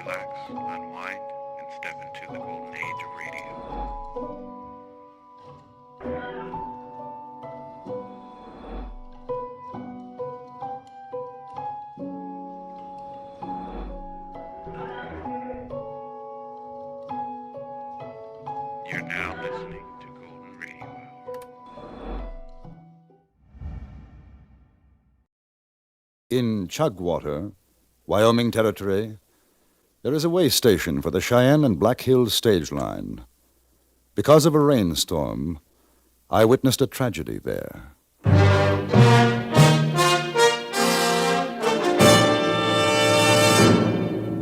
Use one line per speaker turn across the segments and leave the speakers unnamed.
relax, unwind, and step into the golden age of radio. You're now listening to Golden Radio Hour.
In Chugwater, Wyoming Territory, there is a way station for the Cheyenne and Black Hills stage line. Because of a rainstorm, I witnessed a tragedy there.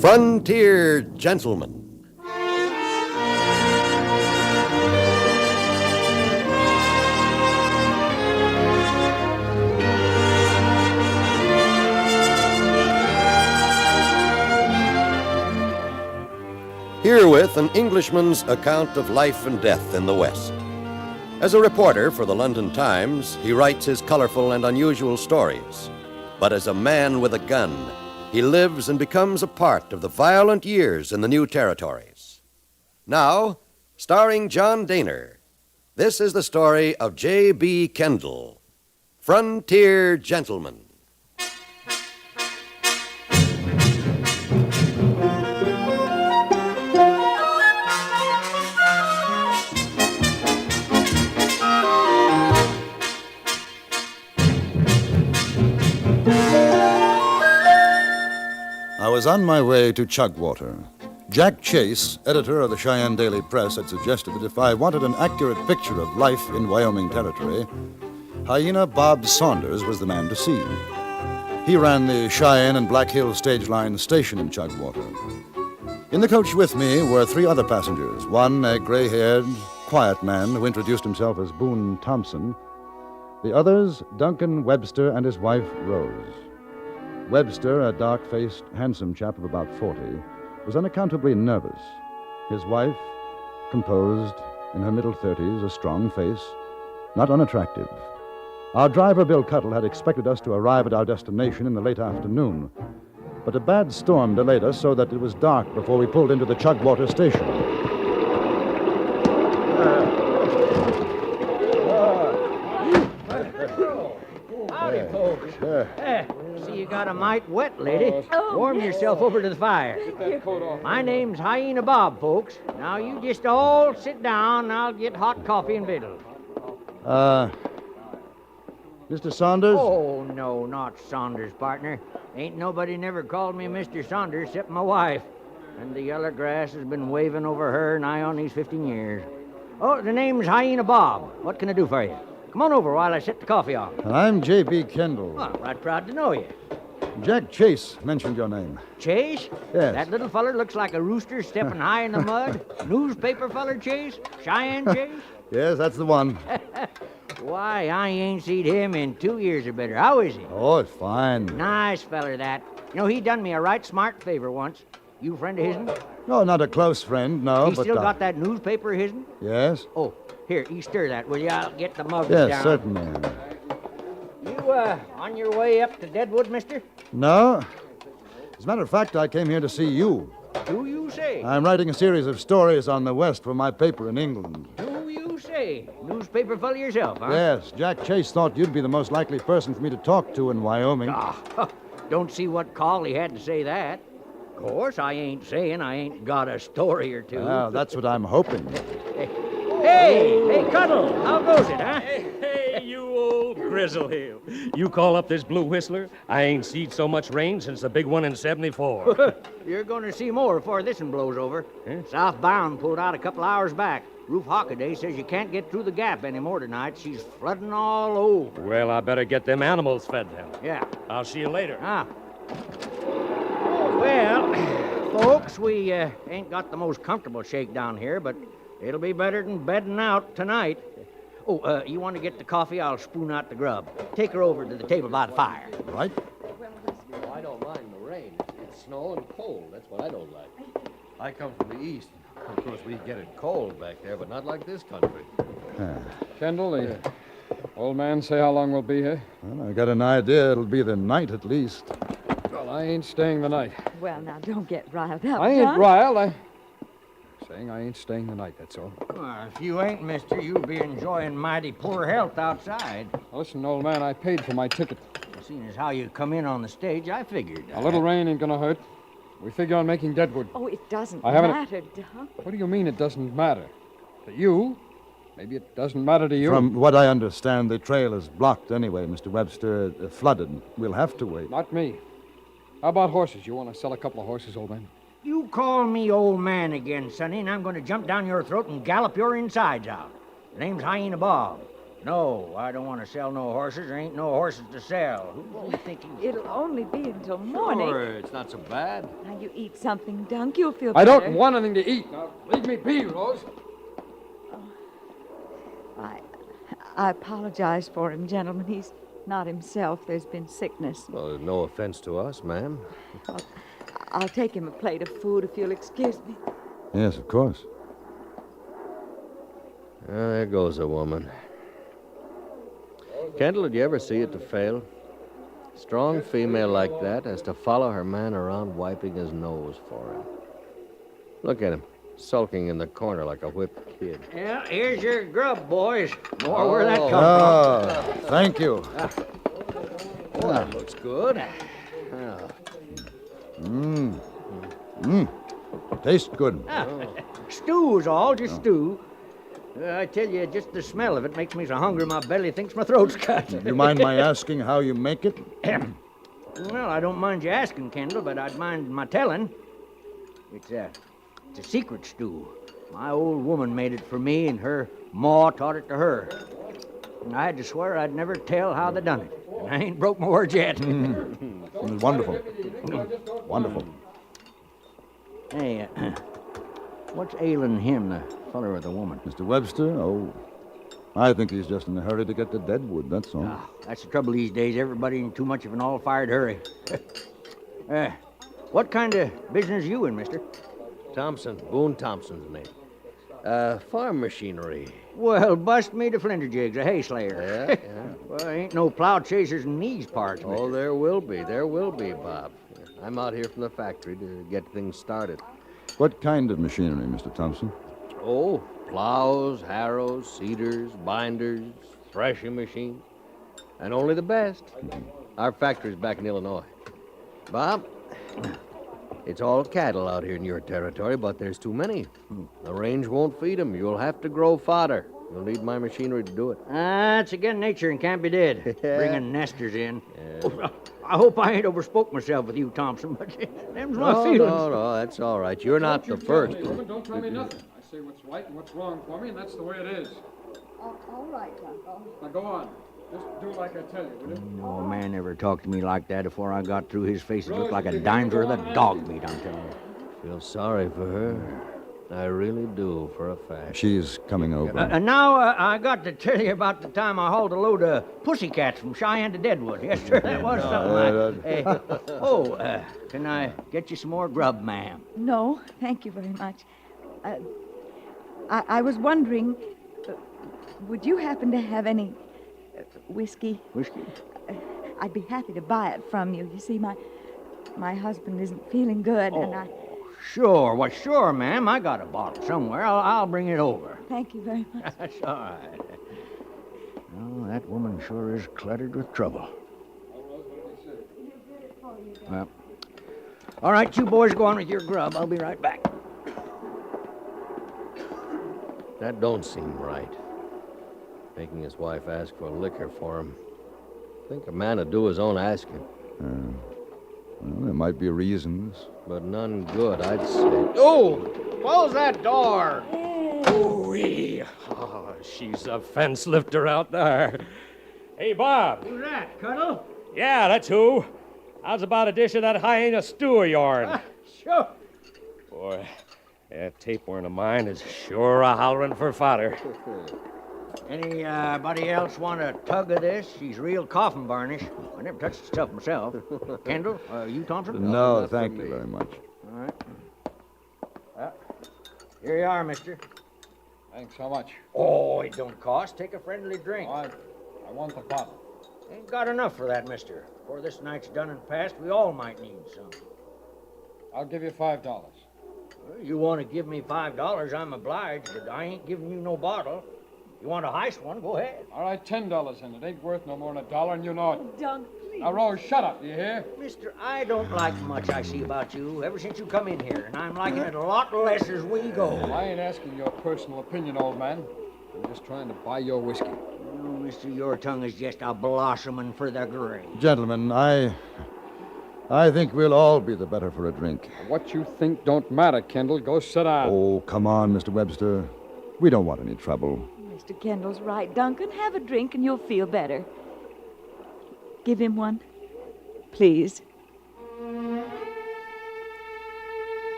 Frontier Gentlemen. Herewith an Englishman's account of life and death in the West. As a reporter for the London Times, he writes his colorful and unusual stories. But as a man with a gun, he lives and becomes a part of the violent years in the new territories. Now, starring John Dehner, this is the story of J.B. Kendall, Frontier Gentleman.
I was on my way to Chugwater. Jack Chase, editor of the Cheyenne Daily Press, had suggested that if I wanted an accurate picture of life in Wyoming Territory, Hyena Bob Saunders was the man to see. He ran the Cheyenne and Black Hills stage line station in Chugwater. In the coach with me were three other passengers. One, a gray-haired, quiet man who introduced himself as Boone Thompson. The others, Duncan Webster and his wife, Rose. Webster, a dark-faced, handsome chap of about 40, was unaccountably nervous. His wife, composed, in her middle 30s, a strong face, not unattractive. Our driver, Bill Cuttle, had expected us to arrive at our destination in the late afternoon, but a bad storm delayed us so that it was dark before we pulled into the Chugwater station.
Howdy, folks. See, you got a mite wet, lady. Warm yourself over to the fire. My name's Hyena Bob, folks. Now, you just all sit down, and I'll get hot coffee and victuals.
Mr. Saunders?
Oh, no, not Saunders, partner. Ain't nobody never called me Mr. Saunders except my wife. And the yeller grass has been waving over her nigh on these 15 years. Oh, the name's Hyena Bob. What can I do for you? Come on over while I set the coffee on.
I'm J.B. Kendall.
Well, right proud to know you.
Jack Chase mentioned your name.
Chase?
Yes.
That little feller looks like a rooster stepping high in the mud. Newspaper feller Chase? Cheyenne Chase?
Yes, that's the one.
Why, I ain't seen him in 2 years or better. How is he?
Oh, it's fine.
Nice feller, that. You know, he done me a right smart favor once. You friend of his'n?
No, not a close friend, no,
He
but...
still got that newspaper of his'n?
Yes?
Oh, here, you stir that, will you? I'll get the mug
Yes,
down.
certainly.
You, on your way up to Deadwood, mister?
No. As a matter of fact, I came here to see you.
Do you say?
I'm writing a series of stories on the West for my paper in England.
Do you say? Newspaper fella yourself, huh?
Yes, Jack Chase thought you'd be the most likely person for me to talk to in Wyoming.
Ah, don't see what call he had to say that. Of course, I ain't saying I ain't got a story or two.
Well, that's what I'm hoping.
Hey, Cuddle, how goes it, huh?
Hey, you old grizzle-heel. You call up this blue whistler? I ain't seen so much rain since the big one in 74.
You're going to see more before this one blows over. Southbound pulled out a couple hours back. Ruth Hockaday says you can't get through the gap anymore tonight. She's flooding all over.
Well, I better get them animals fed then.
Yeah.
I'll see you later.
Ah. Well, folks, we ain't got the most comfortable shakedown here, but it'll be better than bedding out tonight. Oh, you want to get the coffee? I'll spoon out the grub. Take her over to the table by the fire.
Right?
Oh, I don't mind the rain. It's snow and cold. That's what I don't like. I come from the east. Of course, we get it cold back there, but not like this country.
Kendall, the old man say how long we'll be here?
Well, I got an idea it'll be the night at least.
Well,
I ain't staying the night.
Well, now, don't get riled up,
I ain't
John.
riled. I'm saying I ain't staying the night, that's all.
Well, if you ain't, mister, you'll be enjoying mighty poor health outside.
Listen, old man, I paid for my ticket.
Seeing as how you come in on the stage, I figured.
A little rain ain't gonna hurt. We figure on making Deadwood.
Oh, it doesn't
I haven't-
matter, Doc.
What do you mean it doesn't matter? To you? Maybe it doesn't matter to you.
From what I understand, the trail is blocked anyway, Mr. Webster. Flooded. We'll have to wait.
Not me. How about horses? You want to sell a couple of horses, old man?
You call me old man again, Sonny, and I'm going to jump down your throat and gallop your insides out. The name's Hyena Bob. No, I don't want to sell no horses. There ain't no horses to sell. Who do you think he's...
It'll only be until morning.
Sure, it's not so bad.
Now, you eat something, Dunk. You'll feel
I
better.
don't want anything to eat. Now, leave me be, Rose.
I apologize for him, gentlemen. He's not himself. There's been sickness.
Well, no offense to us, ma'am.
I'll take him a plate of food if you'll excuse me.
Yes, of course.
There goes a woman. Kendall, did you ever see it to fail? Strong female like that has to follow her man around wiping his nose for him. Look at him, sulking in the corner like a whipped kid.
Yeah, here's your grub, boys. More where that comes
Oh, thank you.
Oh, that looks good.
Tastes good.
from. Stew's all, just stew. I tell you, just the smell of it makes me so hungry my belly thinks my throat's cut.
Do you mind my asking how you make it?
Well, I don't mind you asking, Kendall, but I'd mind my telling. It's a secret stew. My old woman made it for me, and her ma taught it to her. And I had to swear I'd never tell how they done it. And I ain't broke my word yet.
It was wonderful. Wonderful.
Hey, what's ailing him, the feller or the woman?
Mr. Webster? Oh, I think he's just in a hurry to get to Deadwood, that's all.
That's the trouble these days. Everybody in too much of an all-fired hurry. What kind of business you in, mister?
Thompson, Boone Thompson's name. Farm machinery.
Well, bust me to flinderjigs, a hay slayer.
Yeah, yeah.
Well, ain't no plow chasers in these parts, mister.
Oh, there will be, Bob. I'm out here from the factory to get things started.
What kind of machinery, Mr. Thompson?
Oh, plows, harrows, seeders, binders, threshing machines, and only the best. Our factory's back in Illinois. Bob, it's all cattle out here in your territory, but there's too many. The range won't feed them. You'll have to grow fodder. You'll need my machinery to do it.
That's again nature and can't be did. Bringing nesters in. Oh, I hope I ain't overspoke myself with you, Thompson, but them's my feelings.
No, that's all right. You're not the first.
Woman, don't tell me nothing. I say what's right and what's wrong for me, and that's the way it is.
All right, Uncle.
Now go on. Just do like I tell you, will you?
No man ever talked to me like that before I got through. His face would look like a dime's worth of dog meat, I'm telling you.
Feel sorry for her. I really do, for a fact.
She's coming over.
And now I got to tell you about the time I hauled a load of pussycats from Cheyenne to Deadwood. Yes, sir, that was something like... Can I get you some more grub, ma'am?
No, thank you very much. I was wondering, would you happen to have any whiskey?
Whiskey?
I'd be happy to buy it from you. You see, my husband isn't feeling good, and I...
Sure. Well, sure, ma'am. I got a bottle somewhere. I'll bring it over.
Thank you very much.
That's all right. Oh, that woman sure is cluttered with trouble. Well, all right, you boys go on with your grub. I'll be right back.
That don't seem right. Making his wife ask for liquor for him. I think a man would do his own asking.
Well, there might be reasons.
But none good, I'd say.
Oh, close that door.
Ooh-wee. Oh, she's a fence lifter out there. Hey, Bob.
Who's that, Cuddle?
Yeah, that's who. How's about a dish of that hyena stew of yourn?
Sure.
Boy, that tapeworm of mine is sure a hollering for fodder.
Anybody else want a tug of this? She's real coffin varnish. I never touched the stuff myself. Kendall, you, Thompson?
No,
not
thank
for
you
me.
very much.
All right. Well, here you are, mister.
Thanks so much.
Oh, it don't cost. Take a friendly drink.
I want the bottle.
Ain't got enough for that, mister. Before this night's done and past, we all might need some.
I'll give you $5.
Well, you want to give me $5, I'm obliged, but I ain't giving you no bottle. You want a heist one, go ahead.
All right, $10 in it. Ain't worth no more than $1, and you know it.
Dunk, please.
Now, Rose, shut up, you hear?
Mister, I don't like much I see about you ever since you come in here, and I'm liking it a lot less as we go.
I ain't asking your personal opinion, old man. I'm just trying to buy your whiskey.
Oh, mister, your tongue is just a blossoming for the grave.
Gentlemen, I think we'll all be the better for a drink.
What you think don't matter, Kendall. Go sit down.
Oh, come on, Mr. Webster. We don't want any trouble.
Mr. Kendall's right, Duncan. Have a drink and you'll feel better. Give him one, please.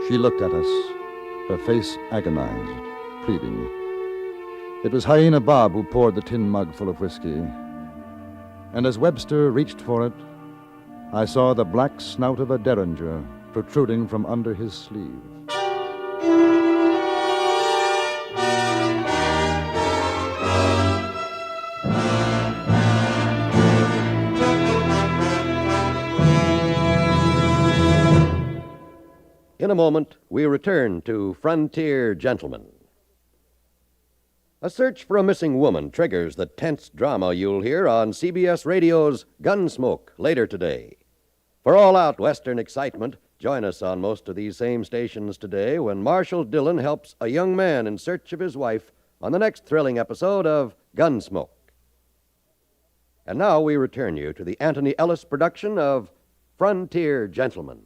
She looked at us, her face agonized, pleading. It was Hyena Bob who poured the tin mug full of whiskey. And as Webster reached for it, I saw the black snout of a derringer protruding from under his sleeve.
In a moment, we return to Frontier Gentlemen. A search for a missing woman triggers the tense drama you'll hear on CBS Radio's Gunsmoke later today. For all-out Western excitement, join us on most of these same stations today when Marshal Dillon helps a young man in search of his wife on the next thrilling episode of Gunsmoke. And now we return you to the Anthony Ellis production of Frontier Gentlemen.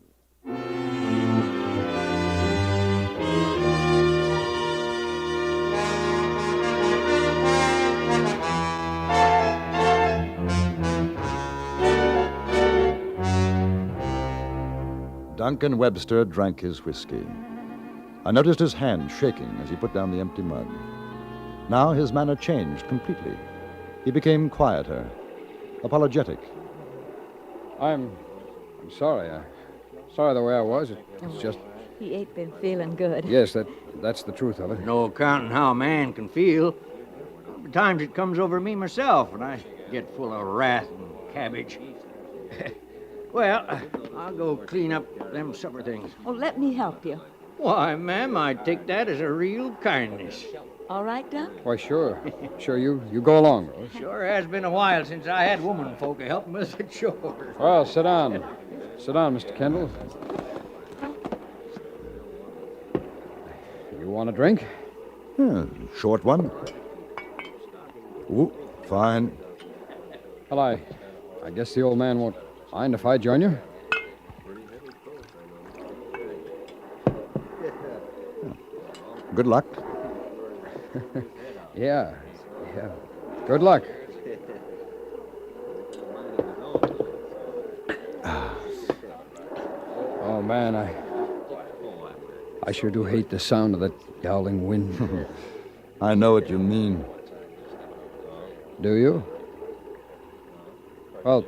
Duncan Webster drank his whiskey. I noticed his hand shaking as he put down the empty mug. Now his manner changed completely. He became quieter, apologetic.
I'm sorry. Sorry the way I was. It's just...
He ain't been feeling good.
Yes, that's the truth of it.
No accounting how a man can feel. Times it comes over me myself, and I get full of wrath and cabbage. Well, I'll go clean up them supper things.
Oh, let me help you.
Why, ma'am, I take that as a real kindness.
All right, Duck?
Why, sure. Sure, you go along, Rose.
Sure has been a while since I had woman folk to help me with the chores.
Well, sit down. Sit down, Mr. Kendall. You want a drink?
Short one. Ooh, fine.
Well, I guess the old man won't mind if I join you.
Good luck.
Yeah. Good luck. Oh, man, I sure do hate the sound of that howling wind.
I know what you mean.
Do you? Well,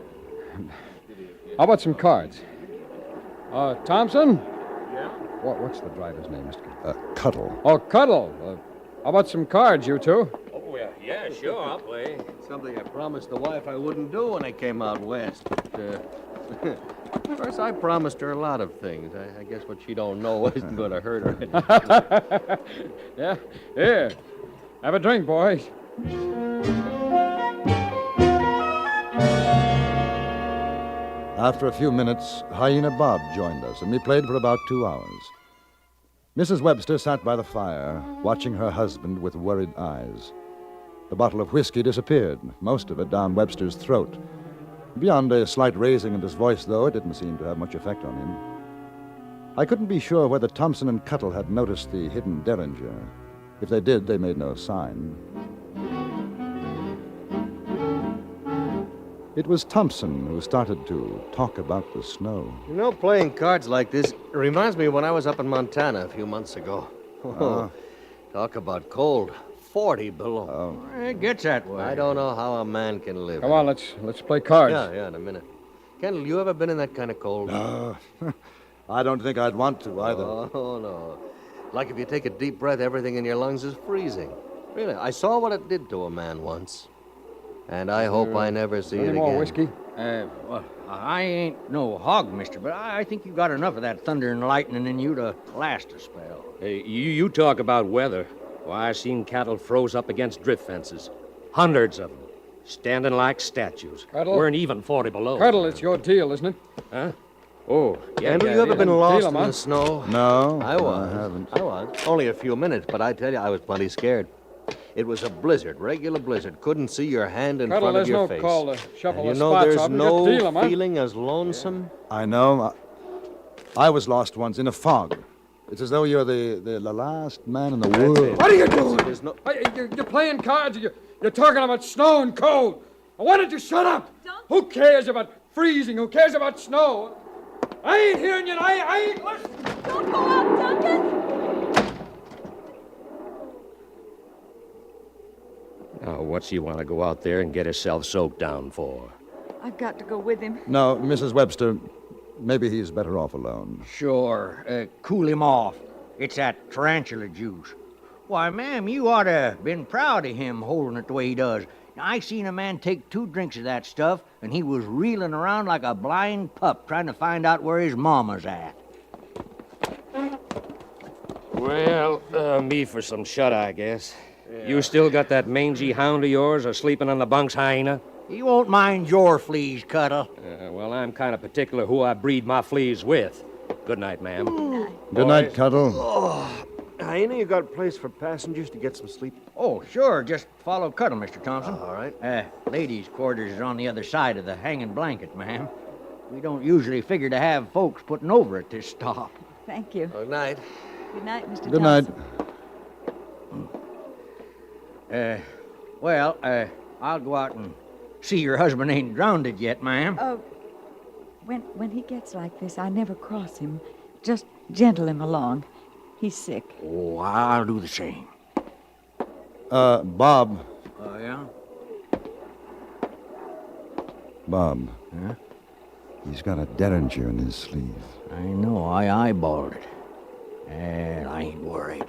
how about some cards? Thompson?
Yeah?
What's the driver's name, Mr.
Cuddle.
Oh, Cuddle. How about some cards, you two?
Oh, yeah, sure, I'll play.
Something I promised the wife I wouldn't do when I came out west. But, of course, I promised her a lot of things. I guess what she don't know isn't going to hurt her.
Yeah? Here. Have a drink, boys.
After a few minutes, Hyena Bob joined us, and we played for about 2 hours. Mrs. Webster sat by the fire, watching her husband with worried eyes. The bottle of whiskey disappeared, most of it down Webster's throat. Beyond a slight raising of his voice, though, it didn't seem to have much effect on him. I couldn't be sure whether Thompson and Cuttle had noticed the hidden derringer. If they did, they made no sign. It was Thompson who started to talk about the snow.
You know, playing cards like this reminds me of when I was up in Montana a few months ago. Oh, talk about cold. 40 below.
It gets that way.
I don't know how a man can live.
Come on, let's play cards.
Yeah, in a minute. Kendall, you ever been in that kind of cold?
I don't think I'd want to either.
Oh, no. Like if you take a deep breath, everything in your lungs is freezing. Really, I saw what it did to a man once. And I hope I never see it
Any
again.
more whiskey?
Well, I ain't no hog, mister, but I think you got enough of that thunder and lightning in you to last a spell.
Hey, you talk about weather. Why, I seen cattle froze up against drift fences. Hundreds of them. Standing like statues.
Cuddle?
Weren't even 40 below.
Cuddle, it's your deal, isn't it?
Huh? Oh, yeah.
Kendall,
yeah,
you ever
yeah.
been lost
Deal 'em,
in
huh?
the snow?
No,
I was.
haven't.
I was. Only a few minutes, but I tell you, I was plenty scared. It was a blizzard, regular blizzard. Couldn't see your hand in
Cuddle,
front of
there's
your
no
face.
call to shuffle
And you
the
know,
spots
there's
off.
no
Just deal 'em, huh?
feeling as lonesome.
I know. I was lost once in a fog. It's as though you're the last man in the world.
What are you doing?
There's no...
Hey, you're playing cards. You're talking about snow and cold. Why don't you shut up? Who cares about freezing? Who cares about snow? I ain't hearing you. I ain't listening.
Don't go out, Duncan!
Oh, what's he want to go out there and get himself soaked down for?
I've got to go with him.
No, Mrs. Webster, maybe he's better off alone.
Sure, cool him off. It's that tarantula juice. Why, ma'am, you ought to been proud of him holding it the way he does. I seen a man take 2 drinks of that stuff, and he was reeling around like a blind pup trying to find out where his mama's at.
Well, me for some shut-eye, I guess. Yeah. You still got that mangy hound of yours sleeping on the bunks, hyena?
He won't mind your fleas, Cuddle.
Well, I'm kind of particular who I breed my fleas with. Good night, ma'am.
Good night, Cuddle.
Hyena, you got a place for passengers to get some sleep?
Oh, sure. Just follow Cuddle, Mr. Thompson.
All right.
Ladies' quarters is on the other side of the hanging blanket, ma'am. We don't usually figure to have folks putting over at this stop.
Thank you.
Good night.
Good night, Mr.
Good night.
Thompson. I'll go out and see your husband ain't drowned yet, ma'am.
When he gets like this, I never cross him. Just gentle him along. He's sick.
Oh, I'll do the same.
Bob.
Oh, yeah?
Bob.
Huh?
He's got a derringer in his sleeve.
I know. I eyeballed it. And I ain't worried.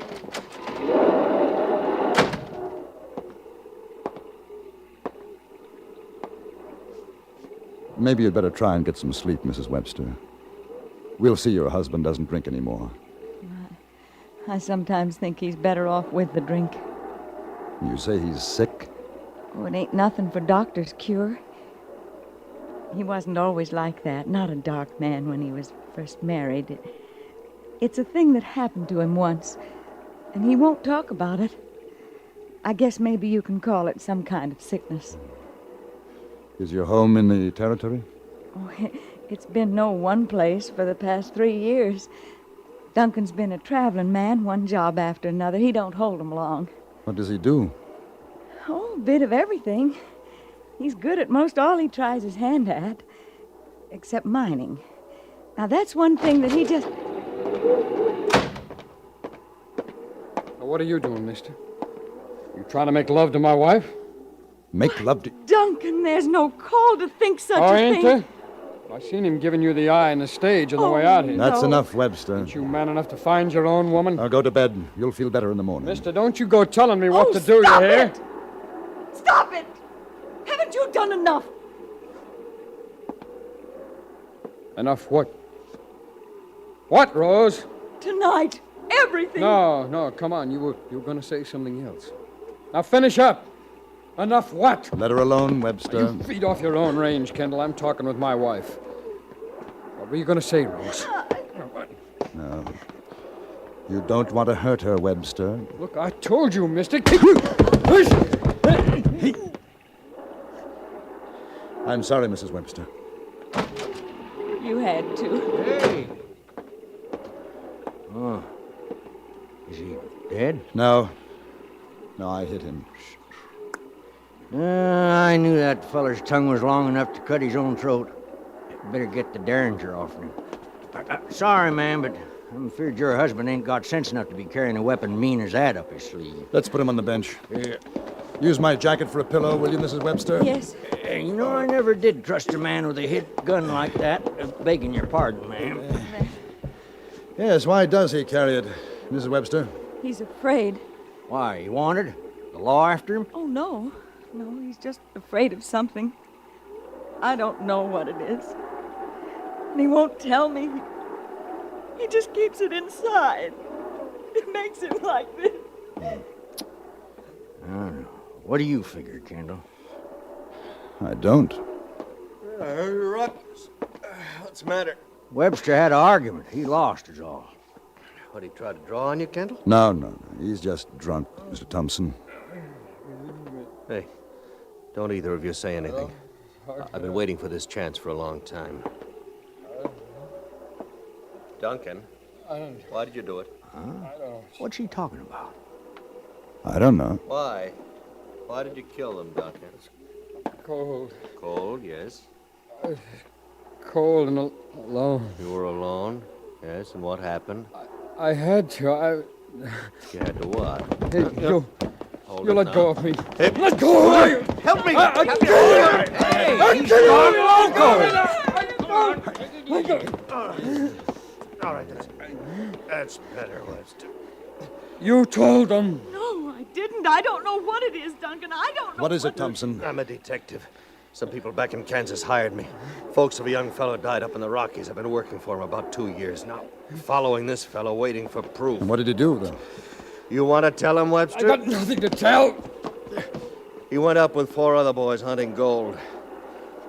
Maybe you'd better try and get some sleep, Mrs. Webster. We'll see your husband doesn't drink anymore.
I sometimes think he's better off with the drink.
You say he's sick?
Oh, it ain't nothing for doctor's cure. He wasn't always like that. Not a dark man when he was first married. It's a thing that happened to him once, and he won't talk about it. I guess maybe you can call it some kind of sickness.
Is your home in the territory?
Oh, it's been no one place for the past 3 years. Duncan's been a traveling man, one job after another. He don't hold 'em long.
What does he do?
Oh, a bit of everything. He's good at most all he tries his hand at, except mining. Now, that's one thing that he just...
Now, what are you doing, mister? You trying to make love to my wife?
Make love to...
Duncan, there's no call to think such
Oh,
a
ain't
thing.
there? I seen him giving you the eye on the stage on the way out here.
That's
No.
enough, Webster.
Aren't you man enough to find your own woman?
Now go to bed. You'll feel better in the morning.
Mister, don't you go telling me what to do, you
Stop
hear?
it! Stop it! Haven't you done enough?
Enough what? What, Rose?
Tonight, everything.
No, come on. You were going to say something else. Now finish up. Enough what?
Let her alone, Webster.
You feed off your own range, Kendall. I'm talking with my wife. What were you going to say, Rose?
No. You don't want to hurt her, Webster.
Look, I told you, mister.
I'm sorry, Mrs. Webster.
You had to.
Hey! Oh. Is he dead?
No. No, I hit him.
I knew that feller's tongue was long enough to cut his own throat. Better get the derringer off him. Sorry, ma'am, but I'm afraid your husband ain't got sense enough to be carrying a weapon mean as that up his sleeve.
Let's put him on the bench.
Yeah.
Use my jacket for a pillow, will you, Mrs. Webster?
Yes.
You know, I never did trust a man with a hit gun like that. Begging your pardon, ma'am.
Yes, why does he carry it, Mrs. Webster?
He's afraid.
Why, he wanted? The law after him?
Oh, no. No, he's just afraid of something. I don't know what it is. And he won't tell me. He just keeps it inside. It makes him like this.
I don't know. What do you figure, Kendall?
I don't.
Ruckus. What's the matter?
Webster had an argument. He lost is all.
What, he tried to draw on you, Kendall?
No. He's just drunk, Mr. Thompson.
Hey, don't either of you say anything. I've been waiting for this chance for a long time. Duncan, why did you do it?
What's he talking about?
I don't know.
Why? Why did you kill them, Duncan?
Cold.
Cold, yes.
Cold and alone.
You were alone, yes, and what happened?
I had to.
You had to what?
Hey, you
Hold
you
it
let
now.
go of me. Let go of me!
Help me! All right, that's better, Webster.
You told them.
No, I didn't. I don't know what it is, Duncan. I don't know.
What is it, Thompson?
I'm a detective. Some people back in Kansas hired me. Folks of a young fellow died up in the Rockies. I've been working for him about 2 years now. Following this fellow, waiting for proof.
What did he do, then?
You want to tell him,
I
Webster?
got nothing to tell.
He went up with 4 other boys hunting gold.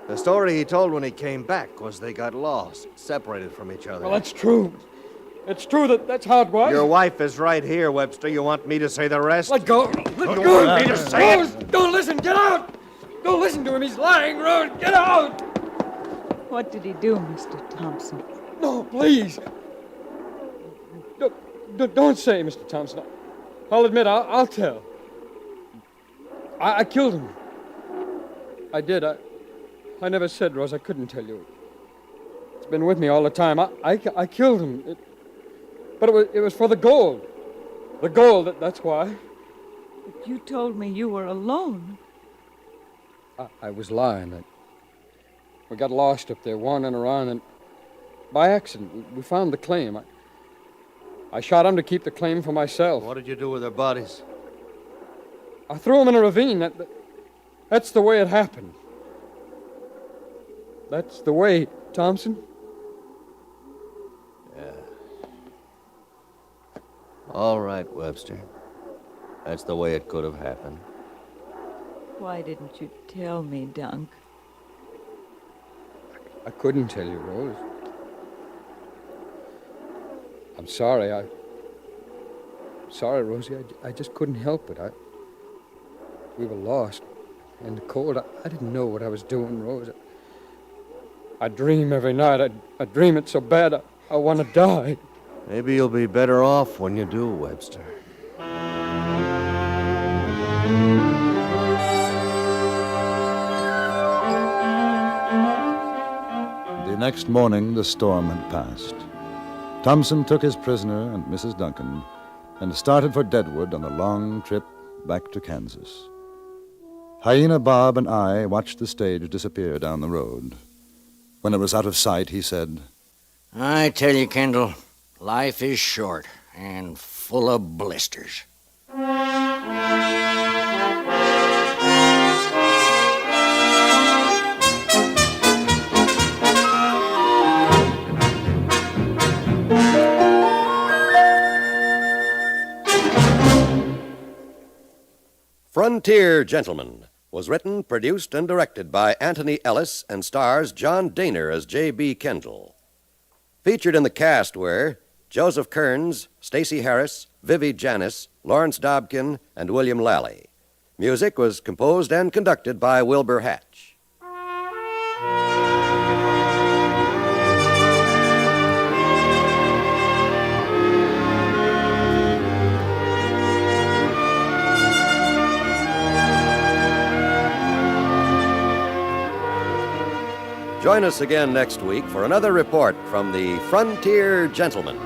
The story he told when he came back was they got lost, separated from each other.
Well, that's true. It's true that's how it was.
Your wife is right here, Webster. You want me to say the rest?
Let go. Let
You
go.
want me to say it?
Don't listen. Get out. Don't listen to him. He's lying, Rose. Get out.
What did he do, Mr. Thompson?
No, please. Don't say, Mr. Thompson. I'll admit, I'll tell. I killed him. I did. I never said, Rose, I couldn't tell you. It's been with me all the time. I killed him. But it was for the gold. The gold, that's why.
But you told me you were alone.
I was lying. We got lost up there, wandering around, and by accident, we found the claim. I shot him to keep the claim for myself.
What did you do with their bodies?
I threw him in a ravine. That's the way it happened. That's the way, Thompson.
Yeah. All right, Webster. That's the way it could have happened.
Why didn't you tell me, Dunk?
I couldn't tell you, Rose. I'm sorry. I'm sorry, Rosie. I just couldn't help it. We were lost in the cold. I didn't know what I was doing, Rose. I dream every night. I dream it so bad I want to die.
Maybe you'll be better off when you do, Webster.
The next morning, the storm had passed. Thompson took his prisoner and Mrs. Duncan and started for Deadwood on a long trip back to Kansas. Hyena Bob and I watched the stage disappear down the road. When it was out of sight, he said,
I tell you, Kendall, life is short and full of blisters.
Frontier Gentlemen was written, produced, and directed by Anthony Ellis and stars John Dehner as J.B. Kendall. Featured in the cast were Joseph Kearns, Stacey Harris, Vivi Janis, Lawrence Dobkin, and William Lally. Music was composed and conducted by Wilbur Hatch. Join us again next week for another report from the Frontier Gentlemen.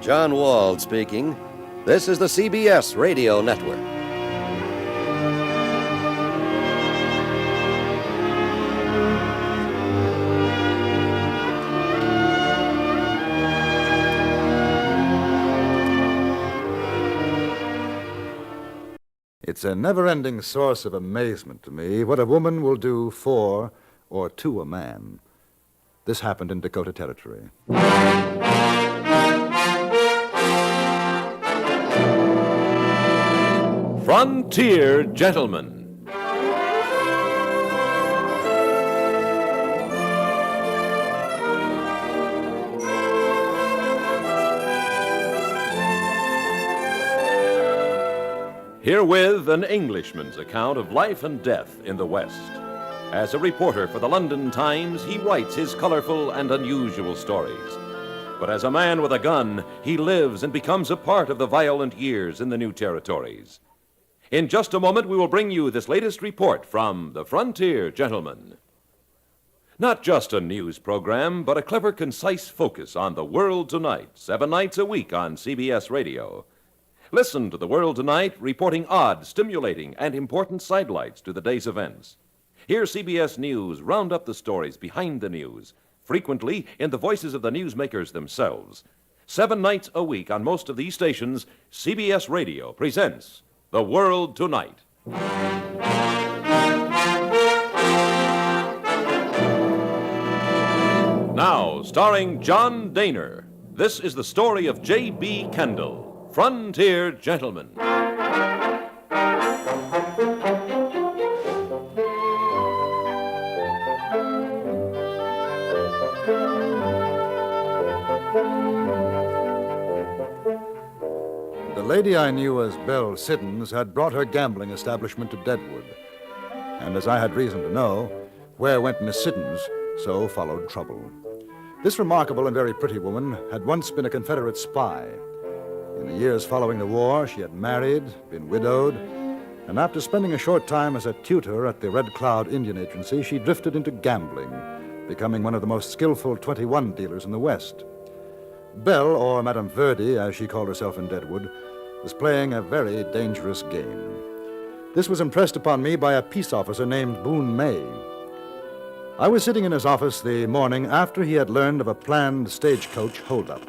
John Wald speaking. This is the CBS Radio Network.
It's a never-ending source of amazement to me what a woman will do for or to a man. This happened in Dakota Territory.
Frontier Gentlemen. Herewith an Englishman's account of life and death in the West. As a reporter for the London Times, he writes his colorful and unusual stories. But as a man with a gun, he lives and becomes a part of the violent years in the new territories. In just a moment, we will bring you this latest report from the Frontier Gentlemen. Not just a news program, but a clever, concise focus on the world tonight, 7 nights a week on CBS Radio. Listen to The World Tonight, reporting odd, stimulating, and important sidelights to the day's events. Hear CBS News round up the stories behind the news, frequently in the voices of the newsmakers themselves. 7 nights a week on most of these stations, CBS Radio presents The World Tonight. Now, starring John Dehner, this is the story of J.B. Kendall, Frontier Gentlemen.
The lady I knew as Belle Siddon had brought her gambling establishment to Deadwood. And as I had reason to know, where went Miss Siddons, so followed trouble. This remarkable and very pretty woman had once been a Confederate spy. In the years following the war, she had married, been widowed, and after spending a short time as a tutor at the Red Cloud Indian Agency, she drifted into gambling, becoming one of the most skillful 21 dealers in the West. Belle, or Madame Verdi, as she called herself in Deadwood, was playing a very dangerous game. This was impressed upon me by a peace officer named Boone May. I was sitting in his office the morning after he had learned of a planned stagecoach holdup.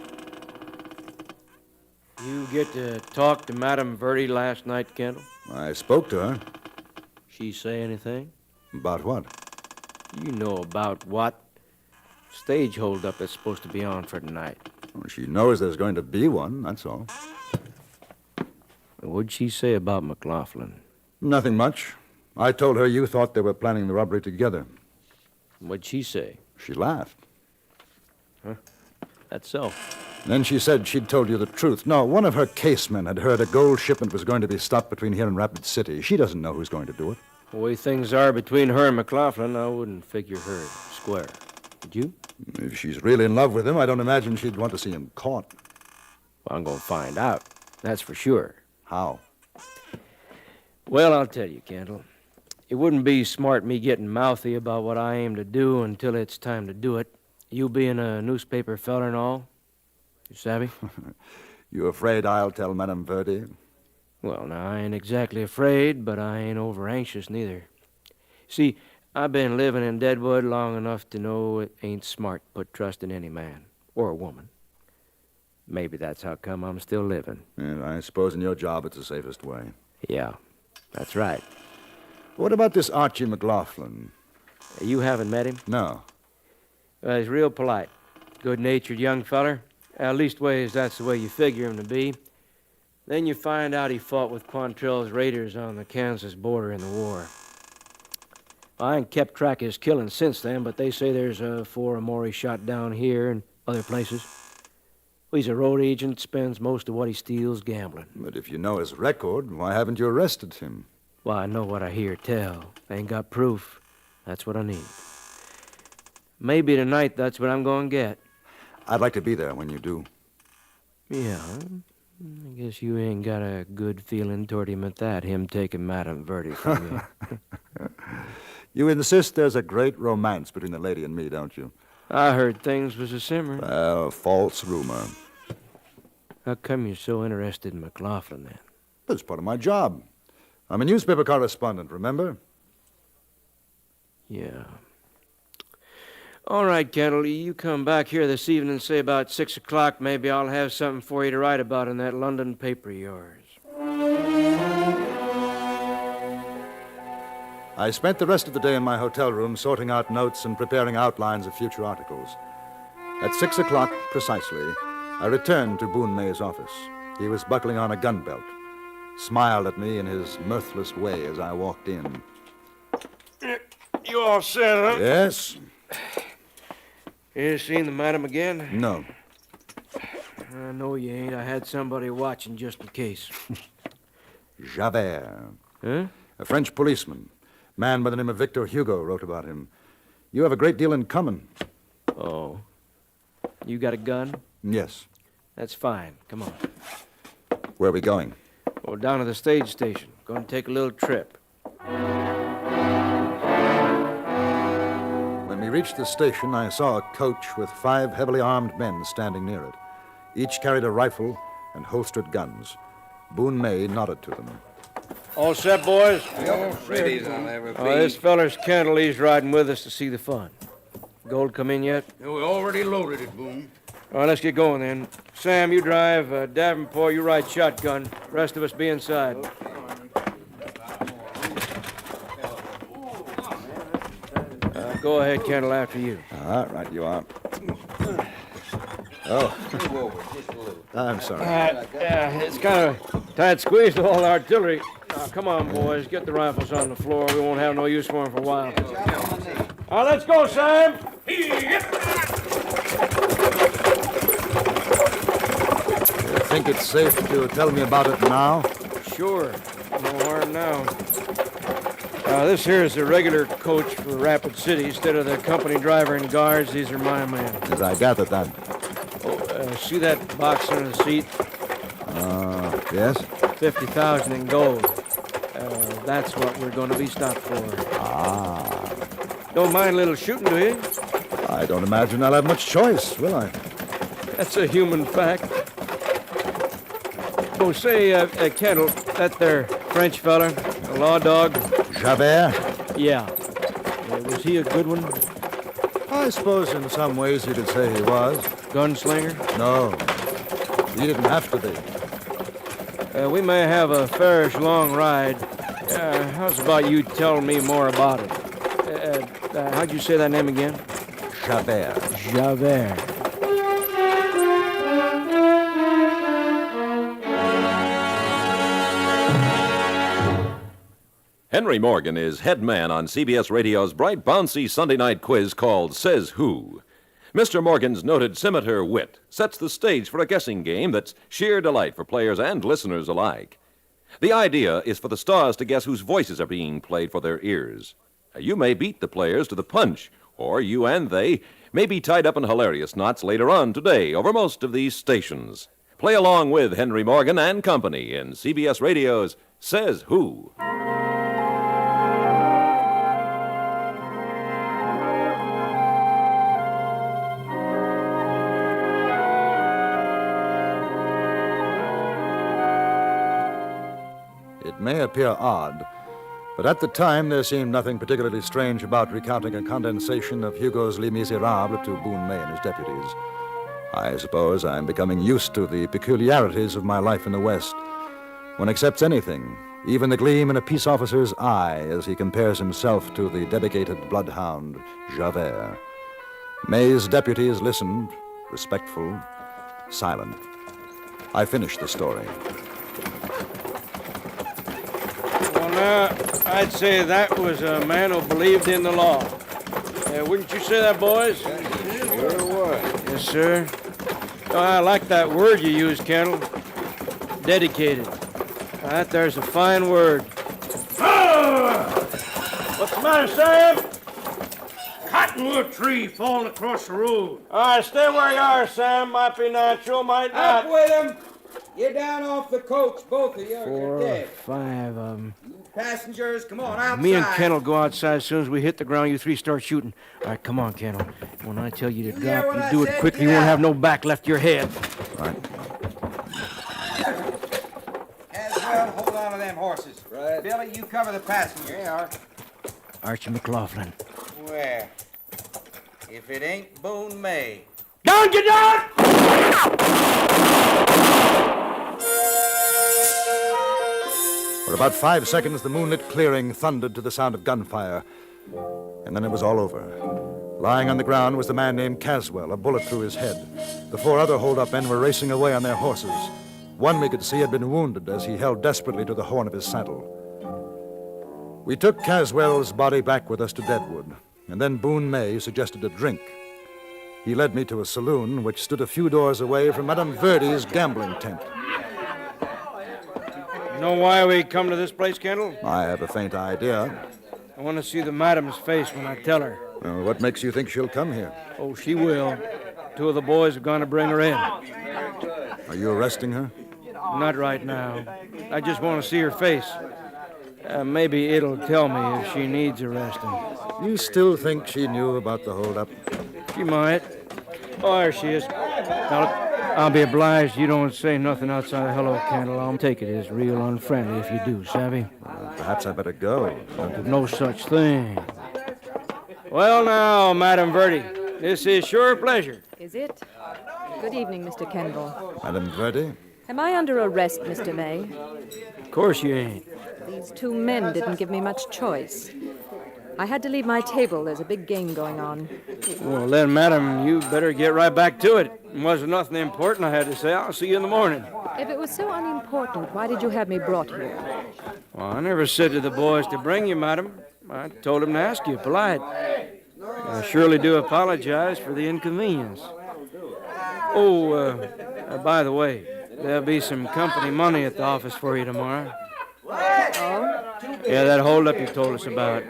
You get to talk to Madame Verdi last night, Kendall?
I spoke to her.
She say anything?
About what?
You know about what? Stage holdup is supposed to be on for tonight.
Well, she knows there's going to be one, that's all.
What'd she say about McLaughlin?
Nothing much. I told her you thought they were planning the robbery together.
What'd she say?
She laughed.
Huh? That's so.
Then she said she'd told you the truth. No, one of her casemen had heard a gold shipment was going to be stopped between here and Rapid City. She doesn't know who's going to do it.
The way things are between her and McLaughlin, I wouldn't figure her square. Would you?
If she's really in love with him, I don't imagine she'd want to see him caught.
Well, I'm going to find out. That's for sure.
How?
Well, I'll tell you, Kendall. It wouldn't be smart me getting mouthy about what I aim to do until it's time to do it. You being a newspaper feller and all. You savvy?
You afraid I'll tell Madame Verdi?
Well, now, I ain't exactly afraid, but I ain't over anxious neither. See, I've been living in Deadwood long enough to know it ain't smart to put trust in any man or woman. Maybe that's how come I'm still living.
Yeah, I suppose in your job it's the safest way.
Yeah, that's right.
What about this Archie McLaughlin?
You haven't met him?
No.
He's real polite. Good-natured young feller. At leastways, that's the way you figure him to be. Then you find out he fought with Quantrell's raiders on the Kansas border in the war. I ain't kept track of his killings since then, but they say there's 4 or more he shot down here and other places. Well, he's a road agent, spends most of what he steals gambling.
But if you know his record, why haven't you arrested him?
Well, I know what I hear tell. I ain't got proof. That's what I need. Maybe tonight that's what I'm going to get.
I'd like to be there when you do.
Yeah, I guess you ain't got a good feeling toward him at that, him taking Madame Verdi from you.
You insist there's a great romance between the lady and me, don't you?
I heard things was a simmer.
Well, false rumor.
How come you're so interested in McLaughlin, then?
That's part of my job. I'm a newspaper correspondent, remember?
Yeah. All right, Kendall, you come back here this evening, say about 6 o'clock. Maybe I'll have something for you to write about in that London paper of yours.
I spent the rest of the day in my hotel room sorting out notes and preparing outlines of future articles. At 6 o'clock precisely, I returned to Boone May's office. He was buckling on a gun belt, smiled at me in his mirthless way as I walked in.
You all set, huh?
Yes?
You seen the madam again?
No.
I know you ain't. I had somebody watching just in case.
Javert.
Huh?
A French policeman. Man by the name of Victor Hugo wrote about him. You have a great deal in common.
Oh. You got a gun?
Yes.
That's fine. Come on.
Where are we going?
Well, down to the stage station. Going to take a little trip.
When we reached the station, I saw a coach with 5 heavily armed men standing near it. Each carried a rifle and holstered guns. Boone May nodded to them.
All set, boys?
Ready's on every
This feller's Kendall. He's riding with us to see the fun. Gold come in yet?
We already loaded it, Boone.
All right, let's get going then. Sam, you drive. Davenport, you ride shotgun. Rest of us be inside. Go ahead, Kendall, after you.
All right, you are. Oh. I'm sorry.
It's kind of tight squeezed with all the artillery. Come on, boys. Get the rifles on the floor. We won't have no use for them for a while. All right, let's go, Sam.
You think it's safe to tell me about it now?
Sure. No harm now. This here is the regular coach for Rapid City. Instead of the company driver and guards, these are my men.
As I gathered that.
See that box under the seat?
Yes?
50,000 in gold. That's what we're going to be stopped for.
Ah.
Don't mind a little shooting, do you?
I don't imagine I'll have much choice, will I?
That's a human fact. Oh, say, Kendall, that there French fella, a law dog.
Javert?
Yeah. Was he a good one?
I suppose in some ways you could say he was.
Gunslinger?
No. He didn't have to be.
We may have a fairish long ride. How's about you telling me more about it? How'd you say that name again?
Javert.
Javert.
Henry Morgan is head man on CBS Radio's bright, bouncy Sunday night quiz called Says Who. Mr. Morgan's noted scimitar wit sets the stage for a guessing game that's sheer delight for players and listeners alike. The idea is for the stars to guess whose voices are being played for their ears. You may beat the players to the punch, or you and they may be tied up in hilarious knots later on today over most of these stations. Play along with Henry Morgan and company in CBS Radio's Says Who.
It may appear odd, but at the time there seemed nothing particularly strange about recounting a condensation of Hugo's Les Miserables to Boone May and his deputies. I suppose I'm becoming used to the peculiarities of my life in the West. One accepts anything, even the gleam in a peace officer's eye as he compares himself to the dedicated bloodhound, Javert. May's deputies listened, respectful, silent. I finished the story.
Well, now, I'd say that was a man who believed in the law. Wouldn't you say that, boys?
Sure was.
Yes, sir. Oh, I like that word you used, Kendall. Dedicated. That there's a fine word. What's the matter, Sam?
Cottonwood tree falling across the road.
All right, stay where you are, Sam. Might be natural, might not.
Up with him! Get down off the coach, both of you. Or
4
you're
or
dead.
5 of them.
Passengers, come on outside.
Me and Kendall go outside as soon as we hit the ground. You 3 start shooting. All right, come on, Kendall. When I tell you to
You hear
drop,
what
you
I
do it
said?
quickly.
Get
You won't
out.
have no back left to your head.
Right.
Well, hold on to them horses. Right. Billy, you cover the passenger. Yeah.
Archie McLaughlin.
Where? If it ain't Boone May.
Down, get down!
For about 5 seconds, the moonlit clearing thundered to the sound of gunfire. And then it was all over. Lying on the ground was the man named Caswell, a bullet through his head. The 4 other hold-up men were racing away on their horses. One we could see had been wounded as he held desperately to the horn of his saddle. We took Caswell's body back with us to Deadwood, and then Boone May suggested a drink. He led me to a saloon which stood a few doors away from Madame Verdi's gambling tent.
You know why we come to this place, Kendall?
I have a faint idea.
I want to see the madam's face when I tell her.
Well, what makes you think she'll come here?
Oh, she will. 2 of the boys are going to bring her in.
Are you arresting her?
Not right now. I just want to see her face. Maybe it'll tell me if she needs arresting.
You still think she knew about the holdup?
She might. Oh, there she is. Now, I'll be obliged you don't say nothing outside of hello, Kendall. I'll take it as real unfriendly if you do, savvy?
Perhaps I better go.
No such thing. Well, now, Madame Verdi, this is sure a pleasure.
Is it? Good evening, Mr. Kendall.
Madame Verdi?
Am I under arrest, Mr. May?
Of course you ain't.
These 2 men didn't give me much choice. I had to leave my table. There's a big game going on.
Well, then, madam, you better get right back to it. It wasn't nothing important I had to say. I'll see you in the morning.
If it was so unimportant, why did you have me brought here?
Well, I never said to the boys to bring you, madam. I told them to ask you, polite. I surely do apologize for the inconvenience. Oh, by the way, there'll be some company money at the office for you tomorrow.
Oh?
Yeah, that holdup you told us about.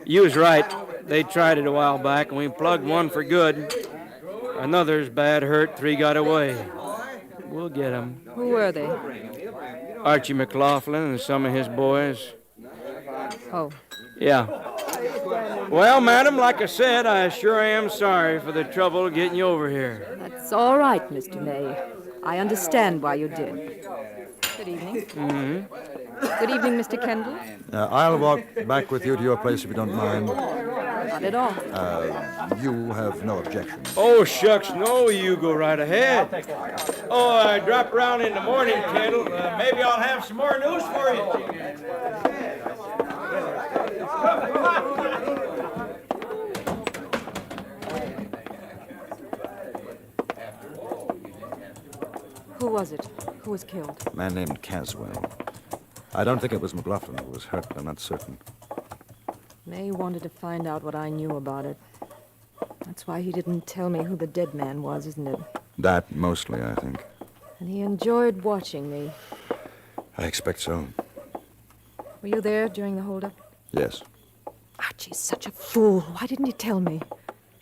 You was right. They tried it a while back, and we plugged one for good. Another's bad hurt, 3 got away. We'll get 'em.
Who were they?
Archie McLaughlin and some of his boys.
Oh.
Yeah. Well, madam, like I said, I sure am sorry for the trouble getting you over here.
That's all right, Mr. May. I understand why you did. Good evening.
Mm-hmm.
Good evening, Mr. Kendall.
I'll walk back with you to your place if you don't mind.
Not at all.
You have no objection.
Oh, shucks, no, you go right ahead. Oh, I drop around in the morning, Kendall. Maybe I'll have some more news for you.
Who was it? Who was killed?
A man named Caswell. I don't think it was McLaughlin who was hurt, but I'm not certain.
May wanted to find out what I knew about it. That's why he didn't tell me who the dead man was, isn't it?
That mostly, I think.
And he enjoyed watching me.
I expect so.
Were you there during the holdup?
Yes.
Archie's such a fool. Why didn't he tell me?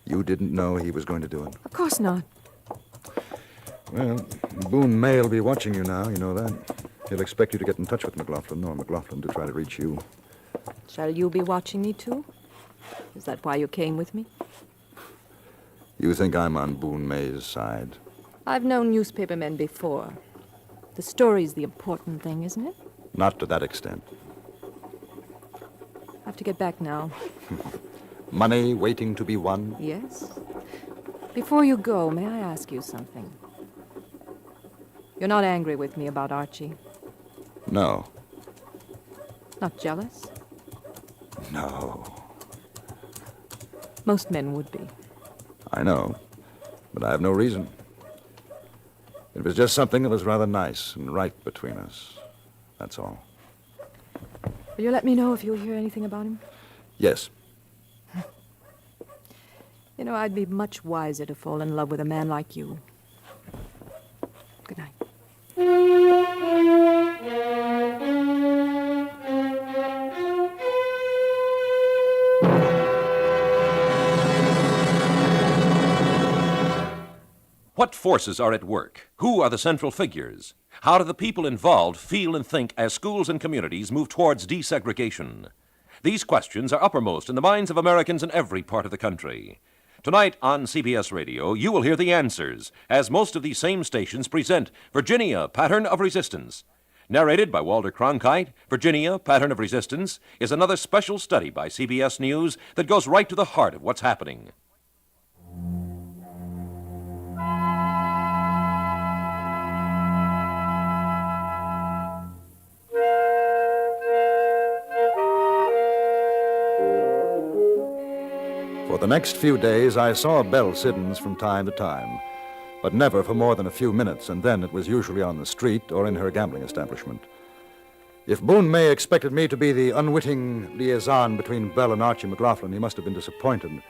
You didn't know he was going to do it?
Of course not.
Well, Boone May will be watching you now, you know that. He'll expect you to get in touch with McLaughlin, or McLaughlin to try to reach you.
Shall you be watching me, too? Is that why you came with me?
You think I'm on Boone May's side?
I've known newspapermen before. The story's the important thing, isn't it?
Not to that extent.
I have to get back now.
Money waiting to be won?
Yes? Before you go, may I ask you something? You're not angry with me about Archie?
No.
Not jealous?
No.
Most men would be.
I know, but I have no reason. It was just something that was rather nice and right between us. That's all.
Will you let me know if you hear anything about him?
Yes.
You know, I'd be much wiser to fall in love with a man like you. Good night.
What forces are at work? Who are the central figures? How do the people involved feel and think as schools and communities move towards desegregation? These questions are uppermost in the minds of Americans in every part of the country. Tonight on CBS Radio, you will hear the answers, as most of these same stations present Virginia, Pattern of Resistance. Narrated by Walter Cronkite, Virginia, Pattern of Resistance is another special study by CBS News that goes right to the heart of what's happening.
For the next few days, I saw Belle Siddons from time to time, but never for more than a few minutes, and then it was usually on the street or in her gambling establishment. If Boone May expected me to be the unwitting liaison between Belle and Archie McLaughlin, he must have been disappointed.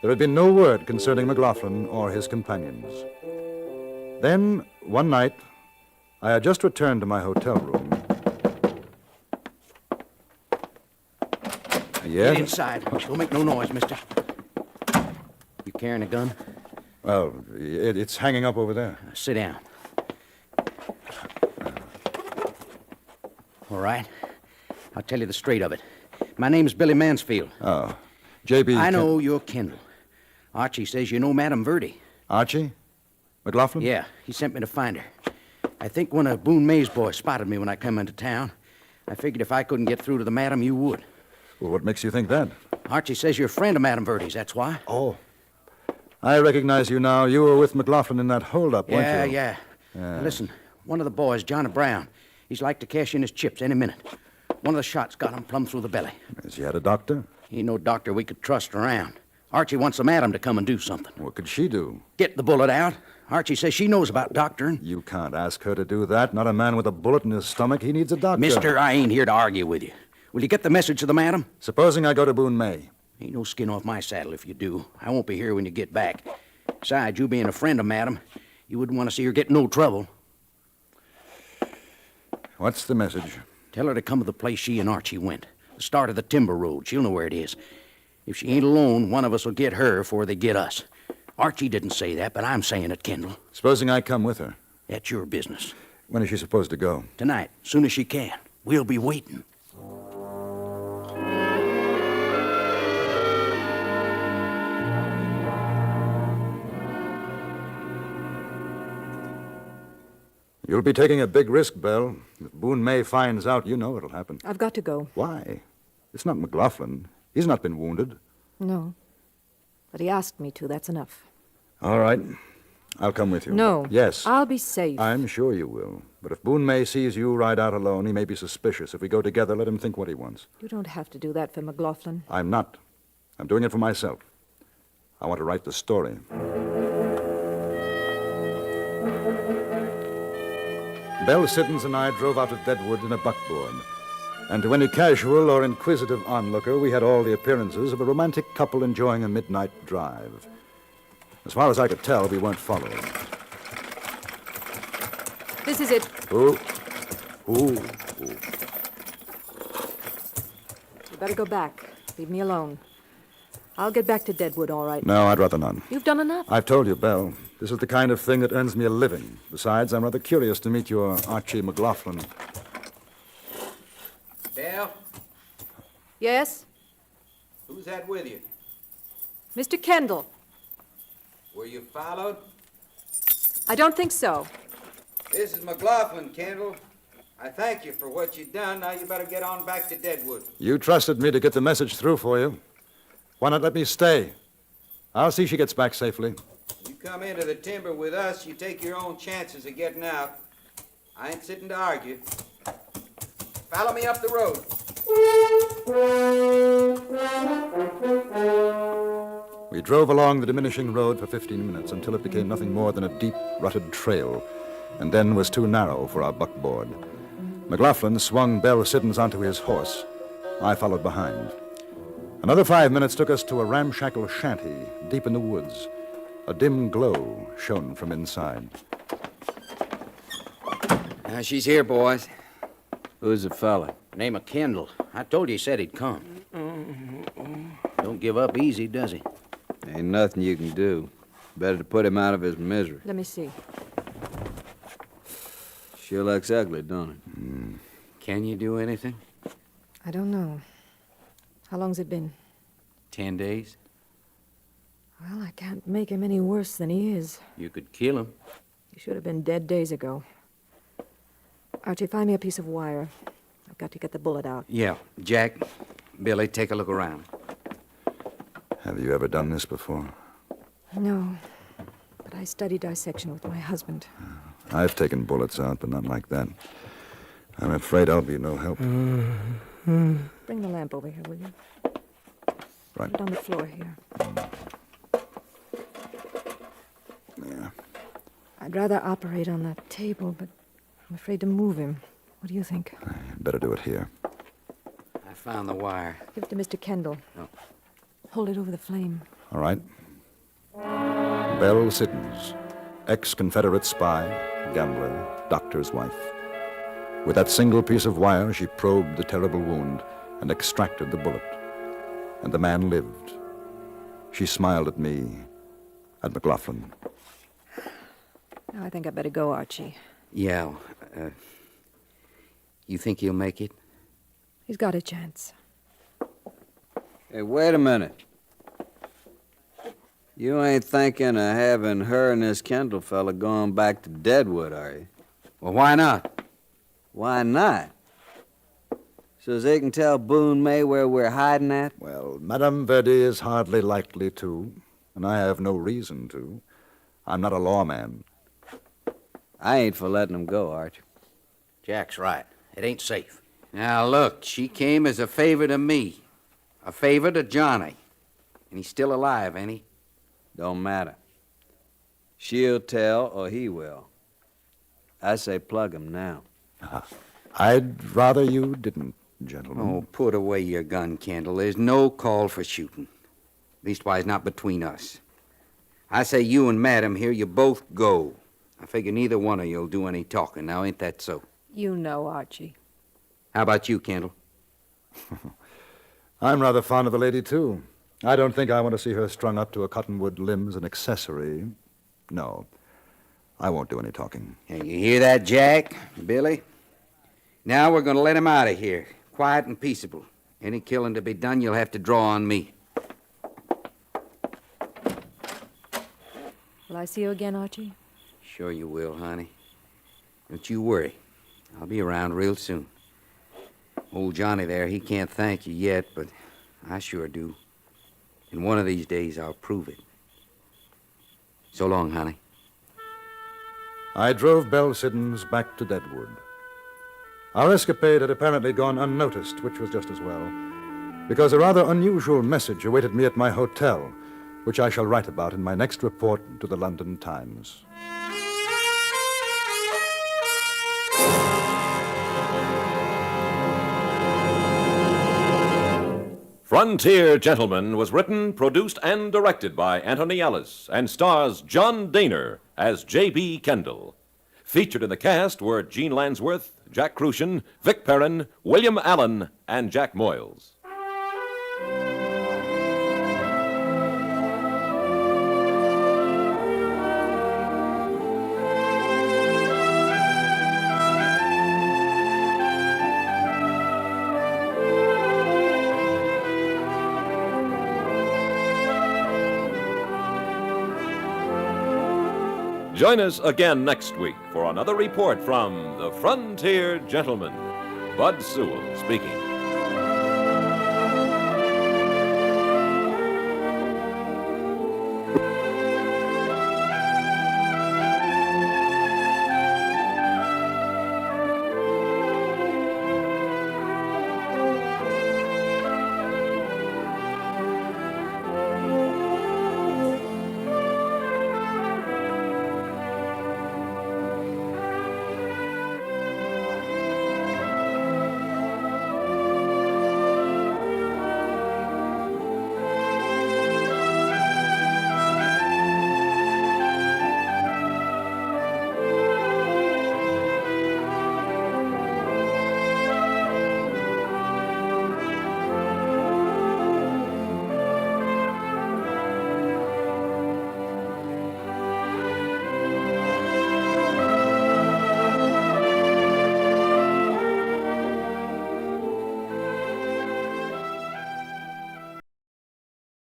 There had been no word concerning McLaughlin or his companions. Then, one night, I had just returned to my hotel room. Yes?
Get inside. Don't make no noise, mister. You carrying a gun?
Well, it's hanging up over there.
Sit down. All right. I'll tell you the straight of it. My name's Billy Mansfield.
Oh, J.B.
I know you're Kendall. Archie says you know Madame Verdi.
Archie? McLaughlin?
Yeah, he sent me to find her. I think one of Boone May's boys spotted me when I come into town. I figured if I couldn't get through to the madam, you would.
Well, what makes you think that?
Archie says you're a friend of Madame Verdi's, that's why.
Oh. I recognize you now. You were with McLaughlin in that holdup, weren't you?
Yeah. Now listen, one of the boys, Johnny Brown, he's like to cash in his chips any minute. One of the shots got him plumb through the belly.
Has he had a doctor?
He ain't no doctor we could trust around. Archie wants the madam to come and do something.
What could she do?
Get the bullet out. Archie says she knows about doctoring.
You can't ask her to do that. Not a man with a bullet in his stomach. He needs a doctor.
Mister, I ain't here to argue with you. Will you get the message to the madam?
Supposing I go to Boone May.
Ain't no skin off my saddle if you do. I won't be here when you get back. Besides, you being a friend of madam, you wouldn't want to see her get in no trouble.
What's the message?
Tell her to come to the place she and Archie went. The start of the timber road. She'll know where it is. If she ain't alone, one of us will get her before they get us. Archie didn't say that, but I'm saying it, Kendall.
Supposing I come with her?
That's your business.
When is she supposed to go?
Tonight, soon as she can. We'll be waiting.
You'll be taking a big risk, Belle. If Boone May finds out, you know it'll happen.
I've got to go.
Why? It's not McLaughlin. He's not been wounded.
No. But he asked me to. That's enough.
All right. I'll come with you.
No.
Yes.
I'll be safe.
I'm sure you will. But if Boone May sees you ride out alone, he may be suspicious. If we go together, let him think what he wants.
You don't have to do that for McLaughlin.
I'm not. I'm doing it for myself. I want to write the story. Belle Siddons and I drove out of Deadwood in a buckboard. And to any casual or inquisitive onlooker, we had all the appearances of a romantic couple enjoying a midnight drive. As far as I could tell, we weren't followed.
This is it.
Ooh. You
better go back. Leave me alone. I'll get back to Deadwood, all right.
No, I'd rather not.
You've done enough.
I've told you, Belle. This is the kind of thing that earns me a living. Besides, I'm rather curious to meet your Archie McLaughlin.
Belle,
Yes?
who's that with you?
Mr. Kendall.
Were you followed?
I don't think so.
This is McLaughlin, Kendall. I thank you for what you've done. Now you better get on back to Deadwood.
You trusted me to get the message through for you. Why not let me stay? I'll see she gets back safely.
You come into the timber with us, you take your own chances of getting out. I ain't sitting to argue. Follow me up the road.
We drove along the diminishing road for 15 minutes until it became nothing more than a deep, rutted trail, and then was too narrow for our buckboard. McLaughlin swung Belle Siddons onto his horse. I followed behind. Another 5 minutes took us to a ramshackle shanty deep in the woods. A dim glow shone from inside.
She's here, boys.
Who's the fella?
Name of Kendall. I told you he said he'd come. Don't give up easy, does he?
Ain't nothing you can do. Better to put him out of his misery.
Let me see.
Sure looks ugly, don't it?
Can you do anything?
I don't know. How long's it been?
10 days?
Well, I can't make him any worse than he is.
You could kill him.
He should have been dead days ago. Archie, find me a piece of wire. I've got to get the bullet out.
Yeah. Jack, Billy, take a look around.
Have you ever done this before?
No, but I studied dissection with my husband.
I've taken bullets out, but not like that. I'm afraid I'll be no help.
Bring the lamp over here, will you?
Right.
Put it on the floor here.
Yeah.
I'd rather operate on that table, but I'm afraid to move him. What do you think?
Better do it here.
I found the wire.
Give it to Mr. Kendall.
Oh.
Hold it over the flame.
All right. Belle Siddons, ex-Confederate spy, gambler, doctor's wife. With that single piece of wire, she probed the terrible wound and extracted the bullet. And the man lived. She smiled at me, at McLaughlin.
Now I think I better go, Archie.
Yeah. You think he'll make it?
He's got a chance.
Hey, wait a minute. You ain't thinking of having her and this Kendall fella going back to Deadwood, are you?
Well, why not?
Why not? So they can tell Boone May where we're hiding at?
Well, Madame Verdi is hardly likely to, and I have no reason to. I'm not a lawman.
I ain't for letting him go, Archie.
Jack's right. It ain't safe. Now, look, she came as a favor to me. A favor to Johnny. And he's still alive, ain't he?
Don't matter. She'll tell, or he will. I say plug him now.
I'd rather you didn't, gentlemen.
Oh, put away your gun, Kendall. There's no call for shooting. Leastwise, not between us. I say you and Madam here, you both go. I figure neither one of you'll do any talking now, ain't that so?
You know, Archie.
How about you, Kendall?
I'm rather fond of the lady, too. I don't think I want to see her strung up to a cottonwood limb as an accessory. No, I won't do any talking.
Hey, you hear that, Jack? Billy? Now we're going to let him out of here, quiet and peaceable. Any killing to be done, you'll have to draw on me.
Will I see you again, Archie?
Sure you will, honey. Don't you worry. I'll be around real soon. Old Johnny there, he can't thank you yet, but I sure do. And one of these days, I'll prove it. So long, honey.
I drove Belle Siddons back to Deadwood. Our escapade had apparently gone unnoticed, which was just as well, because a rather unusual message awaited me at my hotel, which I shall write about in my next report to the London Times.
Frontier Gentleman was written, produced, and directed by Anthony Ellis and stars John Dehner as J.B. Kendall. Featured in the cast were Gene Lansworth, Jack Crucian, Vic Perrin, William Allen, and Jack Moyles. Join us again next week for another report from the Frontier Gentleman. Bud Sewell speaking.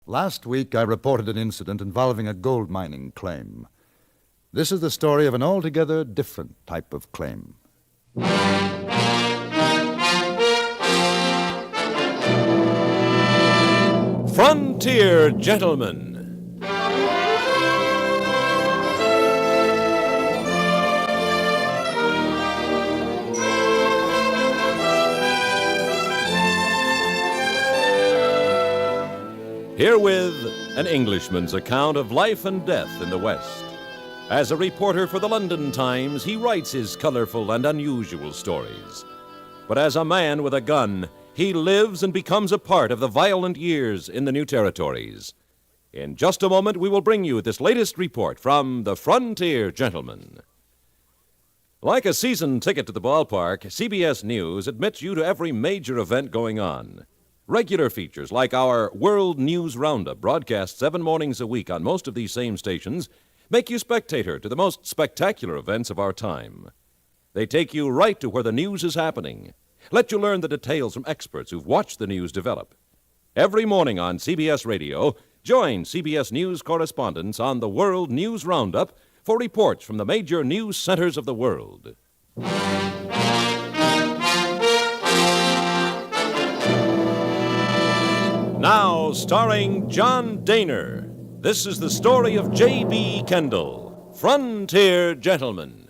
Last week, I reported an incident involving a gold mining claim. This is the story of an altogether different type of claim.
Frontier Gentleman. Herewith, an Englishman's account of life and death in the West. As a reporter for the London Times, he writes his colorful and unusual stories. But as a man with a gun, he lives and becomes a part of the violent years in the new territories. In just a moment, we will bring you this latest report from the Frontier Gentleman. Like a season ticket to the ballpark, CBS News admits you to every major event going on. Regular features like our World News Roundup, broadcast 7 mornings a week on most of these same stations, make you spectator to the most spectacular events of our time. They take you right to where the news is happening, let you learn the details from experts who've watched the news develop. Every morning on CBS Radio, join CBS News correspondents on the World News Roundup for reports from the major news centers of the world. Now, starring John Dehner, this is the story of J.B. Kendall, Frontier Gentleman.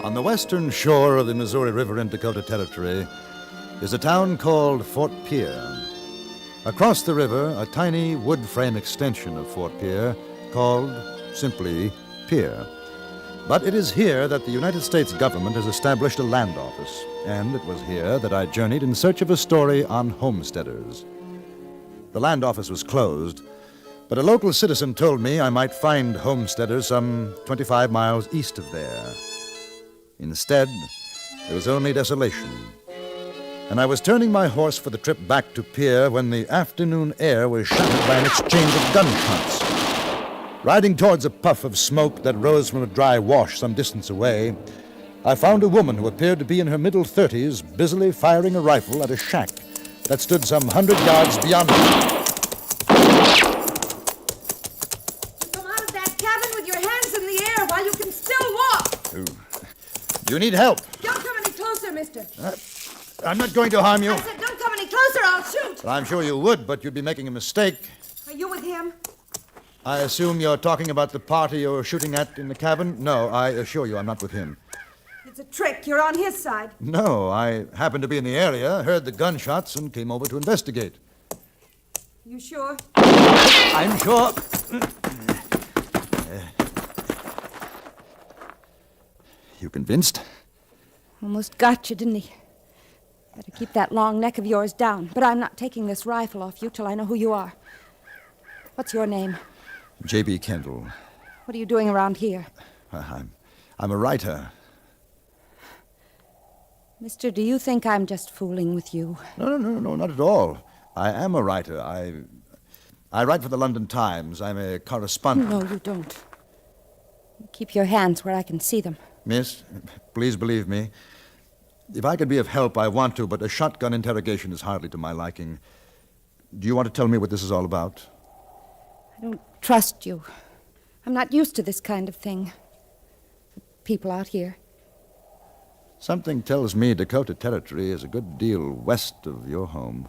On the western shore of the Missouri River in Dakota Territory is a town called Fort Pierre. Across the river, a tiny wood frame extension of Fort Pierre called simply Pierre. But it is here that the United States government has established a land office, and it was here that I journeyed in search of a story on homesteaders. The land office was closed, but a local citizen told me I might find homesteaders some 25 miles east of there. Instead, there was only desolation. And I was turning my horse for the trip back to Pierre when the afternoon air was shattered by an exchange of gunshots. Riding towards a puff of smoke that rose from a dry wash some distance away, I found a woman who appeared to be in her middle 30s busily firing a rifle at a shack that stood some 100 yards beyond me.
Come out of that cabin with your hands in the air while you can still walk.
Do you need help?
Don't come any closer, mister.
I'm not going to harm you.
I said don't come any closer, I'll shoot.
Well, I'm sure you would, but you'd be making a mistake.
Are you with him?
I assume you're talking about the party you were shooting at in the cabin? No, I assure you I'm not with him.
It's a trick. You're on his side.
No, I happened to be in the area, heard the gunshots, and came over to investigate.
You sure?
I'm sure. You convinced?
Almost got you, didn't he? Better keep that long neck of yours down. But I'm not taking this rifle off you till I know who you are. What's your name?
J.B. Kendall.
What are you doing around here?
I'm a writer.
Mister, do you think I'm just fooling with you?
No, not at all. I am a writer. I write for the London Times. I'm a correspondent.
No, you don't. Keep your hands where I can see them.
Miss, please believe me. If I could be of help, I want to, but a shotgun interrogation is hardly to my liking. Do you want to tell me what this is all about?
I don't trust you. I'm not used to this kind of thing. The people out here.
Something tells me Dakota Territory is a good deal west of your home.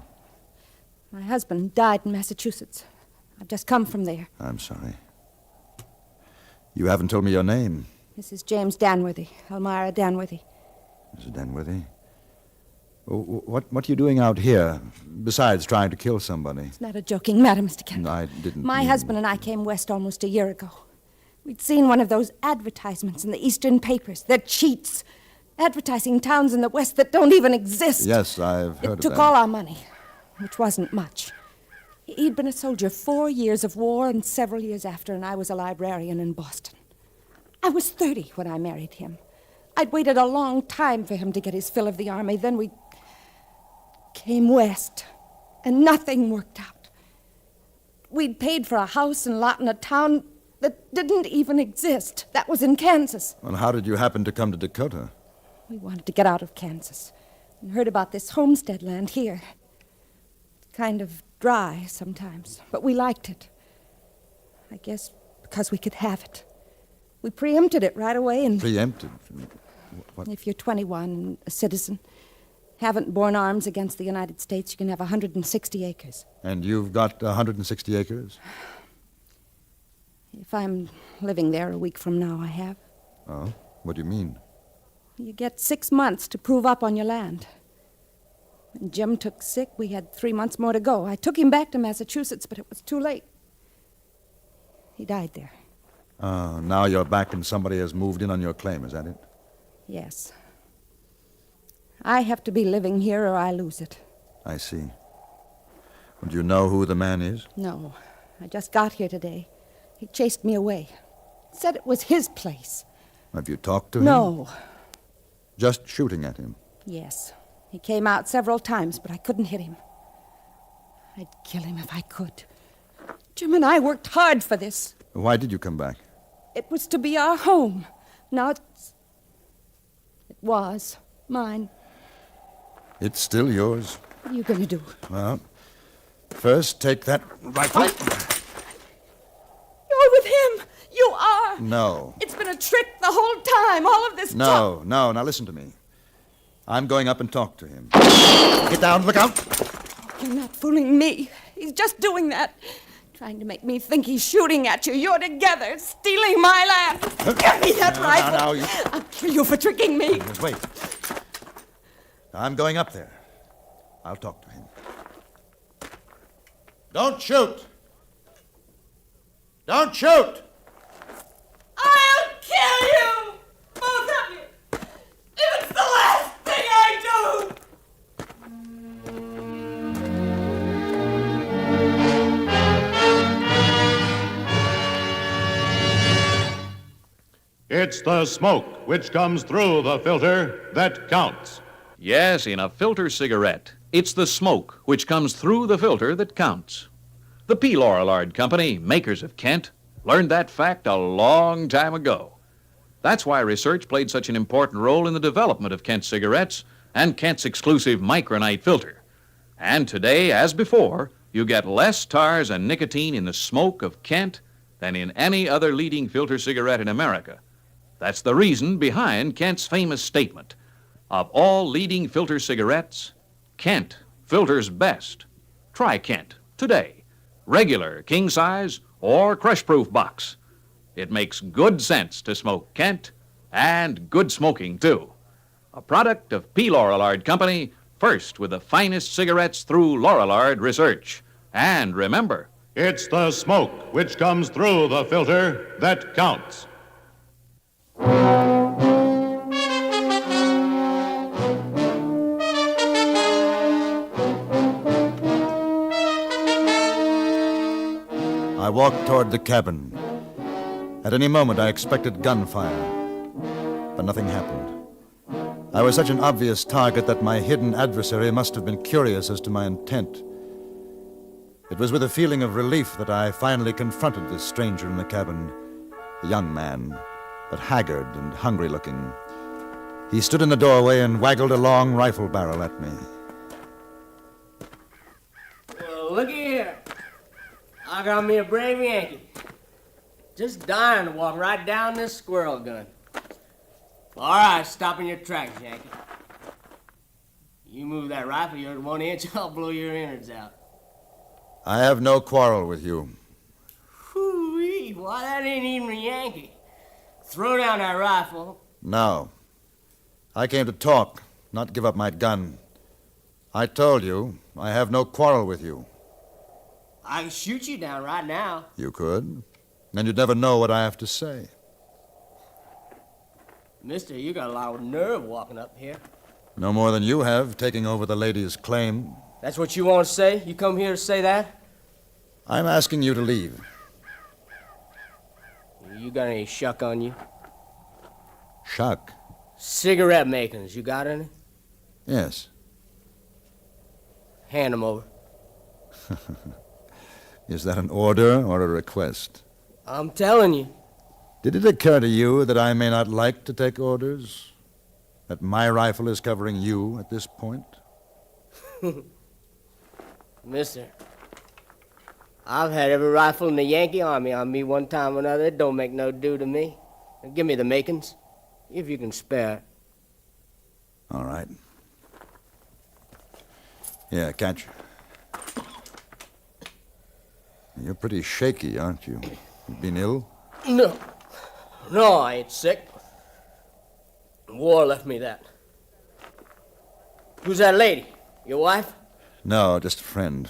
My husband died in Massachusetts. I've just come from there.
I'm sorry. You haven't told me your name.
This is James Danworthy, Elmira Danworthy.
Mrs. Danworthy? What are you doing out here, besides trying to kill somebody?
It's not a joking matter, Mr. Kendall.
I didn't
My
mean...
husband and I came west almost a year ago. We'd seen one of those advertisements in the eastern papers. They're cheats. Advertising towns in the west that don't even exist.
Yes, I've heard of that.
It took all our money, which wasn't much. He'd been a soldier 4 years of war and several years after, and I was a librarian in Boston. I was 30 when I married him. I'd waited a long time for him to get his fill of the army. Then we came west, and nothing worked out. We'd paid for a house and lot in a town that didn't even exist. That was in Kansas.
Well, how did you happen to come to Dakota?
We wanted to get out of Kansas and heard about this homestead land here. It's kind of dry sometimes, but we liked it. I guess because we could have it. We preempted it right away and...
Preempted? What?
If you're 21 and a citizen, haven't borne arms against the United States, you can have 160 acres.
And you've got 160 acres?
If I'm living there a week from now, I have.
Oh, what do you mean?
You get 6 months to prove up on your land. When Jim took sick, we had 3 months more to go. I took him back to Massachusetts, but it was too late. He died there.
Now you're back and somebody has moved in on your claim, is that it?
Yes. I have to be living here or I lose it.
I see. Well, do you know who the man is?
No. I just got here today. He chased me away. Said it was his place.
Have you talked to him?
No.
Just shooting at him?
Yes. He came out several times, but I couldn't hit him. I'd kill him if I could. Jim and I worked hard for this.
Why did you come back?
It was to be our home. Now it was mine.
It's still yours.
What are you going to do?
Well, first take that rifle.
You're with him. You are.
No.
It's been a trick the whole time. All of this talk.
No. Now listen to me. I'm going up and talk to him. Get down. Look out.
You're not fooling me. He's just doing that. Trying to make me think he's shooting at you. You're together, stealing my land. Give me that rifle. I'll kill you for tricking me.
Just wait. I'm going up there. I'll talk to him. Don't shoot! Don't shoot!
I'll kill you! Both of you! It's the last thing I do!
It's the smoke which comes through the filter that counts.
Yes, in a filter cigarette, it's the smoke which comes through the filter that counts. The P. Lorillard Company, makers of Kent, learned that fact a long time ago. That's why research played such an important role in the development of Kent cigarettes and Kent's exclusive micronite filter. And today, as before, you get less tars and nicotine in the smoke of Kent than in any other leading filter cigarette in America. That's the reason behind Kent's famous statement: of all leading filter cigarettes, Kent filters best. Try Kent today. Regular, king size, or crush-proof box. It makes good sense to smoke Kent, and good smoking, too. A product of P. Lorillard Company, first with the finest cigarettes through Lorillard research. And remember,
it's the smoke which comes through the filter that counts.
I walked toward the cabin. At any moment, I expected gunfire, but nothing happened. I was such an obvious target that my hidden adversary must have been curious as to my intent. It was with a feeling of relief that I finally confronted this stranger in the cabin, a young man, but haggard and hungry-looking. He stood in the doorway and waggled a long rifle barrel at me.
Well, looky here. I got me a brave Yankee. Just dying to walk right down this squirrel gun. All right, stop in your tracks, Yankee. You move that rifle, you're at 1 inch, I'll blow your innards out.
I have no quarrel with you.
Whoo-wee, why, that ain't even a Yankee. Throw down that rifle.
No. I came to talk, not give up my gun. I told you, I have no quarrel with you.
I can shoot you down right now.
You could. And you'd never know what I have to say.
Mister, you got a lot of nerve walking up here.
No more than you have, taking over the lady's claim.
That's what you want to say? You come here to say that?
I'm asking you to leave.
You got any shuck on you?
Shuck?
Cigarette makings, you got any?
Yes.
Hand them over.
Is that an order or a request?
I'm telling you.
Did it occur to you that I may not like to take orders? That my rifle is covering you at this point?
Mister, I've had every rifle in the Yankee Army on me one time or another. It don't make no do to me. Give me the makings, if you can spare.
All right. Yeah, catch. You're pretty shaky, aren't you? You been ill?
No. No, I ain't sick. The war left me that. Who's that lady? Your wife?
No, just a friend.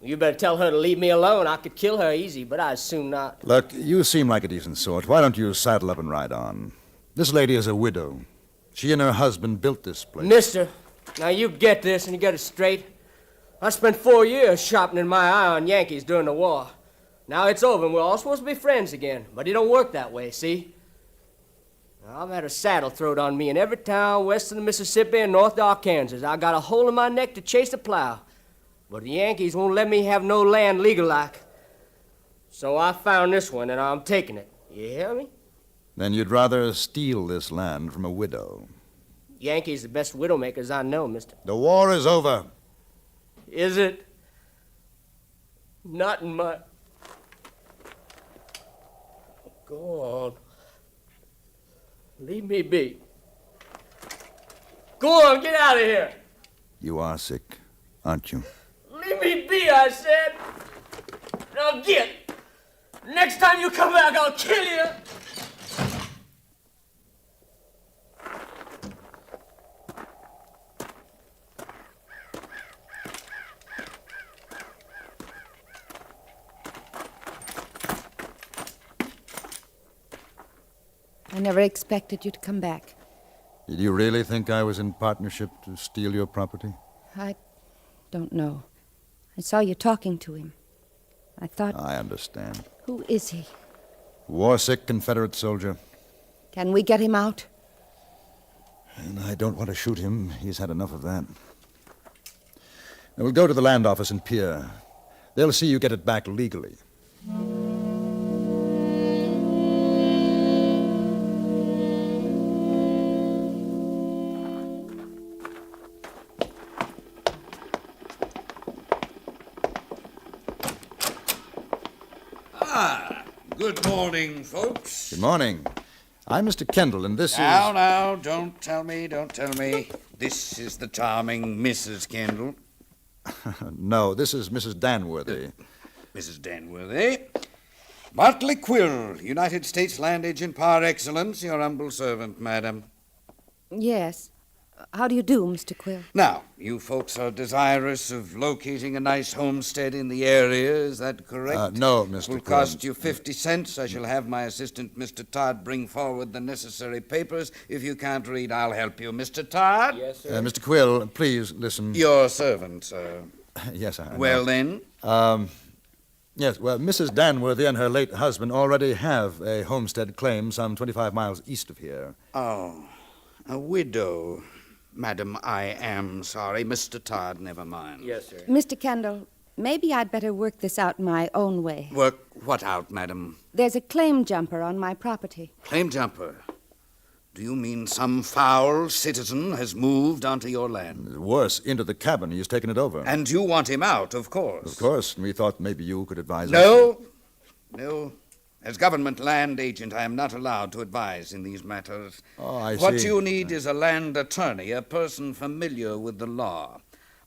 You better tell her to leave me alone. I could kill her easy, but I'd soon not.
Look, you seem like a decent sort. Why don't you saddle up and ride on? This lady is a widow. She and her husband built this place.
Mister, now you get this and you get it straight. I spent 4 years sharpening my eye on Yankees during the war. Now it's over and we're all supposed to be friends again. But it don't work that way, see? Now, I've had a saddle thrown on me in every town west of the Mississippi and north of Arkansas. I got a hole in my neck to chase the plow. But the Yankees won't let me have no land legal-like. So I found this one and I'm taking it. You hear me?
Then you'd rather steal this land from a widow.
Yankees the best widowmakers I know, mister.
The war is over.
Is it? Not in my... Go on. Leave me be. Go on, get out of here.
You are sick, aren't you?
Leave me be, I said. Now get. Next time you come back, I'll kill you.
I never expected you to come back.
Did you really think I was in partnership to steal your property?
I don't know. I saw you talking to him. I thought...
I understand.
Who is he?
War-sick Confederate soldier.
Can we get him out?
And I don't want to shoot him. He's had enough of that. Now, we'll go to the land office in Pierre. They'll see you get it back legally.
Good morning, folks.
Good morning. I'm Mr. Kendall, and this
Now, don't tell me. This is the charming Mrs. Kendall.
No, this is Mrs. Danworthy.
Mrs. Danworthy. Bartley Quill, United States Land Agent par excellence, your humble servant, madam.
Yes. How do you do, Mr. Quill?
Now, you folks are desirous of locating a nice homestead in the area, is that correct?
No, Mr.
It will
Quill.
cost you 50 cents. I shall have my assistant, Mr. Todd, bring forward the necessary papers. If you can't read, I'll help you. Mr. Todd?
Yes, sir.
Mr. Quill, please listen.
Your servant, sir.
Yes, I know.
Well, then?
Yes, well, Mrs. Danworthy and her late husband already have a homestead claim some 25 miles east of here.
Oh, a widow. Madam, I am sorry. Mr. Todd, never mind.
Yes, sir.
Mr. Kendall, maybe I'd better work this out my own way.
Work what out, madam?
There's a claim jumper on my property.
Claim jumper? Do you mean some foul citizen has moved onto your land?
Worse, into the cabin. He's taken it over.
And you want him out, of course.
Of course. We thought maybe you could advise us.
No. As government land agent, I am not allowed to advise in these matters.
Oh, I see.
What you need is a land attorney, a person familiar with the law.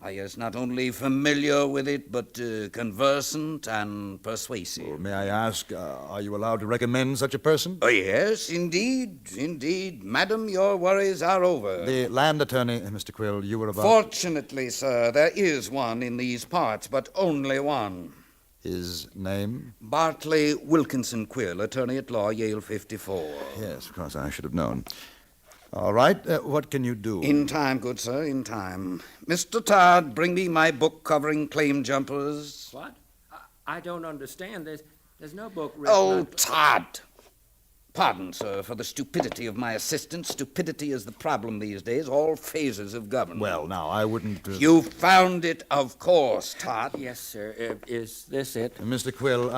Yes, not only familiar with it, but conversant and persuasive.
Well, may I ask, are you allowed to recommend such a person?
Oh, yes, indeed. Madam, your worries are over.
The land attorney, Mr. Quill, you were about...
Fortunately, sir, there is one in these parts, but only one.
His name?
Bartley Wilkinson Quill, attorney at law, Yale 54.
Yes, of course, I should have known. All right, what can you do?
In time, good sir, in time. Mr. Todd, bring me my book covering claim jumpers.
What? I don't understand. There's no book written...
Oh, Todd! Pardon, sir, for the stupidity of my assistant. Stupidity is the problem these days, all phases of government.
Well, now, I wouldn't...
You found it, of course, Todd.
Yes, sir. Is this it?
Mr. Quill,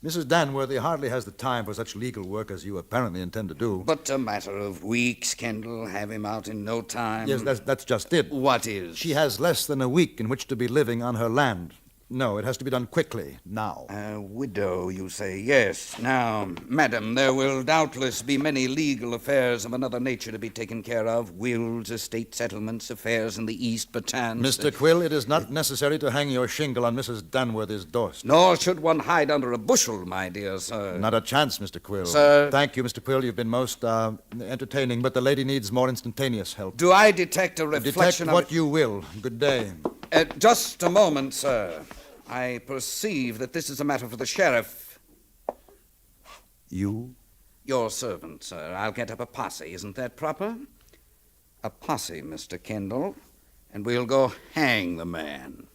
Mrs. Danworthy hardly has the time for such legal work as you apparently intend to do.
But a matter of weeks, Kendall. Have him out in no time.
Yes, that's just it.
What is?
She has less than a week in which to be living on her land. No, it has to be done quickly, now.
Widow, you say? Yes. Now, madam, there will doubtless be many legal affairs of another nature to be taken care of. Wills, estate settlements, affairs in the East, perchance.
Mr. Quill, it is not necessary to hang your shingle on Mrs. Danworthy's doorstep.
Nor should one hide under a bushel, my dear sir.
Not a chance, Mr. Quill.
Sir.
Thank you, Mr. Quill. You've been most entertaining, but the lady needs more instantaneous help.
Do I detect a reflection
Detect what you will. Good day.
Just a moment, sir. I perceive that this is a matter for the sheriff.
You?
Your servant, sir. I'll get up a posse. Isn't that proper? A posse, Mr. Kendall. And we'll go hang the man.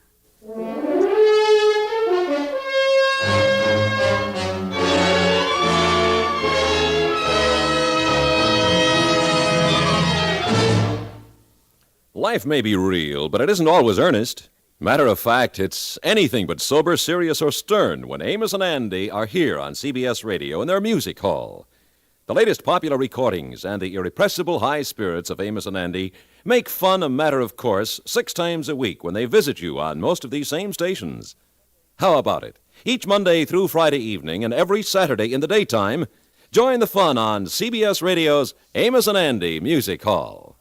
Life may be real, but it isn't always earnest. Matter of fact, it's anything but sober, serious, or stern when Amos and Andy are here on CBS Radio in their music hall. The latest popular recordings and the irrepressible high spirits of Amos and Andy make fun a matter of course 6 times a week when they visit you on most of these same stations. How about it? Each Monday through Friday evening and every Saturday in the daytime, join the fun on CBS Radio's Amos and Andy Music Hall.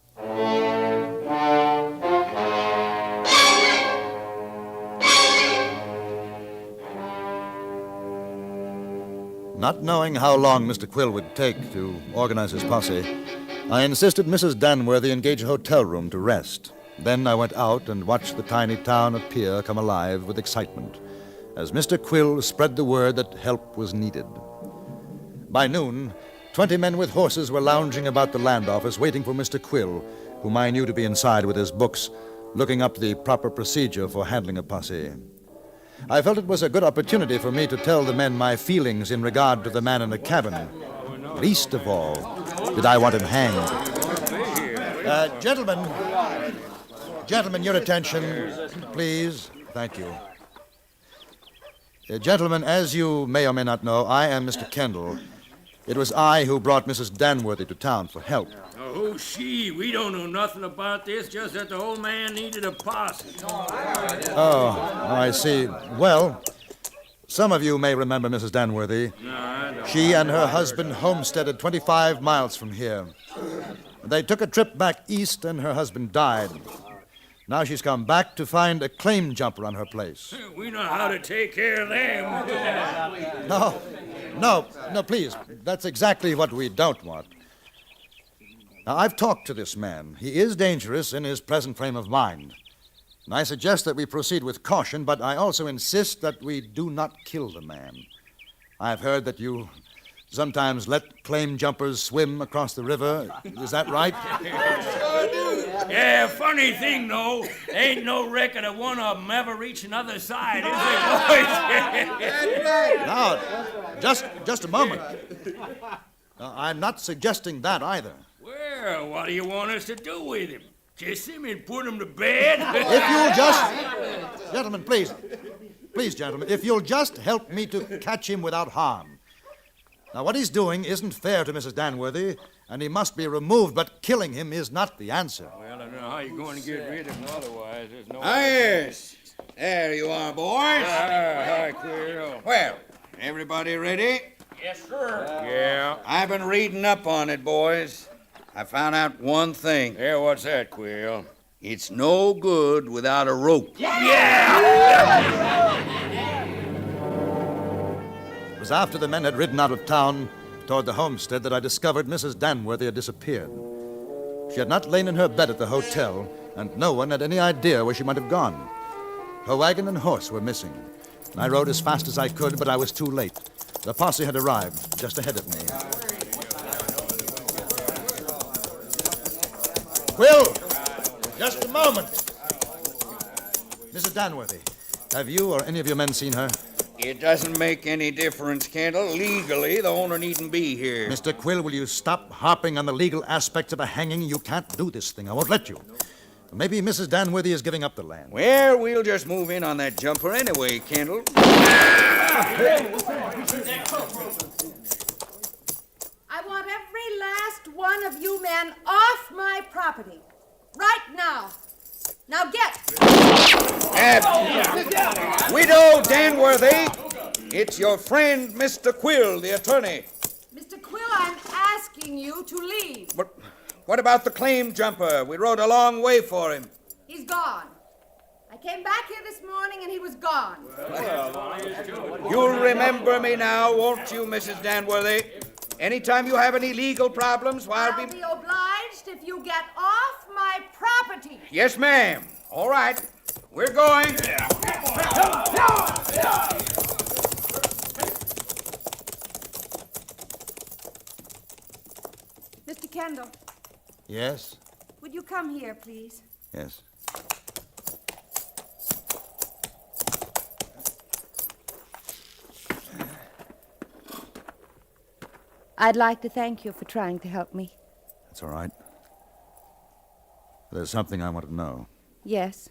Not knowing how long Mr. Quill would take to organize his posse, I insisted Mrs. Danworthy engage a hotel room to rest. Then I went out and watched the tiny town of Pier come alive with excitement as Mr. Quill spread the word that help was needed. By noon, 20 men with horses were lounging about the land office waiting for Mr. Quill, whom I knew to be inside with his books, looking up the proper procedure for handling a posse. I felt it was a good opportunity for me to tell the men my feelings in regard to the man in the cabin. Least of all did I want him hanged. Gentlemen, your attention, please. Thank you. Gentlemen, as you may or may not know, I am Mr. Kendall. It was I who brought Mrs. Danworthy to town for help.
Oh, she. We don't know nothing about this, just that the old man needed a posse.
Oh, I see. Well, some of you may remember Mrs. Danworthy.
No, I don't.
She and her husband homesteaded 25 miles from here. They took a trip back east and her husband died. Now she's come back to find a claim jumper on her place.
We know how to take care of them.
No, please. That's exactly what we don't want. Now, I've talked to this man. He is dangerous in his present frame of mind. And I suggest that we proceed with caution, but I also insist that we do not kill the man. I've heard that you sometimes let claim jumpers swim across the river. Is that right?
Yeah, funny thing, though. Ain't no record of one of them ever reaching the other side, is there, boys?
Now, just a moment. I'm not suggesting that either.
Well, what do you want us to do with him? Kiss him and put him to bed?
If you'll just... Gentlemen, please. Please, gentlemen, if you'll just help me to catch him without harm. Now, what he's doing isn't fair to Mrs. Danworthy, and he must be removed, but killing him is not the answer.
Well, I don't know how you're going to get rid of him otherwise. There's no...
Yes. There you are, boys.
Hi, Quill.
Well, everybody ready?
Yes, sir. Yeah.
I've been reading up on it, boys. I found out one thing.
Yeah, what's that, Quill?
It's no good without a rope.
Yeah!
It was after the men had ridden out of town toward the homestead that I discovered Mrs. Danworthy had disappeared. She had not lain in her bed at the hotel, and no one had any idea where she might have gone. Her wagon and horse were missing. I rode as fast as I could, but I was too late. The posse had arrived just ahead of me. Quill! Just a moment. Mrs. Danworthy, have you or any of your men seen her?
It doesn't make any difference, Kendall. Legally, the owner needn't be here.
Mr. Quill, will you stop harping on the legal aspects of a hanging? You can't do this thing. I won't let you. Maybe Mrs. Danworthy is giving up the land.
Well, we'll just move in on that jumper anyway, Kendall.
I want every last one of you men off my property. Right now. Now get!
Widow Danworthy, it's your friend, Mr. Quill, the attorney.
Mr. Quill, I'm asking you to leave.
But what about the claim jumper? We rode a long way for him.
He's gone. I came back here this morning and he was gone.
You'll remember me now, won't you, Mrs. Danworthy? Anytime you have any legal problems,
I'll be obliged if you get off my property.
Yes, ma'am. All right. We're going.
Mr. Kendall,
Yes?
would you come here, please?
Yes.
I'd like to thank you for trying to help me.
That's all right. There's something I want to know.
Yes,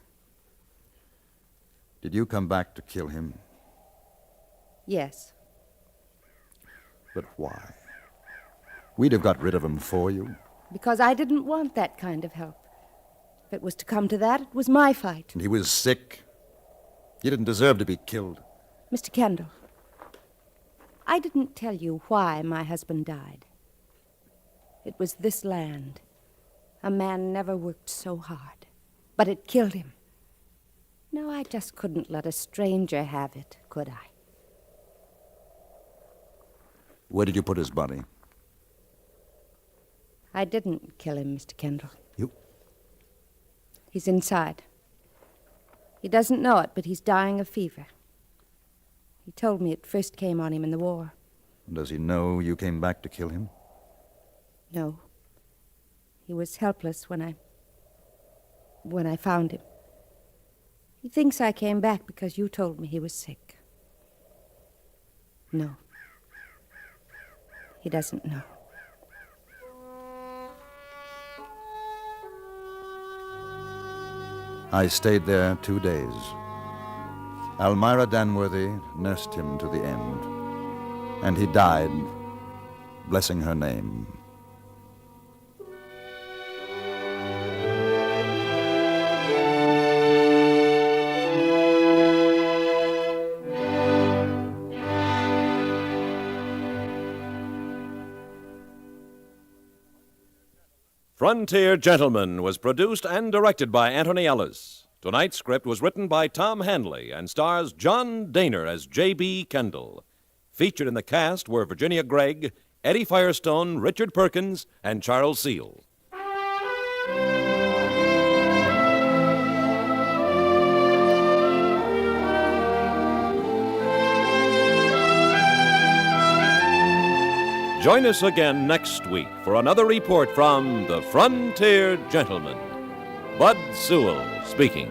Did you come back to kill him?
yes.
But why? We'd have got rid of him for you.
Because I didn't want that kind of help. If it was to come to that, it was my fight.
And he was sick. He didn't deserve to be killed.
Mr. Kendall, I didn't tell you why my husband died. It was this land. A man never worked so hard. But it killed him. No, I just couldn't let a stranger have it, could I?
Where did you put his body?
I didn't kill him, Mr. Kendall.
You?
He's inside. He doesn't know it, but he's dying of fever. He told me it first came on him in the war.
Does he know you came back to kill him?
No. He was helpless when I found him. He thinks I came back because you told me he was sick. No. He doesn't know.
I stayed there 2 days. Almira Danworthy nursed him to the end. And he died, blessing her name.
Frontier Gentleman was produced and directed by Anthony Ellis. Tonight's script was written by Tom Hanley and stars John Dehner as J.B. Kendall. Featured in the cast were Virginia Gregg, Eddie Firestone, Richard Perkins, and Charles Seal. Join us again next week for another report from the Frontier Gentleman. Bud Sewell speaking.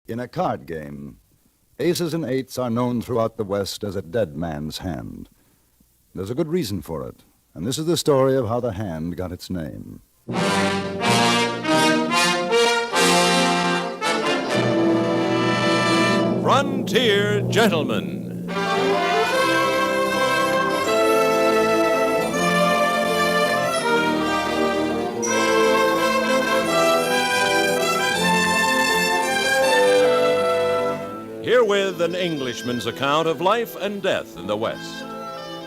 In a card game, aces and eights are known throughout the West as a dead man's hand. There's a good reason for it, and this is the story of how the hand got its name.
Frontier Gentleman. Herewith an Englishman's account of life and death in the West.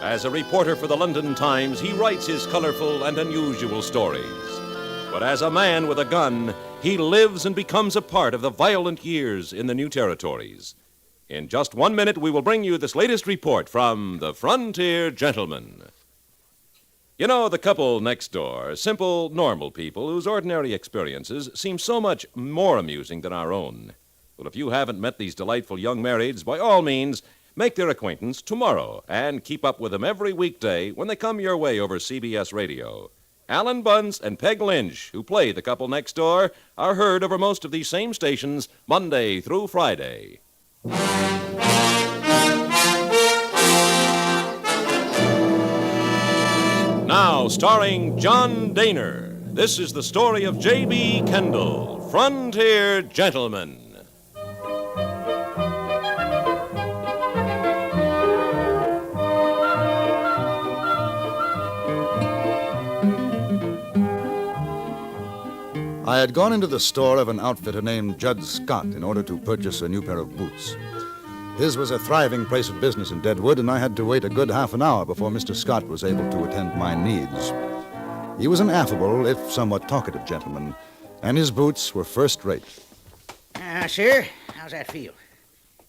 As a reporter for the London Times, he writes his colorful and unusual stories. But as a man with a gun, he lives and becomes a part of the violent years in the new territories. In just 1 minute, we will bring you this latest report from the Frontier Gentleman. You know, the couple next door, simple, normal people whose ordinary experiences seem so much more amusing than our own. Well, if you haven't met these delightful young marrieds, by all means, make their acquaintance tomorrow and keep up with them every weekday when they come your way over CBS Radio. Alan Bunce and Peg Lynch, who play the couple next door, are heard over most of these same stations Monday through Friday. Now, starring John Dehner, this is the story of J.B. Kendall, Frontier Gentleman.
I had gone into the store of an outfitter named Judd Scott in order to purchase a new pair of boots. His was a thriving place of business in Deadwood, and I had to wait a good half an hour before Mr. Scott was able to attend my needs. He was an affable, if somewhat talkative gentleman, and his boots were first-rate.
Sir, how's that feel?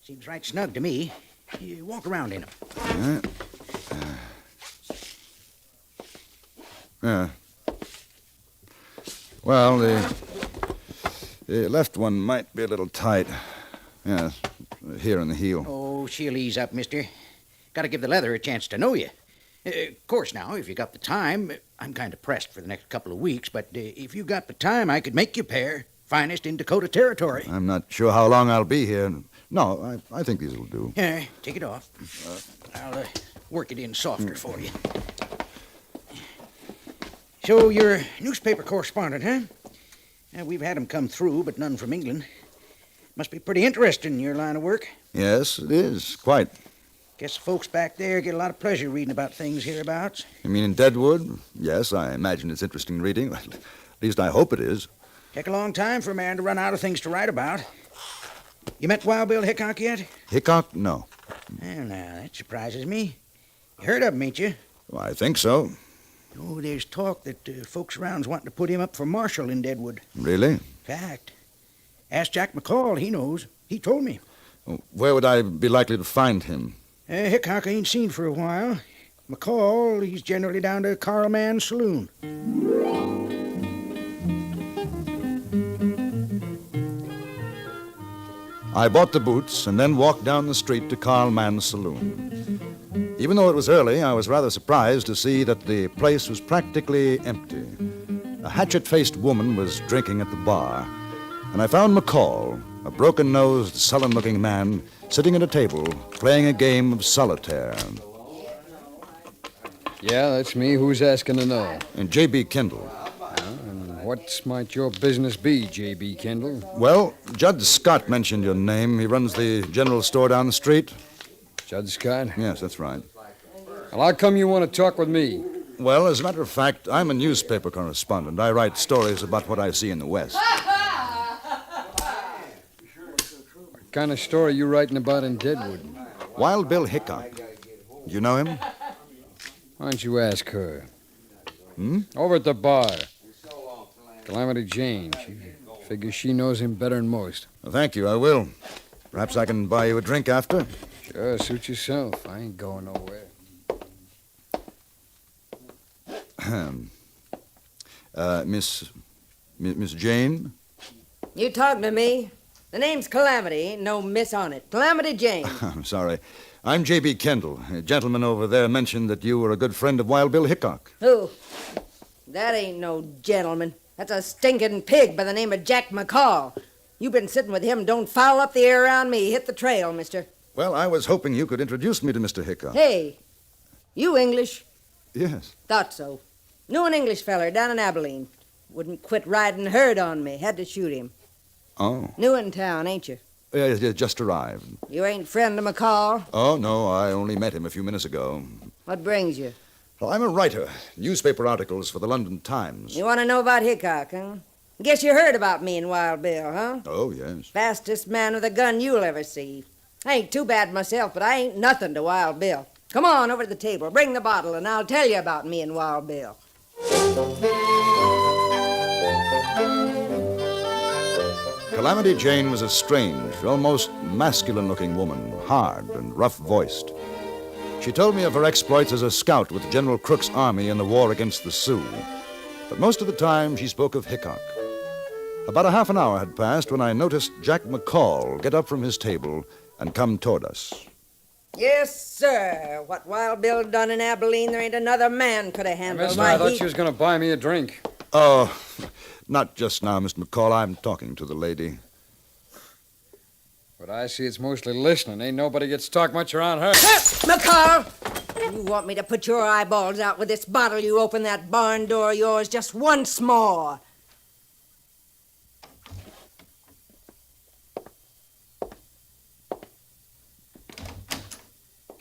Seems right snug to me. You walk around in them.
Yeah. Well, the left one might be a little tight. Yeah, here in the heel.
Oh, she'll ease up, mister. Got to give the leather a chance to know you. Of course, now, if you got the time, I'm kind of pressed for the next couple of weeks, but if you got the time, I could make you a pair. Finest in Dakota Territory.
I'm not sure how long I'll be here. No, I think these will do.
Yeah, take it off. I'll work it in softer for you. So, you're a newspaper correspondent, huh? We've had 'em come through, but none from England. Must be pretty interesting in your line of work.
Yes, it is, quite.
Guess the folks back there get a lot of pleasure reading about things hereabouts.
You mean in Deadwood? Yes, I imagine it's interesting reading. At least I hope it is.
Take a long time for a man to run out of things to write about. You met Wild Bill Hickok yet?
Hickok? No.
Well, now, that surprises me. You heard of him, ain't you?
Well, I think so.
Oh, there's talk that folks around's wanting to put him up for marshal in Deadwood.
Really?
Fact. Ask Jack McCall, he knows. He told me.
Where would I be likely to find him?
Hickok ain't seen for a while. McCall, he's generally down to Carl Mann's saloon.
I bought the boots and then walked down the street to Carl Mann's saloon. Even though it was early, I was rather surprised to see that the place was practically empty. A hatchet-faced woman was drinking at the bar, and I found McCall, a broken-nosed, sullen-looking man, sitting at a table playing a game of solitaire.
Yeah, that's me. Who's asking to know?
And J.B. Kendall.
And what might your business be, J.B. Kendall?
Well, Judd Scott mentioned your name. He runs the general store down the street.
Judd Scott?
Yes, that's right.
Well, how come you want to talk with me?
Well, as a matter of fact, I'm a newspaper correspondent. I write stories about what I see in the West.
What kind of story you writing about in Deadwood?
Wild Bill Hickok. Do you know him?
Why don't you ask her?
Hmm?
Over at the bar. Calamity Jane. She figures she knows him better than most.
Well, thank you, I will. Perhaps I can buy you a drink after?
Sure, suit yourself. I ain't going nowhere.
Miss Jane?
You talking to me? The name's Calamity. Ain't no miss on it. Calamity Jane.
I'm sorry. I'm J.B. Kendall. A gentleman over there mentioned that you were a good friend of Wild Bill Hickok.
Who? That ain't no gentleman. That's a stinking pig by the name of Jack McCall. You been sitting with him. Don't foul up the air around me. Hit the trail, mister.
Well, I was hoping you could introduce me to Mr. Hickok.
Hey, you English?
Yes.
Thought so. Knew an English feller down in Abilene. Wouldn't quit riding herd on me. Had to shoot him.
Oh.
New in town, ain't you?
Yeah, just arrived.
You ain't friend of McCall?
Oh, no, I only met him a few minutes ago.
What brings you?
Well, I'm a writer. Newspaper articles for the London Times.
You want to know about Hickok, huh? Guess you heard about me and Wild Bill, huh?
Oh, yes.
Fastest man with a gun you'll ever see. I ain't too bad myself, but I ain't nothing to Wild Bill. Come on over to the table. Bring the bottle, and I'll tell you about me and Wild Bill.
Calamity Jane was a strange, almost masculine-looking woman, hard and rough-voiced. She told me of her exploits as a scout with General Crook's army in the war against the Sioux. But most of the time, she spoke of Hickok. About a half an hour had passed when I noticed Jack McCall get up from his table and come toward us.
Yes, sir. What Wild Bill done in Abilene, there ain't another man could have handled.
Mister, I thought she was going to buy me a drink.
Oh, not just now, Mr. McCall. I'm talking to the lady.
But I see it's mostly listening. Ain't nobody gets to talk much around her.
McCall! You want me to put your eyeballs out with this bottle you open that barn door of yours just once more?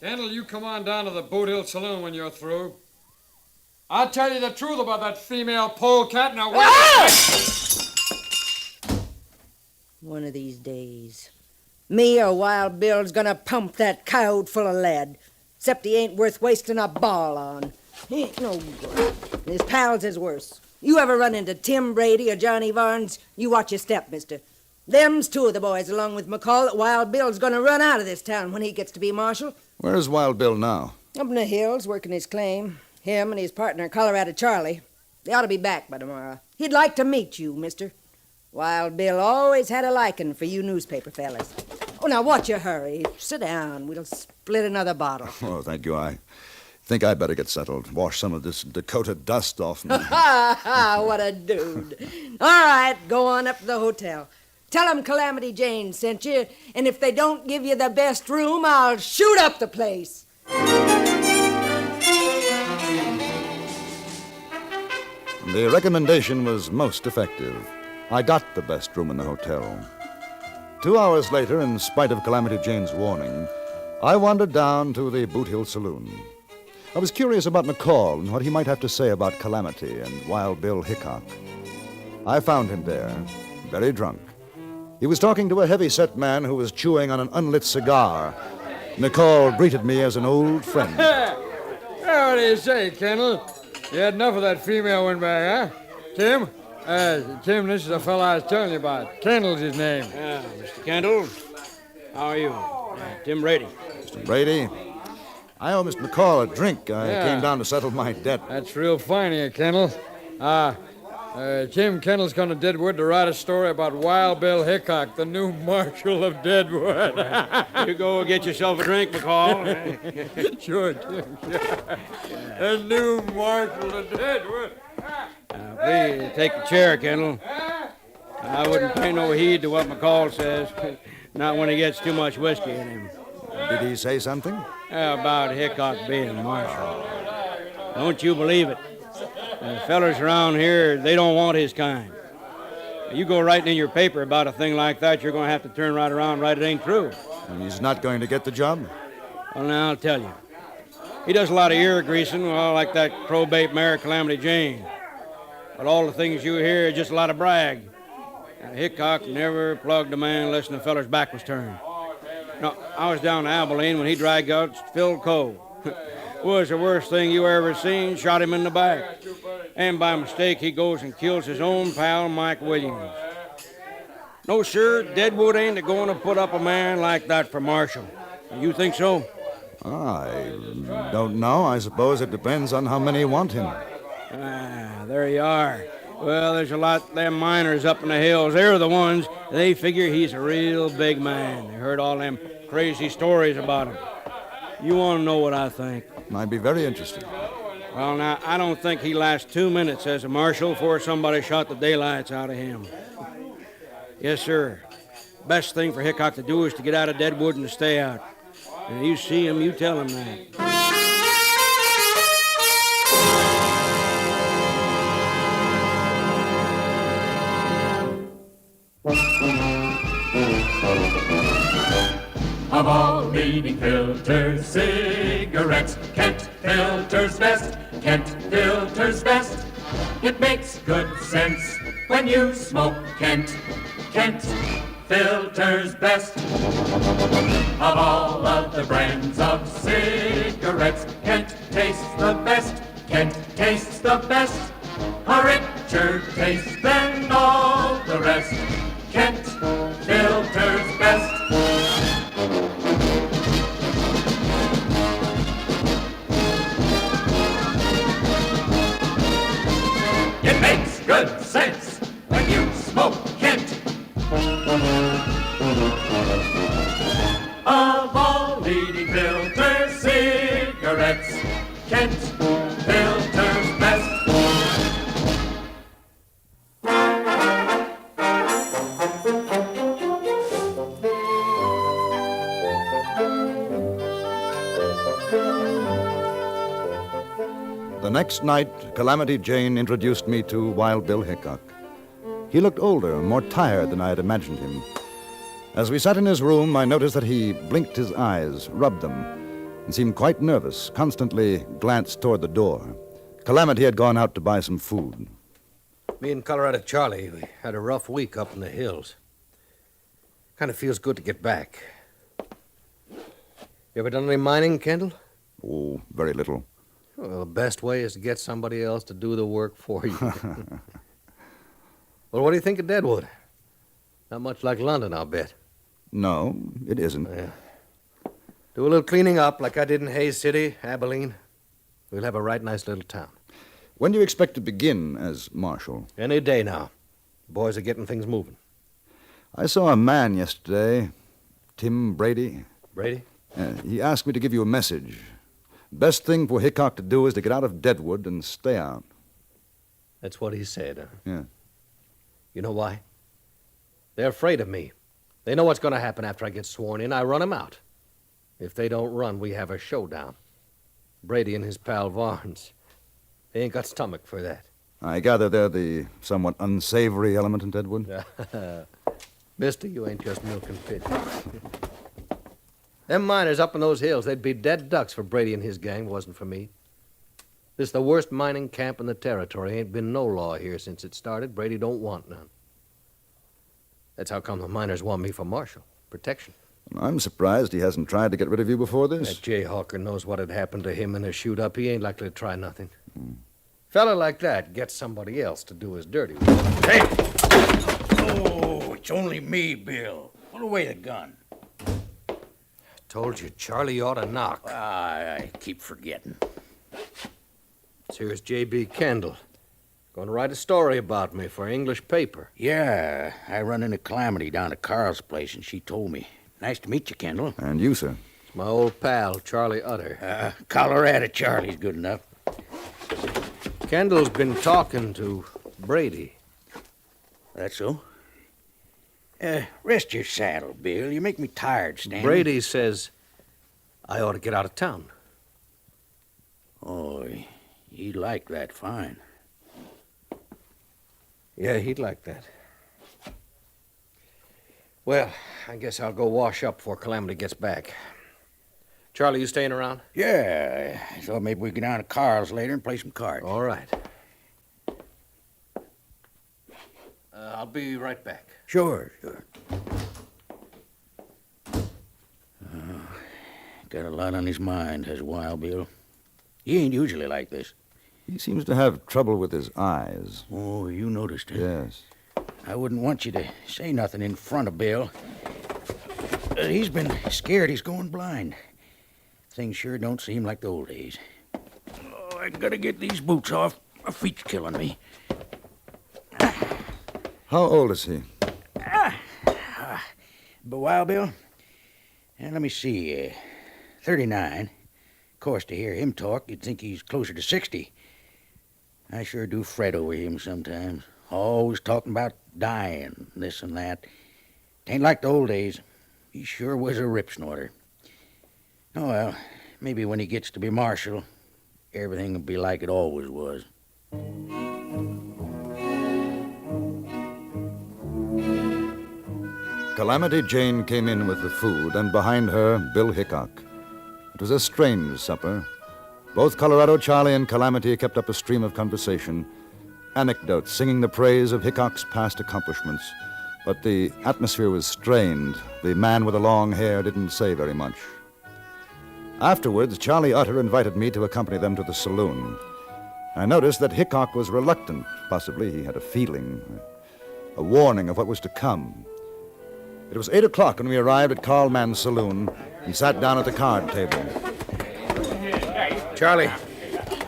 Kendall, you come on down to the Boot Hill Saloon when you're through. I'll tell you the truth about that female polecat. Now wait.
One of these days, me or Wild Bill's gonna pump that coyote full of lead. Except he ain't worth wasting a ball on. He ain't no good. His pals is worse. You ever run into Tim Brady or Johnny Varnes, you watch your step, mister. Them's two of the boys, along with McCall, that Wild Bill's gonna run out of this town when he gets to be marshal.
Where's Wild Bill now?
Up in the hills, working his claim. Him and his partner, Colorado Charlie. They ought to be back by tomorrow. He'd like to meet you, mister. Wild Bill always had a liking for you newspaper fellas. Oh, now, watch your hurry. Sit down. We'll split another bottle.
Oh, thank you. I think I'd better get settled. Wash some of this Dakota dust off me.
Ha! What a dude. All right, go on up to the hotel. Tell 'em Calamity Jane sent you, and if they don't give you the best room, I'll shoot up the place.
The recommendation was most effective. I got the best room in the hotel. 2 hours later, in spite of Calamity Jane's warning, I wandered down to the Boot Hill Saloon. I was curious about McCall and what he might have to say about Calamity and Wild Bill Hickok. I found him there, very drunk. He was talking to a heavy-set man who was chewing on an unlit cigar. McCall greeted me as an old friend.
What do you say, Kendall? You had enough of that female windbag, huh? Tim? Tim, this is the fellow I was telling you about. Kendall's his name.
Mr. Kendall, how are you? Tim Brady.
Mr. Brady, I owe Mr. McCall a drink. I came down to settle my debt.
That's real fine of you, Kendall. Jim Kendall's gone to Deadwood to write a story about Wild Bill Hickok, the new marshal of Deadwood.
You go get yourself a drink, McCall.
Sure, Jim. Sure. The new marshal of Deadwood.
Please take a chair, Kendall. I wouldn't pay no heed to what McCall says. Not when he gets too much whiskey in him.
Did he say something?
About Hickok being marshal. Don't you believe it? The fellers around here, they don't want his kind. You go writing in your paper about a thing like that, you're going to have to turn right around and write it ain't true.
He's not going to get the job?
Well, now, I'll tell you. He does a lot of ear greasing, well, like that probate mare Calamity Jane. But all the things you hear are just a lot of brag. Now, Hickok never plugged a man unless the feller's back was turned. No, I was down to Abilene when he dragged out Phil Cole. Was the worst thing you ever seen, shot him in the back. And by mistake, he goes and kills his own pal, Mike Williams. No, sir, Deadwood ain't going to put up a man like that for marshal. You think so?
I don't know. I suppose it depends on how many want him.
There you are. Well, there's a lot of them miners up in the hills. They're the ones, they figure he's a real big man. They heard all them crazy stories about him. You want to know what I think?
I'd be very interested.
Well, now, I don't think he lasts 2 minutes as a marshal before somebody shot the daylights out of him. Yes, sir. Best thing for Hickok to do is to get out of Deadwood and stay out. And you see him, you tell him that.
Of all leading filter cigarettes, Kent filters best. Kent filters best. It makes good sense when you smoke Kent. Kent filters best. Of all of the brands of cigarettes, Kent tastes the best. Kent tastes the best. A richer taste than all the rest. Kent Of all leading filter cigarettes, Kent filters best.
The next night, Calamity Jane introduced me to Wild Bill Hickok. He looked older, more tired than I had imagined him. As we sat in his room, I noticed that he blinked his eyes, rubbed them, and seemed quite nervous, constantly glanced toward the door. Calamity had gone out to buy some food.
Me and Colorado Charlie, we had a rough week up in the hills. Kind of feels good to get back. You ever done any mining, Kendall?
Oh, very little.
Well, the best way is to get somebody else to do the work for you. Well, what do you think of Deadwood? Not much like London, I'll bet.
No, it isn't.
Yeah. Do a little cleaning up like I did in Hayes City, Abilene. We'll have a right nice little town.
When do you expect to begin as marshal?
Any day now. Boys are getting things moving.
I saw a man yesterday, Tim Brady.
Brady?
He asked me to give you a message. Best thing for Hickok to do is to get out of Deadwood and stay out.
That's what he said, huh?
Yeah.
You know why? They're afraid of me. They know what's going to happen after I get sworn in. I run them out. If they don't run, we have a showdown. Brady and his pal Varnes. They ain't got stomach for that.
I gather they're the somewhat unsavory element in Deadwood?
Mister, you ain't just milking pigeons. Them miners up in those hills, they'd be dead ducks for Brady and his gang, wasn't for me. This is the worst mining camp in the territory. Ain't been no law here since it started. Brady don't want none. That's how come the miners want me for marshal. Protection.
I'm surprised he hasn't tried to get rid of you before this.
That jayhawker knows what had happened to him in a shoot-up. He ain't likely to try nothing. Fella like that gets somebody else to do his dirty work.
Hey! Oh, it's only me, Bill. Put away the gun.
Told you, Charlie ought to knock.
I keep forgetting.
Here's J.B. Kendall. Going to write a story about me for English paper.
Yeah, I run into Calamity down at Carl's place, and she told me. Nice to meet you, Kendall.
And you, sir.
It's my old pal, Charlie Utter.
Colorado Charlie's good enough.
Kendall's been talking to Brady.
That's so? Rest your saddle, Bill. You make me tired standing.
Brady says I ought to get out of town.
Oh, he'd like that fine.
Yeah, he'd like that. Well, I guess I'll go wash up before Calamity gets back. Charlie, you staying around?
Yeah, I thought maybe we'd go down to Carl's later and play some cards.
All right. I'll be right back.
Sure. Got a lot on his mind, has Wild Bill. He ain't usually like this.
He seems to have trouble with his eyes.
Oh, you noticed it?
Yes.
I wouldn't want you to say nothing in front of Bill. He's been scared he's going blind. Things sure don't seem like the old days. Oh, I gotta get these boots off. My feet's killing me.
How old is he?
But Wild Bill? Let me see. 39. Of course, to hear him talk, you'd think he's closer to 60. I sure do fret over him sometimes. Always talking about dying, this and that. Tain't like the old days. He sure was a rip snorter. Oh, well, maybe when he gets to be marshal, everything will be like it always was.
Calamity Jane came in with the food, and behind her, Bill Hickok. It was a strange supper. Both Colorado Charlie and Calamity kept up a stream of conversation, anecdotes singing the praise of Hickok's past accomplishments. But the atmosphere was strained. The man with the long hair didn't say very much. Afterwards, Charlie Utter invited me to accompany them to the saloon. I noticed that Hickok was reluctant. Possibly he had a feeling, a warning of what was to come. It was 8 o'clock when we arrived at Carl Mann's saloon and sat down at the card table.
Charlie,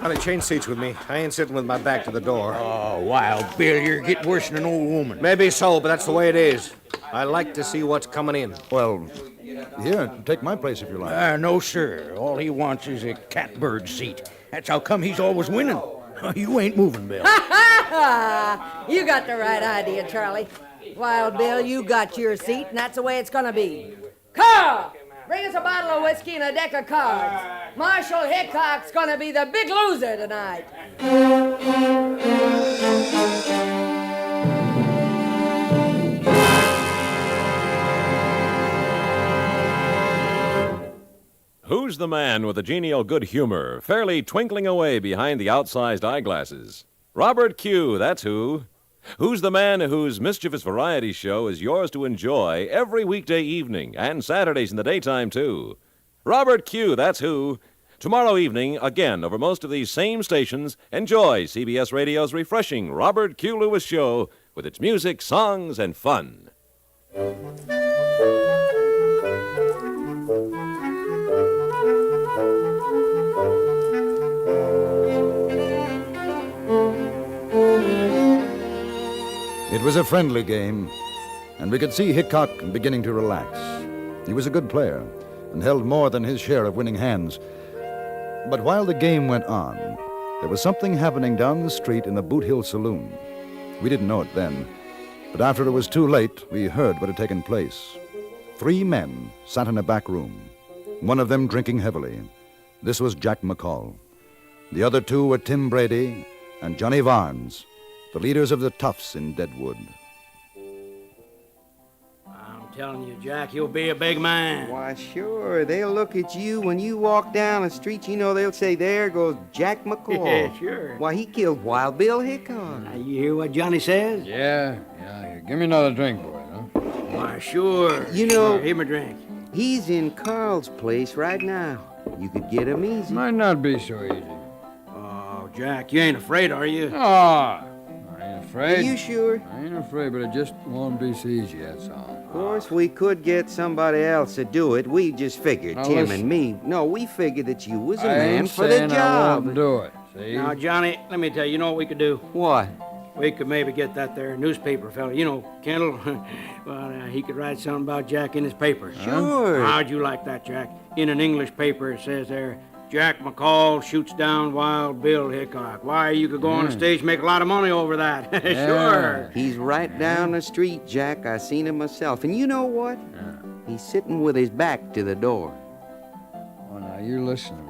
Honey, change seats with me. I ain't sitting with my back to the door.
Oh, Wild Bill, you're getting worse than an old woman.
Maybe so, but that's the way it is. I like to see what's coming in.
Well, here, take my place if you like.
No, sir. All he wants is a catbird seat. That's how come he's always winning. You ain't moving, Bill.
You got the right idea, Charlie. Wild Bill, you got your seat, and that's the way it's gonna be. Carl, bring us a bottle of whiskey and a deck of cards. Marshal Hickok's gonna be the big loser tonight.
Who's the man with the genial good humor, fairly twinkling away behind the outsized eyeglasses? Robert Q, that's who. Who's the man whose mischievous variety show is yours to enjoy every weekday evening and Saturdays in the daytime, too? Robert Q, that's who. Tomorrow evening, again, over most of these same stations, enjoy CBS Radio's refreshing Robert Q. Lewis Show with its music, songs, and fun.
It was a friendly game, and we could see Hickok beginning to relax. He was a good player and held more than his share of winning hands. But while the game went on, there was something happening down the street in the Boot Hill Saloon. We didn't know it then, but after it was too late, we heard what had taken place. 3 men sat in a back room, one of them drinking heavily. This was Jack McCall. The other 2 were Tim Brady and Johnny Varnes, the leaders of the Toughs in Deadwood.
I'm telling you, Jack, you'll be a big man.
Why, sure. They'll look at you when you walk down the street. You know, they'll say, there goes Jack McCall.
Yeah, sure.
Why, he killed Wild Bill Hickok.
Now, you hear what Johnny says?
Yeah. Here, give me another drink, boy, huh?
Why, sure.
You know,
Here, my drink.
He's in Carl's place right now. You could get him easy.
Might not be so easy.
Oh, Jack, you ain't afraid, are you?
Ah, I ain't afraid.
Are you sure?
I ain't afraid, but it just won't be so easy, that's all.
Of course, we could get somebody else to do it. We just figured,
Now,
Tim
listen.
and me. No, we figured that you was a
I
man
ain't
for the
saying I
job.
won't do it, see?
Now, Johnny, let me tell you, you know what we could do?
What?
We could maybe get that there newspaper fella, you know, Kendall. Well, he could write something about Jack in his paper.
Sure.
How'd you like that, Jack? In an English paper, it says there, Jack McCall shoots down Wild Bill Hickok. Why, you could go on the stage and make a lot of money over that. Sure.
He's right down the street, Jack. I seen him myself. And you know what? He's sitting with his back to the door.
Oh, now, you listen to me.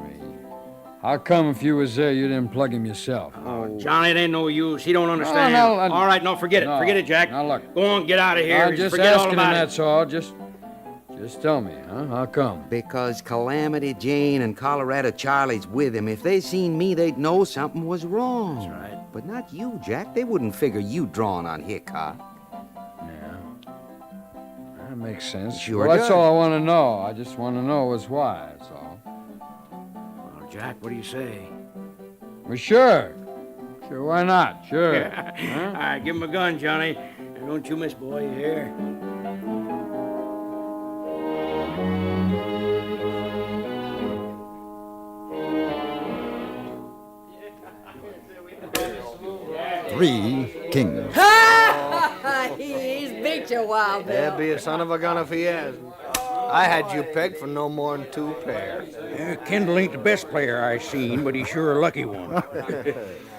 How come if you was there, you didn't plug him yourself?
Oh, Johnny, it ain't no use. He don't understand.
No,
all right, no, forget it.
no.
Forget it, Jack.
Now, look.
Go on, get out of here.
I'm just
forget all
asking him,
about it.
that's all. Just tell me, huh? How come?
Because Calamity Jane and Colorado Charlie's with him. If they seen me, they'd know something was wrong.
That's right.
But not you, Jack. They wouldn't figure you drawing on Hickok.
That makes sense.
Sure
Well, that's
does.
all I want to know. I just want to know is why, that's all.
Well, Jack, what do you say?
Well, sure. Sure, why not? Sure.
All right, give him a gun, Johnny. And don't you miss, boy, you hear?
Three kings.
He's beat you, Wild Bill.
That'd be a son of a gun if he has. I had you pegged for no more than 2 pairs.
Kendall ain't the best player I seen, but he's sure a lucky one. All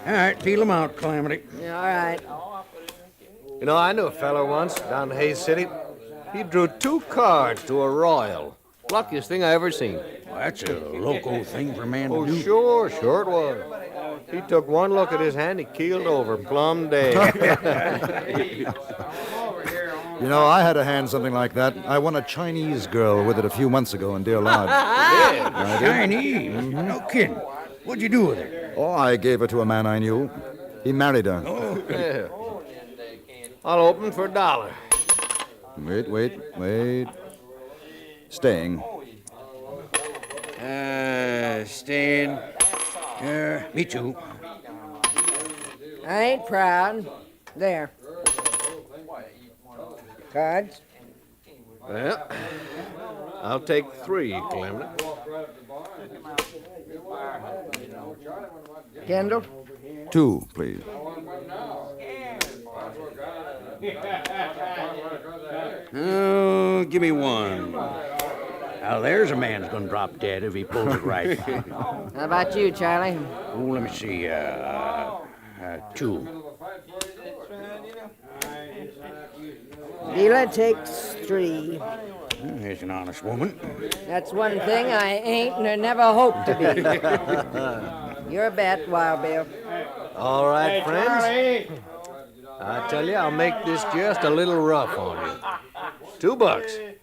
right, deal him out, Calamity.
Yeah, all right.
You know, I knew a feller once down in Hayes City. He drew 2 cards to a royal. Luckiest thing I ever seen.
Well, that's a loco thing for a man to
Oh,
do.
sure it was. He took one look at his hand, he keeled over, plumb dead.
You know, I had a hand something like that. I won a Chinese girl with it a few months ago in Deer Lodge. I did.
Chinese? No kidding. What'd you do with her?
Oh, I gave her to a man I knew. He married her.
Yeah. I'll open for $1.
Wait. Staying.
Staying. Me too.
I ain't proud. There. Cards?
Well, I'll take 3, Calamity. Kendall?
2, please.
Oh, give me 1. Now, there's a man's gonna drop dead if he pulls it right.
How about you, Charlie?
Oh, let me see. 2.
Leela takes 3.
There's an honest woman.
That's one thing I ain't nor never hope to be. Your bet, Wild Bill.
All right, friends. I tell you, I'll make this just a little rough on you. $2.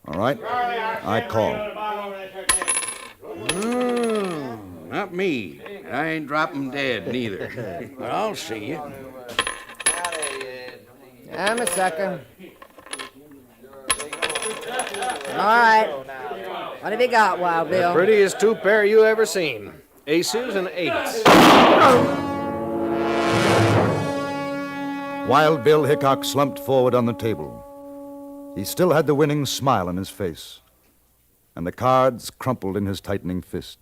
All right, I call.
Not me. I ain't dropping dead, neither. But I'll see you.
I'm a sucker. All right. What have you got, Wild Bill?
The prettiest 2 pair you ever seen. Aces and 8s.
Wild Bill Hickok slumped forward on the table. He still had the winning smile on his face, and the cards crumpled in his tightening fist.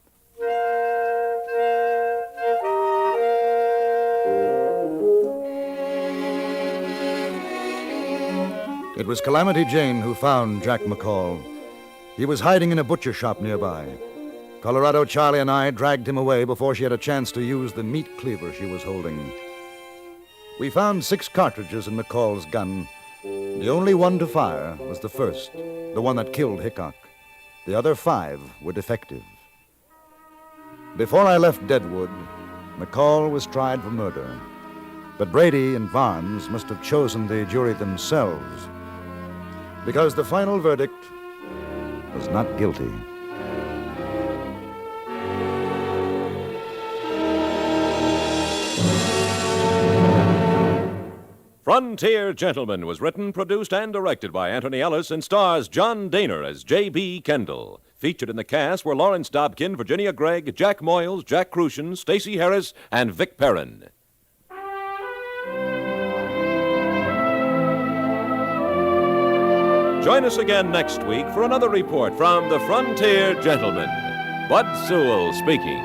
It was Calamity Jane who found Jack McCall. He was hiding in a butcher shop nearby. Colorado Charlie and I dragged him away before she had a chance to use the meat cleaver she was holding. We found 6 cartridges in McCall's gun. The only one to fire was the first, the one that killed Hickok. The other 5 were defective. Before I left Deadwood, McCall was tried for murder. But Brady and Barnes must have chosen the jury themselves, because the final verdict was not guilty.
Frontier Gentleman was written, produced, and directed by Anthony Ellis and stars John Dehner as J.B. Kendall. Featured in the cast were Lawrence Dobkin, Virginia Gregg, Jack Moyles, Jack Crucian, Stacey Harris, and Vic Perrin. Join us again next week for another report from the Frontier Gentleman. Bud Sewell speaking.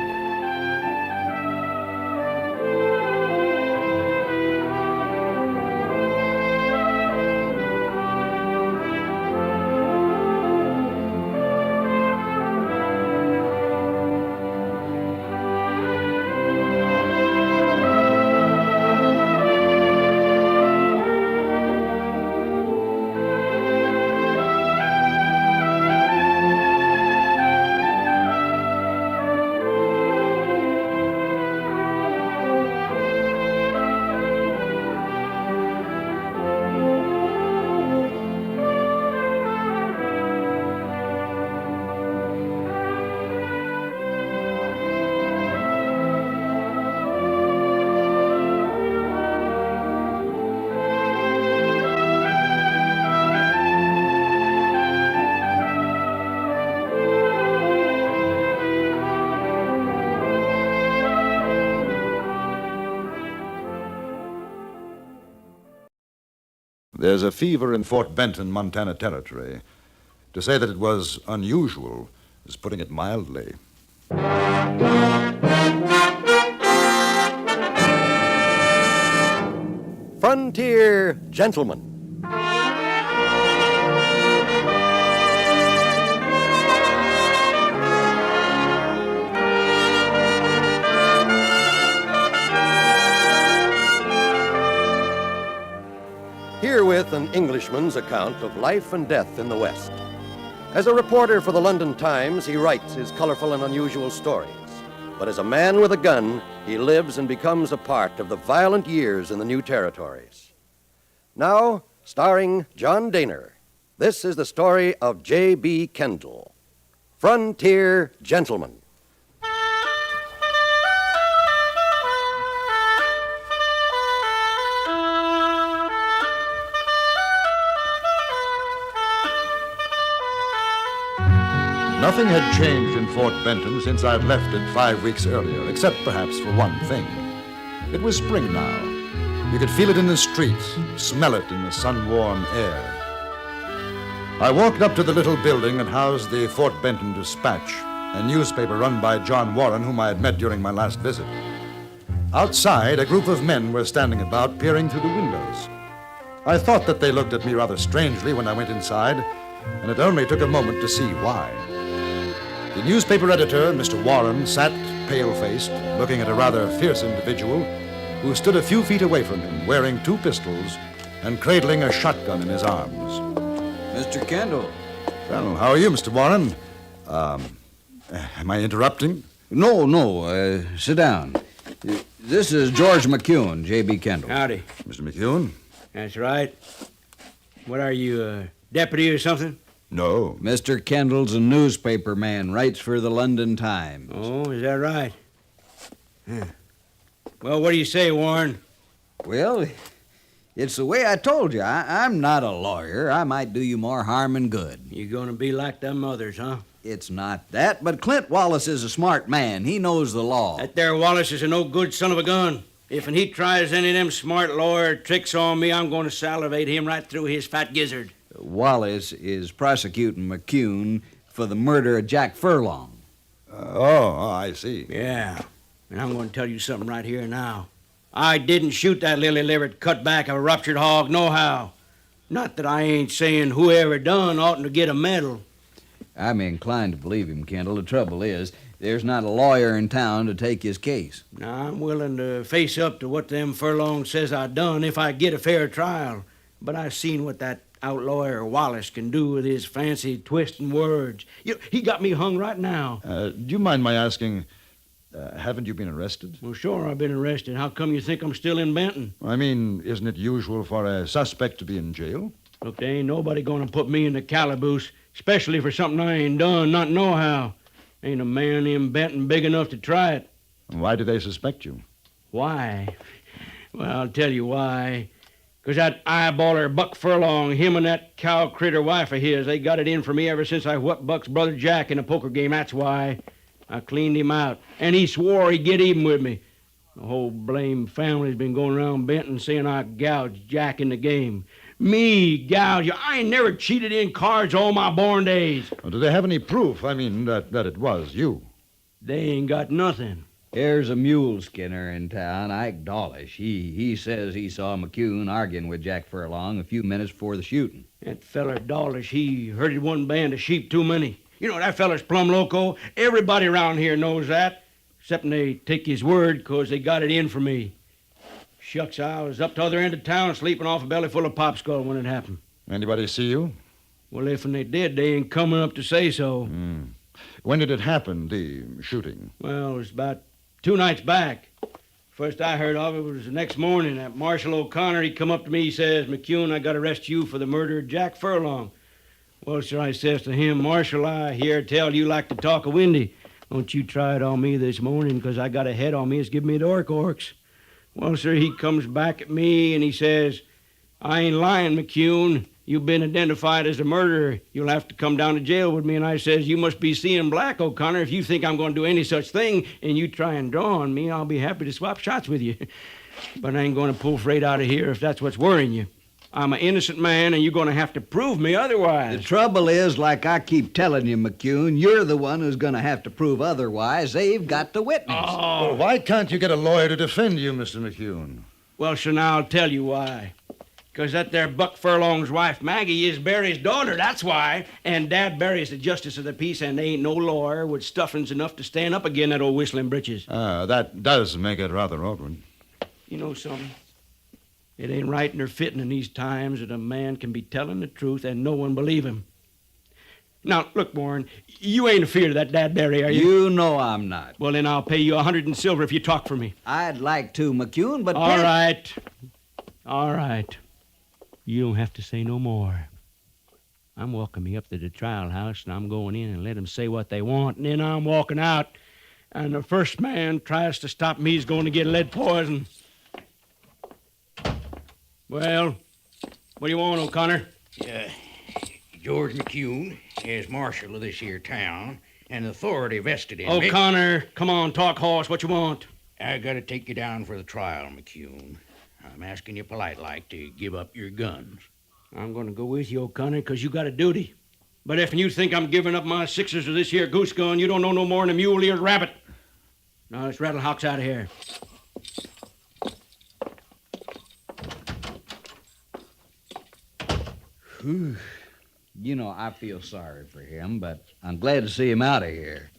There's a fever in Fort Benton, Montana Territory. To say that it was unusual is putting it mildly.
Frontier Gentleman. Herewith an Englishman's account of life and death in the West. As a reporter for the London Times, he writes his colorful and unusual stories. But as a man with a gun, he lives and becomes a part of the violent years in the new territories. Now, starring John Dehner, this is the story of J.B. Kendall, Frontier Gentleman.
Nothing had changed in Fort Benton since I'd left it 5 weeks earlier, except perhaps for one thing. It was spring now. You could feel it in the streets, smell it in the sun-warm air. I walked up to the little building that housed the Fort Benton Dispatch a newspaper run by John Warren, whom I had met during my last visit. Outside, a group of men were standing about, peering through the windows. I thought that they looked at me rather strangely when I went inside, and it only took a moment to see why. The newspaper editor, Mr. Warren, sat pale-faced, looking at a rather fierce individual who stood a few feet away from him, wearing 2 pistols and cradling a shotgun in his arms.
Mr. Kendall.
Well, how are you, Mr. Warren? Am I interrupting?
No, sit down. This is George McEwen, J.B. Kendall.
Howdy.
Mr. McEwen?
That's right. What are you, deputy or something?
No.
Mr. Kendall's a newspaper man, writes for the London Times.
Oh, is that right? Yeah. Well, what do you say, Warren?
Well, it's the way I told you. I'm not a lawyer. I might do you more harm than good.
You gonna be like them others, huh?
It's not that, but Clint Wallace is a smart man. He knows the law.
That there Wallace is a no-good son of a gun. If he tries any of them smart lawyer tricks on me, I'm going to salivate him right through his fat gizzard.
Wallace is prosecuting McEwen for the murder of Jack Furlong.
I see.
Yeah. And I'm going to tell you something right here now. I didn't shoot that lily-livered cutback of a ruptured hog nohow. Not that I ain't saying whoever done oughtn't to get a medal.
I'm inclined to believe him, Kendall. The trouble is, there's not a lawyer in town to take his case.
Now, I'm willing to face up to what them Furlong says I done if I get a fair trial. But I've seen what that outlawyer Wallace can do with his fancy twisting words. He got me hung right now.
Do you mind my asking, haven't you been arrested?
Well, sure, I've been arrested. How come you think I'm still in Benton?
I mean, isn't it usual for a suspect to be in jail?
Look, there ain't nobody gonna put me in the calaboose, especially for something I ain't done, not nohow. Ain't a man in Benton big enough to try it.
Why do they suspect you?
Why? Well, I'll tell you why. 'Cause that eyeballer Buck Furlong, him and that cow critter wife of his, they got it in for me ever since I whooped Buck's brother Jack in a poker game. That's why. I cleaned him out. And he swore he'd get even with me. The whole blame family's been going around Benton saying I gouged Jack in the game. Me gouge you. I ain't never cheated in cards all my born days.
Well, do they have any proof, that it was you?
They ain't got nothing.
Here's a mule skinner in town, Ike Dawlish. He says he saw McEwen arguing with Jack Furlong a few minutes before the shooting.
That feller Dawlish, he herded one band of sheep too many. You know, that feller's plumb loco. Everybody around here knows that, except they take his word 'cause they got it in for me. Shucks, I was up to the other end of town sleeping off a belly full of popskull when it happened.
Anybody see you?
Well, if they did, they ain't coming up to say so.
When did it happen, the shooting?
Well, it was about 2 nights back. First I heard of it was the next morning. That Marshal O'Connor, he come up to me, he says, "McEwen, I got to arrest you for the murder of Jack Furlong." Well, sir, I says to him, "Marshal, I hear tell you like to talk a windy. Don't you try it on me this morning, 'cause I got a head on me that's giving me the orks. Well, sir, he comes back at me and he says, "I ain't lying, McEwen. You've been identified as a murderer. You'll have to come down to jail with me." And I says, "You must be seeing black, O'Connor. If you think I'm going to do any such thing and you try and draw on me, I'll be happy to swap shots with you. But I ain't going to pull freight out of here if that's what's worrying you. I'm an innocent man, and you're going to have to prove me otherwise."
The trouble is, like I keep telling you, McEwen, you're the one who's going to have to prove otherwise. They've got the witness.
Well, why can't you get a lawyer to defend you, Mr. McEwen?
Well, sir, now I'll tell you why. 'Cause that there Buck Furlong's wife, Maggie, is Barry's daughter, that's why. And Dad Barry's the justice of the peace, and they ain't no lawyer with stuffings enough to stand up again that old whistling britches.
That does make it rather awkward.
You know something? It ain't right nor fitting in these times that a man can be telling the truth and no one believe him. Now, look, Warren, you ain't afeard of that Dad Barry, are you?
You know I'm not.
Well, then I'll pay you 100 in silver if you talk for me.
I'd like to, McEwen, but...
All right. You don't have to say no more. I'm walking me up to the trial house, and I'm going in and let them say what they want, and then I'm walking out, and the first man tries to stop me is going to get lead poison. Well, what do you want, O'Connor? George McEwen is marshal of this here town, and authority vested in me. O'Connor, come on, talk horse. What you want? I got to take you down for the trial, McEwen. I'm asking you polite-like to give up your guns. I'm going to go with you, O'Connor, because you got a duty.
But if you think I'm giving up my sixes to this here goose gun, you don't know no more than a mule-eared rabbit. Now, let's rattle Hawks out of here.
Whew. You know, I feel sorry for him, but I'm glad to see him out of here.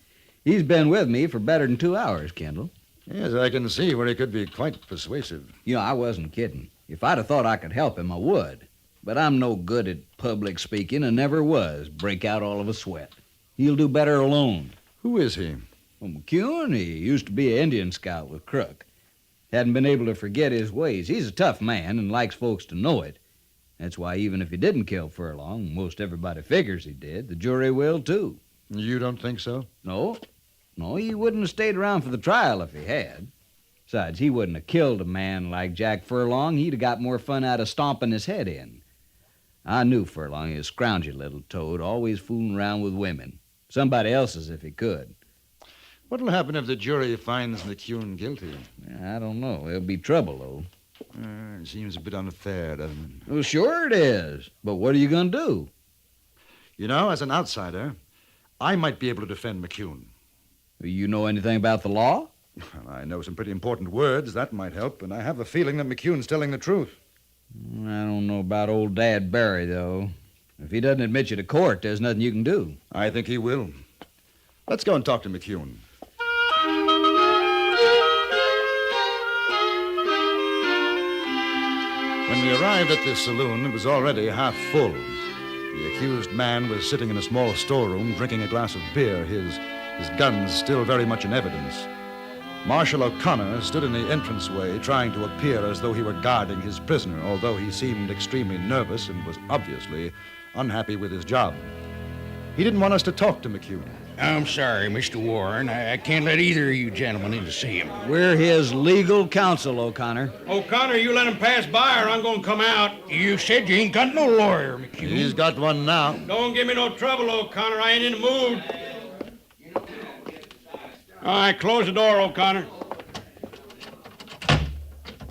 He's been with me for better than 2 hours, Kendall.
Yes, I can see where he could be quite persuasive.
You know, I wasn't kidding. If I'd have thought I could help him, I would. But I'm no good at public speaking and never was. Break out all of a sweat. He'll do better alone.
Who is he?
Well, McCune, he used to be an Indian scout with Crook. Hadn't been able to forget his ways. He's a tough man and likes folks to know it. That's why even if he didn't kill Furlong, most everybody figures he did, the jury will, too.
You don't think so?
No, he wouldn't have stayed around for the trial if he had. Besides, he wouldn't have killed a man like Jack Furlong. He'd have got more fun out of stomping his head in. I knew Furlong, he was a scroungy little toad, always fooling around with women. Somebody else's if he could.
What'll happen if the jury finds McCune guilty?
I don't know. There'll be trouble, though.
It seems a bit unfair, doesn't it?
Well, sure it is. But what are you going to do?
You know, as an outsider, I might be able to defend McCune.
You know anything about the law?
Well, I know some pretty important words. That might help. And I have a feeling that McCune's telling the truth.
I don't know about old Dad Barry, though. If he doesn't admit you to court, there's nothing you can do.
I think he will. Let's go and talk to McCune. When we arrived at the saloon, it was already half full. The accused man was sitting in a small storeroom drinking a glass of beer, his guns still very much in evidence. Marshal O'Connor stood in the entranceway trying to appear as though he were guarding his prisoner, although he seemed extremely nervous and was obviously unhappy with his job. He didn't want us to talk to McCune.
I'm sorry, Mr. Warren. I can't let either of you gentlemen in to see him.
We're his legal counsel, O'Connor.
O'Connor, you let him pass by or I'm going to come out.
You said you ain't got no lawyer, McCune.
He's got one now.
Don't give me no trouble, O'Connor. I ain't in the mood. All right, close the door, O'Connor.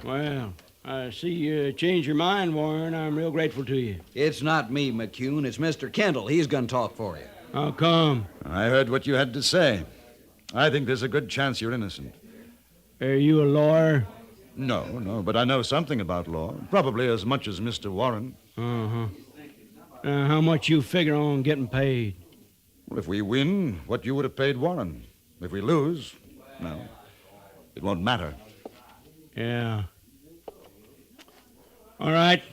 Well, I see you changed your mind, Warren. I'm real grateful to you.
It's not me, McCune. It's Mr. Kendall. He's going to talk for you.
How come?
I heard what you had to say. I think there's a good chance you're innocent.
Are you a lawyer?
No, but I know something about law. Probably as much as Mr. Warren.
Uh-huh. How much you figure on getting paid?
Well, if we win, what you would have paid Warren. If we lose, no, it won't matter.
Yeah. All right.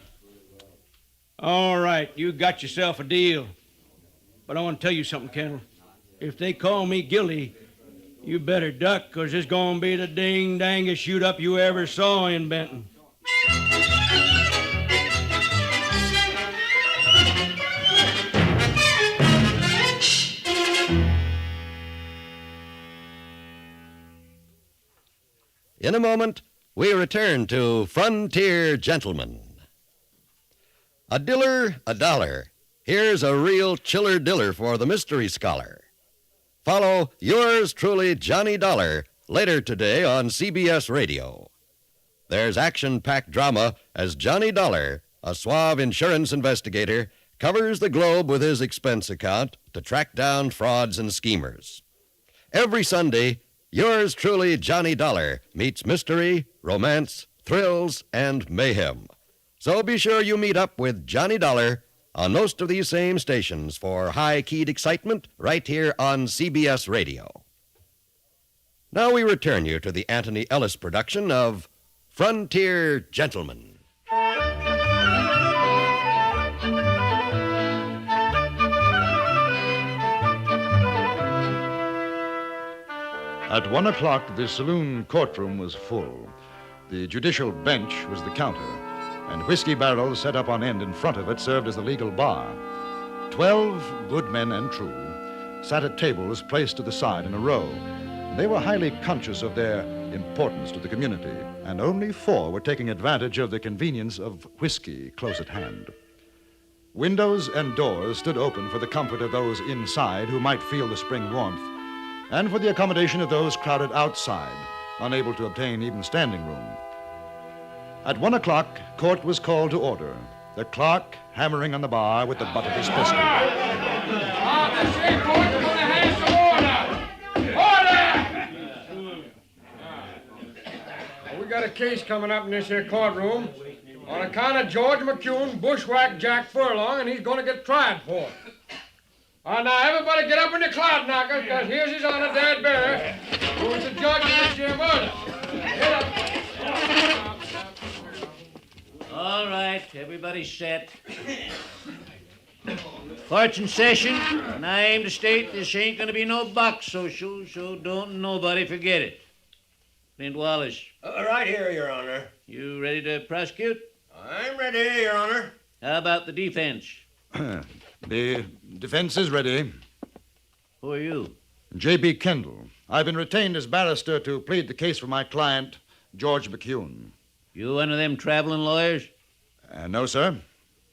You got yourself a deal. But I want to tell you something, Kendall. If they call me guilty, you better duck, 'cause it's going to be the ding-dangest shoot-up you ever saw in Benton.
In a moment, we return to Frontier Gentlemen. A diller, a dollar. Here's a real chiller diller for the mystery scholar. Follow yours truly, Johnny Dollar, later today on CBS Radio. There's action-packed drama as Johnny Dollar, a suave insurance investigator, covers the globe with his expense account to track down frauds and schemers. Every Sunday, yours truly, Johnny Dollar, meets mystery, romance, thrills, and mayhem. So be sure you meet up with Johnny Dollar on most of these same stations for high-keyed excitement right here on CBS Radio. Now we return you to the Anthony Ellis production of Frontier Gentlemen.
At 1 o'clock, the saloon courtroom was full. The judicial bench was the counter, and whiskey barrels set up on end in front of it served as the legal bar. 12 good men and true sat at tables placed to the side in a row. They were highly conscious of their importance to the community, and only 4 were taking advantage of the convenience of whiskey close at hand. Windows and doors stood open for the comfort of those inside who might feel the spring warmth, and for the accommodation of those crowded outside, unable to obtain even standing room. At 1 o'clock, court was called to order, the clerk hammering on the bar with the butt of his pistol.
This here court's going to have some order. Order! We got a case coming up in this here courtroom on account of George McCune bushwhacked Jack Furlong, and he's going to get tried for it. All right, now, everybody get up in the cloud knockers, because here's his honor, Dad Barry, who's the judge of this here murder. Get up.
All right, everybody set. Court's in session, and I aim to state this ain't gonna be no box social, so don't nobody forget it. Clint Wallace.
Right here, Your Honor.
You ready to prosecute?
I'm ready, Your Honor.
How about the defense?
The defense is ready.
Who are you?
J.B. Kendall. I've been retained as barrister to plead the case for my client, George McCune.
You one of them traveling lawyers?
No, sir.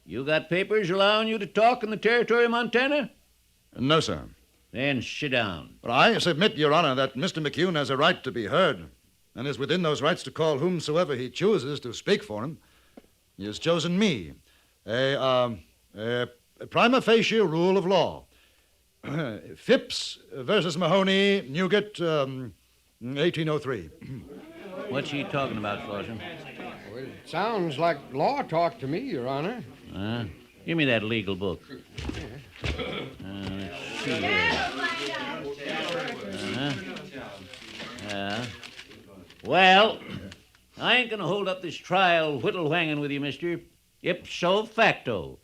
You got papers allowing you to talk in the territory of Montana?
No, sir.
Then sit down.
But I submit, Your Honor, that Mr. McCune has a right to be heard and is within those rights to call whomsoever he chooses to speak for him. He has chosen me. A prima facie rule of law. Phipps versus Mahoney, Newgate, 1803.
What's he talking about, Slauson?
Well, it sounds like law talk to me, Your Honor.
Give me that legal book. Let's see here. Well, I ain't gonna hold up this trial whittle-whanging with you, mister. Ipso facto.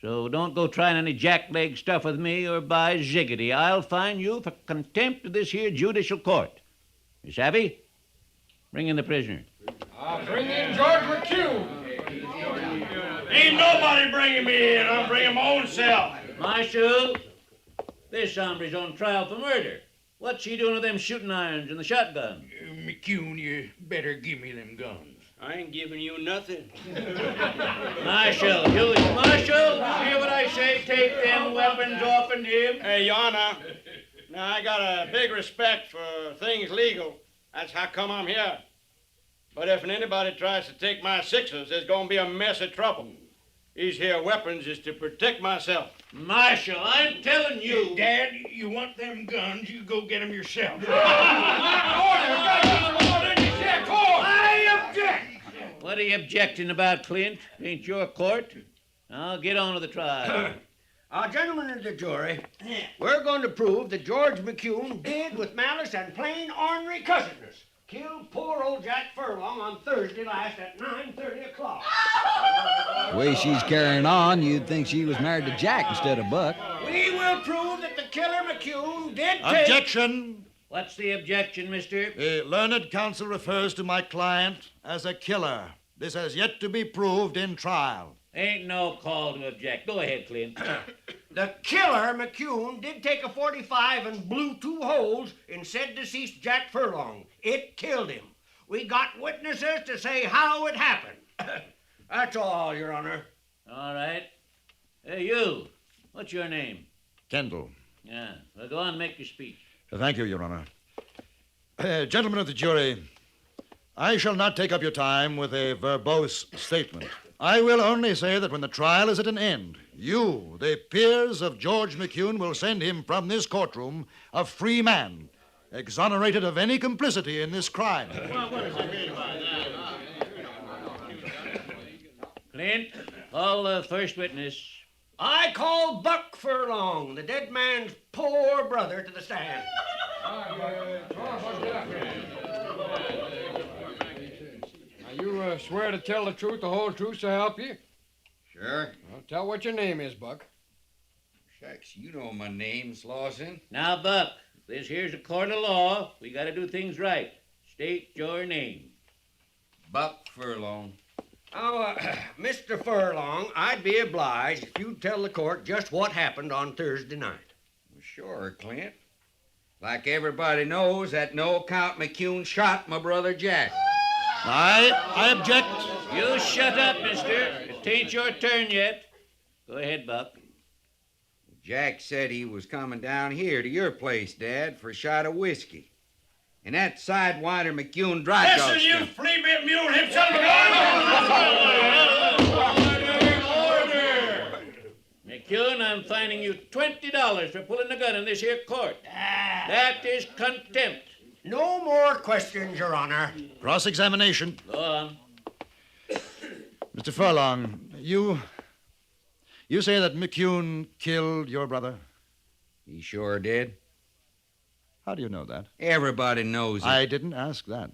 So don't go trying any jackleg stuff with me, or by ziggity, I'll fine you for contempt of this here judicial court. You savvy? Bring in the prisoner.
I'll bring in George McCune.
Ain't nobody bringing me in. I'm bringing my own self.
Marshal, this hombre's on trial for murder. What's he doing with them shooting irons and the shotgun?
McCune, you better give me them guns.
I ain't giving you nothing.
Marshal, hear what I say? Take them weapons off and him.
Hey, Your Honor, now I got a big respect for things legal. That's how come I'm here. But if anybody tries to take my sixes, there's gonna be a mess of trouble. These here weapons is to protect myself.
Marshal, I'm telling you.
Dad, you want them guns, you go get them yourself.
I object! What are you objecting about, Clint? Ain't your court. I'll get on with the trial.
Gentlemen of the jury, we're going to prove that George McCune did, with malice and plain ornery cussedness, killed poor old Jack Furlong on Thursday last at 9:30 o'clock.
The way she's carrying on, you'd think she was married to Jack instead of Buck.
We will prove that the killer McCune did take...
Objection!
What's the objection, mister?
The learned counsel refers to my client as a killer. This has yet to be proved in trial.
Ain't no call to object. Go ahead, Clint.
The killer, McCune, did take a .45 and blew 2 holes in said deceased Jack Furlong. It killed him. We got witnesses to say how it happened. That's all, Your Honor.
All right. Hey, you. What's your name?
Kendall.
Yeah. Well, go on and make your speech.
Thank you, Your Honor. Gentlemen of the jury, I shall not take up your time with a verbose statement. I will only say that when the trial is at an end, you, the peers of George McCune, will send him from this courtroom a free man, exonerated of any complicity in this crime.
Well, what does it mean by that? Clint, call the first witness.
I call Buck Furlong, the dead man's poor brother, to the stand.
Now, you swear to tell the truth, the whole truth, so help you?
Sure.
Well, tell what your name is, Buck.
Shucks, you know my name, Slauson.
Now, Buck, this here's a court of law. We got to do things right. State your name.
Buck Furlong.
Oh, Mr. Furlong, I'd be obliged if you'd tell the court just what happened on Thursday night.
Well, sure, Clint. Like everybody knows, that no account McCune shot my brother Jack.
I object.
You shut up, mister. It ain't your turn yet. Go ahead, Buck.
Jack said he was coming down here to your place, Dad, for a shot of whiskey. And that sidewinder McCune dry
Listen, you flea-bit mule hip son of a gun!
McCune, I'm fining you $20 for pulling the gun in this here court. That is contempt.
No more questions, Your Honor.
Cross-examination.
Go on.
Mr. Furlong, you say that McCune killed your brother?
He sure did.
How do you know that?
Everybody knows it.
I didn't ask that.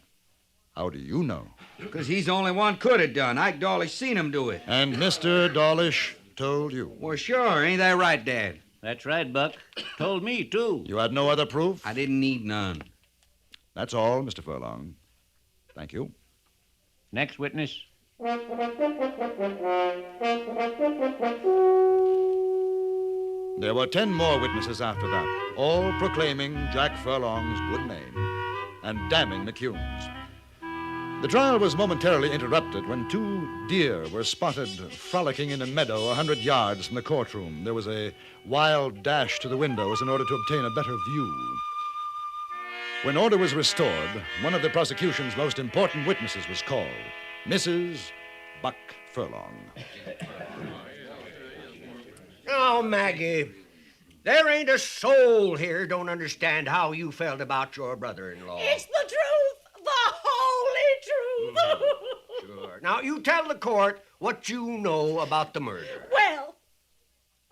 How do you know?
Because he's the only one could have done. Ike Dawlish seen him do it.
And Mr. Dawlish told you?
Well, sure. Ain't that right, Dad?
That's right, Buck. Told me, too.
You had no other proof?
I didn't need none.
That's all, Mr. Furlong. Thank you.
Next witness.
There were 10 more witnesses after that, all proclaiming Jack Furlong's good name and damning McCune's. The trial was momentarily interrupted when 2 deer were spotted frolicking in a meadow 100 yards from the courtroom. There was a wild dash to the windows in order to obtain a better view. When order was restored, one of the prosecution's most important witnesses was called, Mrs. Buck Furlong.
Now, Maggie, there ain't a soul here don't understand how you felt about your brother-in-law.
It's the truth, the holy truth.
Sure. Now, you tell the court what you know about the murder.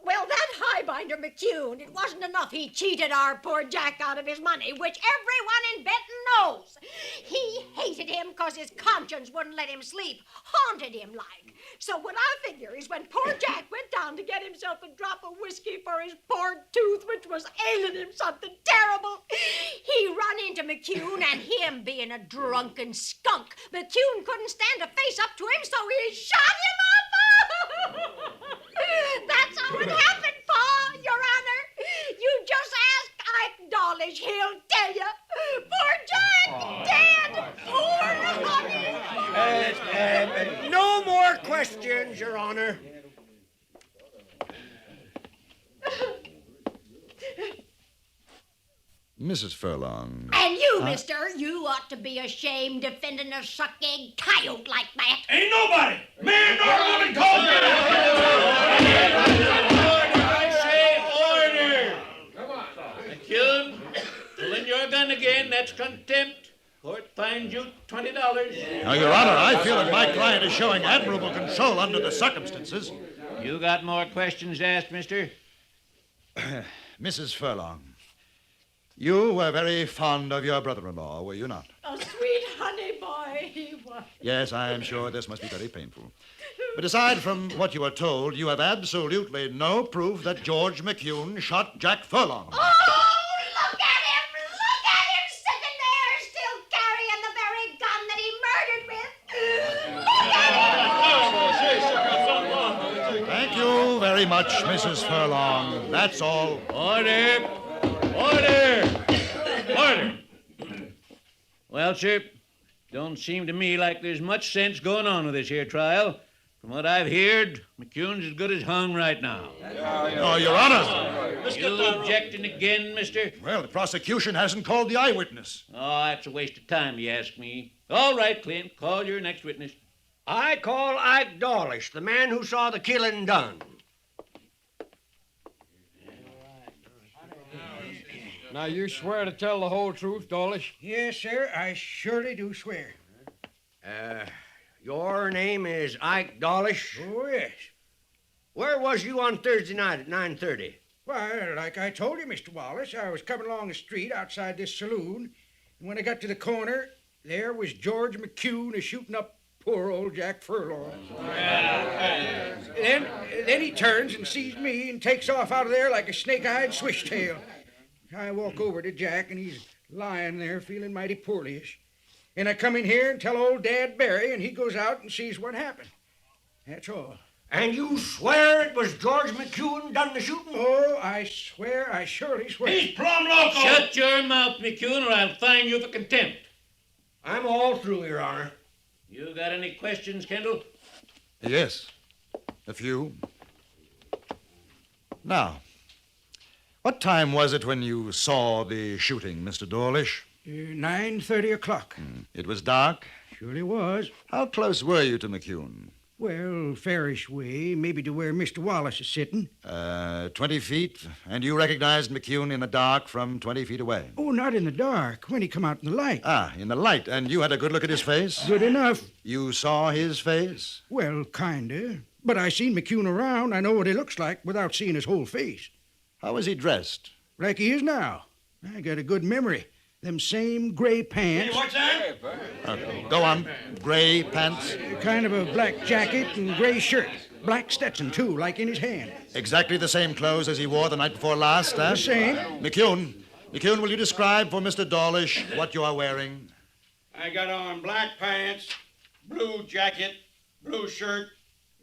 Well, that highbinder McCune, it wasn't enough he cheated our poor Jack out of his money, which everyone in Benton knows. He hated him because his conscience wouldn't let him sleep, haunted him like. So what I figure is when poor Jack went down to get himself a drop of whiskey for his poor tooth, which was ailing him something terrible, he run into McCune, and him being a drunken skunk, McCune couldn't stand to face up to him, so he shot him up. That's how it happened, Pa, Your Honor. You just ask Ike Dawlish, he'll tell you. Poor Jack, dead. Poor honey.
No more questions, Your Honor.
Mrs. Furlong.
And you, mister, you ought to be ashamed defending a suck-egg coyote like that.
Ain't nobody, man nor woman called me.
I say order. Come on. McCune, pulling your gun again, that's contempt. Court fines you $20.
Now, Your Honor, I feel that my client is showing admirable control under the circumstances.
You got more questions to ask, mister?
Mrs. Furlong, you were very fond of your brother-in-law, were you not?
A sweet honey boy he was.
Yes, I am sure this must be very painful. But aside from what you were told, you have absolutely no proof that George McCune shot Jack Furlong.
Oh, look at him! Look at him sitting there, still carrying the very gun that he murdered with. Look at him!
Thank you very much, Mrs. Furlong. That's all.
Order! Order! Order! Well, sir, don't seem to me like there's much sense going on with this here trial. From what I've heard, McCune's as good as hung right now.
Oh, Your Honor.
You objecting again, mister?
Well, the prosecution hasn't called the eyewitness.
Oh, that's a waste of time, you ask me. All right, Clint, call your next witness.
I call Ike Dawlish, the man who saw the killing done.
Now, you swear to tell the whole truth, Dawlish?
Yes, sir, I surely do swear.
Your name is Ike Dawlish?
Oh, yes.
Where was you on Thursday night at 9:30?
Why, like I told you, Mr. Wallace, I was coming along the street outside this saloon, and when I got to the corner, there was George McCune a-shooting up poor old Jack Furlong. Then he turns and sees me and takes off out of there like a snake-eyed swishtail. I walk over to Jack, and he's lying there feeling mighty poorly-ish. And I come in here and tell old Dad Barry, and he goes out and sees what happened. That's all.
And you swear it was George McCune done the shooting?
Oh, I swear, I surely swear.
He's plumb loco.
Shut your mouth, McCune, or I'll fine you for contempt.
I'm all through, Your Honor.
You got any questions, Kendall?
Yes, a few. Now, what time was it when you saw the shooting, Mr. Dawlish?
9:30 o'clock.
It was dark?
Surely was.
How close were you to McCune?
Well, fairish way, maybe to where Mr. Wallace is sitting.
20 feet, and you recognized McCune in the dark from 20 feet away.
Oh, not in the dark, when he come out in the light.
Ah, in the light, and you had a good look at his face?
Good enough.
You saw his face?
Well, kinda. But I seen McCune around. I know what he looks like without seeing his whole face.
How was he dressed?
Like he is now. I got a good memory. Them same gray pants.
Hey, what's that?
Go on. Gray pants?
Kind of a black jacket and gray shirt. Black Stetson, too, like in his hand.
Exactly the same clothes as he wore the night before last, eh?
The same.
McCune, will you describe for Mr. Dawlish what you are wearing?
I got on black pants, blue jacket, blue shirt,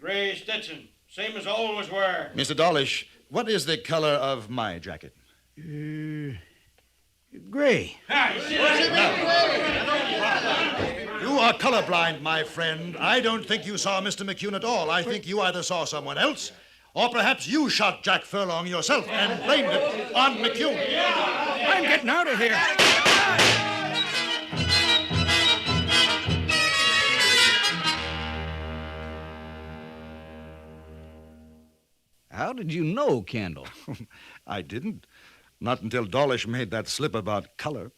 gray Stetson. Same as I always wear.
Mr. Dawlish, what is the color of my jacket?
Gray.
You are colorblind, my friend. I don't think you saw Mr. McCune at all. I think you either saw someone else, or perhaps you shot Jack Furlong yourself and blamed it on McCune.
I'm getting out of here.
How did you know, Kendall?
I didn't. Not until Dawlish made that slip about color.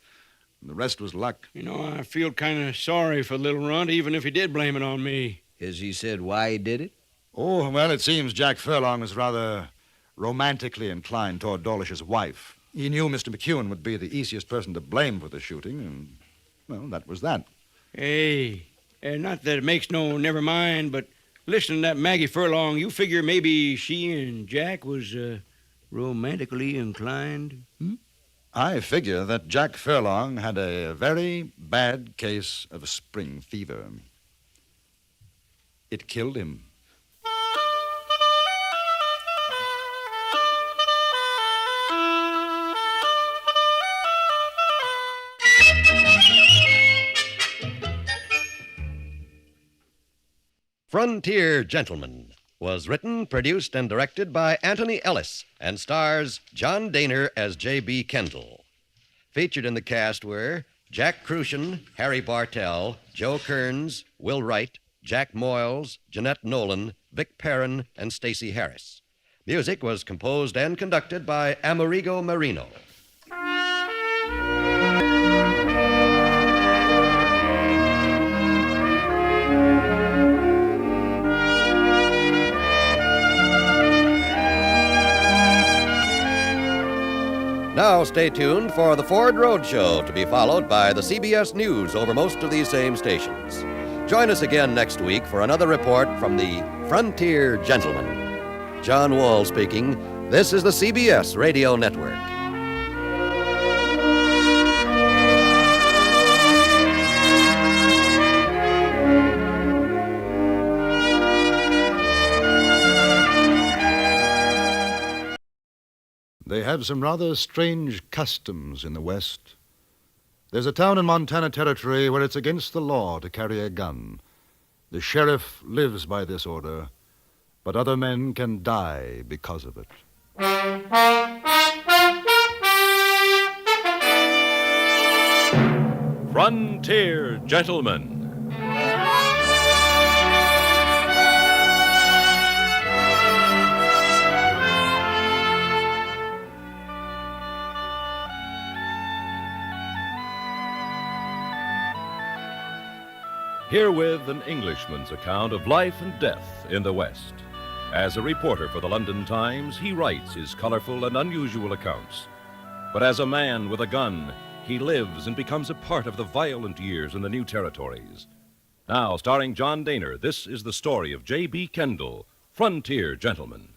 The rest was luck.
You know, I feel kind of sorry for little Runt, even if he did blame it on me.
Has he said why he did it?
Oh, well, it seems Jack Furlong was rather romantically inclined toward Dawlish's wife. He knew Mr. McCune would be the easiest person to blame for the shooting, and, well, that was that.
Hey, not that it makes no never mind, but listen to that Maggie Furlong, you figure maybe she and Jack was romantically inclined?
I figure that Jack Furlong had a very bad case of spring fever. It killed him.
Frontier Gentleman was written, produced, and directed by Anthony Ellis and stars John Dehner as J.B. Kendall. Featured in the cast were Jack Crucian, Harry Bartell, Joe Kearns, Will Wright, Jack Moyles, Jeanette Nolan, Vic Perrin, and Stacey Harris. Music was composed and conducted by Amerigo Marino. Now stay tuned for the Ford Roadshow, to be followed by the CBS News over most of these same stations. Join us again next week for another report from the Frontier Gentleman. John Wall speaking. This is the CBS Radio Network.
They have some rather strange customs in the West. There's a town in Montana Territory where it's against the law to carry a gun. The sheriff lives by this order, but other men can die because of it.
Frontier Gentleman. Herewith an Englishman's account of life and death in the West. As a reporter for the London Times, he writes his colorful and unusual accounts. But as a man with a gun, he lives and becomes a part of the violent years in the new territories. Now, starring John Dehner, this is the story of J.B. Kendall, Frontier Gentleman.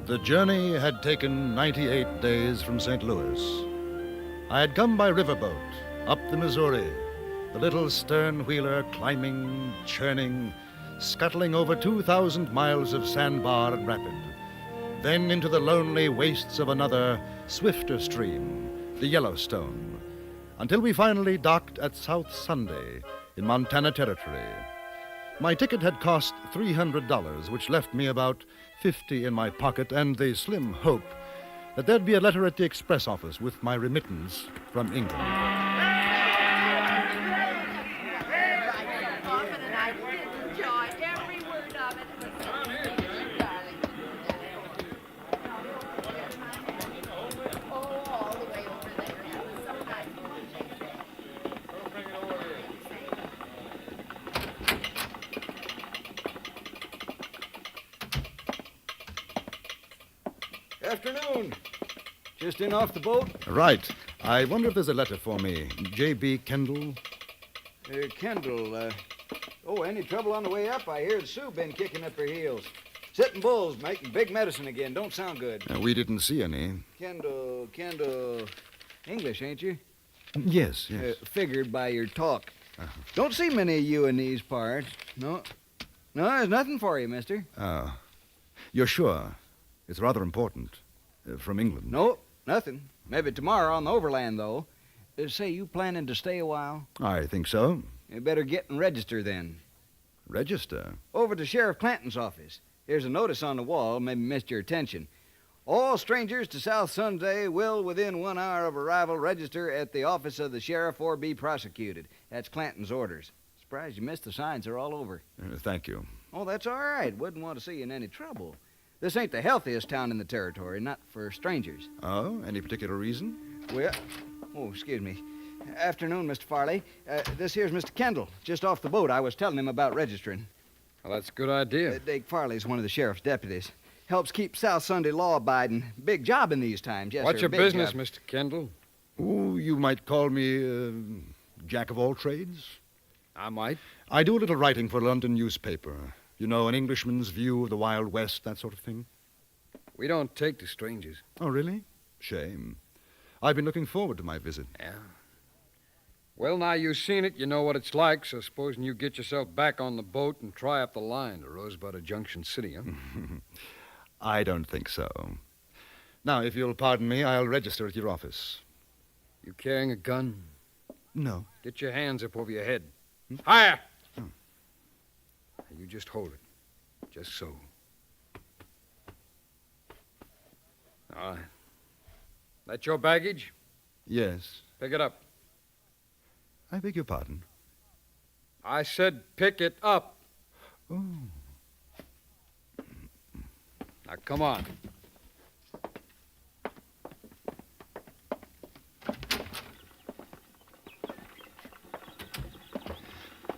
The journey had taken 98 days from St. Louis. I had come by riverboat, up the Missouri, the little stern wheeler climbing, churning, scuttling over 2,000 miles of sandbar and rapid, then into the lonely wastes of another, swifter stream, the Yellowstone, until we finally docked at South Sunday in Montana Territory. My ticket had cost $300, which left me about $50 in my pocket and the slim hope that there'd be a letter at the express office with my remittance from England.
Afternoon. Just in off the boat?
Right. I wonder if there's a letter for me. J.B. Kendall?
Kendall, any trouble on the way up? I hear the Sioux been kicking up their heels. Sitting bulls, making big medicine again. Don't sound good.
We didn't see any.
Kendall. English, ain't you?
Yes.
Figured by your talk. Don't see many of you in these parts. No, there's nothing for you, mister.
Oh. You're sure? It's rather important. From England.
No, nothing. Maybe tomorrow on the overland, though. Say, you planning to stay a while?
I think so.
You better get and register then.
Register?
Over to Sheriff Clanton's office. Here's a notice on the wall, maybe missed your attention. All strangers to South Sunday will, within 1 hour of arrival, register at the office of the sheriff or be prosecuted. That's Clanton's orders. Surprised you missed the signs. They're all over.
Thank you.
Oh, that's all right. Wouldn't want to see you in any trouble. This ain't the healthiest town in the territory, not for strangers.
Oh, any particular reason?
Well, excuse me. Afternoon, Mr. Farley. This here's Mr. Kendall, just off the boat. I was telling him about registering.
Well, that's a good idea.
Dake Farley's one of the sheriff's deputies. Helps keep South Sunday law-abiding. Big job in these times, yes,
What's
sir.
your
Big
business,
job.
Mr. Kendall?
Oh, you might call me jack of all trades.
I might.
I do a little writing for a London newspaper. You know, an Englishman's view of the Wild West, that sort of thing.
We don't take to strangers.
Oh, really? Shame. I've been looking forward to my visit.
Yeah. Well, now you've seen it, you know what it's like, so supposing you get yourself back on the boat and try up the line to Rosebud or Junction City, huh?
I don't think so. Now, if you'll pardon me, I'll register at your office.
You carrying a gun?
No.
Get your hands up over your head. Higher!
Oh.
You just hold it. Just so. All right. That your baggage?
Yes.
Pick it up.
I beg your pardon?
I said pick it up.
Oh.
Now, come on.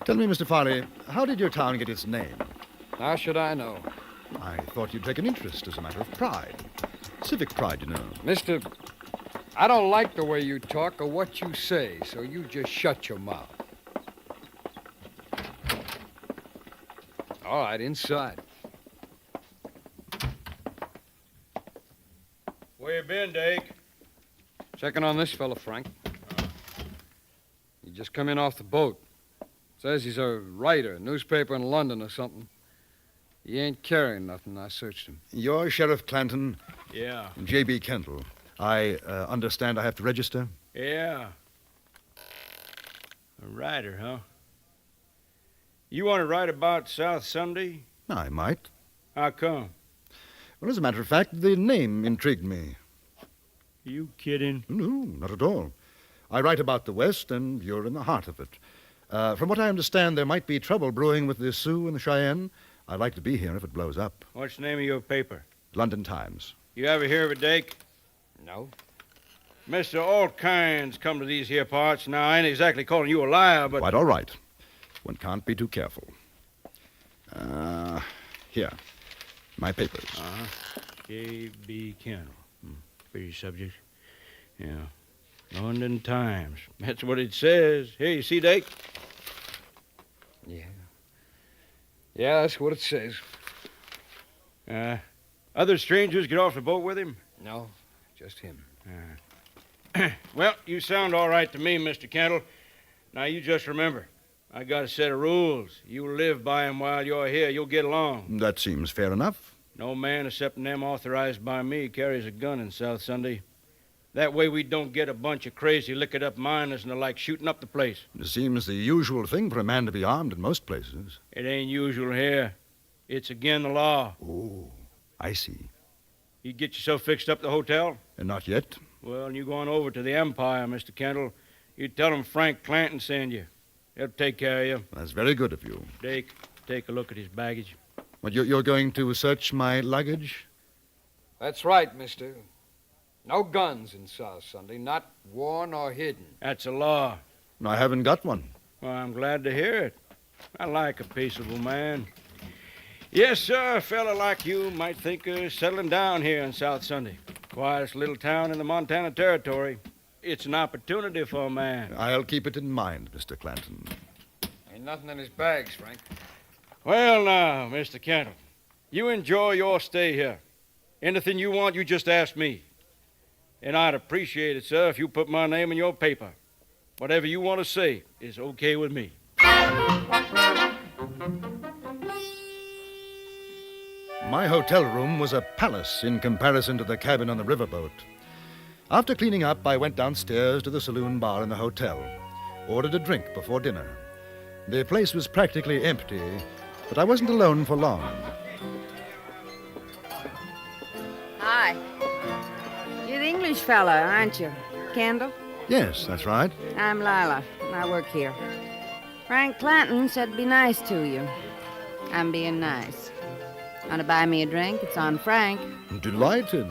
Tell me, Mr. Farley, how did your town get its name?
How should I know?
I thought you'd take an interest as a matter of pride. Civic pride, you know.
Mister, I don't like the way you talk or what you say, so you just shut your mouth. All right, inside.
Where you been, Dake?
Checking on this fella, Frank. He just come in off the boat. Says he's a writer, newspaper in London or something. He ain't carrying nothing. I searched him.
You're Sheriff Clanton?
Yeah.
J.B. Kendall. I understand I have to register?
Yeah. A writer, huh? You want to write about South Sunday?
I might.
How come?
Well, as a matter of fact, the name intrigued me.
You kidding?
No, not at all. I write about the West, and you're in the heart of it. From what I understand, there might be trouble brewing with the Sioux and the Cheyenne. I'd like to be here if it blows up.
What's the name of your paper?
London Times.
You ever hear of it, Dake?
No.
Mister, all kinds come to these here parts. Now, I ain't exactly calling you a liar, but...
Quite all right. One can't be too careful. Here. My papers.
J.B. Kendall. Pretty subject. Yeah. London Times. That's what it says. Here, you see, Dake?
Yeah. Yeah, that's what it says.
Other strangers get off the boat with him?
No, just him.
Well, you sound all right to me, Mr. Kendall. Now, you just remember, I got a set of rules. You live by 'em while you're here. You'll get along.
That seems fair enough.
No man except them authorized by me carries a gun in South Sunday. That way we don't get a bunch of crazy liquored-up miners and the like shooting up the place.
It seems the usual thing for a man to be armed in most places.
It ain't usual here. It's again the law.
Oh, I see.
You get yourself fixed up at the hotel?
Not yet.
Well, you go on over to the Empire, Mr. Kendall. You tell them Frank Clanton sent you. He'll take care of you.
That's very good of you.
Take a look at his baggage.
But you're going to search my luggage?
That's right, mister. No guns in South Sunday, not worn or hidden.
That's a law.
I haven't got one.
Well, I'm glad to hear it. I like a peaceable man. Yes, sir, a fella like you might think of settling down here in South Sunday. Quietest little town in the Montana Territory. It's an opportunity for a man.
I'll keep it in mind, Mr. Clanton.
Ain't nothing in his bags, Frank.
Well, now, Mr. Kendall, you enjoy your stay here. Anything you want, you just ask me. And I'd appreciate it, sir, if you put my name in your paper. Whatever you want to say is okay with me.
My hotel room was a palace in comparison to the cabin on the riverboat. After cleaning up, I went downstairs to the saloon bar in the hotel, ordered a drink before dinner. The place was practically empty, but I wasn't alone for long.
Hi. You're the English fella, aren't you? Kendall?
Yes, that's right.
I'm Lila. I work here. Frank Clanton said be nice to you. I'm being nice. Want to buy me a drink? It's on Frank.
Delighted.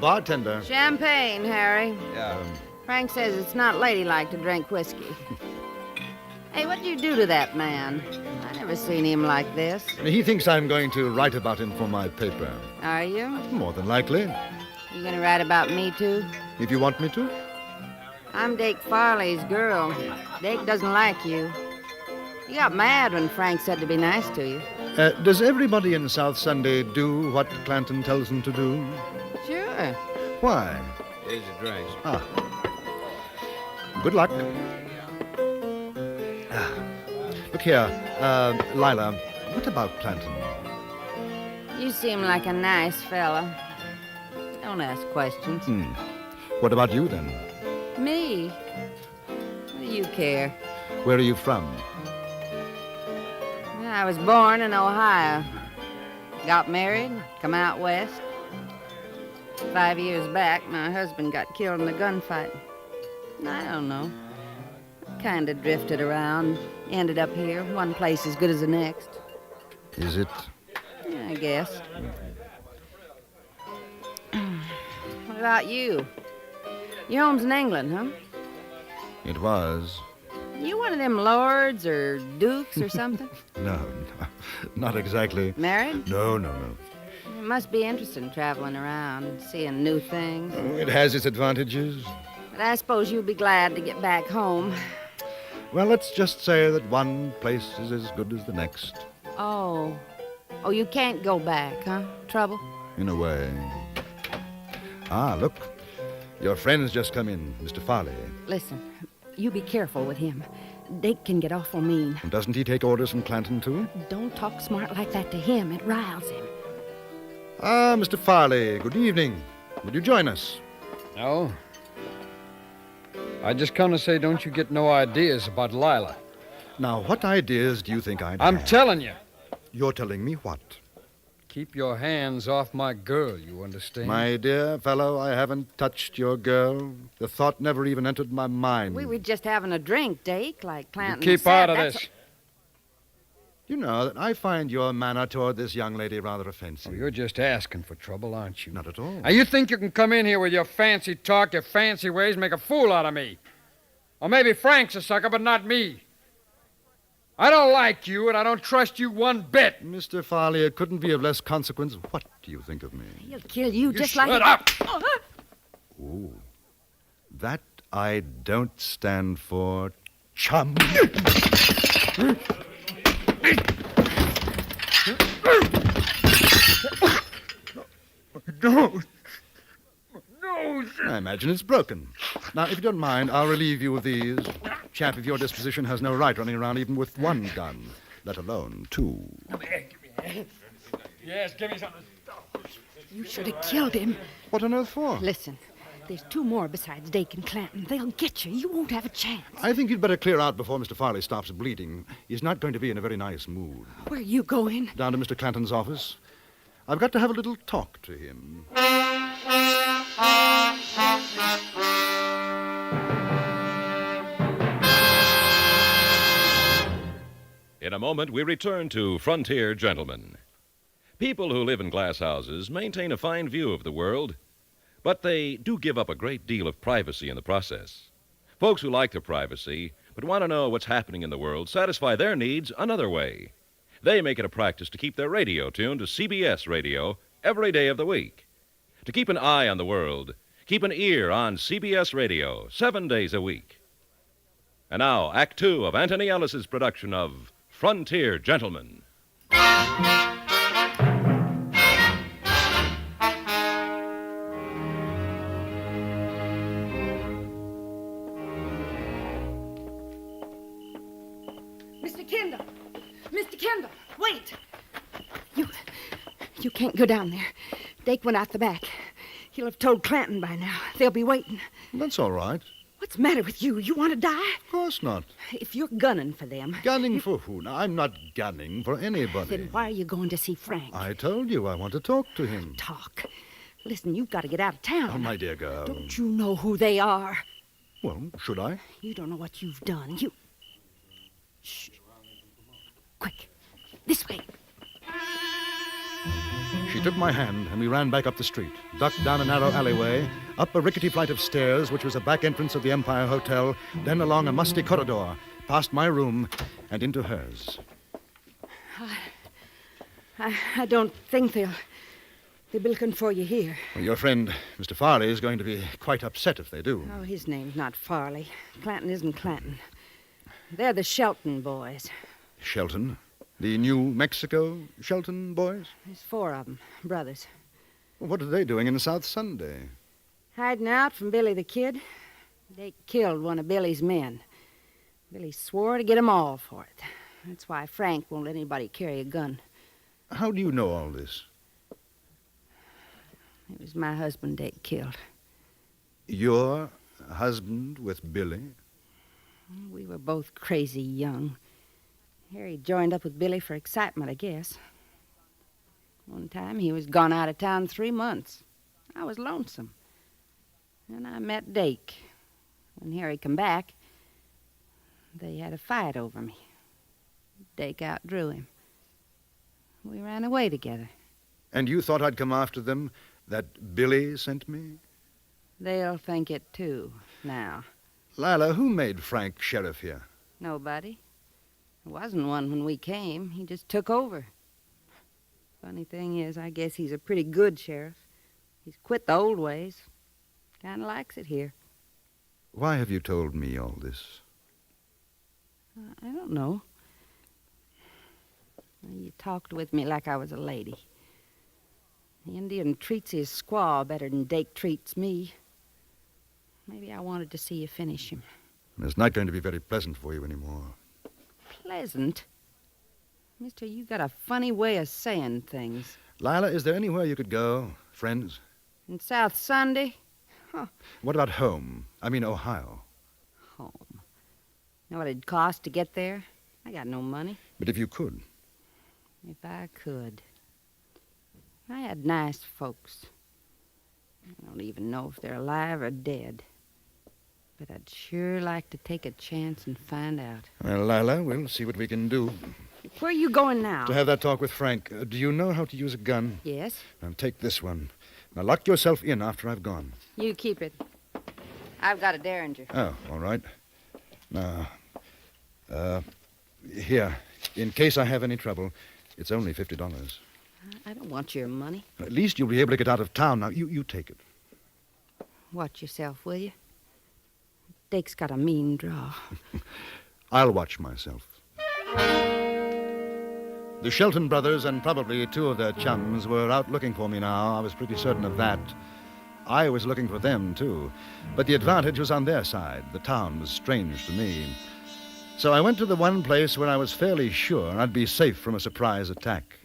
Bartender.
Champagne, Harry.
Yeah.
Frank says it's not ladylike to drink whiskey. Hey, what'd you do to that man? I never seen him like this.
He thinks I'm going to write about him for my paper.
Are you?
More than likely.
You gonna write about me, too?
If you want me to.
I'm Dake Farley's girl. Dake doesn't like you. He got mad when Frank said to be nice to you.
Does everybody in South Sunday do what Clanton tells them to do?
Sure.
Why?
Here's your drinks.
Ah. Good luck. Look here, Lila, what about Clanton?
You seem like a nice fella. Don't ask questions.
What about you, then?
Me? What do you care?
Where are you from?
I was born in Ohio. Got married, come out west. 5 years back, my husband got killed in a gunfight. I don't know. Kind of drifted around, ended up here, one place as good as the next.
Is it?
I guess. What about you? Your home's in England, huh?
It was.
You one of them lords or dukes or something?
No, not exactly.
Married?
No.
It must be interesting traveling around, seeing new things.
It has its advantages.
But I suppose you'll be glad to get back home.
Well, let's just say that one place is as good as the next.
Oh, you can't go back, huh? Trouble?
In a way. Ah, look. Your friend's just come in, Mr. Farley.
Listen, you be careful with him. Dake can get awful mean.
And doesn't he take orders from Clanton, too?
Don't talk smart like that to him. It riles him.
Ah, Mr. Farley, good evening. Would you join us?
No. I just come to say, don't you get no ideas about Lila.
Now, what ideas do you think I'd
I'm
have?
telling you.
You're telling me what?
Keep your hands off my girl, you understand?
My dear fellow, I haven't touched your girl. The thought never even entered my mind.
We were just having a drink, Dake, like Clanton
You keep
said.
out of
That's
this.
You know that I find your manner toward this young lady rather offensive.
Oh, you're just asking for trouble, aren't you?
Not at all.
Now, you think you can come in here with your fancy talk, your fancy ways, and make a fool out of me? Or maybe Frank's a sucker, but not me. I don't like you, and I don't trust you one bit.
Mr. Farley, it couldn't be of less consequence. What do you think of me?
He'll kill you, just
shut
like...
up!
Oh, that I don't stand for. Chum. No. I imagine it's broken. Now, if you don't mind, I'll relieve you of these. Chap of your disposition has no right running around even with one gun, let alone two.
Come here, give me a hand. Yes, give me something.
You should have killed him.
What on earth for?
Listen,
There's two more besides Dake and Clanton. They'll get you. You won't have a chance.
I think you'd better clear out before Mr. Farley stops bleeding. He's not going to be in a very nice mood.
Where are you going?
Down to Mr. Clanton's office. I've got to have a little talk to him.
In a moment, we return to Frontier Gentlemen. People who live in glass houses maintain a fine view of the world, but they do give up a great deal of privacy in the process. Folks who like their privacy but want to know what's happening in the world satisfy their needs another way. They make it a practice to keep their radio tuned to CBS radio every day of the week. To keep an eye on the world, keep an ear on CBS radio 7 days a week. And now, Act Two of Anthony Ellis's production of Frontier Gentlemen.
Mr. Kendall! Mr. Kendall, wait! You can't go down there. Dake went out the back. He'll have told Clanton by now. They'll be waiting.
That's all right.
What's the matter with you? You want to die?
Of course not.
If you're gunning for them...
Gunning for who? Now, I'm not gunning for anybody.
Then why are you going to see Frank?
I told you I want to talk to him.
Talk? Listen, you've got to get out of town.
Oh, my dear girl.
Don't you know who they are?
Well, should I?
You don't know what you've done. Shh. Quick. This way.
She took my hand, and we ran back up the street, ducked down a narrow alleyway, up a rickety flight of stairs, which was a back entrance of the Empire Hotel, then along a musty corridor, past my room, and into hers.
I don't think they'll be looking for you here.
Well, your friend, Mr. Farley, is going to be quite upset if they do.
Oh, his name's not Farley. Clanton isn't Clanton. They're the Shelton boys.
Shelton? The New Mexico Shelton boys?
There's 4 of them, brothers.
Well, what are they doing in South Sunday?
Hiding out from Billy the Kid. They killed one of Billy's men. Billy swore to get 'em all for it. That's why Frank won't let anybody carry a gun.
How do you know all this?
It was my husband Dake killed.
Your husband with Billy?
We were both crazy young. Harry joined up with Billy for excitement, I guess. One time he was gone out of town 3 months. I was lonesome. Then I met Dake. When Harry come back, they had a fight over me. Dake outdrew him. We ran away together.
And you thought I'd come after them? That Billy sent me?
They'll think it, too, now.
Lila, who made Frank sheriff here?
Nobody. There wasn't one when we came. He just took over. Funny thing is, I guess he's a pretty good sheriff. He's quit the old ways. Kind of likes it here.
Why have you told me all this?
I don't know. You talked with me like I was a lady. The Indian treats his squaw better than Dake treats me. Maybe I wanted to see you finish him.
It's not going to be very pleasant for you anymore.
Pleasant? Mister, you got a funny way of saying things.
Lila, is there anywhere you could go? Friends?
In South Sunday? Huh.
What about home? I mean, Ohio.
Home. Know what it'd cost to get there? I got no money.
But if you could.
If I could. I had nice folks. I don't even know if they're alive or dead. But I'd sure like to take a chance and find out.
Well, Lila, we'll see what we can do.
Where are you going now?
To have that talk with Frank. Do you know how to use a gun?
Yes.
Now, take this one. Now, lock yourself in after I've gone.
You keep it. I've got a Derringer.
Oh, all right. Now, here. In case I have any trouble, it's only $50.
I don't want your money.
At least you'll be able to get out of town. Now, you take it.
Watch yourself, will you? Dake's got a mean draw.
I'll watch myself. The Shelton brothers and probably 2 of their chums were out looking for me now. I was pretty certain of that. I was looking for them, too. But the advantage was on their side. The town was strange to me. So I went to the one place where I was fairly sure I'd be safe from a surprise attack.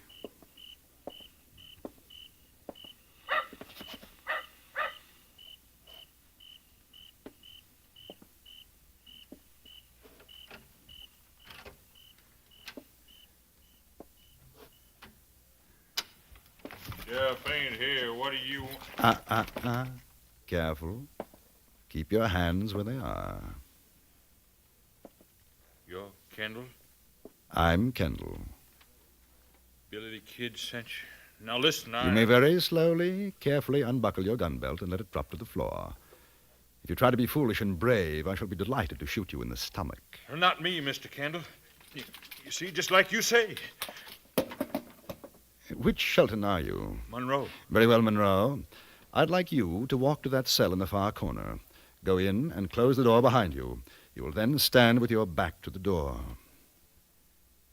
Sheriff ain't here. What do you want?
Careful. Keep your hands where they are.
You're Kendall?
I'm Kendall.
Billy the Kid sent you. Now listen,
You may very slowly, carefully unbuckle your gun belt and let it drop to the floor. If you try to be foolish and brave, I shall be delighted to shoot you in the stomach.
Not me, Mr. Kendall. You see, just like you say.
Which Shelton are you?
Monroe.
Very well, Monroe. I'd like you to walk to that cell in the far corner. Go in and close the door behind you. You will then stand with your back to the door.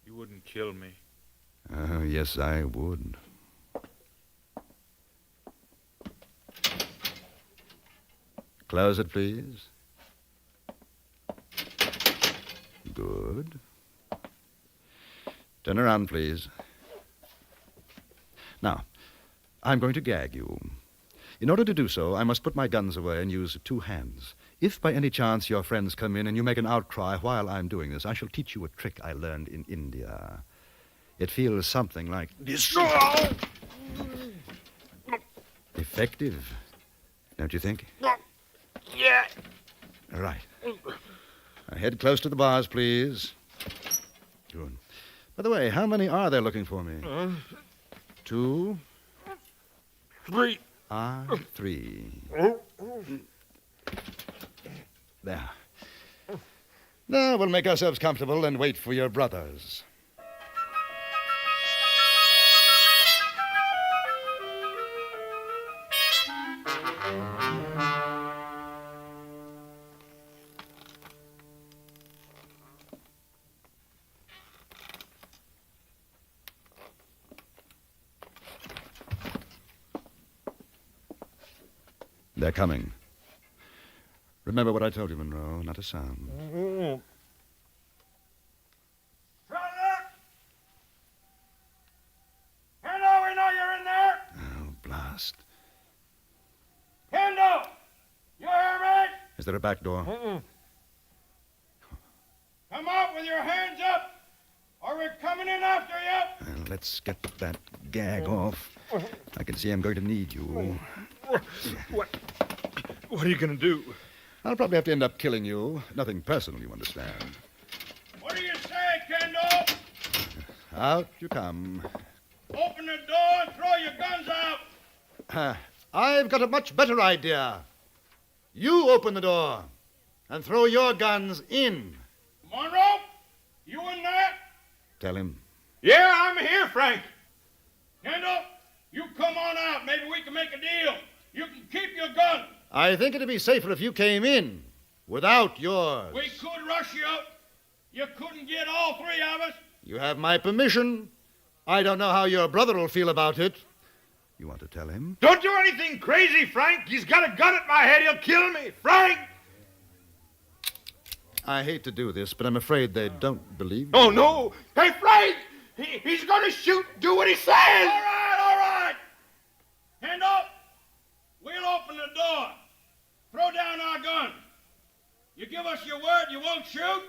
You wouldn't kill me.
Yes, I would. Close it, please. Good. Turn around, please. Now, I'm going to gag you. In order to do so, I must put my guns away and use 2 hands. If by any chance your friends come in and you make an outcry while I'm doing this, I shall teach you a trick I learned in India. It feels something like this. Effective, don't you think?
Yeah.
Right. Now, head close to the bars, please. Good. By the way, how many are there looking for me? 2.
3.
3. There. Now we'll make ourselves comfortable and wait for your brothers. They're coming. Remember what I told you, Monroe. Not a sound.
Kendall, we know you're in there.
Oh, blast.
Kendall, you hear me?
Is there a back door?
Come out with your hands up, or we're coming in after you.
Well, let's get that gag off. I can see I'm going to need you.
What are you going to do?
I'll probably have to end up killing you. Nothing personal, you understand.
What do you say, Kendall?
Out you come.
Open the door and throw your guns out.
I've got a much better idea. You open the door and throw your guns in.
Monroe, you in there?
Tell him.
Yeah, I'm here, Frank. Kendall, you come on out. Maybe we can make a deal. You can keep your gun.
I think it'd be safer if you came in without yours.
We could rush you. You couldn't get all 3 of us.
You have my permission. I don't know how your brother will feel about it. You want to tell him?
Don't do anything crazy, Frank. He's got a gun at my head. He'll kill me. Frank!
I hate to do this, but I'm afraid they don't believe me.
Oh, no. Hey, Frank! He's going to shoot. Do what he says.
All right. Hand up. We'll open the door. Throw down our guns. You give us your word you won't shoot?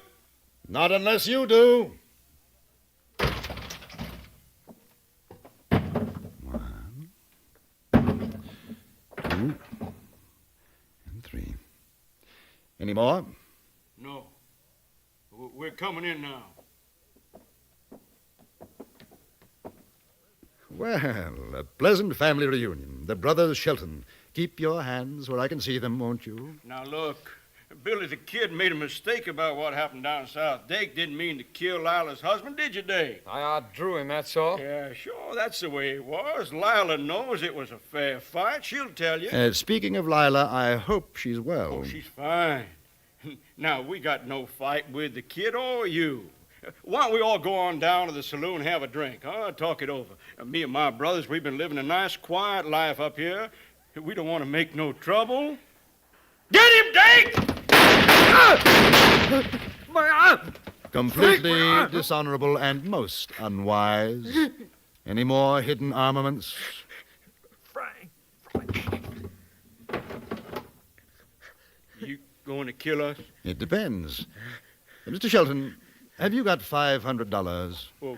Not unless you do. 1, 2, and 3. Any more?
No. We're coming in now.
Well, a pleasant family reunion. The brothers Shelton. Keep your hands where I can see them, won't you?
Now, look, Billy the Kid made a mistake about what happened down south. Dake didn't mean to kill Lila's husband, did you, Dake?
I outdrew him, that's all.
Yeah, sure, that's the way it was. Lila knows it was a fair fight. She'll tell you.
Speaking of Lila, I hope she's well.
Oh, she's fine. Now, we got no fight with the kid or you. Why don't we all go on down to the saloon and have a drink, huh? Talk it over. Me and my brothers, we've been living a nice, quiet life up here. We don't want to make no trouble. Get him, Dake!
Completely dishonorable and most unwise. Any more hidden armaments?
Frank. You going to kill us?
It depends. Mr. Shelton, have you got $500?
Well,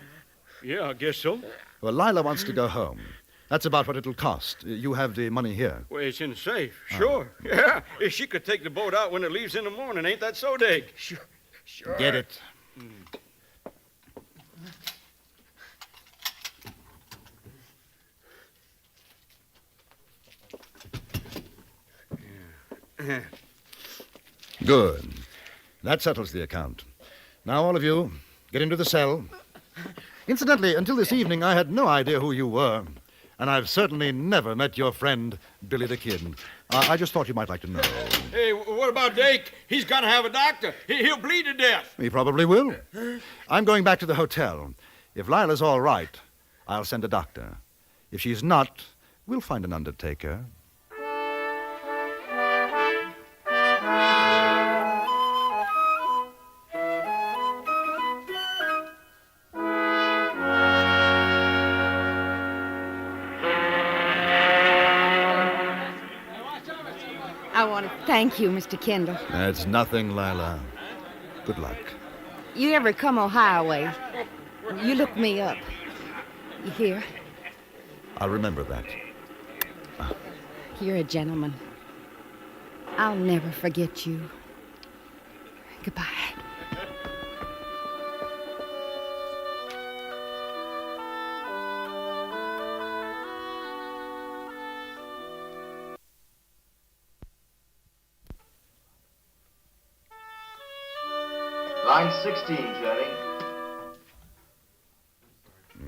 yeah, I guess so.
Well, Lila wants to go home. That's about what it'll cost. You have the money here.
Well, it's in the safe. Sure. Yeah. If she could take the boat out when it leaves in the morning, ain't that so, Dick? Sure. Sure.
Get it. Good. That settles the account. Now, all of you, get into the cell. Incidentally, until this evening, I had no idea who you were. And I've certainly never met your friend, Billy the Kid. I just thought you might like to know.
Hey, what about Dake? He's got to have a doctor. He'll bleed to death.
He probably will. I'm going back to the hotel. If Lila's all right, I'll send a doctor. If she's not, we'll find an undertaker.
I want to thank you, Mr. Kendall.
That's nothing, Lila. Good luck.
You ever come Ohio way, you look me up. You hear?
I'll remember that.
You're a gentleman. I'll never forget you. Goodbye.
Line 16, Johnny.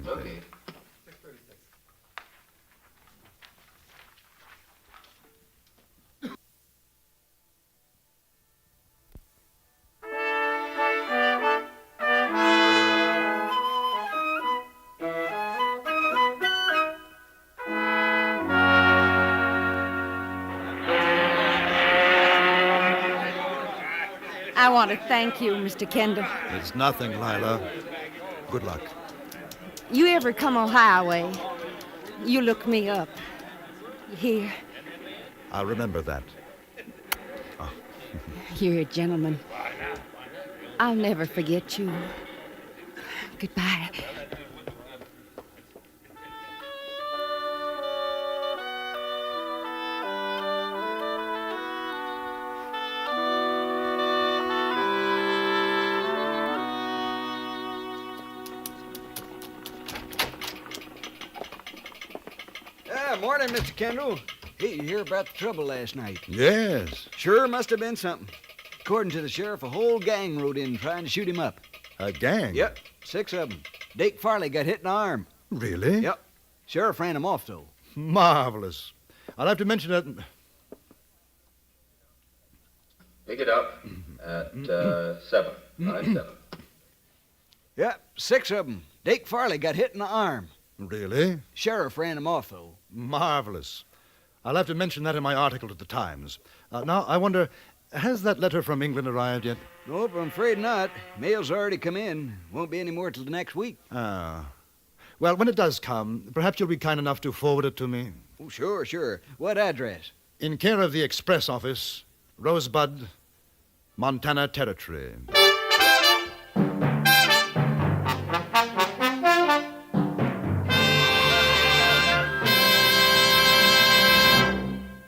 Okay.
I want to thank you, Mr. Kendall.
It's nothing, Lila. Good luck.
You ever come Ohio way, you look me up. You hear?
I'll remember that.
You're a gentleman. I'll never forget you. Goodbye.
Morning, Mr. Kendall. Hey, you hear about the trouble last night?
Yes.
Sure must have been something. According to the sheriff, a whole gang rode in trying to shoot him up.
A gang?
Yep, 6 of them. Dake Farley got hit in the arm.
Really?
Yep. Sheriff ran him off, though.
Marvelous. I'll have to mention that.
Pick it up at 7. Line 7.
Yep, 6 of them. Dake Farley got hit in the arm.
Really?
Sheriff ran him off, though.
Marvelous. I'll have to mention that in my article to the Times. Now, I wonder, has that letter from England arrived yet?
Nope, I'm afraid not. Mail's already come in. Won't be any more till the next week.
Ah. Well, when it does come, perhaps you'll be kind enough to forward it to me.
Oh, sure. What address?
In care of the Express Office, Rosebud, Montana Territory.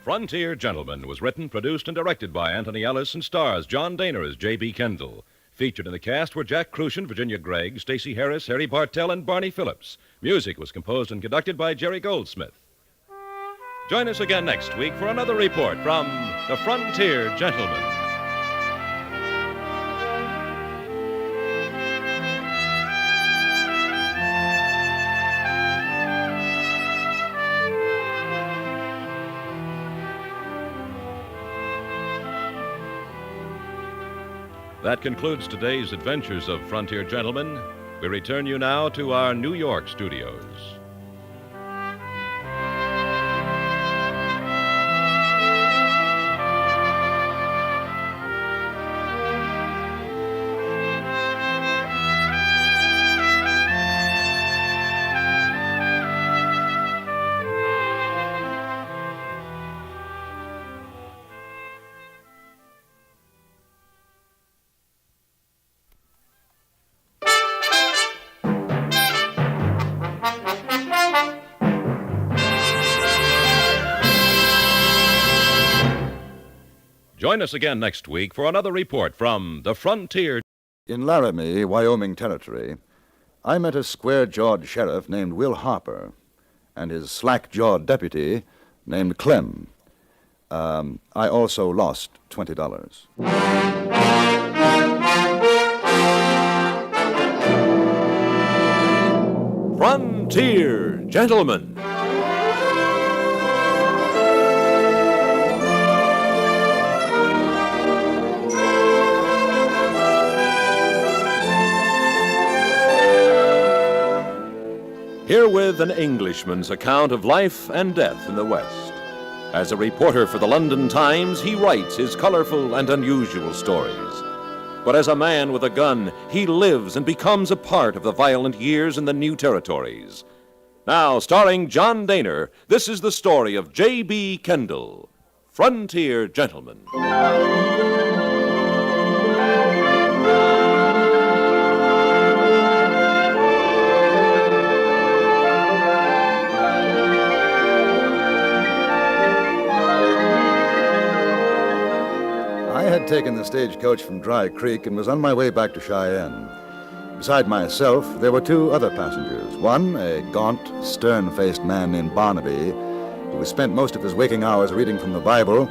Frontier Gentleman was written, produced, and directed by Anthony Ellis and stars John Dehner as J.B. Kendall. Featured in the cast were Jack Crucian, Virginia Gregg, Stacey Harris, Harry Bartell, and Barney Phillips. Music was composed and conducted by Jerry Goldsmith. Join us again next week for another report from the Frontier Gentleman. That concludes today's adventures of Frontier Gentlemen. We return you now to our New York studios. Join us again next week for another report from the frontier.
In Laramie, Wyoming Territory, I met a square-jawed sheriff named Will Harper and his slack-jawed deputy named Clem. I also lost $20.
Frontier Gentlemen. Herewith an Englishman's account of life and death in the West. As a reporter for the London Times, he writes his colorful and unusual stories. But as a man with a gun, he lives and becomes a part of the violent years in the new territories. Now, starring John Dehner, this is the story of J.B. Kendall, Frontier Gentleman.
I had taken the stagecoach from Dry Creek and was on my way back to Cheyenne. Beside myself, there were two other passengers. One, a gaunt, stern-faced man named Barnaby, who spent most of his waking hours reading from the Bible.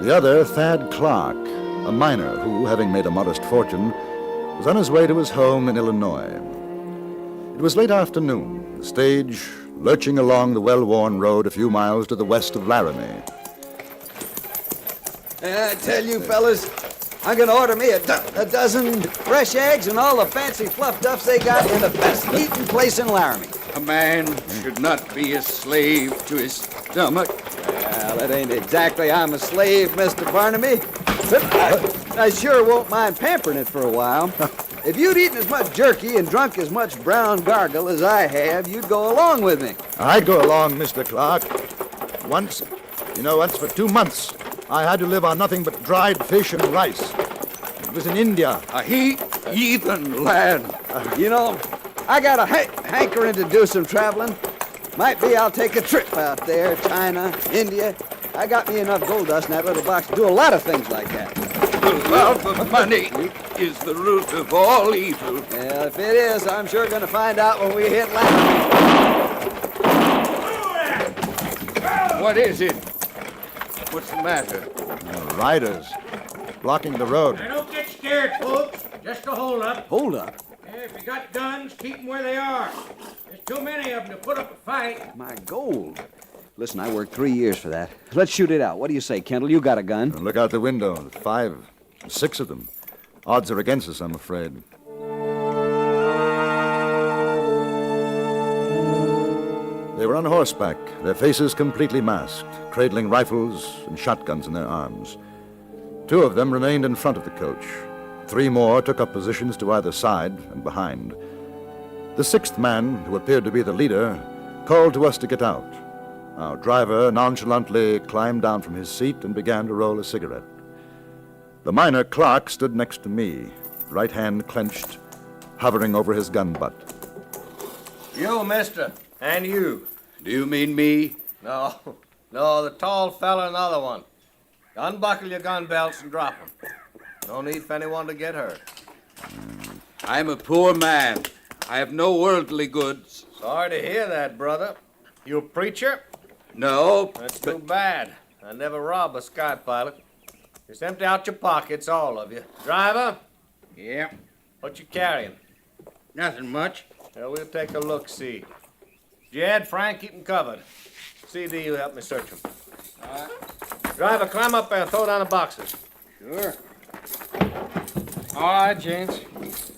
The other, Thad Clark, a miner who, having made a modest fortune, was on his way to his home in Illinois. It was late afternoon, the stage lurching along the well-worn road a few miles to the west of Laramie.
I tell you, fellas, I'm going to order me a dozen fresh eggs and all the fancy fluff duffs they got in the best eating place in Laramie.
A man should not be a slave to his stomach.
Well, it ain't exactly I'm a slave, Mr. Barnaby, but I sure won't mind pampering it for a while. If you'd eaten as much jerky and drunk as much brown gargle as I have, you'd go along with me.
I'd go along, Mr. Clark. Once for 2 months, I had to live on nothing but dried fish and rice. It was in India.
A heathen land.
You know, I got a hankering to do some traveling. Might be I'll take a trip out there, China, India. I got me enough gold dust in that little box to do a lot of things like that.
The love of money is the root of all evil.
Well, if it is, I'm sure going to find out when we hit land.
What is it? What's the matter?
Riders blocking the road.
Now, don't get scared, folks. Just a hold up.
Hold up?
Yeah, if you got guns, keep them where they are. There's too many of them to put up a fight.
My gold. Listen, I worked 3 years for that. Let's shoot it out. What do you say, Kendall? You got a gun.
Look out the window. 5, 6 of them. Odds are against us, I'm afraid. They were on horseback, their faces completely masked, cradling rifles and shotguns in their arms. 2 of them remained in front of the coach. 3 more took up positions to either side and behind. The 6th man, who appeared to be the leader, called to us to get out. Our driver nonchalantly climbed down from his seat and began to roll a cigarette. The miner Clark stood next to me, right hand clenched, hovering over his gun butt.
You, mister, and you.
Do you mean me?
No, the tall fella and the other one. Unbuckle your gun belts and drop them. No need for anyone to get hurt.
I'm a poor man. I have no worldly goods.
Sorry to hear that, brother. You a preacher?
No.
That's too bad. I never rob a sky pilot. Just empty out your pockets, all of you. Driver?
Yeah.
What you carrying?
Nothing much.
Well, we'll take a look-see. Jed, Frank, keep them covered. CD, you help me search them.
All right.
Driver, climb up there and throw down the boxes.
Sure.
All right, gents.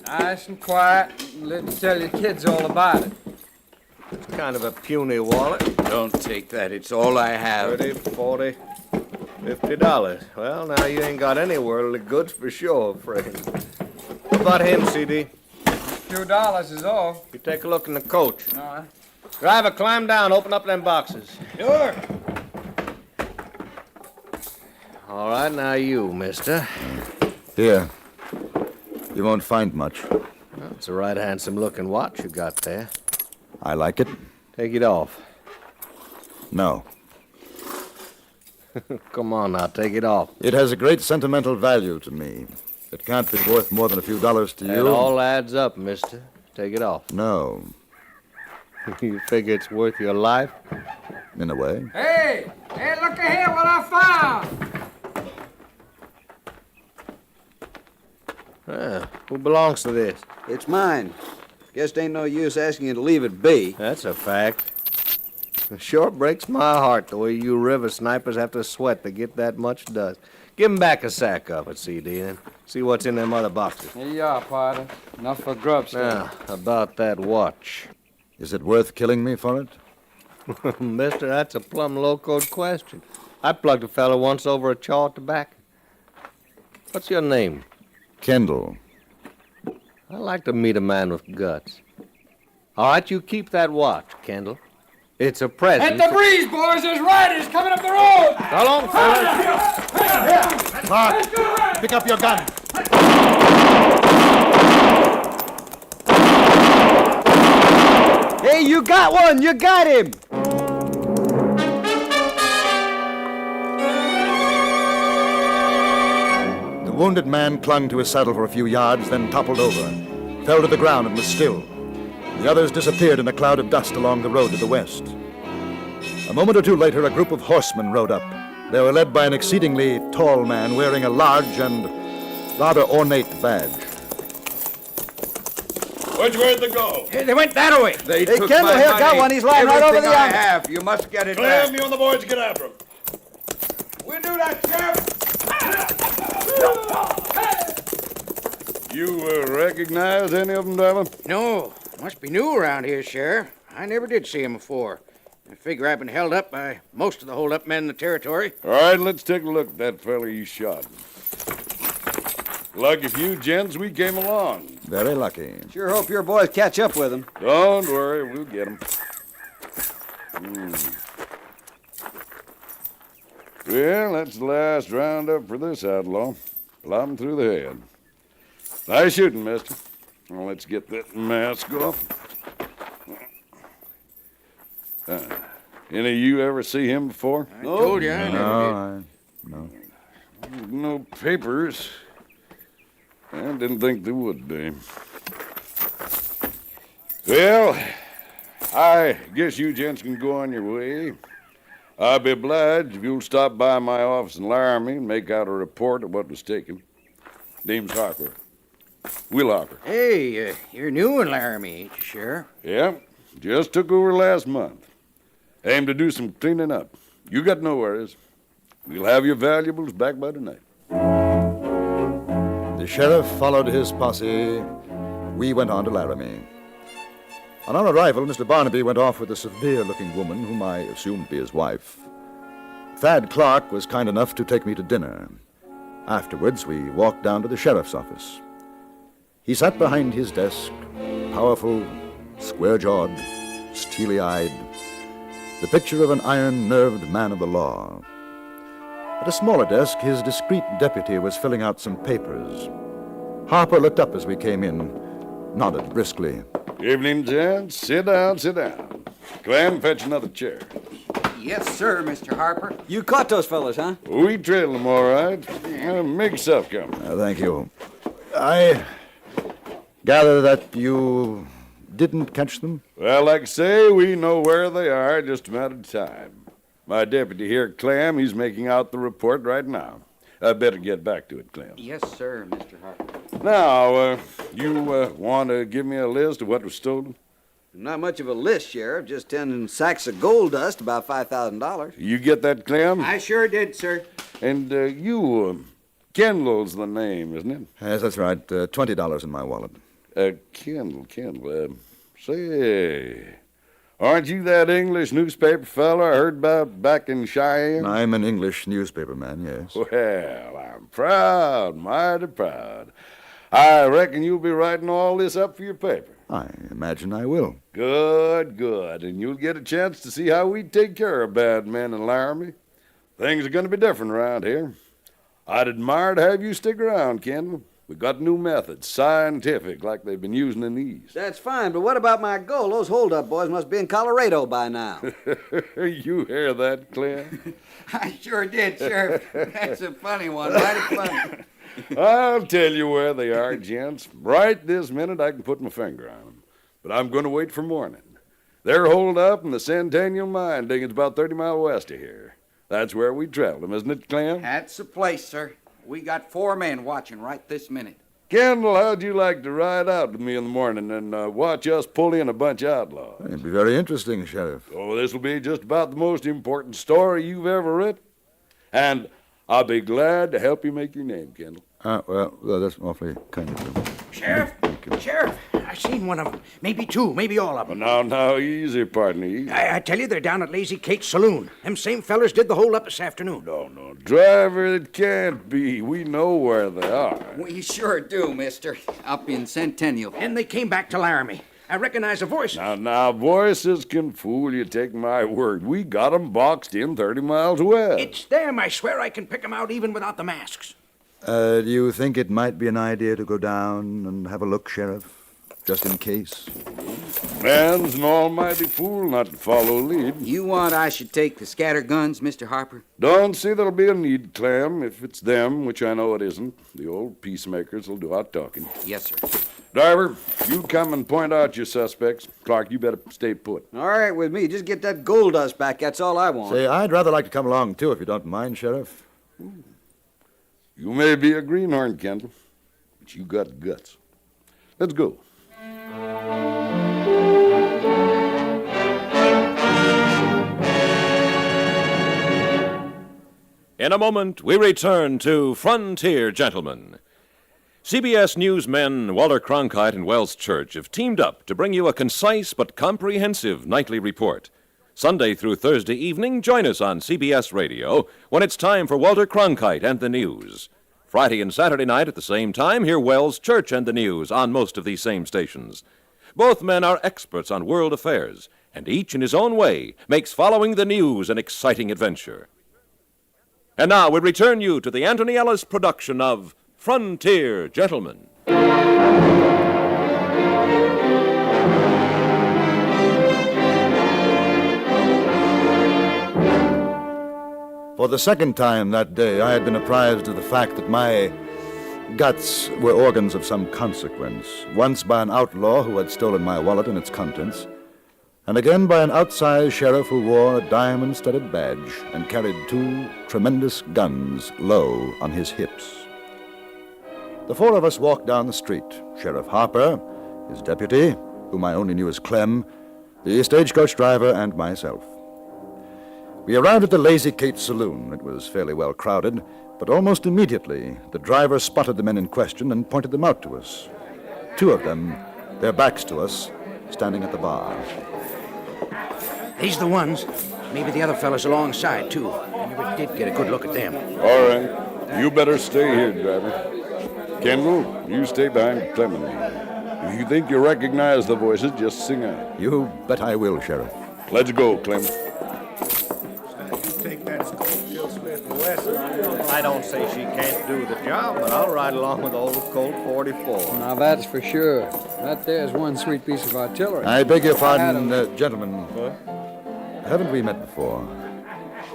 Nice and quiet. Let me tell your kids all about it.
It's kind of a puny wallet.
Don't take that. It's all I have.
30, 40, $50. Well, now you ain't got any worldly goods for sure, Frank. What about him, CD?
A few dollars is all.
You take a look in the coach.
All right.
Driver, climb down, open up them boxes.
Sure.
All right, now you, mister.
Here. You won't find much.
Well, it's a right handsome-looking watch you got there.
I like it.
Take it off.
No.
Come on now, take it off.
It has a great sentimental value to me. It can't be worth more than a few dollars to you.
It all adds up, mister. Take it off.
No.
You figure it's worth your life?
In a way.
Hey, look ahead what I found.
Who belongs to this?
It's mine. Guess it ain't no use asking you to leave it be.
That's a fact. It sure breaks my heart the way you river snipers have to sweat to get that much dust. Give 'em back a sack of it, CD, and see what's in them other boxes.
Here you are, partner. Enough for grub
Now, about that watch.
Is it worth killing me for it?
Mister, that's a plumb low-code question. I plugged a fellow once over a chaw of tobacco. What's your name?
Kendall.
I'd like to meet a man with guts. All right, you keep that watch, Kendall. It's a present.
At the breeze, boys, there's riders coming up the road.
So long, fellas.
Mark, pick up your gun.
Hey, you got one! You got him!
The wounded man clung to his saddle for a few yards, then toppled over, fell to the ground and was still. The others disappeared in a cloud of dust along the road to the west. A moment or two later, a group of horsemen rode up. They were led by an exceedingly tall man wearing a large and rather ornate badge.
Which way'd they go?
They went that way.
They
Hey,
took
Kendall
my
here
money.
got one. He's lying right over
Everything
the
I
arm.
have. You must get it
Clem,
back.
you and the boys get after him.
We'll do that, Sheriff.
You recognize any of them, Devil?
No, must be new around here, Sheriff. I never did see him before. I figure I've been held up by most of the hold-up men in the territory.
All right, let's take a look at that fella you shot. Lucky few gents we came along.
Very lucky.
Sure hope your boys catch up with him.
Don't worry, we'll get them. Well, that's the last roundup for this outlaw. Plumb through the head. Nice shooting, mister. Well, let's get that mask off. Any of you ever see him before?
I told you I never did.
No.
No papers. I didn't think there would be. Well, I guess you gents can go on your way. I'll be obliged if you'll stop by my office in Laramie and make out a report of what was taken. Name's Harper. Will Harper.
Hey, you're new in Laramie, ain't you, Sheriff?
Yeah, just took over last month. Aim to do some cleaning up. You got no worries. We'll have your valuables back by tonight.
The sheriff followed his posse. We went on to Laramie. On our arrival, Mr. Barnaby went off with a severe-looking woman whom I assumed to be his wife. Thad Clark was kind enough to take me to dinner. Afterwards, we walked down to the sheriff's office. He sat behind his desk, powerful, square-jawed, steely-eyed, the picture of an iron-nerved man of the law. At a smaller desk, his discreet deputy was filling out some papers. Harper looked up as we came in, nodded briskly.
Evening, gents. Sit down, sit down. Clem, fetch another chair.
Yes, sir, Mr. Harper.
You caught those fellas, huh?
We trailed them all right. Make yourself come.
Thank you. I gather that you didn't catch them?
Well, like I say, we know where they are, just a matter of time. My deputy here, Clem, he's making out the report right now. I better get back to it, Clem.
Yes, sir, Mr. Harper.
Now, you want to give me a list of what was stolen?
Not much of a list, Sheriff. Just 10 sacks of gold dust, about $5,000.
You get that, Clem?
I sure did, sir.
And Kendall's the name, isn't it?
Yes, that's right. $20 in my wallet.
Kendall. Say, aren't you that English newspaper fella I heard about back in Cheyenne?
I'm an English newspaper man, yes.
Well, I'm proud, mighty proud. I reckon you'll be writing all this up for your paper.
I imagine I will.
Good. And you'll get a chance to see how we take care of bad men in Laramie. Things are going to be different around here. I'd admire to have you stick around, Kendall. We got new methods, scientific, like they've been using in the East.
That's fine, but what about my goal? Those hold-up boys must be in Colorado by now.
You hear that, Clem?
I sure did, Sheriff. That's a funny one, mighty funny.
I'll tell you where they are, gents. Right this minute, I can put my finger on them. But I'm going to wait for morning. They're holed up in the Centennial Mine diggings about 30 miles west of here. That's where we traveled them, isn't it, Clem?
That's the place, sir. We got 4 men watching right this minute.
Kendall, how'd you like to ride out with me in the morning and watch us pull in a bunch of outlaws?
It'd be very interesting, Sheriff.
Oh, this'll be just about the most important story you've ever written. And I'll be glad to help you make your name, Kendall.
Well, that's awfully kind of you.
Sheriff, Sheriff, I seen one of them. Maybe 2, maybe all of them.
Now, easy, partner. Easy.
I tell you, they're down at Lazy Kate's saloon. Them same fellers did the hold-up this afternoon.
No, driver, it can't be. We know where they are.
We sure do, mister. Up in Centennial.
And they came back to Laramie. I recognize the voices.
Now, voices can fool you, take my word. We got 'em boxed in 30 miles west.
It's them. I swear I can pick 'em out even without the masks.
Do you think it might be an idea to go down and have a look, Sheriff? Just in case?
Man's an almighty fool not to follow lead.
You want I should take the scatter guns, Mr. Harper?
Don't see there'll be a need, Clem. If it's them, which I know it isn't, the old peacemakers will do our talking.
Yes, sir.
Driver, you come and point out your suspects. Clark, you better stay put.
All right with me. Just get that gold dust back. That's all I want.
Say, I'd rather like to come along, too, if you don't mind, Sheriff.
You may be a greenhorn, Kendall, but you got guts. Let's go.
In a moment, we return to Frontier Gentlemen. CBS newsmen Walter Cronkite and Wells Church have teamed up to bring you a concise but comprehensive nightly report. Sunday through Thursday evening, join us on CBS Radio when it's time for Walter Cronkite and the news. Friday and Saturday night at the same time, hear Wells Church and the news on most of these same stations. Both men are experts on world affairs, and each in his own way makes following the news an exciting adventure. And now we return you to the Anthony Ellis production of Frontier Gentlemen.
For the second time that day, I had been apprised of the fact that my guts were organs of some consequence, once by an outlaw who had stolen my wallet and its contents, and again by an outsized sheriff who wore a diamond-studded badge and carried 2 tremendous guns low on his hips. The 4 of us walked down the street, Sheriff Harper, his deputy, whom I only knew as Clem, the stagecoach driver, and myself. We arrived at the Lazy Kate Saloon. It was fairly well crowded, but almost immediately the driver spotted the men in question and pointed them out to us. 2 of them, their backs to us, standing at the bar.
These the ones. Maybe the other fellas alongside, too. I never did get a good look at them.
All right. You better stay here, driver. Kendall, you stay behind Clem and me. If you think you recognize the voices, just sing out.
You bet I will, Sheriff.
Let's go, Clem.
Take that Schofield Smith and Wesson. I don't say she can't do the job, but I'll ride along with old Colt 44.
Now, that's for sure. That there's one sweet piece of artillery.
I beg your pardon, gentlemen. What? Haven't we met before?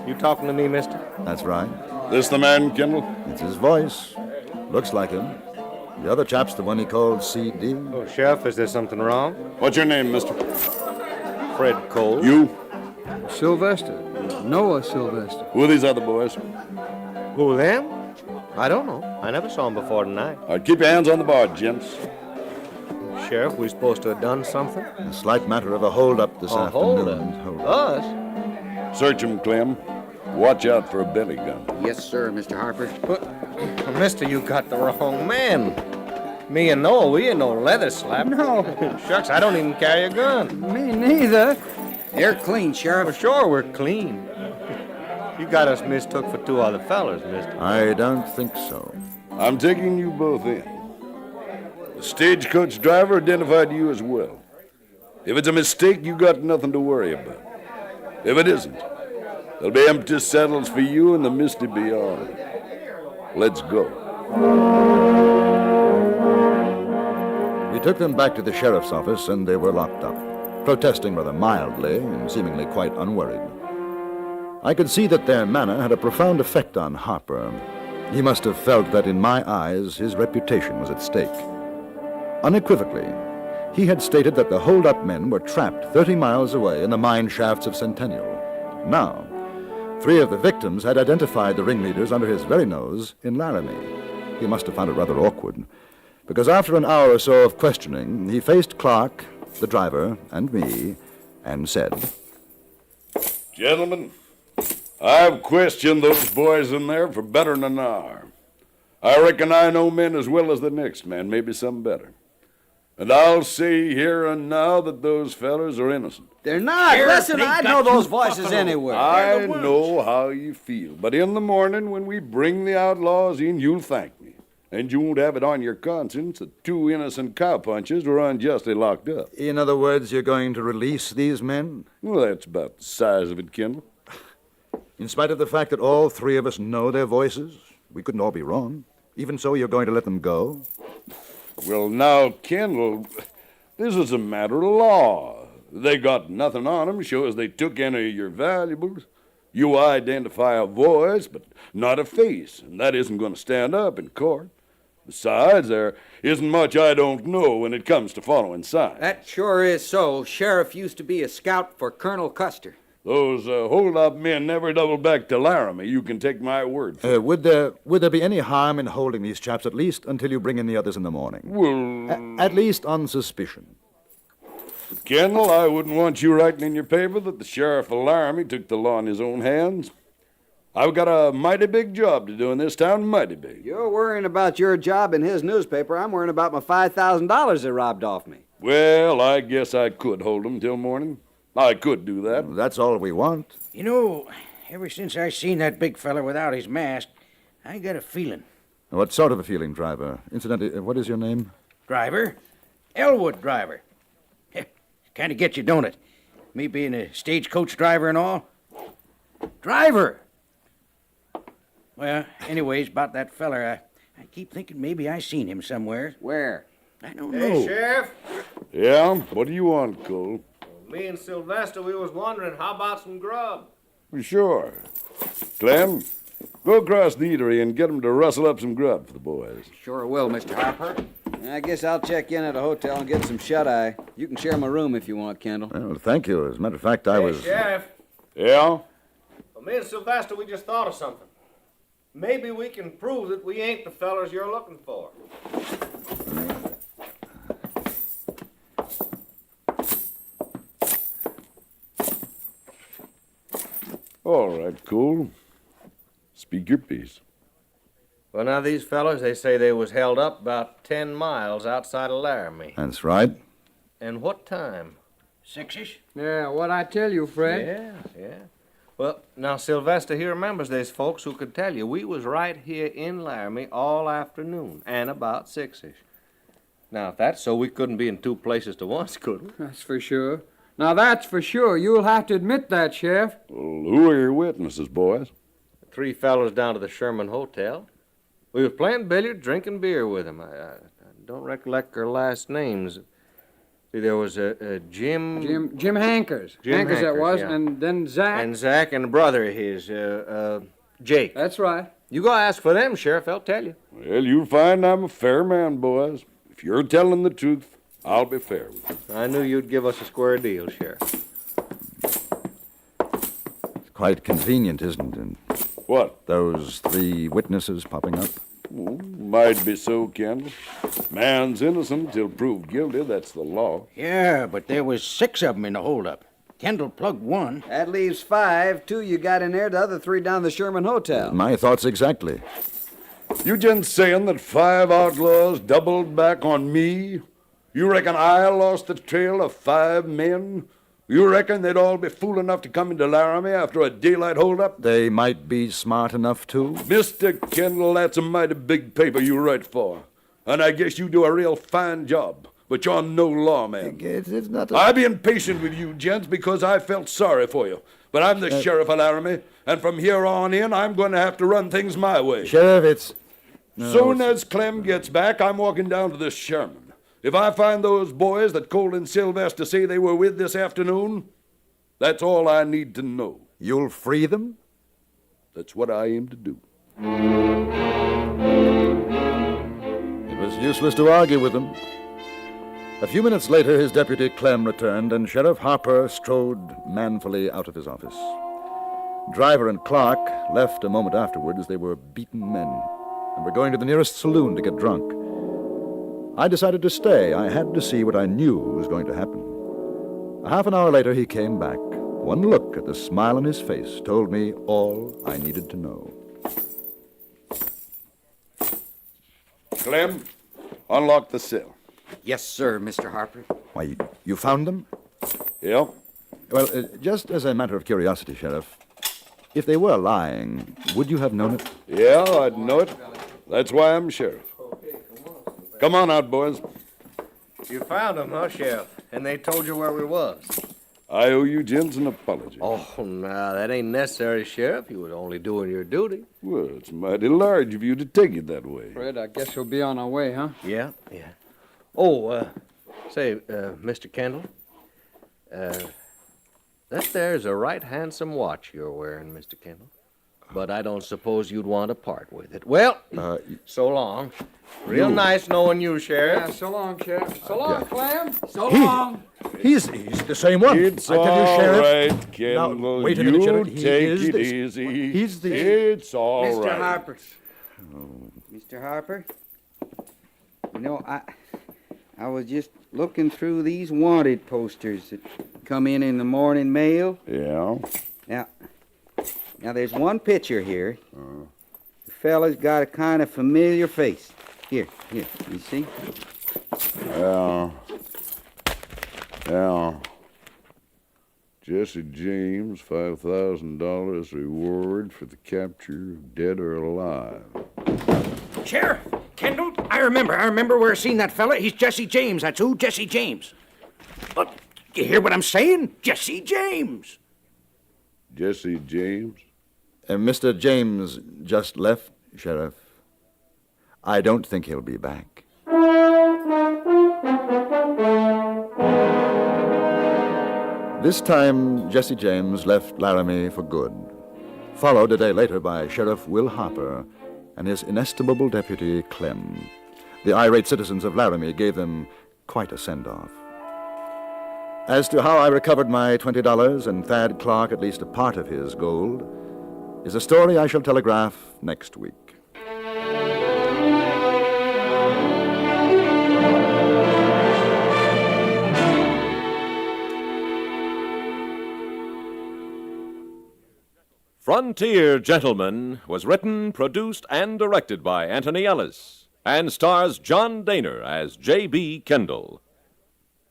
You talking to me, mister?
That's right.
This the man, Kendall?
It's his voice. Looks like him. The other chap's the one he called C.D.
Oh, Sheriff, is there something wrong?
What's your name, mister?
Fred Cole.
You?
Sylvester. Noah Sylvester.
Who are these other boys?
Who, them? I don't know. I never saw them before tonight.
All right, keep your hands on the bar, gents.
Sheriff, we supposed to have done something?
A slight matter of a hold-up this afternoon.
Hold-up? Us?
Search him, Clem. Watch out for a belly gun.
Yes, sir, Mr. Harper.
But, mister, you got the wrong man. Me and Noah, we ain't no leather slap.
No.
Shucks, I don't even carry a gun.
Me neither.
They're clean, Sheriff.
For sure, we're clean. You got us mistook for 2 other fellas, mister.
I don't think so.
I'm taking you both in. The stagecoach driver identified you as well. If it's a mistake, you got nothing to worry about. If it isn't, there'll be empty saddles for you in the misty beyond. Let's go.
took them back to the sheriff's office, and they were locked up, protesting rather mildly and seemingly quite unworried. I could see that their manner had a profound effect on Harper. He must have felt that in my eyes his reputation was at stake. Unequivocally, he had stated that the hold-up men were trapped 30 miles away in the mine shafts of Centennial. Now, 3 of the victims had identified the ringleaders under his very nose in Laramie. He must have found it rather awkward, because after an hour or so of questioning, he faced Clark, the driver, and me, and said,
Gentlemen, I've questioned those boys in there for better than an hour. I reckon I know men as well as the next man, maybe some better. And I'll say here and now that those fellers are innocent.
They're not. Listen, I know those voices anywhere.
I know how you feel, but in the morning when we bring the outlaws in, you'll thank me. And you won't have it on your conscience that 2 innocent cowpunchers were unjustly locked up.
In other words, you're going to release these men?
Well, that's about the size of it, Kendall.
In spite of the fact that all 3 of us know their voices, we couldn't all be wrong. Even so, you're going to let them go?
Well, now, Kendall, this is a matter of law. They got nothing on them, shows they took any of your valuables. You identify a voice, but not a face, and that isn't going to stand up in court. Besides, there isn't much I don't know when it comes to following signs.
That sure is so. Sheriff used to be a scout for Colonel Custer.
Those hold-up men never double back to Laramie. You can take my word for it.
Would there be any harm in holding these chaps at least until you bring in the others in the morning?
Well...
At least on suspicion.
Kendall, I wouldn't want you writing in your paper that the sheriff of Laramie took the law in his own hands. I've got a mighty big job to do in this town, mighty big.
You're worrying about your job in his newspaper. I'm worrying about my $5,000 they robbed off me.
Well, I guess I could hold them till morning. I could do that.
Well, that's all we want.
You know, ever since I seen that big feller without his mask, I got a feeling.
What sort of a feeling, driver? Incidentally, what is your name?
Driver? Elwood driver. Kind of gets you, don't it? Me being a stagecoach driver and all. Driver! Well, anyways, about that feller, I keep thinking maybe I seen him somewhere.
Where?
I don't know.
Hey, Sheriff.
Yeah? What do you want, Cole?
Me and Sylvester, we was wondering, how about some grub?
Sure. Clem, go across the eatery and get them to rustle up some grub for the boys.
Sure will, Mr. Harper. I guess I'll check in at a hotel and get some shut-eye. You can share my room if you want, Kendall.
Well, thank you. As a matter of fact, I was...
Sheriff.
Yeah?
Well, me and Sylvester, we just thought of something. Maybe we can prove that we ain't the fellers you're looking for.
All right, cool. Speak your piece.
Well, now, these fellers, they say they was held up about 10 miles outside of Laramie.
That's right.
And what time?
6-ish?
Yeah, what I tell you, Fred.
Yeah. Well, now, Sylvester, he remembers there's folks who could tell you we was right here in Laramie all afternoon, and about 6-ish. Now, if that's so, we couldn't be in 2 places at once, could we?
That's for sure. Now, that's for sure. You'll have to admit that, Sheriff.
Well, who are your witnesses, boys?
3 fellers down to the Sherman Hotel. We was playing billiards, drinking beer with them. I don't recollect their last names. See, there was a Jim...
Jim Hankers.
Jim
Hankers that was,
yeah.
and then Zach.
And Zach and a brother of his, Jake.
That's right.
You go ask for them, Sheriff. They'll tell you.
Well, you'll find I'm a fair man, boys. If you're telling the truth, I'll be fair with you.
I knew you'd give us a square deal, Sheriff.
It's quite convenient, isn't it?
What?
Those 3 witnesses popping up?
Well, might be so, Kendall. Man's innocent till proved guilty. That's the law.
Yeah, but there was 6 of them in the holdup. Kendall plugged 1.
That leaves 5. 2 you got in there, the other 3 down the Sherman Hotel.
My thoughts exactly.
You just saying that 5 outlaws doubled back on me? You reckon I lost the trail of 5 men? You reckon they'd all be fool enough to come into Laramie after a daylight holdup?
They might be smart enough to.
Mr. Kendall, that's a mighty big paper you write for. And I guess you do a real fine job. But you're no lawman.
It's not
I've been patient with you, gents, because I felt sorry for you. But I'm the sheriff of Laramie, and from here on in, I'm going to have to run things my way.
Sheriff, it's... No,
Soon as Clem gets back, I'm walking down to the Sherman. If I find those boys that Cole and Sylvester say they were with this afternoon, that's all I need to know.
You'll free them?
That's what I aim to do.
It was useless to argue with him. A few minutes later, his deputy Clem returned, and Sheriff Harper strode manfully out of his office. Driver and Clark left a moment afterward as they were beaten men and were going to the nearest saloon to get drunk. I decided to stay. I had to see what I knew was going to happen. A half an hour later, he came back. One look at the smile on his face told me all I needed to know.
Clem, unlock the cell.
Yes, sir, Mr. Harper.
Why, you found them?
Yeah.
Well, just as a matter of curiosity, Sheriff, if they were lying, would you have known it?
Yeah, I'd know it. That's why I'm sheriff. Come on out, boys.
You found them, huh, Sheriff? And they told you where we was.
I owe you gents an apology.
Oh, now, that ain't necessary, Sheriff. You was only doing your duty.
Well, it's mighty large of you to take it that way.
Fred, I guess we'll be on our way, huh?
Yeah. Oh, say, Mr. Kendall, that there's a right handsome watch you're wearing, Mr. Kendall. But I don't suppose you'd want to part with it. Well, so long. Real nice knowing you, Sheriff.
Yeah, so long, Sheriff. So long, Clem. So
He-
long.
He's the same one.
It's
I tell you,
all
Sheriff.
right, Kendall.
Now, wait a minute,
You
Sheriff. He
take
is
it
the-
easy.
He's the...
It's all
Mr.
right.
Harper. Mr. Harper, you know, I was just looking through these wanted posters that come in the morning mail.
Yeah?
Now there's one picture here. The fella's got a kind of familiar face. Here, you see?
Yeah. Jesse James, $5,000 reward for the capture of dead or alive.
Sheriff, Kendall, I remember where I seen that fella. He's Jesse James. That's who, Jesse James. But you hear what I'm saying? Jesse James.
Jesse James?
Mr. James just left, Sheriff. I don't think he'll be back. This time, Jesse James left Laramie for good, followed a day later by Sheriff Will Harper and his inestimable deputy, Clem. The irate citizens of Laramie gave them quite a send-off. As to how I recovered my $20 and Thad Clark at least a part of his gold is a story I shall telegraph next week.
Frontier Gentleman was written, produced, and directed by Anthony Ellis and stars John Dehner as J.B. Kendall.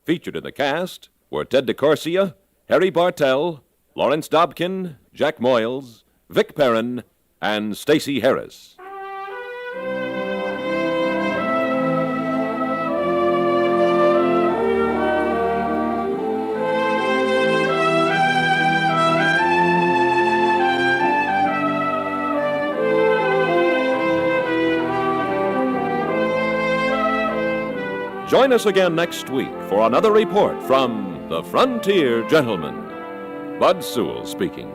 Featured in the cast were Ted DeCorsia, Harry Bartell, Lawrence Dobkin, Jack Moyles, Vic Perrin, and Stacey Harris. Join us again next week for another report from the Frontier Gentleman. Bud Sewell speaking.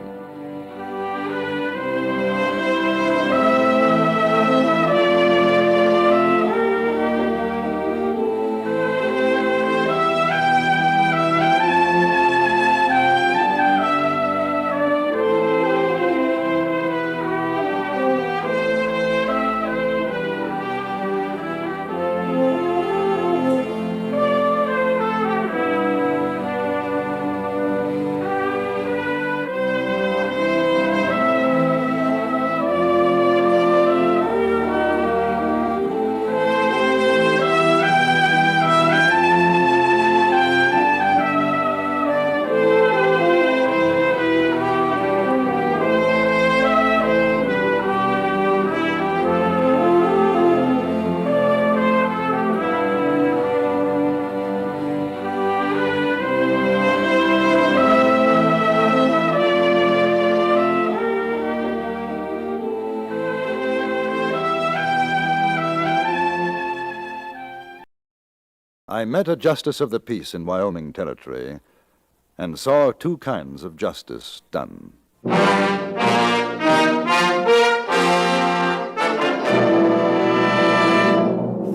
I met a justice of the peace in Wyoming Territory and saw two kinds of justice done.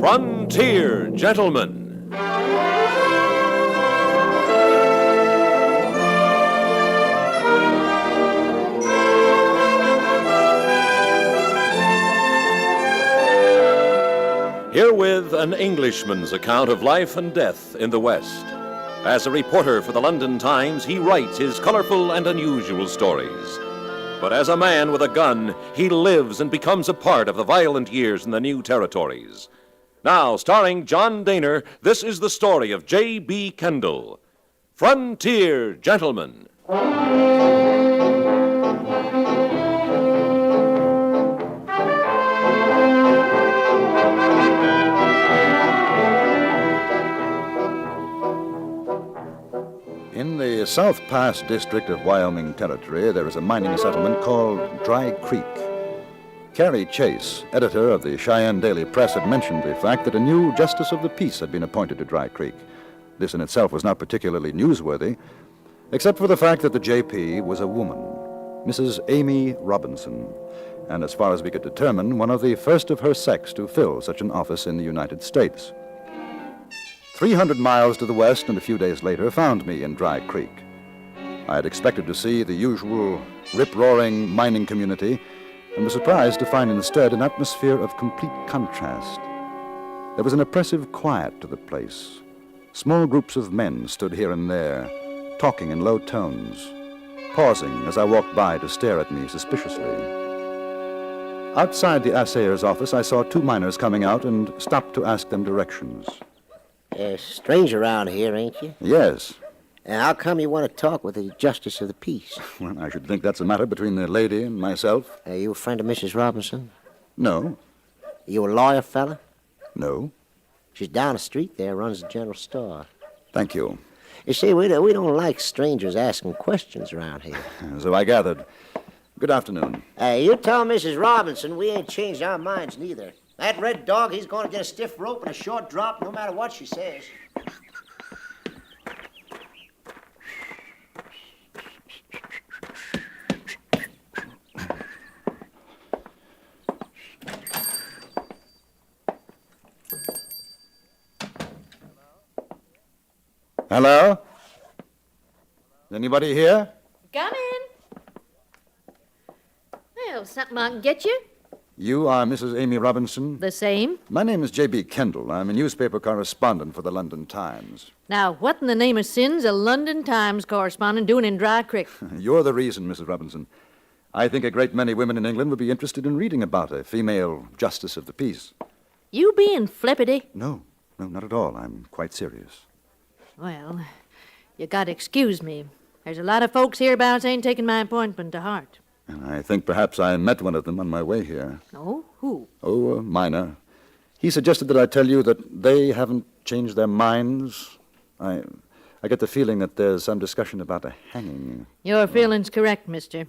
Frontier Gentlemen. Herewith an Englishman's account of life and death in the West. As a reporter for the London Times, he writes his colorful and unusual stories. But as a man with a gun, he lives and becomes a part of the violent years in the new territories. Now, starring John Dehner, this is the story of J.B. Kendall. Frontier Gentlemen.
In the South Pass district of Wyoming Territory, there is a mining settlement called Dry Creek. Carrie Chase, editor of the Cheyenne Daily Press, had mentioned the fact that a new justice of the peace had been appointed to Dry Creek. This in itself was not particularly newsworthy, except for the fact that the JP was a woman, Mrs. Amy Robinson, and as far as we could determine, one of the first of her sex to fill such an office in the United States. 300 miles to the west and a few days later found me in Dry Creek. I had expected to see the usual rip-roaring mining community and was surprised to find instead an atmosphere of complete contrast. There was an oppressive quiet to the place. Small groups of men stood here and there, talking in low tones, pausing as I walked by to stare at me suspiciously. Outside the assayer's office, I saw two miners coming out and stopped to ask them directions.
Stranger around here, ain't you?
Yes.
And how come you want to talk with the Justice of the Peace?
Well, I should think that's a matter between the lady and myself.
Are you a friend of Mrs. Robinson?
No.
You a lawyer fella?
No.
She's down the street there, runs the general store.
Thank you.
You see, we don't like strangers asking questions around here.
So I gathered. Good afternoon.
You tell Mrs. Robinson we ain't changed our minds neither. That red dog, he's going to get a stiff rope and a short drop no matter what she says.
Hello? Anybody here?
Come in. Well, something I can get you?
You are Mrs. Amy Robinson?
The same.
My name is J.B. Kendall. I'm a newspaper correspondent for the London Times.
Now, what in the name of sin's a London Times correspondent doing in Dry Creek?
You're the reason, Mrs. Robinson. I think a great many women in England would be interested in reading about a female justice of the peace.
You being flippity?
No, not at all. I'm quite serious.
Well, you gotta excuse me. There's a lot of folks hereabouts ain't taking my appointment to heart.
And I think perhaps I met one of them on my way here.
Oh, who?
Oh, a miner. He suggested that I tell you that they haven't changed their minds. I get the feeling that there's some discussion about a hanging.
Your feeling's correct, mister.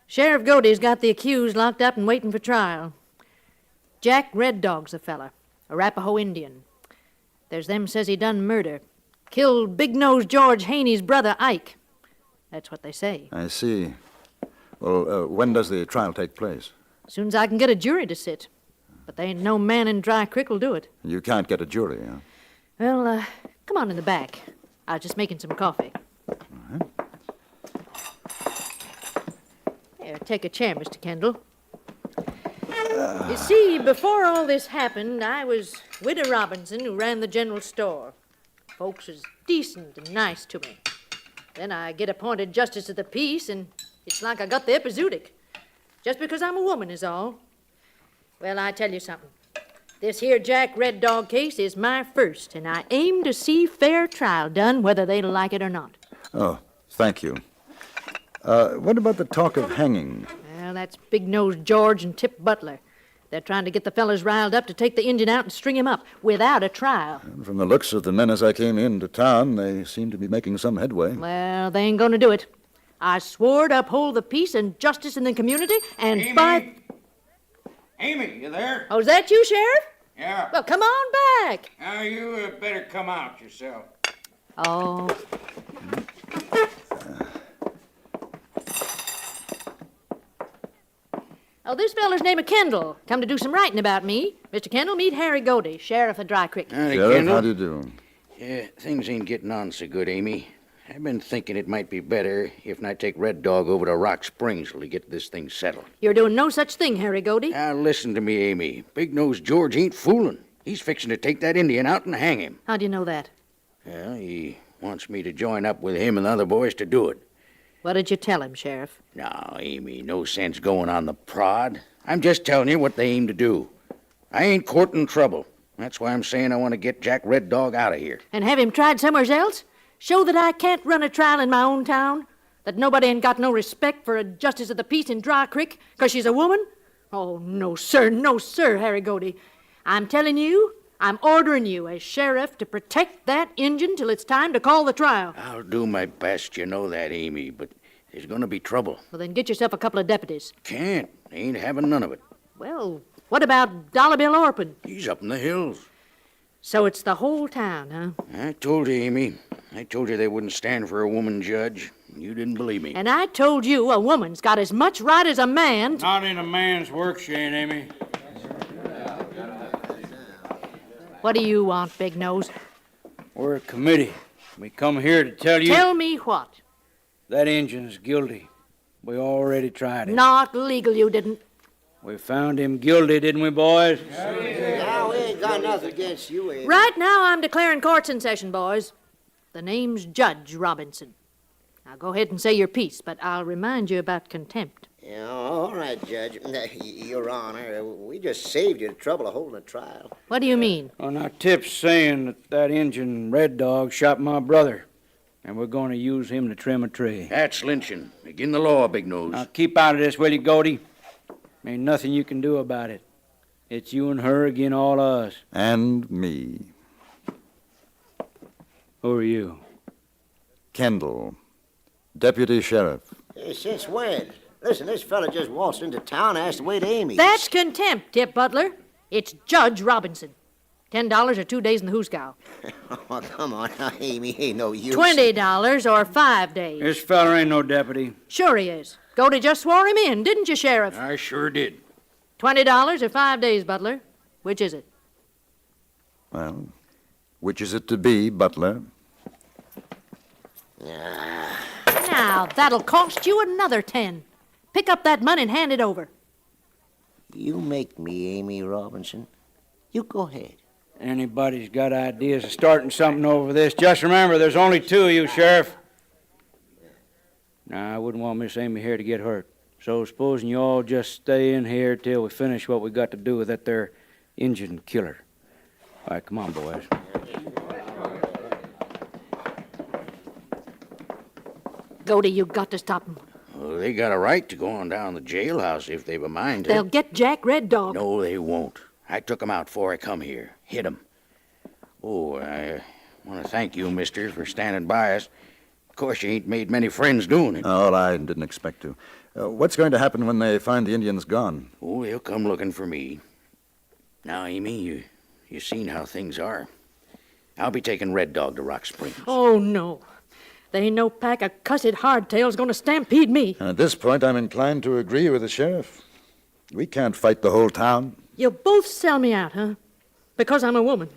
Sheriff Godey's got the accused locked up and waiting for trial. Jack Red Dog's the fella, a Arapaho Indian. There's them says he done murder. Killed Big-Nosed George Haney's brother, Ike. That's what they say.
I see. Well, when does the trial take place?
As soon as I can get a jury to sit. But there ain't no man in Dry Creek will do it.
You can't get a jury, huh?
Well, come on in the back. I was just making some coffee. Here, take a chair, Mr. Kendall. You see, before all this happened, I was Widow Robinson, who ran the general store. Folks was decent and nice to me. Then I get appointed Justice of the Peace, and it's like I got the epizootic. Just because I'm a woman is all. Well, I tell you something. This here Jack Red Dog case is my first, and I aim to see fair trial done, whether they like it or not.
Oh, thank you. What about the talk of hanging?
Well, that's Big-Nosed George and Tip Butler. They're trying to get the fellas riled up to take the Indian out and string him up without a trial.
And from the looks of the men as I came into town, they seem to be making some headway.
Well, they ain't going to do it. I swore to uphold the peace and justice in the community, and
Amy?
by...
Amy, you there?
Oh, is that you, Sheriff?
Yeah.
Well, come on back.
Now, you better come out yourself.
Oh. Oh, this feller's name is Kendall. Come to do some writing about me. Mr. Kendall, meet Harry Godey, sheriff of Dry Creek.
Sheriff, how do you do?
Yeah, things ain't getting on so good, Amy. I've been thinking it might be better if I take Red Dog over to Rock Springs till we get this thing settled.
You're doing no such thing, Harry Godey.
Now, listen to me, Amy. Big-nosed George ain't fooling. He's fixing to take that Indian out and hang him.
How do you know that?
Well, he wants me to join up with him and the other boys to do it.
What did you tell him, Sheriff?
Now, Amy, no sense going on the prod. I'm just telling you what they aim to do. I ain't courting trouble. That's why I'm saying I want to get Jack Red Dog out of here.
And have him tried somewhere else? Show that I can't run a trial in my own town? That nobody ain't got no respect for a justice of the peace in Dry Creek 'cause she's a woman? Oh, no, sir, Harry Godey. I'm telling you, I'm ordering you as sheriff to protect that Injun till it's time to call the trial.
I'll do my best, you know that, Amy, but there's going to be trouble.
Well, then get yourself a couple of deputies.
Can't. Ain't having none of it.
Well, what about Dollar Bill Orpin?
He's up in the hills.
So it's the whole town, huh?
I told you, Amy. I told you they wouldn't stand for a woman judge. You didn't believe me.
And I told you a woman's got as much right as a man.
Not in a man's work, she ain't, Amy.
What do you want, Big Nose?
We're a committee. We come here to tell you...
Tell me what?
That Injun's guilty. We already tried it.
Not legal, you didn't.
We found him guilty, didn't we, boys?
Now, we ain't got nothing against you, Amy.
Right now, I'm declaring court's in session, boys. The name's Judge Robinson. Now, go ahead and say your piece, but I'll remind you about contempt.
Yeah, all right, Judge. Your Honor, we just saved you the trouble of holding a trial.
What do you mean?
Well, now, Tip's saying that Injun Red Dog shot my brother, and we're going to use him to trim a tree.
That's lynching. Begin the law, Big Nose.
Now, keep out of this, will you, Godey? Ain't nothing you can do about it. It's you and her agin all of us.
And me.
Who are you?
Kendall, deputy sheriff.
Hey, since when? Listen, this fella just waltzed into town and asked to wait Amy.
That's contempt, Tip Butler. It's Judge Robinson. $10 or 2 days in the hoosgow.
Oh, come on now, Amy. Ain't no use.
$20 or 5 days.
This feller ain't no deputy.
Sure he is. Godey just swore him in, didn't you, Sheriff?
I sure did.
$20 or 5 days, Butler. Which is it?
Well, which is it to be, Butler?
Now, that'll cost you another 10. Pick up that money and hand it over.
You make me, Amy Robinson. You go ahead.
Anybody's got ideas of starting something over this, just remember there's only two of you, Sheriff. Now, I wouldn't want Miss Amy here to get hurt. So supposing you all just stay in here till we finish what we got to do with that there Injun killer. All right, come on, boys.
Godey, you got to stop them.
Well, they got a right to go on down the jailhouse if they've a mind to.
They'll get Jack Red Dog.
No, they won't. I took 'em out before I come here. Hit 'em. Oh, I want to thank you, mister, for standing by us. Of course, you ain't made many friends doing it.
Oh, I didn't expect to. What's going to happen when they find the Indians gone?
Oh, they'll come looking for me. Now, Amy, you seen how things are. I'll be taking Red Dog to Rock Springs.
Oh, no. There ain't no pack of cussed hardtails going to stampede me.
At this point, I'm inclined to agree with the sheriff. We can't fight the whole town.
You'll both sell me out, huh? Because I'm a woman.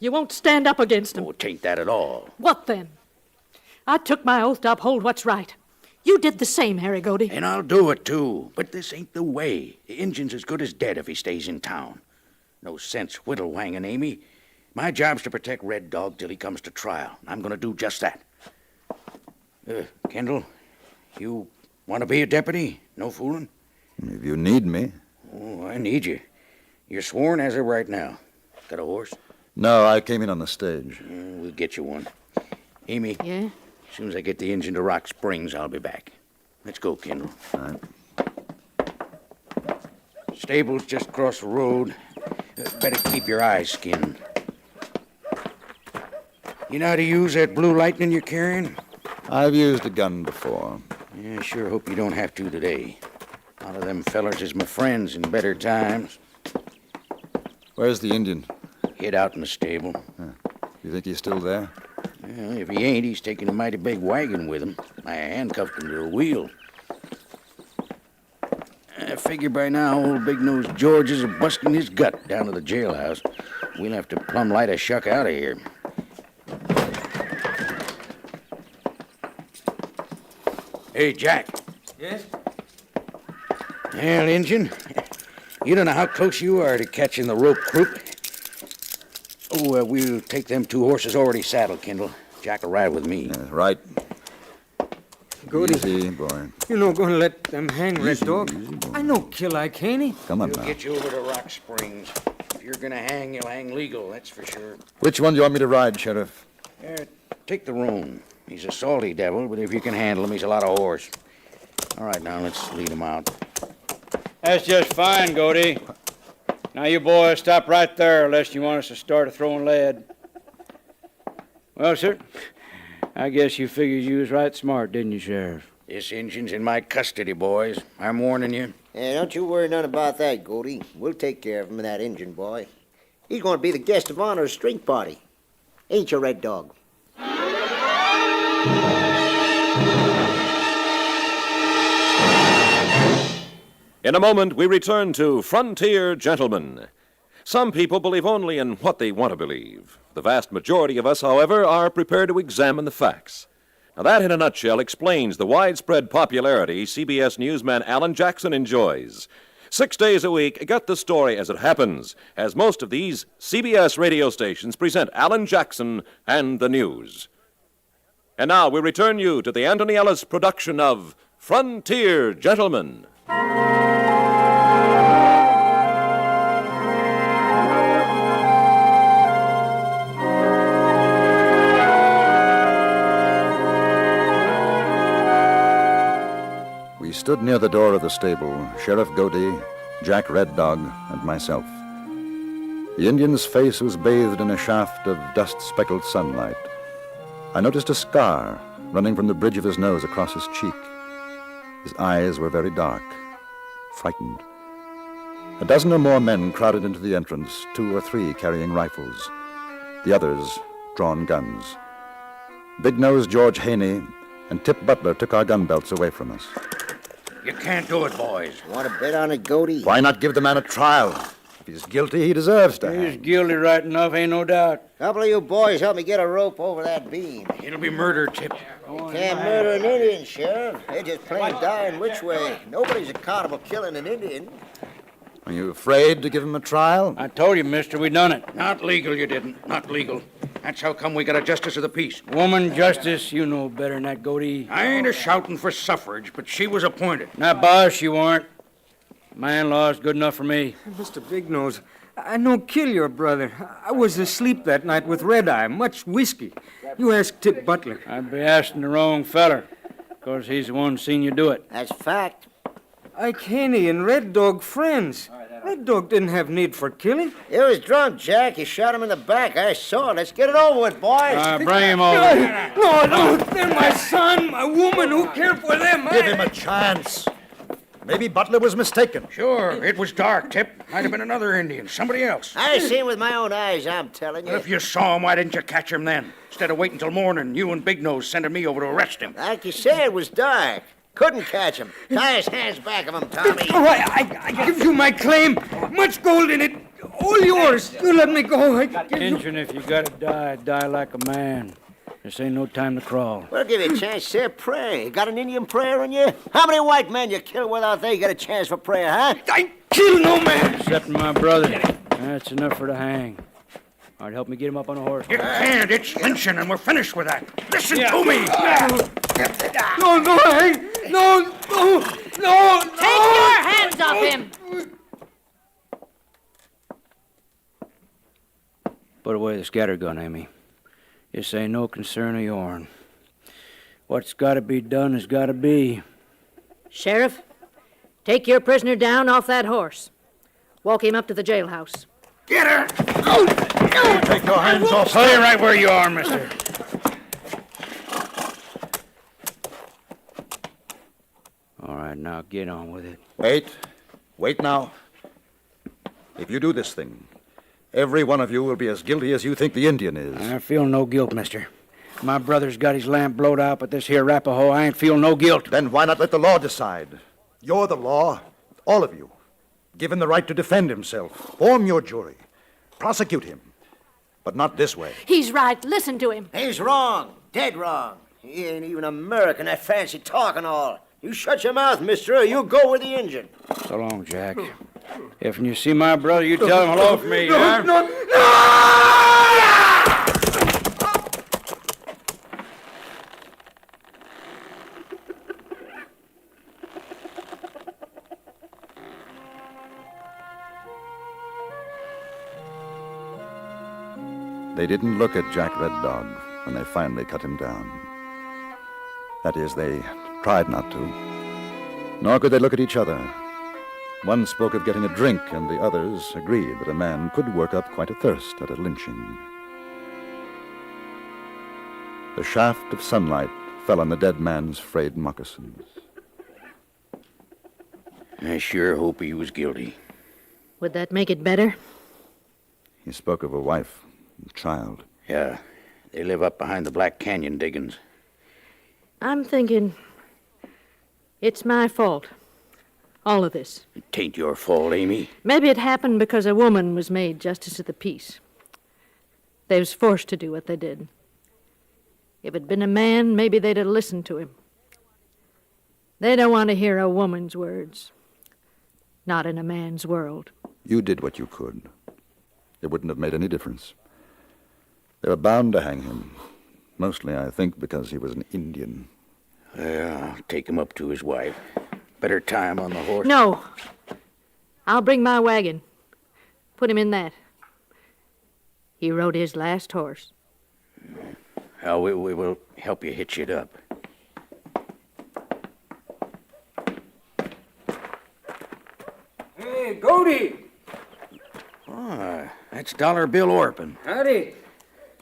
You won't stand up against them.
Oh, tain't that at all.
What then? I took my oath to uphold what's right. You did the same, Harry Godey.
And I'll do it, too. But this ain't the way. The Injun's as good as dead if he stays in town. No sense whittle-wanging, Amy. My job's to protect Red Dog till he comes to trial. I'm going to do just that. Kendall, you want to be a deputy? No fooling?
If you need me.
Oh, I need you. You're sworn as of right now. Got a horse?
No, I came in on the stage.
We'll get you one. Amy?
Yeah?
As soon as I get the engine to Rock Springs, I'll be back. Let's go, Kendall.
All right.
Stable's just across the road. Better keep your eyes skinned. You know how to use that blue lightning you're carrying?
I've used a gun before.
Yeah, sure hope you don't have to today. A lot of them fellers is my friends in better times.
Where's the Indian?
Hid out in the stable.
You think he's still there?
Well, if he ain't, he's taking a mighty big wagon with him. I handcuffed him to a wheel. I figure by now old Big-Nosed George is busting his gut down to the jailhouse. We'll have to plumb light a shuck out of here. Hey, Jack.
Yes?
Well, Injun, you don't know how close you are to catching the rope crook. Oh, we'll take them 2 horses already saddled, Kendall. Jack will ride with me.
Right.
Goody.
Easy, boy.
You no gonna let them hang, Red Dog? I no kill like Haney.
Come on
We'll
now.
get you over to Rock Springs. If you're gonna hang, you'll hang legal, that's for sure.
Which one do you want me to ride, Sheriff?
Take the roan. He's a salty devil, but if you can handle him, he's a lot of horse. All right, now let's lead him out.
That's just fine, Goody. Now, you boys stop right there, unless you want us to start throwing lead. Well, sir, I guess you figured you was right smart, didn't you, Sheriff?
This Injun's in my custody, boys. I'm warning you.
Yeah, don't you worry none about that, Goldie. We'll take care of him, that Injun boy. He's going to be the guest of honor of string party. Ain't you, Red Dog?
In a moment, we return to Frontier Gentlemen. Some people believe only in what they want to believe. The vast majority of us, however, are prepared to examine the facts. Now, that, in a nutshell, explains the widespread popularity CBS newsman Alan Jackson enjoys. 6 days a week, get the story as it happens, as most of these CBS radio stations present Alan Jackson and the news. And now we return you to the Anthony Ellis production of Frontier Gentlemen.
We stood near the door of the stable, Sheriff Godey, Jack Red Dog, and myself. The Indian's face was bathed in a shaft of dust-speckled sunlight. I noticed a scar running from the bridge of his nose across his cheek. His eyes were very dark, frightened. A dozen or more men crowded into the entrance, 2 or 3 carrying rifles, the others drawn guns. Big-nosed George Haney and Tip Butler took our gun belts away from us.
You can't do it, boys.
Want to bet on it, Goldie?
Why not give the man a trial? If he's guilty, he deserves to hang.
He's guilty right enough, ain't no doubt.
Couple of you boys help me get a rope over that beam.
It'll be murder, Tip.
You can't murder an Indian, Sheriff. They're just plain dying which way. Nobody's accountable killing an Indian.
Are you afraid to give him a trial?
I told you, mister, we done it.
Not legal, you didn't. Not legal. That's how come we got a justice of the peace.
Woman justice, you know better than that, Goody.
I ain't a-shouting for suffrage, but she was appointed.
Now, boss, she weren't. Man-law's good enough for me.
Mr. Big Nose, I no kill your brother. I was asleep that night with Red Eye, much whiskey. You ask Tip Butler.
I'd be asking the wrong feller, 'cause he's the one seen you do it.
That's fact.
Ike Haney and Red Dog friends. Red Dog didn't have need for killing.
He was drunk, Jack. You shot him in the back. I saw it. Let's get it over with, boys.
Bring him over.
No, they're my son, my woman. Who care for them?
Give him a chance. Maybe Butler was mistaken.
Sure, it was dark, Tip. Might have been another Indian, somebody else.
I seen with my own eyes, I'm telling you.
Well, if you saw him, why didn't you catch him then? Instead of waiting till morning, you and Big Nose sending me over to arrest him.
Like you said, it was dark. Couldn't catch him. Tie his hands back of him, Tommy.
All right, I give you my claim. Much gold in it. All yours. You let me go. I give you...
Injun, if you gotta die, die like a man. This ain't no time to crawl.
We'll give you a chance to say a prayer. You got an Indian prayer in you? How many white men you kill without they get a chance for prayer, huh?
I kill no man.
Except my brother. That's enough for the hang. All right, help me get him up on a horse.
You can't. It's lynching, and we're finished with that. Listen to me.
No, Hank. No.
Take your hands off him.
Put away the scatter gun, Amy. This ain't no concern of yourn. What's got to be done has got to be.
Sheriff, take your prisoner down off that horse. Walk him up to the jailhouse.
Get her!
Take your hands off.
Stay right where you are, mister. All right, now get on with it.
Wait now. If you do this thing, Every one of you will be as guilty as you think the Indian is.
I feel no guilt, mister. My brother's got his lamp blowed out, but this here Arapaho, I ain't feel no guilt.
Then why not let the law decide? You're the law, all of you. Given the right to defend himself. Form your jury. Prosecute him. But not this way.
He's right. Listen to him.
He's wrong. Dead wrong. He ain't even American, that fancy talk and all. You shut your mouth, mister, or you go with the Injun.
So long, Jack. If you see my brother, you tell him hello for me, huh?
They didn't look at Jack Red Dog when they finally cut him down. That is, they tried not to. Nor could they look at each other. One spoke of getting a drink, and the others agreed that a man could work up quite a thirst at a lynching. The shaft of sunlight fell on the dead man's frayed moccasins.
I sure hope he was guilty.
Would that make it better?
He spoke of a wife and child.
Yeah, they live up behind the Black Canyon diggings.
I'm thinking it's my fault. All of this.
It ain't your fault, Amy.
Maybe it happened because a woman was made justice of the peace. They was forced to do what they did. If it'd been a man, maybe they'd have listened to him. They don't want to hear a woman's words. Not in a man's world.
You did what you could. It wouldn't have made any difference. They were bound to hang him. Mostly, I think, because he was an Indian.
Well, I'll take him up to his wife. Better tie him on the horse.
No. I'll bring my wagon. Put him in that. He rode his last horse.
Well, we will help you hitch it up.
Hey, Goldie!
Ah, that's Dollar Bill Orpin.
Howdy.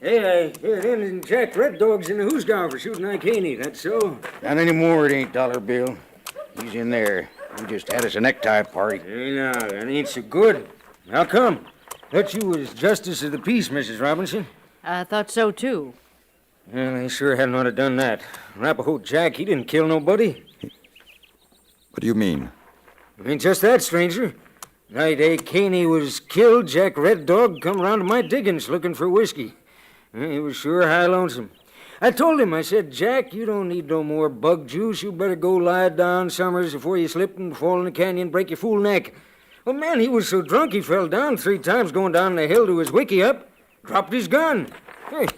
Hey, I hear them and Jack Red Dog's in the hoosgown for shooting Ike Haney, that's so?
Not anymore, it ain't Dollar Bill. He's in there. He just had us a necktie party.
Hey, now, that ain't so good. How come? Thought you was Justice of the Peace, Mrs. Robinson.
I thought so, too.
Well, they sure hadn't ought to done that. Arapaho Jack, he didn't kill nobody.
What do you mean?
I mean, just that, stranger. Night Ike Haney was killed, Jack Red Dog come around to my diggings looking for whiskey. He was sure high lonesome. I told him, I said, Jack, you don't need no more bug juice. You better go lie down, Summers, before you slip and fall in the canyon and break your fool neck. Well, man, he was so drunk he fell down 3 times going down the hill to his wiki up. Dropped his gun. Hey,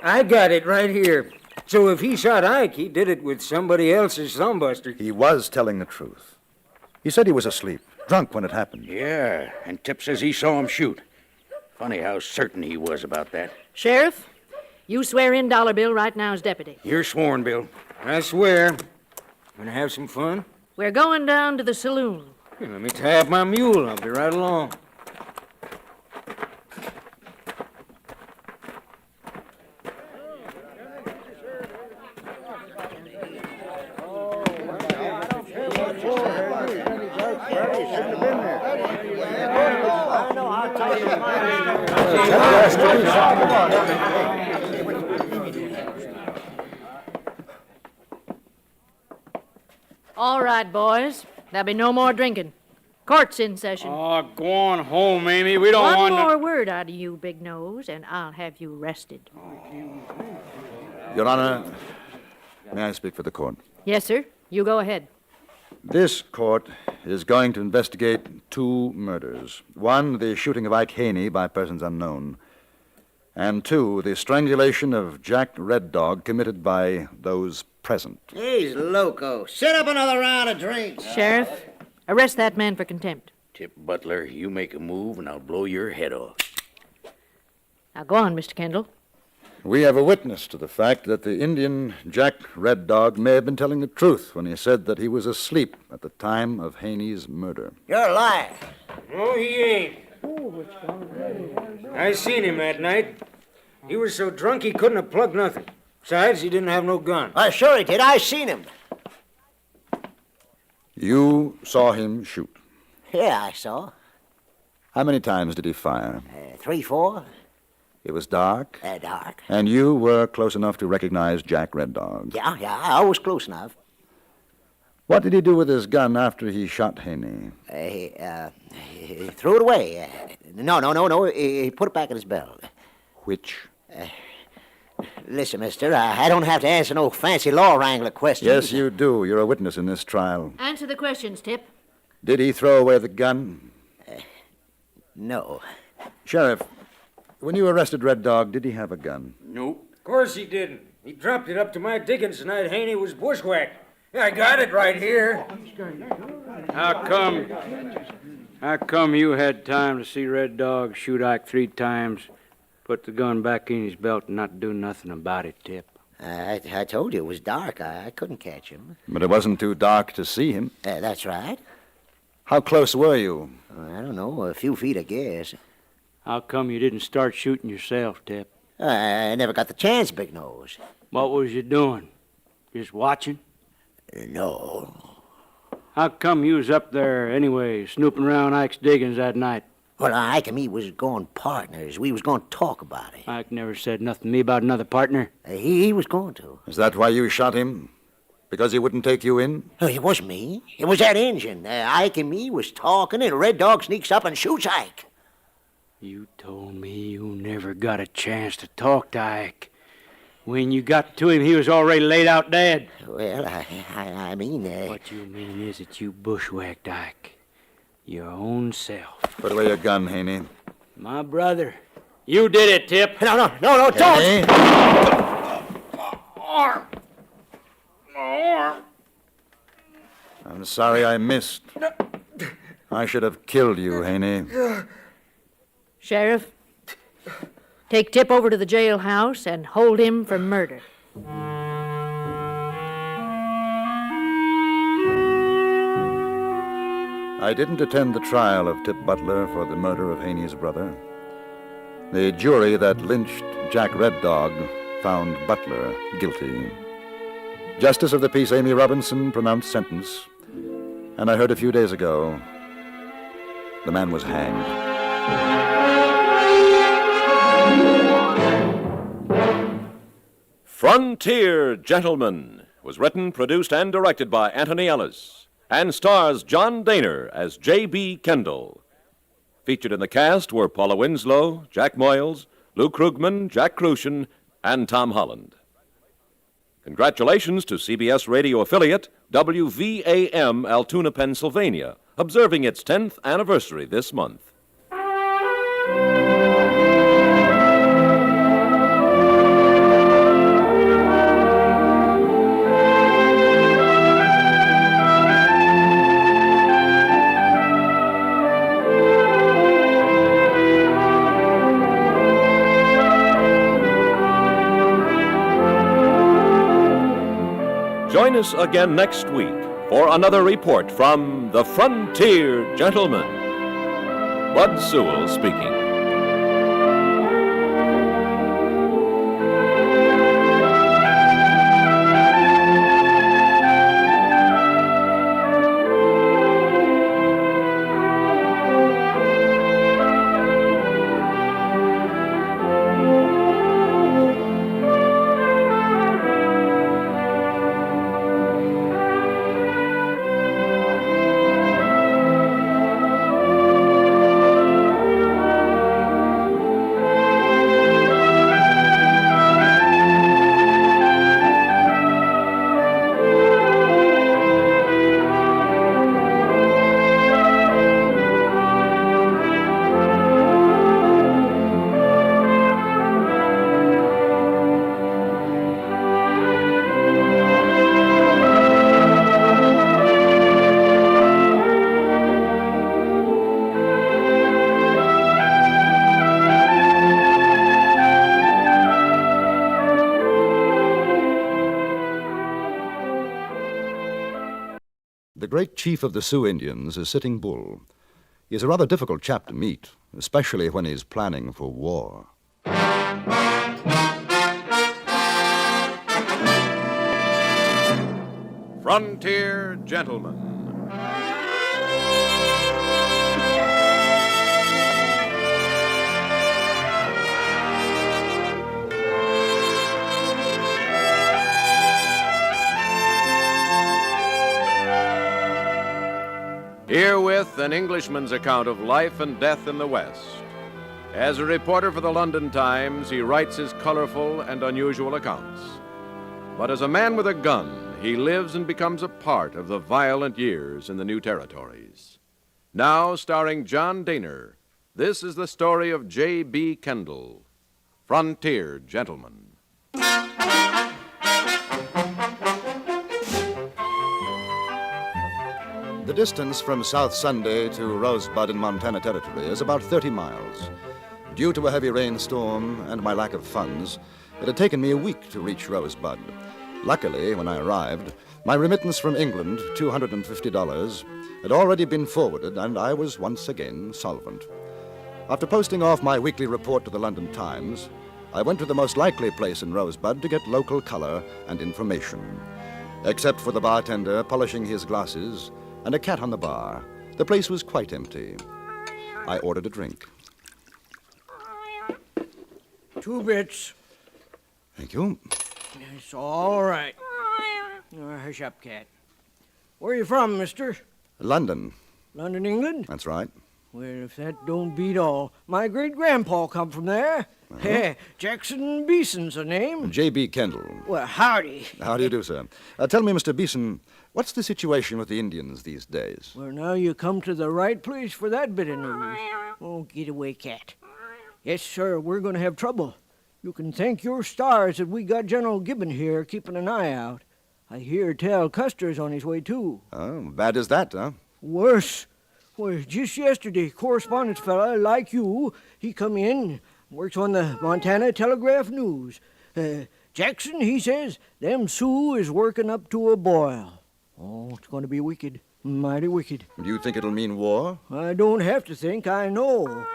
I got it right here. So if he shot Ike, he did it with somebody else's thumbbuster.
He was telling the truth. He said he was asleep, drunk when it happened.
Yeah, and Tip says he saw him shoot. Funny how certain he was about that.
Sheriff, you swear in Dollar Bill right now as deputy.
You're sworn, Bill.
I swear. Gonna have some fun?
We're going down to the saloon.
Here, let me tie up my mule. I'll be right along.
All right, boys. There'll be no more drinking. Court's in session.
Oh, go on home, Amy. We don't want
One more word out of you, Big Nose, and I'll have you arrested.
Your Honor, may I speak for the court?
Yes, sir. You go ahead.
This court is going to investigate 2 murders. 1, the shooting of Ike Haney by persons unknown. And 2, the strangulation of Jack Red Dog committed by those present.
He's loco. Set up another round of drinks.
Sheriff, arrest that man for contempt.
Tip Butler, you make a move and I'll blow your head off.
Now go on, Mr. Kendall.
We have a witness to the fact that the Indian Jack Red Dog may have been telling the truth when he said that he was asleep at the time of Haney's murder.
You're lying.
No, he ain't. I seen him that night. He was so drunk he couldn't have plugged nothing. Besides, he didn't have no gun.
I sure he did. I seen him.
You saw him shoot.
Yeah, I saw.
How many times did he fire?
3, 4.
It was dark?
Dark.
And you were close enough to recognize Jack Red Dog?
Yeah, I was close enough.
What did he do with his gun after he shot Haney?
He threw it away. No. He put it back in his belt.
Which?
Listen, mister, I don't have to answer no fancy law wrangler questions.
Yes, you do. You're a witness in this trial.
Answer the questions, Tip.
Did he throw away the gun?
No.
Sheriff, when you arrested Red Dog, did he have a gun?
Nope. Of course he didn't. He dropped it up to my diggings the night Haney was bushwhacked. I got it right here.
How come you had time to see Red Dog shoot Ike 3 times, put the gun back in his belt, and not do nothing about it, Tip?
I told you it was dark. I couldn't catch him.
But it wasn't too dark to see him.
That's right.
How close were you?
I don't know, a few feet, I guess.
How come you didn't start shooting yourself, Tip?
I never got the chance, Big Nose.
What was you doing? Just watching?
No.
How come you was up there anyway, snooping around Ike's diggings that night?
Well, Ike and me was going partners. We was going to talk about it.
Ike never said nothing to me about another partner.
He was going to.
Is that why you shot him? Because he wouldn't take you in?
It wasn't me. It was that Injun. Ike and me was talking, and Red Dog sneaks up and shoots Ike.
You told me you never got a chance to talk to Ike. When you got to him, he was already laid out dead.
Well, I mean...
What you mean is that you bushwhacked Ike. Your own self.
Put away your gun, Haney.
My brother. You did it, Tip.
No, don't!
Haney? I'm sorry I missed. I should have killed you, Haney.
Sheriff, take Tip over to the jailhouse and hold him for murder.
I didn't attend the trial of Tip Butler for the murder of Haney's brother. The jury that lynched Jack Red Dog found Butler guilty. Justice of the Peace Amy Robinson pronounced sentence, and I heard a few days ago the man was hanged.
Frontier Gentlemen was written, produced, and directed by Anthony Ellis, and stars John Dehner as J.B. Kendall. Featured in the cast were Paula Winslow, Jack Moyles, Lou Krugman, Jack Crucian, and Tom Holland. Congratulations to CBS radio affiliate WVAM Altoona, Pennsylvania, observing its 10th anniversary this month. Join us again next week for another report from the Frontier Gentlemen. Bud Sewell speaking.
The great chief of the Sioux Indians is Sitting Bull. He's a rather difficult chap to meet, especially when he's planning for war.
Frontier Gentlemen. Herewith an Englishman's account of life and death in the West. As a reporter for the London Times, he writes his colorful and unusual accounts. But as a man with a gun, he lives and becomes a part of the violent years in the new territories. Now, starring John Dehner, this is the story of J.B. Kendall, Frontier Gentleman.
The distance from South Sunday to Rosebud in Montana Territory is about 30 miles. Due to a heavy rainstorm and my lack of funds, it had taken me a week to reach Rosebud. Luckily, when I arrived, my remittance from England, $250, had already been forwarded, and I was once again solvent. After posting off my weekly report to the London Times, I went to the most likely place in Rosebud to get local color and information. Except for the bartender polishing his glasses and a cat on the bar, the place was quite empty. I ordered a drink.
2 bits.
Thank you.
It's all right. Hush up, cat. Where are you from, mister?
London.
London, England?
That's right.
Well, if that don't beat all, my great-grandpa come from there. Jackson Beeson's the name.
J.B. Kendall.
Well, howdy.
How do you do, sir? Tell me, Mr. Beeson, what's the situation with the Indians these days?
Well, now you come to the right place for that bit of news. Oh, get away, cat. Yes, sir, we're going to have trouble. You can thank your stars that we got General Gibbon here keeping an eye out. I hear tell Custer's on his way, too.
Oh, bad as that, huh?
Worse. Well, just yesterday, correspondence fella like you, he come in, works on the Montana Telegraph News. Jackson, he says, them Sioux is working up to a boil. Oh, it's going to be wicked, mighty wicked.
Do you think it'll mean war?
I don't have to think, I know.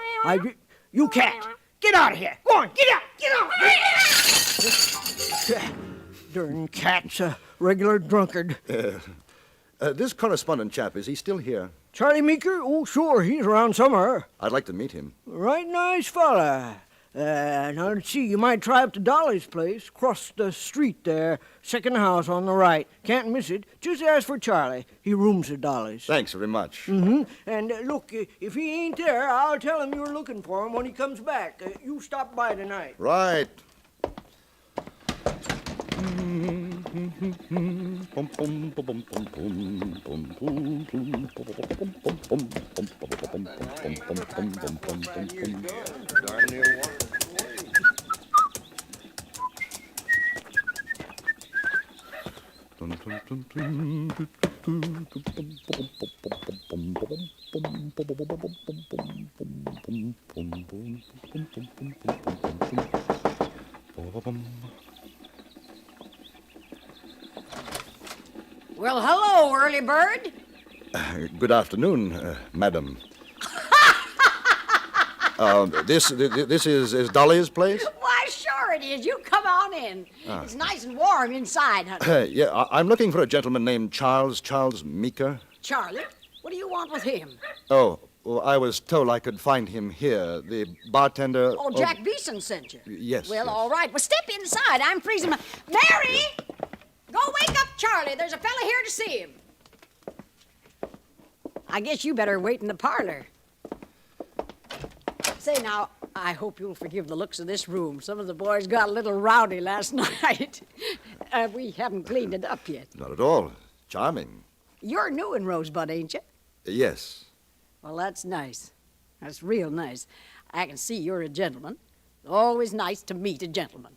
You cat, get out of here. Go on, get out, get out. Darn cat's a regular drunkard.
This correspondent chap, is he still here?
Charlie Meeker? Oh, sure, he's around somewhere.
I'd like to meet him.
Right nice fella. Now, let's see, you might try up to Dolly's place, cross the street there, second house on the right. Can't miss it. Just ask for Charlie. He rooms at Dolly's.
Thanks very much.
Mm-hmm. And look, if he ain't there, I'll tell him you're looking for him when he comes back. You stop by tonight.
Right.
Well, hello, early bird.
Good afternoon, madam. This is Dolly's place?
Why, sure it is. You come on in.
Ah.
It's nice and warm inside, honey.
Yeah, I'm looking for a gentleman named Charles Meeker.
Charlie, what do you want with him?
Oh, well, I was told I could find him here. The bartender...
Oh, Jack Beeson sent you.
Yes.
Well,
yes.
all right. Well, step inside. I'm freezing my... Mary! Go wake up Charlie. There's a fella here to see him. I guess you better wait in the parlor. Say, now, I hope you'll forgive the looks of this room. Some of the boys got a little rowdy last night. We haven't cleaned it up yet.
Not at all. Charming.
You're new in Rosebud, ain't you?
Yes.
Well, that's nice. That's real nice. I can see you're a gentleman. Always nice to meet a gentleman.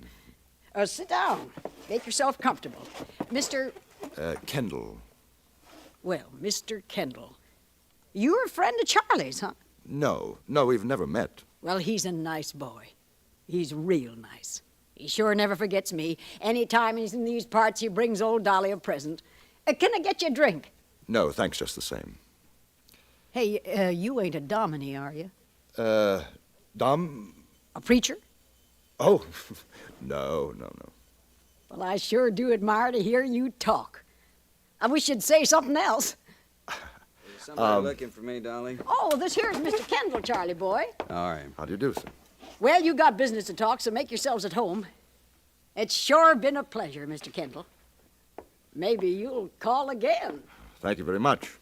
Sit down. Make yourself comfortable. Mr.
Kendall.
Well, Mr. Kendall. You're a friend of Charlie's, huh?
No, we've never met.
Well, he's a nice boy. He's real nice. He sure never forgets me. Anytime he's in these parts, he brings old Dolly a present. Can I get you a drink?
No, thanks just the same.
Hey, you ain't a dominie, are you?
Dom?
A preacher?
Oh, no.
Well, I sure do admire to hear you talk. I wish you'd say something else.
Somebody looking for me, Dolly?
Oh, this here's Mr. Kendall, Charlie boy.
All right.
How do you do, sir?
Well, you got business to talk, so make yourselves at home. It's sure been a pleasure, Mr. Kendall. Maybe you'll call again.
Thank you very much.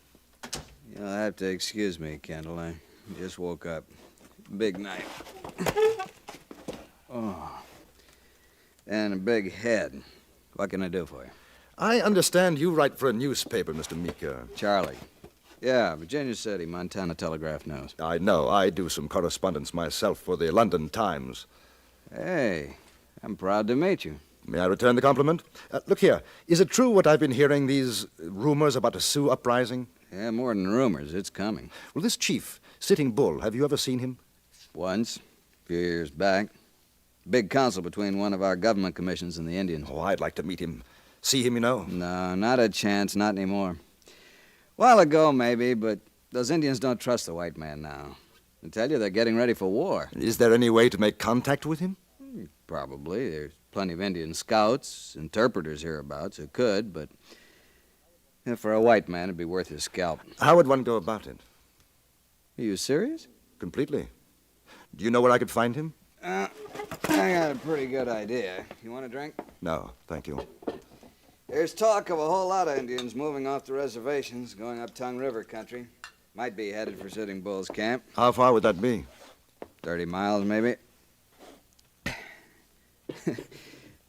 You'll have to excuse me, Kendall. I just woke up. Big night. Oh. And a big head. What can I do for you?
I understand you write for a newspaper, Mr. Meeker.
Charlie. Yeah, Virginia City, Montana Telegraph News.
I know. I do some correspondence myself for the London Times.
Hey, I'm proud to meet you.
May I return the compliment? Look here. Is it true what I've been hearing, these rumors about a Sioux uprising?
Yeah, more than rumors. It's coming.
Well, this chief, Sitting Bull, have you ever seen him?
Once, a few years back. Big council between one of our government commissions and the Indians.
Oh, I'd like to meet him. See him, you know?
No, not a chance, not anymore. While ago, maybe, but those Indians don't trust the white man now. I tell you, they're getting ready for war.
Is there any way to make contact with him?
Probably. There's plenty of Indian scouts, interpreters hereabouts who could, but for a white man, it'd be worth his scalp.
How would one go about it?
Are you serious?
Completely. Do you know where I could find him?
I got a pretty good idea. You want a drink?
No, thank you.
There's talk of a whole lot of Indians moving off the reservations, going up Tongue River country. Might be headed for Sitting Bull's camp.
How far would that be?
30 miles, maybe.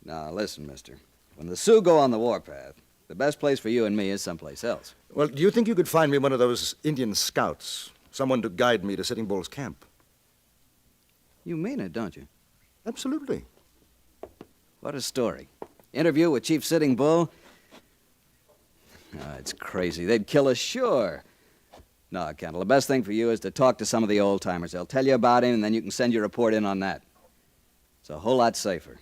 Now, listen, mister. When the Sioux go on the warpath, the best place for you and me is someplace else.
Well, do you think you could find me one of those Indian scouts? Someone to guide me to Sitting Bull's camp?
You mean it, don't you?
Absolutely.
What a story. Interview with Chief Sitting Bull? Oh, it's crazy. They'd kill us, sure. No, Kendall, the best thing for you is to talk to some of the old-timers. They'll tell you about him, and then you can send your report in on that. It's a whole lot safer.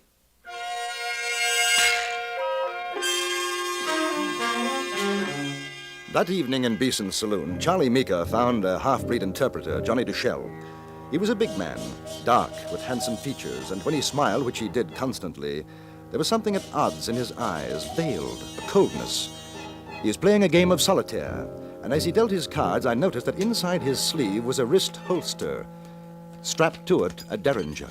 That evening in Beeson's saloon, Charlie Meeker found a half-breed interpreter, Johnny Duchelle. He was a big man, dark, with handsome features, and when he smiled, which he did constantly, there was something at odds in his eyes, veiled, a coldness. He was playing a game of solitaire, and as he dealt his cards, I noticed that inside his sleeve was a wrist holster. Strapped to it, a derringer.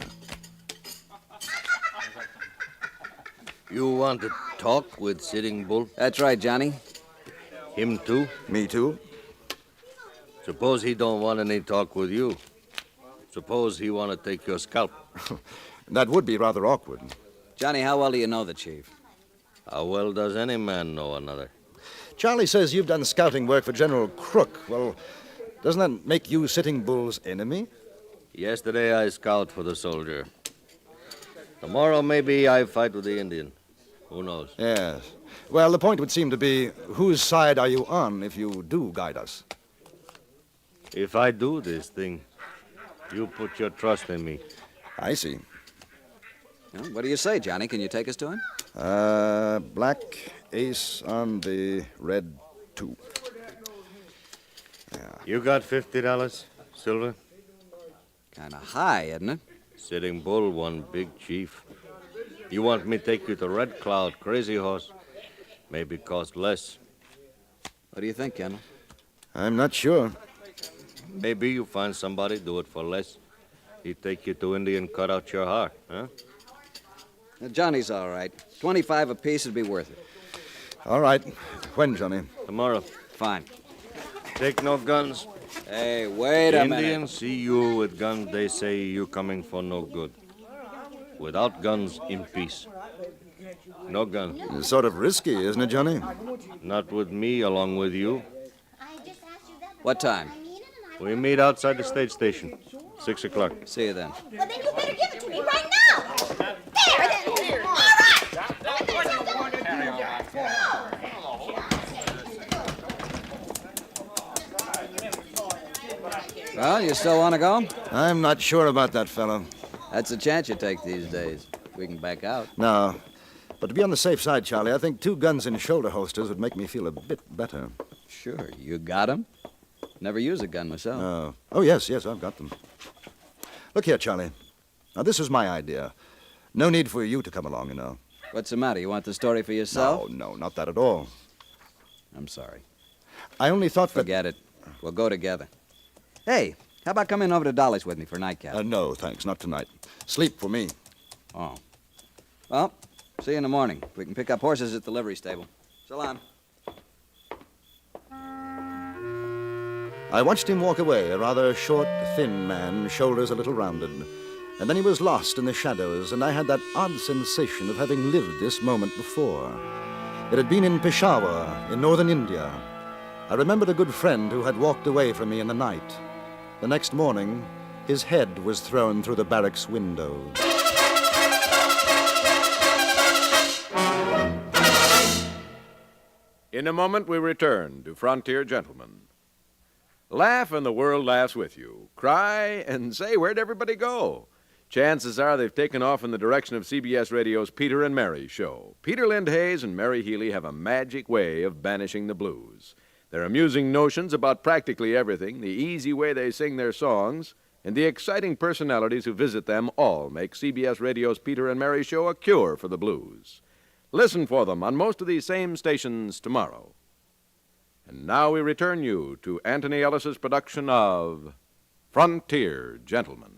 You want to talk with Sitting Bull?
That's right, Johnny.
Him too?
Me too.
Suppose he don't want any talk with you. Suppose he want to take your scalp.
That would be rather awkward.
Johnny, how well do you know the chief?
How well does any man know another?
Charlie says you've done scouting work for General Crook. Well, doesn't that make you Sitting Bull's enemy?
Yesterday I scout for the soldier. Tomorrow maybe I fight with the Indian. Who knows?
Yes. Well, the point would seem to be, whose side are you on if you do guide us?
If I do this thing, you put your trust in me.
I see.
Well, what do you say, Johnny? Can you take us to him?
Black ace on the red 2. Yeah.
You got $50, Silver?
Kind of high, isn't it?
Sitting Bull, one big chief. You want me to take you to Red Cloud, Crazy Horse? Maybe cost less.
What do you think, Kendall?
I'm not sure.
Maybe you find somebody, do it for less. He'd take you to India and cut out your heart, huh?
Now, Johnny's all right. 25 apiece would be worth it.
All right. When, Johnny?
Tomorrow.
Fine.
Take no guns.
Hey, wait a minute.
Indians see you with guns, they say you coming for no good. Without guns, in peace. No guns.
It's sort of risky, isn't it, Johnny?
Not with me, along with you.
What time?
We meet outside the state station. 6 o'clock.
See you then.
Well, then you better give it to me right now. There, then. All right.
Well, you still want to go?
I'm not sure about that, fellow.
That's a chance you take these days. We can back out.
No. But to be on the safe side, Charlie, I think 2 guns in shoulder holsters would make me feel a bit better.
Sure. You got 'em? Never use a gun myself.
Oh, yes, I've got them. Look here, Charlie. Now, this is my idea. No need for you to come along, you know.
What's the matter? You want the story for yourself?
No, not that at all.
I'm sorry.
I only thought
Forget it. We'll go together. Hey, how about coming over to Dolly's with me for nightcap?
No, thanks, not tonight. Sleep for me.
Oh. Well, see you in the morning. We can pick up horses at the livery stable. So long.
I watched him walk away, a rather short, thin man, shoulders a little rounded. And then he was lost in the shadows, and I had that odd sensation of having lived this moment before. It had been in Peshawar, in northern India. I remembered a good friend who had walked away from me in the night. The next morning, his head was thrown through the barracks window.
In a moment, we return to Frontier Gentlemen. Laugh and the world laughs with you. Cry and say, where'd everybody go? Chances are they've taken off in the direction of CBS Radio's Peter and Mary show. Peter Lindhays and Mary Healy have a magic way of banishing the blues. Their amusing notions about practically everything, the easy way they sing their songs, and the exciting personalities who visit them all make CBS Radio's Peter and Mary show a cure for the blues. Listen for them on most of these same stations tomorrow. And now we return you to Anthony Ellis's production of Frontier Gentlemen.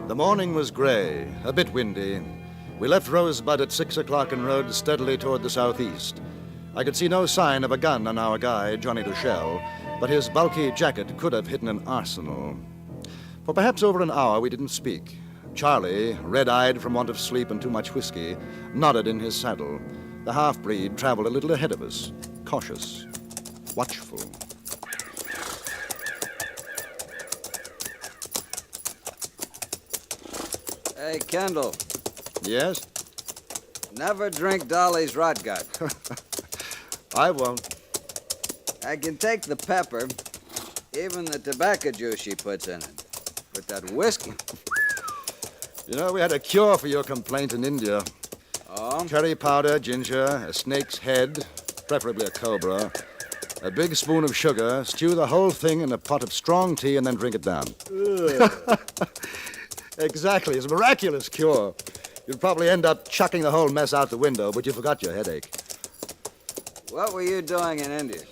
The morning was gray, a bit windy. We left Rosebud at 6 o'clock and rode steadily toward the southeast. I could see no sign of a gun on our guy, Johnny Duchelle, but his bulky jacket could have hidden an arsenal. For perhaps over an hour we didn't speak. Charlie, red-eyed from want of sleep and too much whiskey, nodded in his saddle. The half-breed traveled a little ahead of us, cautious, watchful.
Hey, Kendall.
Yes?
Never drink Dolly's rot gut.
I won't.
I can take the pepper, even the tobacco juice she puts in it. But that whiskey...
You know, we had a cure for your complaint in India.
Oh?
Curry powder, ginger, a snake's head, preferably a cobra, a big spoon of sugar, stew the whole thing in a pot of strong tea, and then drink it down. Exactly. It's a miraculous cure. You'd probably end up chucking the whole mess out the window, but you forgot your headache.
What were you doing in India?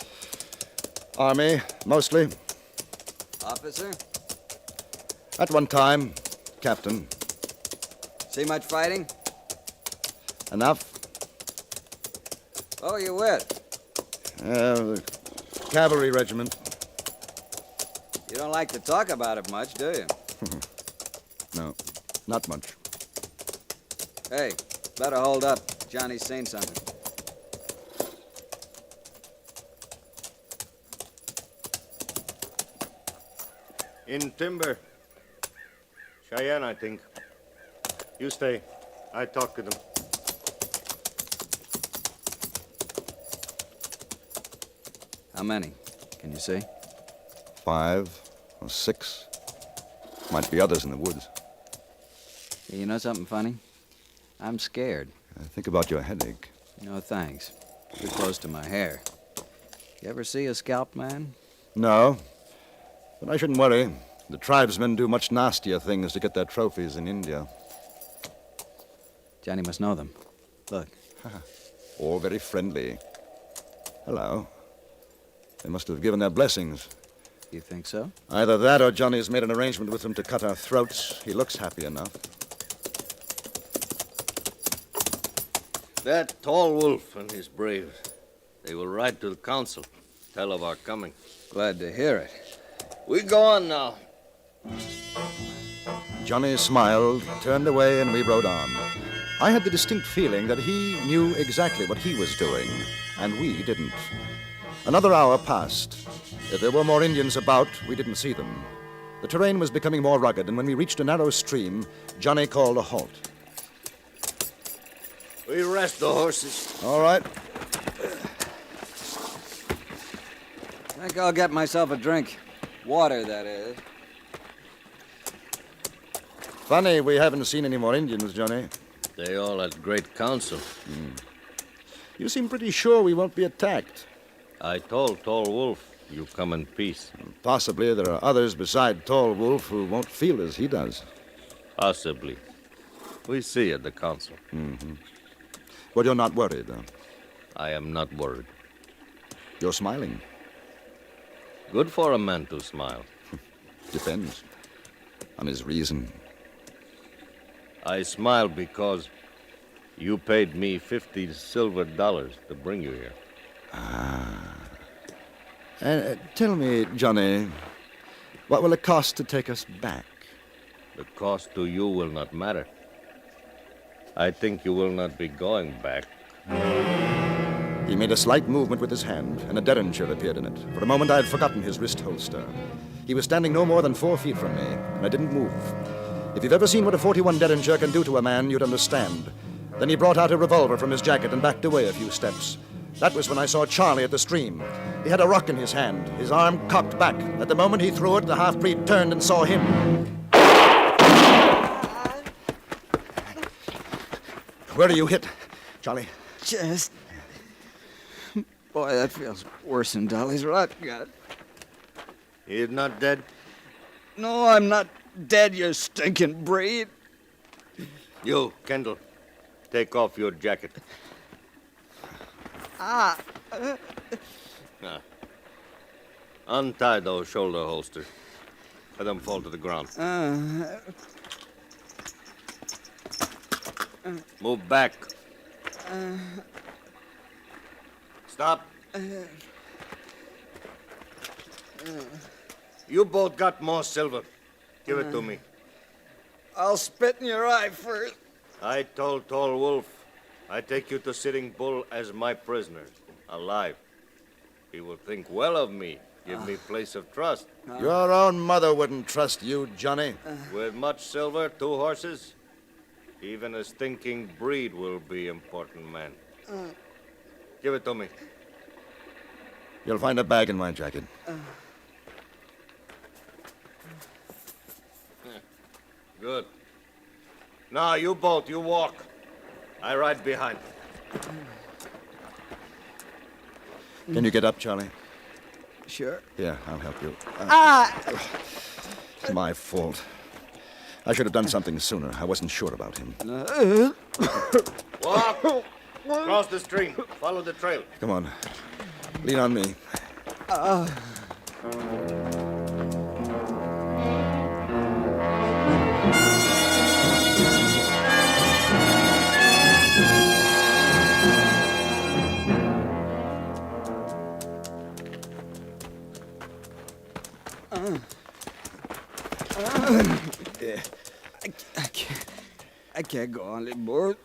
Army, mostly.
Officer?
At one time, captain.
See much fighting?
Enough.
What were you with?
Cavalry regiment.
You don't like to talk about it much, do you?
No, not much.
Hey, better hold up. Johnny's seen something.
In timber. Cheyenne, I think. You stay. I talk to them.
How many? Can you see?
5 or 6. Might be others in the woods.
Hey, you know something funny? I'm scared.
Think about your headache.
No, thanks. Too close to my hair. You ever see a scalped man?
No. But I shouldn't worry. The tribesmen do much nastier things to get their trophies in India.
Johnny must know them. Look.
All very friendly. Hello. They must have given their blessings.
You think so?
Either that or Johnny's made an arrangement with them to cut our throats. He looks happy enough.
That tall wolf and his braves. They will ride to the council. Tell of our coming.
Glad to hear it.
We go on now.
Johnny smiled, turned away, and we rode on. I had the distinct feeling that he knew exactly what he was doing, and we didn't. Another hour passed. If there were more Indians about, we didn't see them. The terrain was becoming more rugged, and when we reached a narrow stream, Johnny called a halt.
We rest the horses.
All right.
I think I'll get myself a drink. Water, that is.
Funny, we haven't seen any more Indians, Johnny.
They all at great council.
You seem pretty sure we won't be attacked.
I told Tall Wolf you come in peace.
Possibly there are others beside Tall Wolf who won't feel as he does.
Possibly. We see at the council.
But you're not worried, though.
I am not worried.
You're smiling.
Good for a man to smile.
Depends. on his reason.
I smile because you paid me $50 silver to bring you here.
Tell me, Johnny, what will it cost to take us back?
The cost to you will not matter. I think you will not be going back.
He made a slight movement with his hand, and a derringer appeared in it. For a moment, I had forgotten his wrist holster. He was standing no more than 4 feet from me, and I didn't move. If you've ever seen what a 41 derringer can do to a man, you'd understand. Then he brought out a revolver from his jacket and backed away a few steps. That was when I saw Charlie at the stream. He had a rock in his hand, his arm cocked back. At the moment he threw it, the half-breed turned and saw him. Where are you hit, Charlie?
Chest. Boy, that feels worse than Dolly's rot gut.
He is not dead?
No, I'm not dead, you stinking breed.
You, Kendall, take off your jacket.
Ah.
Untie those shoulder holsters. Let them fall to the ground. Move back. Stop. You both got more silver. Give it to me.
I'll spit in your eye first.
I told Tall Wolf I take you to Sitting Bull as my prisoner, alive. He will think well of me, give me place of trust.
Your own mother wouldn't trust you, Johnny.
With much silver, 2 horses, even a stinking breed will be important man. Give it to me.
You'll find a bag in my jacket.
Good. Now, you both, you walk. I ride behind.
Can you get up, Charlie?
Sure.
Here, I'll help you.
Ah!
My fault. I should have done something sooner. I wasn't sure about him.
Walk! Cross the stream. Follow the trail.
Come on. Lean on me.
I can't go on anymore.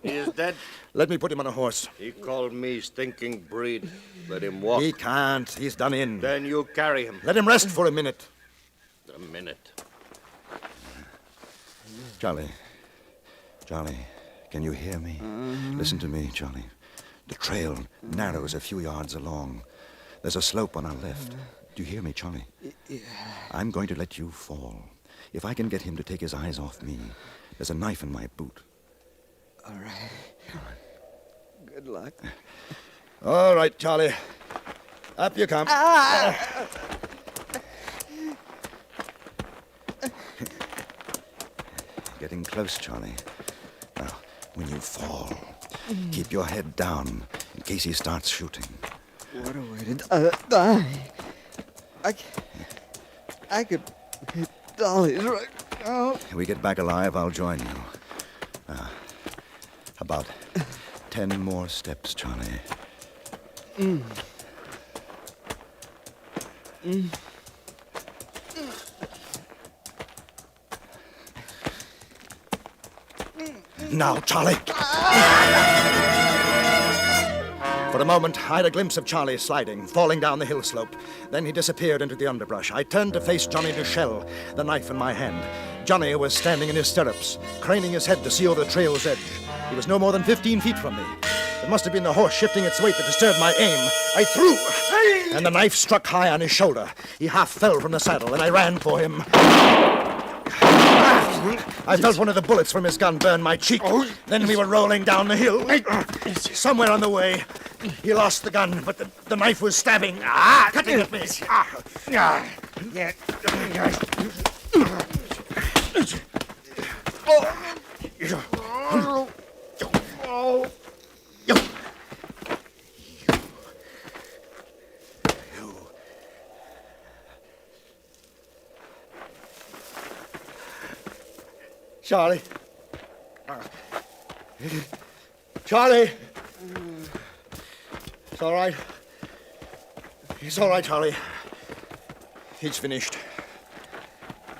He is dead?
Let me put him on a horse.
He called me stinking breed. Let him walk.
He can't. He's done in.
Then you carry him.
Let him rest for a minute.
A minute.
Charlie. Charlie, can you hear me? Listen to me, Charlie. The trail narrows a few yards along. There's a slope on our left. Do you hear me, Charlie?
Yeah.
I'm going to let you fall. If I can get him to take his eyes off me, there's a knife in my boot.
All right. Good luck.
All right, Charlie. Up you come. Getting close, Charlie. Now, when you fall, keep your head down in case he starts shooting.
What a way to die. I could hit Dolly's right now.
If we get back alive, I'll join you. About 10 more steps, Charlie. Now, Charlie. For a moment, I had a glimpse of Charlie sliding, falling down the hill slope. Then he disappeared into the underbrush. I turned to face Johnny Duchelle, the knife in my hand. Johnny was standing in his stirrups, craning his head to see over the trail's edge. He was no more than 15 feet from me. It must have been the horse shifting its weight that disturbed my aim. I threw, and the knife struck high on his shoulder. He half fell from the saddle, and I ran for him. I felt one of the bullets from his gun burn my cheek. Then we were rolling down the hill. Somewhere on the way, he lost the gun, but the knife was stabbing, cutting at me.
Charlie. Charlie! It's all right. It's all right, Charlie. He's finished.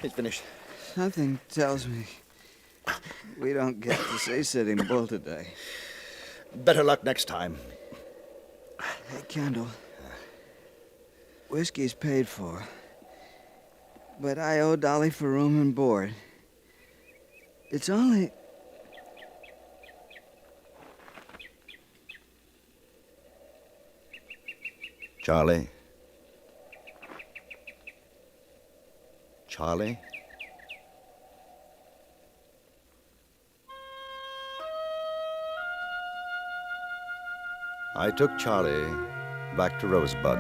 He's finished.
Something tells me we don't get to see Sitting Bull today.
Better luck next time.
Hey, Kendall. Whiskey's paid for. But I owe Dolly for room and board. It's only...
Charlie? Charlie? I took Charlie back to Rosebud,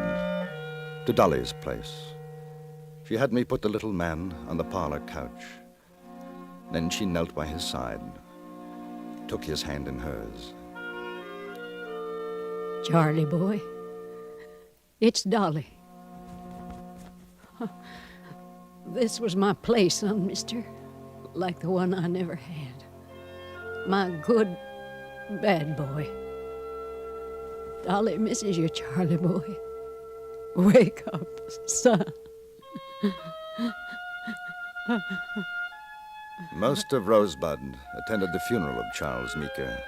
to Dolly's place. She had me put the little man on the parlor couch. Then she knelt by his side, took his hand in hers.
Charlie boy, it's Dolly. This was my play, son, mister, like the one I never had. My good, bad boy. Dolly misses you, Charlie boy. Wake up, son.
Most of Rosebud attended the funeral of Charles Meeker.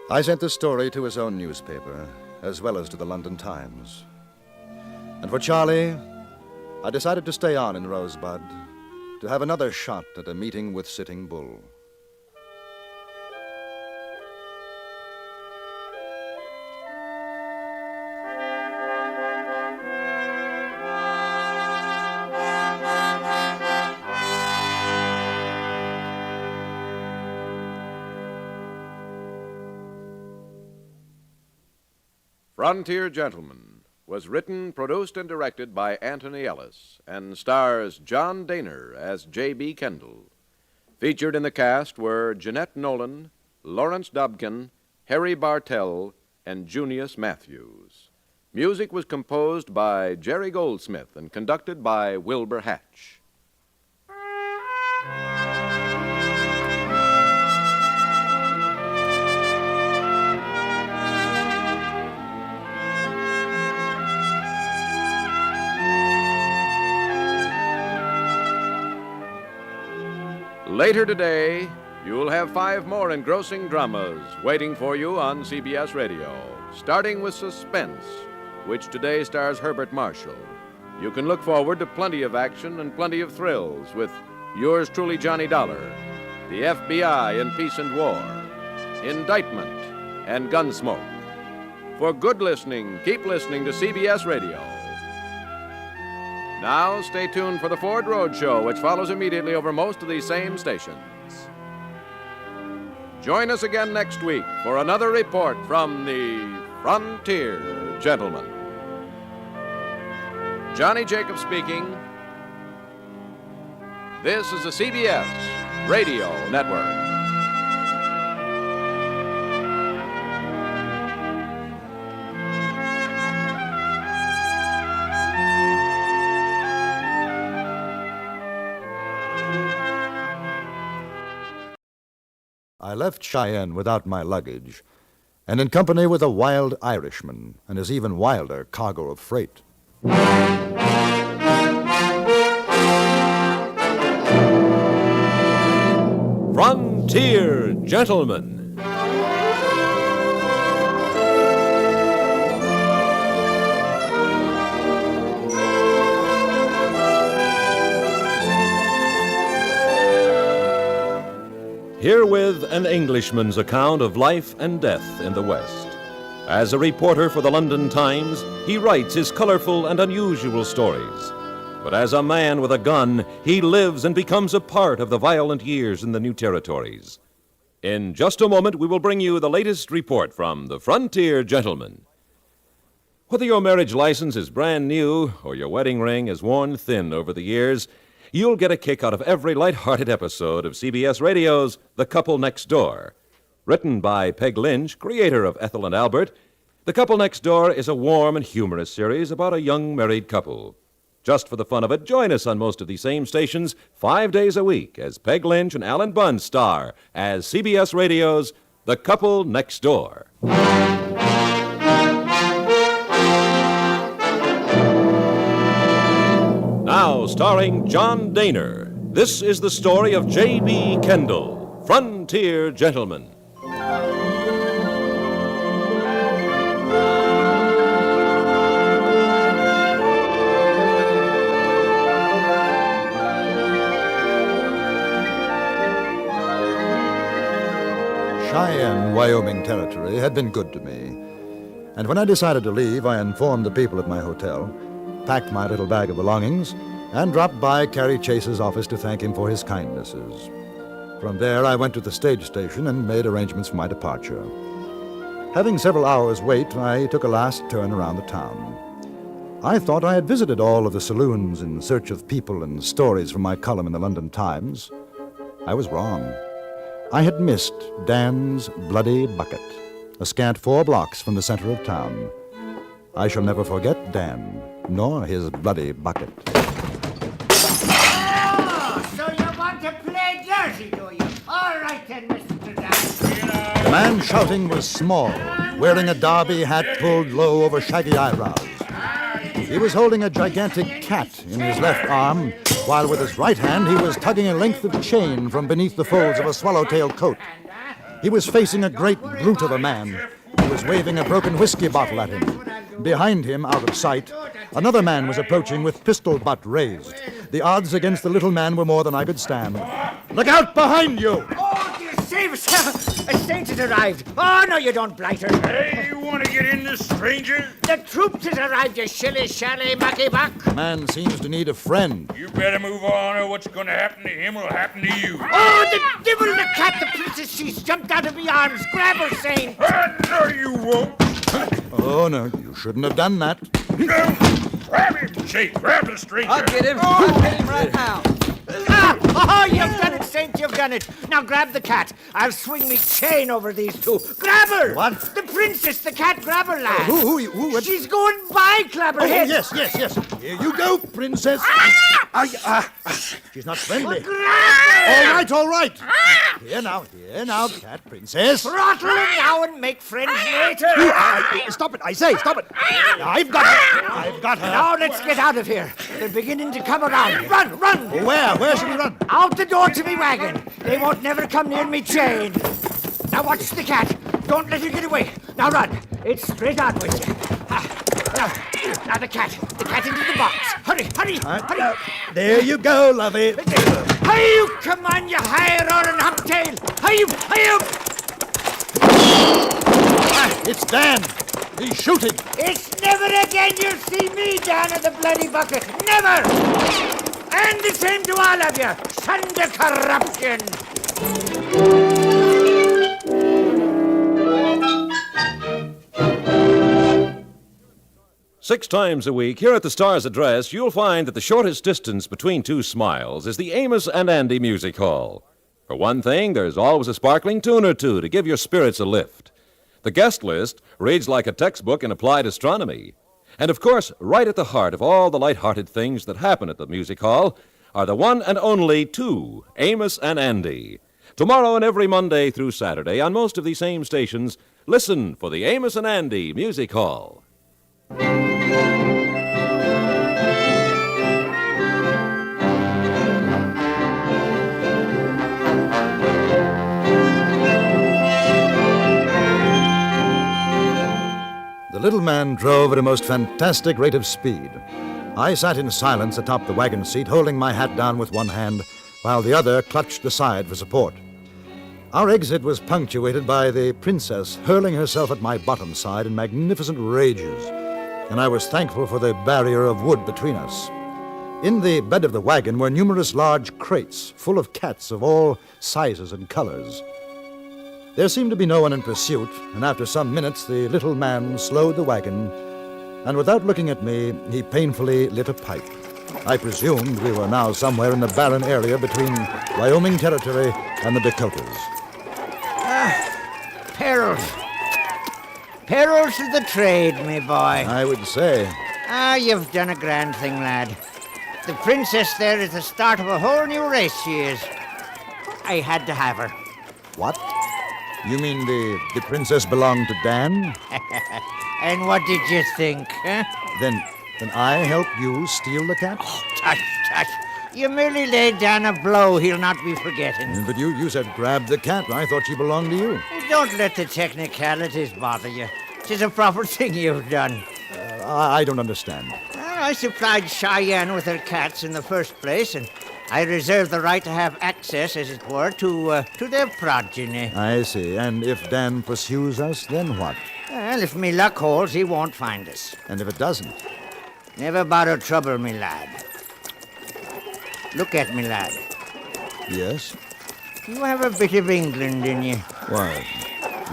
I sent the story to his own newspaper, as well as to the London Times. And for Charlie, I decided to stay on in Rosebud, to have another shot at a meeting with Sitting Bull.
Frontier Gentleman was written, produced, and directed by Anthony Ellis and stars John Dehner as J.B. Kendall. Featured in the cast were Jeanette Nolan, Lawrence Dobkin, Harry Bartell, and Junius Matthews. Music was composed by Jerry Goldsmith and conducted by Wilbur Hatch. Later today, you'll have 5 more engrossing dramas waiting for you on CBS Radio, starting with Suspense, which today stars Herbert Marshall. You can look forward to plenty of action and plenty of thrills with yours truly, Johnny Dollar, the FBI in Peace and War, Indictment, and Gunsmoke. For good listening, keep listening to CBS Radio. Now, stay tuned for the Ford Road Show, which follows immediately over most of these same stations. Join us again next week for another report from the Frontier Gentleman. Johnny Jacob speaking. This is the CBS Radio Network.
I left Cheyenne without my luggage, and in company with a wild Irishman and his even wilder cargo of freight.
Frontier Gentleman. Herewith an Englishman's account of life and death in the West. As a reporter for the London Times, he writes his colorful and unusual stories. But as a man with a gun, he lives and becomes a part of the violent years in the new territories. In just a moment, we will bring you the latest report from the Frontier Gentleman. Whether your marriage license is brand new or your wedding ring is worn thin over the years, you'll get a kick out of every light-hearted episode of CBS Radio's The Couple Next Door. Written by Peg Lynch, creator of Ethel and Albert, The Couple Next Door is a warm and humorous series about a young married couple. Just for the fun of it, join us on most of these same stations 5 days a week as Peg Lynch and Alan Bunn star as CBS Radio's The Couple Next Door. Now starring John Dehner, this is the story of J.B. Kendall, Frontier Gentleman.
Cheyenne, Wyoming Territory had been good to me. And when I decided to leave, I informed the people at my hotel, packed my little bag of belongings, and dropped by Carrie Chase's office to thank him for his kindnesses. From there, I went to the stage station and made arrangements for my departure. Having several hours' wait, I took a last turn around the town. I thought I had visited all of the saloons in search of people and stories from my column in the London Times. I was wrong. I had missed Dan's Bloody Bucket, a scant 4 blocks from the center of town. I shall never forget Dan, nor his bloody bucket.
Oh, so you want to play dirty, do you? All right then, Mr. Dan.
The man shouting was small, wearing a derby hat pulled low over shaggy eyebrows. He was holding a gigantic cat in his left arm, while with his right hand he was tugging a length of chain from beneath the folds of a swallowtail coat. He was facing a great brute of a man who was waving a broken whiskey bottle at him. Behind him, out of sight, another man was approaching with pistol butt raised. The odds against the little man were more than I could stand. Look out behind you!
Oh, dear, save us! A saint has arrived. Oh, no, you don't, blighter.
Hey, you want to get in this, stranger?
The troops has arrived, you shilly-shally mucky-buck.
The man seems to need a friend.
You better move on, or what's going to happen to him will happen to you.
Oh, the devil, the cat, the princess, she's jumped out of my arms. Grab her, saint.
No, you won't.
Oh, no, you shouldn't have done that.
Grab him, Jake. Grab the stranger.
I'll get him. I'll get him right now.
Oh, you've done it, Saint, you've done it. Now grab the cat. I'll swing me chain over these two. Grab her!
What?
The princess, the cat, grab her, lad.
Who?
She's going by, Clapperhead.
Oh, yes. Here you go, princess. She's not friendly. All right. Here now, cat princess.
Throttle her now and make friends later.
Stop it, I say, stop it. I've got her.
Now let's get out of here. They're beginning to come around. Run!
Where? Where should we run?
Out the door to me wagon. They won't never come near me chain. Now watch the cat. Don't let her get away. Now run. It's straight on with you. Now the cat. The cat into the box. Hurry.
There you go, lovey.
Hi-you, come on, you high-roaring humptail. Hi-you.
It's Dan. He's shooting.
It's never again you'll see me down at the bloody bucket. Never. And the same to all of you. Sons of corruption.
6 times a week, here at the Star's Address, you'll find that the shortest distance between 2 smiles is the Amos and Andy Music Hall. For one thing, there's always a sparkling tune or two to give your spirits a lift. The guest list reads like a textbook in applied astronomy. And of course, right at the heart of all the light-hearted things that happen at the Music Hall are the one and only 2, Amos and Andy. Tomorrow and every Monday through Saturday on most of these same stations, listen for the Amos and Andy Music Hall.
The little man drove at a most fantastic rate of speed. I sat in silence atop the wagon seat, holding my hat down with one hand, while the other clutched the side for support. Our exit was punctuated by the princess hurling herself at my bottom side in magnificent rages, and I was thankful for the barrier of wood between us. In the bed of the wagon were numerous large crates full of cats of all sizes and colors. There seemed to be no one in pursuit, and after some minutes the little man slowed the wagon, and without looking at me, he painfully lit a pipe. I presumed we were now somewhere in the barren area between Wyoming Territory and the Dakotas.
Perils. Perils of the trade, me boy.
I would say.
You've done a grand thing, lad. The princess there is the start of a whole new race, she is. I had to have her.
What? You mean the princess belonged to Dan?
And what did you think, huh?
Then I helped you steal the cat?
Oh, tush, tush. You merely laid down a blow he'll not be forgetting.
But you said grab the cat. I thought she belonged to you.
Don't let the technicalities bother you. 'Tis a proper thing you've done.
I don't understand.
I supplied Cheyenne with her cats in the first place, and I reserve the right to have access, as it were, to their progeny.
I see. And if Dan pursues us, then what?
Well, if me luck holds, he won't find us.
And if it doesn't?
Never borrow trouble, me lad. Look at me, lad.
Yes?
You have a bit of England in you.
Why,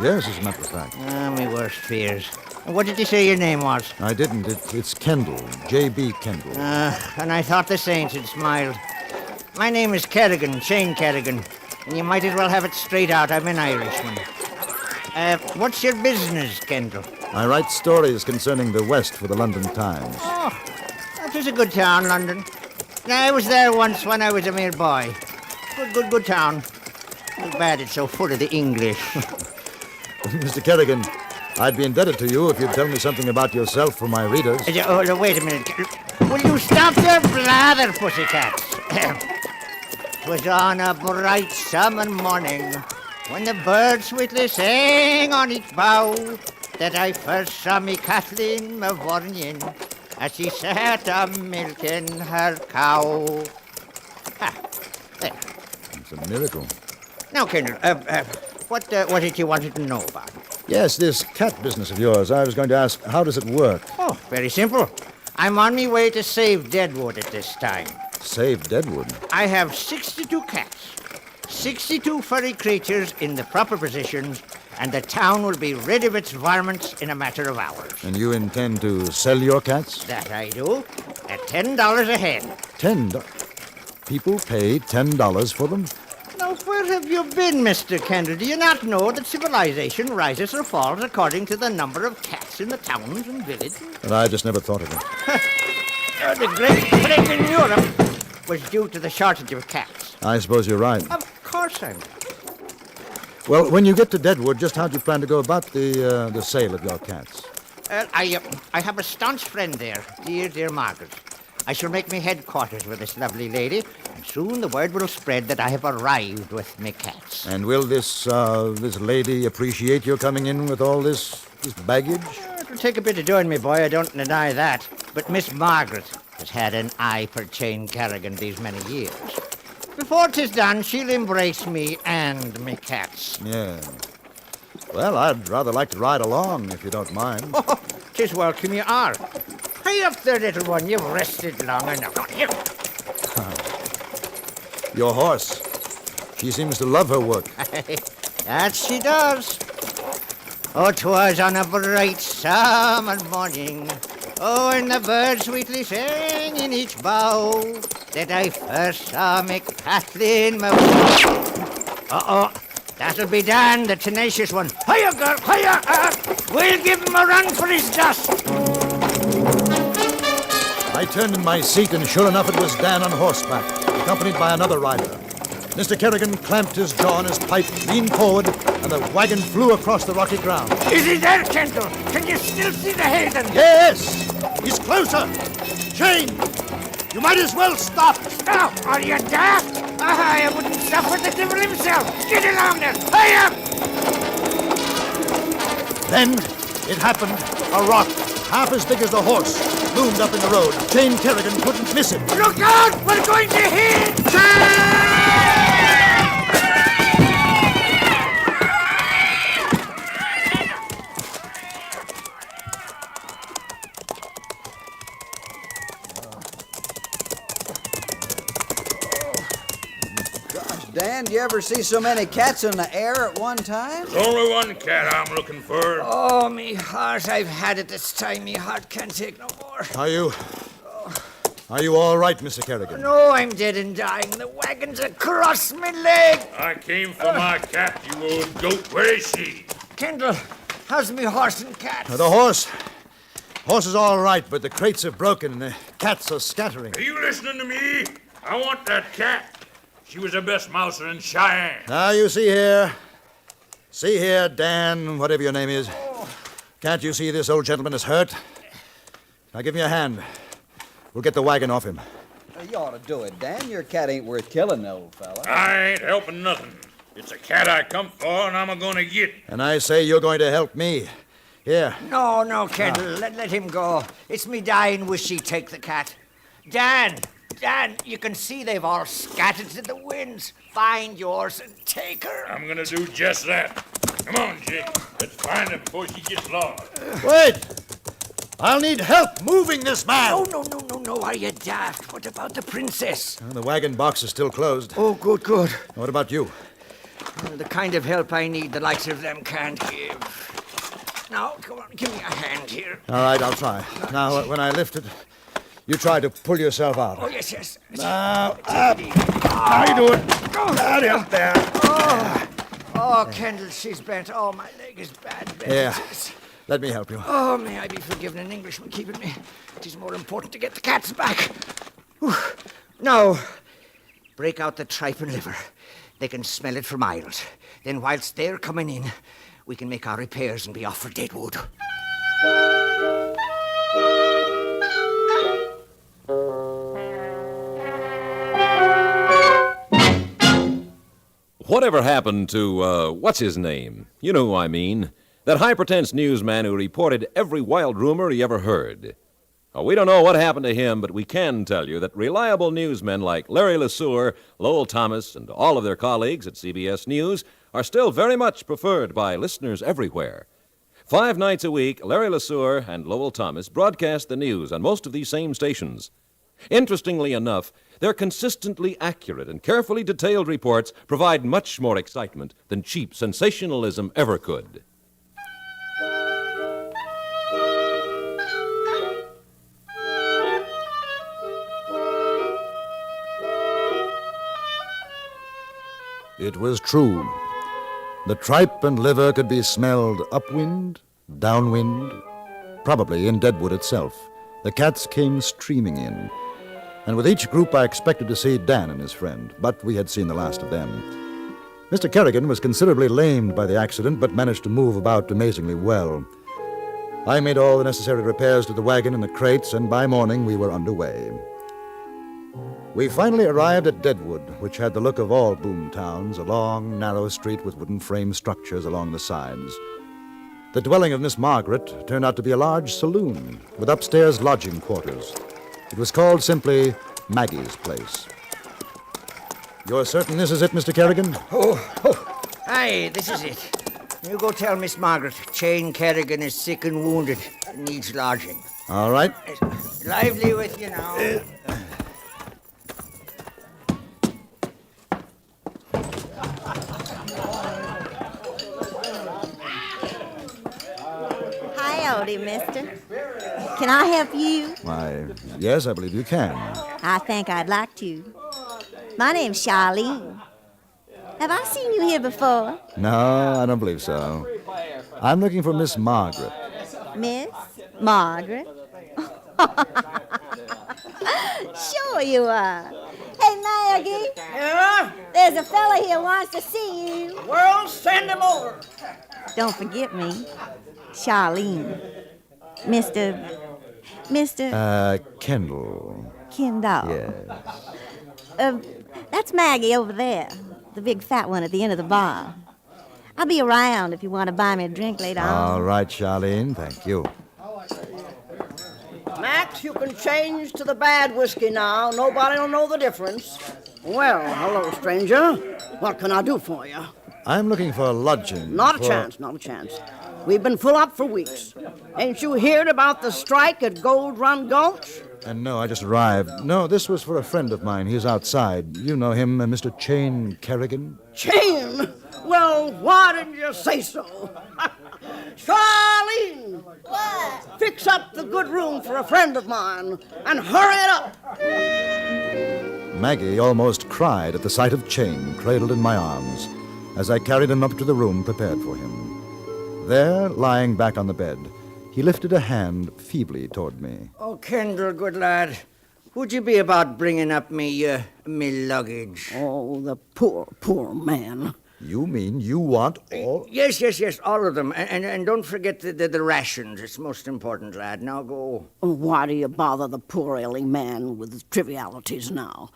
yes, as a matter of fact.
Ah, my worst fears. What did you say your name was?
I didn't. It's Kendall. J.B. Kendall.
And I thought the saints had smiled. My name is Kerrigan, Shane Kerrigan. And you might as well have it straight out. I'm an Irishman. What's your business, Kendall?
I write stories concerning the West for the London Times.
Oh, that is a good town, London. I was there once when I was a mere boy. Good town. Too bad it's so full of the English.
Mr. Kerrigan, I'd be indebted to you if you'd tell me something about yourself for my readers.
Oh, wait a minute. Will you stop your blather, pussycats? 'Twas on a bright summer morning, when the birds sweetly sang on each bough, that I first saw me Kathleen Mavourneen, as she sat a-milking her cow. Ha, there.
It's a miracle.
Now, Kendall, what did you want to know about?
Yes, this cat business of yours. I was going to ask, how does it work?
Oh, very simple. I'm on my way to save Deadwood at this time.
Save Deadwood?
I have 62 cats, 62 furry creatures in the proper positions, and the town will be rid of its varmints in a matter of hours.
And you intend to sell your cats?
That I do, at $10 a head.
$10? People pay $10 for them?
Now, where have you been, Mr. Kendall? Do you not know that civilization rises or falls according to the number of cats in the towns and villages?
And I just never thought of it.
The great plague in Europe was due to the shortage of cats.
I suppose you're right.
Of course I'm.
Well, when you get to Deadwood, just how do you plan to go about the sale of your cats?
I have a staunch friend there, dear Margaret. I shall make me headquarters with this lovely lady, and soon the word will spread that I have arrived with me cats.
And will this lady appreciate your coming in with all this baggage?
It'll take a bit of doing, me boy, I don't deny that. But Miss Margaret has had an eye for Shane Kerrigan these many years. Before 'tis done, she'll embrace me and me cats.
Yeah. Well, I'd rather like to ride along, if you don't mind.
Oh, 'tis welcome you are. Hurry up there, little one. You've rested long enough. Here.
Your horse. She seems to love her work.
That she does. Oh, 'twas on a bright summer morning, oh, and the birds sweetly sang in each bough, that I first saw me Kathleen Uh-oh. That'll be Dan, the tenacious one. Hiya, girl, hiya! We'll give him a run for his dust.
I turned in my seat, and sure enough, it was Dan on horseback, accompanied by another rider. Mr. Kerrigan clamped his jaw on his pipe, leaned forward, and the wagon flew across the rocky ground.
Is he there, Kendall? Can you still see the Hayden?
Yes! He's closer! Shane! You might as well stop!
Stop! Are you daft? I wouldn't stop for the devil himself! Get along there! Hurry up!
Then it happened. A rock, half as big as the horse, loomed up in the road. Shane Kerrigan couldn't miss it.
Look out! We're going to hit!
Dan, do you ever see so many cats in the air at one time?
There's only one cat I'm looking for.
Oh, me heart, I've had it this time. Me heart can't take no more.
Are you all right, Mr. Kerrigan?
No, I'm dead and dying. The wagon's across me leg.
I came for my cat, you old goat. Where is she?
Kendall, how's me horse and cat?
The horse. Horse is all right, but the crates have broken and the cats are scattering.
Are you listening to me? I want that cat. She was the best mouser in Cheyenne.
Now, you see here, Dan, whatever your name is. Can't you see this old gentleman is hurt? Now, give me a hand. We'll get the wagon off him.
You ought to do it, Dan. Your cat ain't worth killing, old fella.
I ain't helping nothing. It's a cat I come for, and I'm a-gonna get.
And I say you're going to help me. Here.
No, Kendall, let him go. It's me dying wish he'd take the cat. Dan, you can see they've all scattered to the winds. Find yours and take her.
I'm gonna do just that. Come on, Jake. Let's find her before she gets lost.
Wait! I'll need help moving this man.
No, are you daft? What about the princess?
The wagon box is still closed.
Oh, good.
What about you?
Well, the kind of help I need, the likes of them can't give. Now, come on, give me a hand here.
All right, I'll try. Now, when I lift it, you try to pull yourself out.
Oh, yes.
Now, up. How you doing? Out up there.
Oh, Kendall, she's bent. Oh, my leg is bad.
Here, let me help you.
Oh, may I be forgiven an Englishman keeping me. It is more important to get the cats back. Whew. Now, break out the tripe and liver. They can smell it for miles. Then whilst they're coming in, we can make our repairs and be off for Deadwood.
Whatever happened to, what's his name? You know who I mean. That high-pretense newsman who reported every wild rumor he ever heard. We don't know what happened to him, but we can tell you that reliable newsmen like Larry LeSueur, Lowell Thomas, and all of their colleagues at CBS News are still very much preferred by listeners everywhere. 5 nights a week, Larry LeSueur and Lowell Thomas broadcast the news on most of these same stations. Interestingly enough, their consistently accurate and carefully detailed reports provide much more excitement than cheap sensationalism ever could.
It was true. The tripe and liver could be smelled upwind, downwind, probably in Deadwood itself. The cats came streaming in. And with each group I expected to see Dan and his friend, but we had seen the last of them. Mr. Kerrigan was considerably lamed by the accident, but managed to move about amazingly well. I made all the necessary repairs to the wagon and the crates, and by morning we were underway. We finally arrived at Deadwood, which had the look of all boom towns, a long, narrow street with wooden frame structures along the sides. The dwelling of Miss Margaret turned out to be a large saloon with upstairs lodging quarters. It was called simply Maggie's Place. You're certain this is it, Mr. Kerrigan?
Aye, this is it. You go tell Miss Margaret Jane Kerrigan is sick and wounded and needs lodging.
All right.
Lively with you now.
Howdy, mister. Can I help you?
Why, yes, I believe you can.
I think I'd like to. My name's Charlene. Have I seen you here before?
No, I don't believe so. I'm looking for Miss Margaret.
Miss Margaret? Sure you are. Hey, Maggie.
Yeah?
There's a fella here wants to see you.
Well, send him over.
Don't forget me. Charlene. Mr.
Kendall.
Kendall.
Yes.
That's Maggie over there. The big fat one at the end of the bar. I'll be around if you want to buy me a drink later on.
All right, Charlene. Thank you.
Max, you can change to the bad whiskey now. Nobody'll know the difference. Well, hello, stranger. What can I do for you?
I'm looking for lodging.
Not a chance. We've been full up for weeks. Ain't you heard about the strike at Gold Run Gulch?
No, I just arrived. No, this was for a friend of mine. He's outside. You know him, Mr. Jane Kerrigan?
Jane? Well, why didn't you say so? Charlene!
What?
Fix up the good room for a friend of mine, and hurry it up!
Maggie almost cried at the sight of Jane cradled in my arms as I carried him up to the room prepared for him. There, lying back on the bed, He lifted a hand feebly toward me.
Oh, Kendall, good lad. Would you be about bringing up me luggage?
Oh, the poor man.
You mean you want all...
Yes, all of them. And don't forget the rations. It's most important, lad. Now go.
Why do you bother the poor ailing man with trivialities now?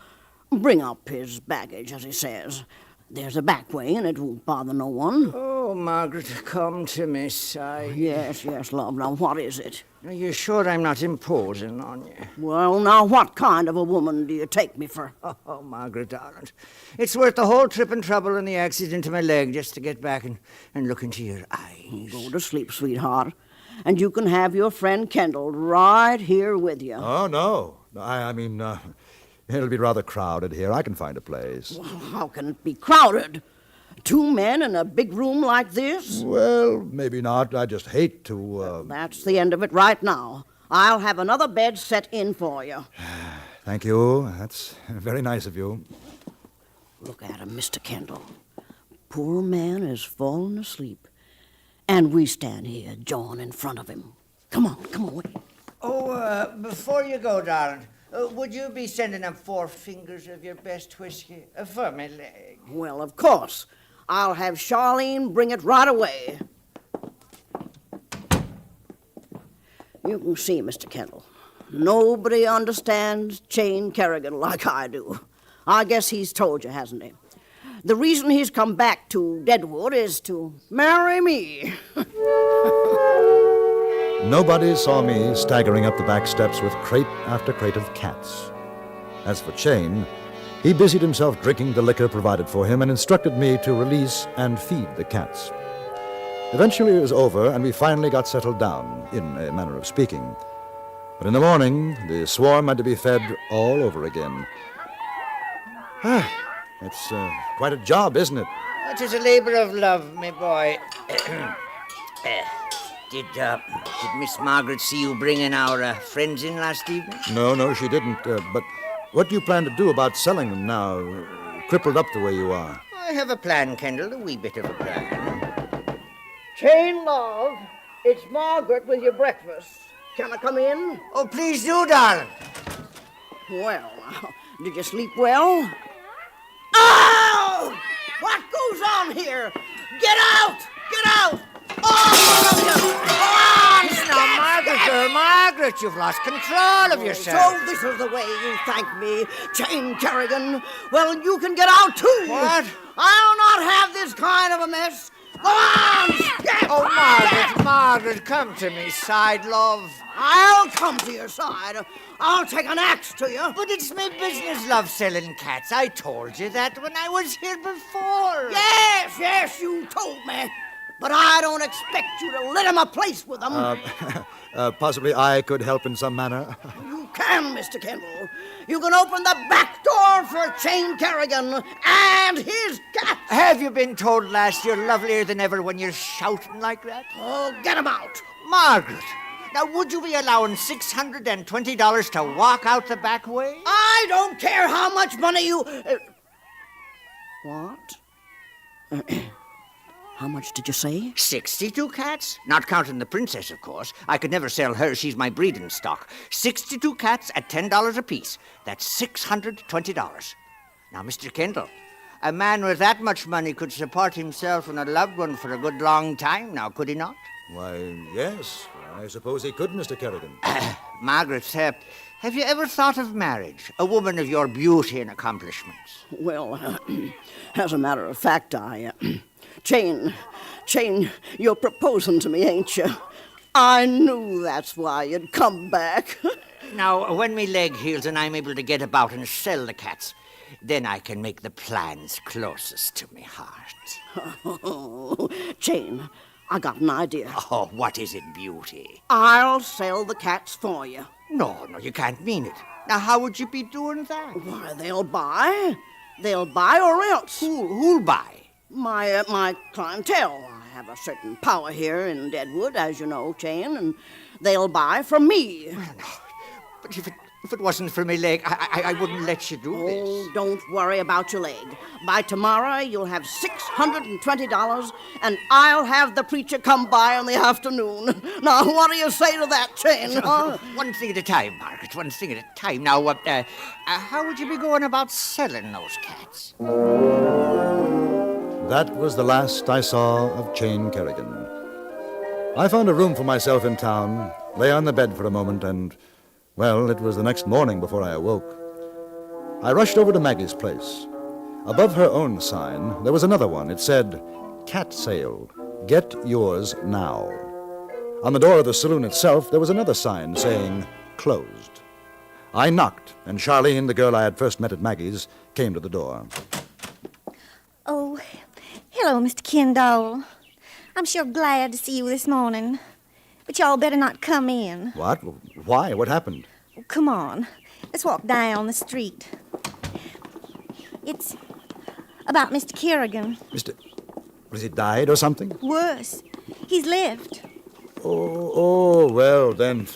Bring up his baggage, as he says. There's a back way, and it won't bother no one.
Oh, Margaret, come to me, side.
Yes, love. Now, what is it?
Are you sure I'm not imposing on you?
Well, now, what kind of a woman do you take me for?
Oh, Margaret, darling. It's worth the whole trip and trouble and the accident to my leg just to get back and look into your eyes.
Go to sleep, sweetheart. And you can have your friend Kendall right here with you.
Oh, no. I mean, it'll be rather crowded here. I can find a place.
Well, how can it be crowded? 2 men in a big room like this?
Well, maybe not. I just hate to...
That's the end of it right now. I'll have another bed set in for you.
Thank you. That's very nice of you.
Look at him, Mr. Kendall. Poor man has fallen asleep. And we stand here, jawing in front of him. Come on.
Oh, before you go, darling, would you be sending up 4 fingers of your best whiskey for my leg?
Well, of course. I'll have Charlene bring it right away. You can see, Mr. Kendall, nobody understands Jane Kerrigan like I do. I guess he's told you, hasn't he? The reason he's come back to Deadwood is to marry me.
Nobody saw me staggering up the back steps with crate after crate of cats. As for Chain, he busied himself drinking the liquor provided for him and instructed me to release and feed the cats. Eventually it was over, and we finally got settled down, in a manner of speaking. But in the morning, the swarm had to be fed all over again. It's quite a job, isn't it?
It is a labor of love, my boy. Did Miss Margaret see you bringing our friends in last evening?
No, she didn't. But what do you plan to do about selling them now, crippled up the way you are?
I have a plan, Kendall, a wee bit of a plan.
Chain, love, it's Margaret with your breakfast. Can I come in?
Oh, please do, darling.
Well, did you sleep well? Oh! What goes on here? Get out!
Now, Margaret, you've lost control of yourself.
So this is the way you thank me, Jane Kerrigan. Well, you can get out, too.
What?
I'll not have this kind of a mess. Go on, step!
Oh, Margaret, come to me, side love.
I'll come to your side. I'll take an axe to you.
But it's my business, love, selling cats. I told you that when I was here before.
Yes, you told me. But I don't expect you to let him a place with them.
Possibly I could help in some manner.
You can, Mr. Kendall. You can open the back door for Jane Kerrigan and his cat.
Have you been told last you're lovelier than ever when you're shouting like that?
Oh, get him out.
Margaret, now would you be allowing $620 to walk out the back way?
I don't care how much money you... What? How much did you say?
62 cats? Not counting the princess, of course. I could never sell her. She's my breeding stock. 62 cats at $10 apiece. That's $620. Now, Mr. Kendall, a man with that much money could support himself and a loved one for a good long time now, could he not?
Why, yes. I suppose he could, Mr. Kerrigan.
Margaret, have you ever thought of marriage? A woman of your beauty and accomplishments.
Well, as a matter of fact, Jane, you're proposing to me, ain't you? I knew that's why you'd come back.
Now, when me leg heals and I'm able to get about and sell the cats, then I can make the plans closest to me heart.
Oh, Jane, I got an idea.
Oh, what is it, beauty?
I'll sell the cats for you.
No, you can't mean it. Now, how would you be doing that?
Why, they'll buy. They'll buy or else.
Who'll buy?
My clientele. I have a certain power here in Deadwood, as you know, Jane, and they'll buy from me.
Well, no, but if If it wasn't for my leg, I wouldn't let you do this.
Oh, don't worry about your leg. By tomorrow, you'll have $620, and I'll have the preacher come by in the afternoon. Now, what do you say to that, Chen? Huh?
One thing at a time, Margaret, one thing at a time. Now, how would you be going about selling those cats?
That was the last I saw of Jane Kerrigan. I found a room for myself in town, lay on the bed for a moment, and, well, it was the next morning before I awoke. I rushed over to Maggie's place. Above her own sign, there was another one. It said, "Cat Sale. Get yours now." On the door of the saloon itself, there was another sign saying, "Closed." I knocked, and Charlene, the girl I had first met at Maggie's, came to the door.
Oh, hello, Mr. Kendall. I'm sure glad to see you this morning. But y'all better not come in.
What? Why? What happened?
Oh, come on. Let's walk down the street. It's about Mr. Kerrigan.
Was he died or something?
Worse. He's lived.
Oh, well, then,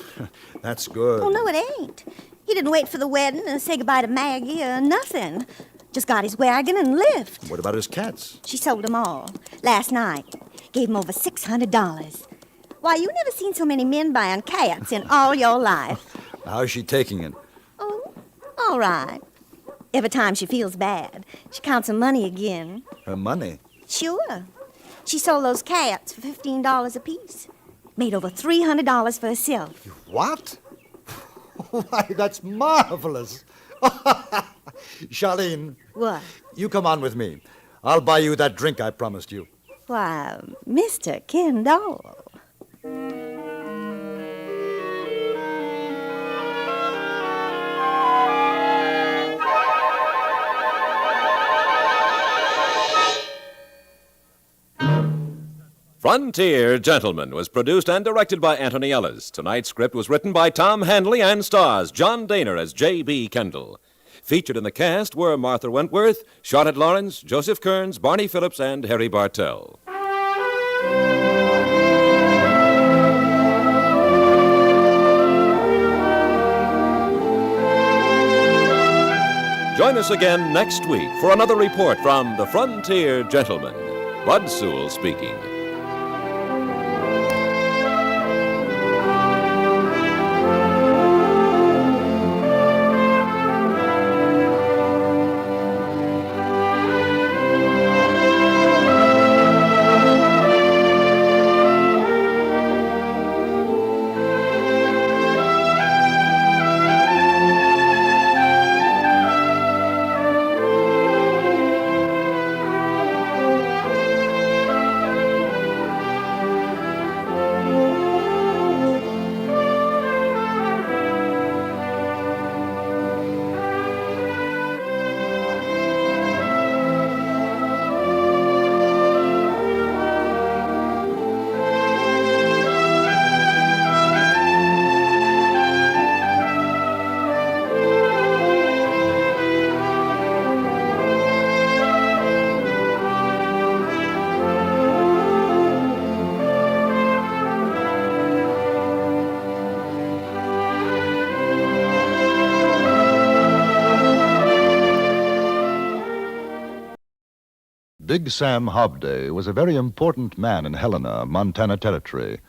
that's good.
Oh, no, it ain't. He didn't wait for the wedding and say goodbye to Maggie or nothing. Just got his wagon and left.
What about his cats?
She sold them all. Last night. Gave him over $600. Why, you never seen so many men buying cats in all your life.
How's she taking it?
Oh, all right. Every time she feels bad, she counts her money again.
Her money?
Sure. She sold those cats for $15 apiece. Made over $300 for herself.
What? Why, that's marvelous. Charlene.
What?
You come on with me. I'll buy you that drink I promised you.
Why, Mr. Kendall.
Frontier Gentleman was produced and directed by Anthony Ellis. Tonight's script was written by Tom Handley and stars John Dehner as J.B. Kendall. Featured in the cast were Martha Wentworth, Charlotte Lawrence, Joseph Kearns, Barney Phillips, and Harry Bartell. Join us again next week for another report from the Frontier Gentleman. Bud Sewell speaking.
Big Sam Hobday was a very important man in Helena, Montana Territory.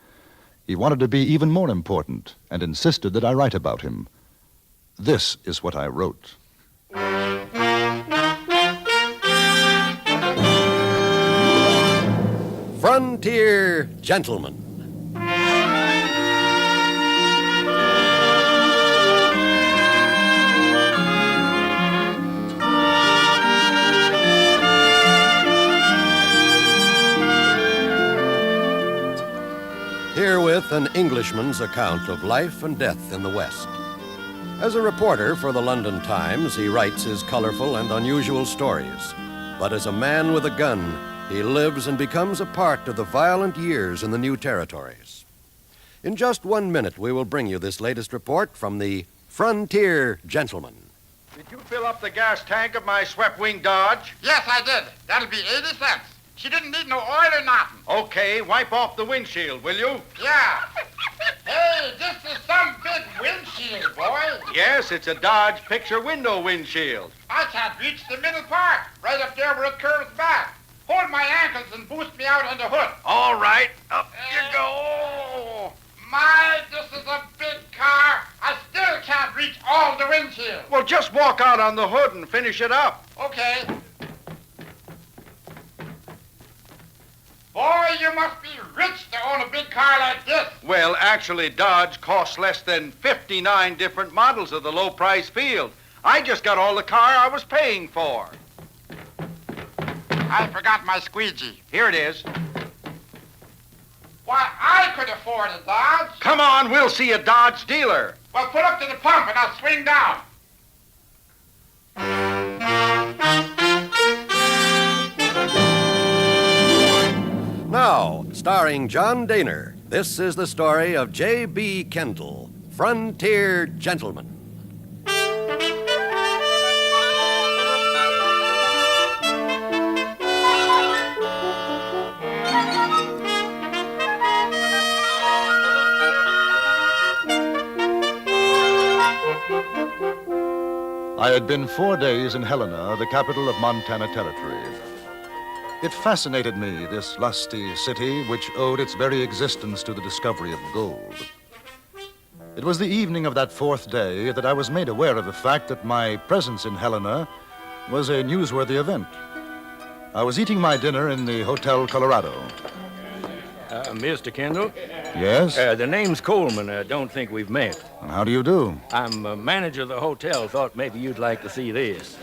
He wanted to be even more important and insisted that I write about him. This is what I wrote.
Frontier Gentleman. Herewith an Englishman's account of life and death in the West. As a reporter for the London Times, he writes his colorful and unusual stories. But as a man with a gun, he lives and becomes a part of the violent years in the new territories. In just 1 minute, we will bring you this latest report from the Frontier Gentleman.
Did you fill up the gas tank of my swept-wing Dodge?
Yes, I did. That'll be 80 cents. She didn't need no oil or nothing.
Okay, wipe off the windshield, will you?
Yeah. Hey, this is some big windshield. windshield, boy.
Yes, it's a Dodge picture window windshield.
I can't reach the middle part, right up there where it curves back. Hold my ankles and boost me out on the hood.
All right, up you go.
My, this is a big car. I still can't reach all the windshield.
Well, just walk out on the hood and finish it up.
Okay. Boy, you must be rich to own a big car like this.
Well, actually, Dodge costs less than 59 different models of the low-price field. I just got all the car I was paying for.
I forgot my squeegee.
Here it is.
Why, I could afford a Dodge.
Come on, we'll see a Dodge dealer.
Well, put up to the pump and I'll swing down.
Now, starring John Dehner, this is the story of J.B. Kendall, Frontier Gentleman.
I had been 4 days in Helena, the capital of Montana Territory. It fascinated me, this lusty city which owed its very existence to the discovery of gold. It was the evening of that 4th day that I was made aware of the fact that my presence in Helena was a newsworthy event. I was eating my dinner in the Hotel Colorado.
Mr. Kendall?
Yes?
The name's Coleman. I don't think we've met.
And how do you do?
I'm manager of the hotel. Thought maybe you'd like to see this.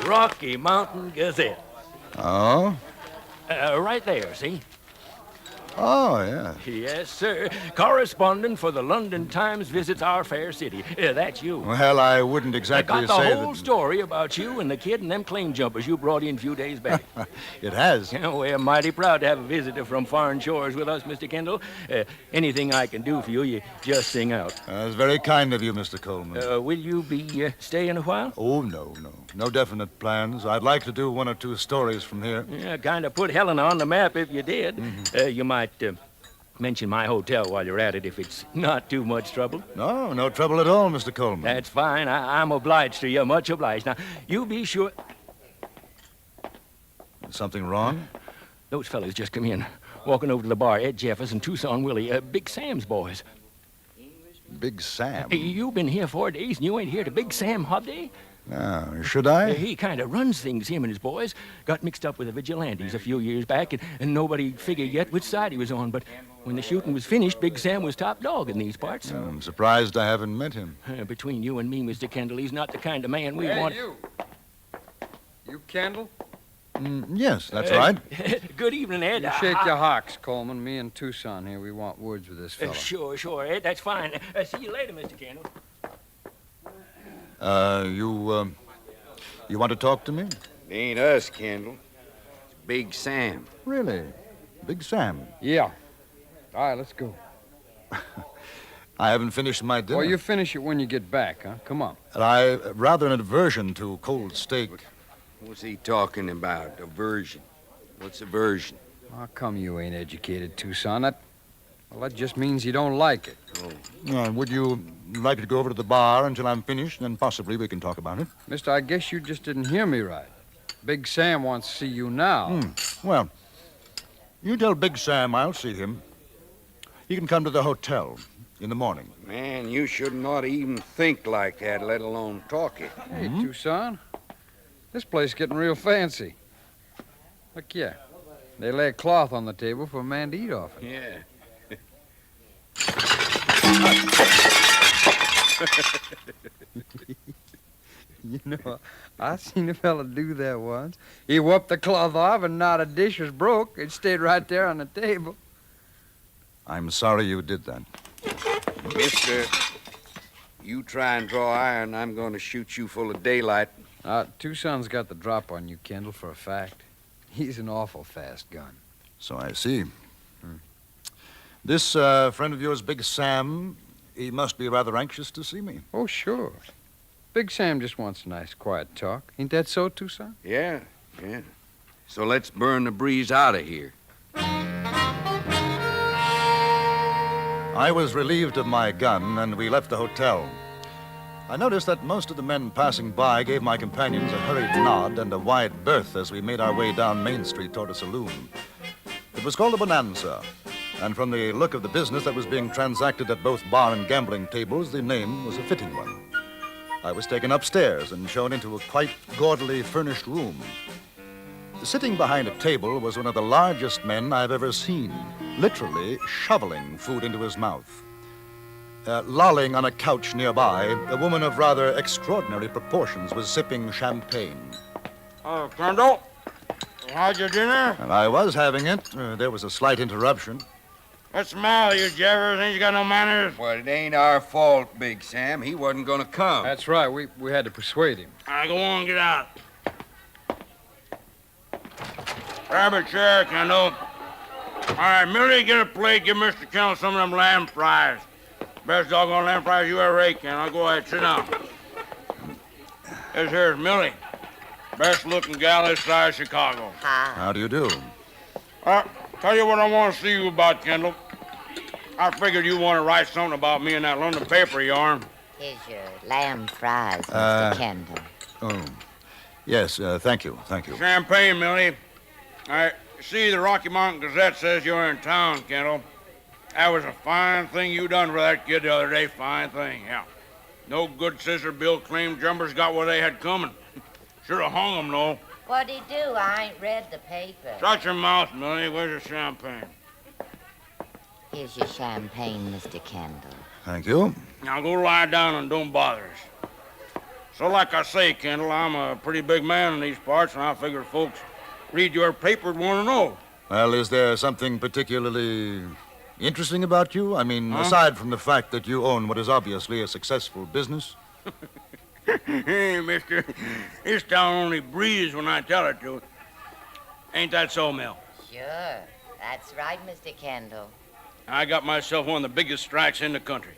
Rocky Mountain Gazette.
Oh?
Right there, see?
Oh, yeah.
Yes, sir. Correspondent for the London Times visits our fair city. That's you.
Well, I wouldn't exactly
I got
say
the whole story about you and the kid and them claim jumpers you brought in a few days back.
It has.
We're mighty proud to have a visitor from foreign shores with us, Mr. Kendall. Anything I can do for you, you just sing out.
That's very kind of you, Mr. Coleman.
Will you be staying a while?
Oh, no. No definite plans. I'd like to do 1 or 2 stories from here.
Yeah, kind of put Helena on the map if you did.
Mm-hmm.
You might mention my hotel while you're at it if it's not too much trouble.
No trouble at all, Mr. Coleman.
That's fine. I'm obliged to you, much obliged. Now, you be sure...
Something wrong?
Those fellas just come in, walking over to the bar. Ed Jeffers and Tucson Willie, Big Sam's boys.
Big Sam?
You've been here 4 days and you ain't here to Big Sam Hobday?
Now, should I?
He kind of runs things, him and his boys. Got mixed up with the vigilantes a few years back, and nobody figured yet which side he was on. But when the shooting was finished, Big Sam was top dog in these parts.
I'm surprised I haven't met him.
Between you and me, Mr. Kendall, he's not the kind of man we want.
You Kendall?
Yes, that's right.
Good evening, Ed.
You shake your hocks, Coleman. Me and Tucson here, we want words with this fella.
Sure, Ed, that's fine. See you later, Mr. Kendall.
You want to talk to me?
It ain't us, Kendall. It's Big Sam.
Really? Big Sam?
Yeah. All right, let's go.
I haven't finished my dinner.
Well, you finish it when you get back, huh? Come on.
Rather an aversion to cold steak.
What's he talking about? Aversion? What's aversion?
How come you ain't educated, Tucson? That just means you don't like it.
Would you like to go over to the bar until I'm finished, and then possibly we can talk about it?
Mister, I guess you just didn't hear me right. Big Sam wants to see you now.
Well, you tell Big Sam I'll see him. He can come to the hotel in the morning.
Man, you shouldn't ought to even think like that, let alone talk it.
Hey, Tucson, this place getting real fancy. Look, yeah, they lay a cloth on the table for a man to eat off it.
Yeah.
You know, I seen a fella do that once. He whooped the cloth off and not a dish was broke. It stayed right there on the table.
I'm sorry you did that.
Mister, you try and draw iron, I'm going to shoot you full of daylight.
Tucson's got the drop on you, Kendall, for a fact. He's an awful fast gun.
So I see. This friend of yours, Big Sam, he must be rather anxious to see me.
Oh, sure. Big Sam just wants a nice, quiet talk. Ain't that so, Tucson?
Yeah. So let's burn the breeze out of here.
I was relieved of my gun, and we left the hotel. I noticed that most of the men passing by gave my companions a hurried nod and a wide berth as we made our way down Main Street toward a saloon. It was called a Bonanza, and from the look of the business that was being transacted at both bar and gambling tables, the name was a fitting one. I was taken upstairs and shown into a quite gaudily furnished room. Sitting behind a table was one of the largest men I've ever seen, literally shoveling food into his mouth. Lolling on a couch nearby, a woman of rather extraordinary proportions was sipping champagne.
Oh, Kendall, how'd your dinner?
And I was having it. There was a slight interruption.
What's the matter, you Jeffers? Ain't you got no manners?
Well, it ain't our fault, Big Sam. He wasn't gonna come.
That's right. We had to persuade him.
All right, go on, get out. Grab a chair, Kendall. All right, Millie, get a plate. Give Mr. Kendall some of them lamb fries. Best doggone lamb fries you ever ate, Kendall. Go ahead, sit down. This here's Millie. Best looking gal this side of Chicago.
How do you do?
Tell you what I want to see you about, Kendall. I figured you want to write something about me in that London paper of yourn.
Here's your lamb fries, Mr. Kendall.
Oh, yes, thank you.
Champagne, Millie. All right, see, the Rocky Mountain Gazette says you're in town, Kendall. That was a fine thing you done for that kid the other day. Fine thing, yeah. No good sister Bill claimed jumpers got what they had coming. Should have hung them, though.
What'd he do? I ain't read the paper.
Shut your mouth, Millie. Where's your champagne?
Here's your champagne, Mr. Kendall.
Thank you.
Now go lie down and don't bother us. So like I say, Kendall, I'm a pretty big man in these parts, and I figure folks read your paper would want to know.
Well, is there something particularly interesting about you? I mean, aside from the fact that you own what is obviously a successful business?
Hey, mister, this town only breathes when I tell it to. Ain't that so, Mel?
Sure. That's right, Mr. Kendall.
I got myself one of the biggest strikes in the country.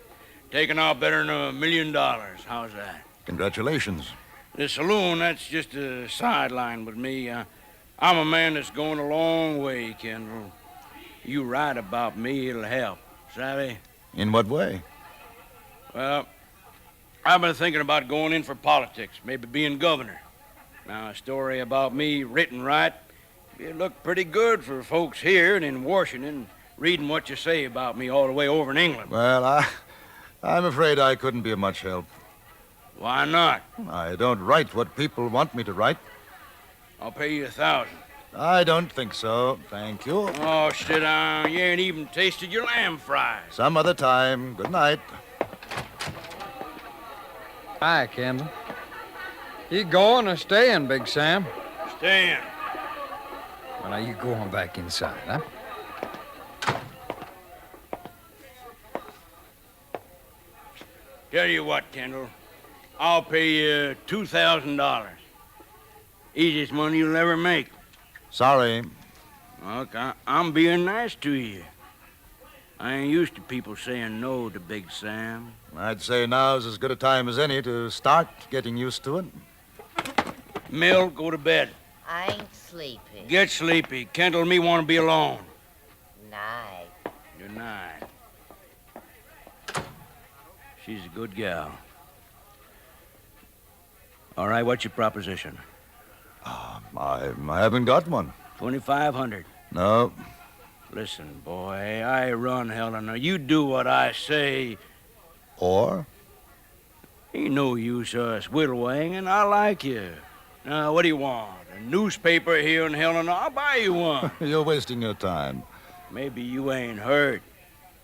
Taking out better than $1 million. How's that?
Congratulations.
The saloon, that's just a sideline with me. I'm a man that's going a long way, Kendall. You write about me, it'll help. Savvy?
In what way?
Well, I've been thinking about going in for politics, maybe being governor. Now, a story about me written right, it'd look pretty good for folks here and in Washington, reading what you say about me all the way over in England.
Well, I'm afraid I couldn't be of much help.
Why not?
I don't write what people want me to write.
I'll pay you $1,000.
I don't think so, thank you.
Oh, sit down. You ain't even tasted your lamb fries.
Some other time. Good night.
Hi, Kendall. You going or staying, Big Sam?
Staying.
Well, now you go on back inside, huh?
Tell you what, Kendall. I'll pay you $2,000. Easiest money you'll ever make.
Sorry.
Look, I'm being nice to you. I ain't used to people saying no to Big Sam.
I'd say now's as good a time as any to start getting used to it.
Mill, go to bed.
I ain't sleepy.
Get sleepy. Kendall and me want to be alone.
Night.
Good night. She's a good gal. All right, what's your proposition?
I haven't got one.
2,500.
No.
Listen, boy, I run Helena. You do what I say.
Or?
Ain't no use us whittling, and I like you. Now, what do you want? A newspaper here in Helena? I'll buy you one.
You're wasting your time.
Maybe you ain't hurt.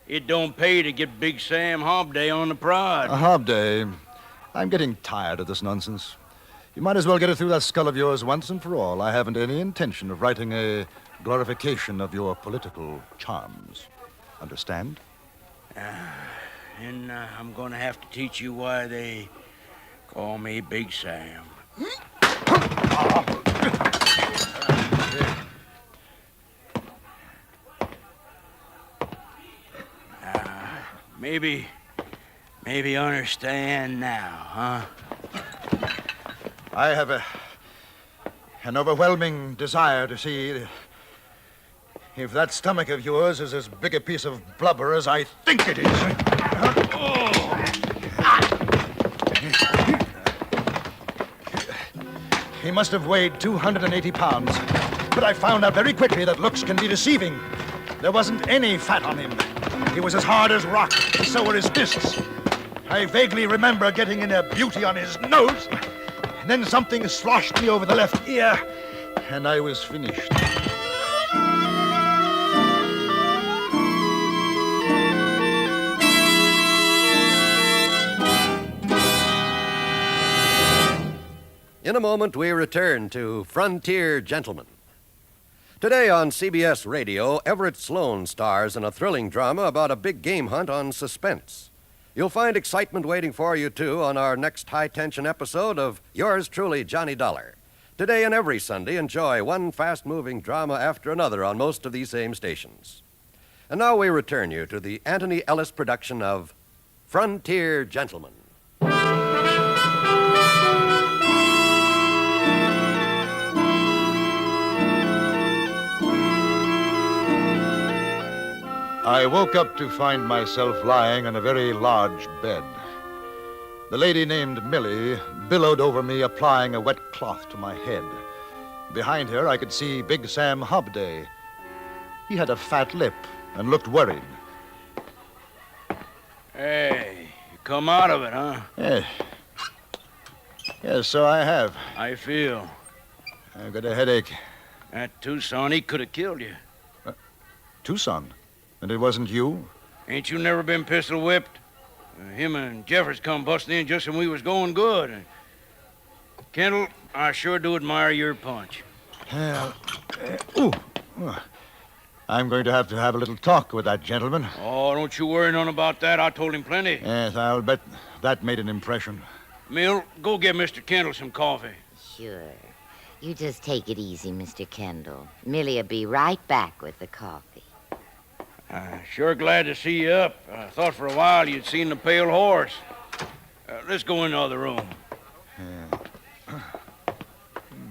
It don't pay to get Big Sam Hob Day on the prod.
A Hob Day? I'm getting tired of this nonsense. You might as well get it through that skull of yours once and for all. I haven't any intention of writing a glorification of your political charms. Understand?
And I'm gonna have to teach you why they call me Big Sam. Maybe understand now, huh?
I have an overwhelming desire to see if that stomach of yours is as big a piece of blubber as I think it is. must have weighed 280 pounds. But I found out very quickly that looks can be deceiving. There wasn't any fat on him. He was as hard as rock, and so were his fists. I vaguely remember getting in a beauty on his nose, and then something sloshed me over the left ear, and I was finished.
In a moment, we return to Frontier Gentlemen. Today on CBS Radio, Everett Sloan stars in a thrilling drama about a big game hunt on Suspense. You'll find excitement waiting for you, too, on our next high-tension episode of Yours Truly, Johnny Dollar. Today and every Sunday, enjoy one fast-moving drama after another on most of these same stations. And now we return you to the Anthony Ellis production of Frontier Gentlemen.
I woke up to find myself lying on a very large bed. The lady named Millie billowed over me, applying a wet cloth to my head. Behind her, I could see Big Sam Hobday. He had a fat lip and looked worried.
Hey, you come out of it, huh?
Yes. Yes, so I have.
How you feel?
I've got a headache.
That Tucson, he could have killed you.
Tucson? And it wasn't you?
Ain't you never been pistol whipped? Him and Jeffers come busting in just when we was going good. Kendall, I sure do admire your punch.
I'm going to have a little talk with that gentleman.
Oh, don't you worry none about that. I told him plenty.
Yes, I'll bet that made an impression.
Mill, go get Mr. Kendall some coffee.
Sure. You just take it easy, Mr. Kendall. Millie'll be right back with the coffee.
Sure glad to see you up. I thought for a while you'd seen the pale horse. Let's go in the other room.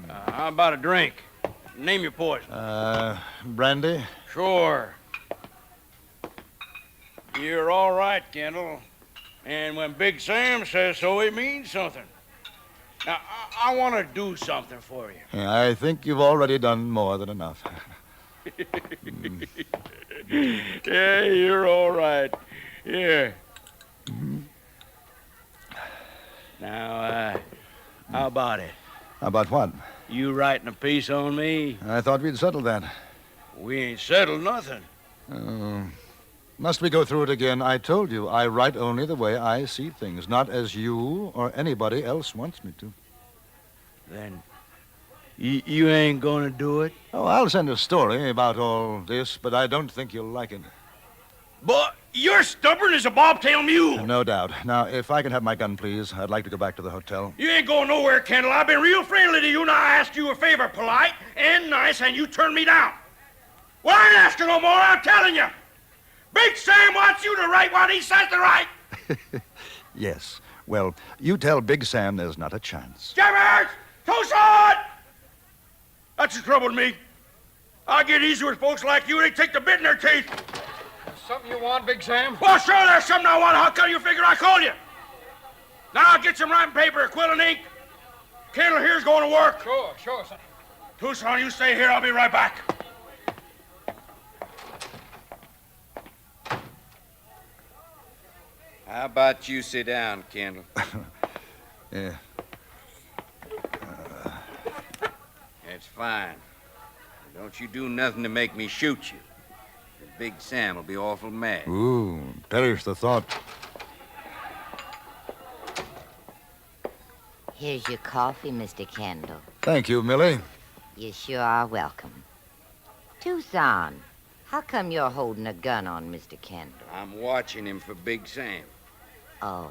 How about a drink? Name your poison.
Brandy?
Sure. You're all right, Kendall. And when Big Sam says so, it means something. Now, I want to do something for you.
Yeah, I think you've already done more than enough.
Yeah, you're all right. Yeah. Now, how about it?
About what?
You writing a piece on me?
I thought we'd settled that.
We ain't settled nothing.
Must we go through it again? I told you, I write only the way I see things, not as you or anybody else wants me to.
Then you ain't gonna do it?
Oh, I'll send a story about all this, but I don't think you'll like it.
But you're stubborn as a bobtail mule.
No doubt. Now, if I can have my gun, please, I'd like to go back to the hotel.
You ain't going nowhere, Kendall. I've been real friendly to you, and I asked you a favor, polite and nice, and you turned me down. Well, I ain't asking no more, I'm telling you. Big Sam wants you to write what he says to write.
Yes. Well, you tell Big Sam there's not a chance.
Jeffers! Tucson! That's the trouble with me. I get easy with folks like you. They take the bit in their teeth.
Something you want, Big Sam?
Well, sure, there's something I want. How come you figure I called you? Now, get some writing paper, a quill and ink. Kendall here's going to work.
Sure, son.
Tucson, you stay here. I'll be right back.
How about you sit down, Kendall?
Yeah.
That's fine. Don't you do nothing to make me shoot you. Big Sam will be awful mad.
Ooh, perish the thought.
Here's your coffee, Mr. Kendall.
Thank you, Millie.
You sure are welcome. Tucson, how come you're holding a gun on Mr. Kendall?
I'm watching him for Big Sam.
Oh.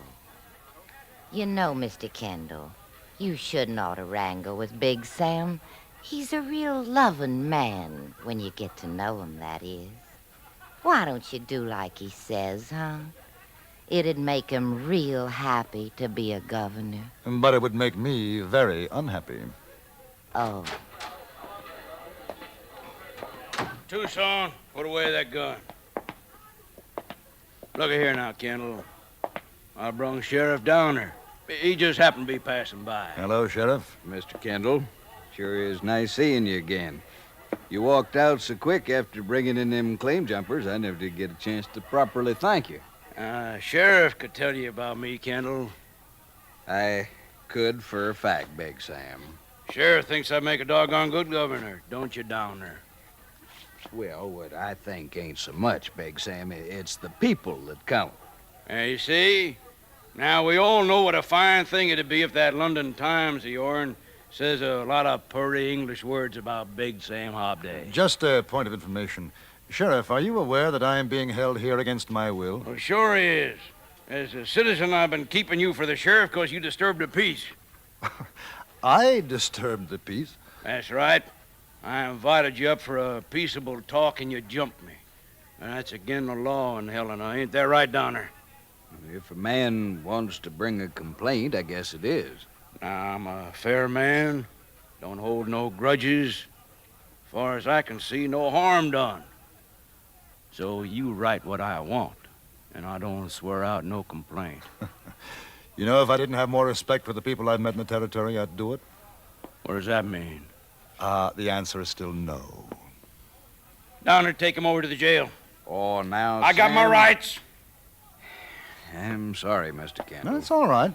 You know, Mr. Kendall, you shouldn't ought to wrangle with Big Sam. He's a real loving man, when you get to know him, that is. Why don't you do like he says, huh? It'd make him real happy to be a governor.
But it would make me very unhappy.
Oh.
Tucson, put away that gun. Look here now, Kendall. I brung Sheriff Downer. He just happened to be passing by.
Hello, Sheriff.
Mr. Kendall,
Sure is nice seeing you again. You walked out so quick after bringing in them claim jumpers, I never did get a chance to properly thank you.
Sheriff could tell you about me, Kendall.
I could for a fact, Big Sam.
Sheriff thinks I make a doggone good governor, don't you, Downer?
Well, what I think ain't so much, Big Sam. It's the people that count.
You see? Now, we all know what a fine thing it'd be if that London Times of yourn says a lot of purty English words about Big Sam Hobday.
Just a point of information. Sheriff, are you aware that I am being held here against my will?
Well, sure he is. As a citizen, I've been keeping you for the sheriff because you disturbed the peace.
I disturbed the peace?
That's right. I invited you up for a peaceable talk and you jumped me. And that's again the law in Helena. Ain't that right, Downer?
If a man wants to bring a complaint, I guess it is.
Now, I'm a fair man. Don't hold no grudges. As far as I can see, no harm done. So you write what I want, and I don't swear out no complaint.
You know, if I didn't have more respect for the people I've met in the territory, I'd do it.
What does that mean?
The answer is still no.
Downer, take him over to the jail.
Oh, now,
I got my rights.
I'm sorry, Mr. Kendall.
No, it's all right.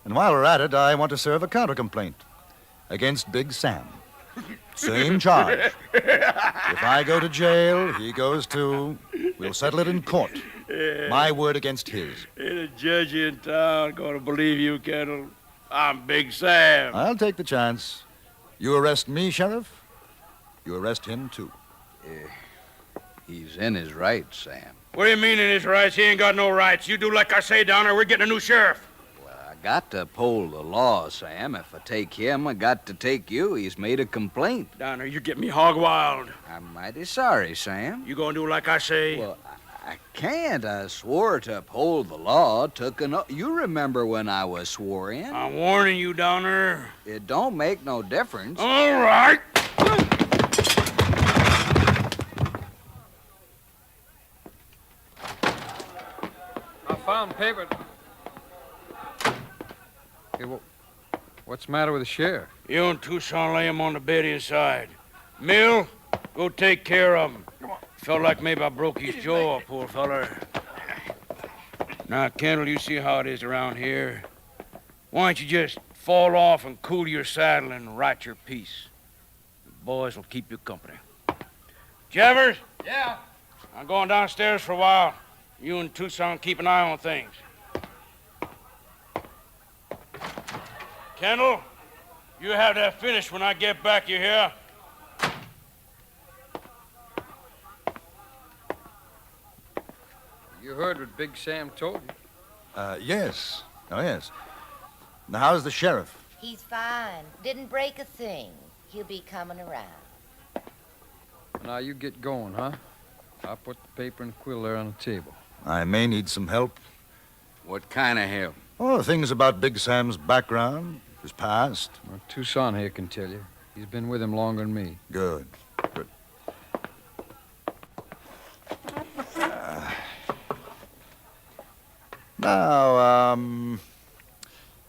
And while we're at it, I want to serve a counter-complaint against Big Sam. Same charge. If I go to jail, he goes too. We'll settle it in court. My word against his.
Ain't a judge in town going to believe you, Kendall. I'm Big Sam.
I'll take the chance. You arrest me, Sheriff, you arrest him, too.
He's in his rights, Sam.
What do you mean in his rights? He ain't got no rights. You do like I say, Downer. We're getting a new sheriff.
I got to uphold the law, Sam. If I take him, I got to take you. He's made a complaint.
Downer, you get me hog wild.
I'm mighty sorry, Sam.
You gonna do like I say?
Well, I can't. I swore to uphold the law. You remember when I was swore in?
I'm warning you, Downer.
It don't make no difference.
All right.
I found paper. Hey, what's the matter with the sheriff?
You and Tucson lay him on the bed inside. Mill, go take care of him. Felt like maybe I broke his jaw, poor feller. Now, Kendall, you see how it is around here. Why don't you just fall off and cool your saddle and write your piece? The boys will keep you company. Javers?
Yeah?
I'm going downstairs for a while. You and Tucson keep an eye on things. Kendall, you have that finished when I get back, you hear?
You heard what Big Sam told you.
Yes. Oh, yes. Now, how's the sheriff?
He's fine. Didn't break a thing. He'll be coming around.
Now you get going, huh? I'll put the paper and quill there on the table.
I may need some help.
What kind of help?
Oh, things about Big Sam's background, his past.
Well, Tucson here can tell you. He's been with him longer than me.
Good. Good. Now,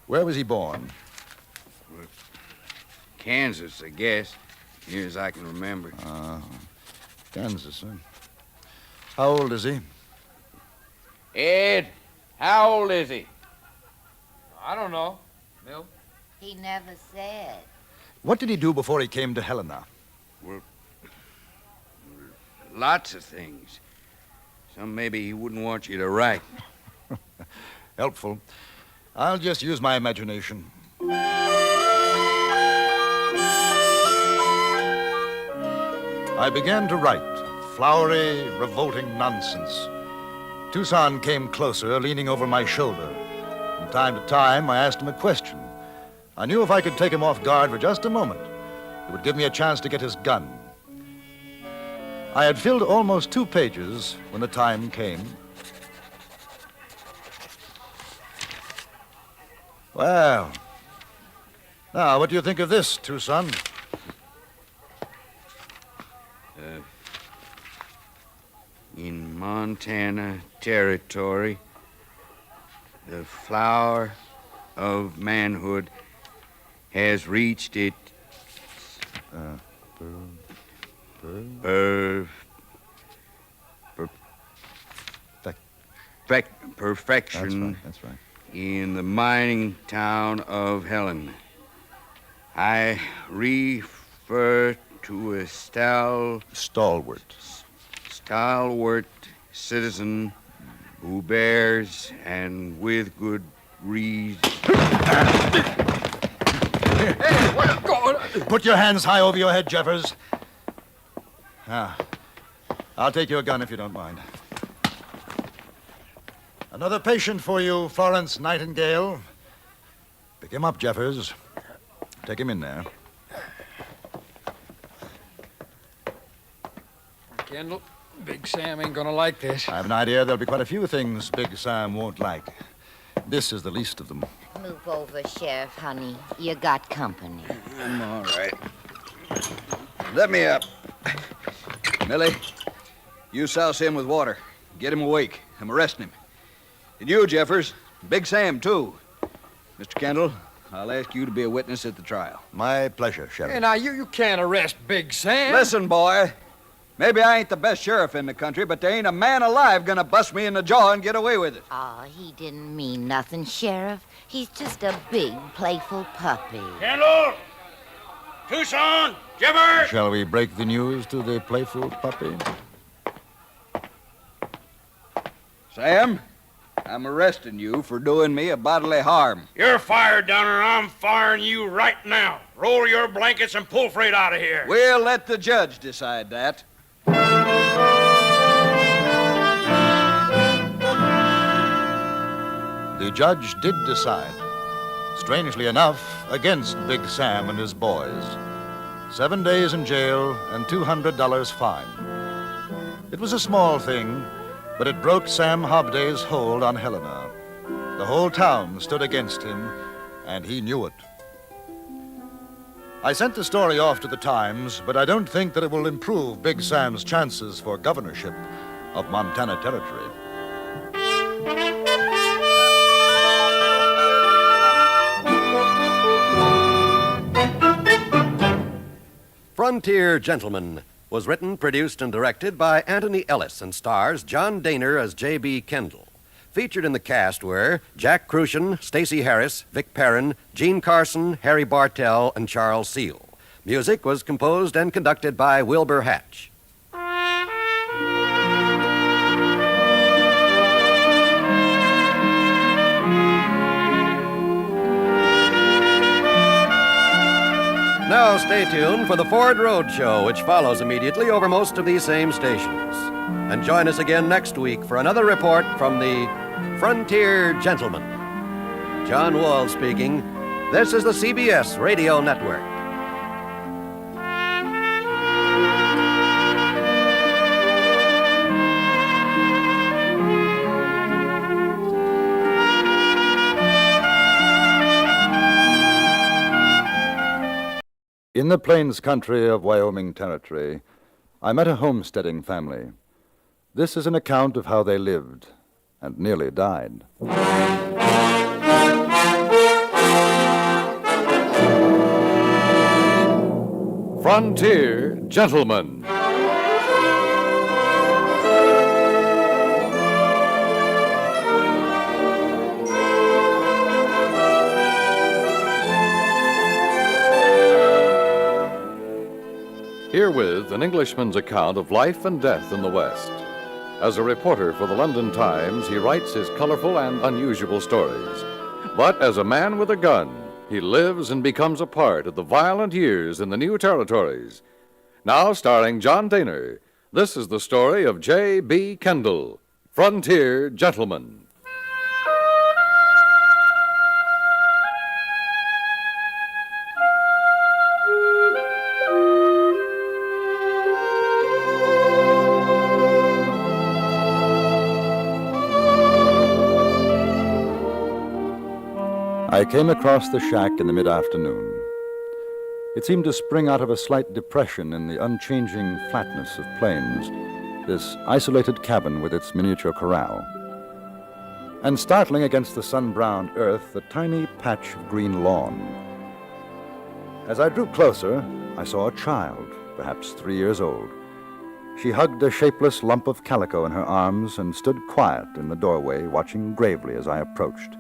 where was he born?
Kansas, I guess. Near as I can remember.
Kansas, huh? How old is he?
Ed, how old is he?
I don't know. Mill?
He never said.
What did he do before he came to Helena?
Well, lots of things. Some maybe he wouldn't want you to write.
Helpful. I'll just use my imagination. I began to write flowery, revolting nonsense. Tucson came closer, leaning over my shoulder. From time to time, I asked him a question. I knew if I could take him off guard for just a moment, it would give me a chance to get his gun. I had filled almost 2 pages when the time came. Well, now, what do you think of this, Tucson?
In Montana Territory, the flower of manhood has reached its Perfection.
That's right.
In the mining town of Helen. I refer to a
stalwart
citizen who bears, and with good reason.
Put your hands high over your head, Jeffers. I'll take your gun if you don't mind. Another patient for you, Florence Nightingale. Pick him up, Jeffers. Take him in there.
Kendall, Big Sam ain't gonna like this.
I have an idea there'll be quite a few things Big Sam won't like. This is the least of them.
Move over, Sheriff, honey. You got company.
I'm all right. Let me up. Millie, you souse him with water. Get him awake. I'm arresting him. And you, Jeffers. Big Sam, too. Mr. Kendall, I'll ask you to be a witness at the trial.
My pleasure, Sheriff.
Hey, now, you can't arrest Big Sam.
Listen, boy. Maybe I ain't the best sheriff in the country, but there ain't a man alive gonna bust me in the jaw and get away with it.
Oh, he didn't mean nothing, Sheriff. He's just a big, playful puppy.
Kendall! Tucson! Jeffers!
Shall we break the news to the playful puppy?
Sam, I'm arresting you for doing me a bodily harm.
You're fired, Downer, and I'm firing you right now. Roll your blankets and pull freight out of here.
We'll let the judge decide that.
The judge did decide, strangely enough, against Big Sam and his boys. 7 days in jail and $200 fine. It was a small thing, but it broke Sam Hobday's hold on Helena. The whole town stood against him, and he knew it. I sent the story off to the Times, but I don't think that it will improve Big Sam's chances for governorship of Montana Territory.
Frontier Gentleman was written, produced, and directed by Anthony Ellis and stars John Dehner as J.B. Kendall. Featured in the cast were Jack Crucian, Stacey Harris, Vic Perrin, Gene Carson, Harry Bartell, and Charles Seal. Music was composed and conducted by Wilbur Hatch. Now stay tuned for the Ford Road Show, which follows immediately over most of these same stations. And join us again next week for another report from the Frontier Gentleman. John Wall speaking. This is the CBS Radio Network.
In the plains country of Wyoming Territory, I met a homesteading family. This is an account of how they lived and nearly died.
Frontier Gentleman. Herewith an Englishman's account of life and death in the West. As a reporter for the London Times, he writes his colorful and unusual stories. But as a man with a gun, he lives and becomes a part of the violent years in the new territories. Now starring John Dehner, this is the story of J.B. Kendall, Frontier Gentleman.
I came across the shack in the mid-afternoon. It seemed to spring out of a slight depression in the unchanging flatness of plains, this isolated cabin with its miniature corral. And startling against the sun-browned earth, the tiny patch of green lawn. As I drew closer, I saw a child, perhaps 3 years old. She hugged a shapeless lump of calico in her arms and stood quiet in the doorway, watching gravely as I approached.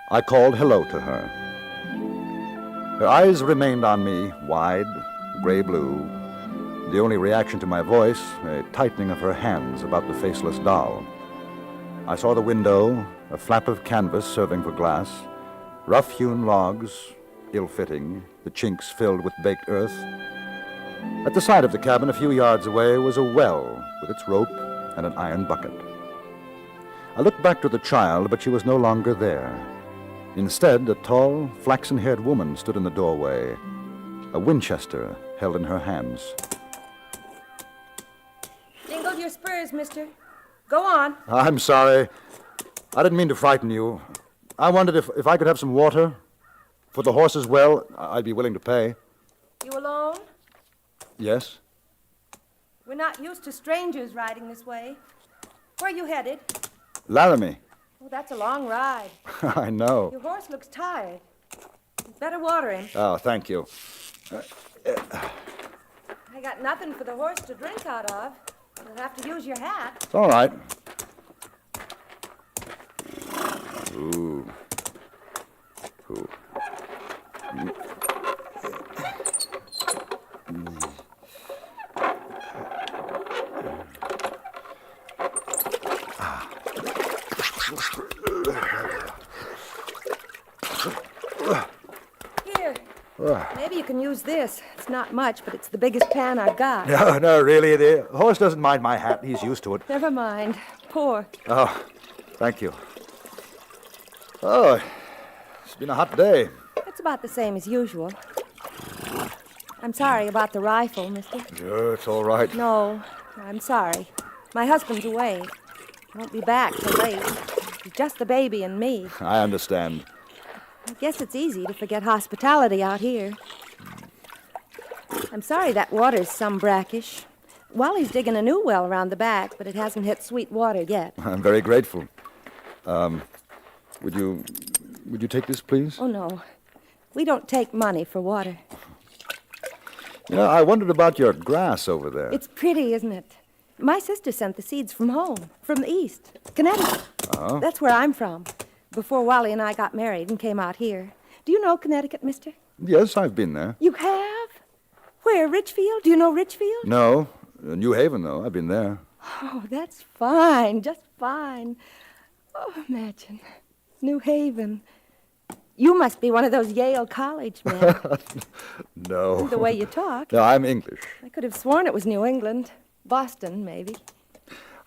I called hello to her. Her eyes remained on me, wide, gray-blue. The only reaction to my voice, a tightening of her hands about the faceless doll. I saw the window, a flap of canvas serving for glass, rough-hewn logs, ill-fitting, the chinks filled with baked earth. At the side of the cabin, a few yards away, was a well with its rope and an iron bucket. I looked back to the child, but she was no longer there. Instead, a tall, flaxen-haired woman stood in the doorway, a Winchester held in her hands.
Jingle your spurs, mister. Go on.
I'm sorry. I didn't mean to frighten you. I wondered if I could have some water. For the horses, well, I'd be willing to pay.
You alone?
Yes?
We're not used to strangers riding this way. Where are you headed?
Laramie.
Oh, that's a long ride.
I know.
Your horse looks tired. You'd better water him.
Oh, thank you.
I got nothing for the horse to drink out of. You'll have to use your hat.
It's all right. Ooh. Ooh.
Here. Maybe you can use this. It's not much, but it's the biggest pan I've got.
No, really. The horse doesn't mind my hat. He's used to it.
Never mind. Pour.
Oh, thank you. Oh, it's been a hot day.
It's about the same as usual. I'm sorry about the rifle, mister.
Sure, it's all right.
No, I'm sorry. My husband's away. He won't be back till late. It's just the baby and me.
I understand.
I guess it's easy to forget hospitality out here. I'm sorry that water's some brackish. Wally's digging a new well around the back, but it hasn't hit sweet water yet.
I'm very grateful. Would you take this, please?
Oh, no. We don't take money for water.
You know, I wondered about your grass over there.
It's pretty, isn't it? My sister sent the seeds from home, from the east, Connecticut.
Oh?
That's where I'm from, before Wally and I got married and came out here. Do you know Connecticut, mister?
Yes, I've been there.
You have? Where, Richfield? Do you know Richfield?
No. New Haven, though. I've been there.
Oh, that's fine, just fine. Oh, imagine. New Haven. You must be one of those Yale College men.
No.
The way you talk.
No, I'm English.
I could have sworn it was New England. Boston, maybe.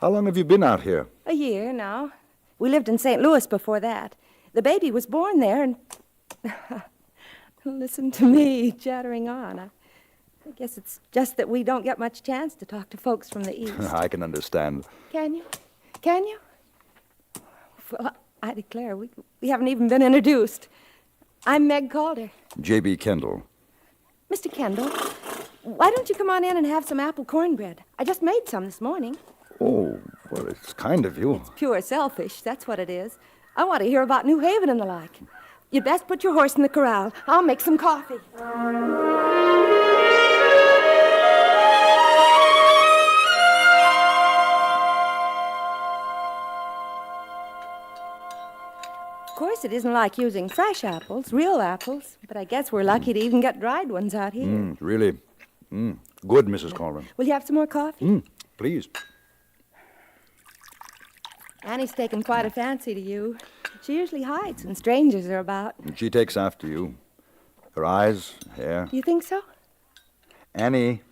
How long have you been out here?
A year now. We lived in St. Louis before that. The baby was born there, and... Listen to me chattering on. I guess it's just that we don't get much chance to talk to folks from the east.
I can understand.
Can you? Can you? Well, I declare, we haven't even been introduced. I'm Meg Calder.
J.B. Kendall.
Mr. Kendall, why don't you come on in and have some apple cornbread? I just made some this morning.
Oh, well, it's kind of you.
Pure selfish, that's what it is. I want to hear about New Haven and the like. You'd best put your horse in the corral. I'll make some coffee. Of course, it isn't like using fresh apples, real apples, but I guess we're lucky to even get dried ones out here.
Really. Good, Mrs. Calder.
Will you have some more coffee?
Please.
Annie's taken quite a fancy to you. She usually hides when strangers are about.
She takes after you. Her eyes, hair.
Do you think so?
Annie.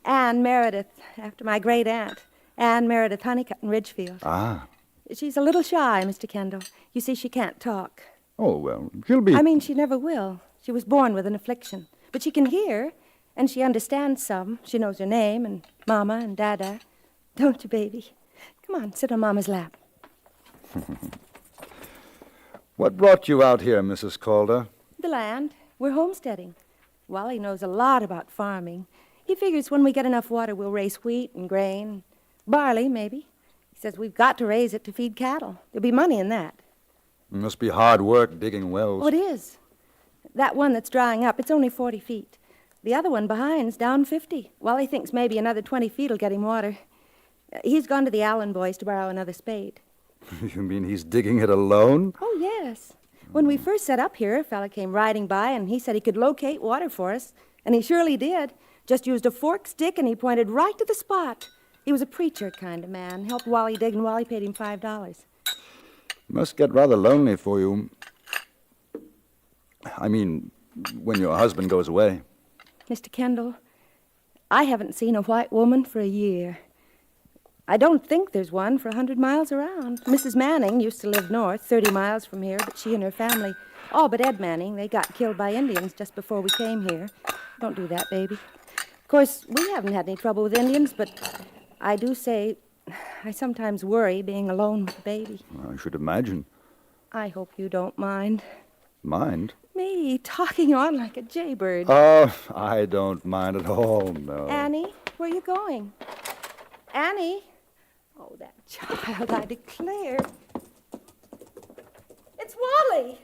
Anne Meredith, after my great aunt. Anne Meredith Honeycutt in Ridgefield.
Ah.
She's a little shy, Mr. Kendall. You see, she can't talk.
Oh, well, she'll be...
I mean, she never will. She was born with an affliction. But she can hear, and she understands some. She knows her name and Mama and Dada. Don't you, baby? Come on, sit on Mama's lap.
What brought you out here, Mrs. Calder?
The land. We're homesteading. Wally knows a lot about farming. He figures when we get enough water, we'll raise wheat and grain. Barley, maybe. He says we've got to raise it to feed cattle. There'll be money in that.
It must be hard work digging wells.
Oh, it is. That one that's drying up, it's only 40 feet. The other one behind's down 50. Wally thinks maybe another 20 feet will get him water. He's gone to the Allen boys to borrow another spade.
You mean he's digging it alone?
Oh, yes. When we first set up here, a fella came riding by, and he said he could locate water for us. And he surely did. Just used a forked stick, and he pointed right to the spot. He was a preacher kind of man. Helped Wally dig, and Wally paid him $5.
Must get rather lonely for you. I mean, when your husband goes away.
Mr. Kendall, I haven't seen a white woman for a year. I don't think there's one for 100 miles around. Mrs. Manning used to live north, 30 miles from here, but she and her family, all but Ed Manning, they got killed by Indians just before we came here. Don't do that, baby. Of course, we haven't had any trouble with Indians, but I do say I sometimes worry being alone with the baby.
I should imagine.
I hope you don't mind.
Mind?
Me talking on like a jaybird.
Oh, I don't mind at all, no.
Annie, where are you going? Annie? Oh, that child, I declare. It's Wally!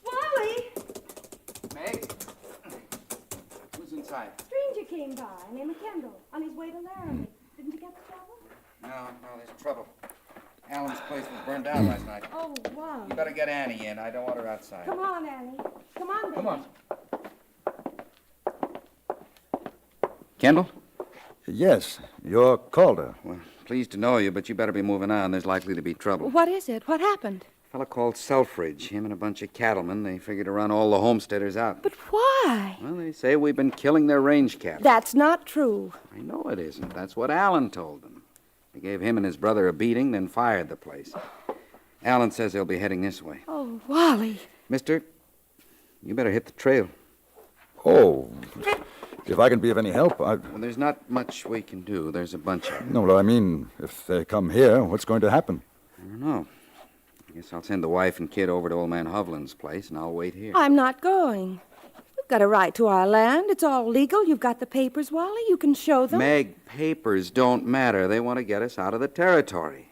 Wally!
Meg? Who's inside?
Stranger came by, named Kendall, on his way to Laramie. Didn't you get the trouble?
No, there's trouble. Alan's place was burned down last night.
Oh, wow.
You better get Annie in. I don't want her outside.
Come on, Annie. Come on, baby.
Come on. Kendall?
Yes, you're Calder.
Well, pleased to know you, but you better be moving on. There's likely to be trouble.
What is it? What happened?
A fellow called Selfridge. Him and a bunch of cattlemen. They figured to run all the homesteaders out.
But why?
Well, they say we've been killing their range cattle.
That's not true.
I know it isn't. That's what Alan told them. They gave him and his brother a beating, then fired the place. Alan says they'll be heading this way.
Oh, Wally.
Mister, you better hit the trail.
Oh, if I can be of any help,
Well, there's not much we can do. There's a bunch of them.
No, I mean, if they come here, what's going to happen?
I don't know. I guess I'll send the wife and kid over to old man Hovland's place, and I'll wait here.
I'm not going. We've got a right to our land. It's all legal. You've got the papers, Wally. You can show them.
Meg, papers don't matter. They want to get us out of the territory.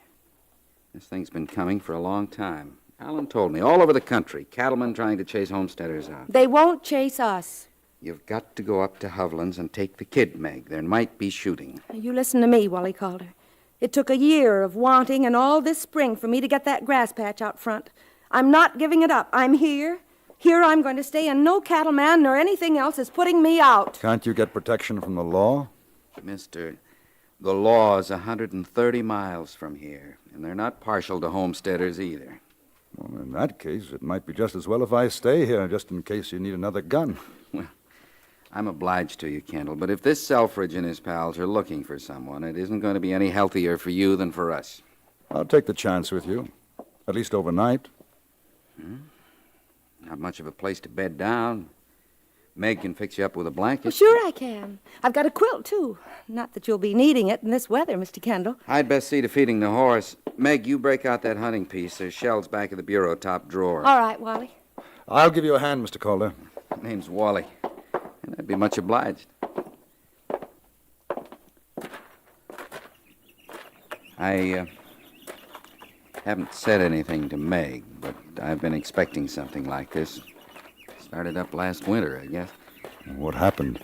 This thing's been coming for a long time. Alan told me, all over the country, cattlemen trying to chase homesteaders out.
They won't chase us.
You've got to go up to Hovland's and take the kid, Meg. There might be shooting.
You listen to me, Wally Calder. It took a year of wanting and all this spring for me to get that grass patch out front. I'm not giving it up. I'm here. Here I'm going to stay, and no cattleman nor anything else is putting me out.
Can't you get protection from the law?
Mister, the law's 130 miles from here, and they're not partial to homesteaders either.
Well, in that case, it might be just as well if I stay here, just in case you need another gun.
Well, I'm obliged to you, Kendall, but if this Selfridge and his pals are looking for someone, it isn't going to be any healthier for you than for us.
I'll take the chance with you, at least overnight.
Not much of a place to bed down. Meg can fix you up with a blanket.
Well, sure I can. I've got a quilt, too. Not that you'll be needing it in this weather, Mr. Kendall.
I'd best see to feeding the horse. Meg, you break out that hunting piece. There's shells back of the bureau top drawer.
All right, Wally.
I'll give you a hand, Mr. Calder.
Name's Wally. And I'd be much obliged. I haven't said anything to Meg, but I've been expecting something like this. Started up last winter, I guess.
What happened?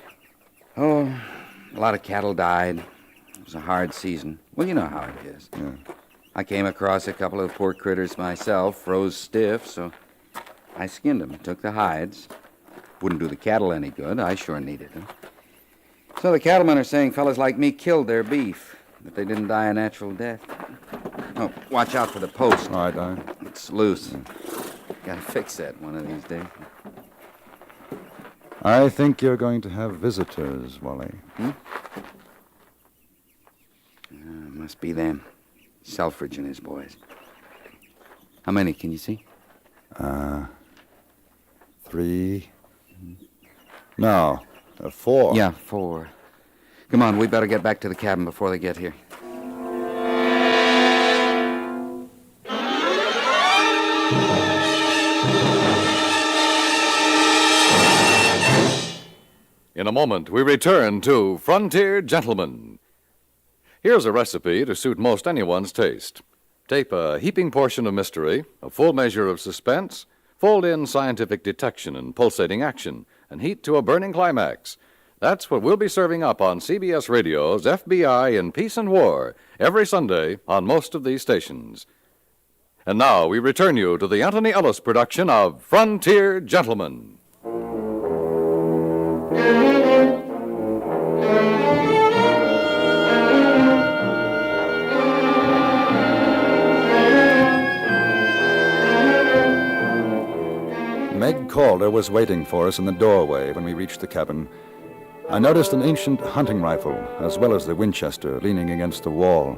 Oh, a lot of cattle died. It was a hard season. Well, you know how it is.
Yeah.
I came across a couple of poor critters myself, froze stiff, so I skinned them, took the hides. Wouldn't do the cattle any good. I sure needed them. So the cattlemen are saying fellas like me killed their beef, that they didn't die a natural death. Oh, watch out for the post.
All right,
It's loose. Gotta fix that one of these days.
I think you're going to have visitors, Wally.
Must be them. Selfridge and his boys. How many can you see?
3. No, 4.
Yeah, 4. Come on, we better get back to the cabin before they get here.
In a moment, we return to Frontier Gentlemen. Here's a recipe to suit most anyone's taste.
Tape a heaping portion of mystery, a full measure of suspense, fold in scientific detection and pulsating action, and heat to a burning climax. That's what we'll be serving up on CBS Radio's FBI in Peace and War every Sunday on most of these stations. And now we return you to the Anthony Ellis production of Frontier Gentlemen.
Meg Calder was waiting for us in the doorway when we reached the cabin. I noticed an ancient hunting rifle, as well as the Winchester, leaning against the wall.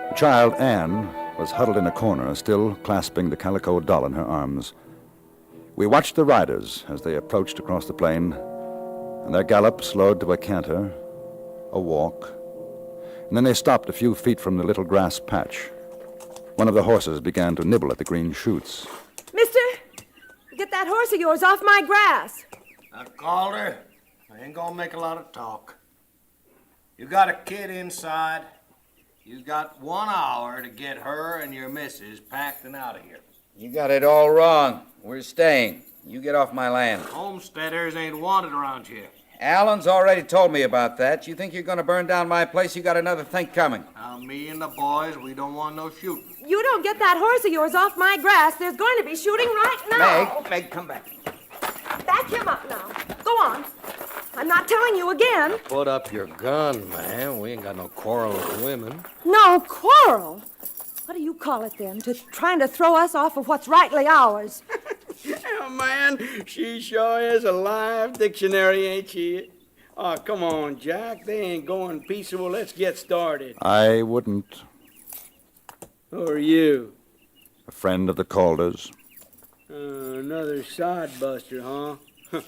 The child, Anne, was huddled in a corner, still clasping the calico doll in her arms. We watched the riders as they approached across the plain, and their gallop slowed to a canter, a walk, and then they stopped a few feet from the little grass patch. One of the horses began to nibble at the green shoots.
Mister, get that horse of yours off my grass.
Now, Calder, I ain't gonna make a lot of talk. You got a kid inside. You got 1 hour to get her and your missus packed and out of here.
You got it all wrong. We're staying. You get off my land.
Homesteaders ain't wanted around here.
Alan's already told me about that. You think you're gonna burn down my place? You got another thing coming.
Now, me and the boys, we don't want no shooting.
You don't get that horse of yours off my grass, there's going to be shooting right now.
Meg, come back.
Back him up now. Go on. I'm not telling you again.
Put up your gun, man. We ain't got no quarrel with women.
No quarrel? What do you call it then? Trying to throw us off of what's rightly ours?
Oh, man, she sure is a live dictionary, ain't she? Oh, come on, Jack. They ain't going peaceable. Let's get started.
I wouldn't.
Who are you?
A friend of the Calders.
Another sodbuster, huh?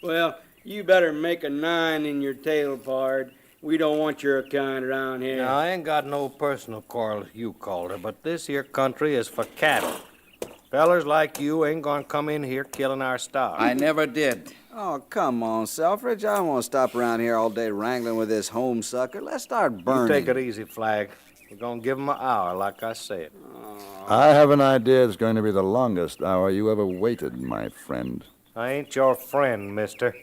Well, you better make a 9 in your tail, pard. We don't want your kind around here.
Now, I ain't got no personal quarrel with you, Calder, but this here country is for cattle. Fellers like you ain't gonna come in here killing our stock.
I never did.
Oh, come on, Selfridge. I don't want to stop around here all day wrangling with this home sucker. Let's start burning.
You take it easy, Flag. We're gonna give him an hour, like I said.
I have an idea it's going to be the longest hour you ever waited, my friend.
I ain't your friend, mister.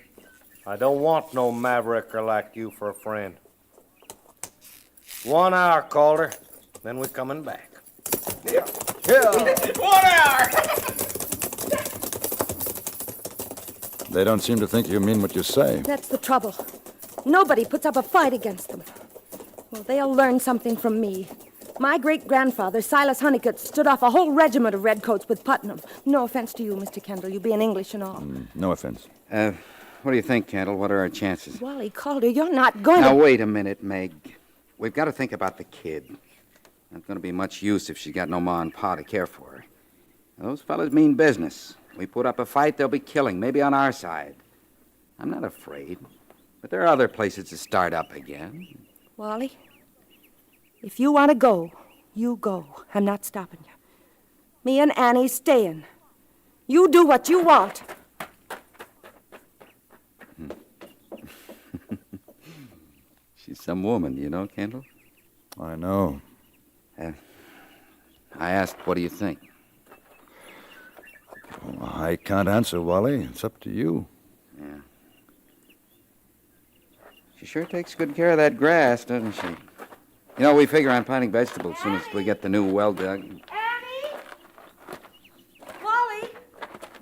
I don't want no mavericker like you for a friend. 1 hour, Calder, then we're coming back.
Yeah.
1 hour!
They don't seem to think you mean what you say.
That's the trouble. Nobody puts up a fight against them. Well, they'll learn something from me. My great-grandfather, Silas Honeycutt, stood off a whole regiment of redcoats with Putnam. No offense to you, Mr. Kendall. You being English and all.
No offense.
What do you think, Kendall? What are our chances?
Wally Calder, you're not going
Now,
to...
wait a minute, Meg. We've got to think about the kid. Not going to be much use if she's got no ma and pa to care for her. Those fellas mean business. We put up a fight, they'll be killing, maybe on our side. I'm not afraid, but there are other places to start up again.
Wally, if you want to go, you go. I'm not stopping you. Me and Annie's staying. You do what you want.
She's some woman, you know, Kendall?
I know.
I asked, what do you think?
Well, I can't answer, Wally. It's up to you.
Yeah. She sure takes good care of that grass, doesn't she? You know, we figure on planting vegetables as soon as we get the new well dug.
Annie? Wally,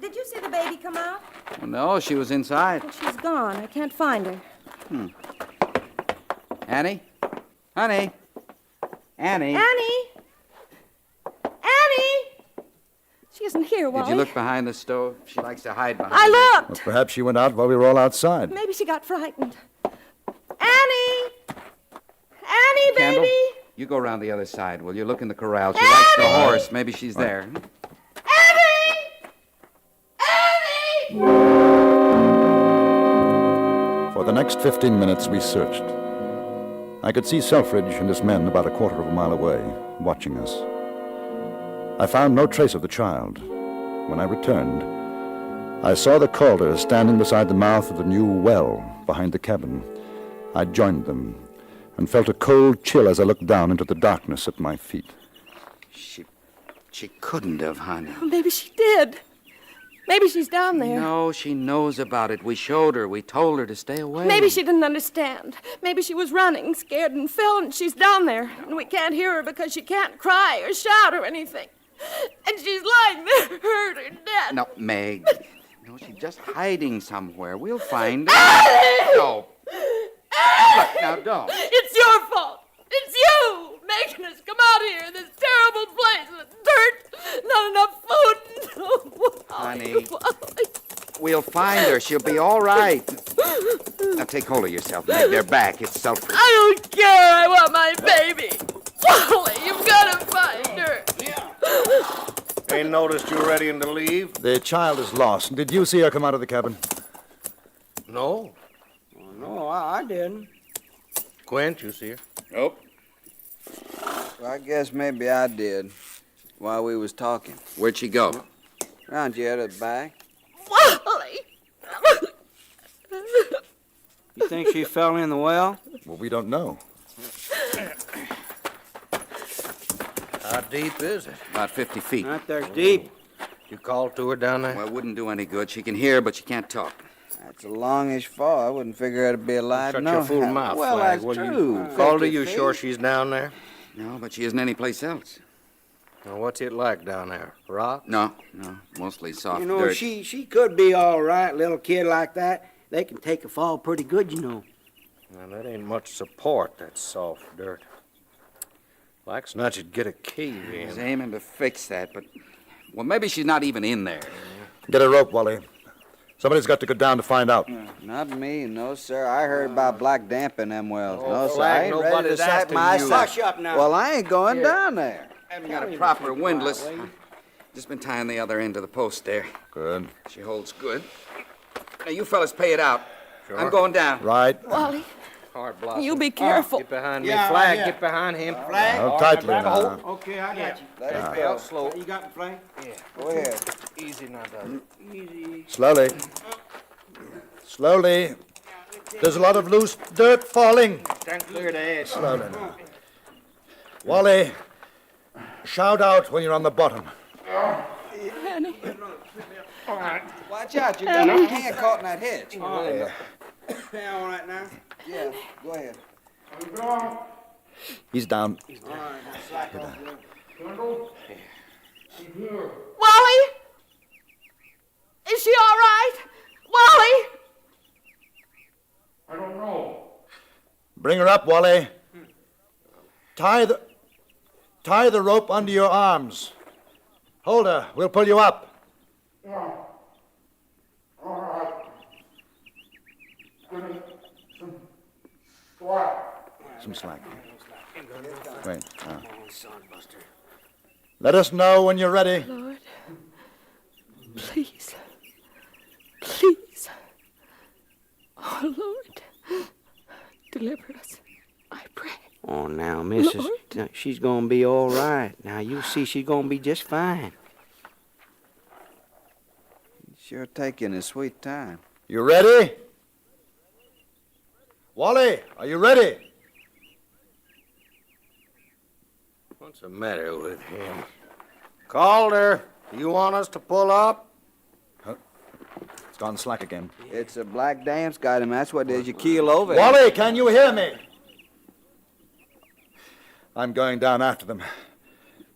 did you see the baby come out?
Oh, no, she was inside.
Well, she's gone. I can't find her.
Annie? Honey? Annie?
Annie? Annie? She isn't here, Wally.
Did you look behind the stove? She likes to hide behind
I
it.
looked.
Well, perhaps she went out while we were all outside.
Maybe she got frightened. Annie! Annie,
Kendall,
baby!
you go around the other side, will you? Look in the corral. She likes the horse. Maybe she's there.
Annie! Annie!
For the next 15 minutes, we searched. I could see Selfridge and his men about a quarter of a mile away, watching us. I found no trace of the child. When I returned, I saw the Calders standing beside the mouth of the new well behind the cabin. I joined them and felt a cold chill as I looked down into the darkness at my feet.
She couldn't have, honey.
Well, maybe she did. Maybe she's down there.
No, she knows about it. We showed her. We told her to stay away.
Maybe she didn't understand. Maybe she was running, scared, and fell, and she's down there. And we can't hear her because she can't cry or shout or anything. And she's lying there, hurt or dead.
No, Meg. No, she's just hiding somewhere. We'll find her. No. Look, now don't.
It's your fault. It's you making us come out here in this terrible place with dirt, not enough food.
Honey, we'll find her. She'll be all right. Now take hold of yourself, Meg. They're back. It's self-proof.
I don't care. I want my baby. Wally, you've got to find her.
Ain't noticed you ready to leave?
The child is lost. Did you see her come out of the cabin?
No.
No, I didn't.
Quint, you see her?
Nope. Well, I guess maybe I did while we was talking.
Where'd she go?
Round here at the back.
Wally!
You think she fell in the well?
Well, we don't know.
How deep is it?
About 50 feet.
Not there deep.
You called to her down there?
Well, it wouldn't do any good. She can hear, but she can't talk.
That's a longish fall. I wouldn't figure her to be alive.
Shut
no.
your fool mouth,
Well,
Flag,
that's
will
true.
you? Called her,
50
you
feet.
sure she's down there?
No, but she isn't anyplace else.
Now, what's it like down there? Rock?
No. Mostly soft
You know,
dirt.
she could be all right, little kid like that. They can take a fall pretty good, you know.
Now, that ain't much support, that soft dirt. Like snatch would get a key
I was
in.
aiming to fix that, but... Well, maybe she's not even in there.
Get a rope, Wally. Somebody's got to go down to find out.
Not me, no, sir. I heard about black damp in them wells.
Oh,
no, sir.
Flag,
I ain't ready to
nobody's
set
asking
my
you.
Hush up now.
Well, I ain't going down there.
Haven't got a proper windlass. Just been tying the other end of the post there.
Good.
She holds good. Now, you fellas pay it out.
Sure.
I'm going down.
Right.
Wally,
Hard blossom.
you be careful.
Get behind me,
Yeah,
Flag.
yeah.
Get behind him.
Flag?
How tightly now.
Okay, I got you.
Let it
Stay
go.
out slow.
You got the flag?
Yeah.
Go ahead.
Easy now, darling.
Easy.
Slowly. Slowly. There's a lot of loose dirt falling.
Stand clear to ass.
Slowly now. Wally, shout out when you're on the bottom.
Annie.
Watch out. You got your hand caught in that hedge.
Yeah, all right now.
Yeah, go ahead.
He's down.
All right, now slack off.
Wally? Is she all right? Wally?
I don't know.
Bring her up, Wally. Tie the rope under your arms. Hold her. We'll pull you up.
Yeah. All right. Give me some slack.
Some slack. Wait. Let us know when you're ready.
Lord, please, please. Oh, Lord, deliver us, I pray.
Oh, now, Mrs.
Lord.
She's gonna be all right. Now, you see she's gonna be just fine.
Sure taking a sweet time.
You ready? Wally, are you ready?
What's the matter with him? Calder, you want us to pull up?
It's gone slack again.
It's a black damp's got him. That's what it is. You keel over.
Wally, can you hear me? I'm going down after them.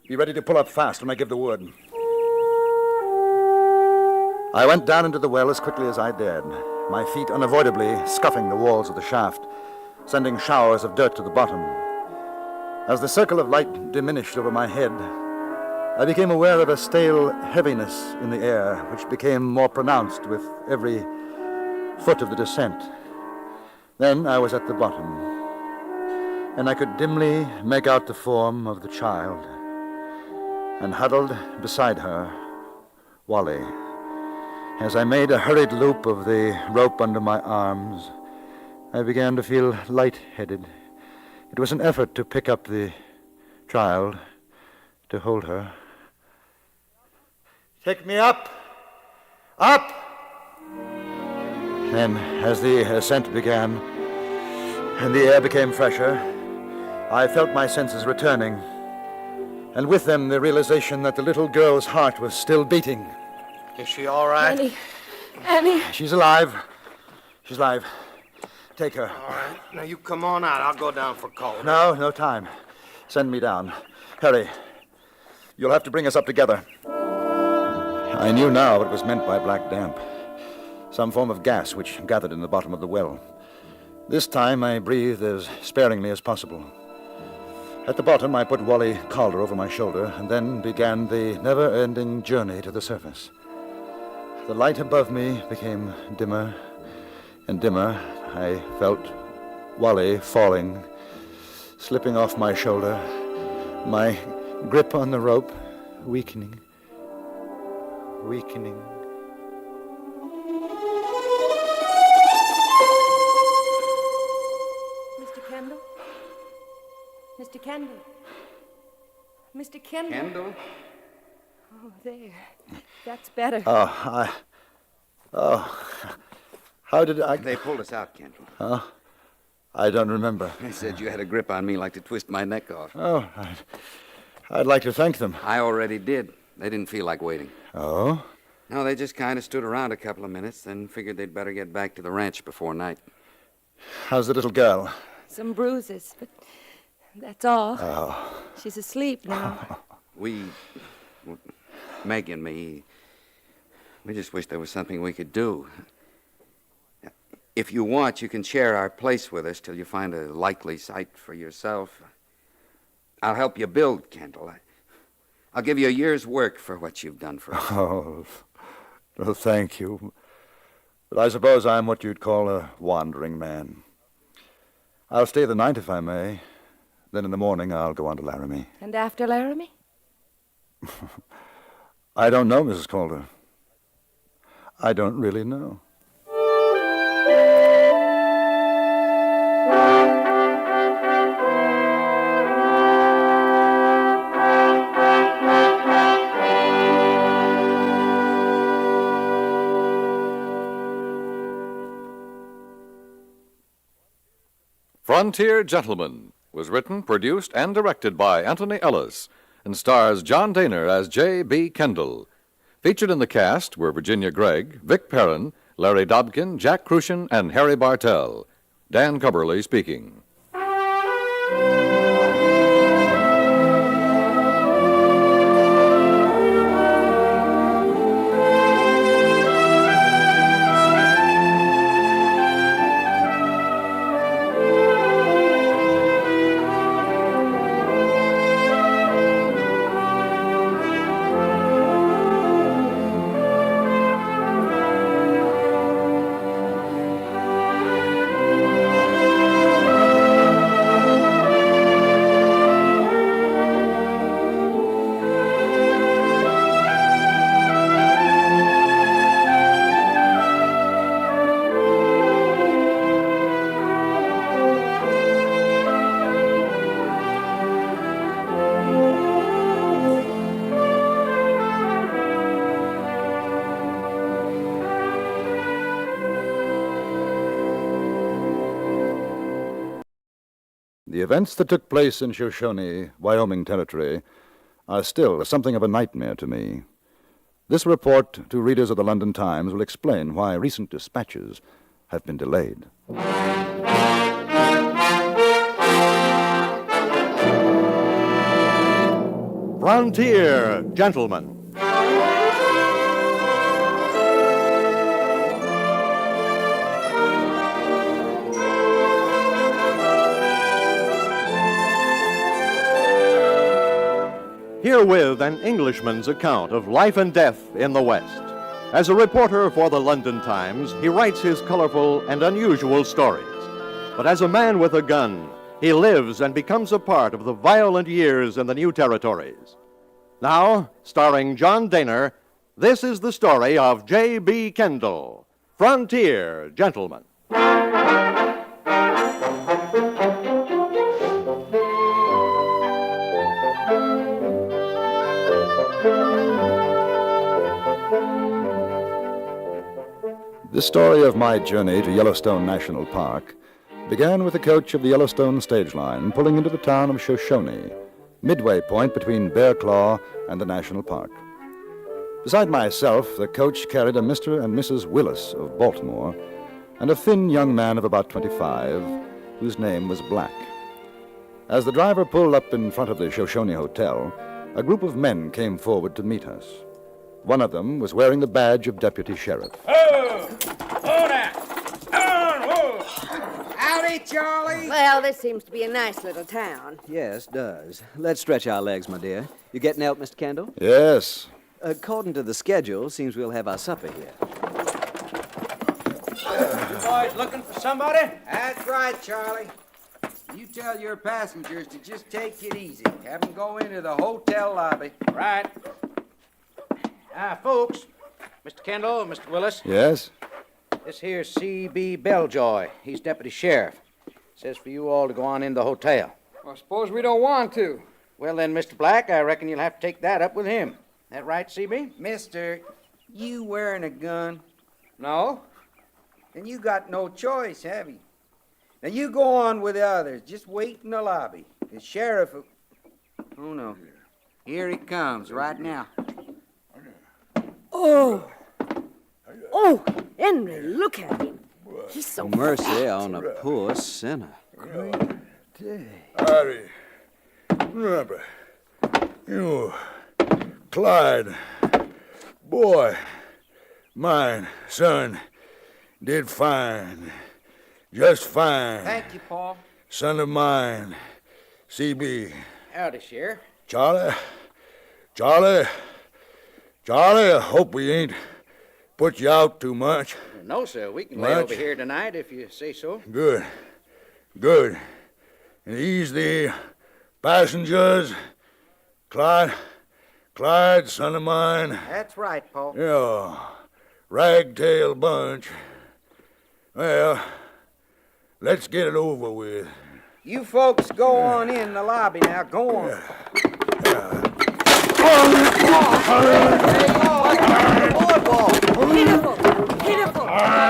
Be ready to pull up fast when I give the word. I went down into the well as quickly as I dared, my feet unavoidably scuffing the walls of the shaft, sending showers of dirt to the bottom. As the circle of light diminished over my head, I became aware of a stale heaviness in the air, which became more pronounced with every foot of the descent. Then I was at the bottom, and I could dimly make out the form of the child, and huddled beside her, Wally. As I made a hurried loop of the rope under my arms, I began to feel light-headed. It was an effort to pick up the child, to hold her. Take me up! Up! Then, as the ascent began, and the air became fresher, I felt my senses returning, And with them, the realization that the little girl's heart was still beating.
Is she all right?
Annie.
She's alive. She's alive. Take her.
All right. Now you come on out. I'll go down for Calder.
No time. Send me down. Hurry. You'll have to bring us up together. I knew now what was meant by black damp. Some form of gas which gathered in the bottom of the well. This time I breathed as sparingly as possible. At the bottom, I put Wally Calder over my shoulder and then began the never-ending journey to the surface. The light above me became dimmer and dimmer. I felt Wally falling, slipping off my shoulder, my grip on the rope weakening.
Mr. Kendall? Mr. Kendall? Mr. Kendall?
Kendall?
Oh, there. That's better.
How did I...
They pulled us out, Kendall.
Huh? I don't remember.
They said you had a grip on me like to twist my neck off.
Oh, I'd like to thank them.
I already did. They didn't feel like waiting.
Oh?
No, they just kind of stood around a couple of minutes, then figured they'd better get back to the ranch before night.
How's the little girl?
Some bruises, but that's all.
Oh.
She's asleep now.
Meg and me, we just wish there was something we could do. If you want, you can share our place with us till you find a likely site for yourself. I'll help you build, Kendall. I'll give you a year's work for what you've done for us.
Oh, thank you. But I suppose I'm what you'd call a wandering man. I'll stay the night if I may. Then in the morning I'll go on to Laramie.
And after Laramie?
I don't know, Mrs. Calder. I don't really know.
Frontier Gentleman was written, produced, and directed by Anthony Ellis and stars John Dehner as J.B. Kendall. Featured in the cast were Virginia Gregg, Vic Perrin, Larry Dobkin, Jack Crucian, and Harry Bartell. Dan Cubberly speaking.
The events that took place in Shoshone, Wyoming Territory, are still something of a nightmare to me. This report to readers of the London Times will explain why recent dispatches have been delayed.
Frontier Gentleman. Herewith an Englishman's account of life and death in the West. As a reporter for the London Times, he writes his colorful and unusual stories. But as a man with a gun, he lives and becomes a part of the violent years in the new territories. Now, starring John Dehner, this is the story of J.B. Kendall, Frontier Gentleman.
The story of my journey to Yellowstone National Park began with the coach of the Yellowstone stage line pulling into the town of Shoshone, midway point between Bear Claw and the National Park. Beside myself, the coach carried a Mr. and Mrs. Willis of Baltimore and a thin young man of about 25 whose name was Black. As the driver pulled up in front of the Shoshone Hotel, a group of men came forward to meet us. One of them was wearing the badge of deputy sheriff.
Oh! Oh, now! Oh, whoa!
Howdy, Charlie. Well, this seems to be a nice little town.
Yes, does. Let's stretch our legs, my dear. You getting out, Mr. Kendall?
Yes.
According to the schedule, seems we'll have our supper here.
You boys looking for somebody? That's right, Charlie. You tell your passengers to just take it easy. Have them go into the hotel lobby.
Right. Folks, Mr. Kendall, Mr. Willis.
Yes?
This here's C.B. Belljoy. He's deputy sheriff. Says for you all to go on in the hotel.
Well, suppose we don't want to.
Well, then, Mr. Black, I reckon you'll have to take that up with him. That right, C.B.?
Mister, you wearing a gun?
No.
Then you got no choice, have you? Now you go on with the others. Just wait in the lobby. The sheriff... Oh, no. Here he comes right now.
Oh! Oh, Henry, look at him. He's so
Mercy
fat.
on a poor sinner.
Howdy. Remember, you, Clyde, boy, mine, son, did fine. Just fine.
Thank you, Paul.
Son of mine, C.B.
Howdy, Sheriff.
Charlie, I hope we ain't put you out too much.
No, sir. We can lay over here tonight if you say so.
Good. And ease the passengers. Clyde, son of mine.
That's right, Paul.
Yeah, ragtail bunch. Well, let's get it over with.
You folks go on in the lobby now. Go on.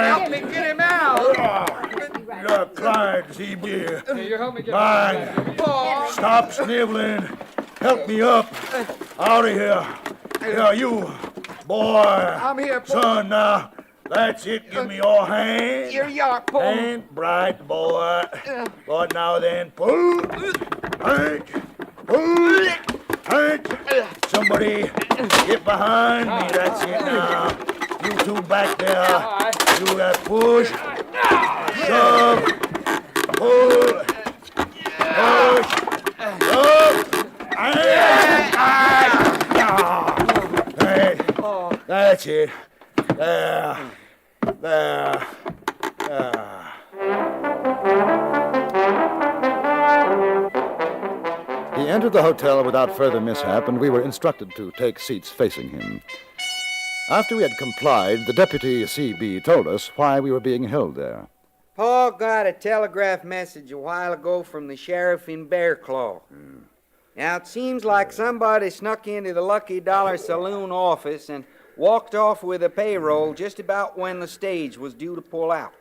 Help me get him out.
Clyde, C.B.
Hey, you help me get
Mine. Stop sniveling. Help me up. Out of here. Yeah, you, boy.
I'm here, Paul.
Son, now. That's it. Give me your hand.
Here you are, Paul.
Ain't bright, boy. But now then, pull. Pull. Somebody get behind me. That's it now. You two back there. Do that push. Shove. Pull. Push. Shove. That's it. There.
He entered the hotel without further mishap, and we were instructed to take seats facing him. After we had complied, the deputy C.B. told us why we were being held there.
Paul got a telegraph message a while ago from the sheriff in Bear Claw. Now, it seems like somebody snuck into the Lucky Dollar Saloon office and walked off with a payroll just about when the stage was due to pull out.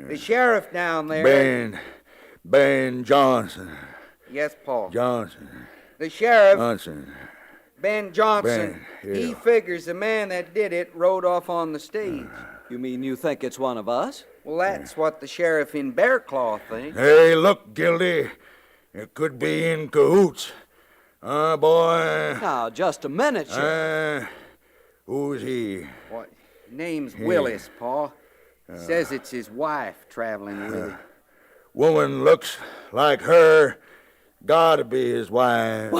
The sheriff down there...
Ben Johnson.
Yes, Paul.
Johnson.
The sheriff...
Johnson.
Ben Johnson.
Ben, yeah.
He figures the man that did it rode off on the stage.
You mean you think it's one of us?
Well, that's what the sheriff in Bear Claw thinks.
Hey, look, Gildy. It could be in cahoots. Boy.
Now, just a minute, Sheriff.
Who's he?
What? Name's Willis, Paul. Says it's his wife traveling with him.
Woman looks like her. Gotta be his wife.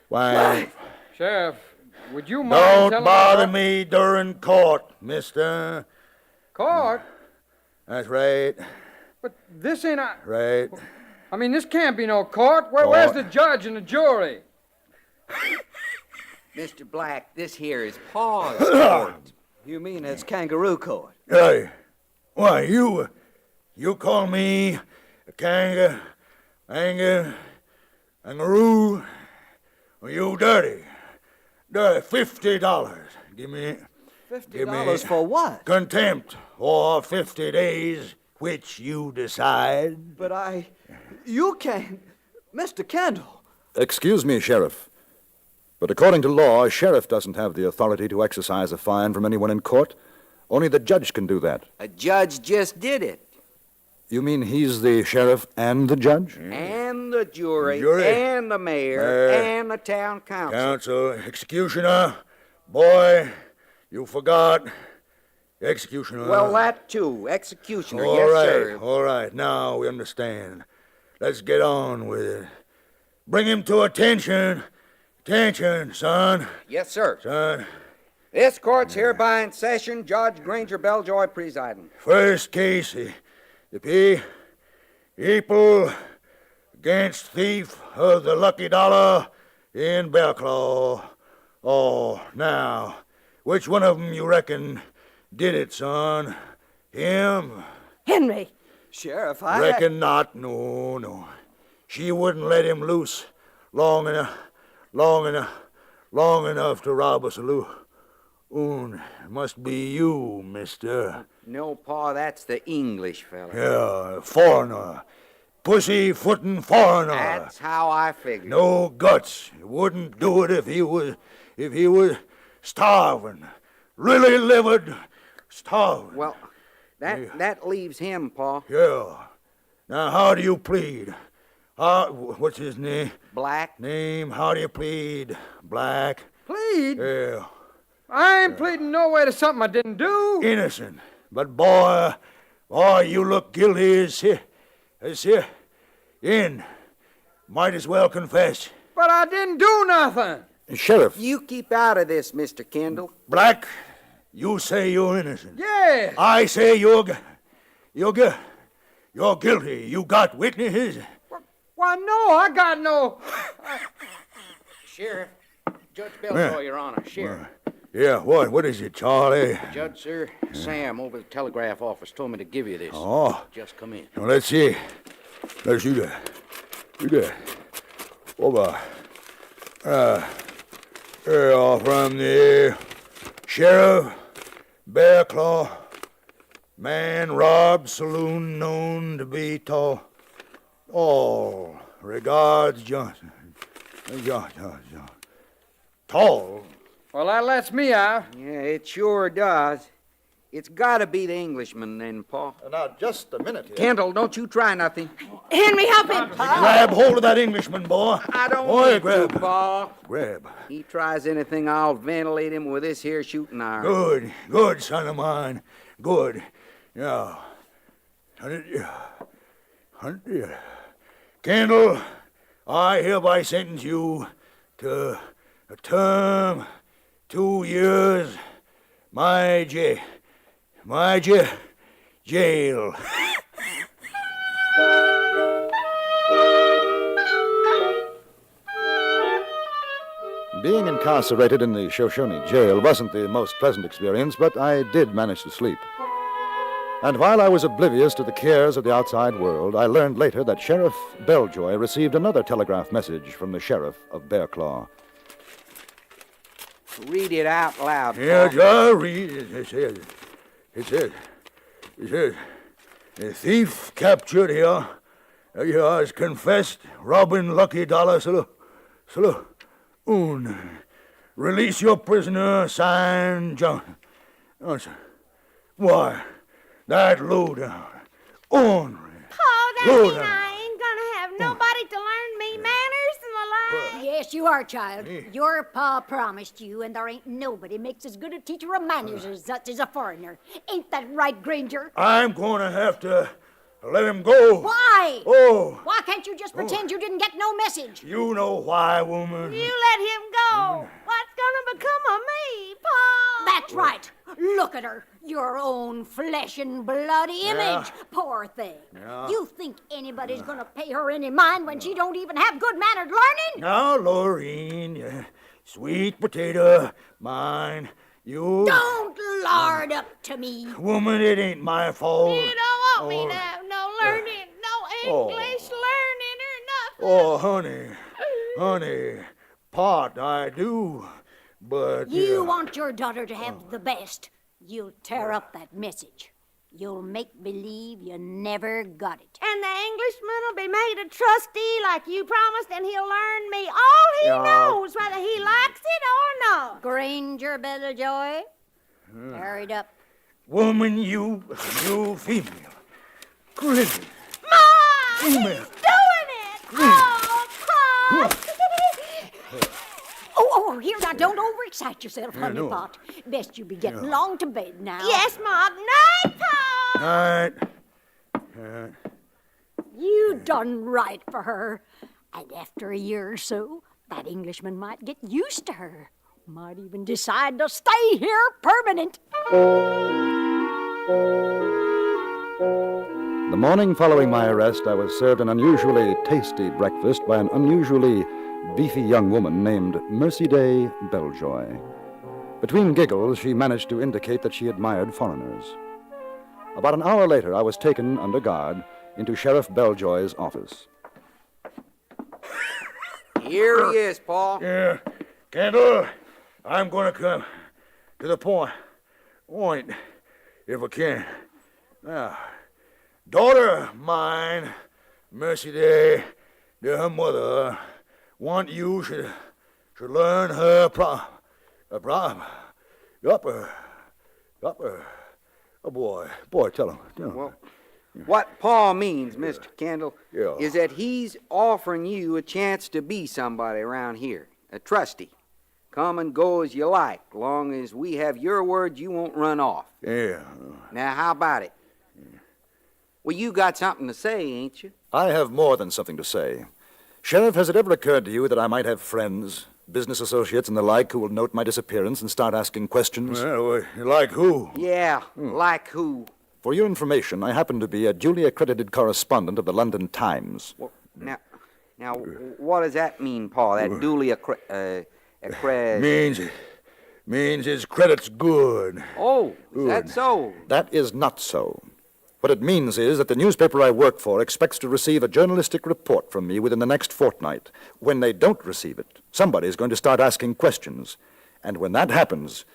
Wife.
Sheriff, would you mind
Don't
telling
bother
me
me during court, mister.
Court?
That's right.
But this ain't a...
Right.
I mean, this can't be no court. Where's the judge and the jury?
Mr. Black, this here is Paul's court.
You mean it's kangaroo court?
Hey, why, you call me a kangaroo? Well, you dirty. $50. Give me...
$50 for what?
Contempt, or 50 days, which you decide.
But you can't... Mr. Kendall.
Excuse me, Sheriff. But according to law, a sheriff doesn't have the authority to exercise a fine from anyone in court. Only the judge can do that.
A judge just did it.
You mean he's the sheriff and the judge?
And the jury,
Jury.
and the mayor, and the town council.
Counsel, executioner. Boy, you forgot. Executioner.
Well, that too. Executioner,
All
yes,
right,
sir.
all right. Now we understand. Let's get on with it. Bring him to attention. Attention, son.
Yes, sir.
Son.
This court's hereby in session. Judge Granger Belljoy presiding.
First case, the people against thief of the lucky dollar in Bellclaw. Oh, now, which one of 'em you reckon did it, son? Him?
Henry.
Sheriff,
Reckon not. No. She wouldn't let him loose long enough to rob us, Lou. Must be you, mister.
No, Pa, that's the English fella.
Yeah, foreigner. Pussy-footin' foreigner.
That's how I figured.
No guts. Wouldn't do it if he was starving. Really livid, starving.
Well, that leaves him, Pa.
Yeah. Now, how do you plead? What's his name?
Black.
Name, how do you plead? Black.
Plead?
Yeah.
I ain't pleading no way to something I didn't do.
Innocent. But boy, you look guilty as here. In. Might as well confess.
But I didn't do nothing.
Sheriff.
You keep out of this, Mr. Kendall.
Black, you say you're innocent.
Yeah.
I say you're guilty. You got witnesses?
Why, no, I got no...
Sheriff, Judge Belljoy, Your Honor, Sheriff.
Yeah, what is it, Charlie?
Judge, sir, Sam over at the telegraph office told me to give you this.
Oh.
Just come in.
Now, let's see. Let's see that. Over. From the Sheriff, Bearclaw, man robbed, saloon known to be tall. All regards, Johnson. Tall?
Well, that lets me out.
Yeah, it sure does. It's got to be the Englishman then, Pa.
Now, just a minute here.
Kendall, don't you try nothing.
Henry, help him.
Grab hold of that Englishman, boy.
I don't
Boy,
need
grab.
to, Pa.
Grab.
He tries anything, I'll ventilate him with this here shooting iron.
Good, son of mine. Good. Yeah. Kendall, I hereby sentence you to a term, 2 years, my jail.
Being incarcerated in the Shoshone jail wasn't the most pleasant experience, but I did manage to sleep. And while I was oblivious to the cares of the outside world, I learned later that Sheriff Belljoy received another telegraph message from the sheriff of Bearclaw.
Read it out loud, Pa.
Yeah, just read it. It says, the thief captured here has confessed robbing lucky dollar saloon. Release your prisoner, signed John. Why, that lowdown, ornery.
Pa, that
Lord,
mean I ain't gonna have nobody to learn me manners and the like?
Yes, you are, child. Your pa promised you, and there ain't nobody makes as good a teacher of manners as such as a foreigner. Ain't that right, Granger?
I'm going to have to let him go.
Why?
Oh.
Why can't you just pretend you didn't get no message?
You know why, woman.
You let him go. What's gonna become of me, Pa?
That's right. Look at her. Your own flesh and blood image. Poor thing.
Yeah.
You think anybody's gonna pay her any mind when she don't even have good mannered learning?
Now, Laureen, sweet potato, mine. You...
Don't lard up to me.
Woman, it ain't my fault.
You don't want me to have no learning, no English learning or nothing.
Oh, honey, part I do, but...
You want your daughter to have the best. You'll tear up that message. You'll make believe you never got it.
And the Englishman will be made a a trustee like you promised, and he'll learn me all he knows, whether he likes it or not.
Granger Belljoy. Hurried up.
Woman, you female. Crazy.
Ma!
Female.
He's doing it! Oh, Pop!
Oh, here, now, don't overexcite yourself,
Yeah,
honey
no.
pot. Best you be getting along to bed now.
Yes, Ma. Night, Pop!
All right.
You done right for her. And after a year or so, that Englishman might get used to her. Might even decide to stay here permanent.
The morning following my arrest, I was served an unusually tasty breakfast by an unusually beefy young woman named Mercy Day Belljoy. Between giggles, she managed to indicate that she admired foreigners. About an hour later, I was taken under guard into Sheriff Belljoy's office.
Here he is, Paul.
Yeah. Kendall, I'm going to come to the point, if I can. Now, daughter of mine, Mercy Day, her mother, want you should learn her boy, tell him.
Well, what Paul means, Mr. Kendall, is that he's offering you a chance to be somebody around here, a trustee. Come and go as you like, long as we have your word you won't run off.
Yeah.
Now, how about it? Well, you got something to say, ain't you?
I have more than something to say. Sheriff, has it ever occurred to you that I might have friends, business associates and the like, who will note my disappearance and start asking questions?
Well, like who?
Yeah, like who?
For your information, I happen to be a duly accredited correspondent of the London Times.
Well, now, what does that mean, Paul? That duly
Means his credit's good.
Oh, is that so?
That is not so. What it means is that the newspaper I work for expects to receive a journalistic report from me within the next fortnight. When they don't receive it, somebody's going to start asking questions. And when that happens,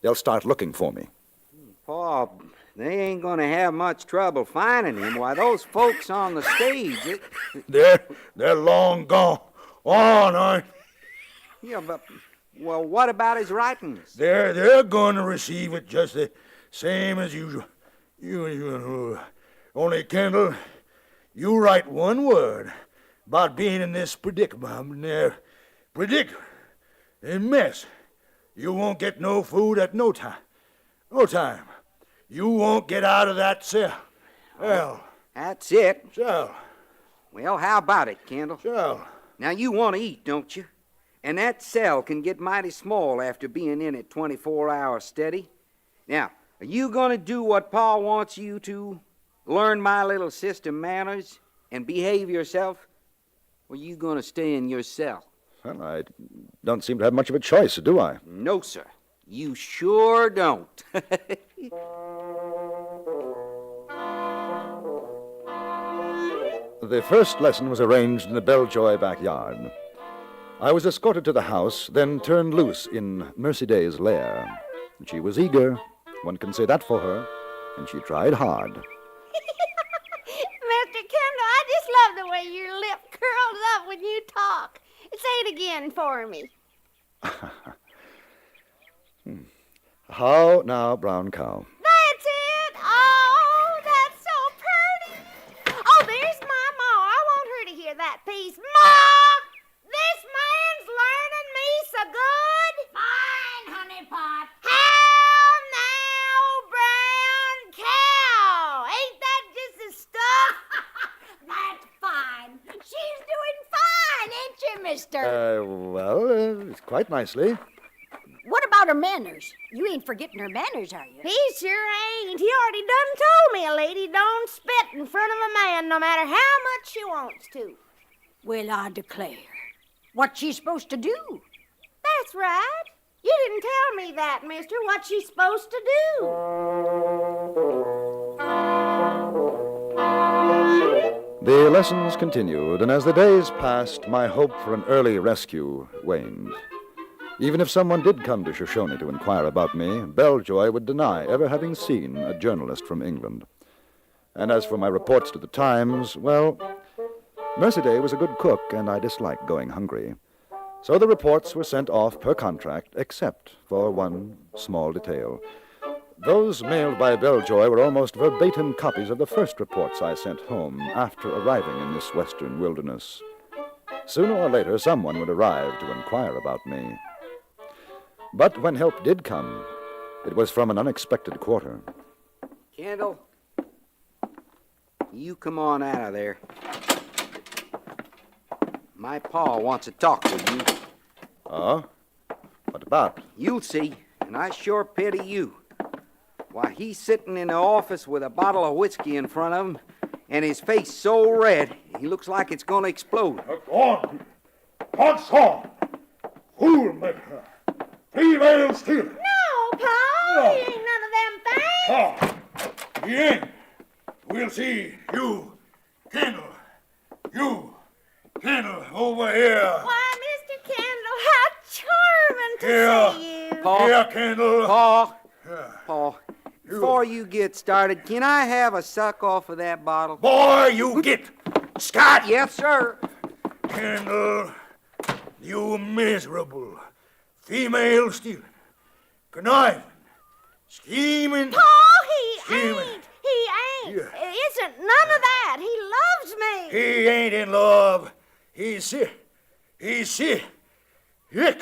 they'll start looking for me.
Paul, they ain't gonna have much trouble finding him. Why, those folks on the stage...
They're long gone. On, aren't they?
Yeah, but... Well, what about his writings?
They're going to receive it just the same as usual. Only, Kendall, you write one word about being in this predicament. In mess. You won't get no food at no time. No time. You won't get out of that cell. Well.
That's it.
So.
Well, how about it, Kendall?
So.
Now, you want to eat, don't you? And that cell can get mighty small after being in it 24 hours steady. Now, are you going to do what Paul wants you to? Learn my little system manners and behave yourself? Or are you going to stay in your cell?
Well, I don't seem to have much of a choice, do I?
No, sir. You sure don't.
The first lesson was arranged in the Belljoy backyard. I was escorted to the house, then turned loose in Mercy Day's lair. She was eager, one can say that for her, and she tried hard.
Mr. Kendall, I just love the way your lip curls up when you talk. Say it again for me.
How now, brown cow?
That's it. Oh, that's so pretty. Oh, there's my ma. I want her to hear that piece. Ma! This man's learning me so good.
Fine, honey pot.
How now, brown cow? Ain't that just the stuff?
That's fine. She's doing fine, ain't you, mister?
It's quite nicely.
What about her manners? You ain't forgetting her manners, are you?
He sure ain't. He already done told me a lady don't spit in front of a man no matter how much she wants to.
Well, I declare. What's she supposed to do?
That's right. You didn't tell me that, mister, what she's supposed to do.
The lessons continued, and as the days passed, my hope for an early rescue waned. Even if someone did come to Shoshone to inquire about me, Belljoy would deny ever having seen a journalist from England. And as for my reports to the Times, well, Mercy Day was a good cook, and I disliked going hungry. So the reports were sent off per contract, except for one small detail. Those mailed by Belljoy were almost verbatim copies of the first reports I sent home after arriving in this western wilderness. Sooner or later, someone would arrive to inquire about me. But when help did come, it was from an unexpected quarter.
Kendall, you come on out of there. My pa wants to talk with you.
Oh? What about?
You'll see, and I sure pity you. Why, he's sitting in the office with a bottle of whiskey in front of him, and his face so red, he looks like it's gonna explode.
On! What's on? Foolmaker! Female stealer!
No, Pa! He ain't none of them things!
Ah! He ain't. We'll see. You, Kendall. You, Kendall, over here.
Why, Mr. Kendall, how charming to
Here.
see you!
Pa.
Here, Kendall.
Pa. Pa. Before you get started, can I have a suck off of that bottle?
Boy, you get. Scott!
Yes, sir.
Kendall, you miserable female stealing, conniving, scheming.
Pa, he
Scheming.
ain't! He ain't!
Yeah.
It isn't none of that! He loves me!
He ain't in love. He's sick. He's sick. Hick.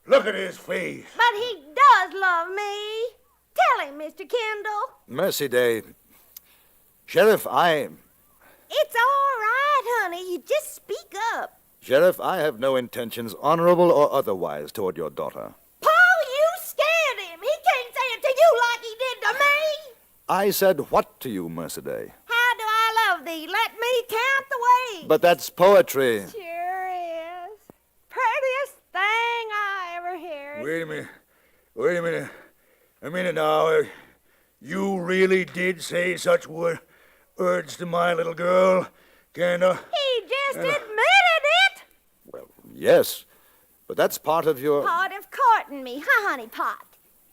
Look at his face.
But he does love me! Tell him, Mr. Kendall.
Mercy Day. Sheriff,
It's all right, honey. You just speak up.
Sheriff, I have no intentions, honorable or otherwise, toward your daughter.
Paul, you scared him. He can't say it to you like he did to me.
I said what to you, Mercy Day?
How do I love thee? Let me count the ways.
But that's poetry.
Sure is. Prettiest thing I ever heard.
Wait a minute. Wait a minute. A minute now. You really did say such words to my little girl, Kendall?
He just admitted it.
Yes, but that's part of your...
Part of courting me, huh, honey pot?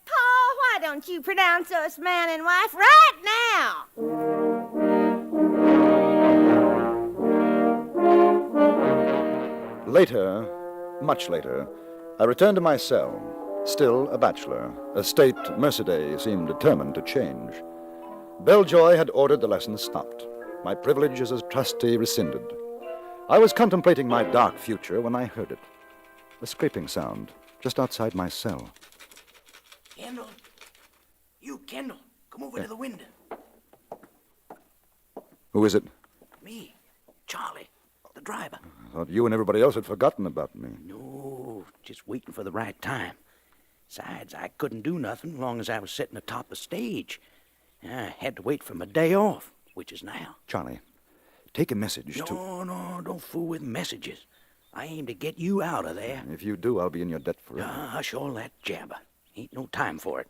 Paul, why don't you pronounce us man and wife right now?
Later, much later, I returned to my cell, still a bachelor, a state Mercy Day seemed determined to change. Belljoy had ordered the lessons stopped, my privilege as a trustee rescinded. I was contemplating my dark future when I heard it. A scraping sound just outside my cell.
Kendall. You, Kendall. Come over to the window.
Who is it?
Me, Charlie, the driver.
I thought you and everybody else had forgotten about me.
No, just waiting for the right time. Besides, I couldn't do nothing long as I was sitting atop the stage. I had to wait for my day off, which is now.
Charlie, take a message to...
No, don't fool with messages. I aim to get you out of there.
If you do, I'll be in your debt forever.
Hush all that jabber. Ain't no time for it.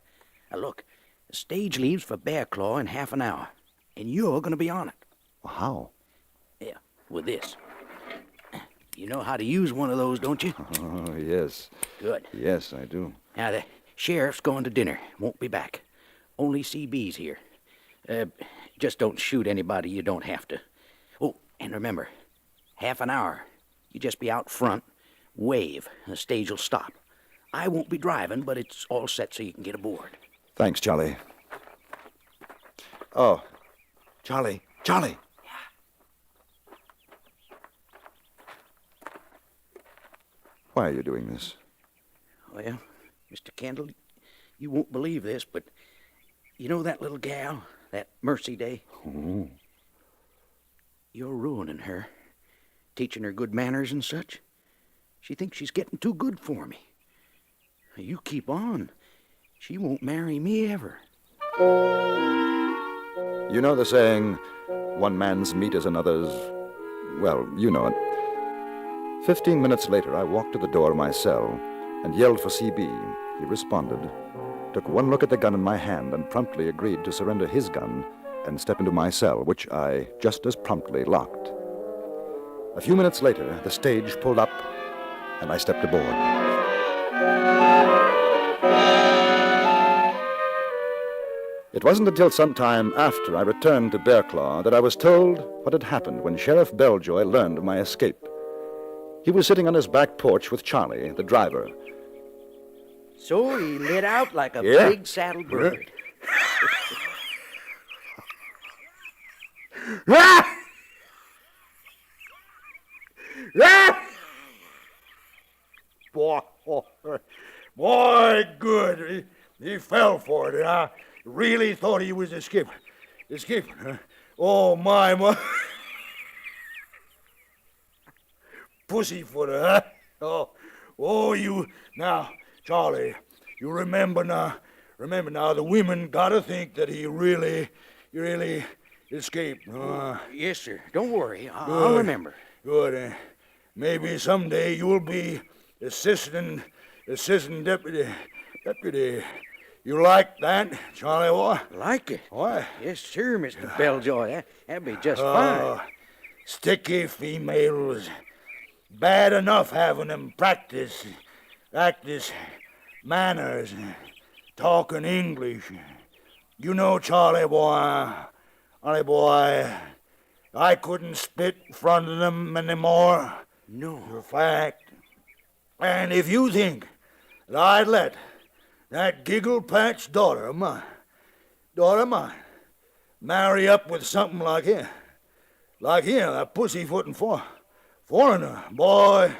Now look, the stage leaves for Bear Claw in half an hour, and you're going to be on it.
How?
Yeah, with this. You know how to use one of those, don't you?
Oh, yes.
Good.
Yes, I do.
Now, the sheriff's going to dinner. Won't be back. Only CB's here. Just don't shoot anybody you don't have to. Oh, and remember, half an hour. You just be out front, wave, and the stage will stop. I won't be driving, but it's all set so you can get aboard.
Thanks, Charlie. Oh, Charlie. Why are you doing this?
Well, Mr. Kendall, you won't believe this, but you know that little gal, that Mercy Day?
Oh.
You're ruining her, teaching her good manners and such. She thinks she's getting too good for me. You keep on. She won't marry me ever.
You know the saying, one man's meat is another's... Well, you know it. 15 minutes later, I walked to the door of my cell and yelled for CB. He responded, took one look at the gun in my hand, and promptly agreed to surrender his gun and step into my cell, which I just as promptly locked. A few minutes later, the stage pulled up, and I stepped aboard. It wasn't until some time after I returned to Bear Claw that I was told what had happened when Sheriff Belljoy learned of my escape. He was sitting on his back porch with Charlie, the driver.
So he lit out like a
Yeah.
big saddle bird.
Ah! Ah! Boy, good. He fell for it, and I really thought he was escaping. Huh? Oh, my. Pussyfooter, huh? You. Now, Charlie, you remember now, the women gotta think that he really escaped.
Yes, sir. Don't worry. I'll
Good.
remember.
Good. Maybe someday you'll be assistant deputy. You like that, Charlie boy?
Like it?
Why?
Yes, sir, Mr. Belljoy. That'd be just fine.
Sticky females. Bad enough having them practice manners, talking English. You know, Charlie boy, I couldn't spit in front of them anymore.
No.
For a fact. And if you think that I'd let that giggle-patch daughter of mine, marry up with something like him, that pussyfooting foreigner, boy,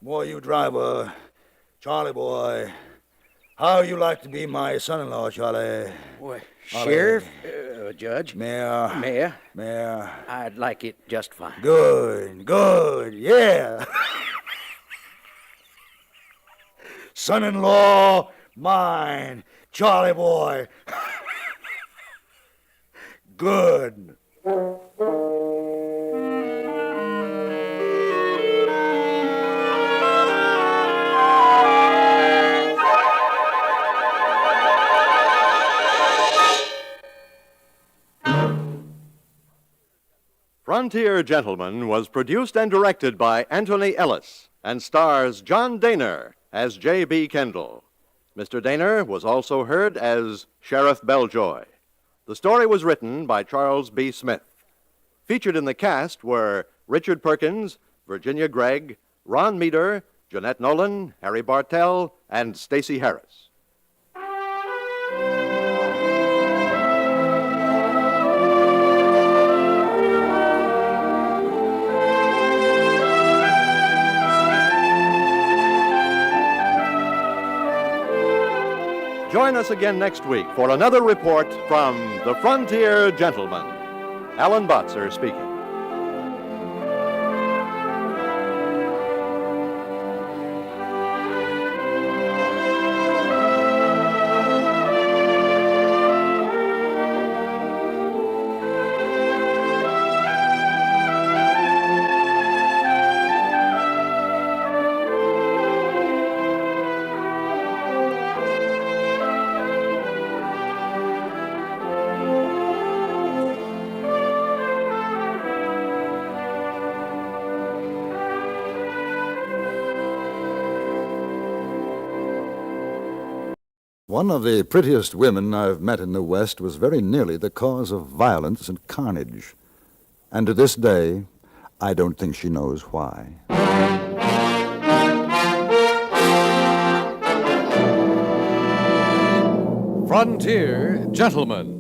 you driver, Charlie boy, how you like to be my son-in-law, Charlie?
Boy,
Charlie.
Sheriff, Judge,
Mayor,
I'd like it just fine.
Good, yeah. Son-in-law, mine, Charlie boy. Good.
Frontier Gentleman was produced and directed by Anthony Ellis and stars John Dehner as J.B. Kendall. Mr. Dehner was also heard as Sheriff Belljoy. The story was written by Charles B. Smith. Featured in the cast were Richard Perkins, Virginia Gregg, Ron Meter, Jeanette Nolan, Harry Bartell, and Stacey Harris. Join us again next week for another report from the Frontier Gentleman. Alan Botzer speaking.
One of the prettiest women I've met in the West was very nearly the cause of violence and carnage. And to this day, I don't think she knows why.
Frontier Gentleman.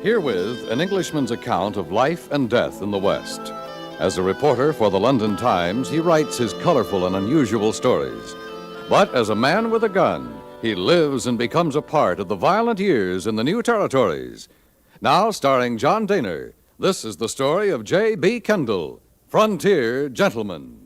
Herewith, an Englishman's account of life and death in the West. As a reporter for the London Times, he writes his colorful and unusual stories. But as a man with a gun, he lives and becomes a part of the violent years in the new territories. Now, starring John Dehner, this is the story of J.B. Kendall, Frontier Gentleman.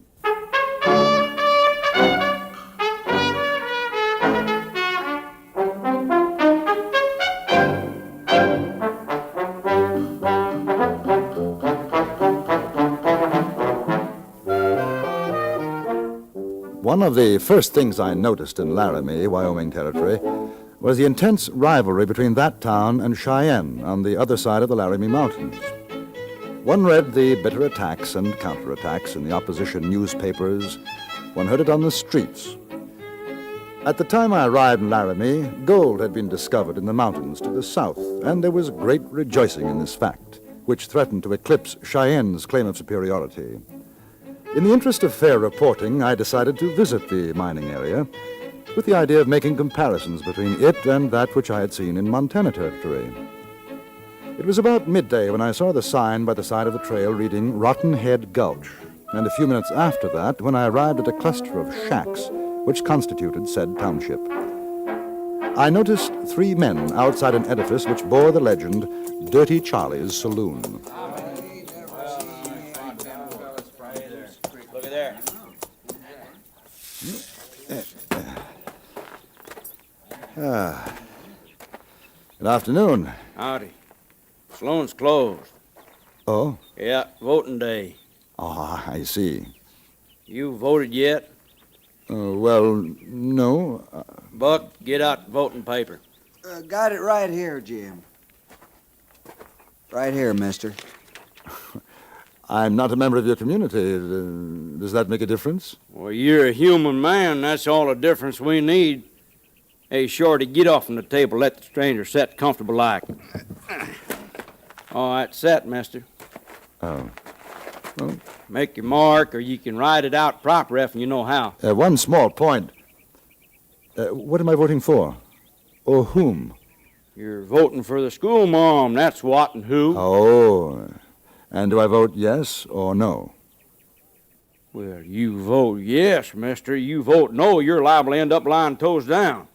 One of the first things I noticed in Laramie, Wyoming Territory, was the intense rivalry between that town and Cheyenne on the other side of the Laramie Mountains. One read the bitter attacks and counterattacks in the opposition newspapers. One heard it on the streets. At the time I arrived in Laramie, gold had been discovered in the mountains to the south, and there was great rejoicing in this fact, which threatened to eclipse Cheyenne's claim of superiority. In the interest of fair reporting, I decided to visit the mining area with the idea of making comparisons between it and that which I had seen in Montana Territory. It was about midday when I saw the sign by the side of the trail reading Rotten Head Gulch, and a few minutes after that when I arrived at a cluster of shacks which constituted said township. I noticed 3 men outside an edifice which bore the legend, Dirty Charlie's Saloon.
Look at there.
Good afternoon.
Howdy. Saloon's closed.
Oh?
Yeah, voting day.
Oh, I see.
You voted yet?
Well, no.
Buck, get out the voting paper.
Got it right here, Jim. Right here, mister.
I'm not a member of your community. Does that make a difference?
Well, you're a human man. That's all the difference we need. Hey, Shorty, get off from the table. Let the stranger sit comfortable like. All right, set, mister.
Oh. Well,
make your mark, or you can write it out proper if you know how.
One small point. What am I voting for? Or whom?
You're voting for the school mom, that's what and who.
Oh. And do I vote yes or no?
Well, you vote yes, mister. You vote no, you're liable to end up lying toes down.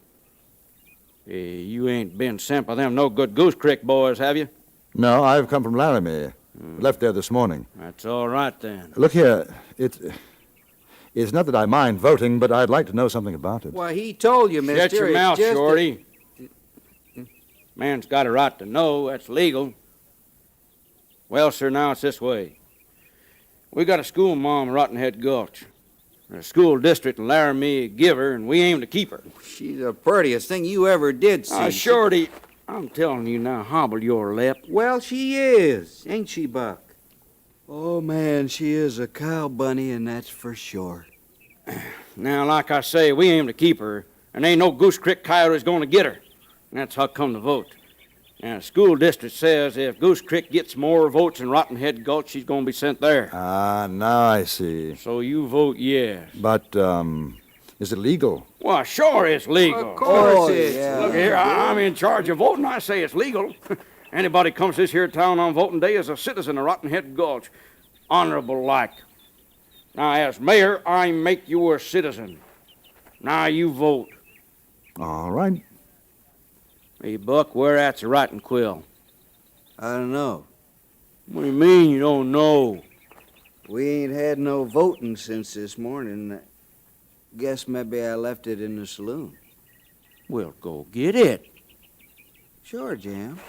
You ain't been sent by them no good Goose Creek boys, have you?
No, I've come from Laramie. Left there this morning.
That's all right, then.
Look here, it's not that I mind voting, but I'd like to know something about it.
Well, he told you, mister.
Shut your mouth, Shorty. Man's got a right to know. That's legal. Well, sir, now it's this way. We got a school mom in Rotten Head Gulch. A school district in Laramie give her, and we aim to keep her.
She's the prettiest thing you ever did see.
Shorty, I'm telling you now, hobble your lip.
Well, she is, ain't she, Buck?
Oh, man, she is a cow bunny, and that's for sure.
Now, like I say, we aim to keep her, and ain't no Goose Creek coyote's going to get her. And that's how come to vote. Now, the school district says if Goose Creek gets more votes than Rotten Head Gulch, she's going to be sent there.
Ah, now I see.
So you vote yes.
But, is it legal?
Well, sure it's legal.
Of course it is.
Yeah.
Look here, I'm in charge of voting. I say it's legal. Anybody comes this here town on voting day is a citizen of Rotten Head Gulch. Honorable like. Now, as mayor, I make you a citizen. Now you vote.
All right.
Hey, Buck, where at's the writing quill?
I don't know.
What do you mean you don't know?
We ain't had no voting since this morning. Guess maybe I left it in the saloon.
Well, go get it.
Sure, Jim.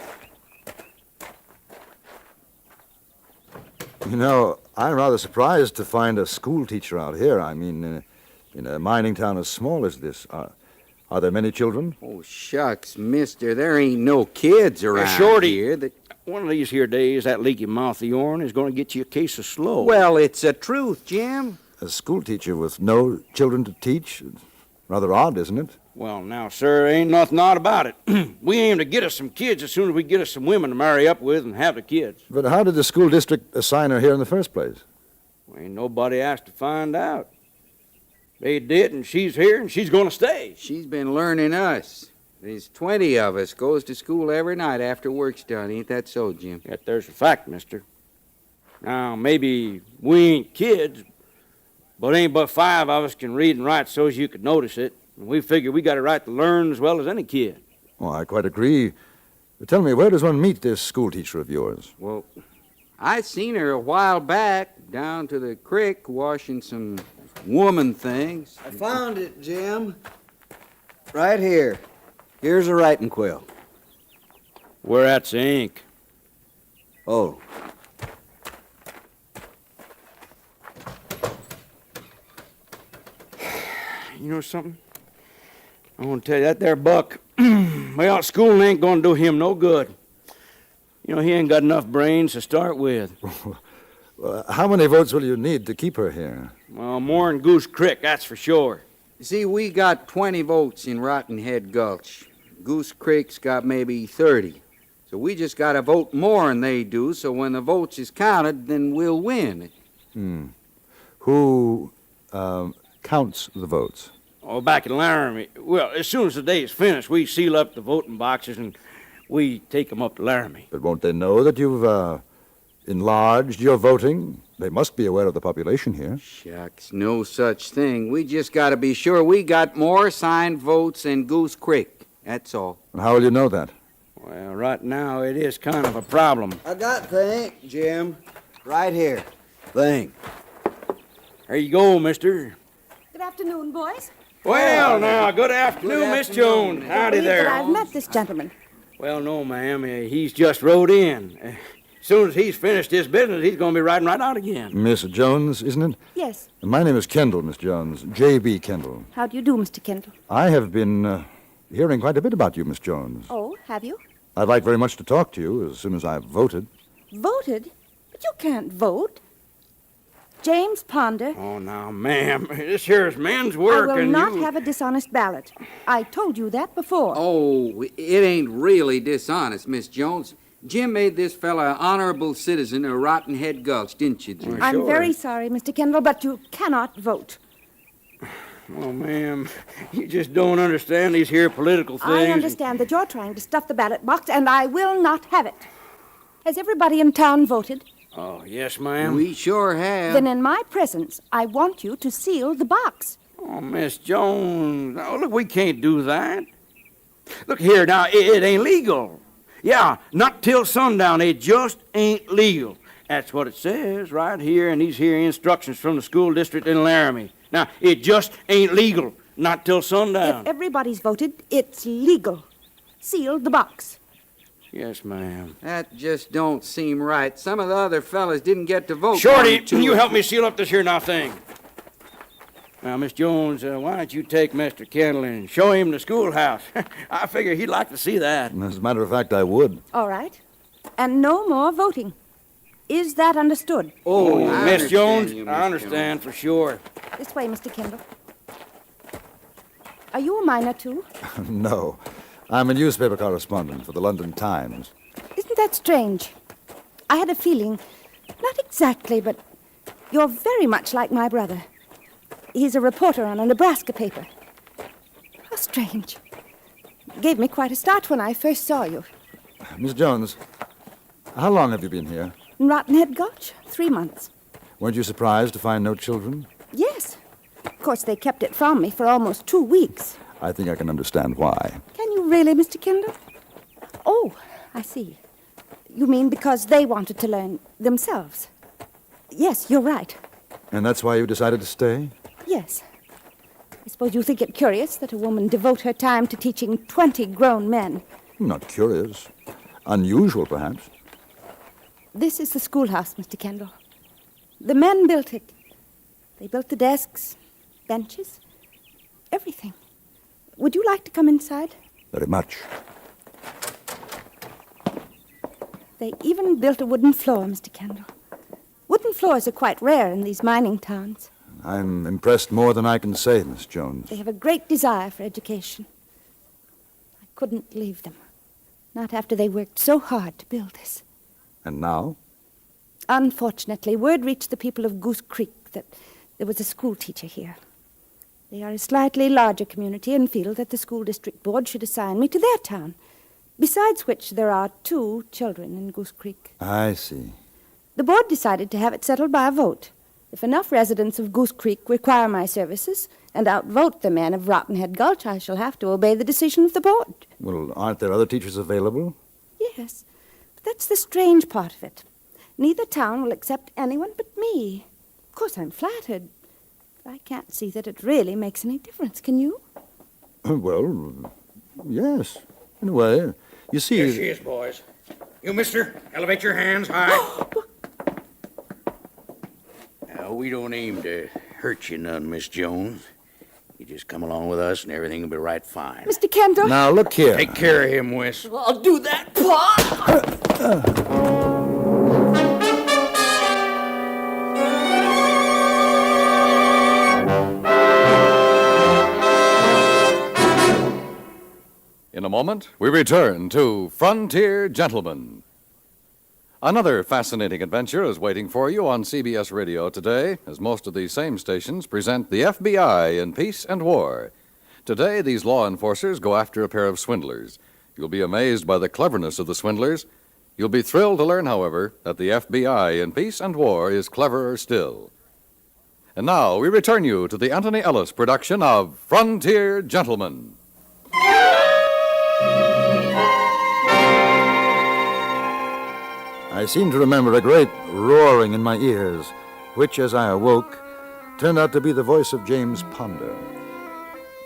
You know, I'm rather surprised to find a school teacher out here. I mean, in a mining town as small as this. Are there many children?
Oh, shucks, mister, there ain't no kids around
Shorty,
here.
One of these here days, that leaky mouth of yourn is going to get you a case of slow.
Well, it's the truth, Jim.
A school teacher with no children to teach? Rather odd, isn't it?
Well, now, sir, ain't nothing odd about it. We aim to get us some kids as soon as we get us some women to marry up with and have the kids.
But how did the school district assign her here in the first place?
Well, ain't nobody asked to find out. They did, and she's here, and she's going to stay.
She's been learning us. There's 20 of us goes to school every night after work's done. Ain't that so, Jim?
Yet there's a fact, mister. Now, maybe we ain't kids, but ain't but 5 of us can read and write so's you could notice it. And we figure we got a right to learn as well as any kid.
Oh, I quite agree. But tell me, where does one meet this school teacher of yours?
Well, I seen her a while back down to the creek washing some woman things.
I found it, Jim. Right here. Here's a writing quill.
Where at's the ink?
Oh.
You know something? I want to tell you, that there Buck, well, schooling ain't going to do him no good. You know, he ain't got enough brains to start with.
How many votes will you need to keep her here?
Well, more than Goose Creek, that's for sure.
You see, we got 20 votes in Rotten Head Gulch. Goose Creek's got maybe 30. So we just got to vote more than they do, so when the votes is counted, then we'll win.
Who counts the votes?
Oh, back in Laramie. Well, as soon as the day is finished, we seal up the voting boxes and we take them up to Laramie.
But won't they know that you've enlarged your voting? They must be aware of the population here.
Shucks, no such thing. We just got to be sure we got more signed votes than Goose Creek. That's all.
And how will you know that?
Well, right now it is kind of a problem.
I got thing, Jim. Right here. Thing.
There you go, mister.
Good afternoon, boys.
Well, now, good afternoon, Miss Jones. Howdy
Believe
there.
that I've met this gentleman.
Well, no, ma'am. He's just rode in. As soon as he's finished his business, he's going to be riding right out again.
Miss Jones, isn't it?
Yes.
My name is Kendall, Miss Jones. J.B. Kendall.
How do you do, Mr. Kendall?
I have been hearing quite a bit about you, Miss Jones.
Oh, have you?
I'd like very much to talk to you as soon as I've voted.
Voted? But you can't vote. James Ponder.
Oh, now, ma'am, this here is men's work,
I will
and
not
you...
have a dishonest ballot. I told you that before.
Oh, it ain't really dishonest, Miss Jones. Jim made this fella an honorable citizen of Rotten Head Gulch, didn't you, Jim?
I'm very sorry, Mr. Kendall, but you cannot vote.
Oh, ma'am, you just don't understand these here political things.
I understand that you're trying to stuff the ballot box, and I will not have it. Has everybody in town voted?
Oh, yes, ma'am.
We sure have.
Then in my presence, I want you to seal the box.
Oh, Miss Jones, oh, look, we can't do that. Look here, now, it ain't legal. Yeah, not till sundown. It just ain't legal. That's what it says right here in these here instructions from the school district in Laramie. Now, it just ain't legal. Not till sundown.
If everybody's voted, it's legal. Seal the box.
Yes, ma'am.
That just don't seem right. Some of the other fellas didn't get to vote.
Shorty, can you help me seal up this here now thing? Now, Miss Jones, why don't you take Mr. Kendall and show him the schoolhouse? I figure he'd like to see that.
As a matter of fact, I would.
All right. And no more voting. Is that understood?
Oh, Miss Jones, I understand for sure.
This way, Mr. Kendall. Are you a miner, too?
No. I'm a newspaper correspondent for the London Times.
Isn't that strange? I had a feeling, not exactly, but you're very much like my brother. He's a reporter on a Nebraska paper. How strange. Gave me quite a start when I first saw you.
Miss Jones, how long have you been here?
In Rotten Head Gulch, 3 months.
Weren't you surprised to find no children?
Yes. Of course, they kept it from me for almost 2 weeks.
I think I can understand why.
Can you really, Mr. Kendall? Oh, I see. You mean because they wanted to learn themselves? Yes, you're right.
And that's why you decided to stay?
Yes. I suppose you think it curious that a woman devote her time to teaching 20 grown men.
Not curious. Unusual, perhaps.
This is the schoolhouse, Mr. Kendall. The men built it. They built the desks, benches, everything. Would you like to come inside?
Very much.
They even built a wooden floor, Mr. Kendall. Wooden floors are quite rare in these mining towns.
I'm impressed more than I can say, Miss Jones.
They have a great desire for education. I couldn't leave them. Not after they worked so hard to build this.
And now?
Unfortunately, word reached the people of Goose Creek that there was a school teacher here. They are a slightly larger community and feel that the school district board should assign me to their town. Besides which, there are 2 children in Goose Creek.
I see.
The board decided to have it settled by a vote. If enough residents of Goose Creek require my services and outvote the men of Rotten Head Gulch, I shall have to obey the decision of the board.
Well, aren't there other teachers available?
Yes, but that's the strange part of it. Neither town will accept anyone but me. Of course, I'm flattered. But I can't see that it really makes any difference, can you?
Well, yes, in a way. You see...
Here she is, boys. You, mister, elevate your hands high. Now, we don't aim to hurt you none, Miss Jones. You just come along with us and everything will be right fine.
Mr. Kendall?
Now, look here.
Take care of him, Wes.
I'll do that, Pa.
In a moment, we return to Frontier Gentlemen. Another fascinating adventure is waiting for you on CBS Radio today, as most of these same stations present the FBI in Peace and War. Today, these law enforcers go after a pair of swindlers. You'll be amazed by the cleverness of the swindlers. You'll be thrilled to learn, however, that the FBI in Peace and War is cleverer still. And now, we return you to the Anthony Ellis production of Frontier Gentlemen.
I seem to remember a great roaring in my ears, which, as I awoke, turned out to be the voice of James Ponder.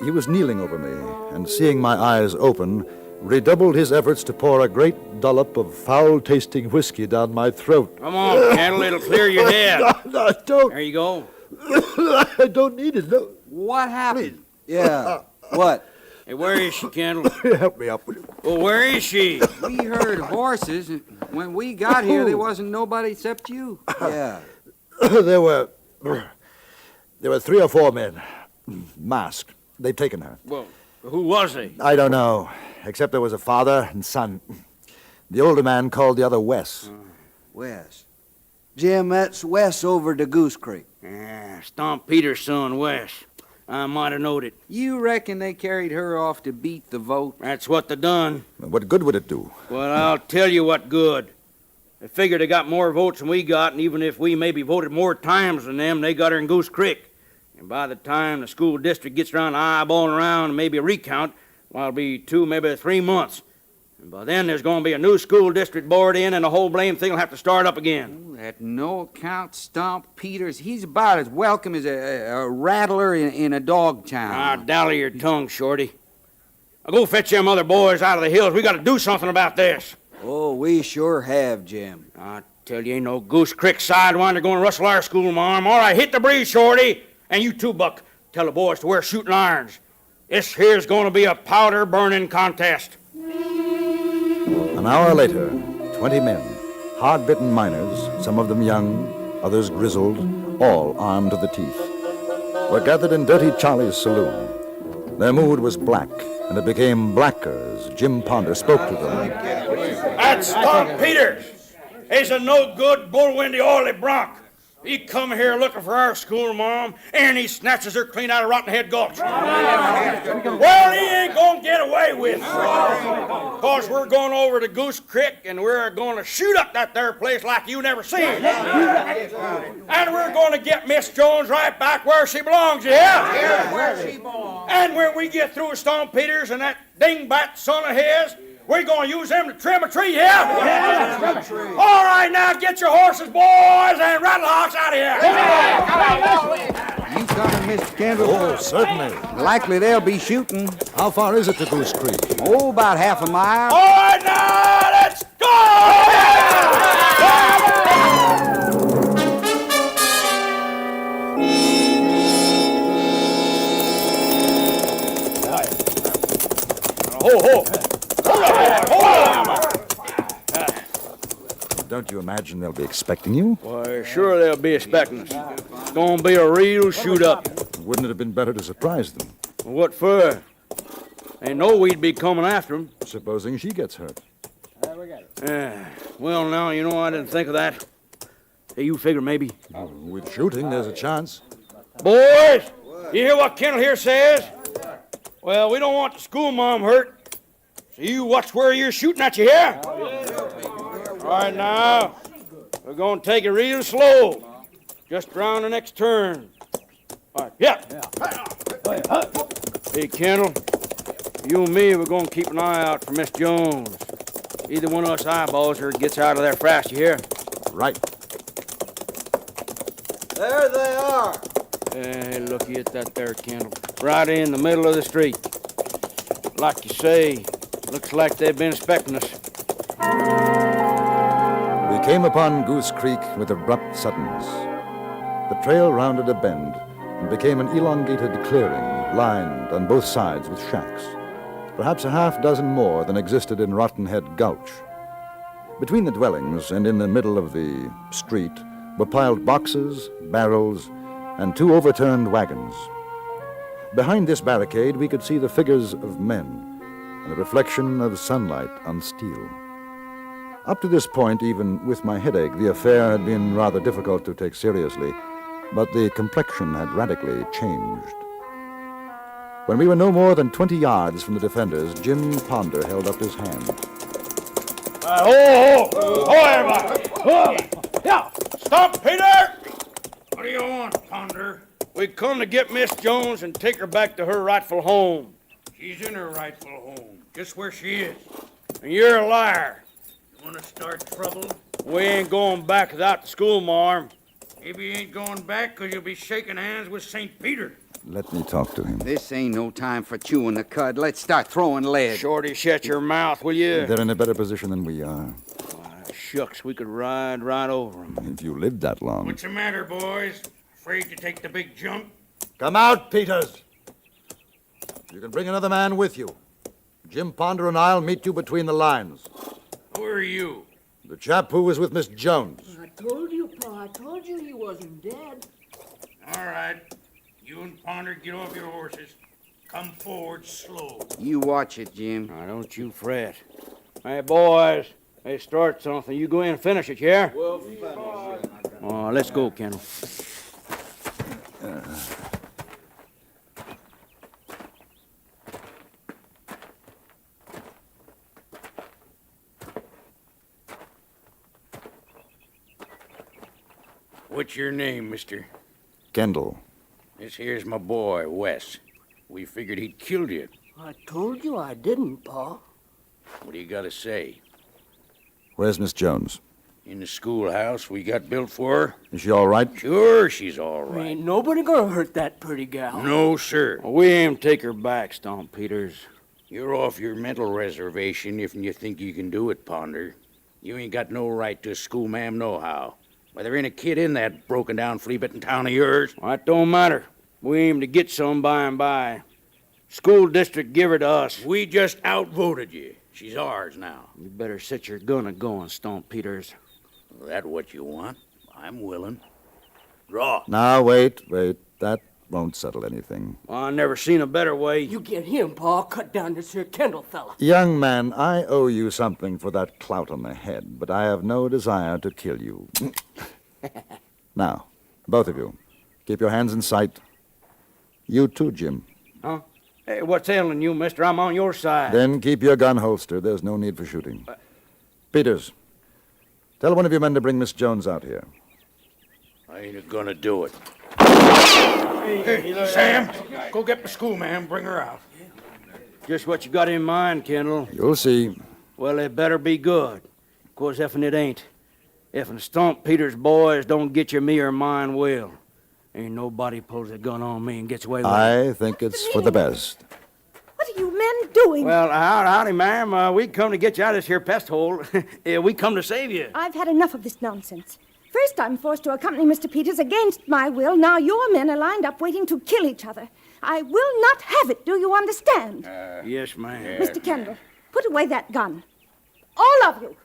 He was kneeling over me, and seeing my eyes open, redoubled his efforts to pour a great dollop of foul-tasting whiskey down my throat.
Come on, Kendall, it'll clear your head.
No, don't.
There you go.
I don't need it. No.
What happened?
Yeah. What?
Hey, where is she, Kendall?
Help me up.
Well, where is she?
We heard horses. When we got here, there wasn't nobody except you.
Yeah.
There were 3 or 4 men, masked. They've taken her.
Well, who was he?
I don't know, except there was a father and son. The older man called the other Wes.
Wes. Jim, that's Wes over to Goose Creek.
Yeah, Stomp Peter's son, Wes. I might have knowed it.
You reckon they carried her off to beat the vote?
That's what they done.
What good would it do?
Well, I'll tell you what good. They figured they got more votes than we got, and even if we maybe voted more times than them, they got her in Goose Creek. And by the time the school district gets around eyeballing around and maybe a recount, well, it'll be 2, maybe 3 months. And by then, there's going to be a new school district board in, and the whole blame thing will have to start up again.
That no-account Stomp Peters, he's about as welcome as a rattler in a dog town.
Ah, dally your tongue, Shorty. I'll go fetch them other boys out of the hills. We got to do something about this.
Oh, we sure have, Jim.
I tell you, ain't no Goose Creek sidewinder going to rustle our school, Mom. All right, hit the breeze, Shorty. And you too, Buck. Tell the boys to wear shooting irons. This here's going to be a powder-burning contest.
An hour later, 20 men, hard-bitten miners, some of them young, others grizzled, all armed to the teeth, were gathered in Dirty Charlie's saloon. Their mood was black, and it became blacker as Jim Ponder spoke to them.
That's Stomp Peters. He's a no-good, bull-windy, oily bronc. He come here looking for our school, Mom, and he snatches her clean out of Rotten Head Gulch. Well, he ain't gonna get away with it. Because we're going over to Goose Creek, and we're going to shoot up that there place like you never seen. And we're going to get Miss Jones right back where she belongs, yeah? Where she belongs. And when we get through with Stomp Peters and that dingbat son of his, we're going to use them to trim a tree, yeah? All right, now get your horses, boys, and rattle hawks out of here.
You coming, Mr. Kendall?
Oh, certainly.
Likely they'll be shooting.
How far is it to Goose Creek?
Oh, about half a mile.
All right, now, let's go! Ho, ho!
Don't you imagine they'll be expecting you?
Why, sure they'll be expecting us. It's gonna be a real shoot-up.
Wouldn't it have been better to surprise them?
What for? They know we'd be coming after them.
Supposing she gets hurt.
Well, now, you know, I didn't think of that. Hey, you figure maybe.
With shooting, there's a chance.
Boys, you hear what Kendall here says? Well, we don't want the school mom hurt. So you watch where you're shooting at, you hear? All right, now, we're going to take it real slow. Just around the next turn. All right, yeah. Hey, Kendall, you and me, we're going to keep an eye out for Miss Jones. Either one of us eyeballs her gets out of there fast, you hear?
Right.
There they are.
Hey, looky at that there, Kendall. Right in the middle of the street. Like you say, looks like they've been expecting us.
We came upon Goose Creek with abrupt suddenness. The trail rounded a bend and became an elongated clearing lined on both sides with shacks, perhaps a half dozen more than existed in Rotten Head Gulch. Between the dwellings and in the middle of the street were piled boxes, barrels, and 2 overturned wagons. Behind this barricade, we could see the figures of men and a reflection of sunlight on steel. Up to this point, even with my headache, the affair had been rather difficult to take seriously, but the complexion had radically changed. When we were no more than 20 yards from the defenders, Jim Ponder held up his hand.
Everybody! Yeah! Stop, Peter!
What do you want, Ponder?
We come to get Miss Jones and take her back to her rightful home.
She's in her rightful home, just where she is.
And you're a liar.
You want to start trouble?
We ain't going back without the school, marm.
Maybe you ain't going back because you'll be shaking hands with St. Peter.
Let me talk to him.
This ain't no time for chewing the cud. Let's start throwing lead.
Shorty, shut your mouth, will you?
They're in a better position than we are.
Shucks, we could ride right over them.
If you lived that long.
What's the matter, boys? Afraid to take the big jump?
Come out, Peters. You can bring another man with you. Jim Ponder and I'll meet you between the lines.
Who are you?
The chap who was with Miss Jones.
I told you, Pa. I told you he wasn't dead.
All right. You and Ponder get off your horses. Come forward slow.
You watch it, Jim.
Now, don't you fret. Hey, boys. Hey, start something. You go in and finish it, yeah?
We'll finish it.
Oh, let's go, Kendall.
What's your name, mister?
Kendall.
This here's my boy, Wes. We figured he'd killed you.
I told you I didn't, Pa.
What do you got to say?
Where's Miss Jones?
In the schoolhouse we got built for her?
Is she all right?
Sure, she's all right.
Ain't nobody gonna hurt that pretty gal.
No, sir.
Well, we aim to take her back, Stomp Peters.
You're off your mental reservation if you think you can do it, Ponder. You ain't got no right to a schoolma'am nohow. Why, there ain't a kid in that broken-down, flea-bitten town of yours.
Well, that don't matter. We aim to get some by and by. School district give her to us.
We just outvoted you. She's ours now.
You better set your gun a-going, Stomp Peters.
That what you want? I'm willing. Draw.
Now, wait. That won't settle anything.
Well, I never seen a better way.
You get him, Pa. Cut down this here Kendall fella.
Young man, I owe you something for that clout on the head, but I have no desire to kill you. Now, both of you, keep your hands in sight. You too, Jim.
Huh? Hey, what's ailing you, mister? I'm on your side.
Then keep your gun holstered. There's no need for shooting. Peters, tell one of your men to bring Miss Jones out here.
I ain't gonna do it. Hey, Sam, go get the schoolma'am, bring her out.
Just what you got in mind, Kendall.
You'll see.
Well, it better be good. 'Cause eff'n it ain't. Eff'n Stomp Peters' boys don't get you, me or mine will. Ain't nobody pulls a gun on me and gets away with it.
I think it's for the best.
What are you men doing?
Well, howdy, ma'am. We come to get you out of this here pest hole. We come to save you.
I've had enough of this nonsense. First, I'm forced to accompany Mr. Peters against my will. Now your men are lined up waiting to kill each other. I will not have it. Do you understand?
Yes, ma'am.
Mr. Kendall, put away that gun. All of you,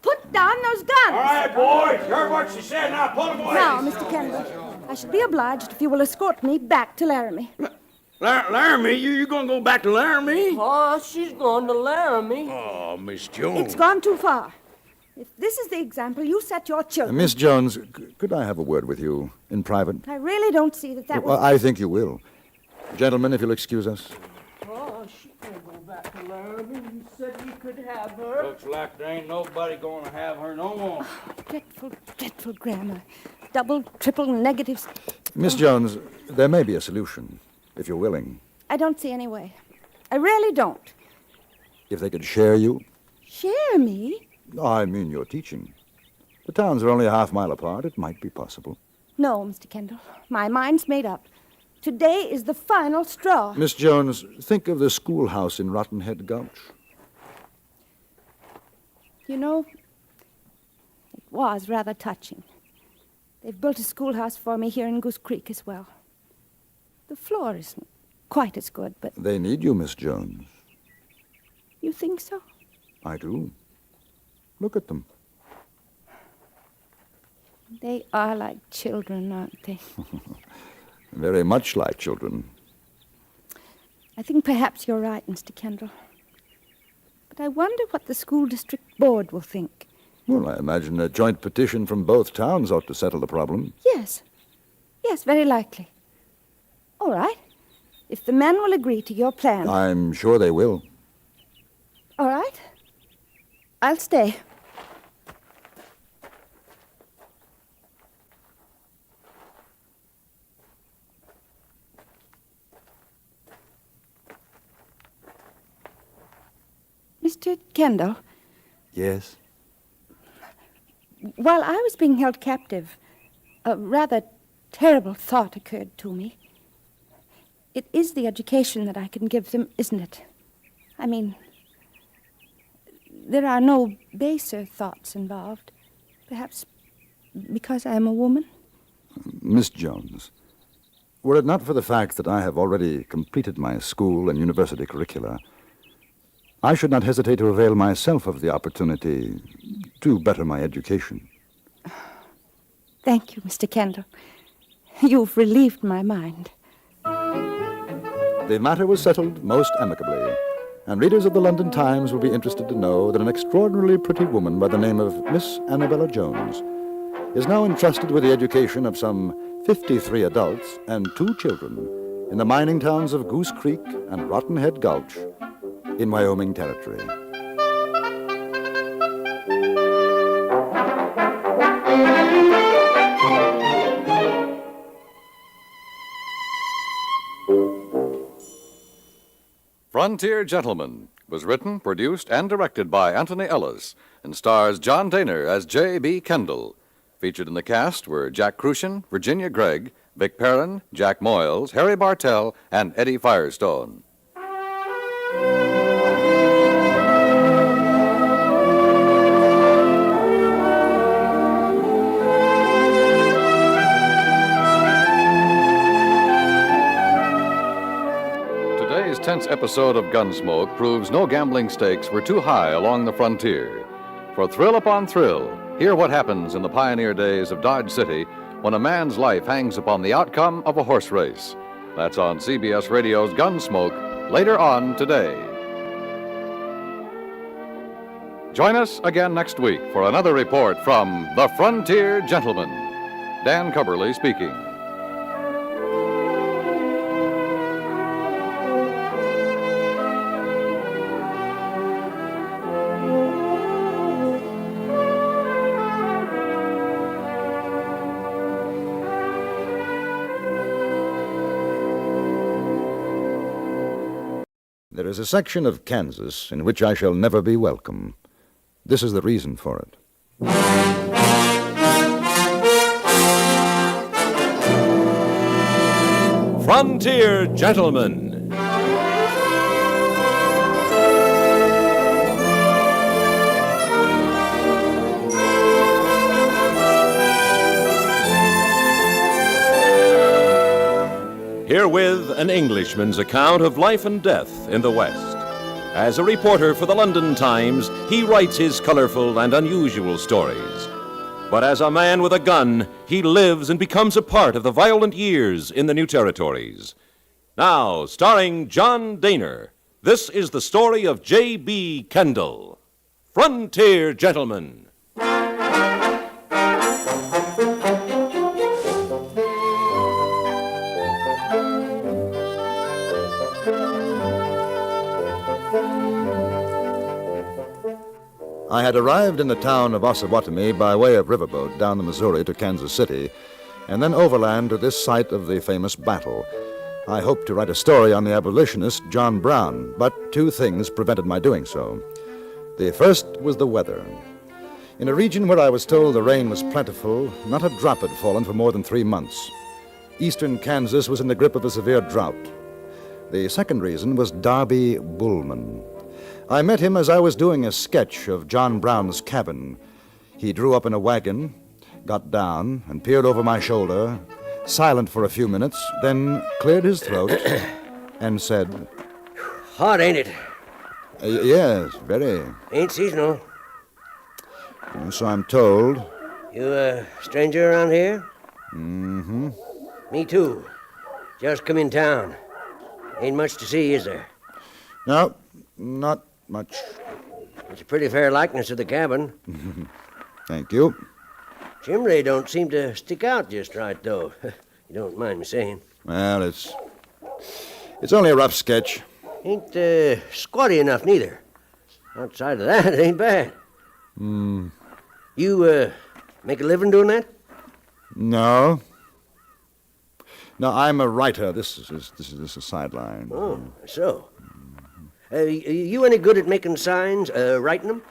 put down those guns.
All right, boys. Heard what she said. Now pull them away.
Now, Mr. Kendall, I should be obliged if you will escort me back to Laramie.
Laramie? You gonna go back to Laramie?
Oh, she's going to Laramie.
Oh, Miss Jones.
It's gone too far. If this is the example you set your children...
Miss Jones, could I have a word with you in private?
I really don't see that
Well,
was...
I think you will. Gentlemen, if you'll excuse us.
Oh, she can't go back to Laramie. You said we could have her.
Looks like there ain't nobody gonna have her no more.
Dreadful grammar. Double, triple negatives.
Miss Jones, there may be a solution, if you're willing.
I don't see any way. I really don't.
If they could share you.
Share me?
I mean your teaching. The towns are only a half-mile apart. It might be possible.
No, Mr. Kendall. My mind's made up. Today is the final straw.
Miss Jones, think of the schoolhouse in Rotten Head Gulch.
You know, it was rather touching. They've built a schoolhouse for me here in Goose Creek as well. The floor isn't quite as good, but
They need you, Miss Jones.
you think so?
I do. Look at them.
They are like children, aren't they?
Very much like children.
I think perhaps you're right, Mr. Kendall. But I wonder what the school district board will think.
Well, I imagine a joint petition from both towns ought to settle the problem.
Yes. Yes, very likely. All right. If the men will agree to your plan.
I'm sure they will.
All right. I'll stay. Mr. Kendall,
Yes?
while I was being held captive, a rather terrible thought occurred to me. It is the education that I can give them, isn't it? I mean, there are no baser thoughts involved. Perhaps because I am a woman?
Miss Jones, were it not for the fact that I have already completed my school and university curricula, I should not hesitate to avail myself of the opportunity to better my education.
Thank you, Mr. Kendall. You've relieved my mind.
The matter was settled most amicably, and readers of the London Times will be interested to know that an extraordinarily pretty woman by the name of Miss Annabella Jones is now entrusted with the education of some 53 adults and 2 children in the mining towns of Goose Creek and Rotten Head Gulch in Wyoming Territory.
Frontier Gentleman was written, produced, and directed by Anthony Ellis and stars John Dehner as J.B. Kendall. Featured in the cast were Jack Crucian, Virginia Gregg, Vic Perrin, Jack Moyles, Harry Bartell, and Eddie Firestone. Today's tense episode of Gunsmoke proves no gambling stakes were too high along the frontier. For thrill upon thrill, hear what happens in the pioneer days of Dodge City when a man's life hangs upon the outcome of a horse race. That's on CBS Radio's Gunsmoke later on today. Join us again next week for another report from the Frontier Gentleman. Dan Cubberly speaking.
There is a section of Kansas in which I shall never be welcome. This is the reason for it.
Frontier Gentleman. Herewith an Englishman's account of life and death in the West. As a reporter for the London Times, he writes his colorful and unusual stories. But as a man with a gun, he lives and becomes a part of the violent years in the new territories. Now, starring John Dehner, this is the story of J.B. Kendall, Frontier Gentleman.
I had arrived in the town of Osawatomie by way of riverboat down the Missouri to Kansas City, and then overland to this site of the famous battle. I hoped to write a story on the abolitionist John Brown, but 2 things prevented my doing so. The first was the weather. In a region where I was told the rain was plentiful, not a drop had fallen for more than 3 months. Eastern Kansas was in the grip of a severe drought. The second reason was Darby Bullman. I met him as I was doing a sketch of John Brown's cabin. He drew up in a wagon, got down, and peered over my shoulder, silent for a few minutes, then cleared his throat and said,
Hot, ain't it?
Yes, very.
Ain't seasonal.
So I'm told.
You a stranger around here?
Mm-hmm.
Me too. Just come in town. Ain't much to see, is there?
No, not much.
It's a pretty fair likeness of the cabin.
Thank you.
Chimney don't seem to stick out just right, though. You don't mind me saying.
Well, it's only a rough sketch.
Ain't squatty enough, neither. Outside of that, it ain't bad.
Hmm.
You, make a living doing that?
No. No, I'm a writer. This is a sideline.
Oh, so. You any good at making signs, writing them?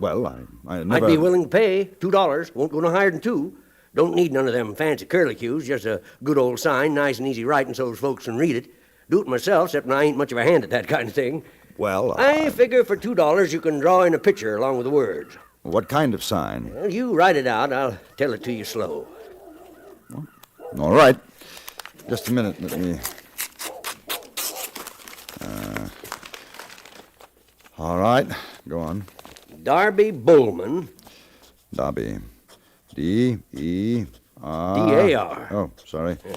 Well, I never...
I'd be willing to pay $2. Won't go no higher than $2. Don't need none of them fancy curlicues. Just a good old sign, nice and easy writing so folks can read it. Do it myself, except I ain't much of a hand at that kind of thing.
Well,
I figure for $2 you can draw in a picture along with the words.
What kind of sign?
Well, you write it out. I'll tell it to you slow.
All right. Just a minute. Let me... all right. Go on.
Darby Bullman.
Darby. D-E-R...
D-A-R.
Oh, sorry.
Yeah.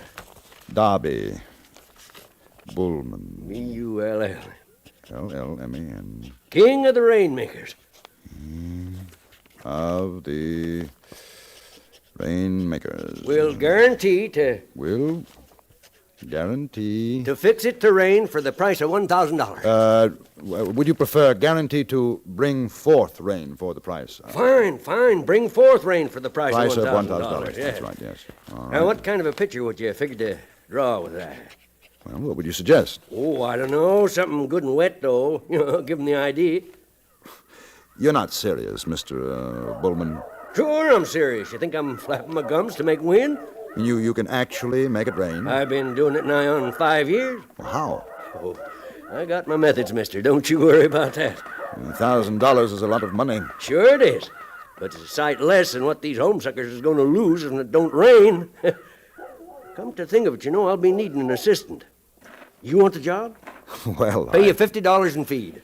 Darby. Bullman.
B-U-L-L.
L-L-M-A-N.
King of the Rainmakers.
Of the Rainmakers.
Will guarantee to...
Will guarantee...
To fix it to rain for the price of $1,000.
Would you prefer guarantee to bring forth rain for the price?
Fine. Bring forth rain for the price
Price
of
of
$1,000.
$1,000. That's right, yes. All
Now,
right.
what kind of a picture would you figure to draw with that?
Well, what would you suggest?
Oh, I don't know. Something good and wet, though. You know, give 'em the ID.
You're not serious, Mr. Bullman.
Sure, I'm serious. You think I'm flapping my gums to make wind?
You can actually make it rain?
I've been doing it nigh on 5 years.
Well, how?
Oh, I got my methods, mister. Don't you worry about that.
$1,000 is a lot of money.
Sure it is. But it's a sight less than what these homesuckers is going to lose if it don't rain. Come to think of it, you know, I'll be needing an assistant. You want the job?
Well,
Pay you $50 in feed.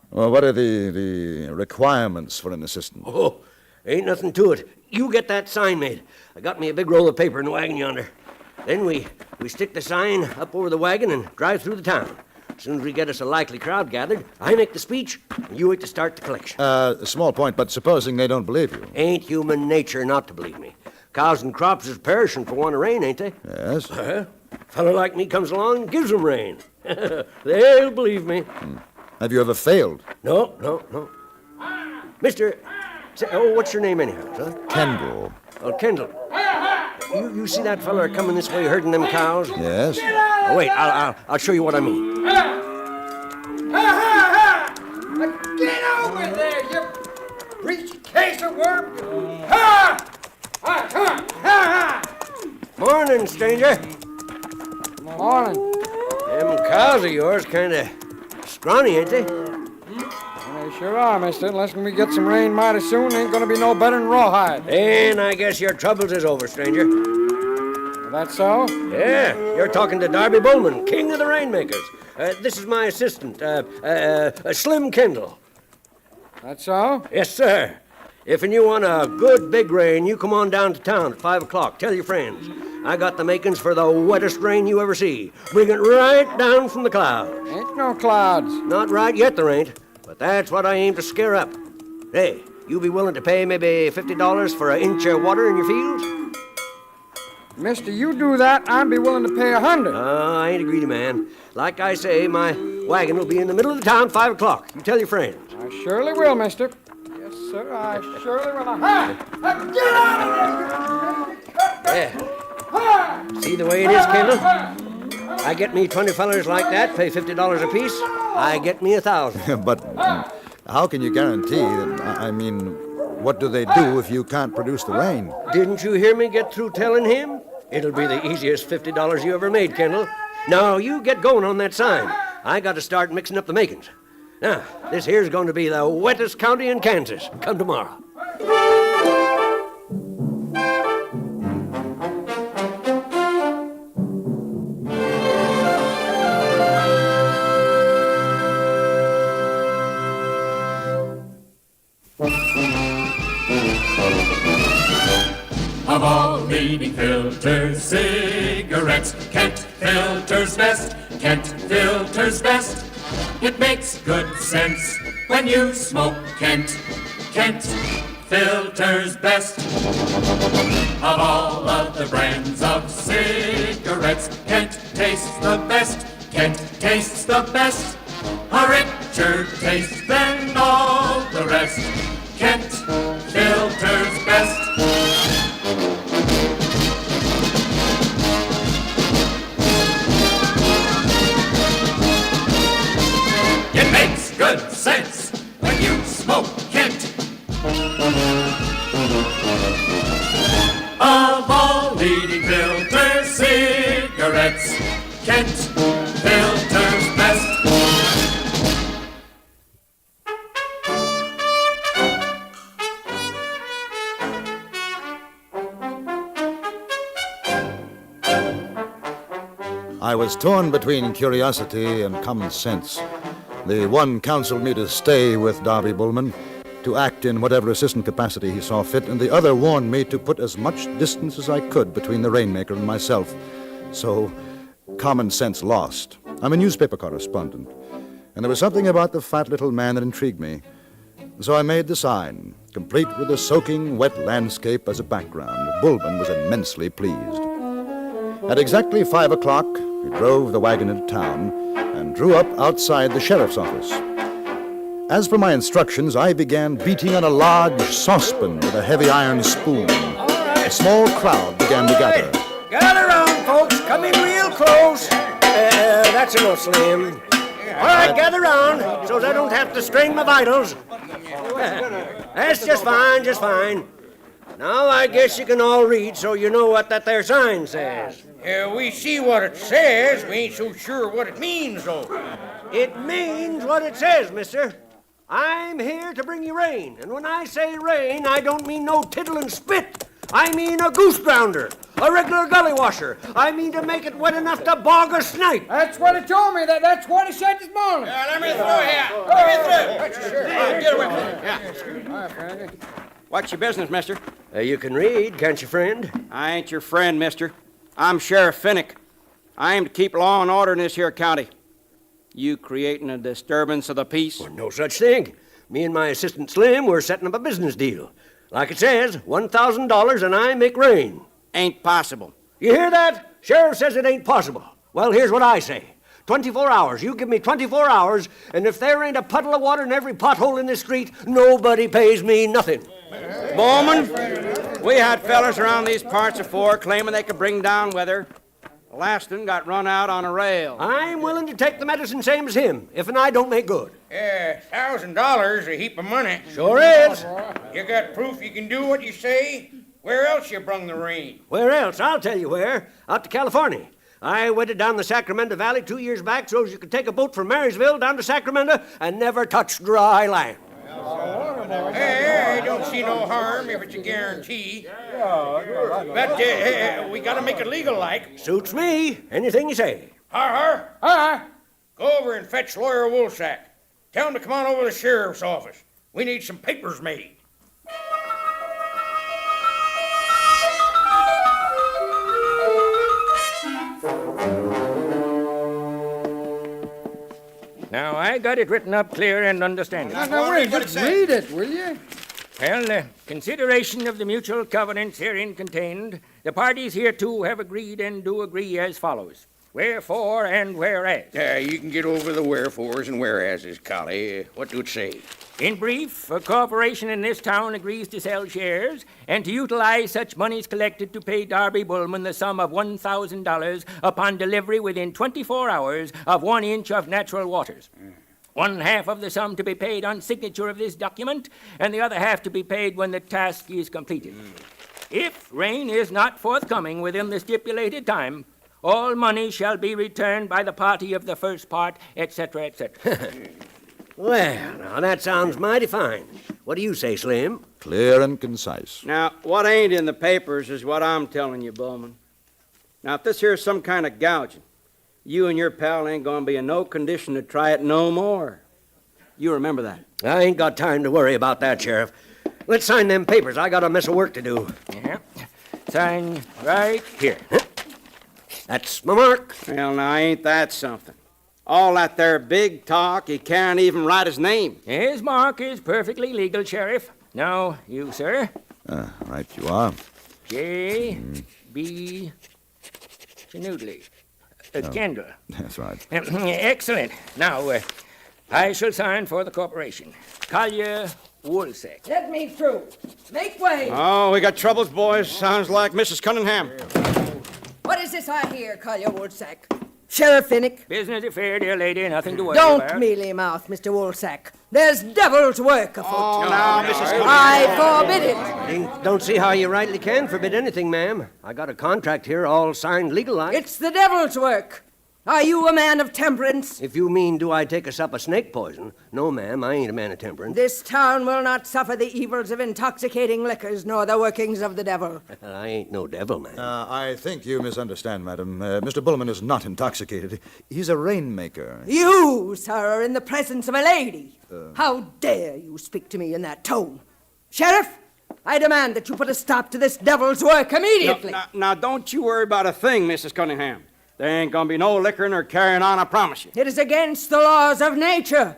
Well, what are the requirements for an assistant?
Oh, ain't nothing to it. You get that sign made. I got me a big roll of paper in the wagon yonder. Then we stick the sign up over the wagon and drive through the town. As soon as we get us a likely crowd gathered, I make the speech, and you wait to start the collection.
A small point, but supposing they don't believe you.
Ain't human nature not to believe me. Cows and crops is perishing for want of rain, ain't they?
Yes.
A fellow like me comes along and gives them rain. They'll believe me.
Have you ever failed?
No. Mister, what's your name anyhow, son?
Kendall.
Oh, Kendall. You see that fella coming this way herding them cows?
Yes.
Oh, wait, I'll show you what I mean.
Get over there, you greasy case of worm!
Morning, stranger.
Morning.
Them cows of yours kind of scrawny, ain't they?
They sure are, mister. Unless we get some rain mighty soon, ain't gonna be no better than rawhide.
And I guess your troubles is over, stranger.
That so?
Yeah, you're talking to Darby Bullman, king of the Rainmakers. This is my assistant, Slim Kendall.
That so?
Yes, sir. If you want a good big rain, you come on down to town at 5 o'clock. Tell your friends. I got the makings for the wettest rain you ever see. Bring it right down from the clouds.
Ain't no clouds.
Not right yet, there ain't. But that's what I aim to scare up. Hey, you be willing to pay maybe $50 for an inch of water in your fields?
Mister, you do that, I'd be willing to pay $100.
I ain't a greedy man. Like I say, my wagon will be in the middle of the town 5 o'clock. You tell your friends.
I surely will, mister. Yes, sir, I surely will. Get out of
Yeah. See the way it is, Kendall? I get me 20 fellers like that, pay $50 apiece. I get me 1,000.
But how can you guarantee that, I mean, what do they do if you can't produce the rain?
Didn't you hear me get through telling him? It'll be the easiest $50 you ever made, Kendall. Now, you get going on that sign. I got to start mixing up the makings. Now, this here's going to be the wettest county in Kansas. Come tomorrow.
leading filters, cigarettes. Kent filters best, Kent filters best. It makes good sense when you smoke Kent. Kent filters best. Of all of the brands of cigarettes, Kent tastes the best. Kent tastes the best. A richer taste than all the rest. Kent filters best. It makes good sense when you smoke Kent. Of all leading filter cigarettes, Kent filters best.
I was torn between curiosity and common sense. The one counseled me to stay with Darby Bullman, to act in whatever assistant capacity he saw fit, and the other warned me to put as much distance as I could between the Rainmaker and myself. So, common sense lost. I'm a newspaper correspondent, and there was something about the fat little man that intrigued me. So I made the sign, complete with a soaking wet landscape as a background. Bullman was immensely pleased. At exactly 5 o'clock, we drove the wagon into town and drew up outside the sheriff's office. As for my instructions, I began beating on a large saucepan with a heavy iron spoon. A small crowd began to gather.
Gather round, folks. Come in real close. That's enough, Slim. All right, gather round, so I don't have to strain my vitals. That's just fine, just fine. Now I guess you can all read so you know what that there sign says.
We see what it says. We ain't so sure what it means, though.
It means what it says, mister. I'm here to bring you rain. And when I say rain, I don't mean no tittle and spit. I mean a goose grounder, a regular gully washer. I mean to make it wet enough to bog a snipe.
That's what he told me. That's what he said this morning.
Let me through here. Let me through. Get away from me.
What's your business, mister?
You can read, can't you, friend?
I ain't your friend, mister. I'm Sheriff Finnick. I aim to keep law and order in this here county. You creating a disturbance of the peace?
Well, no such thing. Me and my assistant Slim, we're setting up a business deal. Like it says, $1,000 and I make rain.
Ain't possible.
You hear that? Sheriff says it ain't possible. Well, here's what I say. 24 hours. You give me 24 hours, and if there ain't a puddle of water in every pothole in this street, nobody pays me nothing.
Bowman, we had fellas around these parts afore claiming they could bring down weather. The last one got run out on a rail.
I'm willing to take the medicine same as him, if and I don't make good.
$1,000 a heap of money.
Sure is.
You got proof you can do what you say? Where else you brung the rain?
Where else? I'll tell you where. Out to California. I wetted down the Sacramento Valley 2 years back so you could take a boat from Marysville down to Sacramento and never touch dry land.
Hey, I don't see no harm if it's a guarantee. But we gotta make it legal like.
Suits me. Anything you say.
Har. Go over and fetch Lawyer Woolsack. Tell him to come on over to the sheriff's office. We need some papers made.
Now, I got it written up clear and understandable.
Now, wait, just read it, will you?
Well, consideration of the mutual covenants herein contained, the parties hereto have agreed and do agree as follows. Wherefore and whereas.
You can get over the wherefores and whereases, Collie. What do it say?
In brief, a corporation in this town agrees to sell shares and to utilize such monies collected to pay Darby Bullman the sum of $1,000 upon delivery within 24 hours of 1 inch of natural waters. One half of the sum to be paid on signature of this document, and the other half to be paid when the task is completed. If rain is not forthcoming within the stipulated time, all money shall be returned by the party of the first part, etc., etc.
Well, now that sounds mighty fine. What do you say, Slim?
Clear and concise.
Now, what ain't in the papers is what I'm telling you, Bowman. Now, if this here's some kind of gouging, you and your pal ain't gonna be in no condition to try it no more. You remember that.
I ain't got time to worry about that, Sheriff. Let's sign them papers. I got a mess of work to do.
Yeah. sign right here.
That's my mark. Well, now, ain't that something? All that there big talk, he can't even write his name.
His mark is perfectly legal, Sheriff. Now, you, sir.
Right you are.
J.B. Chinoodley. Kendall.
That's right.
Excellent. Now, I shall sign for the corporation. Collier Woolsack.
Let me through. Make way.
Oh, we got troubles, boys. Sounds like Mrs. Cunningham.
What is this I hear, Collier Woolsack? Sheriff Finnick?
Business affair, dear lady. Nothing to worry
Don't
about.
mealy mouth, Mr. Woolsack. There's devil's work afoot.
Oh, now, Mrs. Cunningham.
I forbid it.
Don't see how you rightly can forbid anything, ma'am. I got a contract here all signed legal-like.
It's the devil's work. Are you a man of temperance?
If you mean, do I take a sup of snake poison? No, ma'am, I ain't a man of temperance.
This town will not suffer the evils of intoxicating liquors nor the workings of the devil.
I ain't no devil, ma'am.
I think you misunderstand, madam. Mr. Bullman is not intoxicated. He's a rainmaker.
You, sir, are in the presence of a lady. How dare you speak to me in that tone? Sheriff, I demand that you put a stop to this devil's work immediately.
Now, don't you worry about a thing, Mrs. Cunningham. There ain't gonna be no liquoring or carrying on, I promise you.
It is against the laws of nature.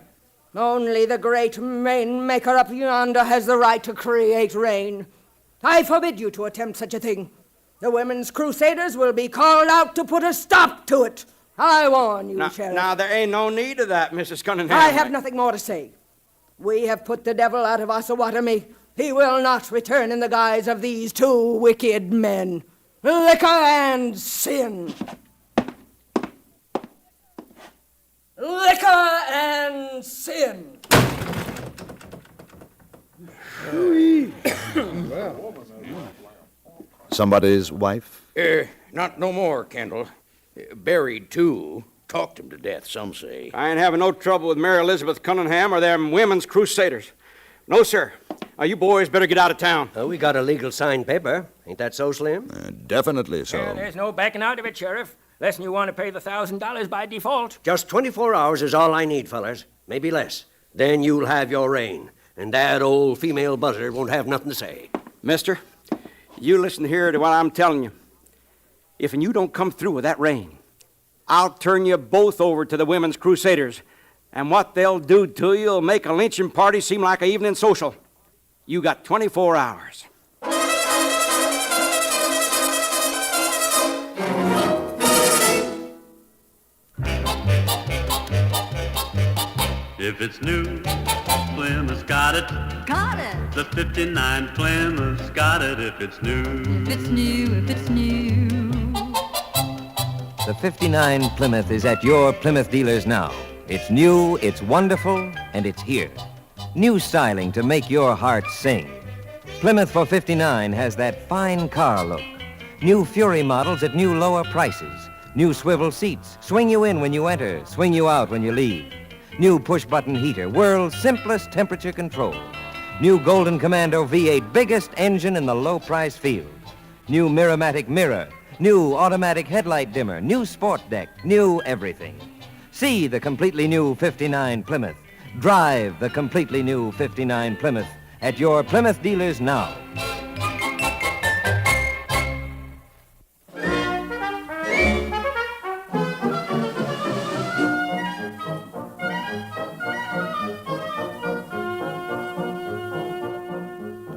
Only the great Rainmaker up yonder has the right to create rain. I forbid you to attempt such a thing. The women's crusaders will be called out to put a stop to it. I warn you, Sheriff.
Now, there ain't no need of that, Mrs. Cunningham.
I have nothing more to say. We have put the devil out of Osawatomie. He will not return in the guise of these two wicked men. Liquor and sin. Liquor and sin.
Somebody's wife?
Not no more, Kendall. Buried, too. Talked him to death, some say.
I ain't having no trouble with Mary Elizabeth Cunningham or them women's crusaders. No, sir. You boys better get out of town.
We got a legal signed paper. Ain't that so, Slim?
Definitely so.
There's no backing out of it, Sheriff. Less than you want to pay the $1,000 by default.
Just 24 hours is all I need, fellers. Maybe less. Then you'll have your reign, and that old female buzzard won't have nothing to say.
Mister, you listen here to what I'm telling you. If you don't come through with that reign, I'll turn you both over to the women's crusaders, and what they'll do to you will make a lynching party seem like an evening social. You got 24 hours.
If it's new, Plymouth's got it.
Got it.
The 59 Plymouth's got it if it's new.
If it's new, if it's new.
The 59 Plymouth is at your Plymouth dealers now. It's new, it's wonderful, and it's here. New styling to make your heart sing. Plymouth for 59 has that fine car look. New Fury models at new lower prices. New swivel seats, swing you in when you enter, swing you out when you leave. New push-button heater, world's simplest temperature control. New Golden Commando V8, biggest engine in the low-price field. New Miramatic mirror, new automatic headlight dimmer, new sport deck, new everything. See the completely new 59 Plymouth. Drive the completely new 59 Plymouth at your Plymouth dealers now.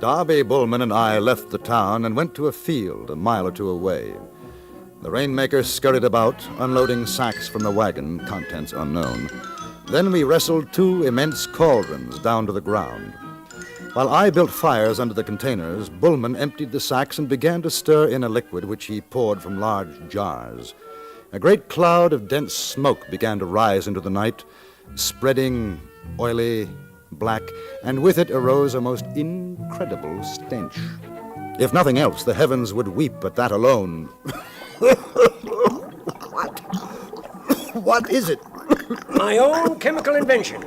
Darby Bullman and I left the town and went to a field a mile or two away. The Rainmaker scurried about, unloading sacks from the wagon, contents unknown. Then we wrestled two immense cauldrons down to the ground. While I built fires under the containers, Bullman emptied the sacks and began to stir in a liquid which he poured from large jars. A great cloud of dense smoke began to rise into the night, spreading, oily, black, and with it arose a most incredible stench. If nothing else, the heavens would weep at that alone. What is it?
My own chemical invention.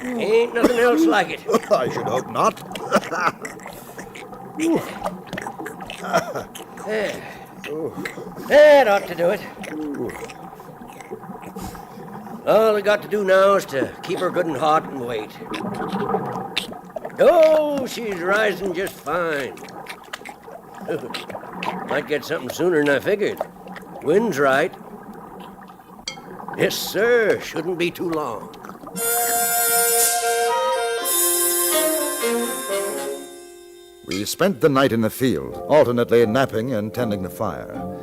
Ain't nothing else like it.
I should hope not.
That ought to do it. All we got to do now is to keep her good and hot and wait. Oh, she's rising just fine. Might get something sooner than I figured. Wind's right. Yes, sir. Shouldn't be too long.
We spent the night in the field, alternately napping and tending the fire.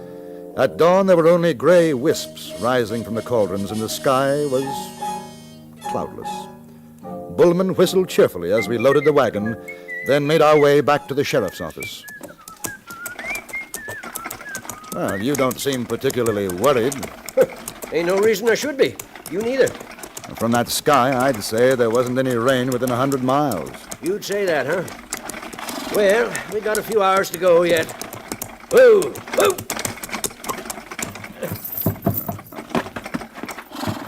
At dawn, there were only gray wisps rising from the cauldrons, and the sky was cloudless. Bullman whistled cheerfully as we loaded the wagon, then made our way back to the sheriff's office. Well, you don't seem particularly worried.
Ain't no reason I should be. You neither.
From that sky, I'd say there wasn't any rain within 100 miles.
You'd say that, huh? Well, we got a few hours to go yet. Whoa! Whoa!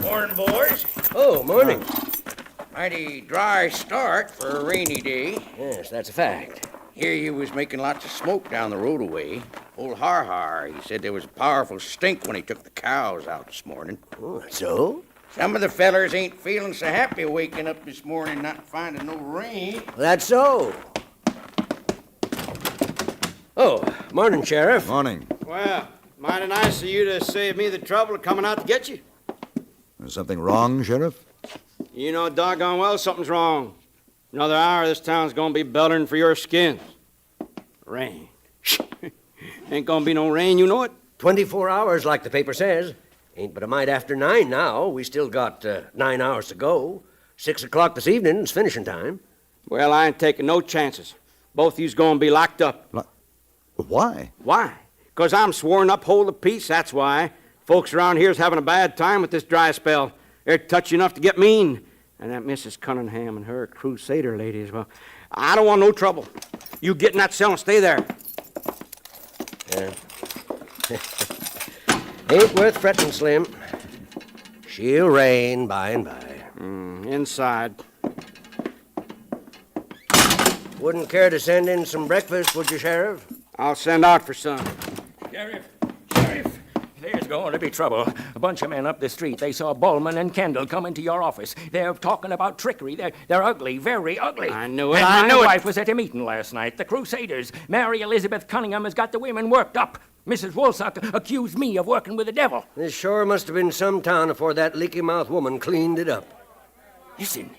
Morning, boys.
Oh, morning.
Mighty dry start for a rainy day.
Yes, that's a fact.
Here you was making lots of smoke down the road away. Old Har, he said there was a powerful stink when he took the cows out this morning.
Oh, so?
Some of the fellers ain't feeling so happy waking up this morning not finding no rain.
That's so. Oh, morning, Sheriff.
Morning.
Well, mighty nice of you to save me the trouble of coming out to get you.
Is something wrong, Sheriff?
You know doggone well something's wrong. Another hour, this town's gonna be bellering for your skins. Rain. Ain't gonna be no rain, you know it.
24 hours, like the paper says. Ain't but a mite after 9 now. We still got 9 hours to go. 6 o'clock this evening is finishing time.
Well, I ain't taking no chances. Both of you's gonna be locked up.
Why?
Why? 'Cause I'm sworn to uphold the peace, that's why. Folks around here's having a bad time with this dry spell. They're touchy enough to get mean. And that Mrs. Cunningham and her crusader ladies, well, I don't want no trouble. You get in that cell and stay there.
Yeah. Ain't worth fretting, Slim. She'll rain by and by.
Inside.
Wouldn't care to send in some breakfast, would you, Sheriff?
I'll send out for some.
Sheriff, there's going to be trouble. A bunch of men up the street. They saw Bullman and Kendall come into your office. They're talking about trickery. They're ugly, very ugly.
I knew it.
And
I knew
my
it.
wife was at a meeting last night. The Crusaders. Mary Elizabeth Cunningham has got the women worked up. Mrs. Woolsock accused me of working with the devil.
This sure must have been some town before that leaky-mouthed woman cleaned it up.
Listen.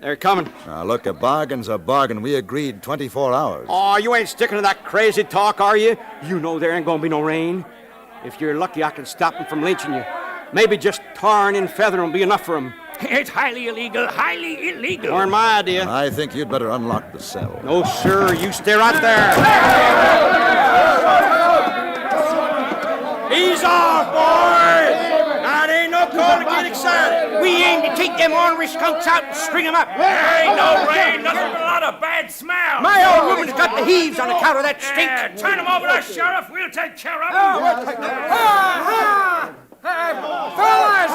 They're coming.
Now, look, a bargain's a bargain. We agreed 24 hours.
Oh, you ain't sticking to that crazy talk, are you? You know there ain't gonna be no rain. If you're lucky, I can stop them from lynching you. Maybe just tarring and feathering will be enough for them.
It's highly illegal, highly illegal.
Weren't my idea.
I think you'd better unlock the cell.
No, sir. You stay right there.
Ease off, boys! Now, there ain't no call to get excited. We aim to take them ornery skunks out and string them up.
There ain't no rain, nothing but a lot of bad smell.
My old woman's got the heaves on account of that stink.
Turn them over to us, Sheriff. We'll take care of them.
Hey, fellas!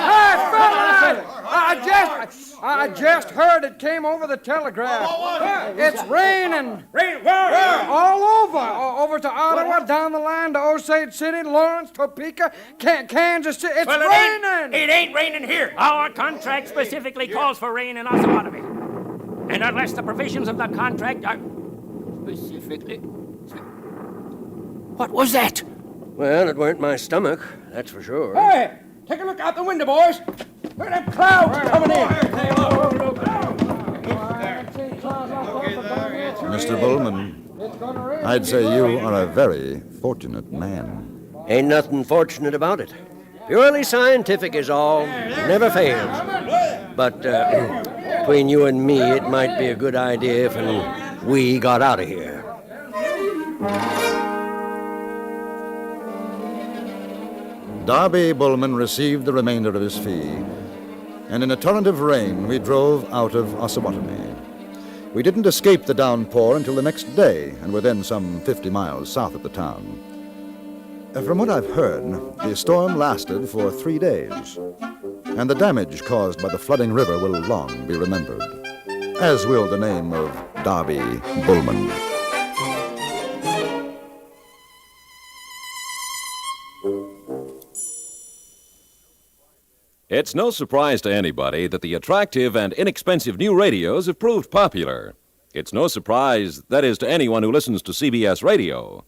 I just heard it came over the telegraph. It's raining.
Rain where?
All over. Over to Ottawa, down the line to Osage City, Lawrence, Topeka, Kansas City. It's raining.
It ain't raining here. Our contract specifically calls for rain in Osawatomie. And unless the provisions of the contract are specifically... What was that?
Well, it weren't my stomach, that's for sure.
Hey, take a look out the window, boys. Where are them clouds coming in?
Mr. Bullman, I'd say you are a very fortunate man.
Ain't nothing fortunate about it. Purely scientific is all. Never fails. But between you and me, it might be a good idea if we got out of here.
Darby Bullman received the remainder of his fee, and in a torrent of rain we drove out of Osawatomie. We didn't escape the downpour until the next day, and were then some 50 miles south of the town. From what I've heard, the storm lasted for 3 days, and the damage caused by the flooding river will long be remembered, as will the name of Darby Bullman.
It's no surprise to anybody that the attractive and inexpensive new radios have proved popular. It's no surprise, that is, to anyone who listens to CBS radio.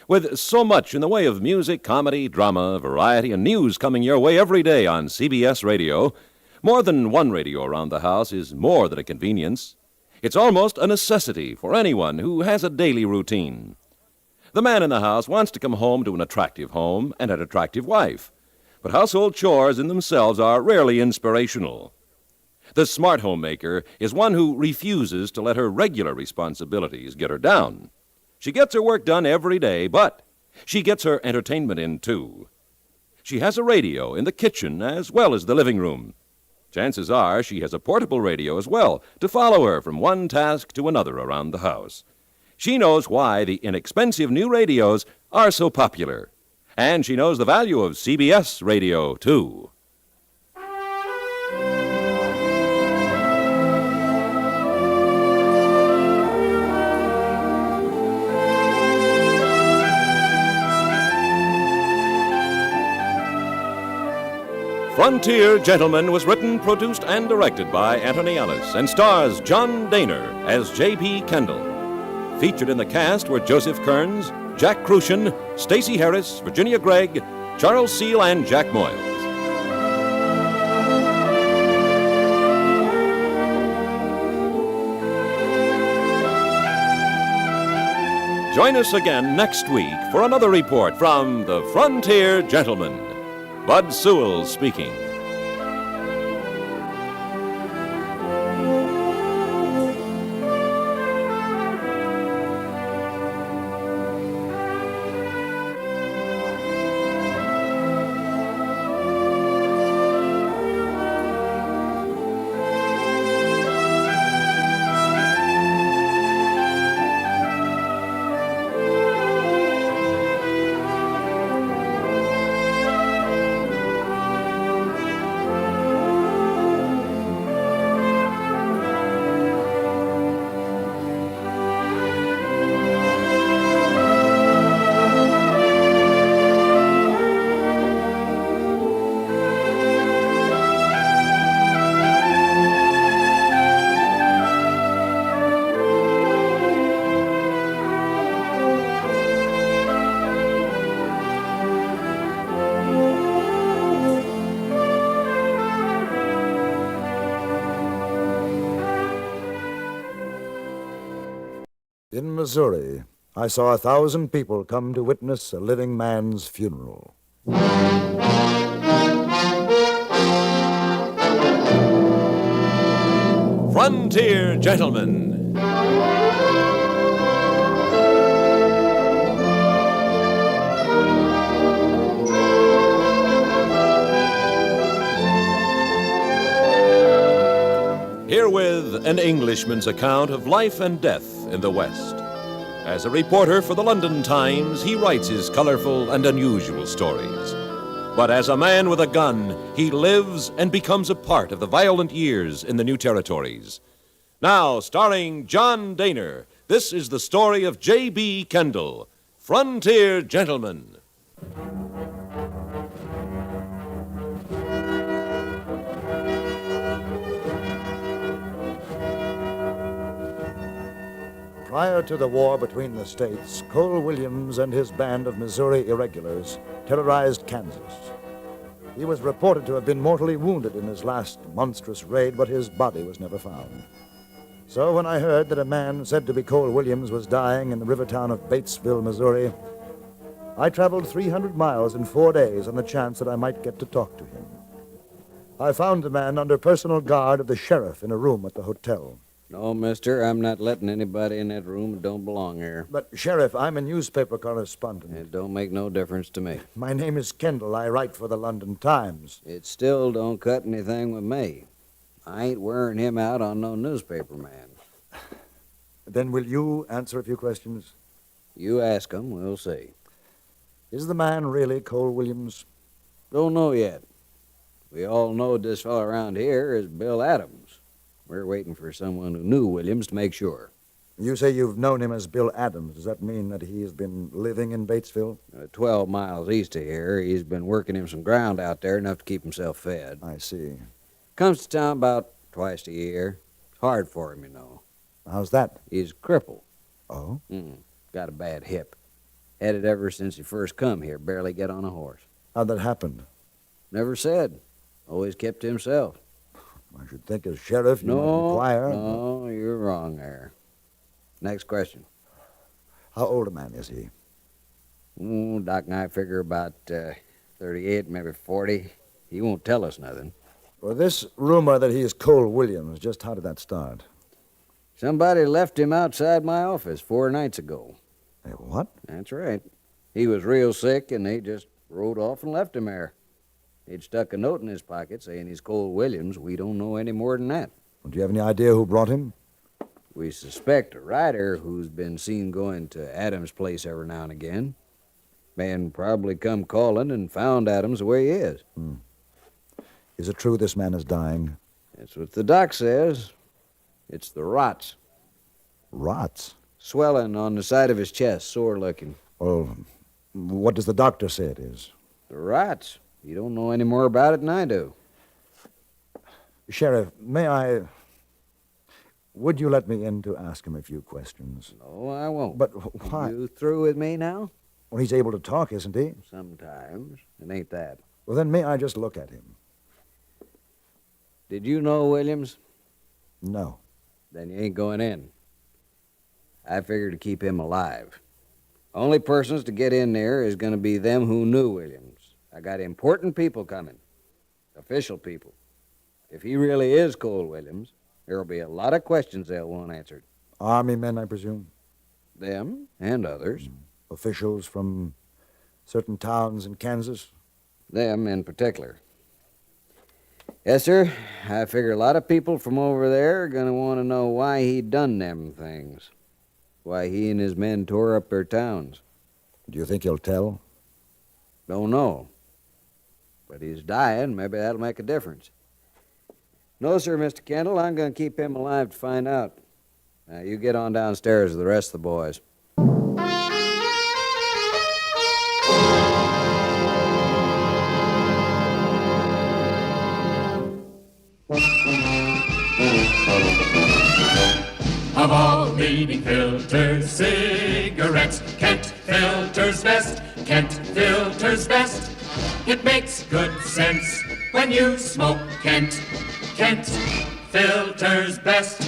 With so much in the way of music, comedy, drama, variety, and news coming your way every day on CBS Radio, more than one radio around the house is more than a convenience. It's almost a necessity for anyone who has a daily routine. The man in the house wants to come home to an attractive home and an attractive wife, but household chores in themselves are rarely inspirational. The smart homemaker is one who refuses to let her regular responsibilities get her down. She gets her work done every day, but she gets her entertainment in, too. She has a radio in the kitchen as well as the living room. Chances are she has a portable radio as well to follow her from one task to another around the house. She knows why the inexpensive new radios are so popular. And she knows the value of CBS radio, too. Frontier Gentleman was written, produced, and directed by Anthony Ellis and stars John Dehner as J.B. Kendall. Featured in the cast were Joseph Kearns, Jack Crucian, Stacey Harris, Virginia Gregg, Charles Seal, and Jack Moyles. Join us again next week for another report from the Frontier Gentleman. Bud Sewell speaking.
In Missouri, I saw 1,000 people come to witness a living man's funeral.
Frontier Gentleman. Herewith an Englishman's account of life and death in the West. As a reporter for the London Times, he writes his colorful and unusual stories. But as a man with a gun, he lives and becomes a part of the violent years in the new territories. Now, starring John Dehner, this is the story of J.B. Kendall, Frontier Gentleman.
Prior to the war between the states, Cole Williams and his band of Missouri irregulars terrorized Kansas. He was reported to have been mortally wounded in his last monstrous raid, but his body was never found. So when I heard that a man said to be Cole Williams was dying in the river town of Batesville, Missouri, I traveled 300 miles in 4 days on the chance that I might get to talk to him. I found the man under personal guard of the sheriff in a room at the hotel.
No, mister, I'm not letting anybody in that room that don't belong here.
But, Sheriff, I'm a newspaper correspondent.
It don't make no difference to me.
My name is Kendall. I write for the London Times.
It still don't cut anything with me. I ain't wearing him out on no newspaper man.
Then will you answer a few questions?
You ask 'em, we'll see.
Is the man really Cole Williams?
Don't know yet. We all know this fellow around here is Bill Adams. We're waiting for someone who knew Williams to make sure.
You say you've known him as Bill Adams. Does that mean that he has been living in Batesville?
12 miles east of here. He's been working him some ground out there, enough to keep himself fed.
I see.
Comes to town about twice a year. It's hard for him, you know.
How's that?
He's crippled.
Oh?
Got a bad hip. Had it ever since he first come here, barely get on a horse.
How'd that happen?
Never said. Always kept to himself.
I should think as sheriff you might inquire.
No, you're wrong there. Next question.
How old a man is he?
Doc and I figure about 38, maybe 40. He won't tell us nothing.
Well, this rumor that he is Cole Williams, just how did that start?
Somebody left him outside my office 4 nights ago.
Hey, what?
That's right. He was real sick, and they just rode off and left him there. He'd stuck a note in his pocket saying he's Cole Williams. We don't know any more than that.
Do you have any idea who brought him?
We suspect a rider who's been seen going to Adams' place every now and again. Man probably come calling and found Adams the way he is.
Is it true this man is dying?
That's what the doc says. It's the rots.
Rots?
Swelling on the side of his chest, sore looking.
Well, what does the doctor say it is?
The rots. You don't know any more about it than I do.
Sheriff, would you let me in to ask him a few questions?
No, I won't.
But why?
You through with me now?
Well, he's able to talk, isn't he?
Sometimes. It ain't that.
Well, then may I just look at him?
Did you know Williams?
No.
Then you ain't going in. I figured to keep him alive. Only persons to get in there is going to be them who knew Williams. I got important people coming. Official people. If he really is Cole Williams, there'll be a lot of questions they'll want answered.
Army men, I presume?
Them and others.
Officials from certain towns in Kansas?
Them in particular. Yes, sir. I figure a lot of people from over there are going to want to know why he done them things. Why he and his men tore up their towns.
Do you think he'll tell?
Don't know. But he's dying. Maybe that'll make a difference. No, sir, Mr. Kendall. I'm going to keep him alive to find out. Now, you get on downstairs with the rest of the boys.
Of all leading filters, cigarettes, Kent filters best, Kent filters best. It makes good sense when you smoke Kent, Kent filters best.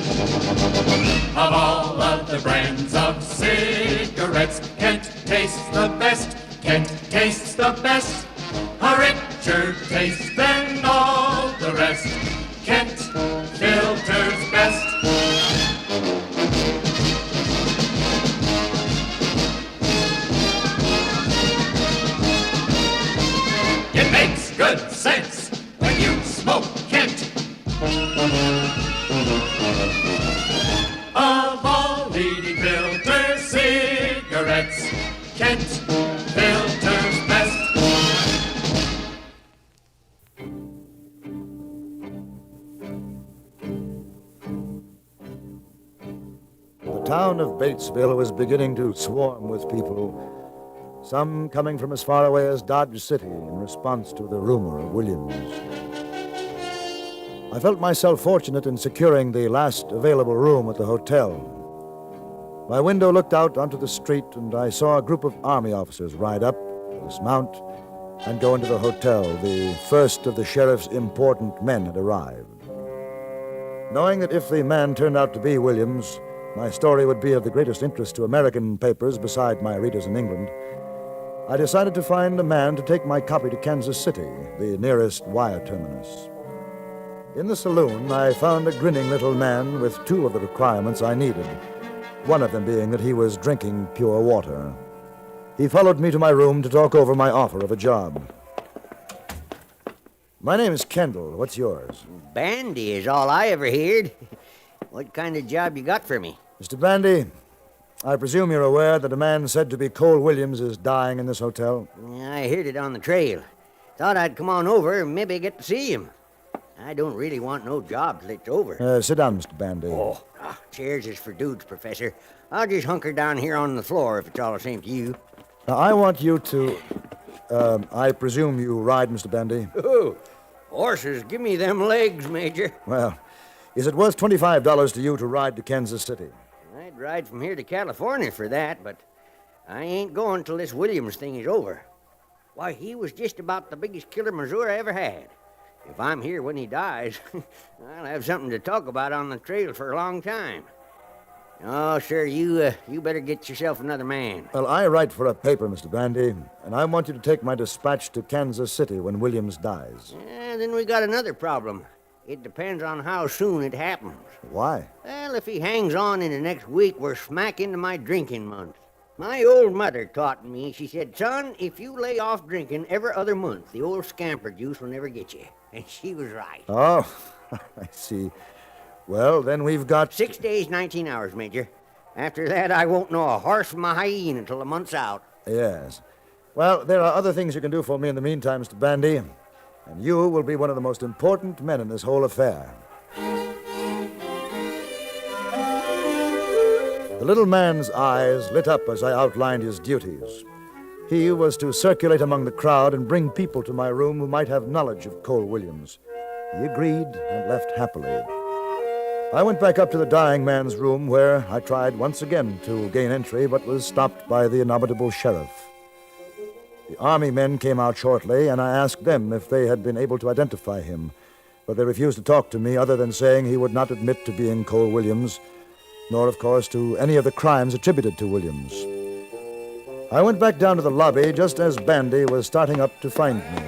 Of all of the brands of cigarettes, Kent tastes the best, Kent tastes the best. A richer taste than all the rest, Kent filters best. It makes good sense when you smoke Kent. Of all leading filter cigarettes, Kent filters best.
The town of Batesville was beginning to swarm with people, some coming from as far away as Dodge City in response to the rumor of Williams. I felt myself fortunate in securing the last available room at the hotel. My window looked out onto the street, and I saw a group of Army officers ride up, dismount, and go into the hotel. The first of the sheriff's important men had arrived. Knowing that if the man turned out to be Williams, my story would be of the greatest interest to American papers beside my readers in England, I decided to find a man to take my copy to Kansas City, the nearest wire terminus. In the saloon, I found a grinning little man with 2 of the requirements I needed, one of them being that he was drinking pure water. He followed me to my room to talk over my offer of a job. My name is Kendall. What's yours?
Bandy is all I ever heard. What kind of job you got for me?
Mr. Bandy, I presume you're aware that a man said to be Cole Williams is dying in this hotel?
I heard it on the trail. Thought I'd come on over and maybe get to see him. I don't really want no job till it's over.
Sit down, Mr. Bandy.
Chairs is for dudes, Professor. I'll just hunker down here on the floor if it's all the same to you.
Now, I want you to... I presume you ride, Mr. Bandy?
Oh, horses, give me them legs, Major.
Well, is it worth $25 to you to ride to Kansas City?
I'd ride from here to California for that, but
I ain't going till this Williams thing is over. Why, he was just about the biggest killer Missouri ever had. If I'm here when he dies, I'll have something to talk about on the trail for a long time. Oh, sir, you better get yourself another man.
Well, I write for a paper, Mr. Bandy, and I want you to take my dispatch to Kansas City when Williams dies.
Then we got another problem. It depends on how soon it happens.
Why?
Well, if he hangs on in the next week, we're smack into my drinking month. My old mother taught me, she said, son, if you lay off drinking every other month, the old scamper juice will never get you. And she was right.
Oh, I see. Well, then we've got...
6 days, 19 hours, Major. After that, I won't know a horse from a hyena until a month's out.
Yes. Well, there are other things you can do for me in the meantime, Mr. Bandy. And you will be one of the most important men in this whole affair. The little man's eyes lit up as I outlined his duties. He was to circulate among the crowd and bring people to my room who might have knowledge of Cole Williams. He agreed and left happily. I went back up to the dying man's room, where I tried once again to gain entry, but was stopped by the indomitable sheriff. The army men came out shortly, and I asked them if they had been able to identify him, but they refused to talk to me other than saying he would not admit to being Cole Williams, nor, of course, to any of the crimes attributed to Williams. I went back down to the lobby just as Bandy was starting up to find me.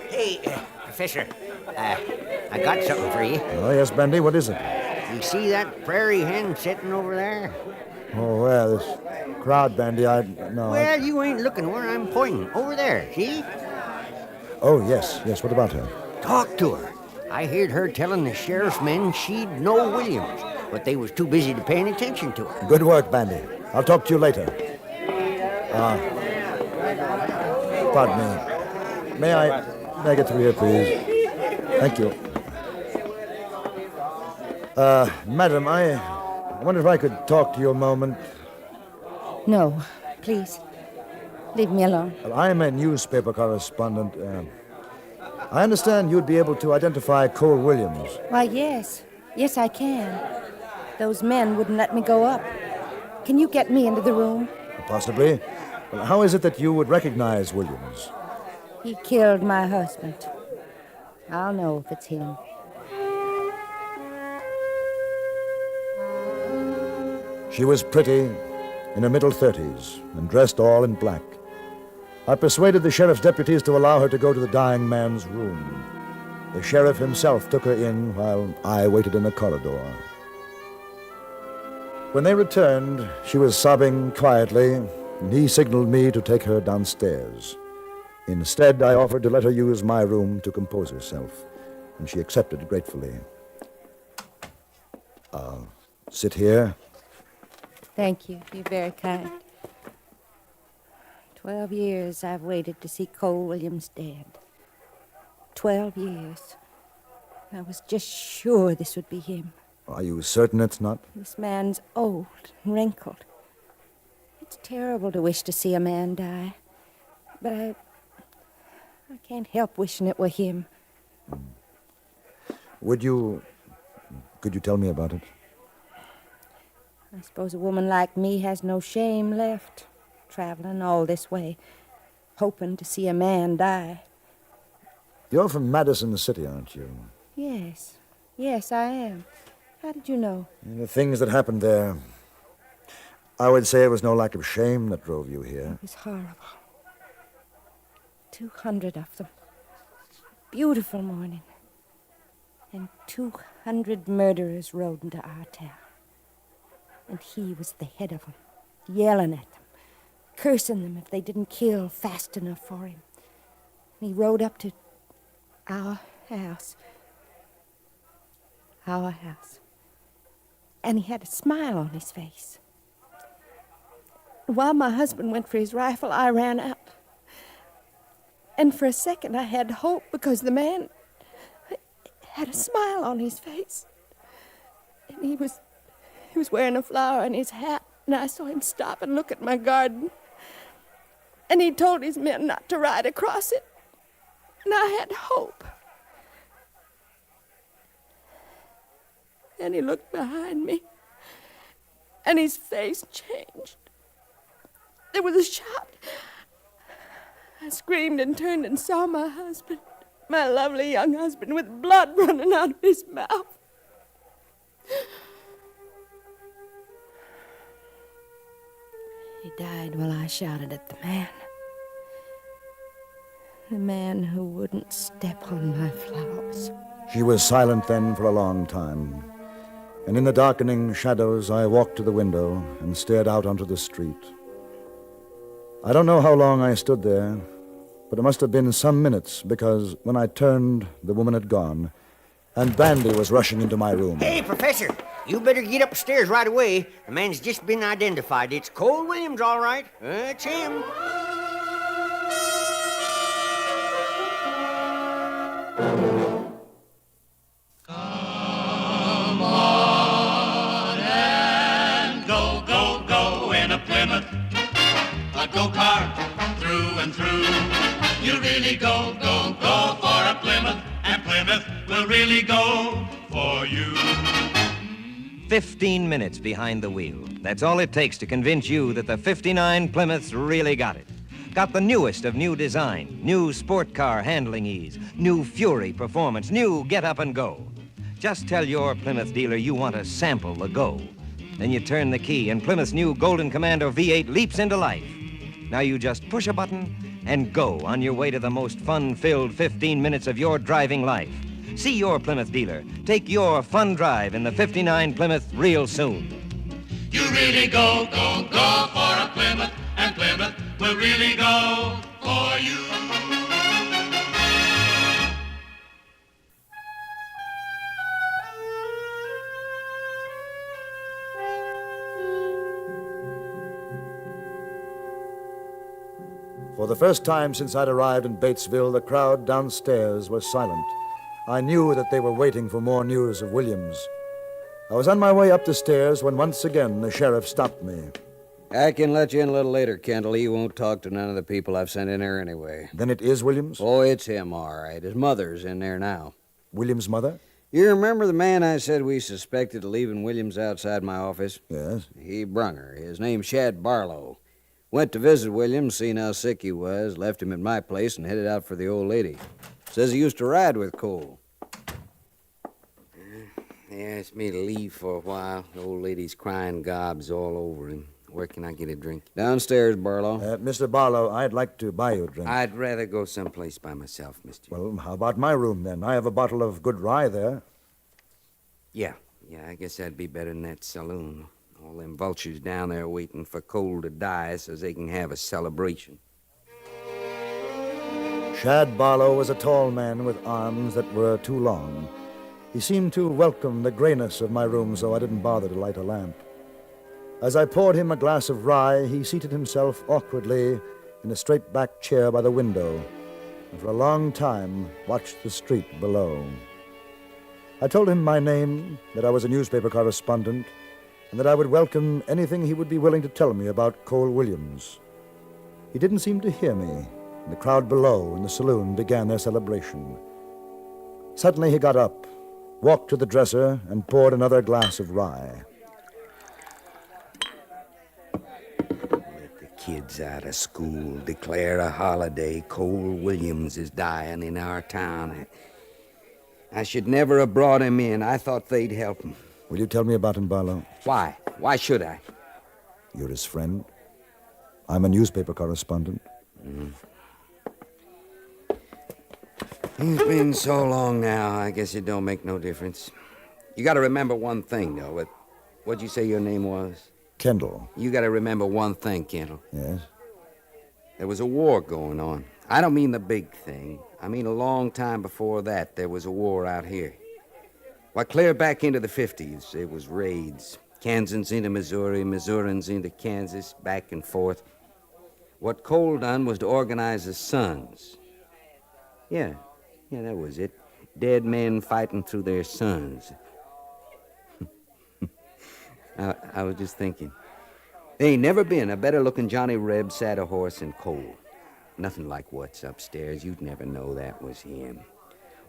Hey, Professor, I got something for you.
Oh, yes, Bandy, what is it?
You see that prairie hen sitting over there?
Oh, well, this crowd, Bandy,
Well, you ain't looking where I'm pointing. Over there, see?
Oh, yes, what about her?
Talk to her. I heard her telling the sheriff's men she'd know Williams, but they was too busy to paying attention to her.
Good work, Bandy. I'll talk to you later. Pardon me. May I get through here, please? Thank you. Madam, I wonder if I could talk to you a moment.
No, please. Leave me alone.
Well, I'm a newspaper correspondent. I understand you'd be able to identify Cole Williams.
Why, yes. Yes, I can. Those men wouldn't let me go up. Can you get me into the room?
Possibly. Well, how is it that you would recognize Williams?
He killed my husband. I'll know if it's him.
She was pretty, in her middle 30s, and dressed all in black. I persuaded the sheriff's deputies to allow her to go to the dying man's room. The sheriff himself took her in while I waited in the corridor. When they returned, she was sobbing quietly, and he signaled me to take her downstairs. Instead, I offered to let her use my room to compose herself, and she accepted gratefully. Sit here.
Thank you. You're very kind. 12 years I've waited to see Cole Williams dead. 12 years. I was just sure this would be him.
Are you certain it's not?
This man's old and wrinkled. It's terrible to wish to see a man die. But I can't help wishing it were him.
Could you tell me about it?
I suppose a woman like me has no shame left, traveling all this way, hoping to see a man die.
You're from Madison City, aren't you?
Yes. Yes, I am. How did you know?
The things that happened there. I would say it was no lack of shame that drove you here.
It was horrible. 200 of them. Beautiful morning. And 200 murderers rode into our town. And he was the head of them, yelling at them, cursing them if they didn't kill fast enough for him. And he rode up to our house. Our house. And he had a smile on his face. While my husband went for his rifle, I ran up. And for a second I had hope because the man had a smile on his face. And he was wearing a flower in his hat, and I saw him stop and look at my garden. And he told his men not to ride across it. And I had hope. And he looked behind me, and his face changed. There was a shot. I screamed and turned and saw my husband, my lovely young husband, with blood running out of his mouth. He died while I shouted at the man. The man who wouldn't step on my flowers.
She was silent then for a long time, and in the darkening shadows I walked to the window and stared out onto the street. I don't know how long I stood there, but it must have been some minutes, because when I turned, the woman had gone, and Bandy was rushing into my room.
Hey, Professor, you better get upstairs right away. The man's just been identified. It's Cole Williams, all right. It's him.
Come on and go, go, go in a Plymouth, a go-kart through and through. You really go, go, go for a Plymouth, and Plymouth will really go for you.
15 minutes behind the wheel. That's all it takes to convince you that the 59 Plymouth's really got it. Got the newest of new design, new sport car handling ease, new Fury performance, new get up and go. Just tell your Plymouth dealer you want to sample the go. Then you turn the key and Plymouth's new Golden Commando V8 leaps into life. Now you just push a button and go on your way to the most fun-filled 15 minutes of your driving life. See your Plymouth dealer. Take your fun drive in the 59 Plymouth real soon.
You really go, go, go for a Plymouth, and Plymouth will really go for you.
For the first time since I'd arrived in Batesville, the crowd downstairs was silent. I knew that they were waiting for more news of Williams. I was on my way up the stairs when once again the sheriff stopped me.
I can let you in a little later, Kendall. He won't talk to none of the people I've sent in there anyway.
Then it is Williams?
Oh, it's him, all right. His mother's in there now.
Williams' mother?
You remember the man I said we suspected of leaving Williams outside my office?
Yes.
He brung her. His name's Shad Barlow. Went to visit Williams, seen how sick he was, left him at my place, and headed out for the old lady. Says he used to ride with Cole.
They asked me to leave for a while. The old lady's crying gobs all over him. Where can I get a drink?
Downstairs, Barlow.
Mr. Barlow, I'd like to buy you a drink.
I'd rather go someplace by myself, mister.
Well, how about my room, then? I have a bottle of good rye there.
Yeah, I guess that'd be better than that saloon. All them vultures down there waiting for Cole to die so they can have a celebration.
Shad Barlow was a tall man with arms that were too long. He seemed to welcome the grayness of my room, so I didn't bother to light a lamp. As I poured him a glass of rye, he seated himself awkwardly in a straight-back chair by the window, and for a long time watched the street below. I told him my name, that I was a newspaper correspondent, and that I would welcome anything he would be willing to tell me about Cole Williams. He didn't seem to hear me, and the crowd below in the saloon began their celebration. Suddenly he got up, walked to the dresser, and poured another glass of rye.
Let the kids out of school, declare a holiday. Cole Williams is dying in our town. I should never have brought him in. I thought they'd help him.
Will you tell me about him, Barlow?
Why? Why should I?
You're his friend. I'm a newspaper correspondent.
It's been so long now, I guess it don't make no difference. You gotta remember one thing, though. What'd you say your name was?
Kendall.
You gotta remember one thing, Kendall.
Yes?
There was a war going on. I don't mean the big thing. I mean a long time before that, there was a war out here. Why, clear back into the 50s, it was raids. Kansans into Missouri, Missourians into Kansas, back and forth. What Cole done was to organize his sons. Yeah, that was it. Dead men fighting through their sons. I was just thinking. There ain't never been a better-looking Johnny Reb sat a horse than Cole. Nothing like what's upstairs. You'd never know that was him.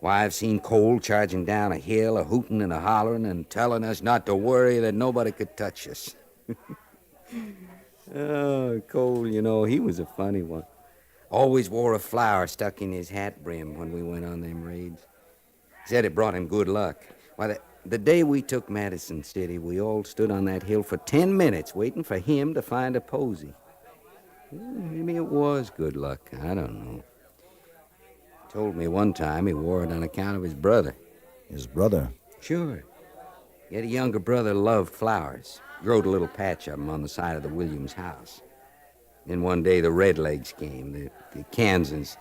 Why, I've seen Cole charging down a hill, a-hooting and a-hollering and telling us not to worry, that nobody could touch us. Oh, Cole, you know, he was a funny one. Always wore a flower stuck in his hat brim when we went on them raids. Said it brought him good luck. Why, the day we took Madison City, we all stood on that hill for 10 minutes waiting for him to find a posy. Maybe it was good luck. I don't know. Told me one time he wore it on account of his brother.
His brother?
Sure. He had a younger brother who loved flowers. Growed a little patch of them on the side of the Williams house. Then one day the Redlegs came, the Kansans.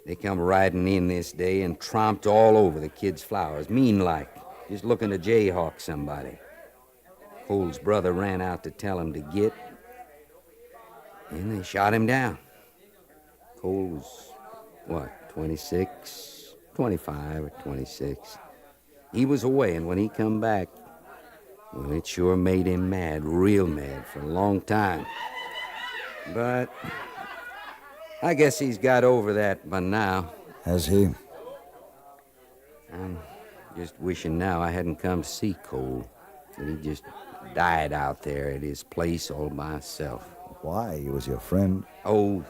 They come riding in this day and tromped all over the kid's flowers, mean-like, just looking to jayhawk somebody. Cole's brother ran out to tell him to get, and they shot him down. Cole was, 26, 25 or 26. He was away, and when he come back, well, it sure made him mad, real mad, for a long time. But I guess he's got over that by now.
Has he?
I'm just wishing now I hadn't come to see Cole, that he just died out there at his place all by himself.
Why? He was your friend.
Oh,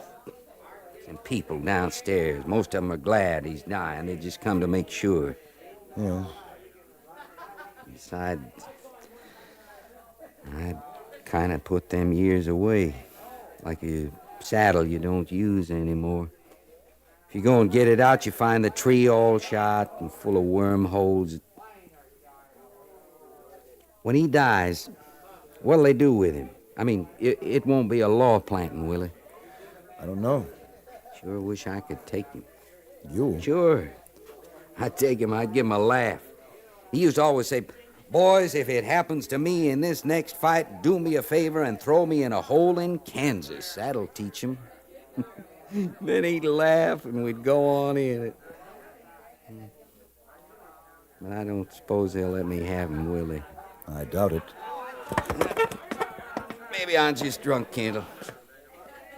some people downstairs. Most of them are glad he's dying. They just come to make sure.
Yes.
Besides, I'd kind of put them years away, like a saddle you don't use anymore. If you go and get it out, you find the tree all shot and full of wormholes. When he dies, what'll they do with him? I mean, it won't be a law planting, will it?
I don't know.
Sure wish I could take him.
You?
Sure. I'd take him, I'd give him a laugh. He used to always say, "Boys, if it happens to me in this next fight, do me a favor and throw me in a hole in Kansas. That'll teach him." Then he'd laugh and we'd go on in it. But I don't suppose they'll let me have him, will they?
I doubt it.
Maybe I'm just drunk, Kendall.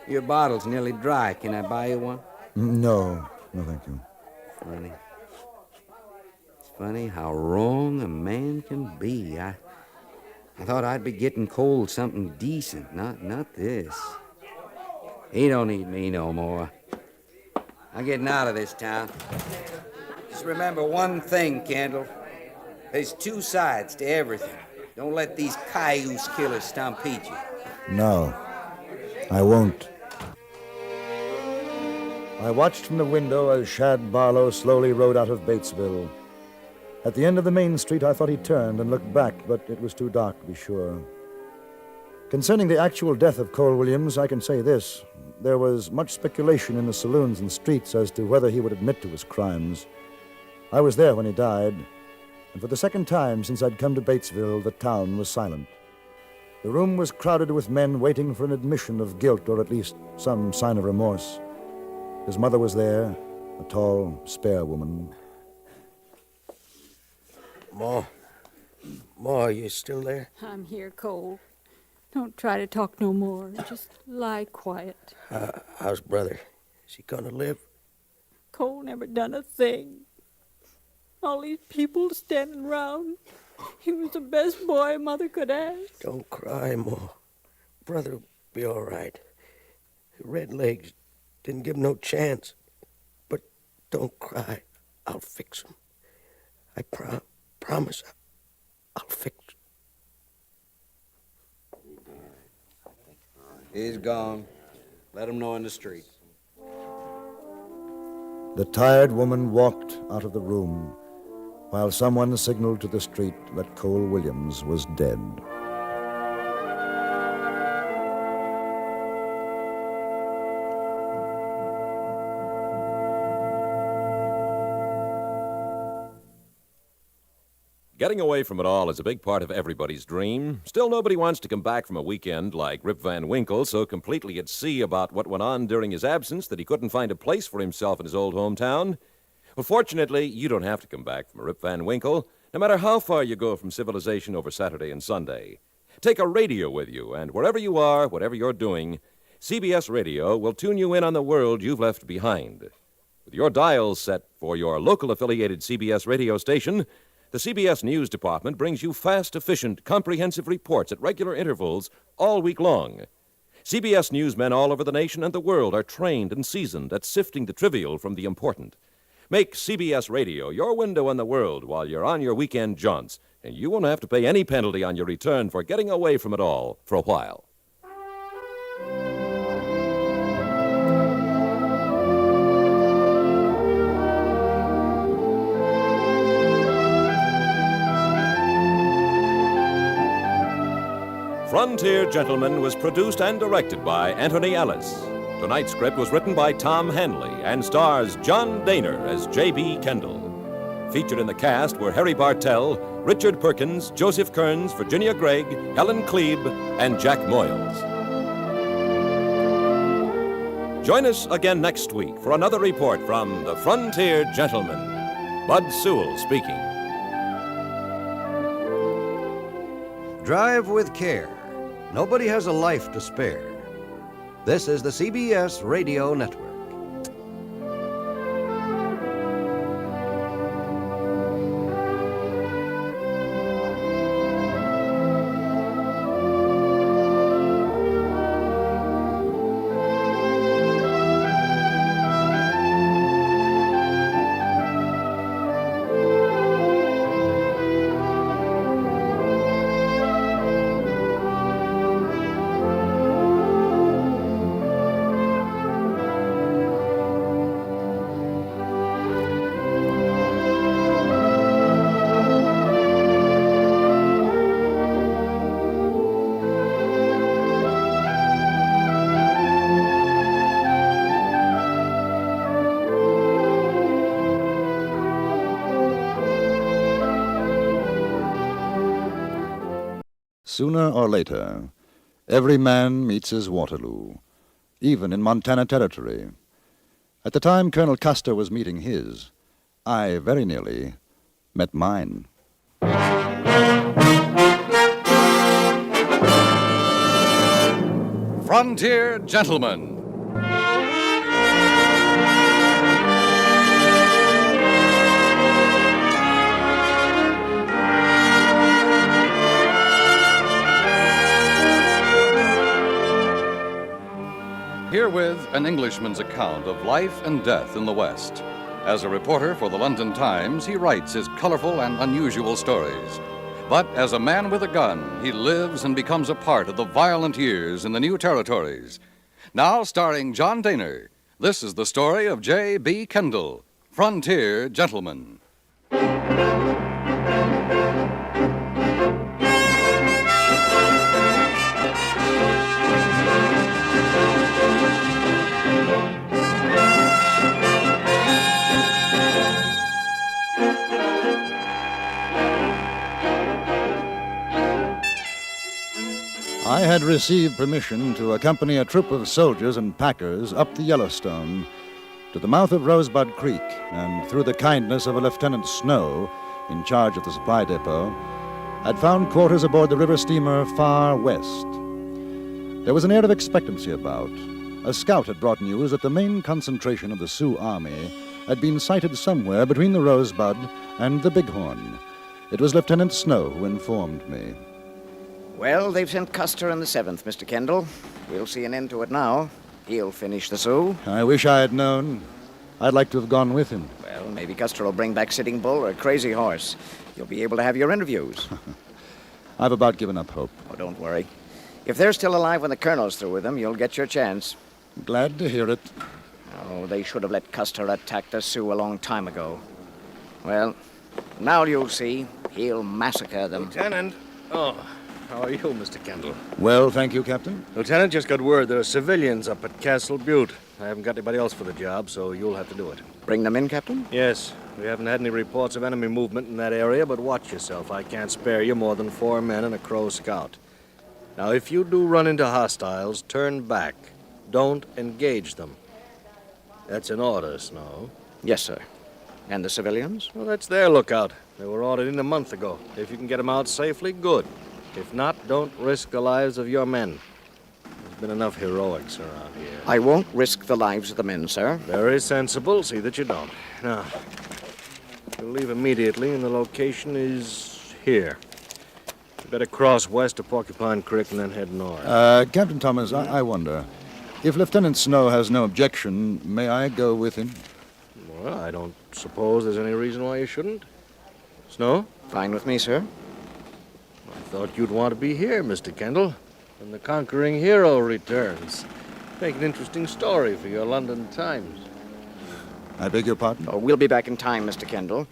Your bottle's nearly dry. Can I buy you one?
No, thank you.
Funny. It's funny how wrong a man can be. I thought I'd be getting Cole something decent, not this. He don't need me no more. I'm getting out of this town. Just remember one thing, Kendall. There's two sides to everything. Don't let these cayuse killers stampede you.
No, I won't. I watched from the window as Shad Barlow slowly rode out of Batesville. At the end of the main street, I thought he turned and looked back, but it was too dark to be sure. Concerning the actual death of Cole Williams, I can say this. There was much speculation in the saloons and streets as to whether he would admit to his crimes. I was there when he died, and for the second time since I'd come to Batesville, the town was silent. The room was crowded with men waiting for an admission of guilt, or at least some sign of remorse. His mother was there, a tall, spare woman.
Ma, are you still there?
I'm here, Cole. Don't try to talk no more. Just lie quiet.
How's brother? Is he gonna live?
Cole never done a thing. All these people standing round. He was the best boy Mother could ask.
Don't cry, Ma. Brother'll be all right. Redlegs didn't give him no chance. But don't cry. I'll fix him. I promise I'll fix him.
He's gone. Let him know in the street.
The tired woman walked out of the room, while someone signaled to the street that Cole Williams was dead.
Getting away from it all is a big part of everybody's dream. Still, nobody wants to come back from a weekend like Rip Van Winkle so completely at sea about what went on during his absence that he couldn't find a place for himself in his old hometown. Well, fortunately, you don't have to come back from a Rip Van Winkle, no matter how far you go from civilization over Saturday and Sunday. Take a radio with you, and wherever you are, whatever you're doing, CBS Radio will tune you in on the world you've left behind. With your dials set for your local affiliated CBS radio station, the CBS News Department brings you fast, efficient, comprehensive reports at regular intervals all week long. CBS newsmen all over the nation and the world are trained and seasoned at sifting the trivial from the important. Make CBS Radio your window on the world while you're on your weekend jaunts, and you won't have to pay any penalty on your return for getting away from it all for a while. Frontier Gentlemen was produced and directed by Anthony Ellis. Tonight's script was written by Tom Hanley and stars John Dehner as J.B. Kendall. Featured in the cast were Harry Bartell, Richard Perkins, Joseph Kearns, Virginia Gregg, Helen Klebe, and Jack Moyles. Join us again next week for another report from the Frontier Gentlemen. Bud Sewell speaking.
Drive with care. Nobody has a life to spare. This is the CBS Radio Network.
Sooner or later, every man meets his Waterloo, even in Montana Territory. At the time Colonel Custer was meeting his, I very nearly met mine.
Frontier Gentlemen. Herewith an Englishman's account of life and death in the West. As a reporter for the London Times, he writes his colorful and unusual stories. But as a man with a gun, he lives and becomes a part of the violent years in the new territories. Now starring John Dehner, this is the story of J.B. Kendall, Frontier Gentleman.
I had received permission to accompany a troop of soldiers and packers up the Yellowstone to the mouth of Rosebud Creek, and through the kindness of a Lieutenant Snow, in charge of the supply depot, I'd found quarters aboard the river steamer Far West. There was an air of expectancy about. A scout had brought news that the main concentration of the Sioux Army had been sighted somewhere between the Rosebud and the Bighorn. It was Lieutenant Snow who informed me.
Well, they've sent Custer in the 7th, Mr. Kendall. We'll see an end to it now. He'll finish the Sioux.
I wish I had known. I'd like to have gone with him.
Well, maybe Custer will bring back Sitting Bull or Crazy Horse. You'll be able to have your interviews.
I've about given up hope.
Oh, don't worry. If they're still alive when the colonel's through with them, you'll get your chance.
Glad to hear it.
Oh, they should have let Custer attack the Sioux a long time ago. Well, now you'll see. He'll massacre them.
Lieutenant. Oh, how are you, Mr. Kendall?
Well, thank you, Captain.
Lieutenant, just got word there are civilians up at Castle Butte. I haven't got anybody else for the job, so you'll have to do it.
Bring them in, Captain?
Yes. We haven't had any reports of enemy movement in that area, but watch yourself. I can't spare you more than 4 men and a Crow scout. Now, if you do run into hostiles, turn back. Don't engage them. That's an order, Snow.
Yes, sir. And the civilians?
Well, that's their lookout. They were ordered in a month ago. If you can get them out safely, good. If not, don't risk the lives of your men. There's been enough heroics around here.
I won't risk the lives of the men, sir.
Very sensible. See that you don't. Now, you'll leave immediately, and the location is here.
Better cross west of Porcupine Creek and then head north.
Captain Thomas, I wonder, if Lieutenant Snow has no objection, may I go with him?
Well, I don't suppose there's any reason why you shouldn't. Snow?
Fine with me, sir.
I thought you'd want to be here, Mr. Kendall, when the conquering hero returns. Make an interesting story for your London Times.
I beg your pardon?
Oh, we'll be back in time, Mr. Kendall.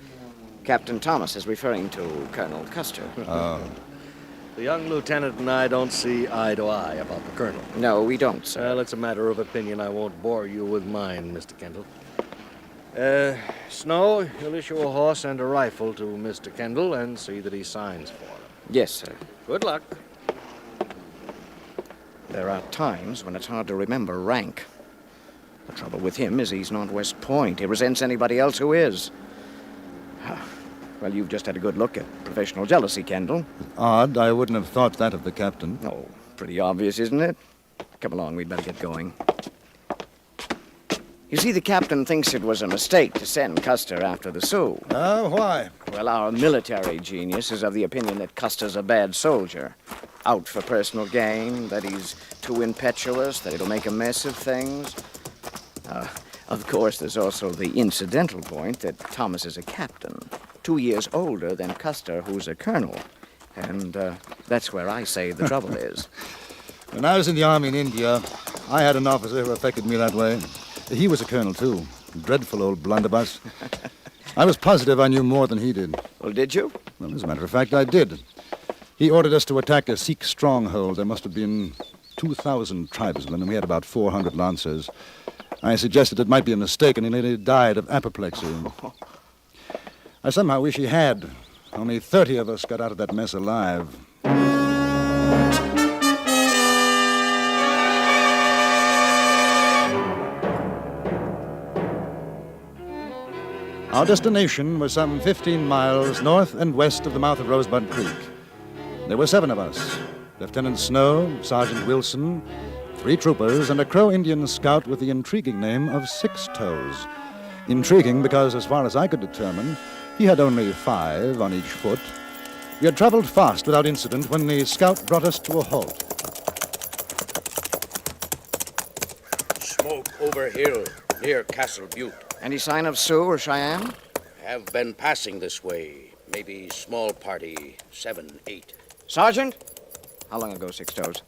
Captain Thomas is referring to Colonel Custer.
Oh.
The young lieutenant and I don't see eye to eye about the colonel.
No, we don't, sir.
Well, it's a matter of opinion. I won't bore you with mine, Mr. Kendall. Snow, you'll issue a horse and a rifle to Mr. Kendall and see that he signs for them.
Yes, sir.
Good luck.
There are times when it's hard to remember rank. The trouble with him is he's not West Point. He resents anybody else who is. Well, you've just had a good look at professional jealousy, Kendall.
Odd. I wouldn't have thought that of the captain.
Oh, pretty obvious, isn't it? Come along, we'd better get going. You see, the captain thinks it was a mistake to send Custer after the Sioux.
Oh, why?
Well, our military genius is of the opinion that Custer's a bad soldier. Out for personal gain, that he's too impetuous, that it'll make a mess of things. Of course, there's also the incidental point that Thomas is a captain, 2 years older than Custer, who's a colonel. And that's where I say the trouble is.
When I was in the army in India, I had an officer who affected me that way. He was a colonel, too. Dreadful old blunderbuss. I was positive I knew more than he did.
Well, did you?
Well, as a matter of fact, I did. He ordered us to attack a Sikh stronghold. There must have been 2,000 tribesmen, and we had about 400 lancers. I suggested it might be a mistake, and he nearly died of apoplexy. I somehow wish he had. Only 30 of us got out of that mess alive. Our destination was some 15 miles north and west of the mouth of Rosebud Creek. There were 7 of us: Lieutenant Snow, Sergeant Wilson, 3 troopers, and a Crow Indian scout with the intriguing name of Six Toes. Intriguing because, as far as I could determine, he had only 5 on each foot. We had traveled fast without incident when the scout brought us to a halt.
Smoke over hill near Castle Butte.
Any sign of Sioux or Cheyenne?
Have been passing this way. Maybe small party, 7, 8.
Sergeant? How long ago, Six Toes?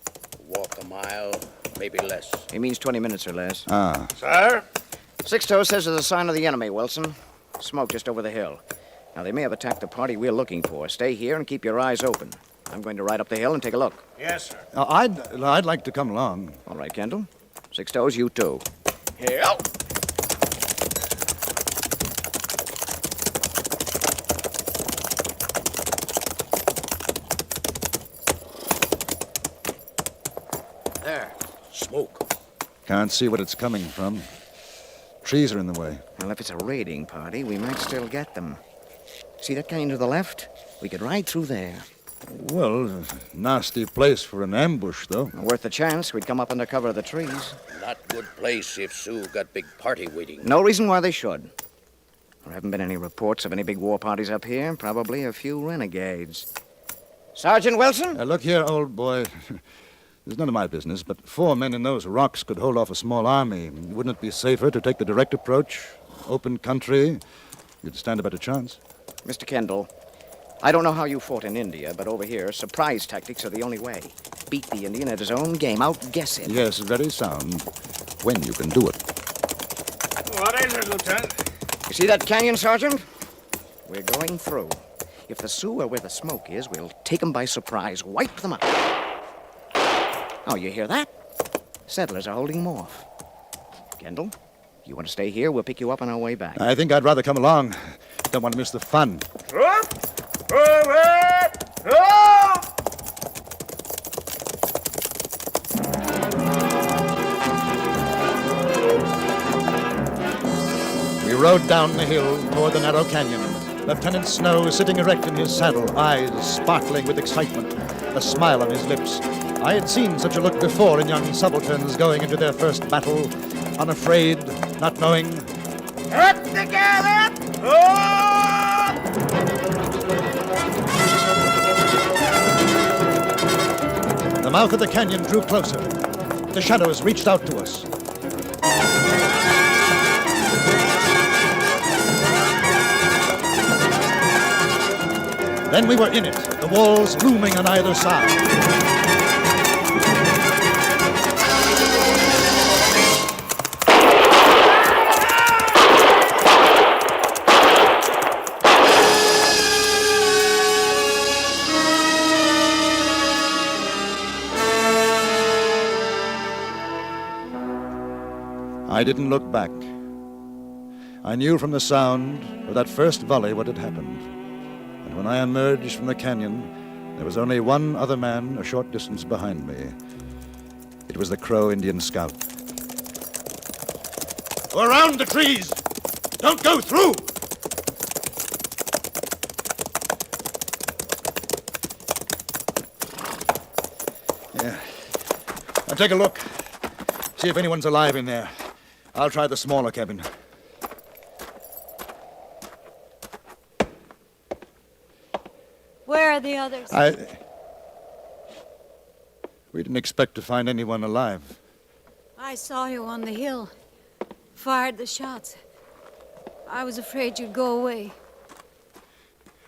Walk a mile, maybe less.
He means 20 minutes or less.
Ah.
Sir?
Six Toes says there's a sign of the enemy, Wilson. Smoke just over the hill. Now, they may have attacked the party we're looking for. Stay here and keep your eyes open. I'm going to ride up the hill and take a look.
Yes, sir.
I'd like to come along.
All right, Kendall. Six Toes, you too.
Here. There. Smoke.
Can't see what it's coming from. Trees are in the way.
Well, if it's a raiding party, we might still get them. See that canyon to the left? We could ride through there.
Well, nasty place for an ambush, though.
Worth the chance. We'd come up under cover of the trees.
Not good place if Sioux got big party waiting.
No reason why they should. There haven't been any reports of any big war parties up here. Probably a few renegades. Sergeant Wilson?
Look here, old boy. It's none of my business, but 4 men in those rocks could hold off a small army. Wouldn't it be safer to take the direct approach? Open country? You'd stand a better chance.
Mr. Kendall, I don't know how you fought in India, but over here, surprise tactics are the only way. Beat the Indian at his own game, outguess him.
Yes, very sound. When you can do it.
What is it, Lieutenant?
You see that canyon, Sergeant? We're going through. If the Sioux are where the smoke is, we'll take them by surprise, wipe them out. Oh, you hear that? Settlers are holding them off. Kendall, you want to stay here? We'll pick you up on our way back.
I think I'd rather come along. Don't want to miss the fun. We rode down the hill toward the narrow canyon. Lieutenant Snow sitting erect in his saddle, eyes sparkling with excitement, a smile on his lips. I had seen such a look before in young subalterns going into their first battle, unafraid, not knowing.
Up together! Oh!
The mouth of the canyon drew closer. The shadows reached out to us. Then we were in it, the walls looming on either side. I didn't look back. I knew from the sound of that first volley what had happened. And when I emerged from the canyon, there was only one other man a short distance behind me. It was the Crow Indian scout. Go around the trees! Don't go through! Yeah. Now take a look. See if anyone's alive in there. I'll try the smaller cabin.
Where are the others?
We didn't expect to find anyone alive.
I saw you on the hill. Fired the shots. I was afraid you'd go away.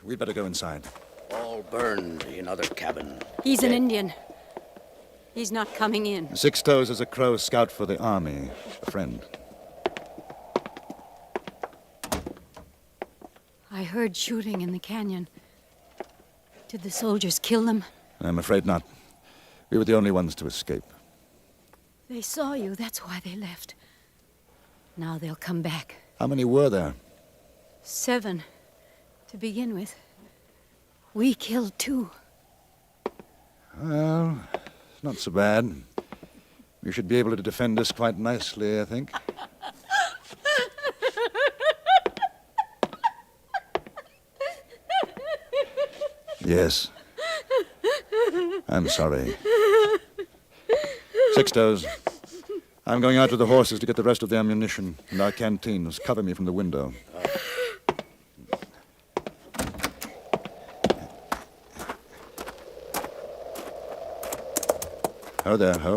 We'd better go inside.
All burned in other cabin.
He's an Indian. He's not coming in.
Six Toes is a Crow scout for the army, a friend.
I heard shooting in the canyon. Did the soldiers kill them?
I'm afraid not. We were the only ones to escape.
They saw you, that's why they left. Now they'll come back.
How many were there?
7, to begin with. We killed 2.
Well, it's not so bad. We should be able to defend us quite nicely, I think. Yes. I'm sorry. Six Toes. I'm going out with the horses to get the rest of the ammunition and our canteens. Cover me from the window. Ho there, Ho.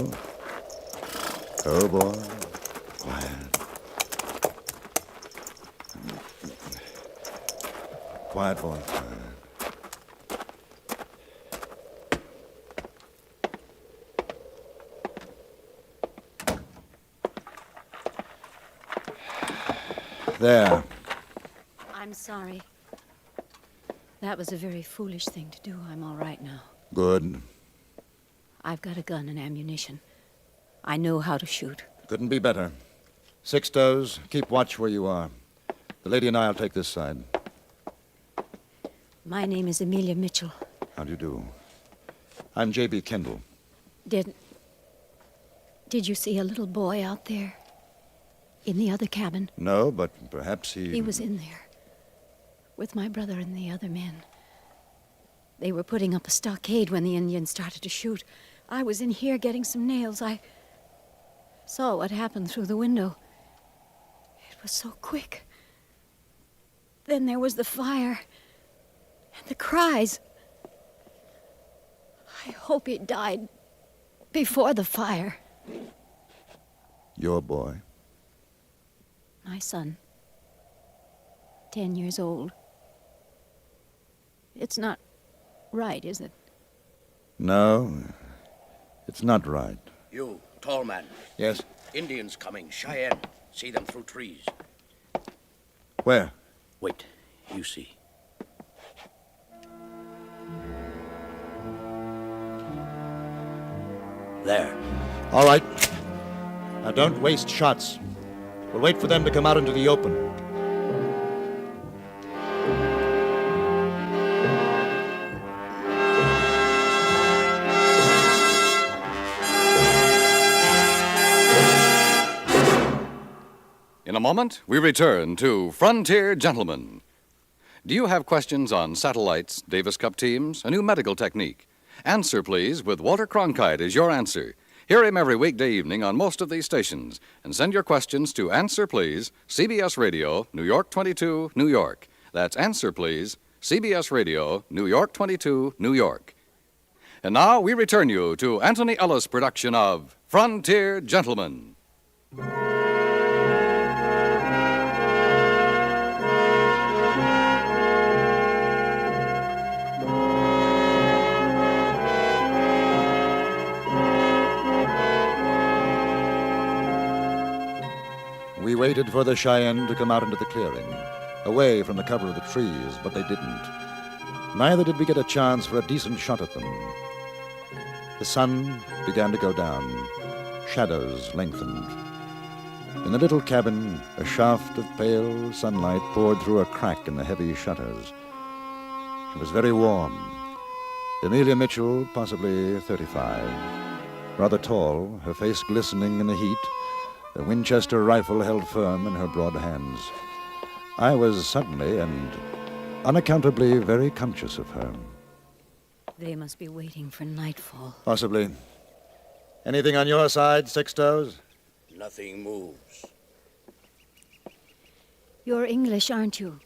Ho, boy. Quiet. Quiet, boy. Quiet. There.
I'm sorry. That was a very foolish thing to do. I'm all right now.
Good.
I've got a gun and ammunition. I know how to shoot.
Couldn't be better. Six Toes, keep watch where you are. The lady and I'll take this side.
My name is Amelia Mitchell.
How do you do? I'm J.B. Kendall.
Did you see a little boy out there? In the other cabin?
No, but perhaps he...
He was in there. With my brother and the other men. They were putting up a stockade when the Indians started to shoot. I was in here getting some nails. I saw what happened through the window. It was so quick. Then there was the fire. And the cries. I hope he died before the fire.
Your boy?
My son. 10 years old. It's not right, is it?
No, it's not right.
You, tall man.
Yes?
Indians coming, Cheyenne. See them through trees.
Where?
Wait, you see. There.
All right. Now don't waste shots. We'll wait for them to come out into the open.
In a moment, we return to Frontier Gentlemen. Do you have questions on satellites, Davis Cup teams, a new medical technique? Answer, please, with Walter Cronkite as your answer. Hear him every weekday evening on most of these stations. And send your questions to Answer, Please, CBS Radio, New York 22, New York. That's Answer, Please, CBS Radio, New York 22, New York. And now we return you to Anthony Ellis' production of Frontier Gentlemen.
We waited for the Cheyenne to come out into the clearing, away from the cover of the trees, but they didn't. Neither did we get a chance for a decent shot at them. The sun began to go down. Shadows lengthened. In the little cabin, a shaft of pale sunlight poured through a crack in the heavy shutters. It was very warm. Amelia Mitchell, possibly 35, rather tall, her face glistening in the heat, the Winchester rifle held firm in her broad hands. I was suddenly and unaccountably very conscious of her.
They must be waiting for nightfall.
Possibly. Anything on your side, Six-Toes?
Nothing moves.
You're English, aren't you?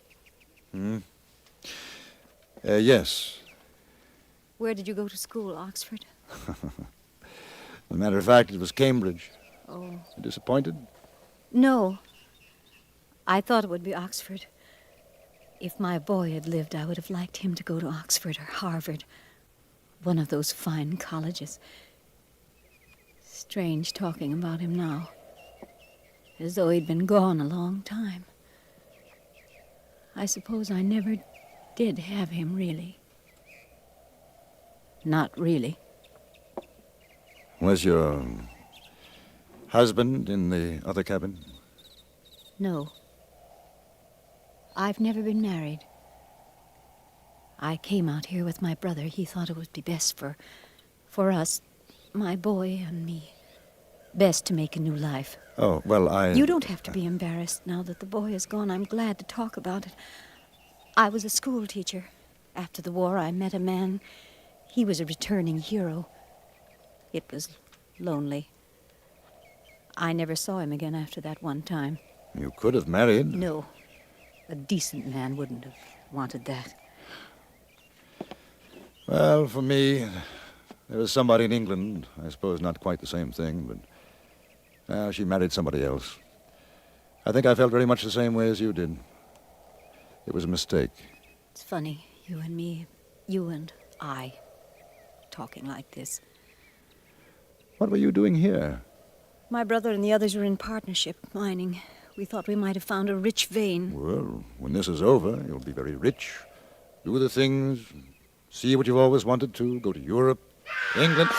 Yes.
Where did you go to school, Oxford?
As a matter of fact, it was Cambridge.
Oh.
You disappointed?
No. I thought it would be Oxford. If my boy had lived, I would have liked him to go to Oxford or Harvard. One of those fine colleges. Strange talking about him now. As though he'd been gone a long time. I suppose I never did have him, really. Not really.
Was your husband in the other cabin?
No. I've never been married. I came out here with my brother. He thought it would be best for us, my boy and me. Best to make a new life.
Oh, well,
You don't have to be embarrassed now that the boy is gone. I'm glad to talk about it. I was a school teacher. After the war, I met a man. He was a returning hero. It was lonely. I never saw him again after that one time.
You could have married.
No. A decent man wouldn't have wanted that.
Well, for me, there was somebody in England. I suppose not quite the same thing, but she married somebody else. I think I felt very much the same way as you did. It was a mistake.
It's funny, you and me, you and I, talking like this.
What were you doing here?
My brother and the others were in partnership, mining. We thought we might have found a rich vein.
Well, when this is over, you'll be very rich. Do the things, see what you've always wanted to, go to Europe, England.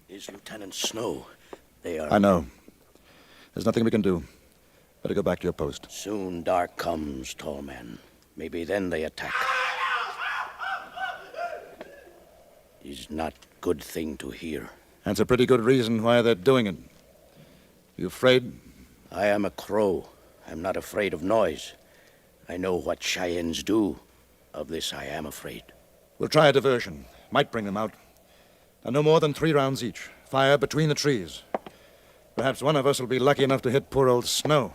Is Lieutenant Snow. They are...
I know. There's nothing we can do. Better go back to your post.
Soon dark comes, tall man. Maybe then they attack. Is not good thing to hear.
That's a pretty good reason why they're doing it. You afraid?
I am a crow. I'm not afraid of noise. I know what Cheyennes do. Of this I am afraid.
We'll try a diversion. Might bring them out. And no more than 3 rounds each. Fire between the trees. Perhaps one of us will be lucky enough to hit poor old Snow.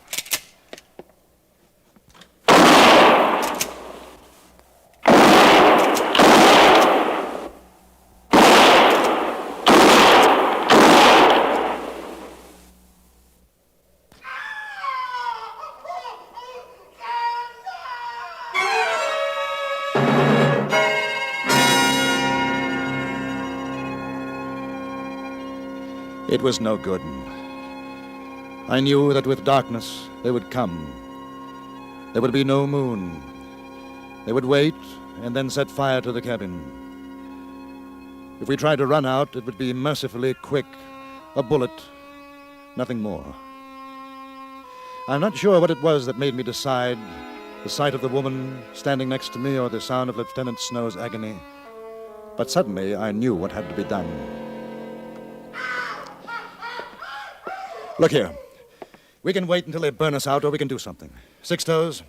It was no good. I knew that with darkness they would come. There would be no moon. They would wait and then set fire to the cabin. If we tried to run out, it would be mercifully quick. A bullet, nothing more. I'm not sure what it was that made me decide, the sight of the woman standing next to me or the sound of Lieutenant Snow's agony. But suddenly I knew what had to be done. Look here. We can wait until they burn us out, or we can do something. Six-Toes,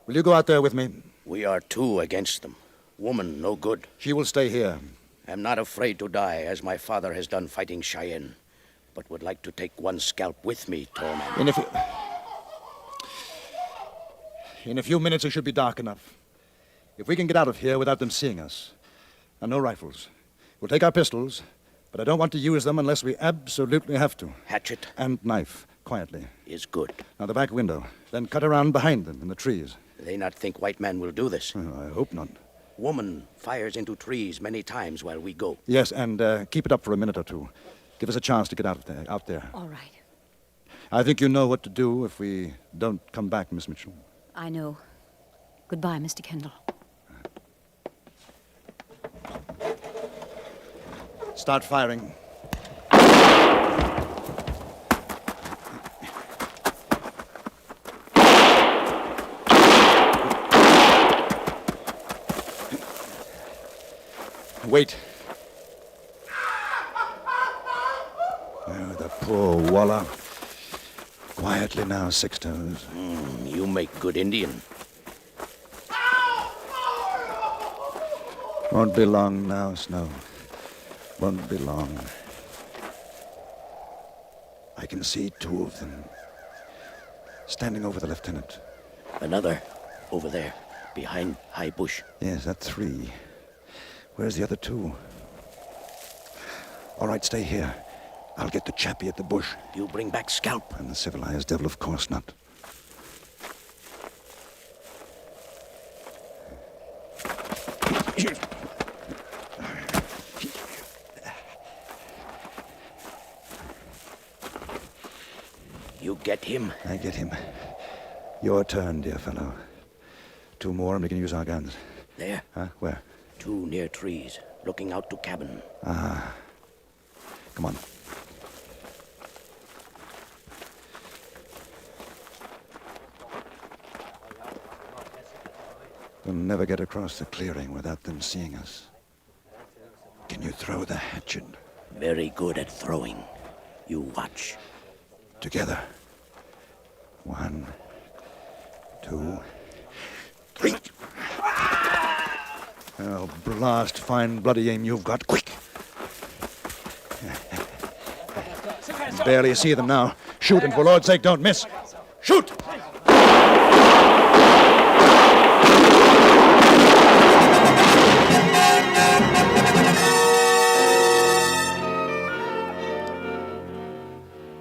will you go out there with me?
We are 2 against them. Woman, no good.
She will stay here.
I'm not afraid to die, as my father has done fighting Cheyenne, but would like to take one scalp with me, tall man.
And In a few minutes, it should be dark enough. If we can get out of here without them seeing us. And no rifles. We'll take our pistols, but I don't want to use them unless we absolutely have to.
Hatchet.
And knife, quietly.
Is good.
Now, the back window. Then cut around behind them in the trees.
They not think white man will do this.
Oh, I hope not.
Woman fires into trees many times while we go.
Yes, and keep it up for a minute or two. Give us a chance to get out there.
All right.
I think you know what to do if we don't come back, Miss Mitchell.
I know. Goodbye, Mr. Kendall.
Start firing. Wait. Oh, the poor Walla. Quietly now, Six Toes.
You make good Indian.
Won't be long now, Snow. Won't be long. I can see two of them. Standing over the lieutenant.
Another over there, behind high bush.
Yes, that's three. Where's the other two? All right, stay here. I'll get the chappie at the bush.
You bring back scalp.
And the civilized devil, of course not.
You get him?
I get him. Your turn, dear fellow. Two more and we can use our guns.
There.
Huh? Where?
Two near trees, looking out to cabin.
Ah. Come on. We'll never get across the clearing without them seeing us. Can you throw the hatchet?
Very good at throwing. You watch.
Together. 1, 2, 3. Oh, blast fine bloody aim you've got. Quick! Barely see them now. Shoot, and for Lord's sake, don't miss. Shoot!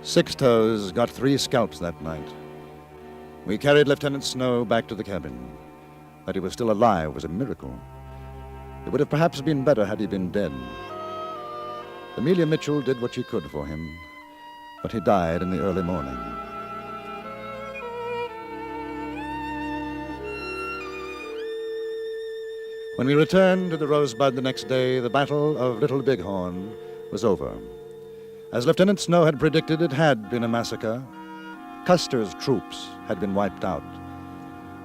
Six Toes got 3 scalps that night. We carried Lieutenant Snow back to the cabin. That he was still alive was a miracle. It would have perhaps been better had he been dead. Amelia Mitchell did what she could for him, but he died in the early morning. When we returned to the Rosebud the next day, the Battle of Little Bighorn was over. As Lieutenant Snow had predicted, it had been a massacre. Custer's troops had been wiped out.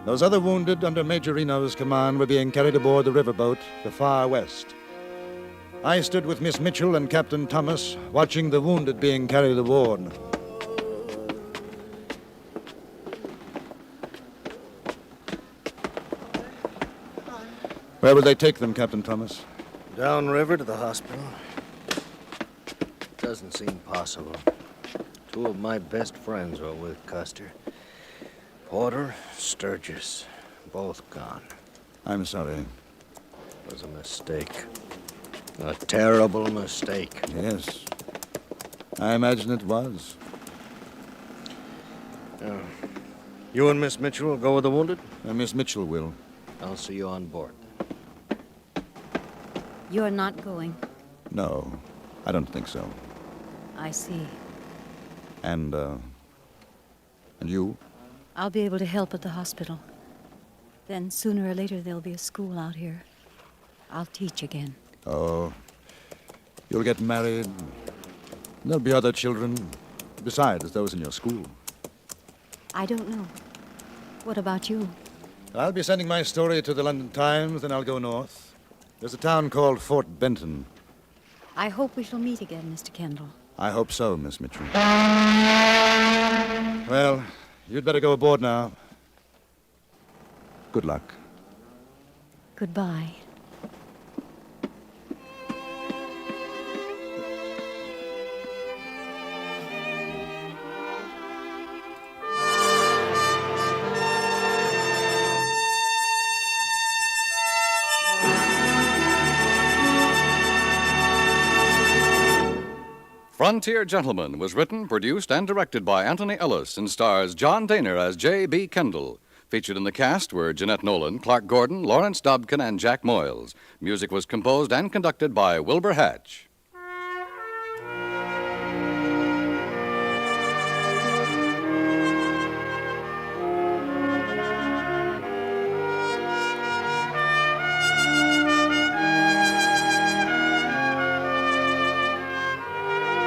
Those other wounded under Major Reno's command were being carried aboard the riverboat, the Far West. I stood with Miss Mitchell and Captain Thomas, watching the wounded being carried aboard. Where will they take them, Captain Thomas?
Downriver to the hospital. Doesn't seem possible. 2 of my best friends were with Custer. Porter, Sturgis, both gone.
I'm sorry.
It was a mistake. A terrible mistake.
Yes. I imagine it was.
You and Miss Mitchell will go with the wounded?
Miss Mitchell will.
I'll see you on board.
You're not going.
No, I don't think so.
I see.
And you?
I'll be able to help at the hospital. Then sooner or later there'll be a school out here. I'll teach again.
Oh, you'll get married. There'll be other children, besides those in your school.
I don't know. What about you?
I'll be sending my story to the London Times, then I'll go north. There's a town called Fort Benton.
I hope we shall meet again, Mr. Kendall.
I hope so, Miss Mitchell. Well, you'd better go aboard now. Good luck.
Goodbye.
Frontier Gentleman was written, produced, and directed by Anthony Ellis and stars John Dehner as J.B. Kendall. Featured in the cast were Jeanette Nolan, Clark Gordon, Lawrence Dobkin, and Jack Moyles. Music was composed and conducted by Wilbur Hatch.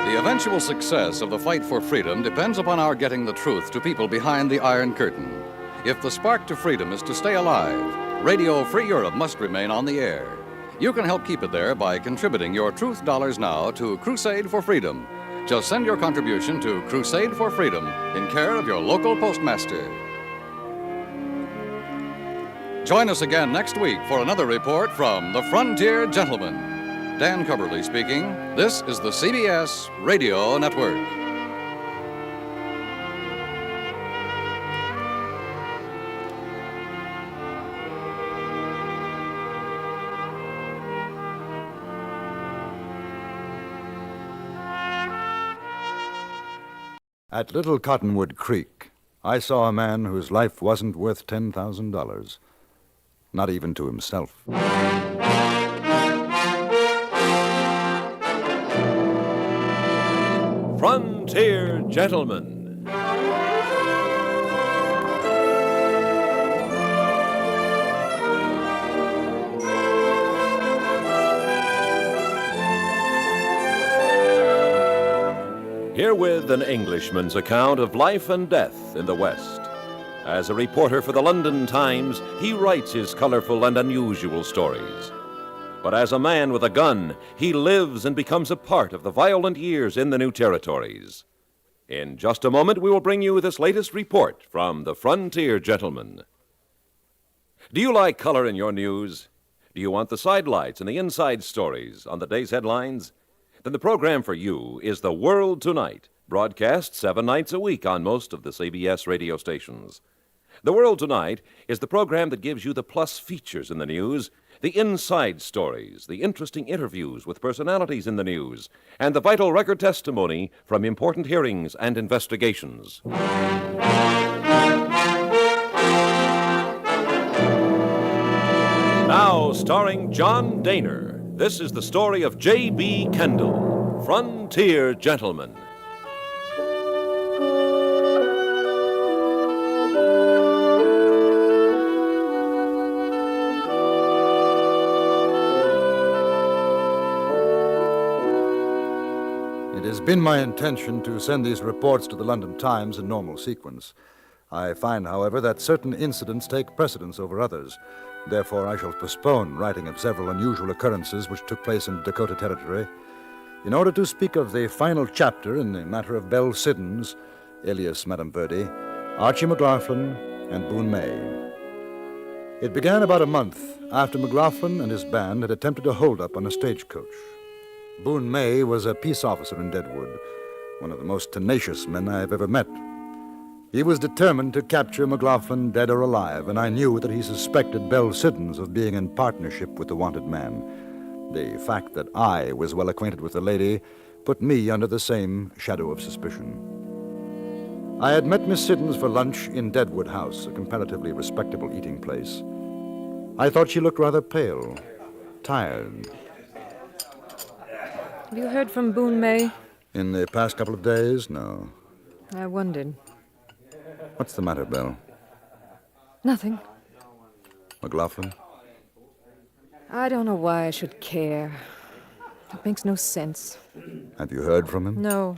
The eventual success of the fight for freedom depends upon our getting the truth to people behind the Iron Curtain. If the spark to freedom is to stay alive, Radio Free Europe must remain on the air. You can help keep it there by contributing your truth dollars now to Crusade for Freedom. Just send your contribution to Crusade for Freedom in care of your local postmaster. Join us again next week for another report from the Frontier Gentleman. Dan Cubberly speaking. This is the CBS Radio Network.
At Little Cottonwood Creek, I saw a man whose life wasn't worth $10,000. Not even to himself.
Frontier Gentleman. Herewith an Englishman's account of life and death in the West. As a reporter for the London Times, he writes his colorful and unusual stories. But as a man with a gun, he lives and becomes a part of the violent years in the new territories. In just a moment, we will bring you this latest report from the Frontier Gentleman. Do you like color in your news? Do you want the sidelights and the inside stories on the day's headlines? Then the program for you is The World Tonight, broadcast 7 nights a week on most of the CBS radio stations. The World Tonight is the program that gives you the plus features in the news, the inside stories, the interesting interviews with personalities in the news, and the vital record testimony from important hearings and investigations. Now, starring John Dehner, this is the story of J.B. Kendall, Frontier Gentleman.
It has been my intention to send these reports to the London Times in normal sequence. I find, however, that certain incidents take precedence over others. Therefore, I shall postpone writing of several unusual occurrences which took place in Dakota Territory in order to speak of the final chapter in the matter of Belle Siddons, alias Madame Verdi, Archie McLaughlin, and Boone May. It began about a month after McLaughlin and his band had attempted a hold-up on a stagecoach. Boone May was a peace officer in Deadwood, one of the most tenacious men I have ever met. He was determined to capture McLaughlin dead or alive, and I knew that he suspected Belle Siddons of being in partnership with the wanted man. The fact that I was well acquainted with the lady put me under the same shadow of suspicion. I had met Miss Siddons for lunch in Deadwood House, a comparatively respectable eating place. I thought she looked rather pale, tired.
Have you heard from Boone May?
In the past couple of days? No.
I wondered.
What's the matter, Belle?
Nothing.
McLaughlin?
I don't know why I should care. It makes no sense.
Have you heard from him?
No.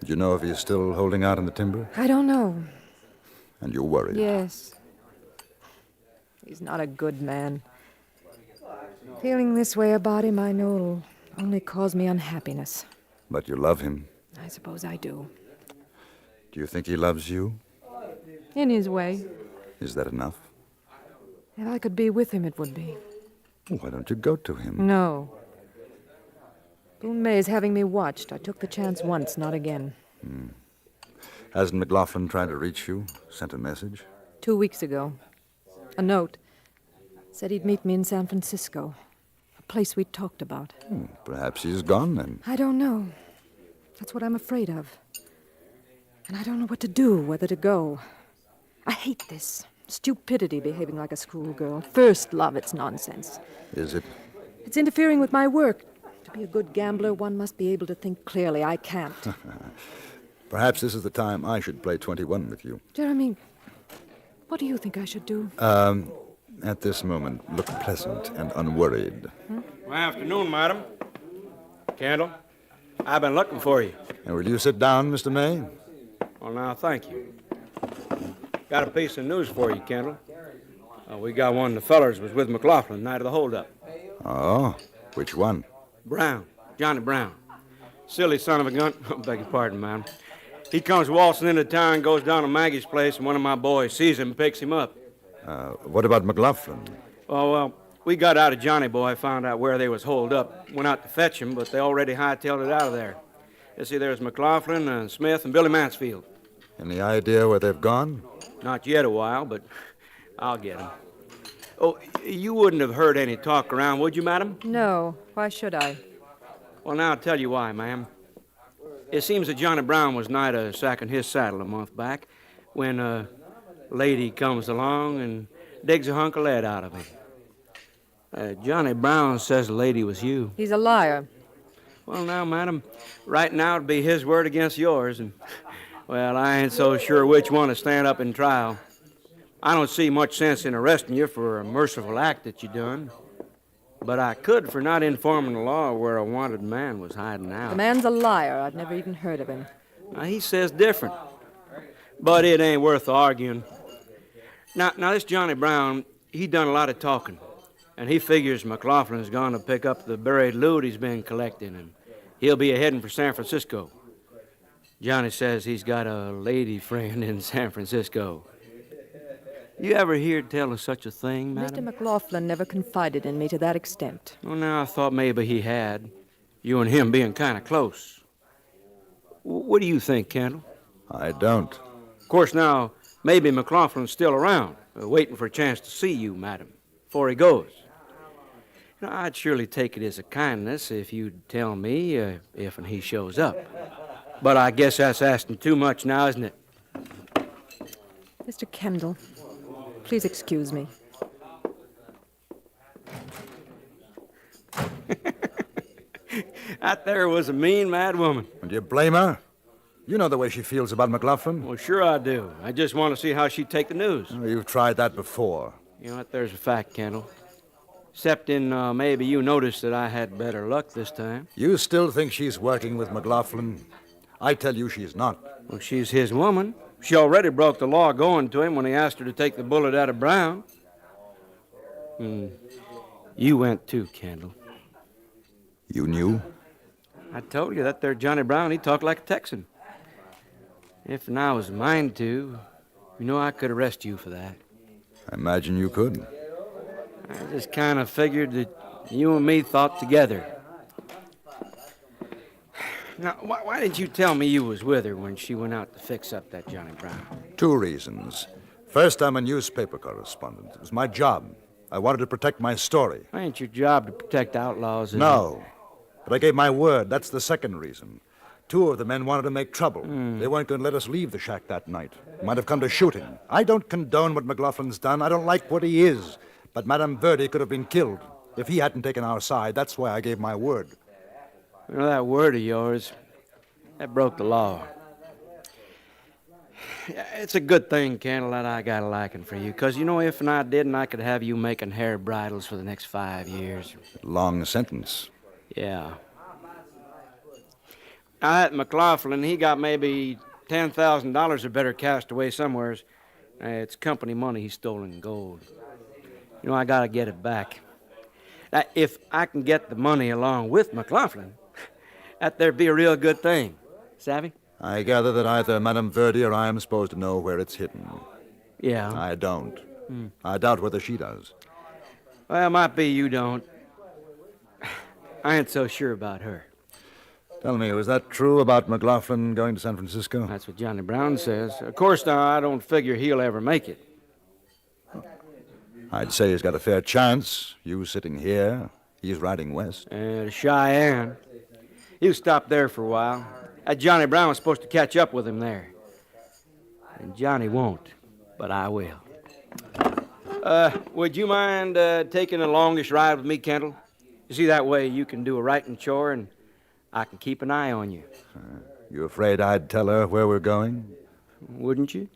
Do you know if he's still holding out in the timber?
I don't know.
And you're worried?
Yes. He's not a good man. Feeling this way about him, I know it'll only cause me unhappiness.
But you love him?
I suppose I do.
Do you think he loves you?
In his way.
Is that enough?
If I could be with him, it would be.
Why don't you go to him?
No. Boone May is having me watched. I took the chance once, not again.
Hasn't McLaughlin tried to reach you? Sent a message?
2 weeks ago. A note. Said he'd meet me in San Francisco. A place we'd talked about.
Perhaps he's gone then.
I don't know. That's what I'm afraid of. And I don't know what to do, whether to go. I hate this. Stupidity, behaving like a schoolgirl. First love, it's nonsense.
Is it?
It's interfering with my work. To be a good gambler, one must be able to think clearly. I can't.
Perhaps this is the time I should play 21 with you.
Jeremy, what do you think I should do?
At this moment, look pleasant and unworried.
Good afternoon, madam. Kendall, I've been looking for you.
And will you sit down, Mr. May?
Well, now, thank you. Got a piece of news for you, Kendall. We got one of the fellers was with McLaughlin night of the holdup.
Oh, which one?
Brown, Johnny Brown. Silly son of a gun. Beg your pardon, ma'am. He comes waltzing into town, goes down to Maggie's place, and one of my boys sees him and picks him up.
What about McLaughlin?
Oh, well, we got out of Johnny Boy, found out where they was holed up, went out to fetch him, but they already hightailed it out of there. You see, there's McLaughlin and Smith and Billy Mansfield.
Any idea where they've gone?
Not yet a while, but I'll get them. Oh, you wouldn't have heard any talk around, would you, madam?
No. Why should I?
Well, now I'll tell you why, ma'am. It seems that Johnny Brown was nigh to sacking his saddle a month back when a lady comes along and digs a hunk of lead out of him. Johnny Brown says the lady was you.
He's a liar.
Well, now, madam, right now it'd be his word against yours, and, well, I ain't so sure which one to stand up in trial. I don't see much sense in arresting you for a merciful act that you done, but I could for not informing the law where a wanted man was hiding out.
The man's a liar. I've never even heard of him.
Now, he says different, but it ain't worth arguing. Now, this Johnny Brown, he done a lot of talking, and he figures McLaughlin's going to pick up the buried loot he's been collecting, and he'll be heading for San Francisco. Johnny says he's got a lady friend in San Francisco. You ever hear tell of such a thing, madam?
Mr. McLaughlin never confided in me to that extent.
Well, now, I thought maybe he had. You and him being kind of close. What do you think, Kendall?
I don't.
Of course, now, maybe McLaughlin's still around, waiting for a chance to see you, madam, before he goes. You know, I'd surely take it as a kindness if you'd tell me if and he shows up. But I guess that's asking too much now, isn't it?
Mr. Kendall, please excuse me.
That there was a mean, mad woman.
And do you blame her? You know the way she feels about McLaughlin.
Well, sure I do. I just want to see how she'd take the news.
Oh, you've tried that before.
You know what? There's a fact, Kendall. Except in maybe you noticed that I had better luck this time.
You still think she's working with McLaughlin? I tell you she's not.
Well, she's his woman. She already broke the law going to him when he asked her to take the bullet out of Brown. You went too, Kendall.
You knew?
I told you that there Johnny Brown, he talked like a Texan. If I was mine to, you know I could arrest you for that.
I imagine you could.
I just kind of figured that you and me thought together. Now, why didn't you tell me you was with her when she went out to fix up that Johnny Brown?
2 reasons. First, I'm a newspaper correspondent. It was my job. I wanted to protect my story.
Ain't your job to protect outlaws, is it?
No. But I gave my word. That's the second reason. 2 of the men wanted to make trouble. They weren't going to let us leave the shack that night. Might have come to shooting. I don't condone what McLaughlin's done. I don't like what he is. But Madame Verdi could have been killed if he hadn't taken our side. That's why I gave my word.
You know, that word of yours, that broke the law. It's a good thing, Kendall, that I got a liking for you, because, you know, if and I didn't, I could have you making hair bridles for the next 5 years.
Long sentence.
Yeah. Now, that McLaughlin, he got maybe $10,000 or better cast away somewheres. It's company money he stole in gold. You know, I got to get it back. Now, if I can get the money along with McLaughlin, that there'd be a real good thing. Savvy?
I gather that either Madame Verdi or I am supposed to know where it's hidden.
Yeah.
I don't. I doubt whether she does.
Well, it might be you don't. I ain't so sure about her.
Tell me, was that true about McLaughlin going to San Francisco?
That's what Johnny Brown says. Of course, now, I don't figure he'll ever make it.
I'd say he's got a fair chance. You sitting here, he's riding west.
To Cheyenne. He'll stop there for a while. That Johnny Brown was supposed to catch up with him there. And Johnny won't, but I will. Would you mind taking the longest ride with me, Kendall? You see, that way you can do a writing chore and I can keep an eye on you.
You afraid I'd tell her where we're going?
Wouldn't you?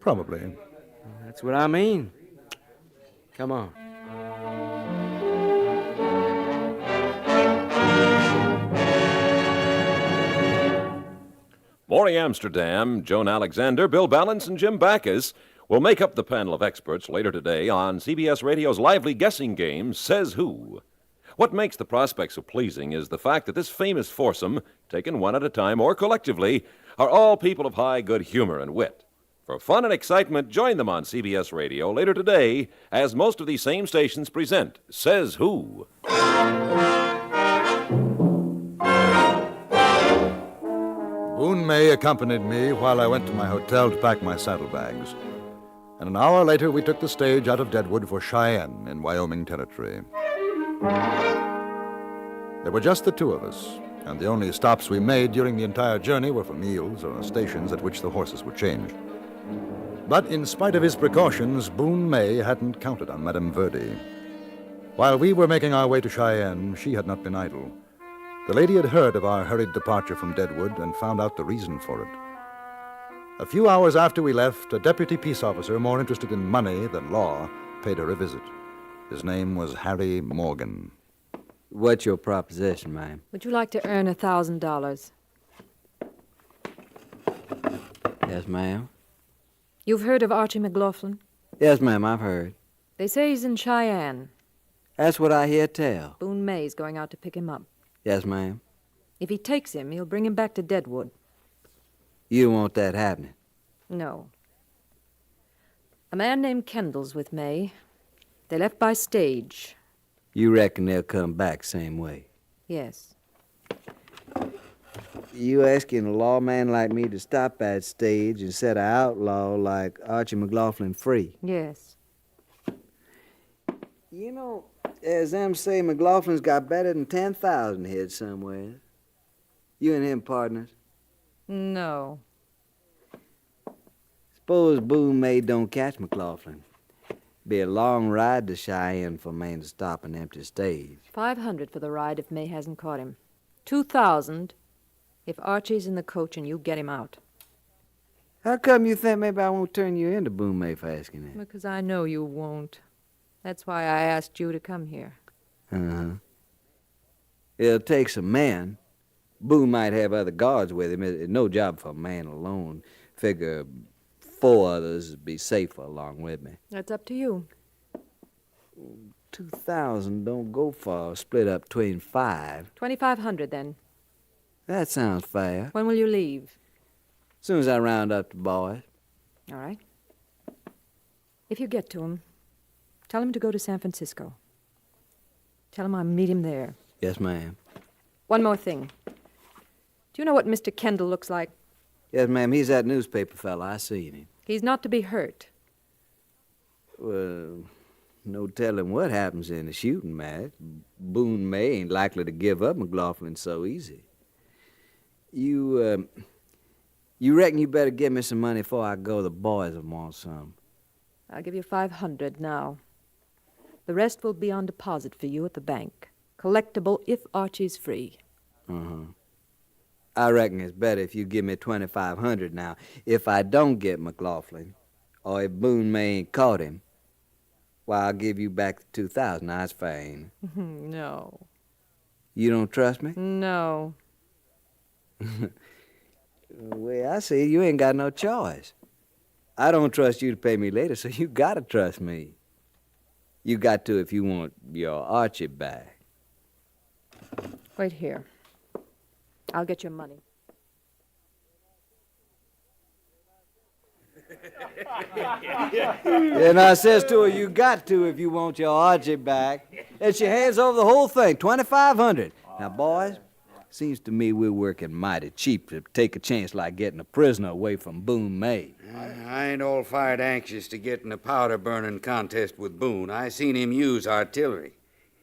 Probably.
That's what I mean. Come on.
Maury Amsterdam, Joan Alexander, Bill Balance, and Jim Backus will make up the panel of experts later today on CBS Radio's lively guessing game, Says Who. What makes the prospect so pleasing is the fact that this famous foursome, taken one at a time or collectively, are all people of high good humor and wit. For fun and excitement, join them on CBS Radio later today as most of these same stations present Says Who.
Boone May accompanied me while I went to my hotel to pack my saddlebags. And an hour later, we took the stage out of Deadwood for Cheyenne in Wyoming Territory. There were just the two of us, and the only stops we made during the entire journey were for meals or stations at which the horses were changed. But in spite of his precautions, Boone May hadn't counted on Madame Verdi. While we were making our way to Cheyenne, she had not been idle. The lady had heard of our hurried departure from Deadwood and found out the reason for it. A few hours after we left, a deputy peace officer more interested in money than law paid her a visit. His name was Harry Morgan.
What's your proposition, ma'am?
Would you like to earn $1,000?
Yes, ma'am.
You've heard of Archie McLaughlin?
Yes, ma'am, I've heard.
They say he's in Cheyenne.
That's what I hear tell.
Boone May's going out to pick him up.
Yes, ma'am.
If he takes him, he'll bring him back to Deadwood.
You want that happening?
No. A man named Kendall's with May. They left by stage.
You reckon they'll come back same way?
Yes.
You asking a lawman like me to stop at stage and set an outlaw like Archie McLaughlin free?
Yes.
You know, as them say, McLaughlin's got better than 10,000 hid somewhere. You and him partners?
No.
Suppose Boone May don't catch McLaughlin. Be a long ride to Cheyenne for a man to stop an empty stage.
$500 for the ride if May hasn't caught him. $2,000 if Archie's in the coach and you get him out.
How come you think maybe I won't turn you into Boone May for asking that?
Because I know you won't. That's why I asked you to come here.
Uh-huh. It'll take some men. Boone might have other guards with him. It's no job for a man alone. Figure 4 others would be safer along with me.
That's up to you.
2,000 don't go far. Split up between 5.
2,500 then.
That sounds fair.
When will you leave?
As soon as I round up the boys.
All right. If you get to him, tell him to go to San Francisco. Tell him I'll meet him there.
Yes, ma'am.
One more thing. Do you know what Mr. Kendall looks like?
Yes, ma'am. He's that newspaper fella. I seen him.
He's not to be hurt.
Well, no telling what happens in a shooting match. Boone May ain't likely to give up McLaughlin so easy. You reckon you better give me some money before I go? The boys will want some.
I'll give you $500 now. The rest will be on deposit for you at the bank. Collectible if Archie's free.
Uh-huh. I reckon it's better if you give me $2,500 now. If I don't get McLaughlin, or if Boone May ain't caught him, why, I'll give you back the $2,000. Now, that's fair, ain't it?
No.
You don't trust me?
No.
Well, I see you ain't got no choice. I don't trust you to pay me later, so you gotta trust me. You got to if you want your Archie back.
Wait here. I'll get your money.
And I says to her, you got to if you want your Archie back. And she hands over the whole thing, $2,500. Now, boys, seems to me we're working mighty cheap to take a chance like getting a prisoner away from Boone May.
I ain't all fired anxious to get in a powder-burning contest with Boone. I seen him use artillery.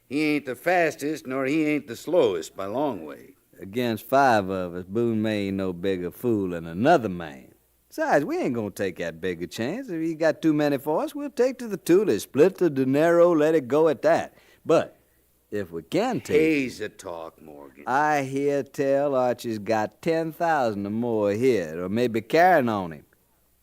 He ain't the fastest, nor he ain't the slowest by long way.
Against 5 of us, Boone May ain't no bigger fool than another man. Besides, we ain't gonna take that big a chance. If he got too many for us, we'll take to the Tule, split the dinero, let it go at that. But if we can take...
Haze a talk, Morgan.
I hear tell Archie's got 10,000 or more here, or maybe carrying on him.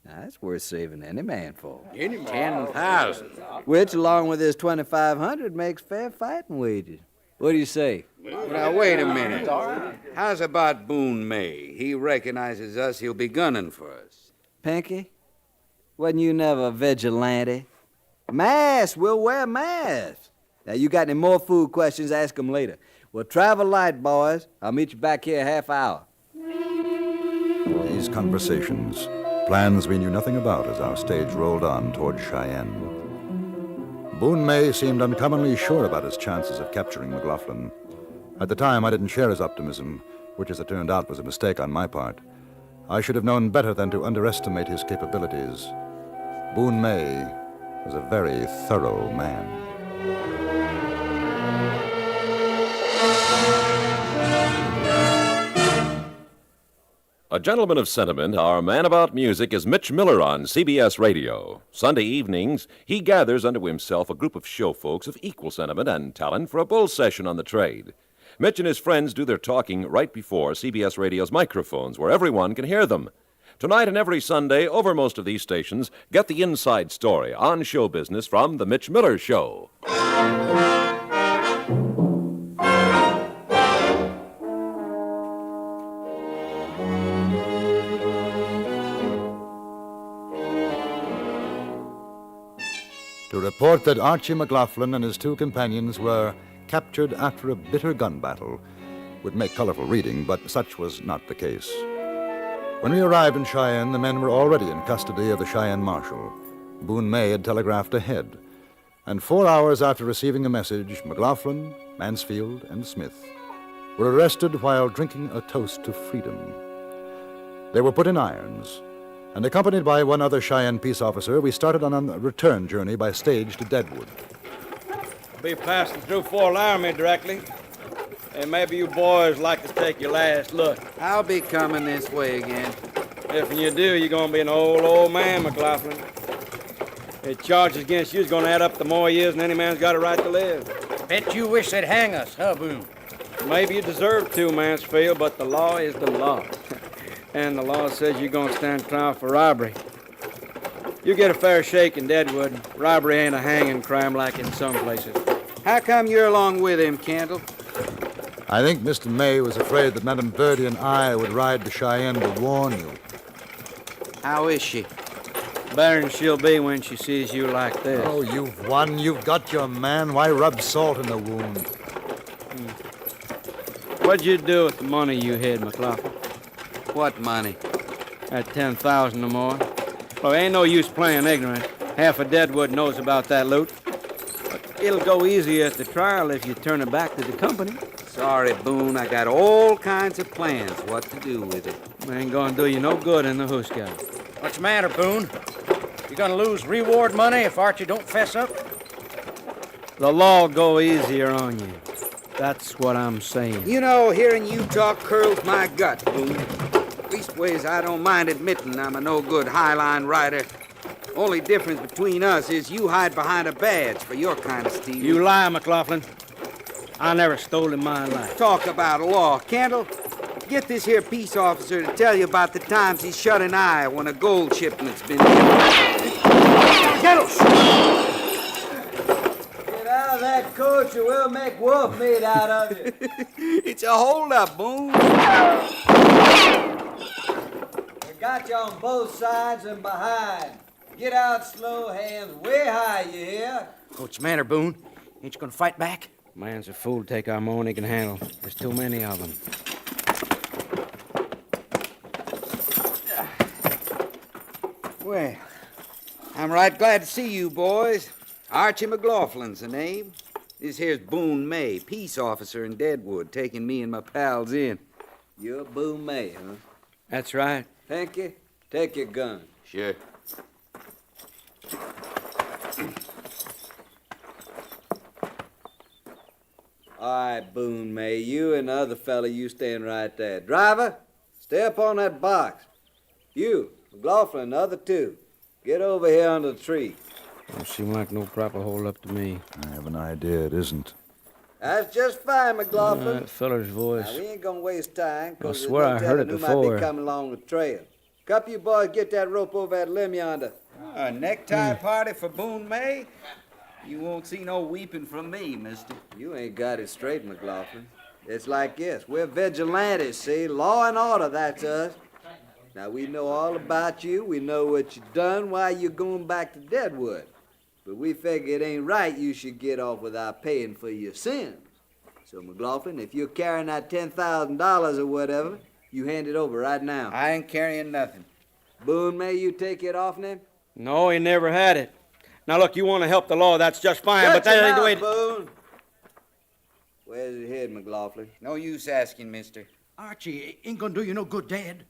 Now, that's worth saving any man for.
10,000.
Which, along with his 2,500, makes fair fighting wages. What do you say?
Now, wait a minute. How's about Boone May? He recognizes us, he'll be gunning for us.
Pinky, wasn't you never a vigilante? Masks, we'll wear masks. Now, you got any more food questions, ask them later. Well, travel light, boys. I'll meet you back here in a half hour.
These conversations, plans we knew nothing about as our stage rolled on toward Cheyenne. Boone May seemed uncommonly sure about his chances of capturing McLaughlin. At the time, I didn't share his optimism, which, as it turned out, was a mistake on my part. I should have known better than to underestimate his capabilities. Boone May was a very thorough man.
A gentleman of sentiment, our man about music is Mitch Miller on CBS Radio. Sunday evenings, he gathers unto himself a group of show folks of equal sentiment and talent for a bull session on the trade. Mitch and his friends do their talking right before CBS Radio's microphones, where everyone can hear them. Tonight and every Sunday, over most of these stations, get the inside story on show business from The Mitch Miller Show.
To report that Archie McLaughlin and his 2 companions were captured after a bitter gun battle would make colorful reading, but such was not the case. When we arrived in Cheyenne, the men were already in custody of the Cheyenne Marshal. Boone May had telegraphed ahead, and 4 hours after receiving a message, McLaughlin, Mansfield, and Smith were arrested while drinking a toast to freedom. They were put in irons, and accompanied by 1 other Cheyenne peace officer, we started on a return journey by stage to Deadwood.
Be passing through Fort Laramie directly. And maybe you boys like to take your last look.
I'll be coming this way again.
If you do, you're gonna be an old man, McLaughlin. The charges against you is gonna add up to more years than any man's got a right to live.
Bet you wish they'd hang us, huh, Boone?
Maybe you deserve to, Mansfield, but the law is the law. And the law says you're gonna stand trial for robbery. You get a fair shake in Deadwood. Robbery ain't a hanging crime like in some places.
How come you're along with him, Kendall?
I think Mr. May was afraid that Madame Birdie and I would ride to Cheyenne to warn you.
How is she?
Better than she'll be when she sees you like this.
Oh, you've won. You've got your man. Why rub salt in the wound?
What'd you do with the money you hid, McLaughlin?
What money?
That 10,000 or more. Well, ain't no use playing ignorant. Half of Deadwood knows about that loot. But it'll go easier at the trial if you turn it back to the company.
Sorry, Boone. I got all kinds of plans what to do with it.
Ain't gonna do you no good in the Hooskow.
What's the matter, Boone? You gonna lose reward money if Archie don't fess up?
The law'll go easier on you. That's what I'm saying.
You know, hearing you talk curls my gut, Boone. Leastways, I don't mind admitting I'm a no-good highline rider. Only difference between us is you hide behind a badge for your kind of steal.
You lie, McLaughlin. I never stole in my life.
Talk about law. Kendall, get this here peace officer to tell you about the times he's shut an eye when a gold shipment's been... Kendall!
Get out of that coach or we'll make wolf meat out of you.
It's a hold-up, Boone.
We got you on both sides and behind. Get out slow, hands way high, you hear?
What's the matter, Boone? Ain't you gonna fight back?
Man's a fool to take our more than he can handle. There's too many of them.
Well, I'm right glad to see you boys. Archie McLaughlin's the name. This here's Boone May, peace officer in Deadwood, taking me and my pals in.
You're Boone May, huh?
That's right.
Pinky, take your gun.
Sure. All right, Boone May, you and the other fella, you stand right there. Driver, stay up on that box. You, McLaughlin, the other two, get over here under the tree.
Don't seem like no proper hold-up to me.
I have an idea it isn't.
That's just fine, McLaughlin.
That feller's voice.
Now, we ain't gonna waste time.
I swear I heard it
who
before.
might be coming along the trail. Couple you boys get that rope over that limb yonder.
A necktie party for Boone May? You won't see no weeping from me, mister.
You ain't got it straight, McLaughlin. It's like this. We're vigilantes, see? Law and order, that's us. Now, we know all about you. We know what you done, why you're going back to Deadwood. But we figure it ain't right you should get off without paying for your sins. So, McLaughlin, if you're carrying that $10,000 or whatever, you hand it over right now.
I ain't carrying nothing.
Boone, may you take it off him?
No, he never had it. Now, look, you want to help the law, that's just fine, but that ain't the way...
Boone. Where's it head, McLaughlin?
No use asking, mister.
Archie, ain't gonna do you no good, Dad.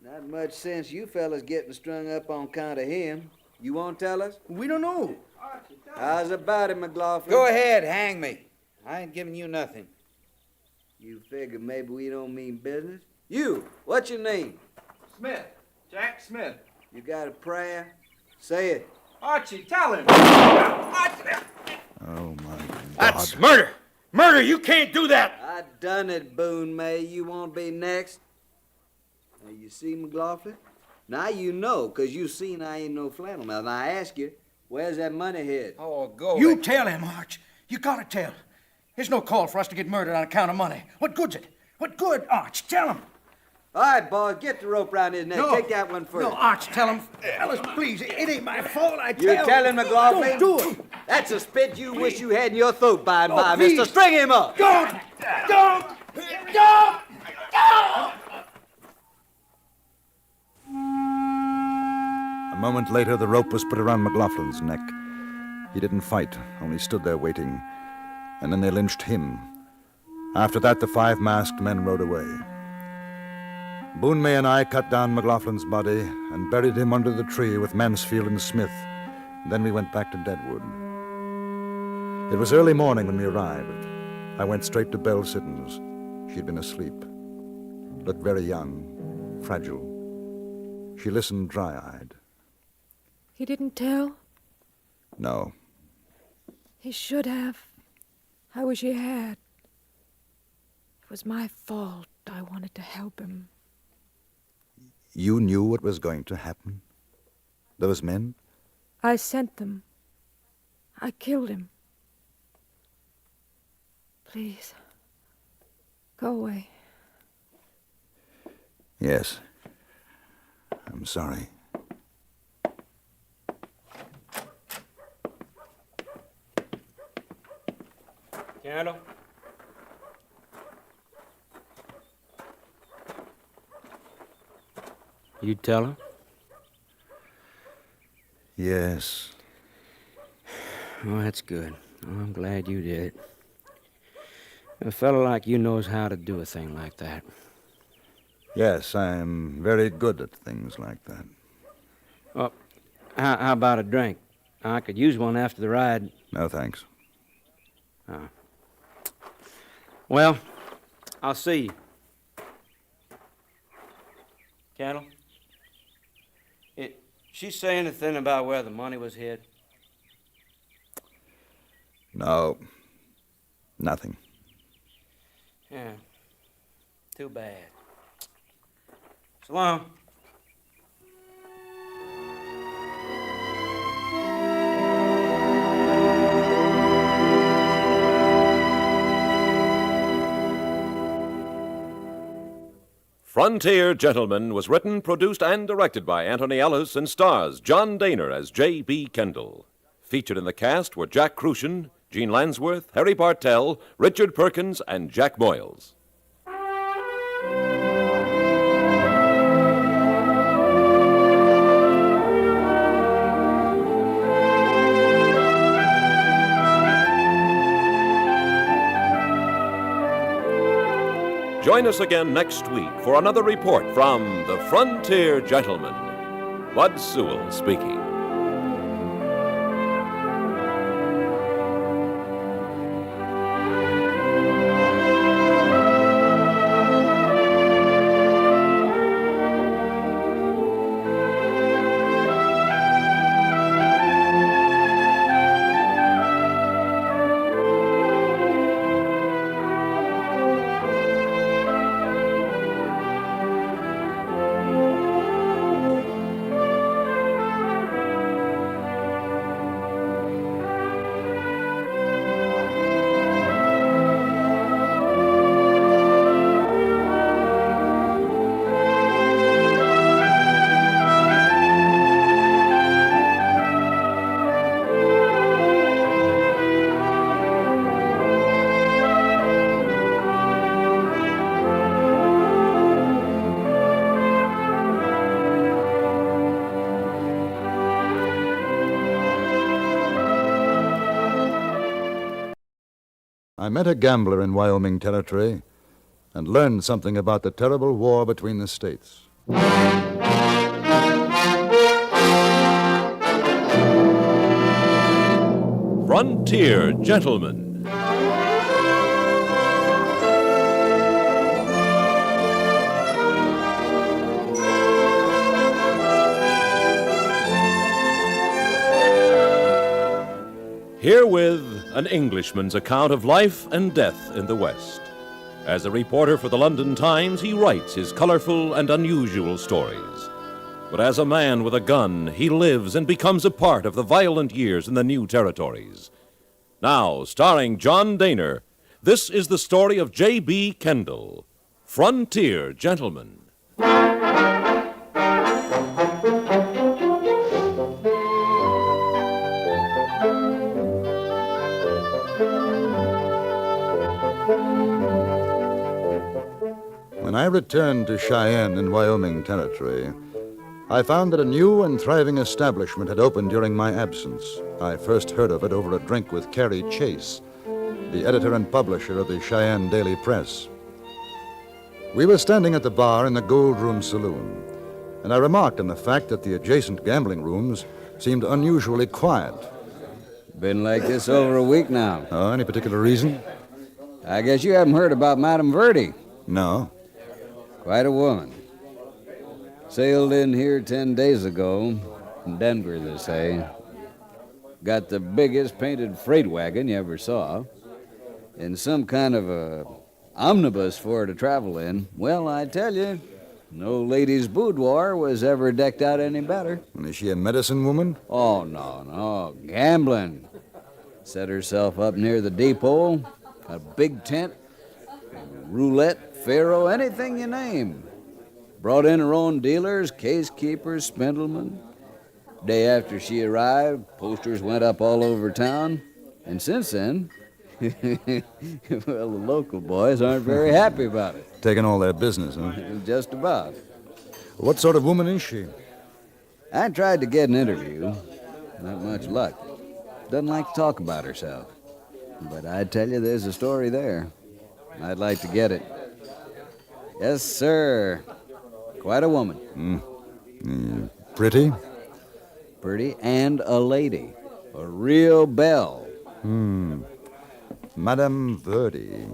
Not much sense you fellas getting strung up on account of him. You won't tell us?
We don't know.
How's about it, McLaughlin?
Go ahead, hang me. I ain't giving you nothing.
You figure maybe we don't mean business? You, what's your name?
Smith. Jack Smith.
You got a prayer? Say it.
Archie, tell him. Archie.
Oh, my God.
That's murder! Murder! You can't do that!
I done it, Boone May. You won't be next? Now, you see, McLaughlin? Now you know, 'cause you seen I ain't no flannel mouth. Now, I ask you, where's that money head?
Oh, go
You tell him, Arch. You gotta tell. There's no call for us to get murdered on account of money. What good's it? What good, Arch? Tell him.
All right, boys, get the rope round his neck.
No.
Take that one first.
No, Arch, tell him. Fellas, please, it ain't my fault. I
You
tell
tell him, McLaughlin?
Don't do it.
That's a spit you wish you had in your throat by and
Oh,
by,
please.
mister. String him up.
Don't!
A moment later, the rope was put around McLaughlin's neck. He didn't fight, only stood there waiting. And then they lynched him. After that, the 5 masked men rode away. Boone May and I cut down McLaughlin's body and buried him under the tree with Mansfield and Smith. Then we went back to Deadwood. It was early morning when we arrived. I went straight to Belle Siddon's. She'd been asleep. Looked very young, fragile. She listened dry-eyed.
He didn't tell?
No.
He should have. I wish he had. It was my fault. I wanted to help him.
You knew what was going to happen? Those men?
I sent them. I killed him. Please, go away.
Yes. I'm sorry.
Kendall? You tell him?
Yes.
Oh, that's good. Oh, I'm glad you did. A fellow like you knows how to do a thing like that.
Yes, I'm very good at things like that.
Well, how about a drink? I could use one after the ride.
No, thanks.
Oh. Well, I'll see you. Kendall? She say anything about where the money was hid?
No. Nothing.
Yeah. Too bad. So long.
Frontier Gentleman was written, produced, and directed by Anthony Ellis and stars John Dehner as J.B. Kendall. Featured in the cast were Jack Crucian, Gene Lansworth, Harry Bartell, Richard Perkins, and Jack Moyles. Join us again next week for another report from the Frontier Gentleman. Bud Sewell speaking.
I met a gambler in Wyoming Territory and learned something about the terrible war between the states.
Frontier Gentlemen. Herewith, an Englishman's account of life and death in the West. As a reporter for the London Times, he writes his colorful and unusual stories. But as a man with a gun, he lives and becomes a part of the violent years in the new territories. Now, starring John Dehner, this is the story of J.B. Kendall, Frontier Gentlemen.
When I returned to Cheyenne in Wyoming Territory, I found that a new and thriving establishment had opened during my absence. I first heard of it over a drink with Carrie Chase, the editor and publisher of the Cheyenne Daily Press. We were standing at the bar in the Gold Room Saloon, and I remarked on the fact that the adjacent gambling rooms seemed unusually quiet.
Been like this over a week now.
Oh, any particular reason?
I guess you haven't heard about Madame Verdi.
No.
Quite a woman. Sailed in here 10 days ago, from Denver, they say. Got the biggest painted freight wagon you ever saw, and some kind of a omnibus for her to travel in. Well, I tell you, no lady's boudoir was ever decked out any better.
And is she a medicine woman?
Oh, no. Gambling. Set herself up near the depot, a big tent, roulette, faro, anything you name. Brought in her own dealers, case keepers, spindlemen. Day after she arrived, posters went up all over town. And since then, well, the local boys aren't very happy about it.
Taking all their business, huh?
Just about.
What sort of woman is she?
I tried to get an interview. Not much luck. Doesn't like to talk about herself. But I tell you, there's a story there. I'd like to get it. Yes, sir. Quite a woman.
Pretty?
Pretty and a lady. A real belle.
Madame Verdi.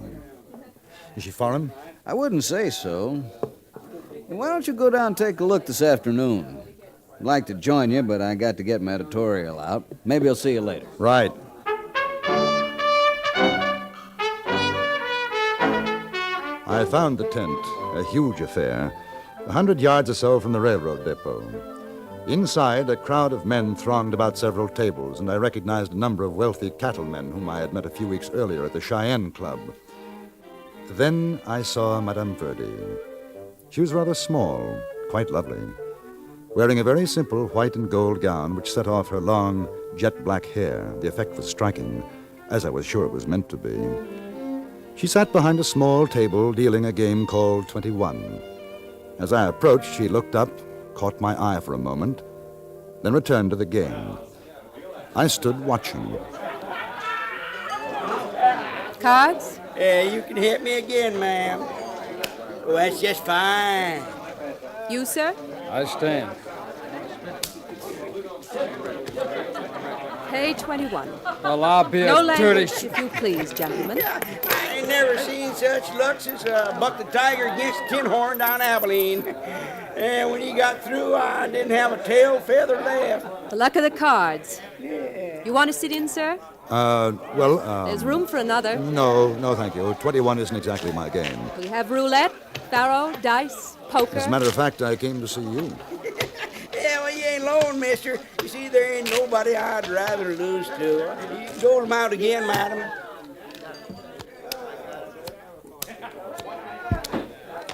Is she foreign?
I wouldn't say so. Why don't you go down and take a look this afternoon? I'd like to join you, but I got to get my editorial out. Maybe I'll see you later.
Right. I found the tent, a huge affair, 100 yards or so from the railroad depot. Inside, a crowd of men thronged about several tables, and I recognized a number of wealthy cattlemen whom I had met a few weeks earlier at the Cheyenne Club. Then I saw Madame Verdi. She was rather small, quite lovely, wearing a very simple white and gold gown which set off her long, jet-black hair. The effect was striking, as I was sure it was meant to be. She sat behind a small table dealing a game called 21. As I approached, she looked up, caught my eye for a moment, then returned to the game. I stood watching.
Cards?
Yeah, you can hit me again, ma'am. Oh, that's just fine.
You, sir?
I stand.
Page 21.
Well, I'll be
No
as dirty.
language, if you please, gentlemen.
I ain't never seen such luck since Buck the Tiger against the Tin Horn down Abilene. And when he got through, I didn't have a tail feather left.
The luck of the cards.
Yeah.
You want to sit in, sir?
There's
room for another.
No, thank you. 21 isn't exactly my game.
We have roulette, faro, dice, poker.
As a matter of fact, I came to see you.
Yeah, well, you ain't alone, mister. You see, there ain't nobody I'd rather lose to. You can dole them out again, madam.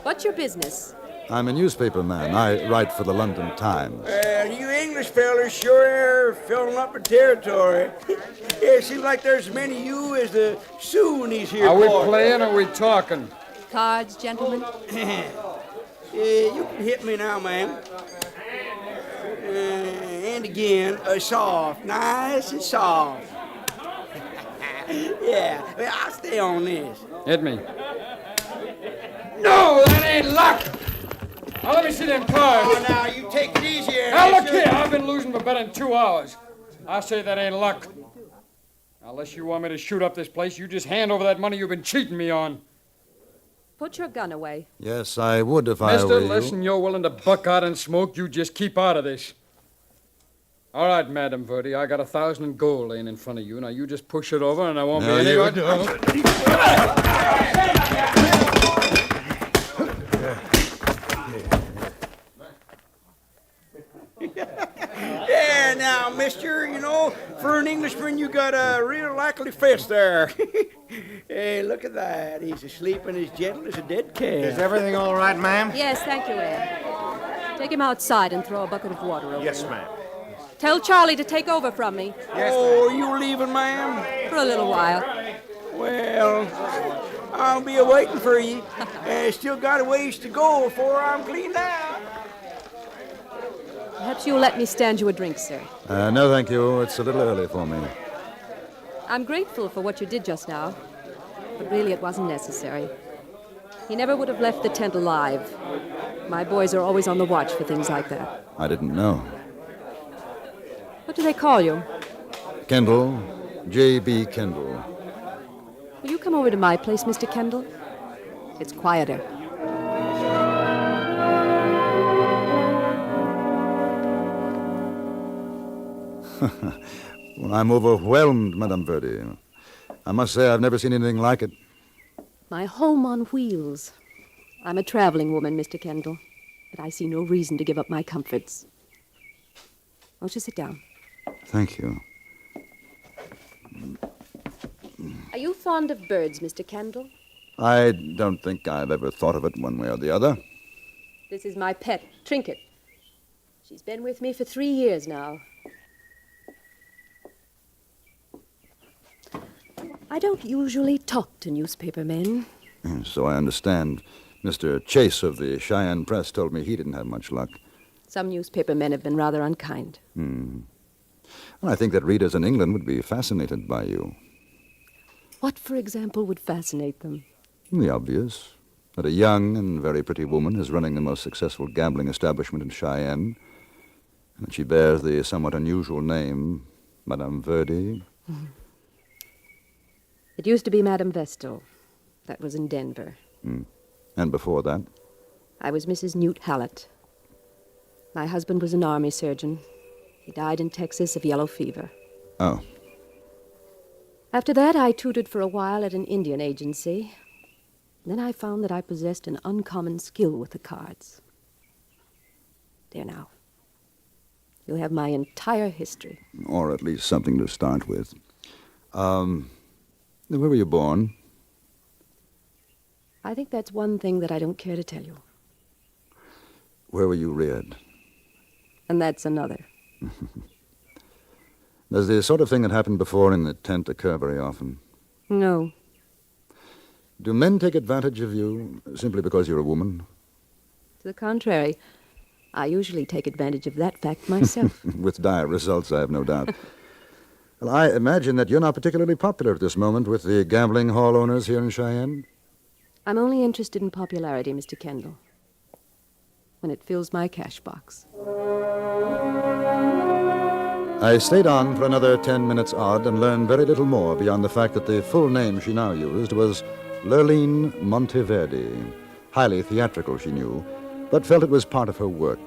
What's your business?
I'm a newspaper man. I write for the London Times.
You English fellers sure are filling up our territory. It seems like there's as many of you as the Sioux in these here
Are we
parts.
playing or are we talking?
Cards, gentlemen.
You can hit me now, ma'am. And again, soft, nice and soft. Yeah, well, I'll stay on this.
Hit me. No, that ain't luck. Now, let me see them cards.
Oh, now, you take it easy here.
Now, look here. I've been losing for better than 2 hours. I say that ain't luck. Now, unless you want me to shoot up this place, you just hand over that money you've been cheating me on.
Put your gun away.
Yes, I would if I
Mister,
were you.
listen, you're willing to buck out and smoke. You just keep out of this. All right, Madam Verdi, I got 1,000 in gold laying in front of you. Now, you just push it over, and I won't
No,
be any...
you don't.
Yeah, now, mister, you know, for an Englishman, you got a real likely face there. Hey, look at that. He's asleep and as gentle as a dead cat.
Is everything all right, ma'am?
Yes, thank you, Ed. Take him outside and throw a bucket of water over
Yes,
him.
ma'am.
Tell Charlie to take over from me.
Oh, you leaving, ma'am?
For a little while.
Well, I'll be a-waiting for you. Still got a ways to go before I'm cleaned out.
Perhaps you'll let me stand you a drink, sir.
No, thank you. It's a little early for me.
I'm grateful for what you did just now, but really it wasn't necessary. He never would have left the tent alive. My boys are always on the watch for things like that.
I didn't know.
What do they call you?
Kendall, J.B. Kendall.
Will you come over to my place, Mr. Kendall? It's quieter.
Well, I'm overwhelmed, Madame Verdi. I must say I've never seen anything like it.
My home on wheels. I'm a traveling woman, Mr. Kendall, but I see no reason to give up my comforts. Won't you sit down?
Thank you.
Are you fond of birds, Mr. Kendall?
I don't think I've ever thought of it one way or the other.
This is my pet, Trinket. She's been with me for 3 years now. I don't usually talk to newspaper men.
So I understand. Mr. Chase of the Cheyenne Press told me he didn't have much luck.
Some newspaper men have been rather unkind.
Well, I think that readers in England would be fascinated by you.
What, for example, would fascinate them?
The obvious. That a young and very pretty woman is running the most successful gambling establishment in Cheyenne. And that she bears the somewhat unusual name, Madame Verdi.
It used to be Madame Vestal. That was in Denver.
And before that?
I was Mrs. Newt Hallett. My husband was an army surgeon. He died in Texas of yellow fever.
Oh.
After that, I tutored for a while at an Indian agency. Then I found that I possessed an uncommon skill with the cards. There now. You'll have my entire history.
Or at least something to start with. Where were you born?
I think that's one thing that I don't care to tell you.
Where were you reared?
And that's another.
Does the sort of thing that happened before in the tent occur very often?
No.
Do men take advantage of you simply because you're a woman?
To the contrary, I usually take advantage of that fact myself.
With dire results, I have no doubt. Well, I imagine that you're not particularly popular at this moment with the gambling hall owners here in Cheyenne?
I'm only interested in popularity, Mr. Kendall, when it fills my cash box.
I stayed on for another 10 minutes odd and learned very little more beyond the fact that the full name she now used was Lurleen Monteverdi. Highly theatrical, she knew, but felt it was part of her work.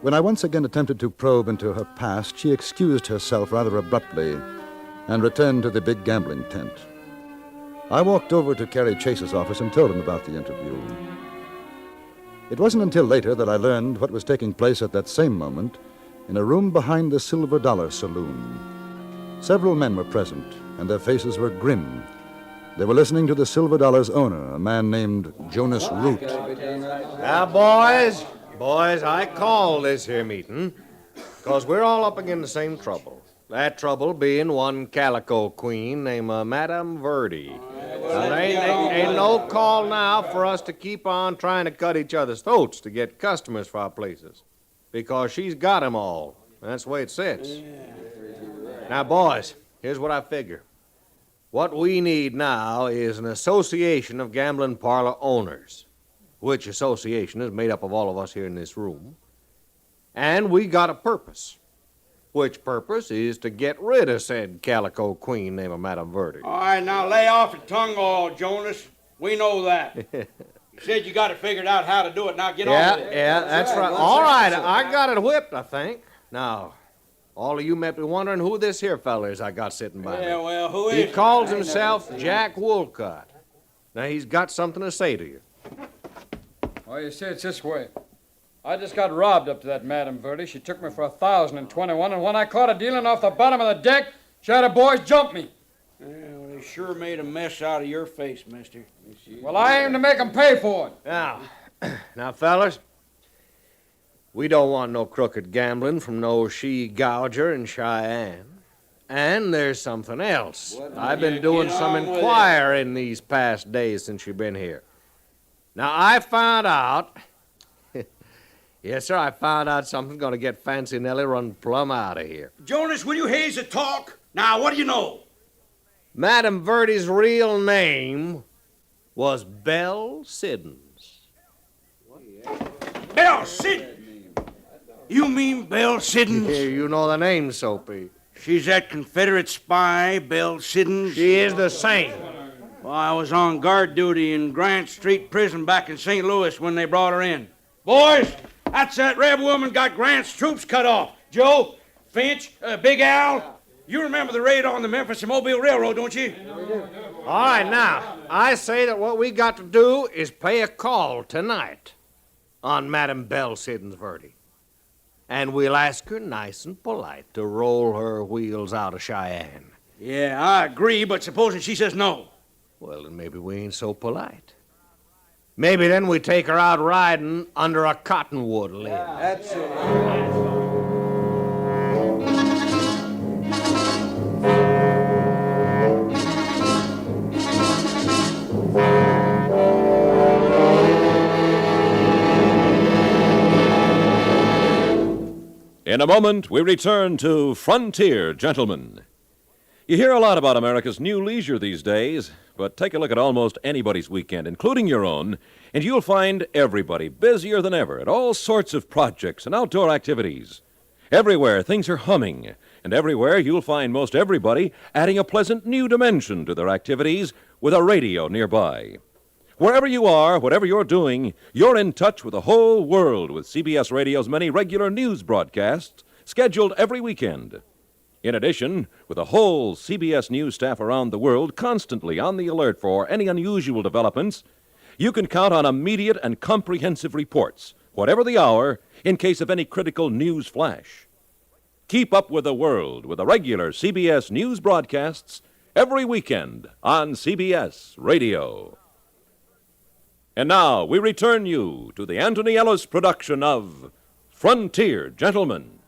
When I once again attempted to probe into her past, she excused herself rather abruptly and returned to the big gambling tent. I walked over to Carrie Chase's office and told him about the interview. It wasn't until later that I learned what was taking place at that same moment in a room behind the Silver Dollar Saloon. Several men were present, and their faces were grim. They were listening to the Silver Dollar's owner, a man named Jonas Root.
Now, boys, I call this here meeting because we're all up against the same trouble. That trouble being one calico queen named Madame Verdi. Now, there ain't no call now for us to keep on trying to cut each other's throats to get customers for our places, because she's got 'em all. That's the way it sits. Now, boys, here's what I figure. What we need now is an association of gambling parlor owners, which association is made up of all of us here in this room. And we got a purpose, which purpose is to get rid of said calico queen named Madame Verdi.
All right, now lay off your tongue oil, Jonas. We know that. You said you got it figured out how to do it. Now get on with it.
Yeah, that's right. All right, I got it whipped, I think. Now, all of you may be wondering who this here fella is I got sitting by me.
Yeah, well, who is
He
it?
calls himself Jack Woolcott. Now, he's got something to say to you.
Well, you see, it's this way. I just got robbed up to that Madame Verdi. She took me for 1,021, and when I caught her dealing off the bottom of the deck, she had her boys jump me.
Well, they sure made a mess out of your face, mister.
Well, I aim to make them pay for it.
Now, fellas, we don't want no crooked gambling from no she-gouger in Cheyenne. And there's something else. I've been doing some inquiring these past days since you've been here. Now, I found out... Yes, sir, I found out something's going to get Fancy Nellie run plumb out of here.
Jonas, will you haze the talk? Now, what do you know?
Madame Verdi's real name was Belle Siddon.
Belle Siddon? You mean Belle Siddon?
Yeah, you know the name, Soapy.
She's that Confederate spy, Belle Siddon?
She is the same.
Well, I was on guard duty in Grant Street Prison back in St. Louis when they brought her in. Boys, that's that rebel woman got Grant's troops cut off. Joe, Finch, Big Al, you remember the raid on the Memphis and Mobile Railroad, don't you?
All right, now, I say that what we got to do is pay a call tonight on Madame Belle Siddon's Verdi. And we'll ask her nice and polite to roll her wheels out of Cheyenne.
Yeah, I agree, but supposing she says no?
Well, then maybe we ain't so polite. Maybe then we take her out riding under a cottonwood limb.
That's it.
In a moment, we return to Frontier Gentlemen. You hear a lot about America's new leisure these days, but take a look at almost anybody's weekend, including your own, and you'll find everybody busier than ever at all sorts of projects and outdoor activities. Everywhere, things are humming, and everywhere you'll find most everybody adding a pleasant new dimension to their activities with a radio nearby. Wherever you are, whatever you're doing, you're in touch with the whole world with CBS Radio's many regular news broadcasts scheduled every weekend. In addition, with the whole CBS News staff around the world constantly on the alert for any unusual developments, you can count on immediate and comprehensive reports, whatever the hour, in case of any critical news flash. Keep up with the world with the regular CBS News broadcasts every weekend on CBS Radio. And now we return you to the Anthony Ellis production of Frontier Gentlemen.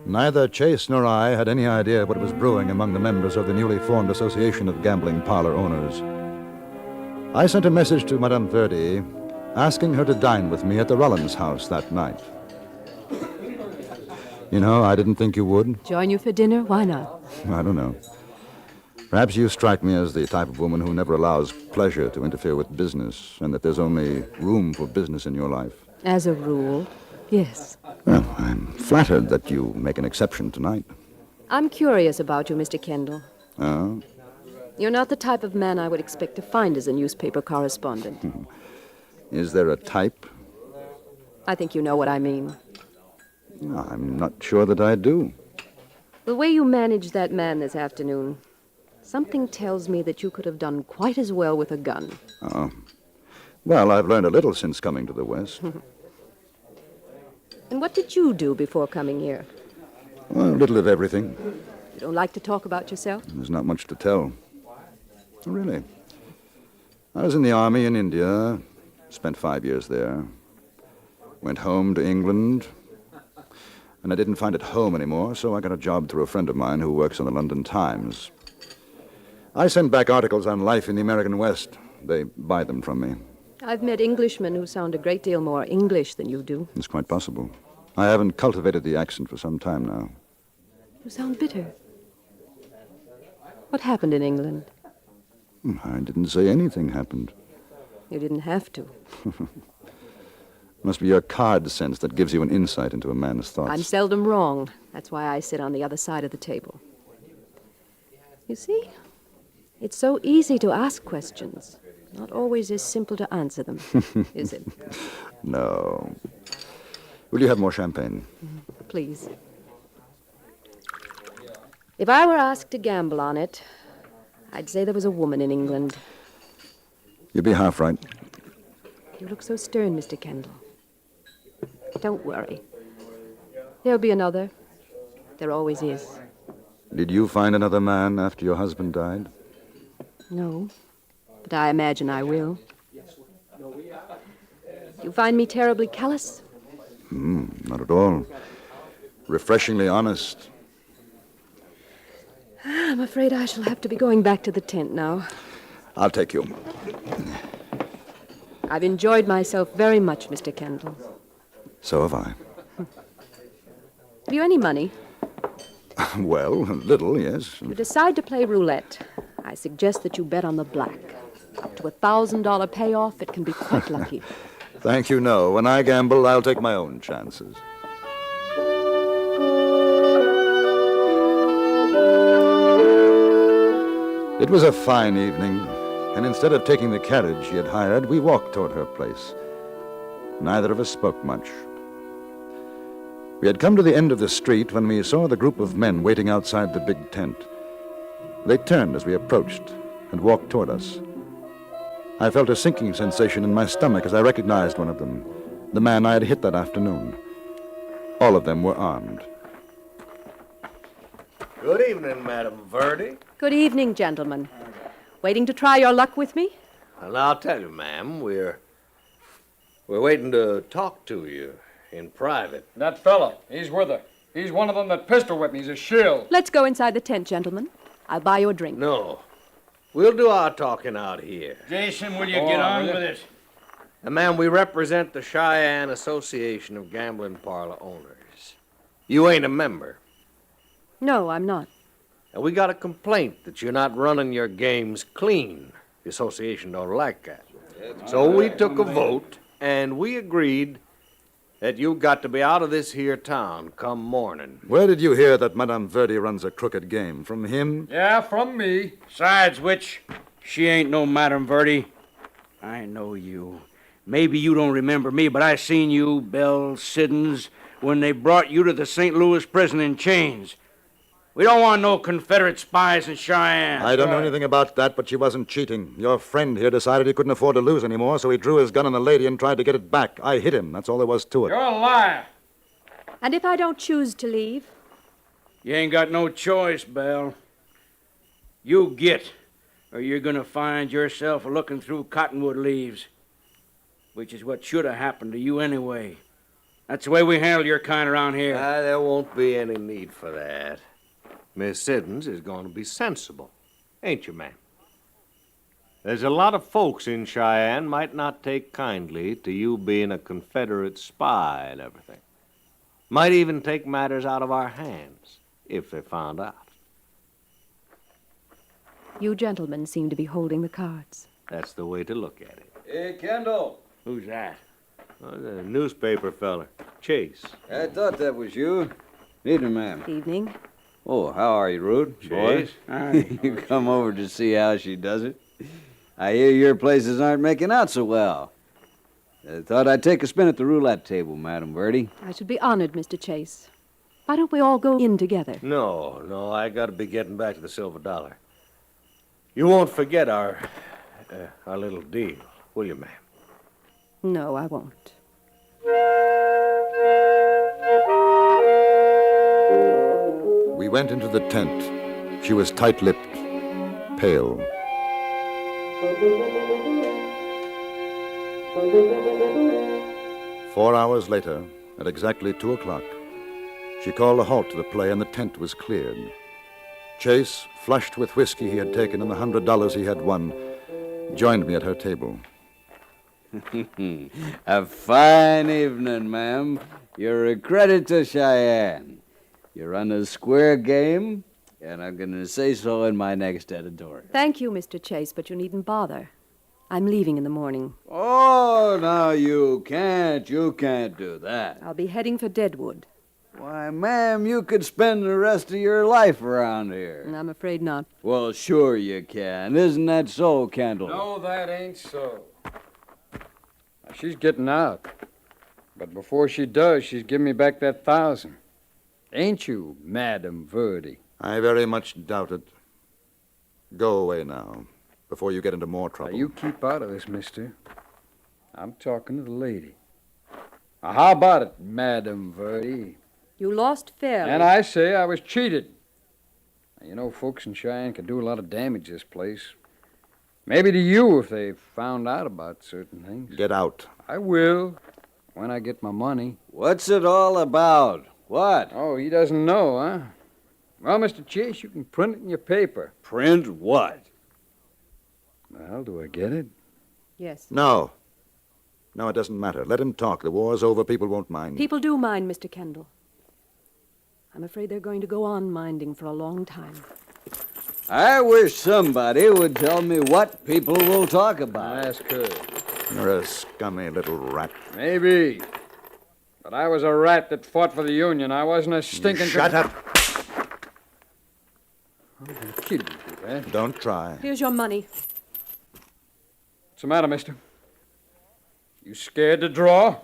Neither Chase nor I had any idea what was brewing among the members of the newly formed Association of Gambling Parlor Owners. I sent a message to Madame Verdi asking her to dine with me at the Rollins house that night. You know, I didn't think you would.
Join you for dinner? Why not?
I don't know. Perhaps you strike me as the type of woman who never allows pleasure to interfere with business, and that there's only room for business in your life.
As a rule, yes.
Well, I'm flattered that you make an exception tonight.
I'm curious about you, Mr. Kendall.
Oh?
You're not the type of man I would expect to find as a newspaper correspondent.
Is there a type?
I think you know what I mean.
I'm not sure that I do.
The way you managed that man this afternoon, something tells me that you could have done quite as well with a gun.
Oh. Well, I've learned a little since coming to the West.
And what did you do before coming here?
Well, a little of everything.
You don't like to talk about yourself?
There's not much to tell. Really. I was in the army in India, spent 5 years there. Went home to England, and I didn't find it home anymore, so I got a job through a friend of mine who works on the London Times. I send back articles on life in the American West. They buy them from me.
I've met Englishmen who sound a great deal more English than you do.
It's quite possible. I haven't cultivated the accent for some time now.
You sound bitter. What happened in England?
I didn't say anything happened.
You didn't have to.
Must be your card sense that gives you an insight into a man's thoughts.
I'm seldom wrong. That's why I sit on the other side of the table. You see, it's so easy to ask questions. Not always as simple to answer them, is it?
No. Will you have more champagne?
Please. If I were asked to gamble on it, I'd say there was a woman in England.
You'd be half right.
You look so stern, Mr. Kendall. Don't worry. There'll be another. There always is.
Did you find another man after your husband died?
No, but I imagine I will. You find me terribly callous?
Not at all. Refreshingly honest.
I'm afraid I shall have to be going back to the tent now.
I'll take you.
I've enjoyed myself very much, Mr. Kendall.
So have I.
Have you any money?
Well, a little, yes.
You decide to play roulette. I suggest that you bet on the black. Up to $1,000 payoff, it can be quite lucky.
Thank you, no. When I gamble, I'll take my own chances. It was a fine evening, and instead of taking the carriage she had hired, we walked toward her place. Neither of us spoke much. We had come to the end of the street when we saw the group of men waiting outside the big tent. They turned as we approached and walked toward us. I felt a sinking sensation in my stomach as I recognized one of them, the man I had hit that afternoon. All of them were armed.
Good evening, Madam Verdi.
Good evening, gentlemen. Waiting to try your luck with me?
Well, I'll tell you, ma'am, we're waiting to talk to you in private.
That fella, he's with her. He's one of them that pistol whipped me. He's a shill.
Let's go inside the tent, gentlemen. I'll buy you a drink.
No. We'll do our talking out here.
Jason, will you get on with it?
And, ma'am, we represent the Cheyenne Association of Gambling Parlor Owners. You ain't a member.
No, I'm not.
And we got a complaint that you're not running your games clean. The association don't like that. So we took a vote, and we agreed that you've got to be out of this here town come morning.
Where did you hear that Madame Verdi runs a crooked game? From him?
Yeah, from me.
Besides which, she ain't no Madame Verdi. I know you. Maybe you don't remember me, but I seen you, Belle, Siddons, when they brought you to the St. Louis prison in chains. We don't want no Confederate spies in Cheyenne.
I don't know anything about that, but she wasn't cheating. Your friend here decided he couldn't afford to lose anymore, so he drew his gun on the lady and tried to get it back. I hit him. That's all there was to it.
You're a liar.
And if I don't choose to leave?
You ain't got no choice, Belle. You get, or you're gonna find yourself looking through cottonwood leaves, which is what should have happened to you anyway. That's the way we handle your kind around here.
There won't be any need for that. Miss Siddons is going to be sensible, ain't you, ma'am? There's a lot of folks in Cheyenne might not take kindly to you being a Confederate spy and everything. Might even take matters out of our hands, if they found out.
You gentlemen seem to be holding the cards.
That's the way to look at it.
Hey, Kendall. Who's that?
Oh, the newspaper feller, Chase.
I thought that was you. Evening, ma'am.
Evening.
Oh, how are you, Rude?
Chase.
You come over to see how she does it. I hear your places aren't making out so well. Thought I'd take a spin at the roulette table, Madam Verdi.
I should be honored, Mr. Chase. Why don't we all go in together?
No, I gotta be getting back to the Silver Dollar. You won't forget our little deal, will you, ma'am?
No, I won't.
We went into the tent. She was tight-lipped, pale. Four hours later, at exactly 2 o'clock, she called a halt to the play and the tent was cleared. Chase, flushed with whiskey he had taken and the $100 he had won, joined me at her table.
A fine evening, ma'am. You're a credit to Cheyenne. You run a square game, and I'm going to say so in my next editorial.
Thank you, Mr. Chase, but you needn't bother. I'm leaving in the morning.
Oh, no, you can't do that.
I'll be heading for Deadwood.
Why, ma'am, you could spend the rest of your life around here.
I'm afraid not.
Well, sure you can. Isn't that so, Kendall?
No, that ain't so. Now, she's getting out. But before she does, she's giving me back that 1,000. Ain't you, Madam Verdi?
I very much doubt it. Go away now, before you get into more trouble.
Now, you keep out of this, mister. I'm talking to the lady. Now, how about it, Madam Verdi?
You lost fairly.
And I say I was cheated. Now, you know, folks in Cheyenne can do a lot of damage to this place. Maybe to you if they found out about certain things.
Get out.
I will, when I get my money.
What's it all about? What?
Oh, he doesn't know, huh? Well, Mr. Chase, you can print it in your paper.
Print what?
Well, do I get it?
Yes.
No. No, it doesn't matter. Let him talk. The war's over. People won't mind.
People do mind, Mr. Kendall. I'm afraid they're going to go on minding for a long time.
I wish somebody would tell me what people will talk about.
Ask her.
You're a scummy little rat.
Maybe. But I was a rat that fought for the Union. I wasn't a stinking...
Shut up.
I'm kidding you, man.
Don't try.
Here's your money.
What's the matter, mister? You scared to draw?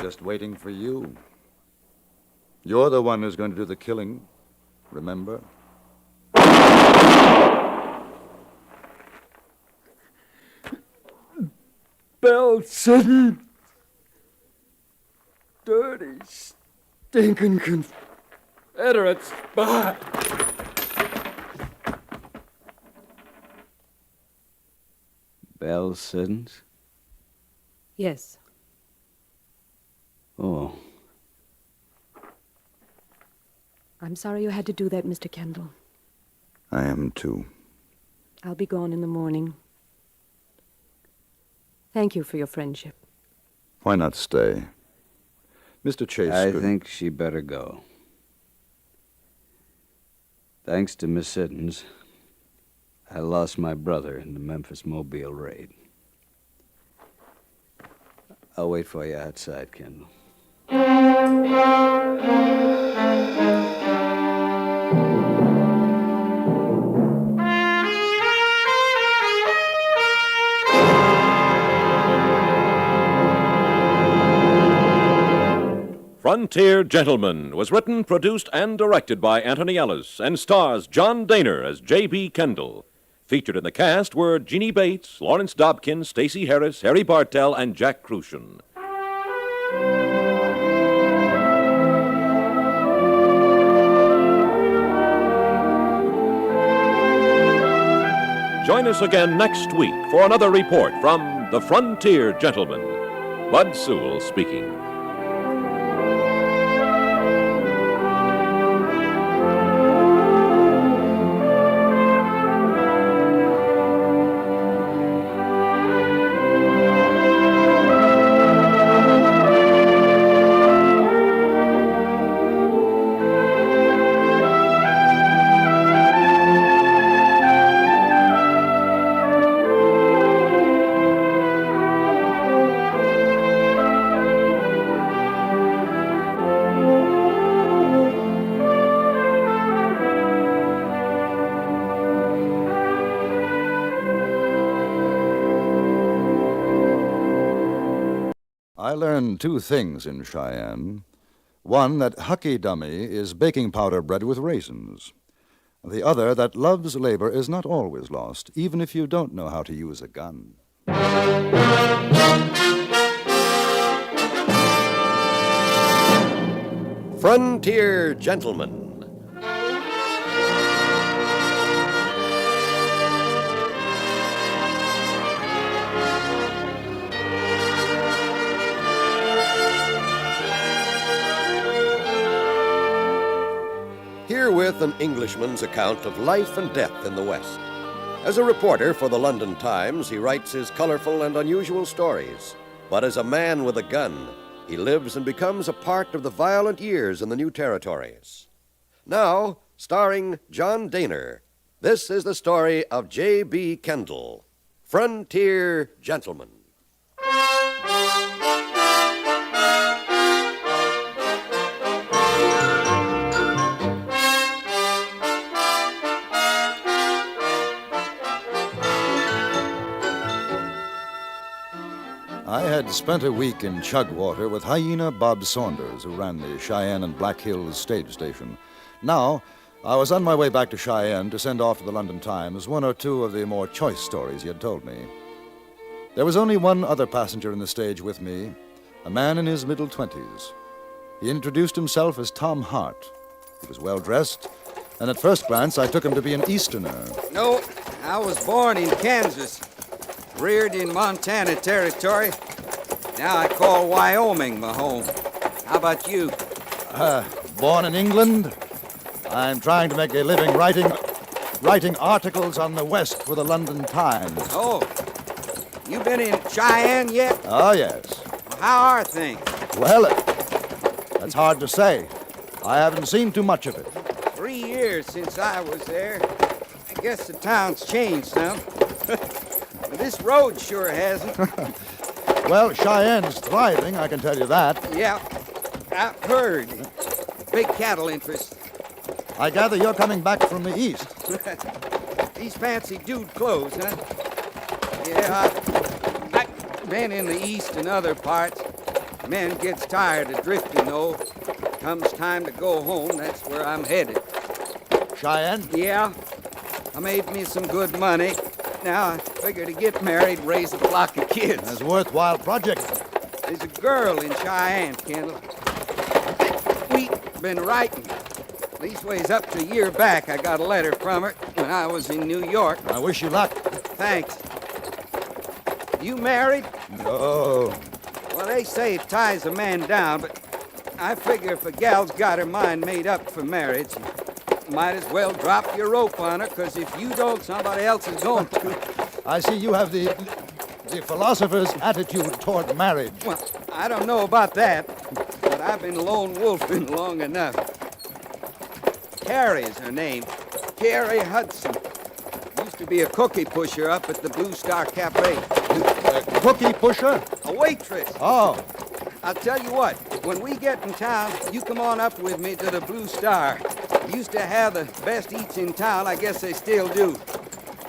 Just waiting for you. You're the one who's going to do the killing. Remember?
Belle, Siddon. Dirty, stinking Confederate spy.
Belle Siddons?
Yes.
Oh.
I'm sorry you had to do that, Mr. Kendall.
I am, too.
I'll be gone in the morning. Thank you for your friendship.
Why not stay? Mr. Chase...
I think she better go. Thanks to Miss Siddons, I lost my brother in the Memphis-Mobile raid. I'll wait for you outside, Kendall.
Frontier Gentleman was written, produced, and directed by Anthony Ellis and stars John Dehner as J.B. Kendall. Featured in the cast were Jeannie Bates, Lawrence Dobkin, Stacey Harris, Harry Bartell, and Jack Crucian. Join us again next week for another report from the Frontier Gentleman. Bud Sewell speaking.
I learned two things in Cheyenne. One, that Hucky Dummy is baking powder bread with raisins. The other, that love's labor is not always lost, even if you don't know how to use a gun.
Frontier Gentleman. Herewith an Englishman's account of life and death in the West.
As a reporter for the London Times, he writes his colorful and unusual stories. But as a man with a gun, he lives and becomes a part of the violent years in the new territories. Now, starring John Dehner, this is the story of J.B. Kendall, Frontier Gentleman.
I had spent a week in Chugwater with Hyena Bob Saunders, who ran the Cheyenne and Black Hills stage station. Now, I was on my way back to Cheyenne to send off to the London Times one or two of the more choice stories he had told me. There was only one other passenger in the stage with me, a man in his middle 20s. He introduced himself as Tom Hart. He was well-dressed, and at first glance I took him to be an Easterner.
No, I was born in Kansas, reared in Montana Territory. Now I call Wyoming my home. How about you?
Born in England. I'm trying to make a living writing articles on the West for the London Times.
Oh, you been in Cheyenne yet?
Oh, yes.
How are things?
Well, that's hard to say. I haven't seen too much of it.
3 years since I was there. I guess the town's changed some. But this road sure hasn't.
Well, Cheyenne's thriving, I can tell you that.
Yeah, I've heard. Big cattle interest.
I gather you're coming back from the east.
These fancy dude clothes, huh? Yeah, I've been in the east and other parts. Man gets tired of drifting, though. Comes time to go home, that's where I'm headed.
Cheyenne?
Yeah. I made me some good money. Now I figure to get married, raise a flock of kids.
That's a worthwhile project.
There's a girl in Cheyenne, Kendall. We've been writing. Leastways, up to a year back, I got a letter from her when I was in New York.
I wish you luck.
Thanks. You married?
No.
Well, they say it ties a man down, but I figure if a gal's got her mind made up for marriage, you might as well drop your rope on her, because if you don't, somebody else is going to.
I see you have the philosopher's attitude toward marriage.
Well, I don't know about that, but I've been lone wolfing long enough. Carrie's her name. Carrie Hudson. Used to be a cookie pusher up at the Blue Star Cafe.
A cookie pusher?
A waitress.
Oh.
I'll tell you what, when we get in town, you come on up with me to the Blue Star. Used to have the best eats in town. I guess they still do.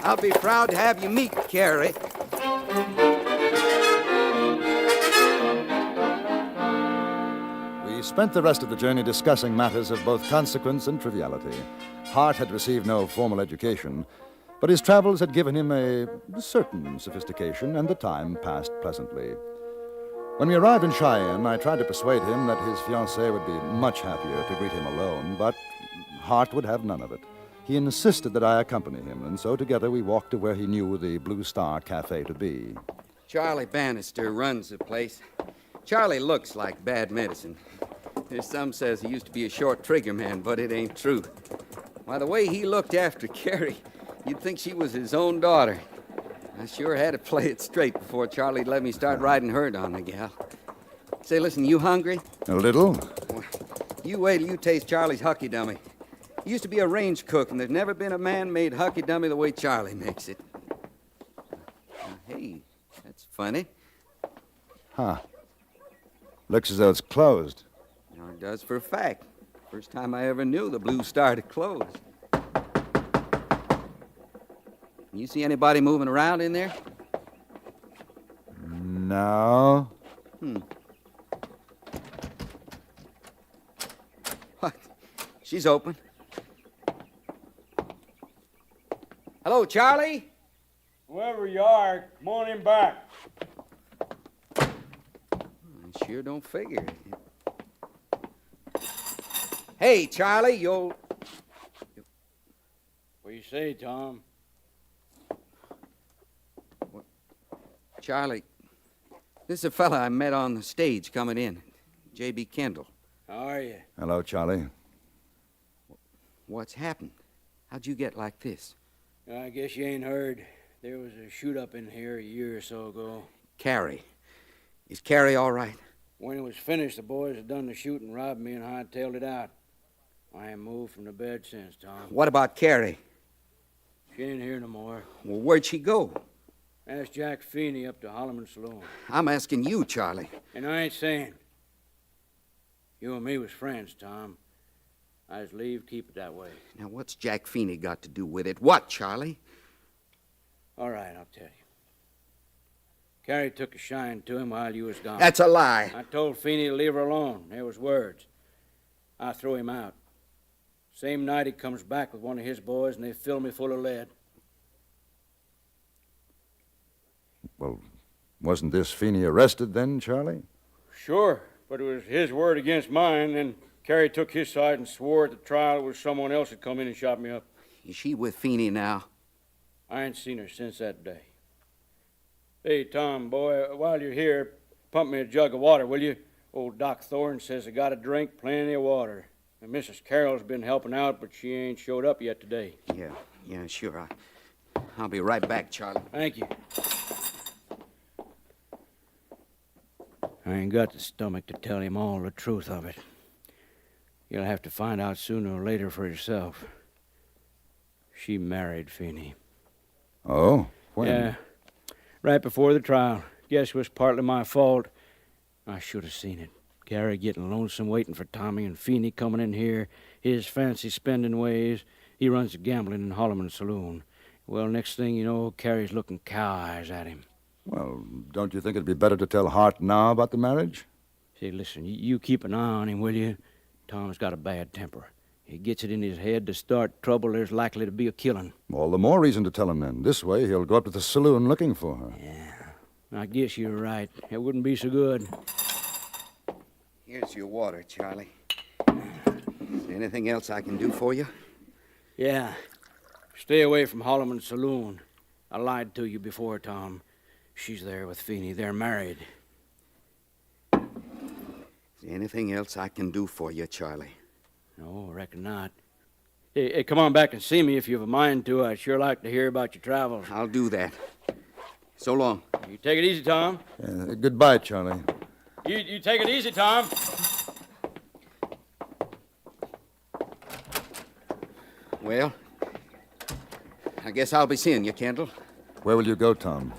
I'll be proud to have you meet Carrie.
We spent the rest of the journey discussing matters of both consequence and triviality. Hart had received no formal education, but his travels had given him a certain sophistication, and the time passed pleasantly. When we arrived in Cheyenne, I tried to persuade him that his fiancée would be much happier to greet him alone, but Hart would have none of it. He insisted that I accompany him, and so together we walked to where he knew the Blue Star Cafe to be.
Charlie Bannister runs the place. Charlie looks like bad medicine. There's some says he used to be a short trigger man, but it ain't true. Why, the way he looked after Carrie, you'd think she was his own daughter. I sure had to play it straight before Charlie let me start riding herd on the gal. Say, listen, you hungry?
A little.
You wait till you taste Charlie's hucky dummy. He used to be a range cook, and there's never been a man made hucky dummy the way Charlie makes it. Hey, that's funny.
Huh. Looks as though it's closed.
No, it does for a fact. First time I ever knew the Blue Star to close. You see anybody moving around in there?
No.
What? She's open. Hello, Charlie?
Whoever you are, come on in back.
I sure don't figure. Hey, Charlie, you'll...
What do you say, Tom?
Charlie, this is a fella I met on the stage coming in. J.B. Kendall.
How are you?
Hello, Charlie.
What's happened? How'd you get like this?
I guess you ain't heard. There was a shoot-up in here a year or so ago.
Carrie. Is Carrie all right?
When it was finished, the boys had done the shooting, robbed me, and hightailed it out. I ain't moved from the bed since, Tom.
What about Carrie?
She ain't here no more.
Well, where'd she go?
Asked Jack Feeney up to Holloman Saloon.
I'm asking you, Charlie.
And I ain't saying. You and me was friends, Tom. I just leave, keep it that way.
Now, what's Jack Feeney got to do with it? What, Charlie?
All right, I'll tell you. Carrie took a shine to him while you was gone.
That's a lie.
I told Feeney to leave her alone. There was words. I threw him out. Same night he comes back with one of his boys, and they fill me full of lead.
Well, wasn't this Feeney arrested then, Charlie?
Sure, but it was his word against mine. Then Carrie took his side and swore at the trial it was someone else had come in and shot me up.
Is she with Feeney now?
I ain't seen her since that day. Hey, Tom, boy, while you're here, pump me a jug of water, will you? Old Doc Thorne says I got a drink, plenty of water. And Mrs. Carroll's been helping out, but she ain't showed up yet today.
Yeah, sure. I'll be right back, Charlie.
Thank you. I ain't got the stomach to tell him all the truth of it. You'll have to find out sooner or later for yourself. She married Feeney.
Oh? When?
Yeah, right before the trial. Guess it was partly my fault. I should have seen it. Carrie getting lonesome waiting for Tommy, and Feeney coming in here, his fancy spending ways. He runs the gambling in Holloman Saloon. Well, next thing you know, Carrie's looking cow eyes at him.
Well, don't you think it'd be better to tell Hart now about the marriage?
Say, listen, you keep an eye on him, will you? Tom's got a bad temper. He gets it in his head to start trouble, there's likely to be a killing.
All the more reason to tell him then. This way, he'll go up to the saloon looking for her.
Yeah, I guess you're right. It wouldn't be so good.
Here's your water, Charlie. Is there anything else I can do for you?
Yeah. Stay away from Holloman Saloon. I lied to you before, Tom. She's there with Feeney. They're married.
Is there anything else I can do for you, Charlie?
No, I reckon not. Hey, come on back and see me if you have a mind to. I'd sure like to hear about your travels.
I'll do that. So long.
You take it easy, Tom.
Goodbye, Charlie.
You take it easy, Tom.
Well, I guess I'll be seeing you, Kendall.
Where will you go, Tom?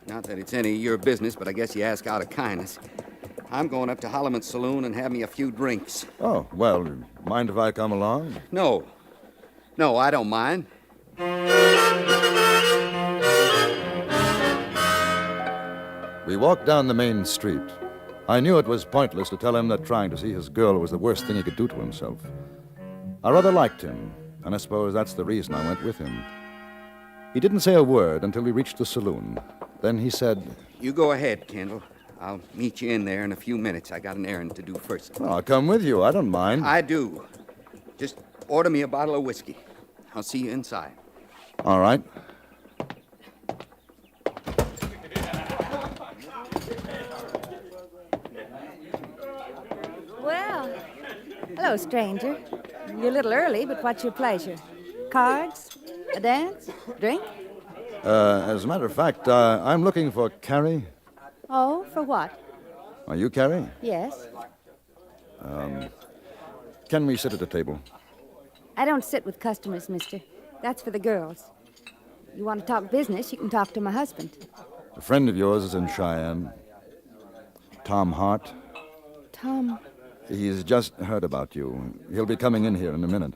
Not that it's any of your business, but I guess you ask out of kindness. I'm going up to Holloman Saloon and have me a few drinks.
Oh, well, mind if I come along?
No, I don't mind.
We walked down the main street. I knew it was pointless to tell him that trying to see his girl was the worst thing he could do to himself. I rather liked him, and I suppose that's the reason I went with him. He didn't say a word until we reached the saloon. Then he said,
You go ahead, Kendall. I'll meet you in there in a few minutes. I got an errand to do first.
I'll come with you. I don't mind.
I do. Just order me a bottle of whiskey. I'll see you inside.
All right.
Well, hello, stranger. You're a little early, but what's your pleasure? Cards? A dance? Drink?
As a matter of fact, I'm looking for Carrie.
Oh, for what?
Are you Carrie?
Yes.
Can we sit at the table?
I don't sit with customers, mister. That's for the girls. You want to talk business, you can talk to my husband.
A friend of yours is in Cheyenne. Tom Hart.
Tom?
He's just heard about you. He'll be coming in here in a minute.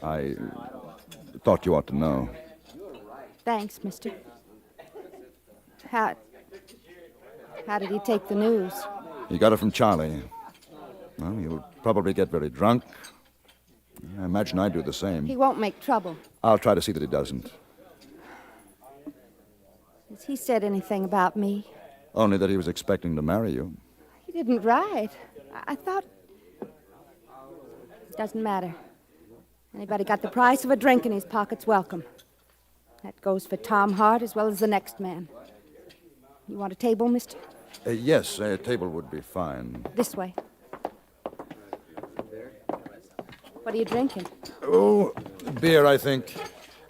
I thought you ought to know.
Thanks, mister. How did he take the news?
He got it from Charlie. Well, he'll probably get very drunk. I imagine I'd do the same.
He won't make trouble.
I'll try to see that he doesn't.
Has he said anything about me?
Only that he was expecting to marry you.
He didn't write. I thought... Doesn't matter. Anybody got the price of a drink in his pocket's welcome. That goes for Tom Hart as well as the next man. You want a table, mister?
Yes, a table would be fine.
This way. What are you drinking?
Oh, beer, I think.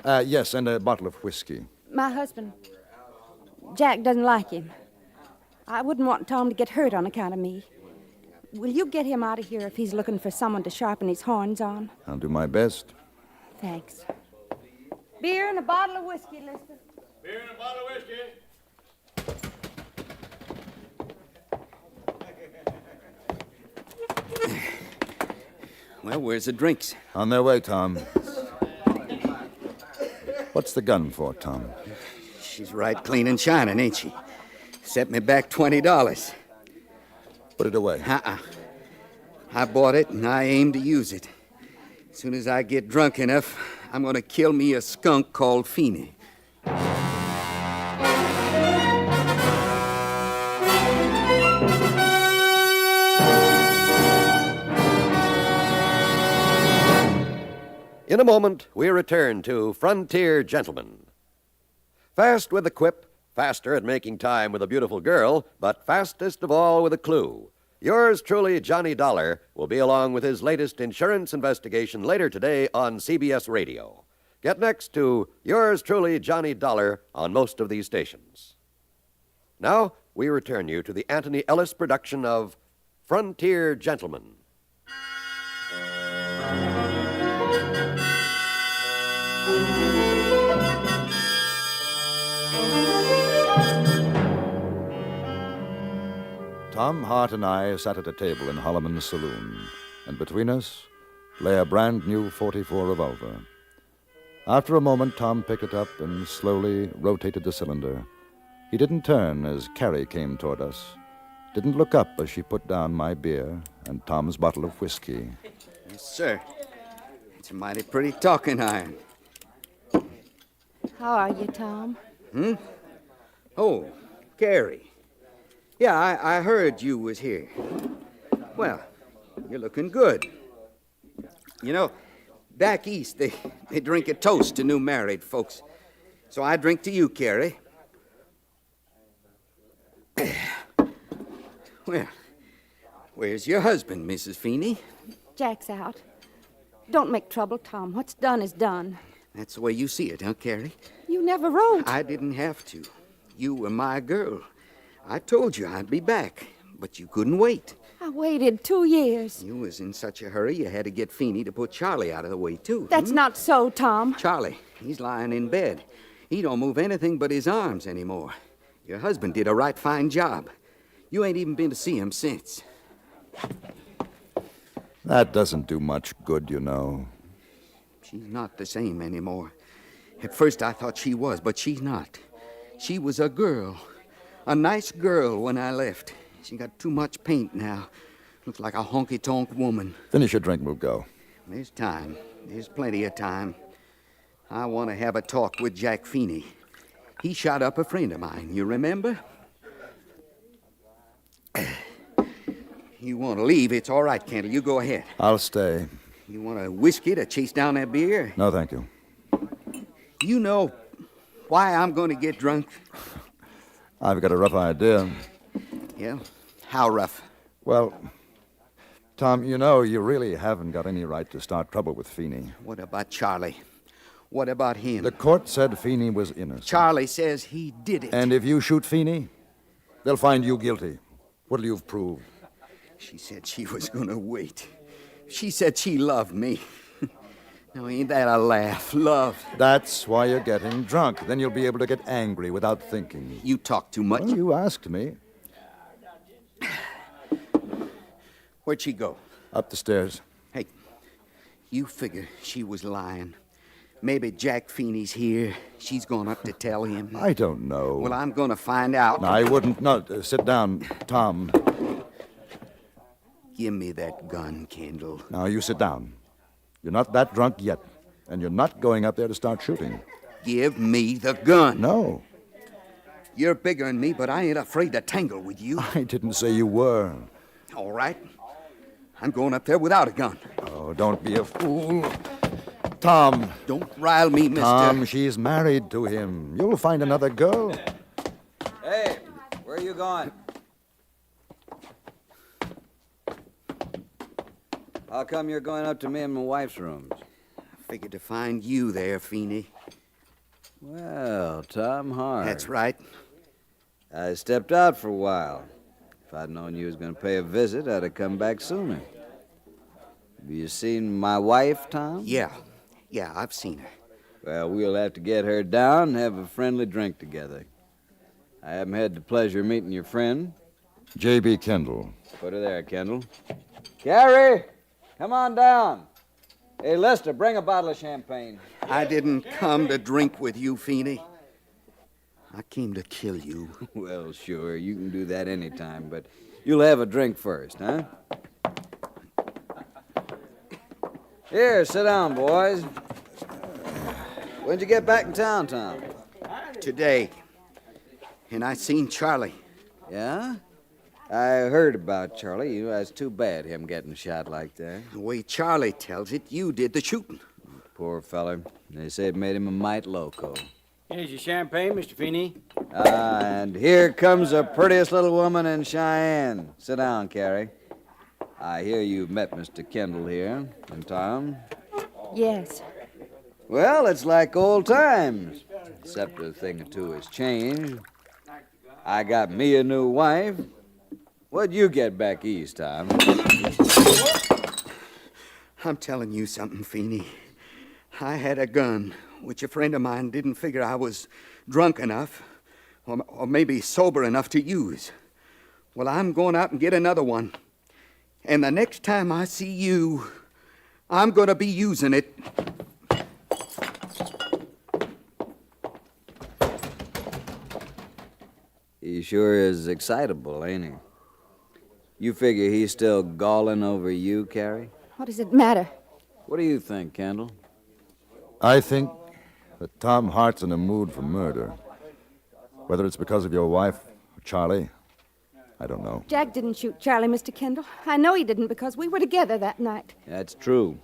Yes, and a bottle of whiskey.
My husband, Jack, doesn't like him. I wouldn't want Tom to get hurt on account of me. Will you get him out of here if he's looking for someone to sharpen his horns on?
I'll do my best.
Thanks. Beer and a bottle of whiskey, Lister.
Beer and a bottle of whiskey.
Well, where's the drinks?
On their way, Tom. What's the gun for, Tom?
She's right clean and shining, ain't she? Set me back $20.
Put it away.
I bought it, and I aim to use it. As soon as I get drunk enough, I'm going to kill me a skunk called Feeney.
In a moment, we return to Frontier Gentlemen. Fast with a quip, faster at making time with a beautiful girl, but fastest of all with a clue. Yours truly, Johnny Dollar, will be along with his latest insurance investigation later today on CBS Radio. Get next to yours truly, Johnny Dollar, on most of these stations. Now, we return you to the Anthony Ellis production of Frontier Gentlemen.
Tom Hart and I sat at a table in Holloman's saloon, and between us lay a brand new .44 revolver. After a moment, Tom picked it up and slowly rotated the cylinder. He didn't turn as Carrie came toward us, didn't look up as she put down my beer and Tom's bottle of whiskey.
Yes, sir. It's a mighty pretty talking iron.
How are you, Tom?
Oh, Carrie. Yeah, I heard you was here. Well, you're looking good. You know, back east, they drink a toast to new married folks. So I drink to you, Carrie. Well, where's your husband, Mrs. Feeney?
Jack's out. Don't make trouble, Tom. What's done is done.
That's the way you see it, huh, Carrie?
You never wrote.
I didn't have to. You were my girl. I told you I'd be back, but you couldn't wait.
I waited 2 years.
You was in such a hurry you had to get Feeney to put Charlie out of the way, too.
That's not so, Tom.
Charlie, he's lying in bed. He don't move anything but his arms anymore. Your husband did a right fine job. You ain't even been to see him since.
That doesn't do much good, you know.
She's not the same anymore. At first I thought she was, but she's not. She was a girl. A nice girl when I left. She got too much paint now. Looks like a honky-tonk woman.
Finish your drink, we'll go.
There's time. There's plenty of time. I want to have a talk with Jack Feeney. He shot up a friend of mine, you remember? You want to leave, it's all right, Kendall. You go ahead.
I'll stay.
You want a whiskey to chase down that beer?
No, thank you.
You know why I'm going to get drunk?
I've got a rough idea.
Yeah? How rough?
Well, Tom, you know you really haven't got any right to start trouble with Feeney.
What about Charlie? What about him?
The court said Feeney was innocent.
Charlie says he did it.
And if you shoot Feeney, they'll find you guilty. What'll you have proved?
She said she was going to wait. She said she loved me. Now, ain't that a laugh? Love.
That's why you're getting drunk. Then you'll be able to get angry without thinking.
You talk too much.
Well, you asked me.
Where'd she go?
Up the stairs.
Hey, you figure she was lying. Maybe Jack Feeney's here. She's gone up to tell him.
I don't know.
Well, I'm going to find out.
No, I wouldn't. No, sit down, Tom.
Give me that gun, Kendall.
Now, you sit down. You're not that drunk yet, and you're not going up there to start shooting.
Give me the gun.
No.
You're bigger than me, but I ain't afraid to tangle with you.
I didn't say you were.
All right. I'm going up there without a gun.
Oh, don't be a fool. Tom.
Don't rile me, mister.
Tom, she's married to him. You'll find another girl.
Hey, where are you going? How come you're going up to me and my wife's rooms?
I figured to find you there, Feeney.
Well, Tom Hart.
That's right.
I stepped out for a while. If I'd known you was going to pay a visit, I'd have come back sooner. Have you seen my wife, Tom?
Yeah, I've seen her.
Well, we'll have to get her down and have a friendly drink together. I haven't had the pleasure of meeting your friend.
J.B. Kendall.
Put her there, Kendall. Carrie, come on down. Hey, Lester, bring a bottle of champagne.
I didn't come to drink with you, Feeney. I came to kill you.
Well, sure, you can do that any time, but you'll have a drink first, huh? Here, sit down, boys. When'd you get back in town, Tom?
Today. And I seen Charlie.
Yeah? I heard about Charlie. You know, it's too bad him getting shot like that.
The way Charlie tells it, you did the shooting.
Poor feller. They say it made him a mite loco.
Here's your champagne, Mr. Feeney.
And here comes the prettiest little woman in Cheyenne. Sit down, Carrie. I hear you've met Mr. Kendall here, and Tom.
Yes.
Well, it's like old times, except a thing or two has changed. I got me a new wife. What'd you get back east, Tom?
I'm telling you something, Feeney. I had a gun, which a friend of mine didn't figure I was drunk enough, or maybe sober enough to use. Well, I'm going out and get another one. And the next time I see you, I'm going to be using it.
He sure is excitable, ain't he? You figure he's still galling over you, Carrie?
What does it matter?
What do you think, Kendall?
I think that Tom Hart's in a mood for murder. Whether it's because of your wife or Charlie, I don't know.
Jack didn't shoot Charlie, Mr. Kendall. I know he didn't because we were together that night.
That's true.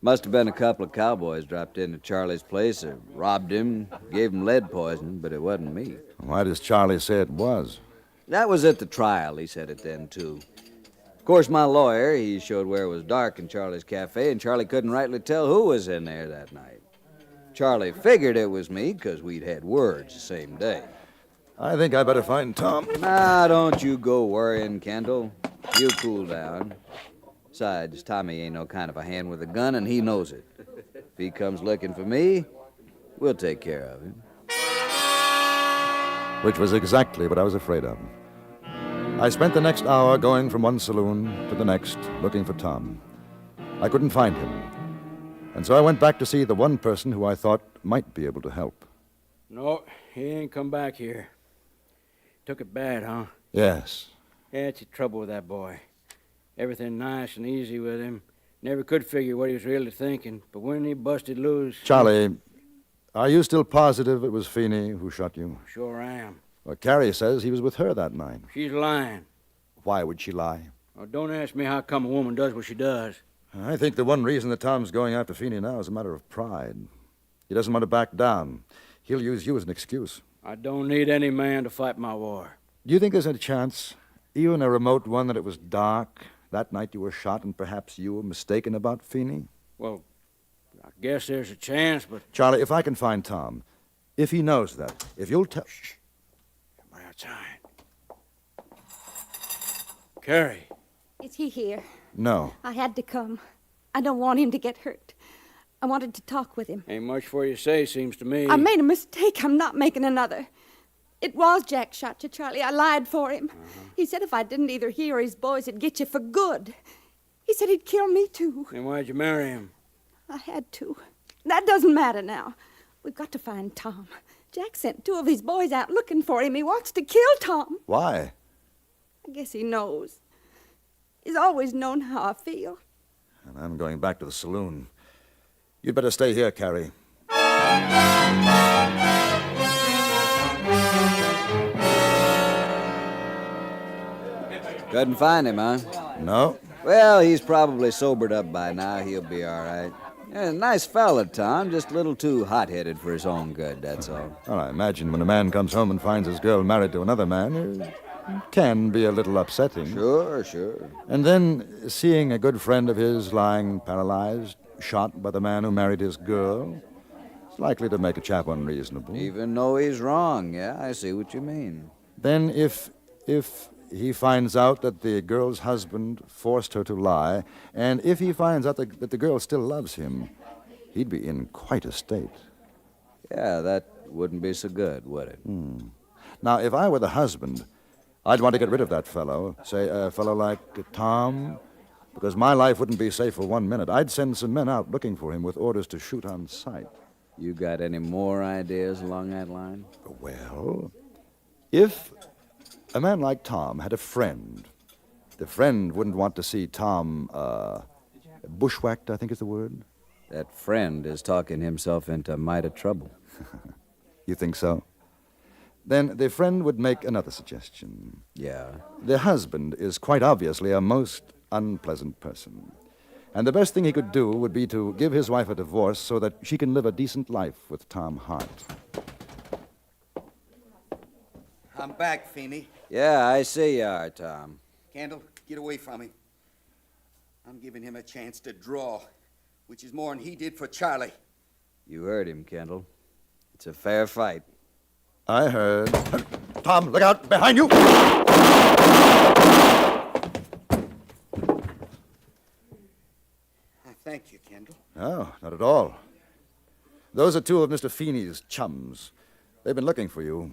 Must have been a couple of cowboys dropped into Charlie's place or robbed him, gave him lead poison, but it wasn't me.
Why does Charlie say it was?
That was at the trial. He said it then, too. Of course, my lawyer, he showed where it was dark in Charlie's cafe, and Charlie couldn't rightly tell who was in there that night. Charlie figured it was me because we'd had words the same day.
I think I better find Tom.
Nah, don't you go worrying, Kendall. You cool down. Besides, Tommy ain't no kind of a hand with a gun, and he knows it. If he comes looking for me, we'll take care of him.
Which was exactly what I was afraid of. I spent the next hour going from one saloon to the next, looking for Tom. I couldn't find him. And so I went back to see the one person who I thought might be able to help.
No, he ain't come back here. Took it bad, huh?
Yes.
Yeah, it's the trouble with that boy. Everything nice and easy with him. Never could figure what he was really thinking. But when he busted loose...
Charlie, are you still positive it was Feeney who shot you?
Sure am.
Well, Carrie says he was with her that night.
She's lying.
Why would she lie?
Well, don't ask me how come a woman does what she does.
I think the one reason that Tom's going after Feeney now is a matter of pride. He doesn't want to back down. He'll use you as an excuse.
I don't need any man to fight my war.
Do you think there's any chance, even a remote one, that it was dark that night you were shot and perhaps you were mistaken about Feeney?
Well, I guess there's a chance, but...
Charlie, if I can find Tom, if he knows that, if you'll tell...
Shh. Come outside. Carrie.
Is he here?
No.
I had to come. I don't want him to get hurt. I wanted to talk with him.
Ain't much for you to say, seems to me.
I made a mistake. I'm not making another. It was Jack shot you, Charlie. I lied for him. He said if I didn't, either he or his boys would get you for good. He said he'd kill me, too.
Then why'd you marry him?
I had to. That doesn't matter now. We've got to find Tom. Jack sent 2 of his boys out looking for him. He wants to kill Tom.
Why?
I guess he knows. He's always known how I feel.
And I'm going back to the saloon. You'd better stay here, Carrie.
Couldn't find him, huh?
No.
Well, he's probably sobered up by now. He'll be all right. Yeah, nice fella, Tom. Just a little too hot-headed for his own good, that's all.
Well, I imagine when a man comes home and finds his girl married to another man, it can be a little upsetting.
Sure.
And then seeing a good friend of his lying paralyzed, shot by the man who married his girl, It's likely to make a chap unreasonable.
Even though he's wrong, yeah, I see what you mean.
Then if he finds out that the girl's husband forced her to lie, and if he finds out that the girl still loves him, he'd be in quite a state.
Yeah, that wouldn't be so good, would it?
Now, if I were the husband, I'd want to get rid of that fellow. Say, a fellow like Tom, because my life wouldn't be safe for 1 minute. I'd send some men out looking for him with orders to shoot on sight.
You got any more ideas along that line?
Well, if a man like Tom had a friend, the friend wouldn't want to see Tom bushwhacked, I think is the word.
That friend is talking himself into mighty trouble.
You think so? Then the friend would make another suggestion.
Yeah?
The husband is quite obviously a most unpleasant person. And the best thing he could do would be to give his wife a divorce so that she can live a decent life with Tom Hart.
I'm back, Feeney.
Yeah, I see you are, Tom.
Kendall, get away from him. I'm giving him a chance to draw, which is more than he did for Charlie.
You heard him, Kendall. It's a fair fight.
I heard. Tom, look out! Behind you!
Thank you, Kendall.
No, not at all. Those are two of Mr. Feeney's chums. They've been looking for you.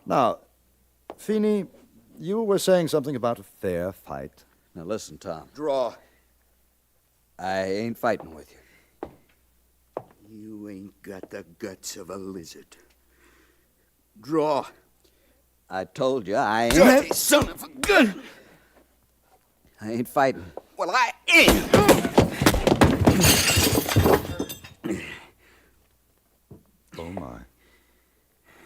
Now, Feeney, you were saying something about a fair fight.
Now listen, Tom.
Draw.
I ain't fighting with you.
You ain't got the guts of a lizard. Draw.
I told you I ain't...
Dirty son of a gun!
I ain't fighting.
Well, I ain't!
Oh, my.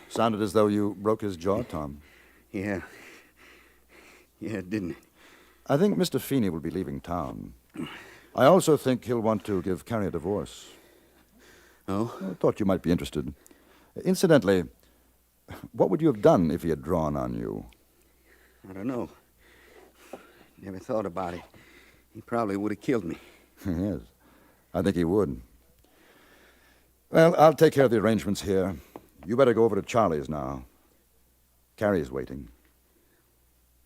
Sounded as though you broke his jaw, Tom.
Yeah. Yeah, didn't it?
I think Mr. Feeney will be leaving town. I also think he'll want to give Carrie a divorce.
Oh?
I thought you might be interested. Incidentally, what would you have done if he had drawn on you?
I don't know. Never thought about it. He probably would have killed me.
Yes, I think he would. Well, I'll take care of the arrangements here. You better go over to Charlie's now. Carrie's waiting.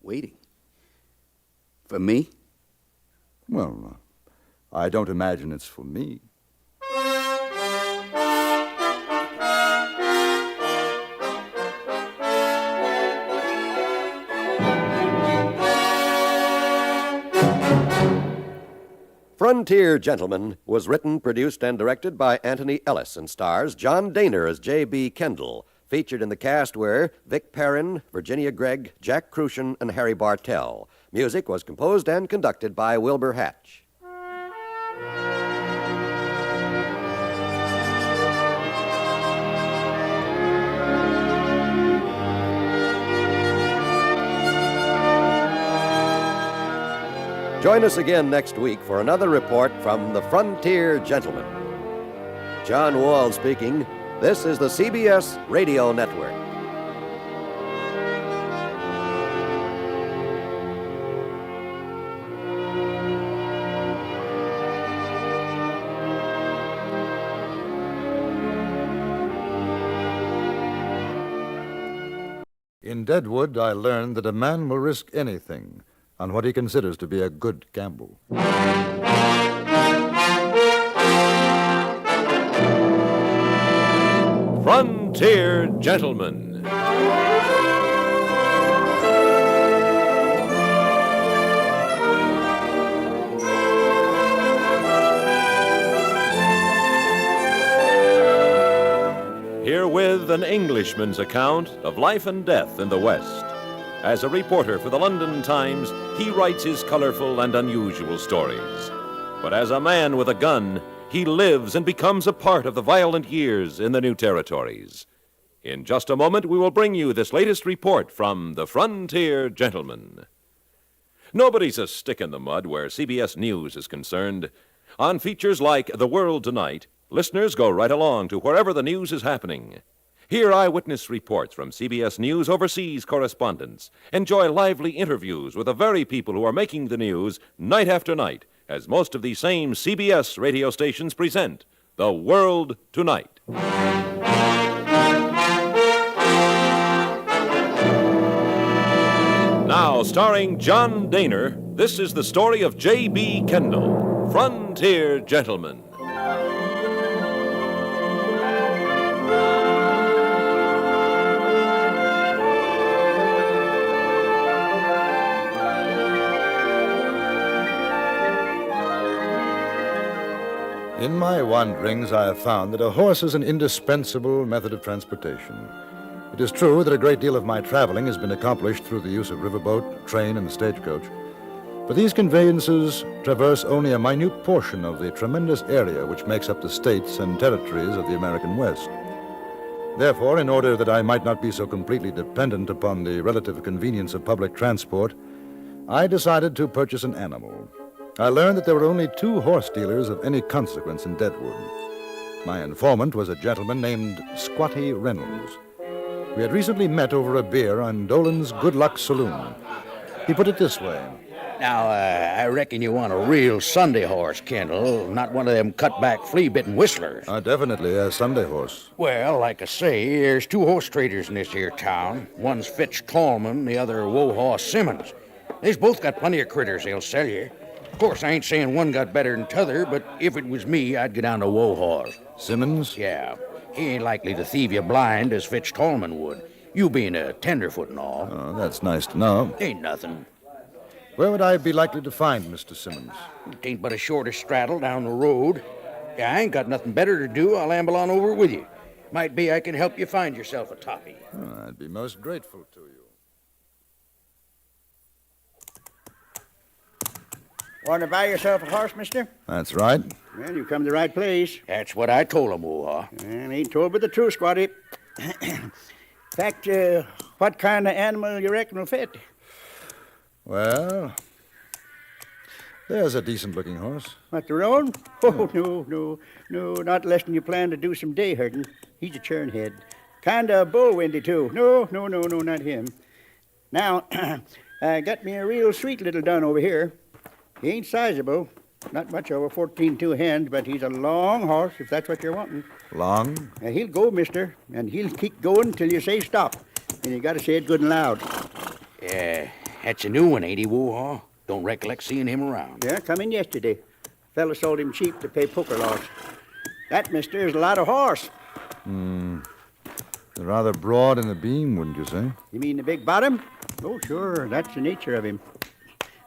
Waiting? For me?
Well, I don't imagine it's for me.
Frontier Gentleman was written, produced, and directed by Anthony Ellis and stars John Dehner as J.B. Kendall. Featured in the cast were Vic Perrin, Virginia Gregg, Jack Crucian, and Harry Bartell. Music was composed and conducted by Wilbur Hatch. Join us again next week for another report from the Frontier Gentleman. John Wall speaking. This is the CBS Radio Network.
In Deadwood, I learned that a man will risk anything on what he considers to be a good gamble.
Frontier Gentleman. Herewith an Englishman's account of life and death in the West. As a reporter for the London Times, he writes his colorful and unusual stories. But as a man with a gun, he lives and becomes a part of the violent years in the new territories. In just a moment, we will bring you this latest report from the Frontier Gentleman. Nobody's a stick in the mud where CBS News is concerned. On features like The World Tonight, listeners go right along to wherever the news is happening. Hear eyewitness reports from CBS News overseas correspondents. Enjoy lively interviews with the very people who are making the news night after night, as most of these same CBS radio stations present The World Tonight. Now, starring John Dehner, this is the story of J.B. Kendall, Frontier Gentleman.
In my wanderings, I have found that a horse is an indispensable method of transportation. It is true that a great deal of my traveling has been accomplished through the use of riverboat, train, and the stagecoach. But these conveyances traverse only a minute portion of the tremendous area which makes up the states and territories of the American West. Therefore, in order that I might not be so completely dependent upon the relative convenience of public transport, I decided to purchase an animal. I learned that there were only 2 horse dealers of any consequence in Deadwood. My informant was a gentleman named Squatty Reynolds. We had recently met over a beer on Dolan's Good Luck Saloon. He put it this way.
Now, I reckon you want a real Sunday horse, Kendall, not one of them cut-back, flea-bitten whistlers.
Definitely a Sunday horse.
Well, like I say, there's 2 horse traders in this here town. One's Fitch Tallman, the other Wohaw Simmons. They's both got plenty of critters they'll sell you. Of course, I ain't saying one got better than t'other, but if it was me, I'd go down to Wohaw.
Simmons?
Yeah. He ain't likely to thieve you blind as Fitch Tallman would. You being a tenderfoot and all.
Oh, that's nice to know.
Ain't nothing.
Where would I be likely to find Mr. Simmons?
It ain't but a shorter straddle down the road. Yeah, I ain't got nothing better to do. I'll amble on over with you. Might be I can help you find yourself a toppy.
Oh, I'd be most grateful to you.
Want to buy yourself a horse, mister?
That's right.
Well, you come to the right place.
That's what I told him, Wohaw.
And ain't told but the truth, Squatty. In fact, what kind of animal you reckon will fit?
Well, there's a decent-looking horse.
What, the roan? Oh, no, not less than you plan to do some day herding. He's a churnhead. Kind of bull-windy, too. No, not him. Now, I got me a real sweet little dun over here. He ain't sizable, not much over 14-2 hands, but he's a long horse, if that's what you're wanting.
Long?
He'll go, mister, and he'll keep going till you say stop. And you got to say it good and loud.
Yeah, that's a new one, ain't he, Wohaw? Don't recollect seeing him around.
Yeah, come in yesterday. Fella sold him cheap to pay poker loss. That, mister, is a lot of horse.
Rather broad in the beam, wouldn't you say?
You mean the big bottom? Oh, sure, that's the nature of him.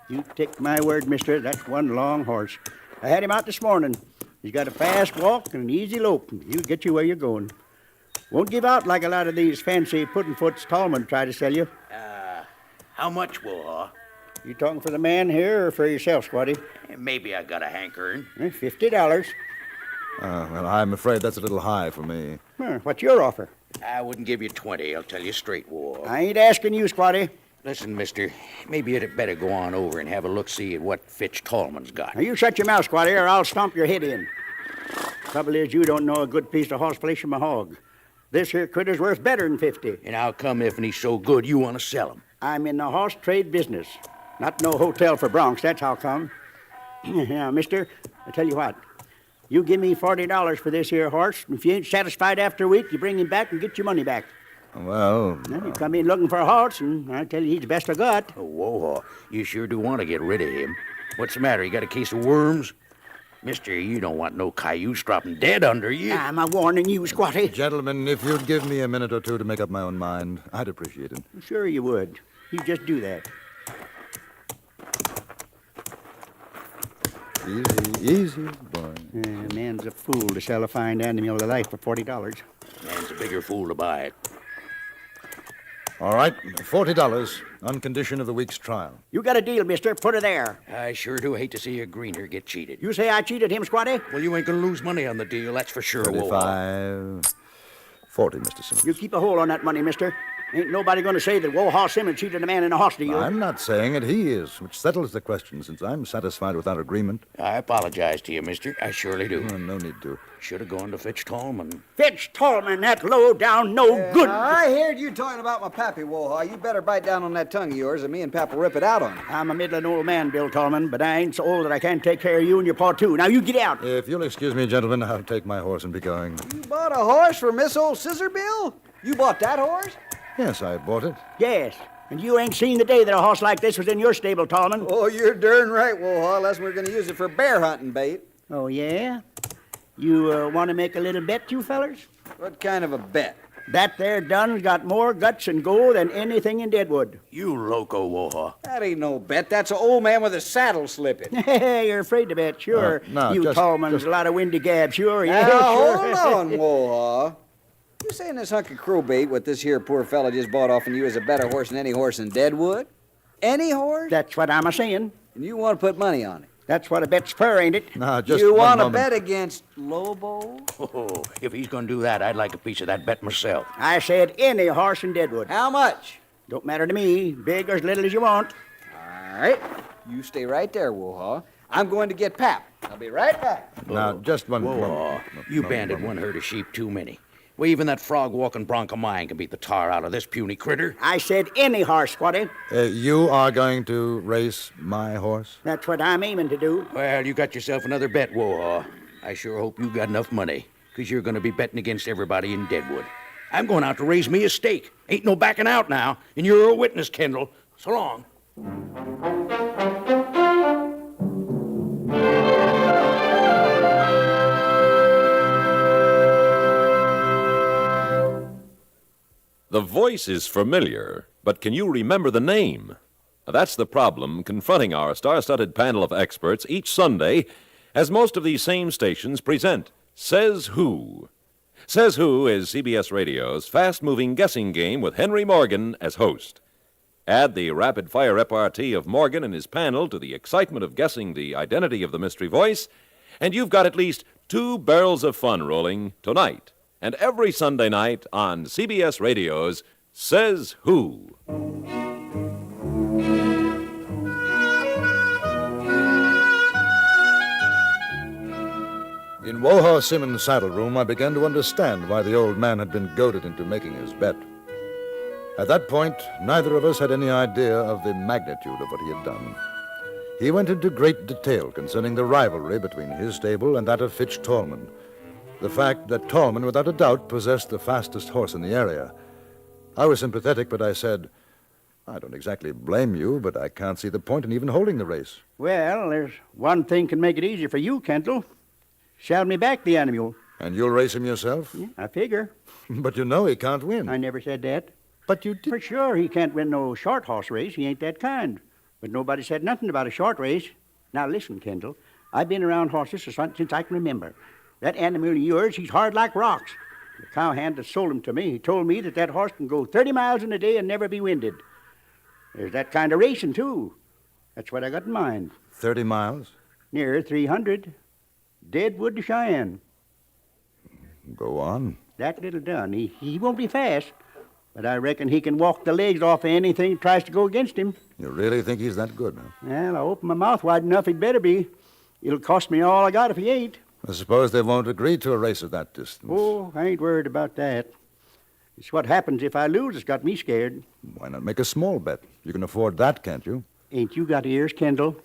You take my word, mister, that's one long horse. I had him out this morning. He's got a fast walk and an easy lope. He'll get you where you're going. Won't give out like a lot of these fancy puddin'-foots Tallman try to sell you.
How much, Wohaw?
You talking for the man here or for yourself, Squatty?
Maybe I got a hankering.
$50.
Well, I'm afraid that's a little high for me.
What's your offer?
I wouldn't give you 20, I'll tell you straight, Wohaw.
I ain't asking you, Squatty.
Listen, mister, maybe you'd better go on over and have a look-see at what Fitch Tallman's got.
Now, you shut your mouth, Squatty, or I'll stomp your head in. Trouble is, you don't know a good piece of horse flesh from a hog. This here critter's worth better than 50.
And how come if he's so good you want to sell him?
I'm in the horse trade business. Not no hotel for broncs, that's how come. Now, mister, I tell you what. You give me $40 for this here horse, and if you ain't satisfied after a week, you bring him back and get your money back.
Well...
You come in looking for a horse, and I tell you he's the best I got.
Oh, Wohaw, you sure do want to get rid of him. What's the matter, you got a case of worms? Mister, you don't want no cayuse dropping dead under you.
I'm a warning you, Squatty.
Gentlemen, if you'd give me a minute or two to make up my own mind, I'd appreciate it.
Sure you would. You just do that.
Easy, boy.
Man's a fool to sell a fine animal alive for $40.
Man's a bigger fool to buy it.
All right, $40 on condition of the week's trial.
You got a deal, mister. Put her there.
I sure do hate to see a greener get cheated.
You say I cheated him, Squatty?
Well, you ain't gonna lose money on the deal, that's for sure, Wohaw.
35, 40, Mr. Simmons.
You keep a hold on that money, mister. Ain't nobody going to say that Wohaw Simmons cheated a man in a horse deal.
I'm not saying it. He is, which settles the question since I'm satisfied with our agreement.
I apologize to you, mister. I surely do.
No need to.
Should have gone to Fitch Tallman.
Fitch Tallman, that low-down, no good.
I heard you talking about my pappy, Wohaw. You better bite down on that tongue of yours, and me and Pap will rip it out on you.
I'm a middling old man, Bill Tallman, but I ain't so old that I can't take care of you and your paw, too. Now, you get out.
If you'll excuse me, gentlemen, I'll take my horse and be going.
You bought a horse for Miss Old Scissor Bill? You bought that horse?
Yes, I bought it.
Yes, and you ain't seen the day that a horse like this was in your stable, Tallman.
Oh, you're darn right, Wohaw, unless we're going to use it for bear hunting bait.
Oh, yeah? You want to make a little bet, you fellers?
What kind of a bet?
That there Dun's got more guts and go than anything in Deadwood.
You loco, Wohaw.
That ain't no bet. That's an old man with a saddle slipping.
You're afraid to bet, sure.
No,
you Tallman's a lot of windy gab, sure. Yeah,
now,
sure.
hold on, Wohaw. You saying this hunk of crowbait, what this here poor fella just bought off of you, is a better horse than any horse in Deadwood? Any horse?
That's what I'm a-saying.
And you want to put money on it?
That's what a bet's for, ain't it?
No, just
you
one
want to
moment.
bet against Lobo?
Oh, if he's going to do that, I'd like a piece of that bet myself.
I said any horse in Deadwood.
How much?
Don't matter to me. Big or as little as you want.
All right. You stay right there, Wohaw. I'm going to get Pap. I'll be right back.
Now, just one
Wohaw,
moment.
you banded one herd of sheep too many. Well, even that frog-walking bronc of mine can beat the tar out of this puny critter.
I said any horse, Squatty.
You are going to race my horse?
That's what I'm aiming to do.
Well, you got yourself another bet, Wohaw. I sure hope you got enough money, because you're going to be betting against everybody in Deadwood. I'm going out to raise me a stake. Ain't no backing out now, and you're a witness, Kendall. So long.
The voice is familiar, but can you remember the name? That's the problem confronting our star-studded panel of experts each Sunday as most of these same stations present Says Who. Says Who is CBS Radio's fast-moving guessing game with Henry Morgan as host. Add the rapid-fire repartee of Morgan and his panel to the excitement of guessing the identity of the mystery voice, and you've got at least 2 barrels of fun rolling tonight and every Sunday night on CBS Radio's Says Who.
In Wohaw Simmons' saddle room, I began to understand why the old man had been goaded into making his bet. At that point, neither of us had any idea of the magnitude of what he had done. He went into great detail concerning the rivalry between his stable and that of Fitch Tallman. The fact that Tallman, without a doubt, possessed the fastest horse in the area. I was sympathetic, but I said, I don't exactly blame you, but I can't see the point in even holding the race.
Well, there's one thing can make it easier for you, Kendall. Sell me back the animal.
And you'll race him yourself?
Yeah, I figure.
But you know he can't win.
I never said that.
But you did.
For sure, he can't win no short horse race. He ain't that kind. But nobody said nothing about a short race. Now listen, Kendall. I've been around horses since I can remember. That animal of yours, he's hard like rocks. The cowhand that sold him to me, he told me that horse can go 30 miles in a day and never be winded. There's that kind of racing, too. That's what I got in mind.
30 miles?
Near 300. Deadwood to Cheyenne.
Go on.
That little dun, he won't be fast, but I reckon he can walk the legs off of anything that tries to go against him.
You really think he's that good, huh?
Well, I open my mouth wide enough, he'd better be. It'll cost me all I got if he ain't.
I suppose they won't agree to a race at that distance.
Oh, I ain't worried about that. It's what happens if I lose that's got me scared.
Why not make a small bet? You can afford that, can't you?
Ain't you got ears, Kendall?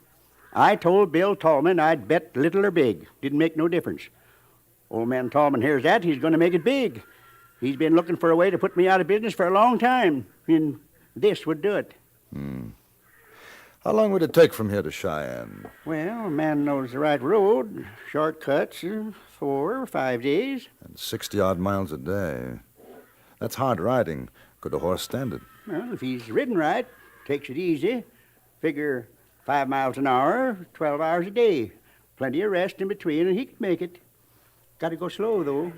I told Bill Tallman I'd bet little or big. Didn't make no difference. Old man Tallman hears that, he's going to make it big. He's been looking for a way to put me out of business for a long time, and this would do it.
How long would it take from here to Cheyenne?
Well, a man knows the right road. Shortcuts, 4 or 5 days.
And 60-odd miles a day. That's hard riding. Could a horse stand it?
Well, if he's ridden right, takes it easy. Figure 5 miles an hour, 12 hours a day. Plenty of rest in between, and he could make it. Got to go slow, though.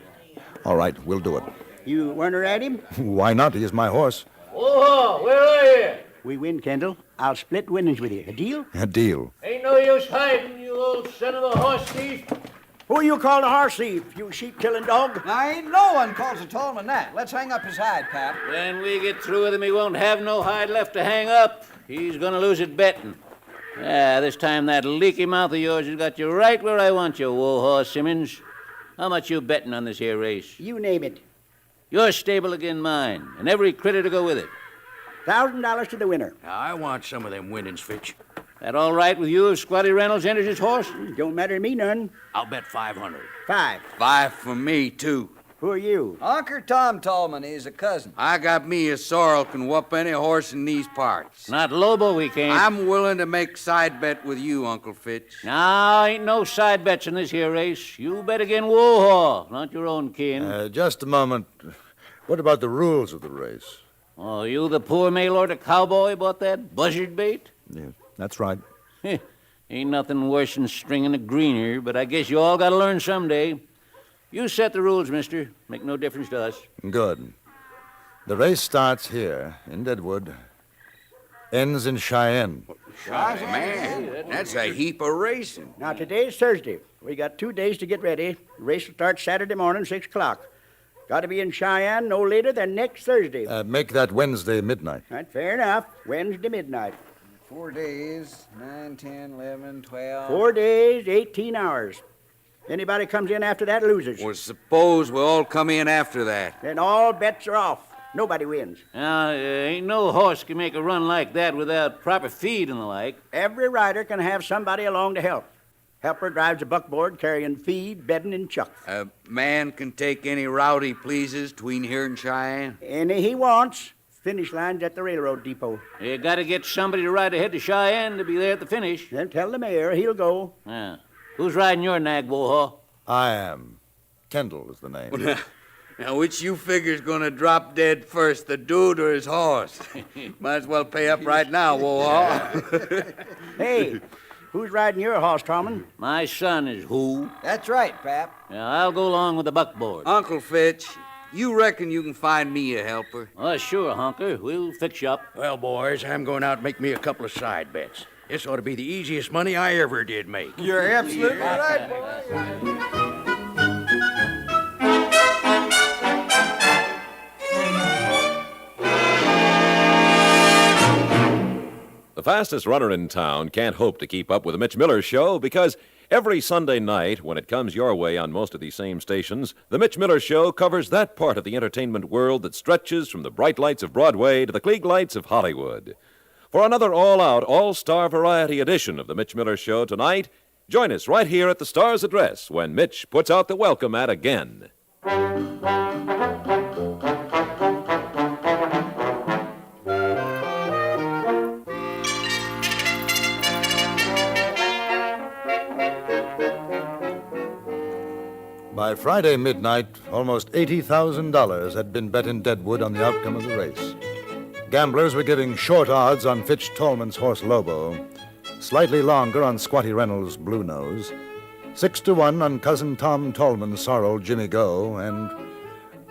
All right, we'll do it.
You want to ride him?
Why not? He is my horse.
Whoa, where are you?
We win, Kendall. I'll split winnings with you. A deal?
A deal.
Ain't no use hiding, you old son of a horse thief.
Who you call the horse thief, you sheep-killing dog?
I ain't no one calls a Tallman that. Let's hang up his hide, Pap.
When we get through with him, he won't have no hide left to hang up. He's gonna lose it betting. This time that leaky mouth of yours has got you right where I want you, Wohaw Simmons. How much you betting on this here race?
You name it.
Your stable again mine, and every critter to go with it.
$1,000 to the winner.
Now, I want some of them winnings, Fitch.
That all right with you if Squatty Reynolds enters his horse?
Don't matter to me none.
I'll bet 500.
5.
5 for me, too.
Who are you?
Uncle Tom Tallman, he's a cousin.
I got me a sorrel can whoop any horse in these parts.
Not Lobo, we can't.
I'm willing to make side bet with you, Uncle Fitch.
No, ain't no side bets in this here race. You bet again Wohaw, not your own kin.
Just a moment. What about the rules of the race?
Oh, you the poor mail-order cowboy bought that buzzard bait?
Yeah, that's right.
Ain't nothing worse than stringing a greener, but I guess you all gotta learn someday. You set the rules, mister. Make no difference to us.
Good. The race starts here in Deadwood, ends in Cheyenne.
Man, that's a heap of racing.
Now, today's Thursday. We got 2 days to get ready. The race will start Saturday morning, 6 o'clock. Got to be in Cheyenne no later than next Thursday.
Make that Wednesday midnight.
Right, fair enough. Wednesday midnight.
4 days, 9, 10, 11, 12.
4 days, 18 hours. Anybody comes in after that loses.
Well, suppose we all come in after that.
Then all bets are off. Nobody wins.
Now, ain't no horse can make a run like that without proper feed and the like.
Every rider can have somebody along to help. Helper drives a buckboard carrying feed, bedding, and chuck.
A man can take any route he pleases between here and Cheyenne.
Any he wants. Finish line's at the railroad depot.
You gotta get somebody to ride ahead to Cheyenne to be there at the finish.
Then tell the mayor he'll go.
Yeah. Who's riding your nag, Wohaw?
I am. Kendall is the name.
Well, now, which you figure's gonna drop dead first, the dude or his horse? Might as well pay up right now, Wohaw.
Hey, who's riding your horse, Tallman?
My son is who?
That's right, Pap.
Yeah, I'll go along with the buckboard.
Uncle Fitch, you reckon you can find me a helper?
Oh, sure, Honker. We'll fix you up.
Well, boys, I'm going out and make me a couple of side bets. This ought to be the easiest money I ever did make.
You're absolutely right, boy.
The fastest runner in town can't hope to keep up with the Mitch Miller Show because every Sunday night, when it comes your way on most of these same stations, the Mitch Miller Show covers that part of the entertainment world that stretches from the bright lights of Broadway to the Klieg lights of Hollywood. For another all-out, all-star variety edition of the Mitch Miller Show tonight, join us right here at the Star's Address when Mitch puts out the welcome mat again.
By Friday midnight, almost $80,000 had been bet in Deadwood on the outcome of the race. Gamblers were giving short odds on Fitch Tallman's horse Lobo, slightly longer on Squatty Reynolds' Blue Nose, 6-1 on Cousin Tom Tallman's sorrel Jimmy Go, and,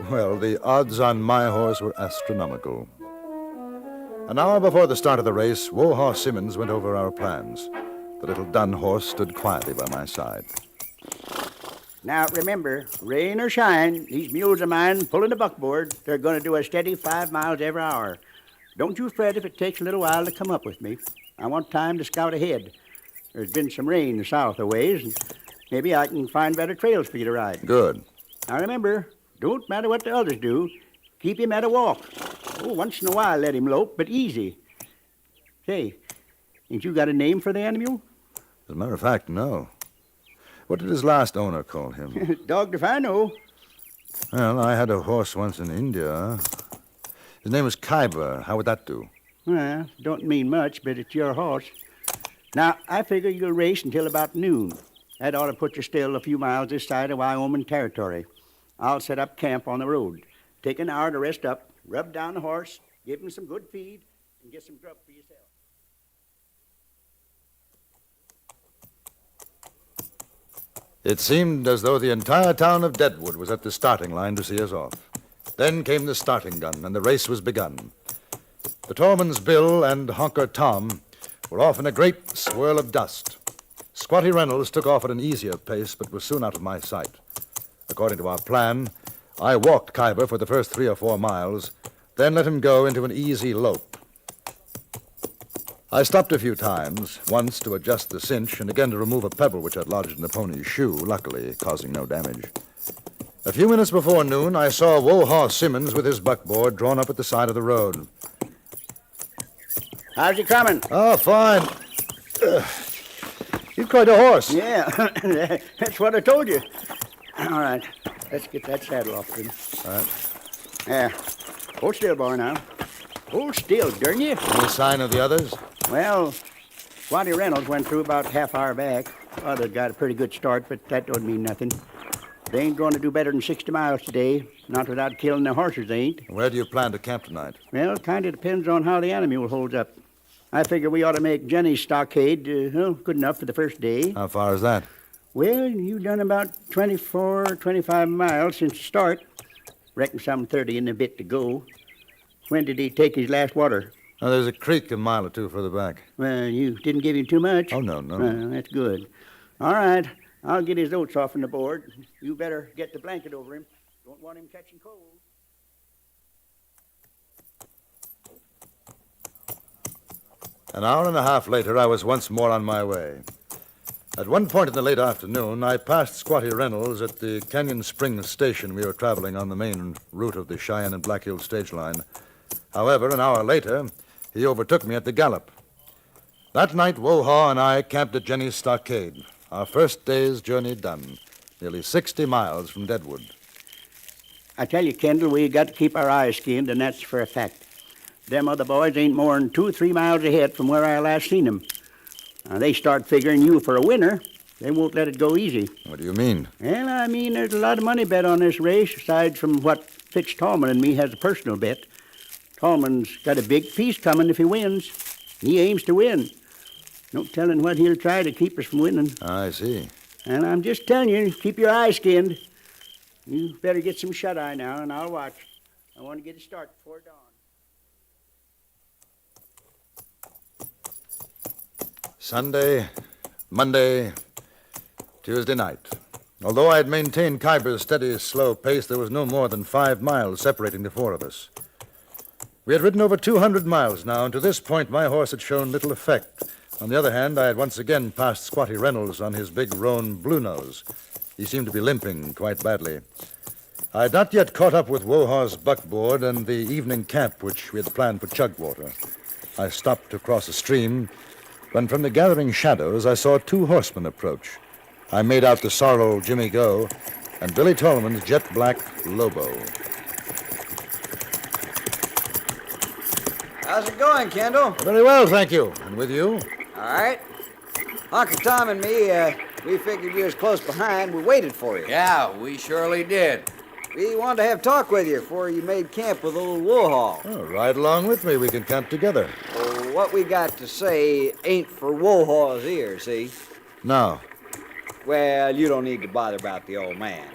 well, the odds on my horse were astronomical. An hour before the start of the race, Wohaw Simmons went over our plans. The little dun horse stood quietly by my side.
Now, remember, rain or shine, these mules of mine pulling the buckboard, they're going to do a steady 5 miles every hour. Don't you fret if it takes a little while to come up with me. I want time to scout ahead. There's been some rain south a ways, and maybe I can find better trails for you to ride.
Good.
Now, remember, don't matter what the others do. Keep him at a walk. Oh, once in a while let him lope, but easy. Say, ain't you got a name for the animal?
As a matter of fact, no. What did his last owner call him?
Dogged if I know.
Well, I had a horse once in India. His name was Khyber. How would that do?
Well, don't mean much, but it's your horse. Now, I figure you'll race until about noon. That ought to put you still a few miles this side of Wyoming territory. I'll set up camp on the road. Take an hour to rest up, rub down the horse, give him some good feed, and get some grub for yourself.
It seemed as though the entire town of Deadwood was at the starting line to see us off. Then came the starting gun, and the race was begun. The Tallman's Bill and Honker Tom were off in a great swirl of dust. Squatty Reynolds took off at an easier pace, but was soon out of my sight. According to our plan, I walked Khyber for the first 3 or 4 miles, then let him go into an easy lope. I stopped a few times, once to adjust the cinch and again to remove a pebble which had lodged in the pony's shoe, luckily causing no damage. A few minutes before noon, I saw Wohaw Simmons with his buckboard drawn up at the side of the road.
How's he coming?
Oh, fine. He's quite a horse.
Yeah, that's what I told you. All right, let's get that saddle off him.
All right.
Yeah. Hold still, boy, now. Hold still, darn you.
Any sign of the others?
Well, Squatty Reynolds went through about half hour back. Others got a pretty good start, but that don't mean nothing. They ain't going to do better than 60 miles today, not without killing their horses, they ain't.
Where do you plan to camp tonight?
Well, it kind of depends on how the animal holds up. I figure we ought to make Jenny's stockade good enough for the first day.
How far is that?
Well, you've done about 24, 25 miles since the start. Reckon some 30 and a bit to go. When did he take his last water?
Oh, there's a creek a mile or 2 further back.
Well, you didn't give him too much.
Oh, no.
That's good. All right, I'll get his oats off from the board. You better get the blanket over him. Don't want him catching cold.
An hour and a half later, I was once more on my way. At one point in the late afternoon, I passed Squatty Reynolds at the Canyon Springs station. We were traveling on the main route of the Cheyenne and Black Hills stage line. However, an hour later, he overtook me at the Gallop. That night, Wohaw and I camped at Jenny's stockade. Our first day's journey done, nearly 60 miles from Deadwood.
I tell you, Kendall, we got to keep our eyes skinned, and that's for a fact. Them other boys ain't more than 2 or 3 miles ahead from where I last seen them. Now, they start figuring you for a winner. They won't let it go easy.
What do you mean?
Well, I mean, there's a lot of money bet on this race, aside from what Fitz Tallman and me has a personal bet. Tallman's got a big piece coming if he wins. He aims to win. No telling what he'll try to keep us from winning.
I see.
And I'm just telling you, keep your eyes skinned. You better get some shut-eye now, and I'll watch. I want to get a start before dawn.
Sunday, Monday, Tuesday night. Although I had maintained Khyber's steady, slow pace, there was no more than 5 miles separating the 4 of us. We had ridden over 200 miles now, and to this point my horse had shown little effect. On the other hand, I had once again passed Squatty Reynolds on his big roan Blue Nose. He seemed to be limping quite badly. I had not yet caught up with Wohaw's buckboard and the evening camp which we had planned for Chugwater. I stopped to cross a stream, when from the gathering shadows I saw 2 horsemen approach. I made out the sorrel Jimmy Go and Billy Tolman's jet-black Lobo.
How's it going, Kendall?
Very well, thank you. And with you?
All right. Uncle Tom and me, we figured you was close behind. We waited for you.
Yeah, we surely did.
We wanted to have talk with you before you made camp with old Wohaw.
Oh, ride along with me. We can camp together.
Well, what we got to say ain't for Wohaw's ear, see?
No.
Well, you don't need to bother about the old man.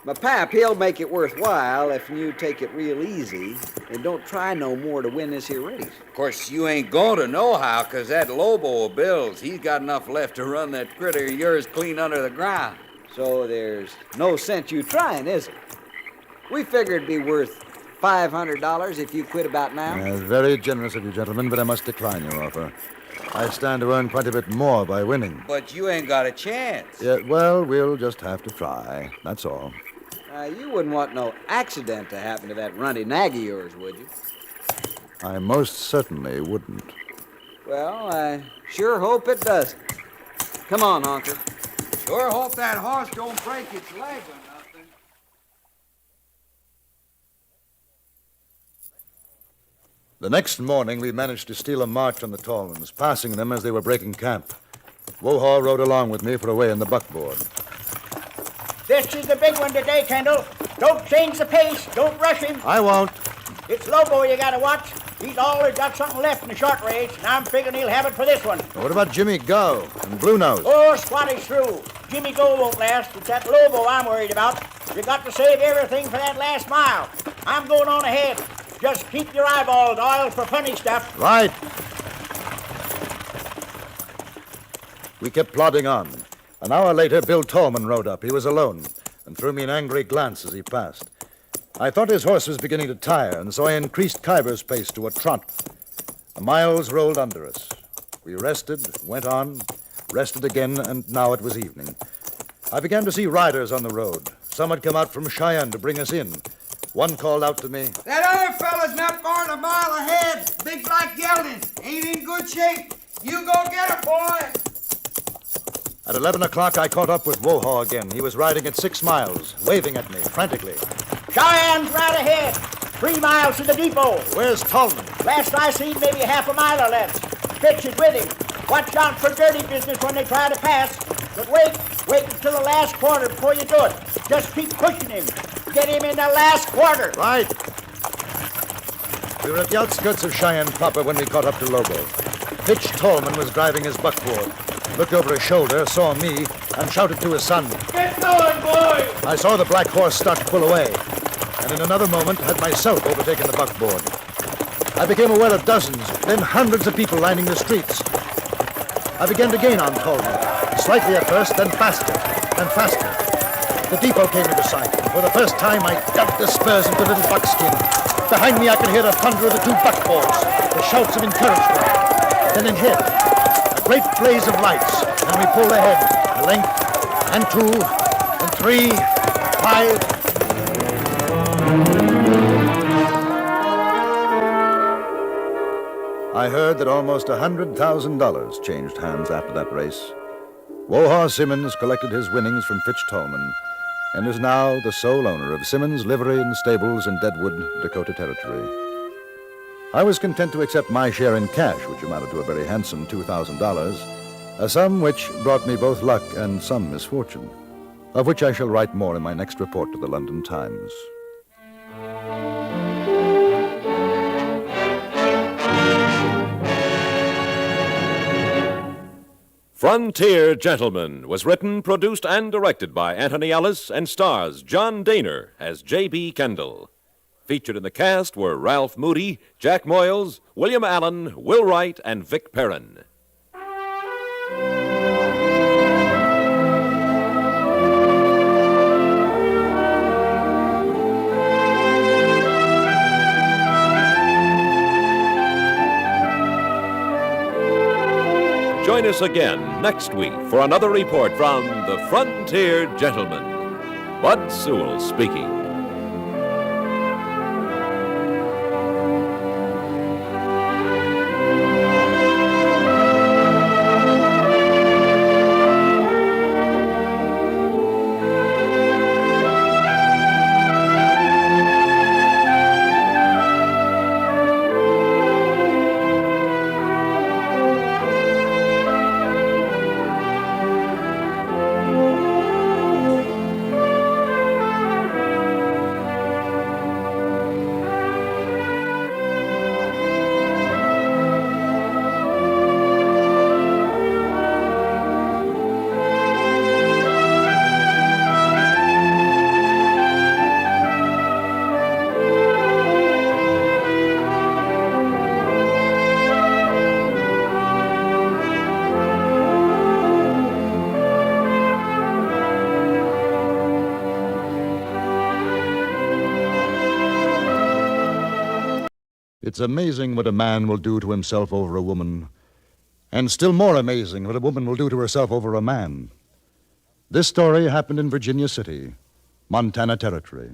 My pap, he'll make it worthwhile if you take it real easy and don't try no more to win this here race.
Of course, you ain't going to know how, 'cause that Lobo of Bill's, he's got enough left to run that critter of yours clean under the ground.
So there's no sense you trying, is it? We figured it'd be worth $500 if you quit about now.
Very generous of you, gentlemen, but I must decline your offer. I stand to earn quite a bit more by winning.
But you ain't got a chance.
Yeah, well, we'll just have to try. That's all.
You wouldn't want no accident to happen to that runty nag of yours, would you?
I most certainly wouldn't.
Well, I sure hope it doesn't. Come on, Honker.
Sure hope that horse don't break its leg or nothing.
The next morning, we managed to steal a march on the Tallmans, passing them as they were breaking camp. Wohaw rode along with me for a way in the buckboard.
This is the big one today, Kendall. Don't change the pace. Don't rush him.
I won't.
It's Lobo you gotta watch. He's always got something left in the short race, and I'm figuring he'll have it for this one.
What about Jimmy Go and Blue Nose?
Oh, Squatty's through. Jimmy Go won't last. It's that Lobo I'm worried about. You got to save everything for that last mile. I'm going on ahead. Just keep your eyeballs oiled for funny stuff.
Right. We kept plodding on. An hour later, Bill Tallman rode up. He was alone and threw me an angry glance as he passed. I thought his horse was beginning to tire, and so I increased Kyber's pace to a trot. The miles rolled under us. We rested, went on, rested again, and now it was evening. I began to see riders on the road. Some had come out from Cheyenne to bring us in. One called out to me,
That other fella's not more than a mile ahead. Big black gelding. Ain't in good shape. You go get her, boy.
At 11 o'clock, I caught up with Wohaw again. He was riding at 6 miles, waving at me frantically.
Cheyenne's right ahead. 3 miles to the depot.
Where's Tallman?
Last I seen, maybe half a mile or less. Fitch is with him. Watch out for dirty business when they try to pass. But wait until the last quarter before you do it. Just keep pushing him. Get him in the last quarter.
Right. We were at the outskirts of Cheyenne proper when we caught up to Lobo. Fitch Tallman was driving his buckboard. Looked over his shoulder, saw me, and shouted to his son.
Get going, boy!
I saw the black horse start to pull away, and in another moment had myself overtaken the buckboard. I became aware of dozens, then hundreds of people lining the streets. I began to gain on Tallman, slightly at first, then faster and faster. The depot came into sight, and for the first time I dug the spurs into Little Buckskin. Behind me I could hear the thunder of the 2 buckboards, the shouts of encouragement. Then ahead, a great blaze of lights, and we pulled ahead, a length, and 2, and 3, 5. I heard that almost $100,000 changed hands after that race. Wohaw Simmons collected his winnings from Fitch Tallman and is now the sole owner of Simmons Livery and Stables in Deadwood, Dakota Territory. I was content to accept my share in cash, which amounted to a very handsome $2,000, a sum which brought me both luck and some misfortune, of which I shall write more in my next report to the London Times.
Frontier Gentleman was written, produced, and directed by Anthony Ellis and stars John Dehner as J.B. Kendall. Featured in the cast were Ralph Moody, Jack Moyles, William Allen, Will Wright, and Vic Perrin. Join us again next week for another report from the Frontier Gentleman. Bud Sewell speaking.
It's amazing what a man will do to himself over a woman, and still more amazing what a woman will do to herself over a man. This story happened in Virginia City, Montana Territory.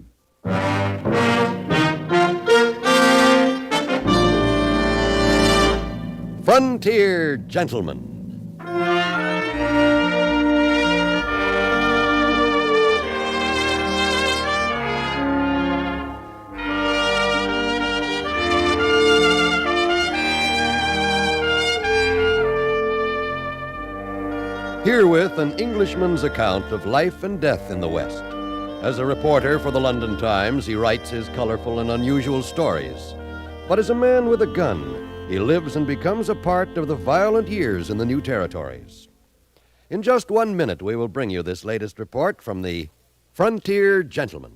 Frontier Gentleman. Herewith an Englishman's account of life and death in the West. As a reporter for the London Times, he writes his colorful and unusual stories. But as a man with a gun, he lives and becomes a part of the violent years in the new territories. In just 1 minute, we will bring you this latest report from the Frontier Gentleman.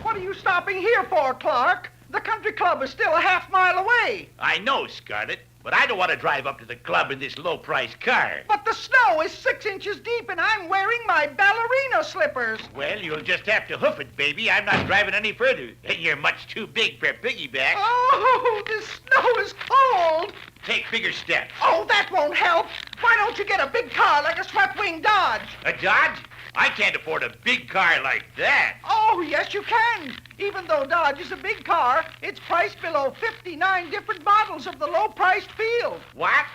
What are you stopping here for, Clark? The country club is still a half mile away.
I know, Scarlet,
But I don't want to drive up to the club in this low-priced car.
But the snow is 6 inches deep, and I'm wearing my ballerina slippers.
Well, you'll just have to hoof it, baby. I'm not driving any further. You're much too big for a piggyback.
Oh, the snow is cold.
Take bigger steps.
Oh, that won't help. Why don't you get a big car like a swept-wing Dodge?
A Dodge? I can't afford a big car like that.
Oh, yes, you can. Even though Dodge is a big car, it's priced below 59 different models of the low-priced field.
What?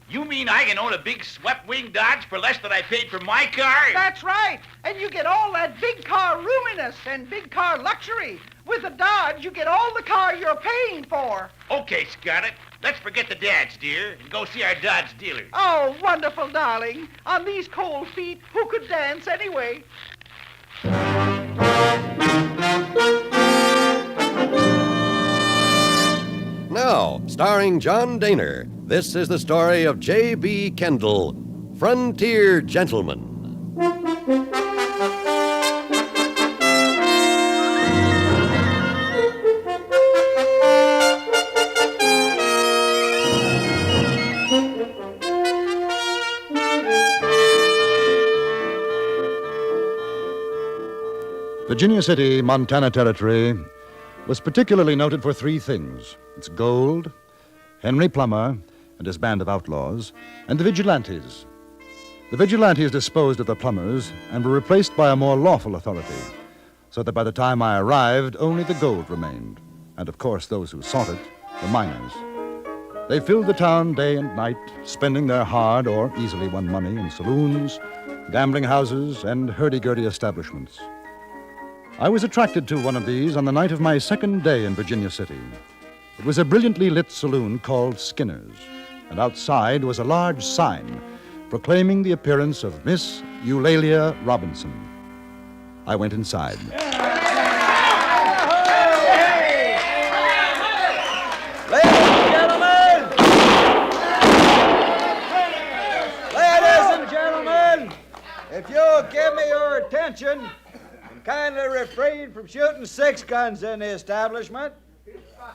You mean I can own a big swept-wing Dodge for less than I paid for my car?
That's right. And you get all that big car roominess and big car luxury. With a Dodge, you get all the car you're paying for.
Okay, Scarlett. Let's forget the dads, dear, and go see our Dodge dealer.
Oh, wonderful, darling. On these cold feet, who could dance anyway?
Now, starring John Dehner, this is the story of J.B. Kendall, Frontier Gentleman.
Virginia City, Montana Territory, was particularly noted for three things: its gold, Henry Plummer and his band of outlaws, and the vigilantes. The vigilantes disposed of the Plumbers and were replaced by a more lawful authority, so that by the time I arrived, only the gold remained, and of course those who sought it, the miners. They filled the town day and night, spending their hard or easily won money in saloons, gambling houses, and hurdy-gurdy establishments. I was attracted to one of these on the night of my second day in Virginia City. It was a brilliantly lit saloon called Skinner's, and outside was a large sign proclaiming the appearance of Miss Eulalia Robinson. I went inside.
Ladies and gentlemen, if you'll give me your attention, kindly refrain from shooting 6 guns in the establishment,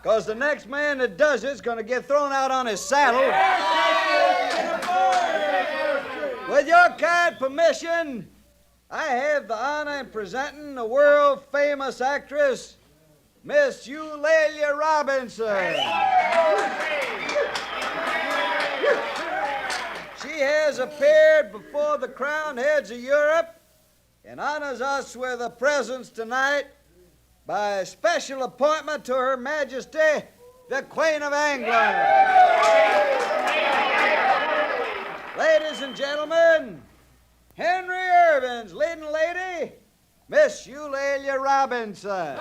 because the next man that does it's going to get thrown out on his saddle. With your kind permission, I have the honor in presenting the world-famous actress, Miss Eulalia Robinson. She has appeared before the crowned heads of Europe and honors us with a presence tonight by a special appointment to Her Majesty, the Queen of England. Ladies and gentlemen, Henry Irving's leading lady, Miss Eulalia Robinson.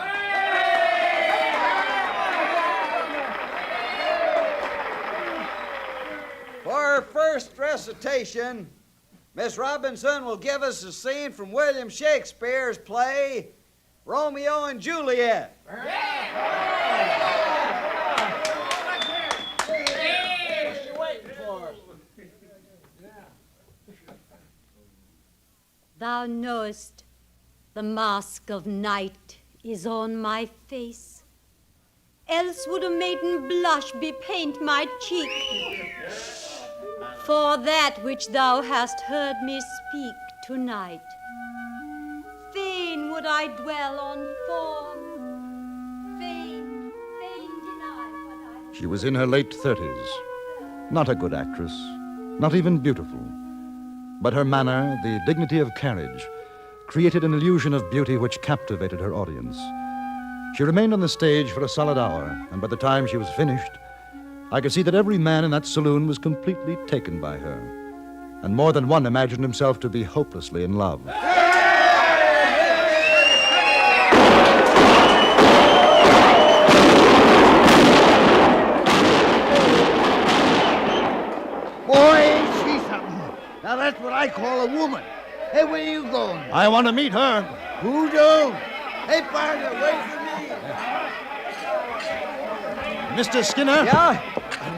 For her first recitation, Miss Robinson will give us a scene from William Shakespeare's play, Romeo and Juliet.
Thou knowest the mask of night is on my face, else would a maiden blush bepaint my cheek. For that which thou hast heard me speak tonight, fain would I dwell on form, fain deny what I...
She was in her late 30s, not a good actress, not even beautiful. But her manner, the dignity of carriage, created an illusion of beauty which captivated her audience. She remained on the stage for a solid hour, and by the time she was finished, I could see that every man in that saloon was completely taken by her, and more than one imagined himself to be hopelessly in love.
Boy, ain't she something. Now that's what I call a woman. Hey, where you going?
I want to meet her.
Who don't? Hey, partner, wait for me.
Mr. Skinner?
Yeah?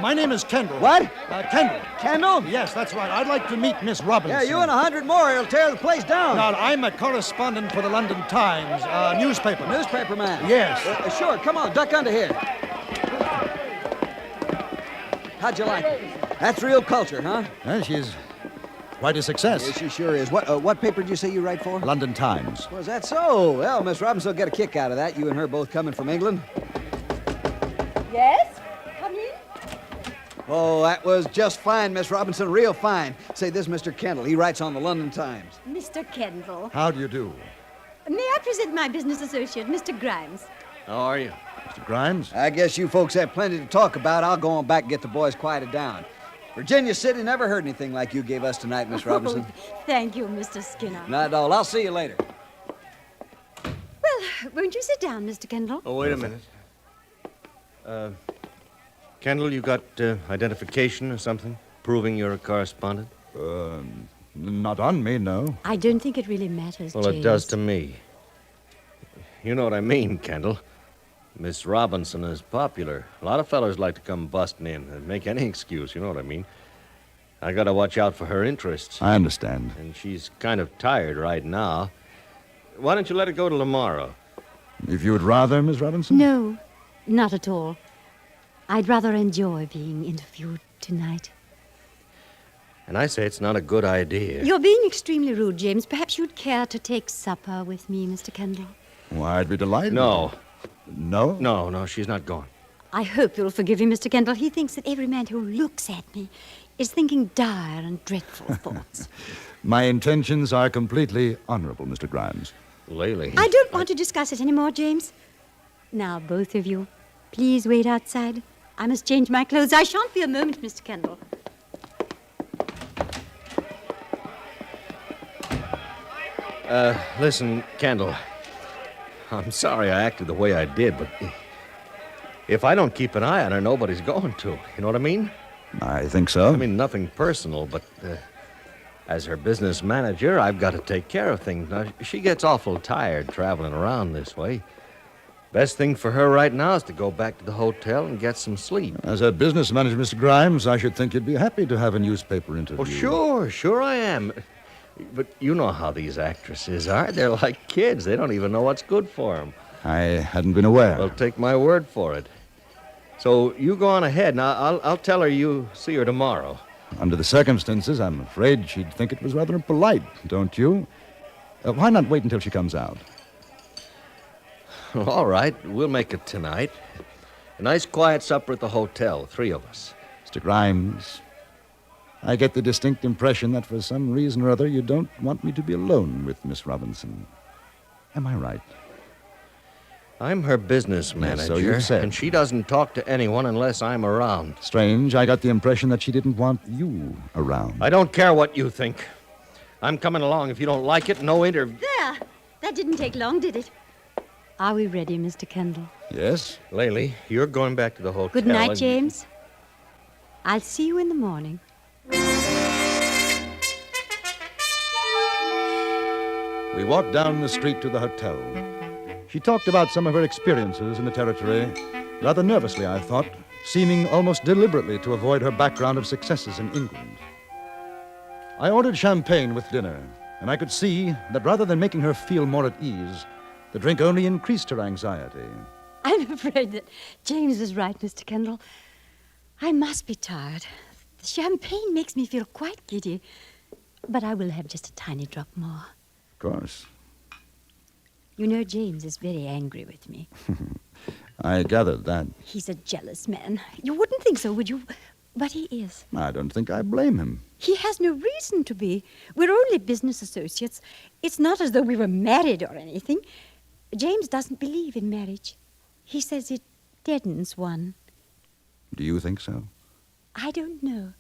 My name is Kendall.
What?
Kendall.
Kendall?
Yes, that's right. I'd like to meet Miss Robinson.
Yeah, you and 100 more, it'll tear the place down.
Now, I'm a correspondent for the London Times, newspaper.
Newspaper man?
Yes.
Sure, come on, duck under here.
How'd you like it? That's real culture, huh?
Well, she's quite a success.
Yes, she sure is. What paper did you say you write for?
London Times.
Was that so? Well, Miss Robinson will get a kick out of that, you and her both coming from England.
Yes? Come in.
Oh, that was just fine, Miss Robinson, real fine. Say, this is Mr. Kendall. He writes on the London Times.
Mr. Kendall.
How do you do?
May I present my business associate, Mr. Grimes?
How are you?
Mr. Grimes?
I guess you folks have plenty to talk about. I'll go on back and get the boys quieted down. Virginia City never heard anything like you gave us tonight, Miss Robinson.
Oh, thank you, Mr. Skinner.
Not at all. I'll see you later.
Well, won't you sit down, Mr. Kendall?
Oh, wait a minute. Kendall, you got identification or something? Proving you're a correspondent?
Not on me, no.
I don't think it really matters,
Well,
James.
it does to me. You know what I mean, Kendall. Miss Robinson is popular. A lot of fellas like to come busting in and make any excuse, you know what I mean. I gotta watch out for her interests.
I understand.
And she's kind of tired right now. Why don't you let her go till tomorrow?
If you would rather, Miss Robinson?
No, not at all. I'd rather enjoy being interviewed tonight.
And I say it's not a good idea.
You're being extremely rude, James. Perhaps you'd care to take supper with me, Mr. Kendall.
Why, I'd be delighted.
No.
No?
No, she's not going.
I hope you'll forgive him, Mr. Kendall. He thinks that every man who looks at me is thinking dire and dreadful thoughts.
My intentions are completely honorable, Mr. Grimes.
Laley.
I don't want to discuss it anymore, James. Now, both of you, please wait outside. I must change my clothes. I shan't be a moment, Mr. Kendall.
Listen, Kendall. I'm sorry I acted the way I did, but if I don't keep an eye on her, nobody's going to. You know what I mean?
I think so.
I mean, nothing personal, but as her business manager, I've got to take care of things. Now, she gets awful tired traveling around this way. Best thing for her right now is to go back to the hotel and get some sleep.
As a business manager, Mr. Grimes, I should think you'd be happy to have a newspaper interview.
Oh, sure I am. But you know how these actresses are. They're like kids. They don't even know what's good for them.
I hadn't been aware.
Well, take my word for it. So you go on ahead. Now, I'll tell her you see her tomorrow.
Under the circumstances, I'm afraid she'd think it was rather impolite, don't you? Why not wait until she comes out?
Well, all right. We'll make it tonight. A nice quiet supper at the hotel, 3 of us.
Mr. Grimes, I get the distinct impression that for some reason or other you don't want me to be alone with Miss Robinson. Am I right?
I'm her business manager,
Yes, so you said.
and she doesn't talk to anyone unless I'm around.
Strange, I got the impression that she didn't want you around.
I don't care what you think. I'm coming along. If you don't like it, no interview.
There! That didn't take long, did it? Are we ready, Mr. Kendall?
Yes?
Laley, you're going back to the hotel.
Good night,
and-
James. I'll see you in the morning.
We walked down the street to the hotel. She talked about some of her experiences in the territory, rather nervously, I thought, seeming almost deliberately to avoid her background of successes in England. I ordered champagne with dinner, and I could see that rather than making her feel more at ease, the drink only increased her anxiety.
I'm afraid that James is right, Mr. Kendall. I must be tired. The champagne makes me feel quite giddy. But I will have just a tiny drop more.
Of course.
You know, James is very angry with me.
I gathered that.
He's a jealous man. You wouldn't think so, would you? But he is.
I don't think I blame him.
He has no reason to be. We're only business associates. It's not as though we were married or anything. James doesn't believe in marriage. He says it deadens one.
Do you think so?
I don't know.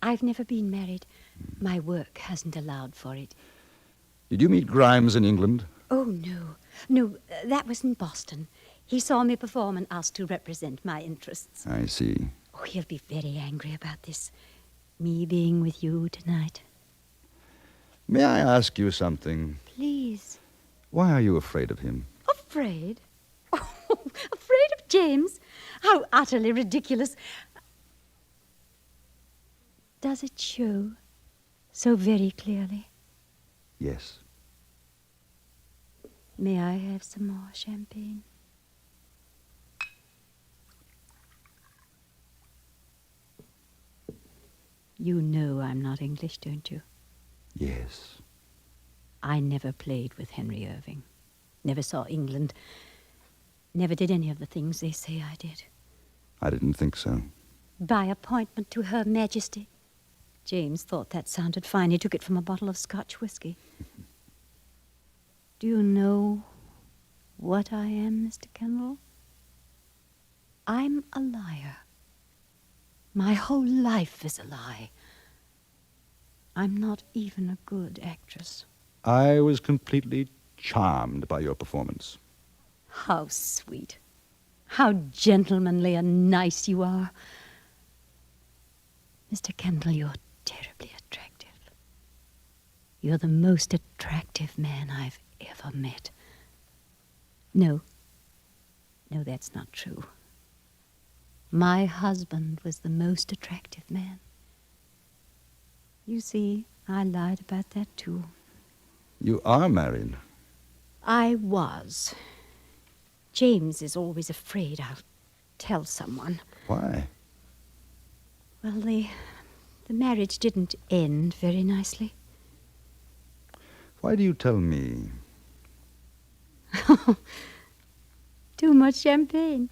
I've never been married. My work hasn't allowed for it.
Did you meet Grimes in England?
Oh, no. No, that was in Boston. He saw me perform and asked to represent my interests.
I see.
Oh, he'll be very angry about this. Me being with you tonight.
May I ask you something?
Please.
Why are you afraid of him?
Afraid? Oh, afraid of James? How utterly ridiculous. Does it show so very clearly?
Yes.
May I have some more champagne?
You know I'm not English, don't you?
Yes.
I never played with Henry Irving. Never saw England. Never did any of the things they say I did.
I didn't think so.
By appointment to Her Majesty. James thought that sounded fine. He took it from a bottle of Scotch whiskey. Do you know what I am, Mr. Kendall? I'm a liar. My whole life is a lie. I'm not even a good actress.
I was completely charmed by your performance.
How sweet. How gentlemanly and nice you are. Mr. Kendall, you're terribly attractive. You're the most attractive man I've ever met. No, that's not true. My husband was the most attractive man. You see, I lied about that, too.
You are married.
I was. James is always afraid I'll tell someone.
Why?
Well, the marriage didn't end very nicely.
Why do you tell me?
Too much champagne.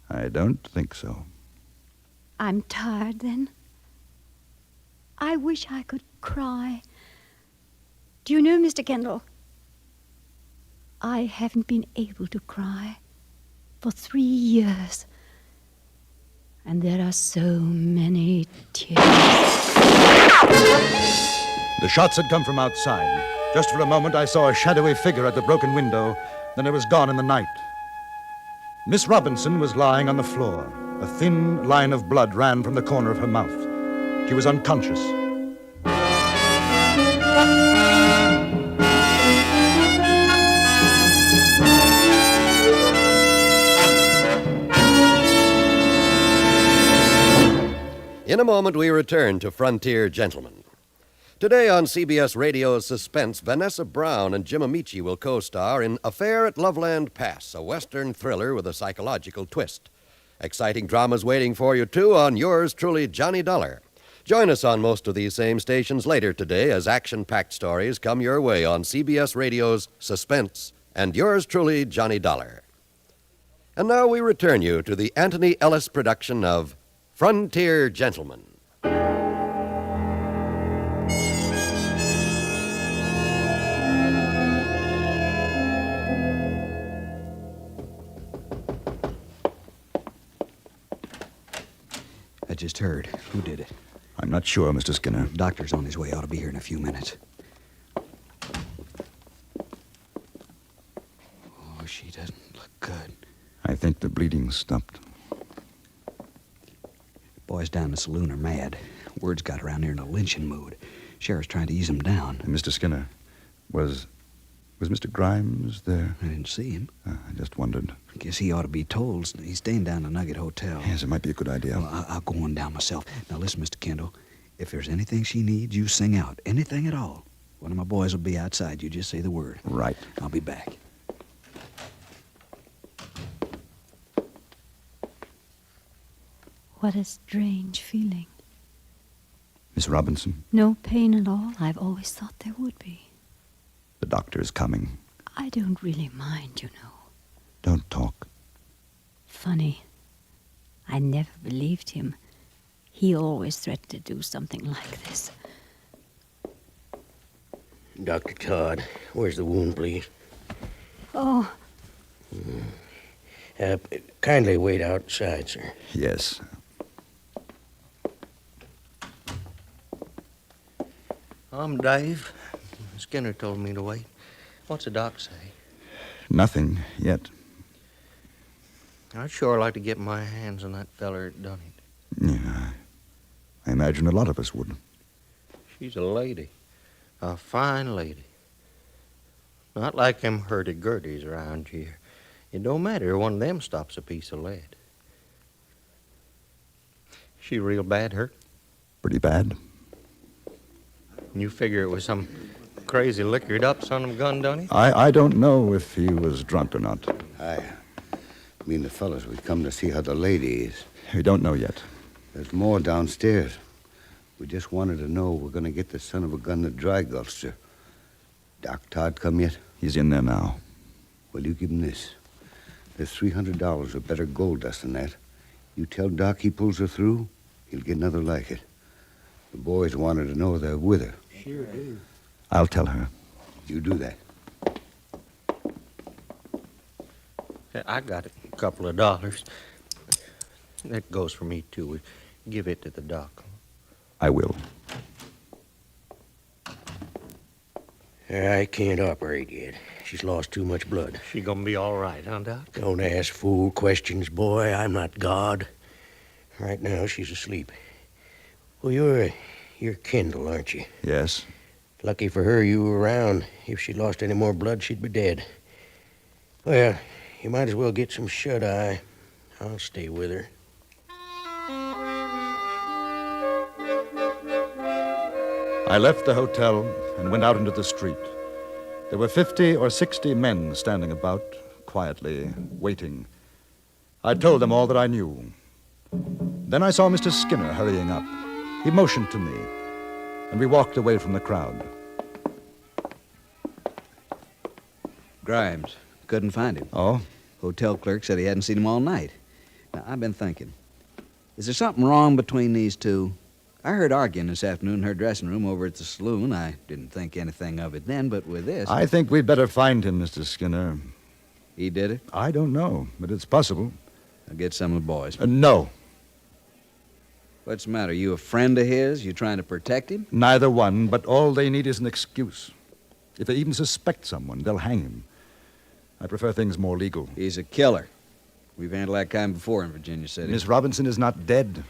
I don't think so.
I'm tired, then. I wish I could cry. Do you know, Mr. Kendall, I haven't been able to cry for 3 years. And there are so many tears.
The shots had come from outside. Just for a moment, I saw a shadowy figure at the broken window. Then it was gone in the night. Miss Robinson was lying on the floor. A thin line of blood ran from the corner of her mouth. She was unconscious.
In a moment, we return to Frontier Gentlemen. Today on CBS Radio's Suspense, Vanessa Brown and Jim Amici will co-star in Affair at Loveland Pass, a Western thriller with a psychological twist. Exciting dramas waiting for you, too, on yours truly, Johnny Dollar. Join us on most of these same stations later today as action-packed stories come your way on CBS Radio's Suspense and yours truly, Johnny Dollar. And now we return you to the Anthony Ellis production of Frontier Gentlemen.
I just heard. Who did it?
I'm not sure, Mr. Skinner.
Doctor's on his way. Ought to be here in a few minutes. Oh, she doesn't look good.
I think the bleeding stopped.
Boys down in the saloon are mad. Word's got around here in a lynching mood. Sheriff's trying to ease them down.
And Mr. Skinner, was Mr. Grimes there?
I didn't see him.
I just wondered.
I guess he ought to be told. He's staying down the Nugget Hotel.
Yes, it might be a good idea.
Well, I'll go on down myself. Now, listen, Mr. Kendall. If there's anything she needs, you sing out. Anything at all. One of my boys will be outside. You just say the word.
Right.
I'll be back.
What a strange feeling.
Miss Robinson,
No pain at all. I've always thought there would be.
the doctor is coming.
I don't really mind, you know.
Don't talk.
Funny. I never believed him. He always threatened to do something like this.
Dr. Todd, where's the wound, please?
Oh,
Kindly wait outside, sir.
Yes.
I'm Dave. Skinner told me to wait. What's the doc say?
Nothing yet.
I'd sure like to get my hands on that feller that done it.
Yeah, I imagine a lot of us would.
She's a lady. A fine lady. Not like them hurdy-gurdies around here. It don't matter. One of them stops a piece of lead. She real bad hurt?
Pretty bad.
You figure it was some crazy liquored up son of a gun, don't he?
I don't know if he was drunk or not.
I mean the fellas, we've come to see how the lady is.
We don't know yet.
There's more downstairs. We just wanted to know we're going to get the son of a gun that dry gulched her. Doc Todd come yet?
He's in there now.
Well, you give him this. There's $300 or better gold dust than that. You tell Doc he pulls her through, he'll get another like it. The boys wanted to know they're with her.
Sure do.
I'll tell her.
You do that.
I got a couple of dollars. That goes for me, too. We give it to the doc.
I will.
I can't operate yet. She's lost too much blood.
She gonna be all right, huh, Doc?
Don't ask fool questions, boy. I'm not God. Right now, she's asleep. Well, you're Kendall, aren't you?
Yes.
Lucky for her you were around. If she lost any more blood, she'd be dead. Well, you might as well get some shut-eye. I'll stay with her.
I left the hotel and went out into the street. There were 50 or 60 men standing about, quietly, waiting. I told them all that I knew. Then I saw Mr. Skinner hurrying up. He motioned to me, and we walked away from the crowd.
Grimes. Couldn't find him.
Oh?
Hotel clerk said he hadn't seen him all night. Now, I've been thinking. Is there something wrong between these two? I heard arguing this afternoon in her dressing room over at the saloon. I didn't think anything of it then, but with this...
I think we'd better find him, Mr. Skinner.
He did it?
I don't know, but it's possible.
I'll get some of the boys.
No.
What's the matter? You a friend of his? You trying to protect him?
Neither one, but all they need is an excuse. If they even suspect someone, they'll hang him. I prefer things more legal.
He's a killer. We've handled that kind before in Virginia City.
Miss Robinson is not dead.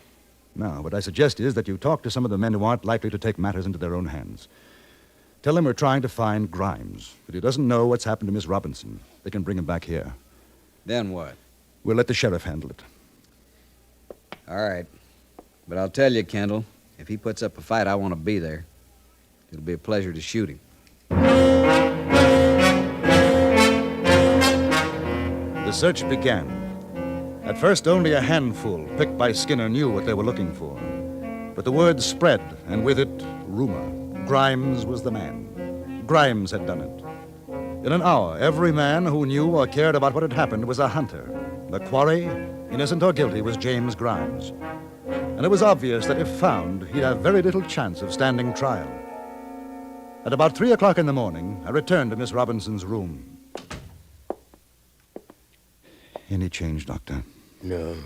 Now, what I suggest is that you talk to some of the men who aren't likely to take matters into their own hands. Tell them we're trying to find Grimes, that he doesn't know what's happened to Miss Robinson. They can bring him back here.
Then what?
We'll let the sheriff handle it.
All right. But I'll tell you, Kendall, if he puts up a fight, I want to be there. It'll be a pleasure to shoot him.
The search began. At first, only a handful, picked by Skinner, knew what they were looking for. But the word spread, and with it, rumor. Grimes was the man. Grimes had done it. In an hour, every man who knew or cared about what had happened was a hunter. The quarry, innocent or guilty, was James Grimes. And it was obvious that if found, he'd have very little chance of standing trial. At about 3 o'clock in the morning, I returned to Miss Robinson's room. Any change, Doctor?
No.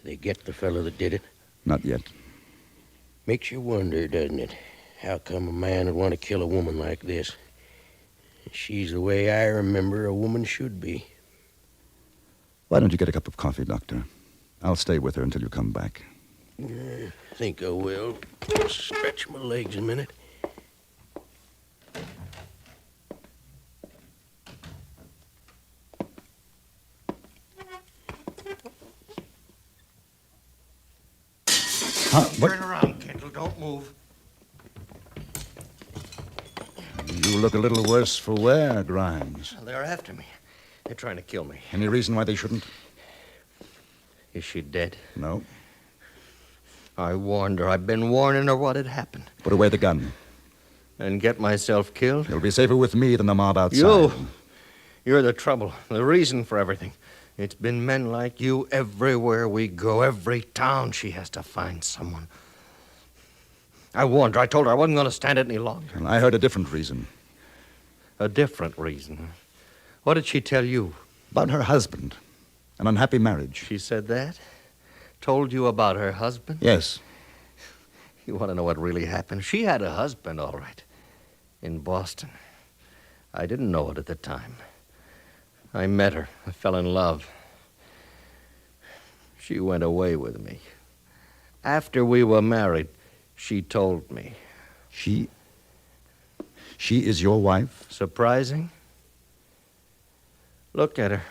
They get the fellow that did it?
Not yet.
Makes you wonder, doesn't it? How come a man would want to kill a woman like this? She's the way I remember a woman should be.
Why don't you get a cup of coffee, Doctor? I'll stay with her until you come back.
I think I will. Stretch my legs a minute.
Turn around, Kendall. Don't move.
You look a little worse for wear, Grimes.
They're after me. They're trying to kill me.
Any reason why they shouldn't?
Is she dead?
No.
I warned her. I've been warning her what had happened.
Put away the gun.
And get myself killed?
You'll be safer with me than the mob outside.
You're the trouble, the reason for everything. It's been men like you everywhere we go. Every town she has to find someone. I warned her. I told her I wasn't going to stand it any longer.
And I heard a different reason.
A different reason? What did she tell you?
About her husband. An unhappy marriage.
She said that? Told you about her husband?
Yes.
You want to know what really happened? She had a husband, all right. In Boston. I didn't know it at the time. I met her. I fell in love. She went away with me. After we were married, she told me.
She is your wife?
Surprising? Look at her.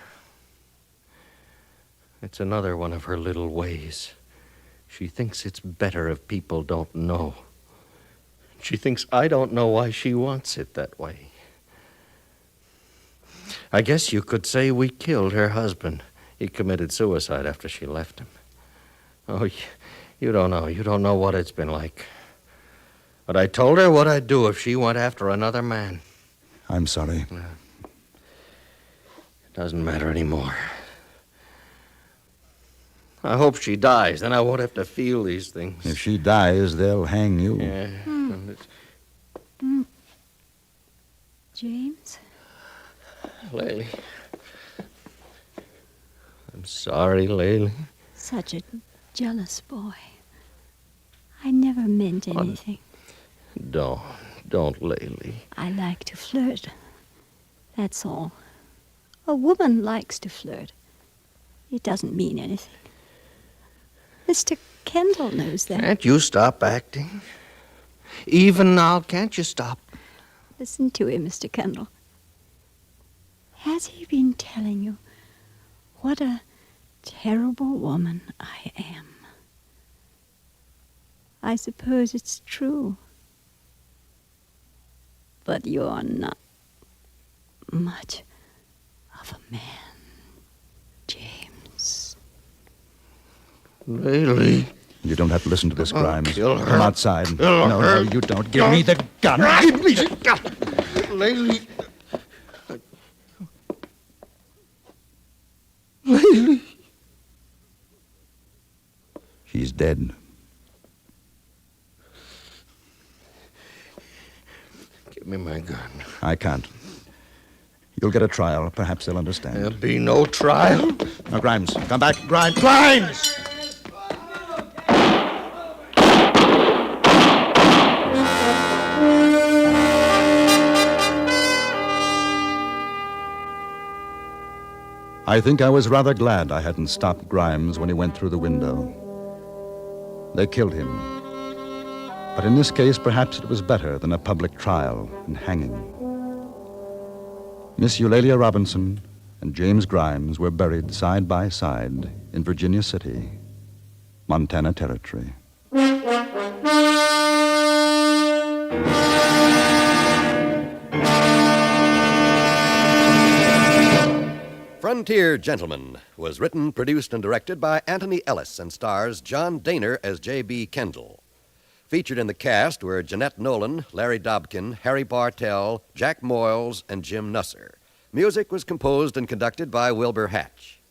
It's another one of her little ways. She thinks it's better if people don't know. She thinks I don't know why she wants it that way. I guess you could say we killed her husband. He committed suicide after she left him. Oh, You don't know. You don't know what it's been like. But I told her what I'd do if she went after another man.
I'm sorry.
It doesn't matter anymore. I hope she dies. Then I won't have to feel these things.
If she dies, they'll hang you.
Yeah.
James?
Laley. I'm sorry, Laley.
Such a jealous boy. I never meant anything.
Don't, Laley.
I like to flirt. That's all. A woman likes to flirt. It doesn't mean anything. Mr. Kendall knows that.
Can't you stop acting? Even now, can't you stop?
Listen to him, Mr. Kendall. Has he been telling you what a terrible woman I am? I suppose it's true. But you're not much of a man, James.
Laley.
You don't have to listen to this, Grimes.
Kill her.
Come outside.
Kill
No,
her.
you don't. Give me the gun. Give me the gun.
Laley. Laley.
She's dead.
Give me my gun.
I can't. You'll get a trial. Perhaps they'll understand.
There'll be no trial.
Now, Grimes, come back. Grimes! Grimes! I think I was rather glad I hadn't stopped Grimes when he went through the window. They killed him. But in this case, perhaps it was better than a public trial and hanging. Miss Eulalia Robinson and James Grimes were buried side by side in Virginia City, Montana Territory.
Frontier Gentleman was written, produced, and directed by Anthony Ellis and stars John Dehner as J.B. Kendall. Featured in the cast were Jeanette Nolan, Larry Dobkin, Harry Bartell, Jack Moyles, and Jim Nusser. Music was composed and conducted by Wilbur Hatch.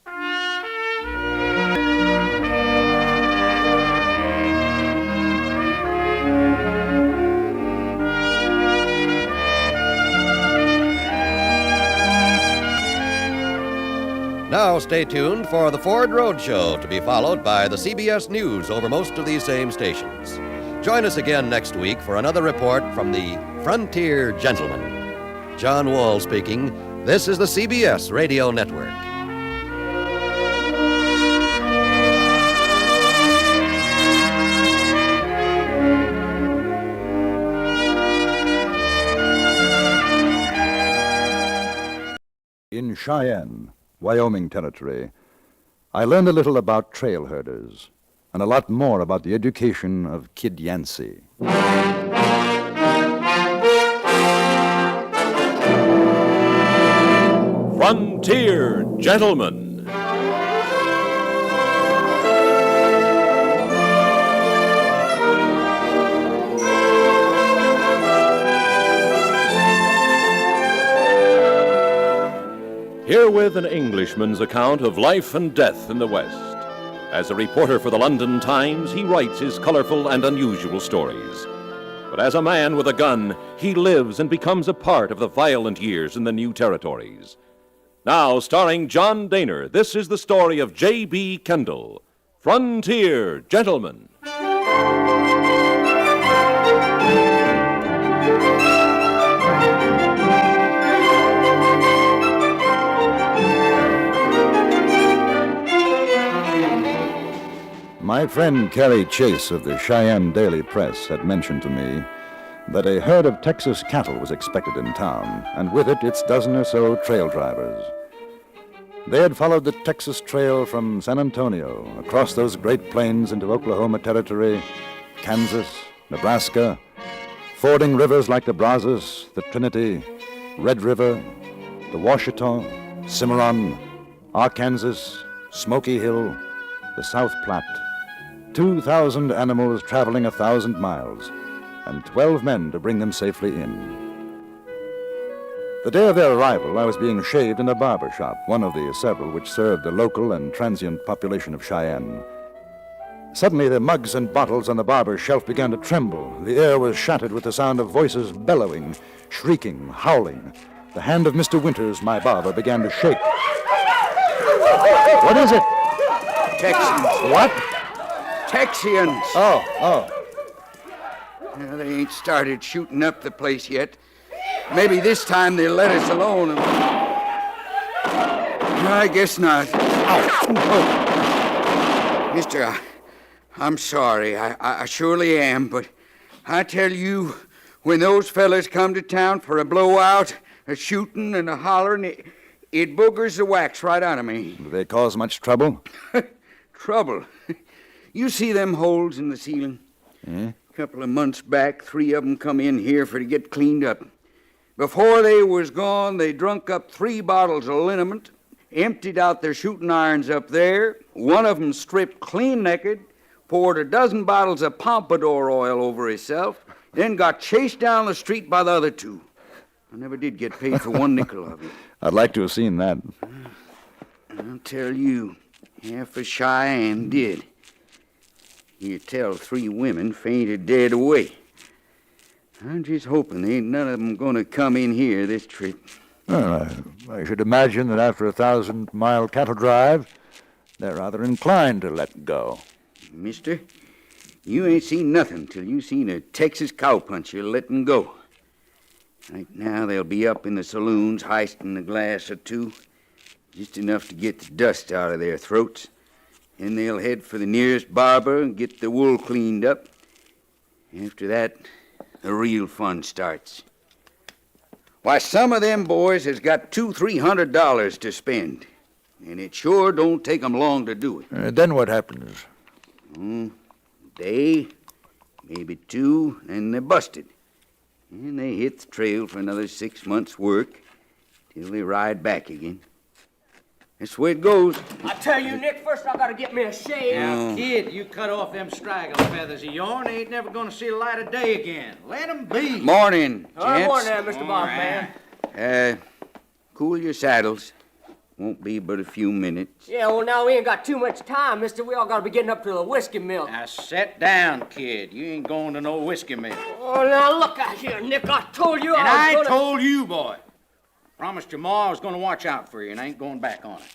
Now stay tuned for the Ford Road Show, to be followed by the CBS News over most of these same stations. Join us again next week for another report from the Frontier Gentleman. John Wall speaking. This is the CBS Radio Network.
In Cheyenne, Wyoming Territory, I learned a little about trail herders and a lot more about the education of Kid Yancey.
Frontier Gentleman. Herewith an Englishman's account of life and death in the West. As a reporter for the London Times, he writes his colorful and unusual stories. But as a man with a gun, he lives and becomes a part of the violent years in the new territories. Now, starring John Dehner, this is the story of J.B. Kendall, Frontier Gentleman.
My friend Carrie Chase of the Cheyenne Daily Press had mentioned to me that a herd of Texas cattle was expected in town, and with it its dozen or so trail drivers. They had followed the Texas Trail from San Antonio, across those great plains into Oklahoma Territory, Kansas, Nebraska, fording rivers like the Brazos, the Trinity, Red River, the Washita, Cimarron, Arkansas, Smoky Hill, the South Platte, 2,000 animals traveling 1,000 miles, and 12 men to bring them safely in. The day of their arrival, I was being shaved in a barber shop, one of the several which served the local and transient population of Cheyenne. Suddenly, the mugs and bottles on the barber's shelf began to tremble. The air was shattered with the sound of voices bellowing, shrieking, howling. The hand of Mr. Winters, my barber, began to shake. What is it?
Texans.
What?
Texians.
Oh.
Well, they ain't started shooting up the place yet. Maybe this time they'll let us alone. I guess not. Mister, I'm sorry. I surely am, but I tell you, when those fellas come to town for a blowout, a shooting and a hollering, it boogers the wax right out of me.
Do they cause much trouble?
Trouble? You see them holes in the ceiling?
Yeah?
A couple of months back, 3 of them come in here for to get cleaned up. Before they was gone, they drunk up 3 bottles of liniment, emptied out their shooting irons up there. One of them stripped clean naked, poured a dozen bottles of pompadour oil over himself, then got chased down the street by the other 2. I never did get paid for 1 nickel of it.
I'd like to have seen that.
I'll tell you, half of Cheyenne did. You tell 3 women fainted dead away. I'm just hoping there ain't none of them going to come in here this trip.
Well, I should imagine that after a 1,000-mile cattle drive, they're rather inclined to let go.
Mister, you ain't seen nothing till you seen a Texas cowpuncher letting go. Right now, they'll be up in the saloons heisting a glass or 2, just enough to get the dust out of their throats. Then they'll head for the nearest barber and get the wool cleaned up. After that, the real fun starts. Why, some of them boys has got $200-300 to spend, and it sure don't take 'em long to do it.
Then what happens?
Day, maybe 2, and they're busted. And they hit the trail for another 6 months' work till they ride back again. That's the way it goes.
I tell you, Nick, first I gotta get me a shave.
Now, kid, you cut off them straggling feathers of yourn, they ain't never gonna see the light of day again. Let 'em be.
Morning, gents.
Morning there, Mr. Bob, man.
Cool your saddles. Won't be but a few minutes.
Yeah, well, now we ain't got too much time, mister. We all gotta be getting up to the whiskey mill.
Now, sit down, kid. You ain't going to no whiskey mill.
Oh, now look out here, Nick. I told you
And
I was gonna...
told you, boy. Promised your ma I was gonna watch out for you, and I ain't going back on it.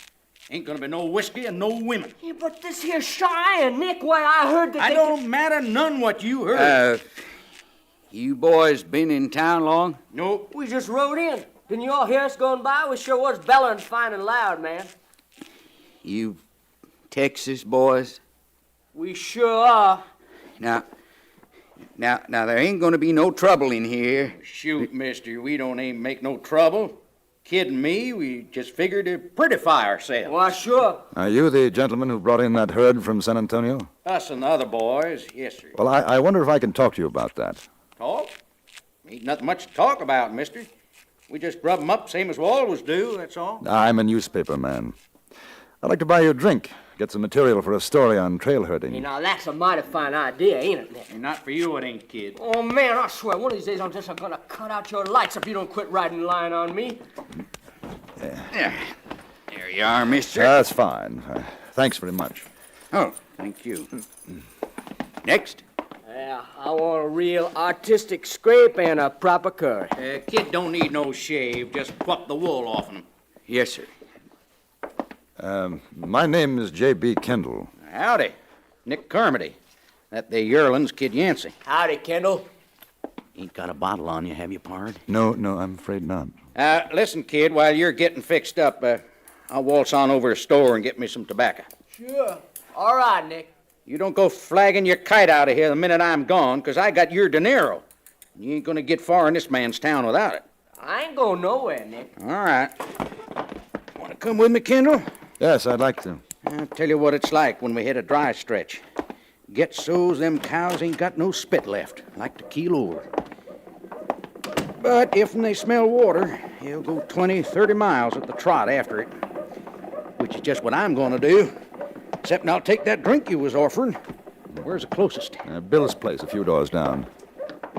Ain't gonna be no whiskey and no women.
Yeah, but this here Cheyenne, Nick, why I heard that
I don't matter none what you heard.
You boys been in town long?
Nope.
We just rode in. Didn't you all hear us going by? We sure was bellowing fine and loud, man.
You Texas boys?
We sure are.
Now, there ain't gonna be no trouble in here.
Shoot, mister, we don't aim to make no trouble. Kidding me, we just figured to prettify ourselves.
Why, sure.
Are you the gentleman who brought in that herd from San Antonio?
Us and the other boys, yes, sir.
Well, I wonder if I can talk to you about that.
Talk? Ain't nothing much to talk about, mister. We just grub 'em up same as we always do, that's all.
I'm a newspaper man. I'd like to buy you a drink, get some material for a story on trail herding.
Hey, now that's a mighty fine idea, ain't it, Nick?
And not for you, it ain't, kid.
Oh, man, I swear, one of these days I'm just gonna cut out your lights if you don't quit riding the line on me.
There you are, mister.
That's fine. Thanks very much.
Oh, thank you. Next.
Yeah, I want a real artistic scrape and a proper cut.
Kid don't need no shave, just pluck the wool off him.
Yes, sir.
My name is J.B. Kendall.
Howdy. Nick Carmody. That the yearlin's Kid Yancey.
Howdy, Kendall.
Ain't got a bottle on you, have you, pard?
No, I'm afraid not.
Listen, kid, while you're getting fixed up, I'll waltz on over to the store and get me some tobacco.
Sure. All right, Nick.
You don't go flagging your kite out of here the minute I'm gone, 'cause I got your dinero. You ain't gonna get far in this man's town without it.
I ain't going nowhere, Nick.
All right. Want to come with me, Kendall?
Yes, I'd like to.
I'll tell you what it's like when we hit a dry stretch. Get so's them cows ain't got no spit left, like to keel over. But if they smell water, they'll go 20, 30 miles at the trot after it, which is just what I'm going to do, except I'll take that drink you was offering.
Where's the closest?
Bill's place, a few doors down.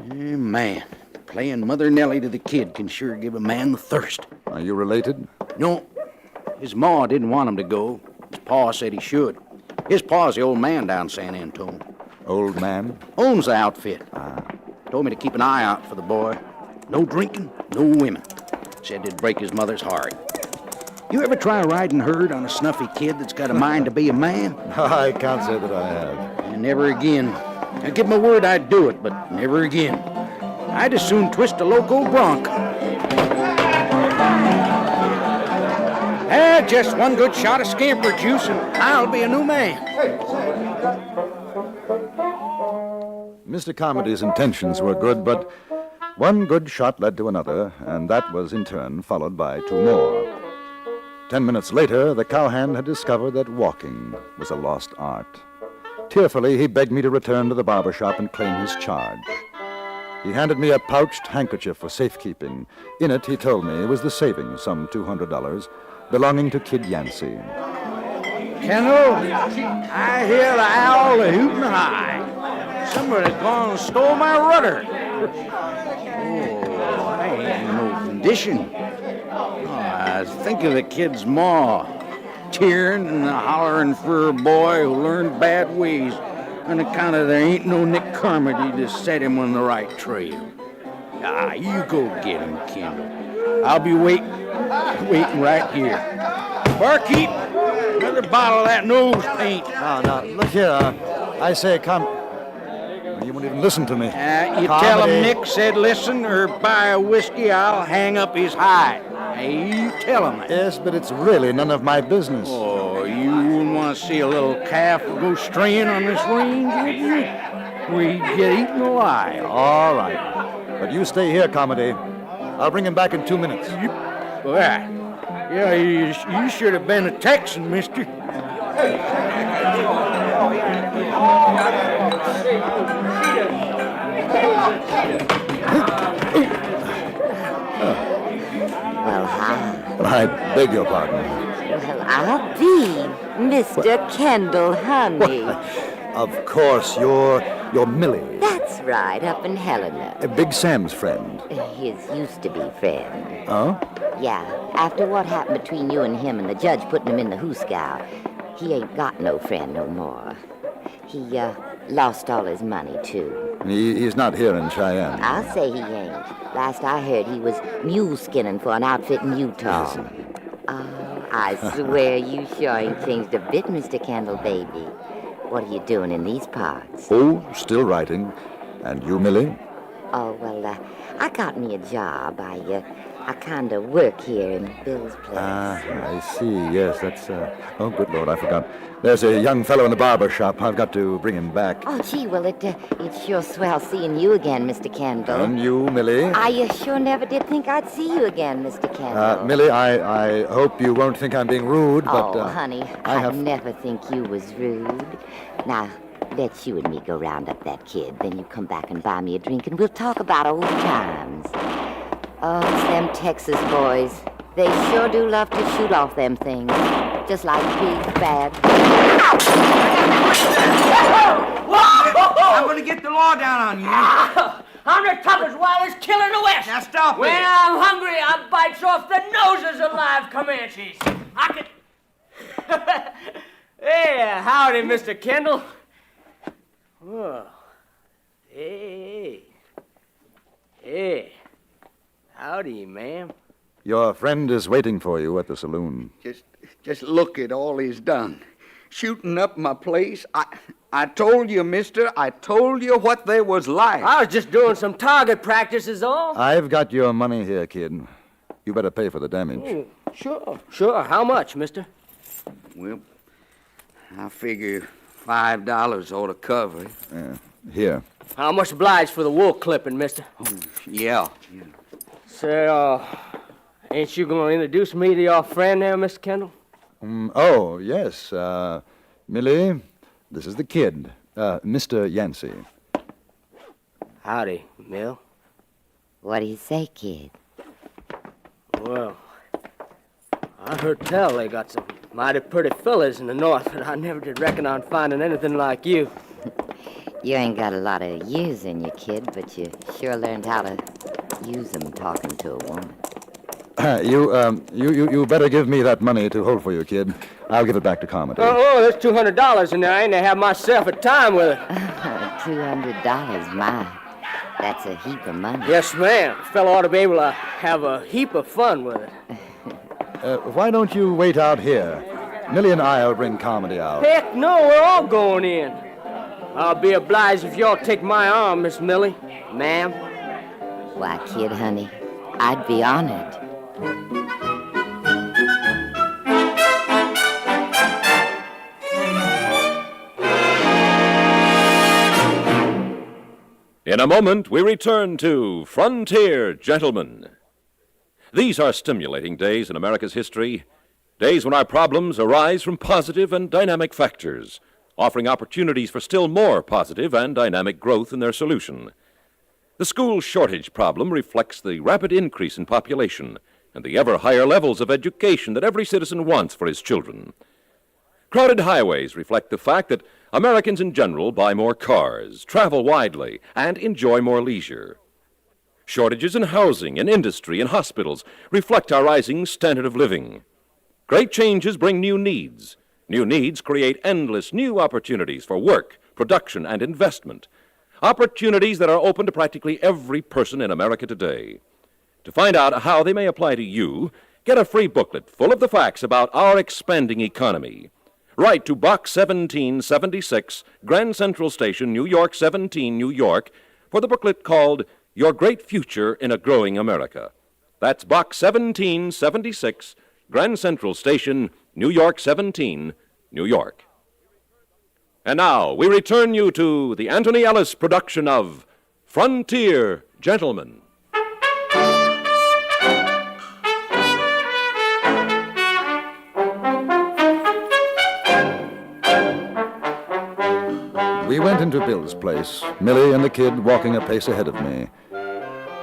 Man, playing Mother Nellie to the kid can sure give a man the thirst.
Are you related?
No. His ma didn't want him to go. His pa said he should. His pa's the old man down San Antone.
Old man?
Owns the outfit. Told me to keep an eye out for the boy. No drinking, no women. Said it'd break his mother's heart. You ever try riding herd on a snuffy kid that's got a mind to be a man?
I can't say that I have.
And never again. I give my word I'd do it, but never again. I'd as soon twist a loco bronc. Just one good shot of scamper juice and I'll be a new man.
Mr. Comedy's intentions were good, but one good shot led to another, and that was in turn followed by 2 more. 10 minutes later, the cowhand had discovered that walking was a lost art. Tearfully, he begged me to return to the barber shop and claim his charge. He handed me a pouched handkerchief for safekeeping. In it, he told me, was the savings, some $200, belonging to Kid Yancey.
Kendall, I hear the owl hooting high. Somebody's gone and stole my rudder. Oh, I ain't in no condition. I think of the kid's ma, tearing and hollering for a boy who learned bad ways on account of there ain't no Nick Carmody to set him on the right trail. You go get him, Kendall. I'll be waiting right here. Barkeep, another bottle of that nose paint.
Now, look here. I say, you won't even listen to me.
You tell him Nick said listen, or buy a whiskey, I'll hang up his hide. You tell him that.
Yes, but it's really none of my business.
Oh, you wouldn't want to see a little calf go straying on this range, would you? We'd get eaten alive.
All right. But you stay here, Comedy. I'll bring him back in 2 minutes.
Yeah, you should have been a Texan, mister.
Well, hi.
I beg your pardon.
Well, I'll be Mr. Kendall, honey.
Of course, you're Millie.
That's right, up in Helena.
Big Sam's friend.
His used-to-be friend.
Oh?
Yeah, after what happened between you and him and the judge putting him in the hoosegow, he ain't got no friend no more. He, lost all his money, too.
He's not here in Cheyenne.
I'll say he ain't. Last I heard, he was mule skinning for an outfit in Utah. Oh, I swear you sure ain't changed a bit, Mr. Kendall, baby. What are you doing in these parts?
Oh, still writing. And you, Millie?
Oh, well, I got me a job. I kind of work here in Bill's place.
I see. Yes, that's, oh, good Lord, I forgot. There's a young fellow in the barber shop. I've got to bring him back.
Oh, gee, well, it's sure swell seeing you again, Mr. Kendall.
And you, Millie?
I sure never did think I'd see you again, Mr. Kendall.
Millie, I hope you won't think I'm being rude, but...
Oh, honey, I'd never think you was rude. Now, let you and me go round up that kid, then you come back and buy me a drink, and we'll talk about old times. Oh, it's them Texas boys. They sure do love to shoot off them things. Just like big, bad...
I'm gonna get the law down on you.
I'm the toughest, wildest killer in the West.
Now stop it.
When I'm hungry, I bites off the noses of live Comanches. I can... Hey, howdy, Mr. Kendall. Whoa. Hey. Howdy, ma'am.
Your friend is waiting for you at the saloon.
Just look at all he's done. Shooting up my place. I told you, mister. I told you what they was like.
I was just doing some target practice is all.
I've got your money here, kid. You better pay for the damage.
Sure. How much, mister?
Well, I figure $5 ought to cover it.
Here.
How much obliged for the wool clipping, mister?
Yeah.
Say, ain't you going to introduce me to your friend there, Mr. Kendall?
Oh, yes. Millie, this is the kid, Mr. Yancey.
Howdy, Mill.
What do you say, kid?
Well, I heard tell they got some mighty pretty fellas in the north, but I never did reckon on finding anything like you.
You ain't got a lot of years in you, kid, but you sure learned how to use them talking to a woman.
You better give me that money to hold for you, kid. I'll give it back to Carmody.
Oh, there's $200 in there. I ain't to have myself a time with it.
$200, my. That's a heap of money.
Yes, ma'am. A fellow ought to be able to have a heap of fun with it.
Why don't you wait out here? Millie and I'll bring Carmody out.
Heck no, we're all going in. I'll be obliged if y'all take my arm, Miss Millie. Ma'am.
Why, kid, honey, I'd be honored.
In a moment, we return to Frontier Gentlemen. These are stimulating days in America's history, days when our problems arise from positive and dynamic factors, offering opportunities for still more positive and dynamic growth in their solution. The school shortage problem reflects the rapid increase in population and the ever higher levels of education that every citizen wants for his children. Crowded highways reflect the fact that Americans in general buy more cars, travel widely, and enjoy more leisure. Shortages in housing, in industry, and hospitals reflect our rising standard of living. Great changes bring new needs. New needs create endless new opportunities for work, production, and investment. Opportunities that are open to practically every person in America today. To find out how they may apply to you, get a free booklet full of the facts about our expanding economy. Write to Box 1776, Grand Central Station, New York 17, New York, for the booklet called Your Great Future in a Growing America. That's Box 1776, Grand Central Station, New York 17, New York. And now, we return you to the Anthony Ellis production of Frontier Gentlemen.
We went into Bill's place, Millie and the kid walking a pace ahead of me.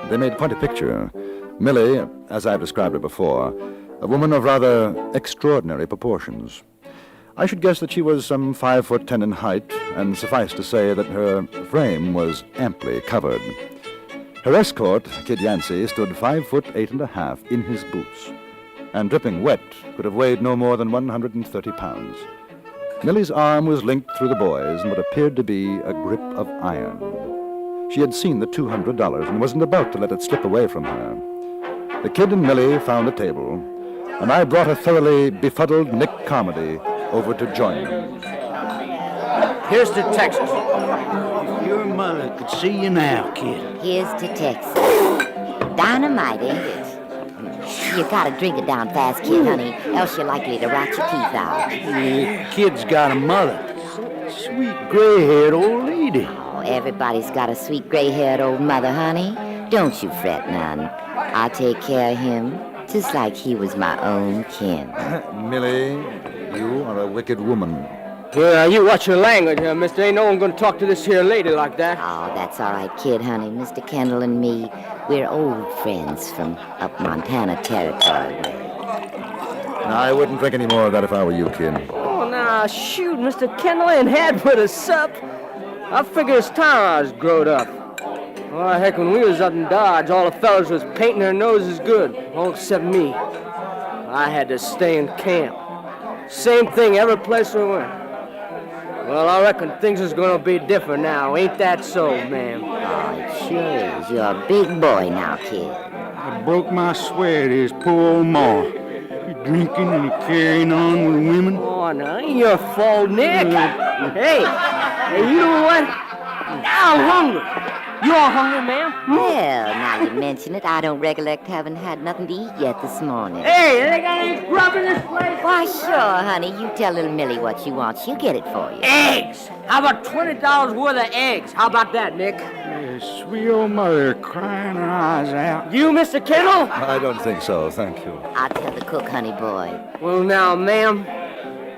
They made quite a picture. Millie, as I've described her before, a woman of rather extraordinary proportions. I should guess that she was some 5'10" in height, and suffice to say that her frame was amply covered. Her escort, Kid Yancey, stood 5'8.5" in his boots, and dripping wet could have weighed no more than 130 pounds. Millie's arm was linked through the boy's in what appeared to be a grip of iron. She had seen the $200 and wasn't about to let it slip away from her. The kid and Millie found a table, and I brought a thoroughly befuddled Nick Carmody over to join them.
Here's to Texas. If your mother could see you now, kid.
Here's to Texas. Dynamite, ain't it? You gotta drink it down fast, kid, honey, else you're likely to rot your teeth out.
The kid's got a mother. Sweet gray-haired old lady.
Oh, everybody's got a sweet gray-haired old mother, honey. Don't you fret none. I'll take care of him just like he was my own kin.
Millie, you are a wicked woman.
Well, you watch your language, mister. Ain't no one gonna talk to this here lady like that.
Oh, that's all right, kid, honey. Mr. Kendall and me, we're old friends from up Montana territory.
I wouldn't drink any more of that if I were you, kid.
Oh, now, shoot, Mr. Kendall ain't had but a sup. I figure it's time I was growed up. Oh, heck, when we was up in Dodge, all the fellas was painting their noses good, all except me. I had to stay in camp. Same thing every place we went. Well, I reckon things is gonna be different now. Ain't that so, ma'am?
Oh, it sure is. You're a big boy now, kid.
I broke my sweat, his poor old ma. You drinking and you carrying on with women?
Oh, now, ain't your fault, Nick. Hey, you know what? I'm hungry. You all hungry, ma'am?
Well, now you mention it, I don't recollect having had nothing to eat yet this morning.
Hey, they got any grub in this place?
Why, sure, honey. You tell little Millie what she wants. She'll get it for you.
Eggs! How about $20 worth of eggs? How about that, Nick?
Sweet old mother crying her eyes out.
You, Mr. Kendall?
I don't think so, thank you.
I'll tell the cook, honey boy.
Well, now, ma'am,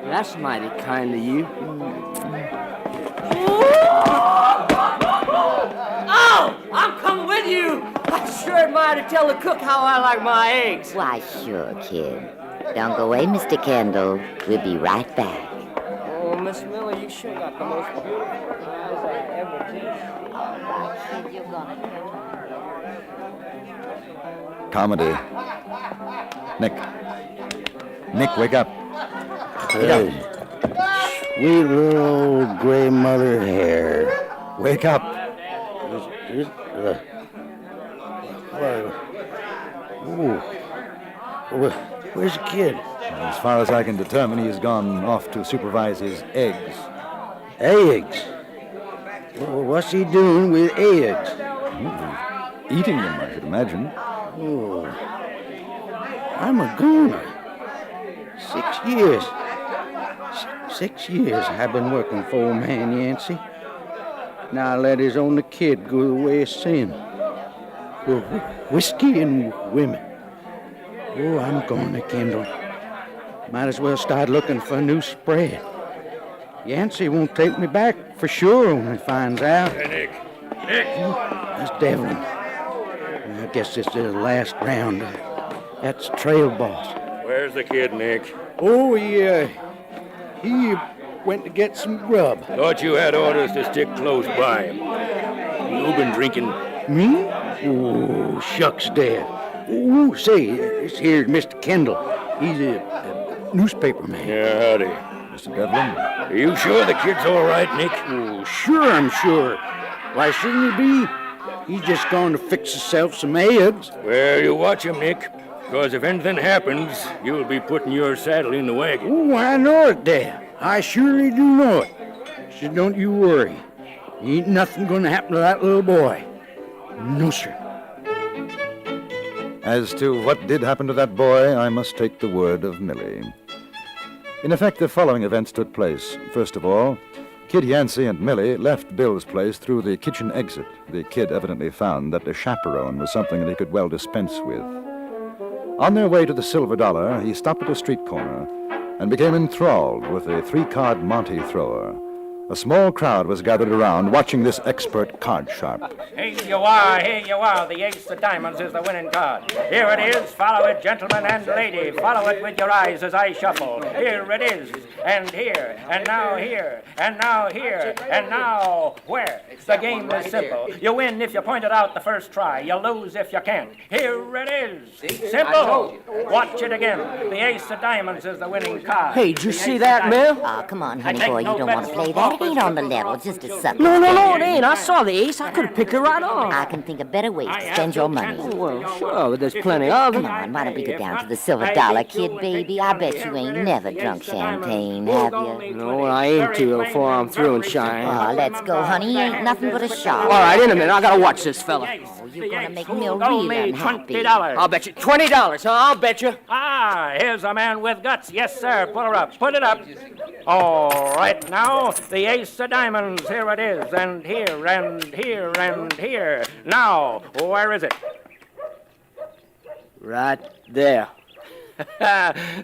that's mighty kind of you. Oh, I'm coming with you. I sure admire to tell the cook how I like my eggs.
Why, sure, kid. Don't go away, Mr. Kendall. We'll be right back.
Oh, Miss Miller, you sure got the most beautiful eyes I ever did.
Kid, you're gonna
Comedy. Nick, wake up.
Hey. Sweet little old gray mother hair.
Wake up.
Where's the kid?
As far as I can determine, he's gone off to supervise his eggs.
Eggs? Well, what's he doing with eggs?
Eating them, I should imagine.
Oh, I'm a goner. 6 years. 6 years I've been working for old man Yancey. Now I let his only kid go the way of sin. For whiskey and women. Oh, I'm going, Kendall. Might as well start looking for a new spread. Yancey won't take me back for sure when he finds out.
Hey, Nick.
That's Devlin. I guess this is the last round. That's trail boss.
Where's the kid, Nick?
Oh, he went to get some grub.
Thought you had orders to stick close by him. You been drinking?
Me? Oh, shucks, Dad. Oh, say, this here's Mr. Kendall. He's a newspaper man.
Yeah, howdy.
Mr. Devlin?
Are you sure the kid's all right, Nick?
Oh, sure I'm sure. Why shouldn't he be? He's just going to fix himself some eggs.
Well, you watch him, Nick. Because if anything happens, you'll be putting your saddle in the wagon.
Oh, I know it, Dad. I surely do know it. So don't you worry. Ain't nothing going to happen to that little boy. No, sir.
As to what did happen to that boy, I must take the word of Millie. In effect, the following events took place. First of all, Kid Yancey and Millie left Bill's place through the kitchen exit. The kid evidently found that a chaperone was something that he could well dispense with. On their way to the Silver Dollar, he stopped at a street corner and became enthralled with a 3-card Monte thrower. A small crowd was gathered around watching this expert card sharp.
Here you are. The ace of diamonds is the winning card. Here it is. Follow it, gentlemen and lady. Follow it with your eyes as I shuffle. Here it is. And here. And now here. And now here. And now where? The game is simple. You win if you point it out the first try. You lose if you can't. Here it is. Simple. Watch it again. The ace of diamonds is the winning card.
Hey, did you see that, Mel?
Oh, come on, honey boy. You don't want to play that. It ain't on the level. Just a subtle.
No, it ain't. I saw the ace. I could have picked it right on.
I can think of better ways to spend your money.
Oh, well, sure, but there's plenty of them.
Come on, why don't we go down to the Silver Dollar, kid, baby? I bet you ain't never drunk champagne, have you?
No, I aim to before I'm through and shine.
Oh, let's go, honey. He ain't nothing but a shark.
All right, in a minute. I gotta watch this fella.
Oh, you're gonna make Mill real unhappy.
$20.
I'll bet you $20, huh? I'll bet you.
Ah, here's a man with guts. Yes, sir. Put her up. Put it up. All right, now, the ace of diamonds. Here it is. And here, and here, and here. Now, where is it?
Right there.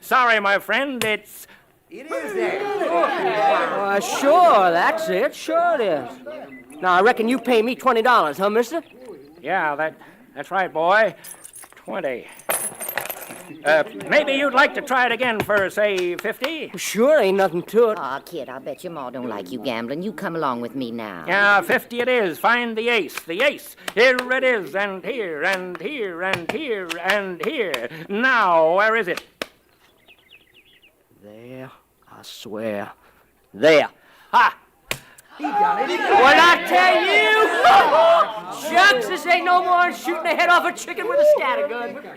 Sorry, my friend. It
is there. Sure, that's it. Sure it is. Now, I reckon you pay me $20, huh, mister?
Yeah, that's right, boy. 20. Maybe you'd like to try it again for, say, 50?
Sure, ain't nothing to it.
Aw, kid, I bet your ma don't like you gambling. You come along with me now.
Yeah, 50 it is. Find the ace. The ace. Here it is, and here, and here, and here, and here. Now, where is it?
There, I swear. There.
Ha!
He got it. What I tell you? Shucks, this ain't no more than shooting the head off a chicken with a scattergun.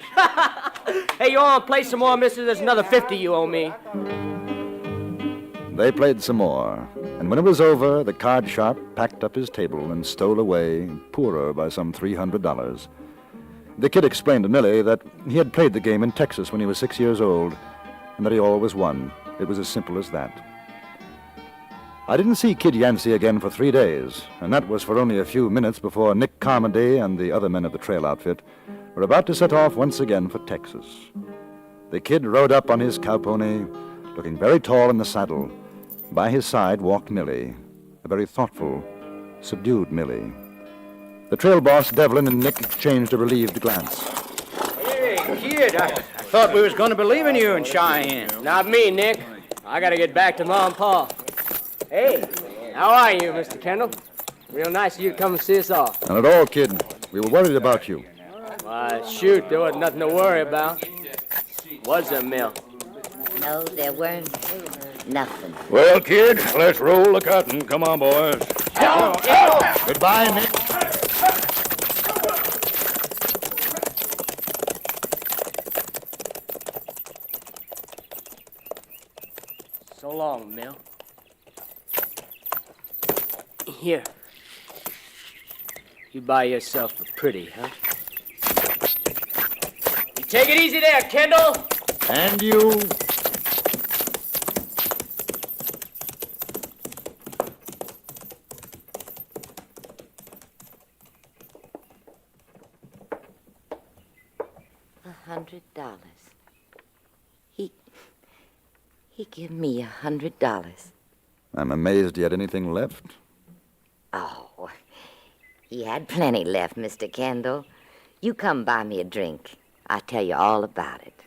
Hey, you want to play some more, mister? There's another 50 you owe me.
They played some more, and when it was over, the card sharp packed up his table and stole away, poorer by some $300. The kid explained to Millie that he had played the game in Texas when he was 6 years old, and that he always won. It was as simple as that. I didn't see Kid Yancey again for 3 days, and that was for only a few minutes before Nick Carmody and the other men of the trail outfit were about to set off once again for Texas. The kid rode up on his cowpony, looking very tall in the saddle. By his side walked Millie, a very thoughtful, subdued Millie. The trail boss, Devlin, and Nick exchanged a relieved glance.
Hey, kid, I thought we was going to be leaving you in Cheyenne.
Not me, Nick. I gotta get back to Mom and Pa. Hey, how are you, Mr. Kendall? Real nice of you to come and see us off.
Not at all, kid. We were worried about you.
Why, shoot, there wasn't nothing to worry about. Was there, Mill?
No, there weren't nothing.
Well, kid, let's roll the cotton. Come on, boys.
Goodbye, Nick.
So long, Mill. Here. You buy yourself a pretty, huh? You take it easy there, Kendall.
And you.
$100. He give me $100.
I'm amazed he had anything left.
Oh, he had plenty left, Mr. Kendall. You come buy me a drink. I'll tell you all about it.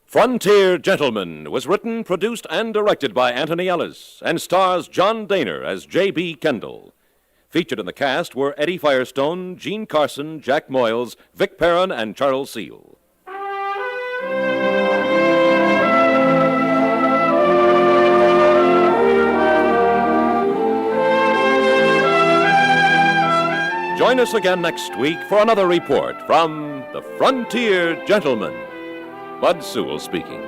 Frontier Gentleman was written, produced, and directed by Anthony Ellis and stars John Dehner as J.B. Kendall. Featured in the cast were Eddie Firestone, Gene Carson, Jack Moyles, Vic Perrin, and Charles Seal. Join us again next week for another report from the Frontier Gentleman. Bud Sewell speaking.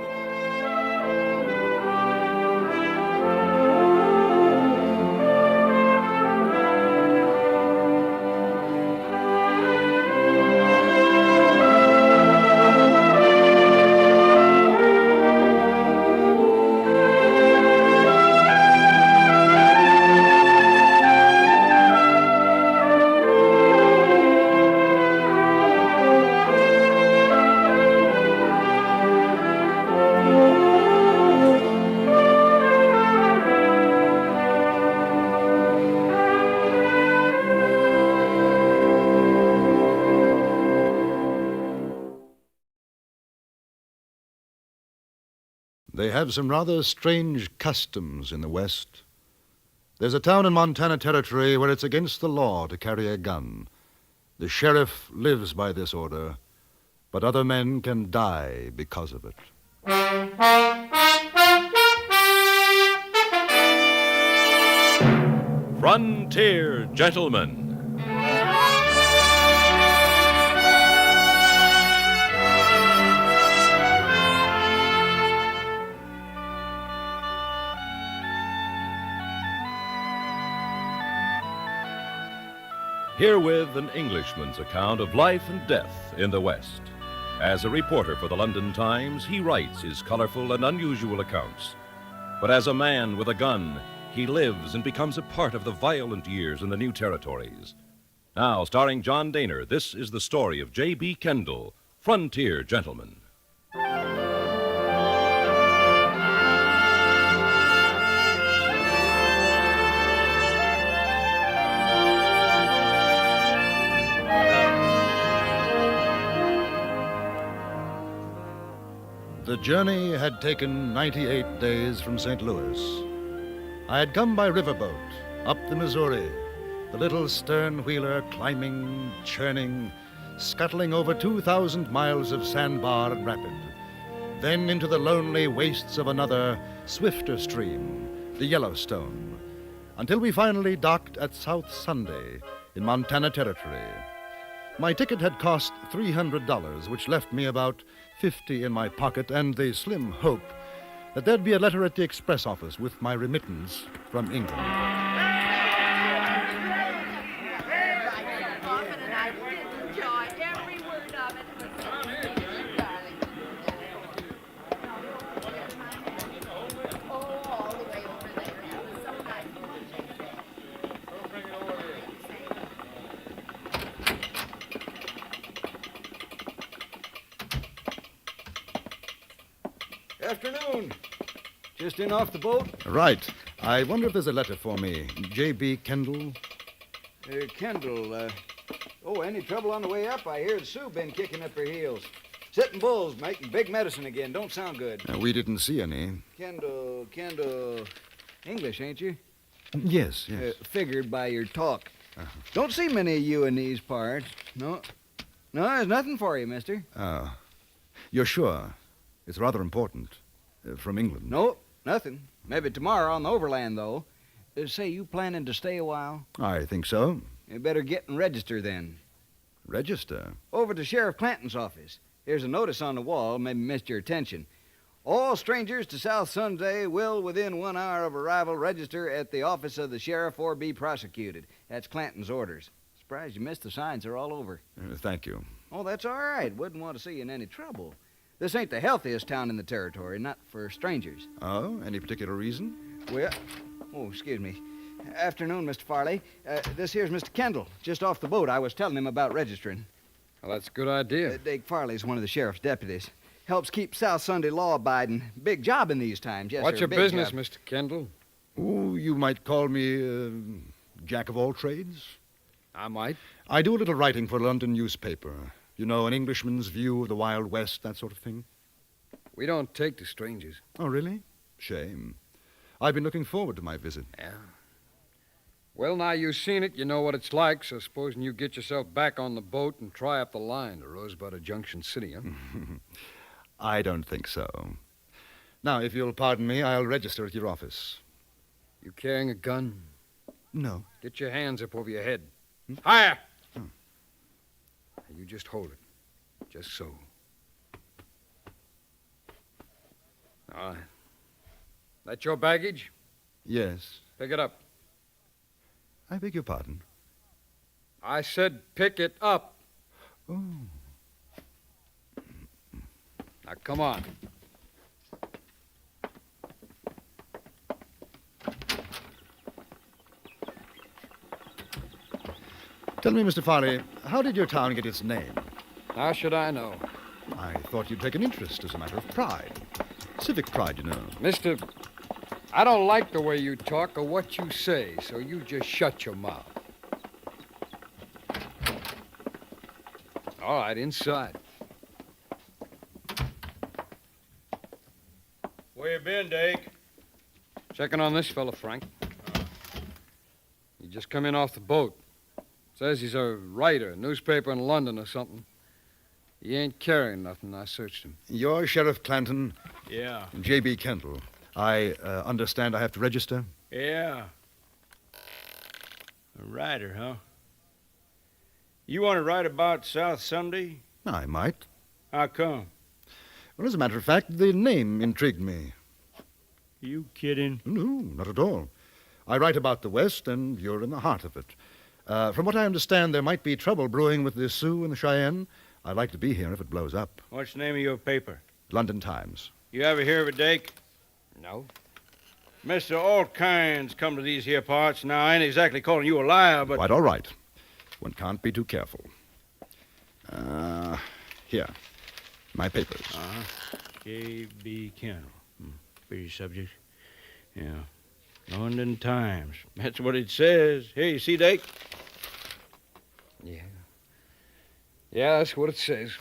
They have some rather strange customs in the West. There's a town in Montana Territory where it's against the law to carry a gun. The sheriff lives by this order, but other men can die because of it.
Frontier Gentleman. Herewith an Englishman's account of life and death in the West. As a reporter for the London Times, he writes his colorful and unusual accounts. But as a man with a gun, he lives and becomes a part of the violent years in the new territories. Now, starring John Dehner, this is the story of J.B. Kendall, Frontier Gentleman.
The journey had taken 98 days from St. Louis. I had come by riverboat, up the Missouri, the little stern wheeler climbing, churning, scuttling over 2,000 miles of sandbar and rapid, then into the lonely wastes of another, swifter stream, the Yellowstone, until we finally docked at South Sunday in Montana Territory. My ticket had cost $300, which left me about $50 in my pocket and the slim hope that there'd be a letter at the express office with my remittance from England.
Afternoon. Just in off the boat?
Right. I wonder if there's a letter for me. J.B. Kendall?
Kendall, Oh, any trouble on the way up? I hear Sue been kicking up her heels. Sitting bulls, making big medicine again. Don't sound good.
We didn't see any.
Kendall. English, ain't you?
Yes.
Figured by your talk. Don't see many of you in these parts. No, there's nothing for you, mister.
Oh. You're sure? It's rather important. From England.
No, nothing. Maybe tomorrow on the overland, though. Say, you planning to stay a while?
I think so.
You better get and register then.
Register?
Over to Sheriff Clanton's office. Here's a notice on the wall, maybe missed your attention. All strangers to South Sunday will, within 1 hour of arrival, register at the office of the sheriff or be prosecuted. That's Clanton's orders. Surprised you missed the signs. They're all over.
Thank you.
Oh, that's all right. Wouldn't want to see you in any trouble. This ain't the healthiest town in the territory, not for strangers.
Oh, any particular reason?
Well, excuse me. Afternoon, Mr. Farley. This here's Mr. Kendall, just off the boat. I was telling him about registering.
Well, that's a good idea.
Dake Farley's one of the sheriff's deputies. Helps keep South Sunday law-abiding. Big job in these times, yes,
What's
sir.
your
Big
business,
job.
Mr. Kendall?
Oh, you might call me jack of all trades.
I might.
I do a little writing for a London newspaper. You know, an Englishman's view of the Wild West, that sort of thing.
We don't take to strangers.
Oh, really? Shame. I've been looking forward to my visit.
Yeah. Well, now you've seen it, you know what it's like, so supposing you get yourself back on the boat and try up the line to Rosebud or Junction City, huh?
I don't think so. Now, if you'll pardon me, I'll register at your office.
You carrying a gun?
No.
Get your hands up over your head. Higher! You just hold it. Just so. All right. That your baggage?
Yes.
Pick it up.
I beg your pardon.
I said pick it up.
Oh.
Now, come on.
Tell me, Mr. Farley, how did your town get its name?
How should I know?
I thought you'd take an interest as a matter of pride. Civic pride, you know.
Mister, I don't like the way you talk or what you say, so you just shut your mouth. All right, inside.
Where you been, Dake?
Checking on this fella, Frank. He just come in off the boat. Says he's a writer, newspaper in London or something. He ain't carrying nothing. I searched him.
You're Sheriff Clanton?
Yeah.
J.B. Kendall. I understand I have to register?
Yeah. A writer, huh? You want to write about South Sunday?
I might.
How come?
Well, as a matter of fact, the name intrigued me.
You kidding?
No, not at all. I write about the West, and you're in the heart of it. From what I understand, there might be trouble brewing with the Sioux and the Cheyenne. I'd like to be here if it blows up.
What's the name of your paper?
London Times.
You ever hear of it, Dake?
No.
Mister, all kinds come to these here parts. Now, I ain't exactly calling you a liar, but...
Quite all right. One can't be too careful. Here. My papers.
J.B. Kendall. Pretty subject. Yeah. London Times. That's what it says. Here, you see, Dake?
Yeah. Yeah, that's what it says.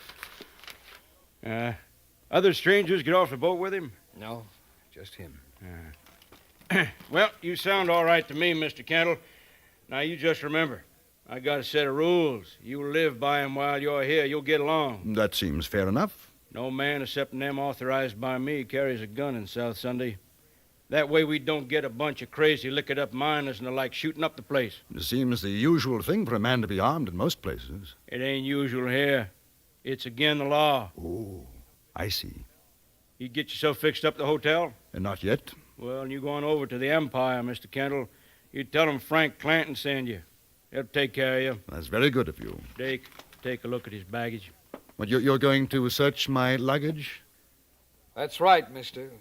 Other strangers get off the boat with him?
No, just him.
Well, you sound all right to me, Mr. Kendall. Now, you just remember, I got a set of rules. You live by 'em while you're here. You'll get along.
That seems fair enough.
No man except them authorized by me carries a gun in South Sunday. That way we don't get a bunch of crazy, liquored-up miners and the like shooting up the place.
It seems the usual thing for a man to be armed in most places.
It ain't usual here. It's again the law.
Oh, I see.
You get yourself fixed up at the hotel?
Not yet.
Well, you go on over to the Empire, Mr. Kendall. You tell them Frank Clanton sent you. They'll take care of you.
That's very good of you.
Dake, take a look at his baggage.
Well, you're going to search my luggage?
That's right, mister.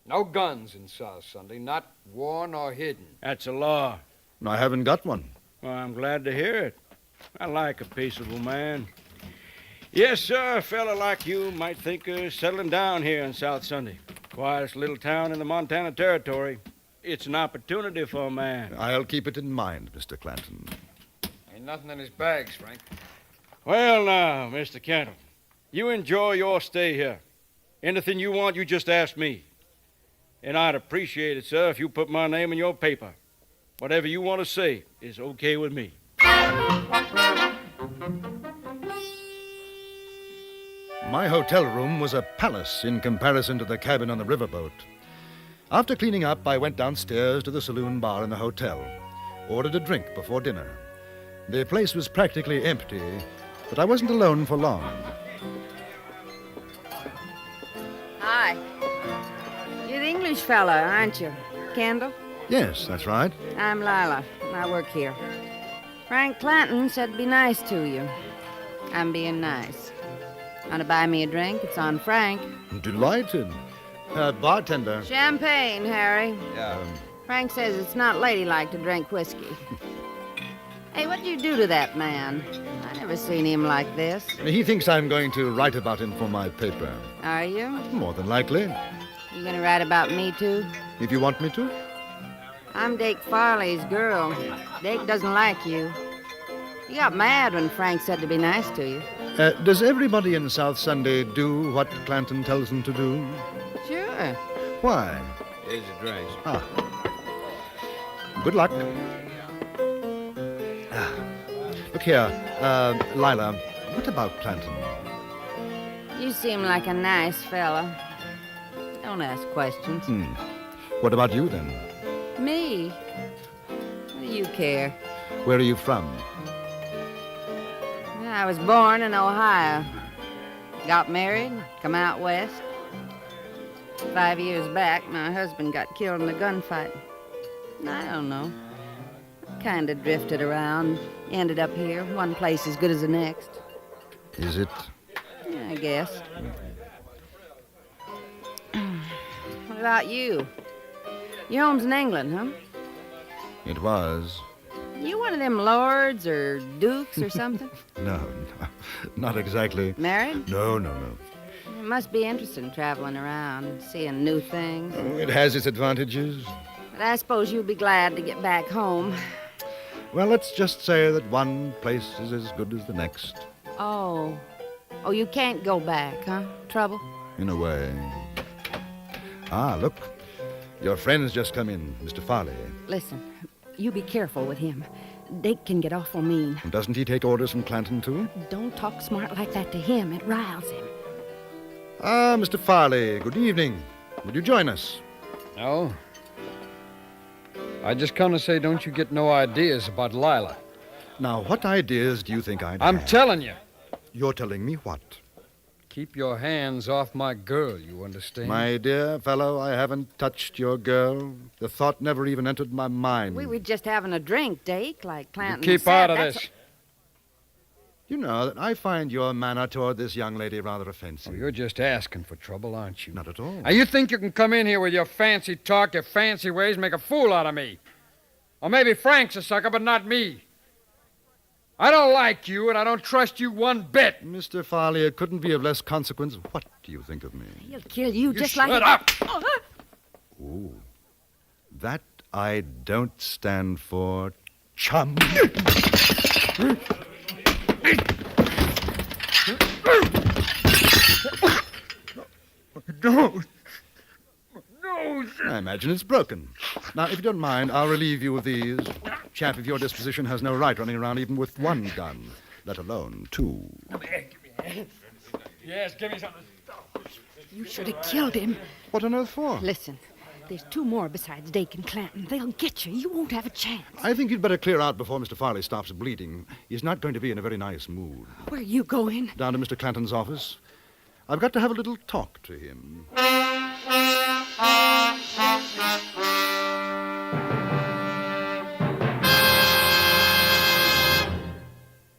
No guns in South Sunday, not worn or hidden.
That's a law.
I haven't got one.
Well, I'm glad to hear it. I like a peaceable man. Yes, sir, a fella like you might think of settling down here in South Sunday. Quietest little town in the Montana Territory. It's an opportunity for a man.
I'll keep it in mind, Mr. Clanton.
Ain't Ain't nothing in his bags, Frank.
Well, now, Mr. Kendall, you enjoy your stay here. Anything you want, you just ask me. And I'd appreciate it, sir, if you put my name in your paper. Whatever you want to say is okay with me.
My hotel room was a palace in comparison to the cabin on the riverboat. After cleaning up, I went downstairs to the saloon bar in the hotel, ordered a drink before dinner. The place was practically empty, but I wasn't alone for long.
Hi. You're the English fella, aren't you? Kendall?
Yes, that's right.
I'm Lila. I work here. Frank Clanton said to be nice to you. I'm being nice. Want to buy me a drink? It's on Frank.
Delighted. Bartender.
Champagne, Harry.
Yeah.
Frank says it's not ladylike to drink whiskey. Hey, what'd you do to that man? I never seen him like this.
He thinks I'm going to write about him for my paper.
Are you?
More than likely.
You gonna write about me, too?
If you want me to.
I'm Dake Farley's girl. Dake doesn't like you. He got mad when Frank said to be nice to you.
Does everybody in South Sunday do what Clanton tells them to do?
Sure.
Why?
Here's your drinks.
Ah. Good luck. Look here, Lila, what about Clanton?
You seem like a nice fella. Don't ask questions.
What about you, then?
Me? What do you care?
Where are you from?
I was born in Ohio. Got married, come out west. 5 years back, my husband got killed in a gunfight. I don't know. Kind of drifted around, ended up here, one place as good as the next.
Is it?
Yeah, I guess. What about you? Your home's in England, huh?
It was.
You one of them lords or dukes or something?
No, not exactly.
Married?
No.
It must be interesting traveling around, seeing new things.
Oh, it has its advantages.
But I suppose you'll be glad to get back home.
Well, let's just say that one place is as good as the next.
Oh, you can't go back, huh? Trouble?
In a way. Ah, look. Your friend's just come in, Mr. Farley.
Listen, you be careful with him. Dake can get awful mean.
And doesn't he take orders from Clanton, too?
Don't talk smart like that to him. It riles him.
Ah, Mr. Farley, good evening. Would you join us?
No. I just come to say, don't you get no ideas about Lila.
Now, what ideas do you think I'd
I'm
have?
telling you.
You're telling me what?
Keep your hands off my girl, you understand?
My dear fellow, I haven't touched your girl. The thought never even entered my mind.
We were just having a drink, Dake, like Clanton
Keep
said.
out of
That's
this.
You know that I find your manner toward this young lady rather offensive.
Oh, you're just asking for trouble, aren't you?
Not at all.
Now, you think you can come in here with your fancy talk, your fancy ways, make a fool out of me? Or maybe Frank's a sucker, but not me. I don't like you, and I don't trust you one bit.
Mr. Farley, it couldn't be of less consequence. What do you think of me?
He'll kill you just
shut
like...
up!
Ooh. That I don't stand for. Chum. No. I imagine it's broken. Now, if you don't mind, I'll relieve you of these. Chap of your disposition has no right running around even with one gun, let alone two.
Yes, give me something.
You should have killed him.
What on earth for?
Listen, there's two more besides Dake and Clanton. They'll get you. You won't have a chance.
I think you'd better clear out before Mr. Farley stops bleeding. He's not going to be in a very nice mood.
Where are you going?
Down to Mr. Clanton's office. I've got to have a little talk to him.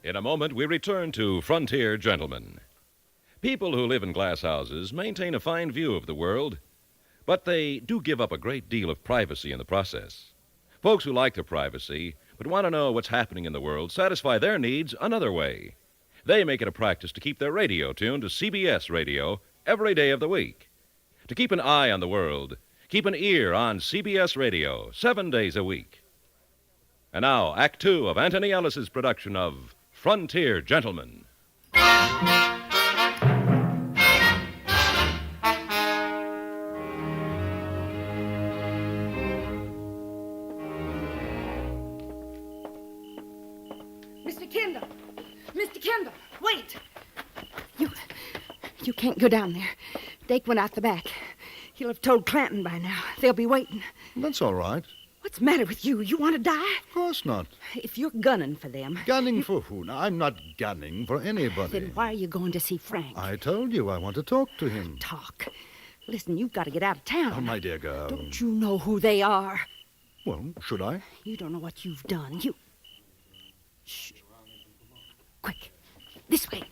In a moment, we return to Frontier Gentlemen. People who live in glass houses maintain a fine view of the world, but they do give up a great deal of privacy in the process. Folks who like their privacy but want to know what's happening in the world satisfy their needs another way. They make it a practice to keep their radio tuned to CBS radio every day of the week. To keep an eye on the world, keep an ear on CBS radio 7 days a week. And now, Act Two of Anthony Ellis's production of Frontier Gentlemen.
Mr. Kendall! Mr. Kendall, wait! You can't go down there. Dake went out the back. He'll have told Clanton by now. They'll be waiting.
That's all right.
What's the matter with you? You want to die?
Of course not.
If you're gunning for them...
Gunning for who? Now, I'm not gunning for anybody.
Then why are you going to see Frank?
I told you I want to talk to him.
Talk? Listen, you've got to get out of town.
Oh, my dear girl.
Don't you know who they are?
Well, should I?
You don't know what you've done. Shh. Quick. This way.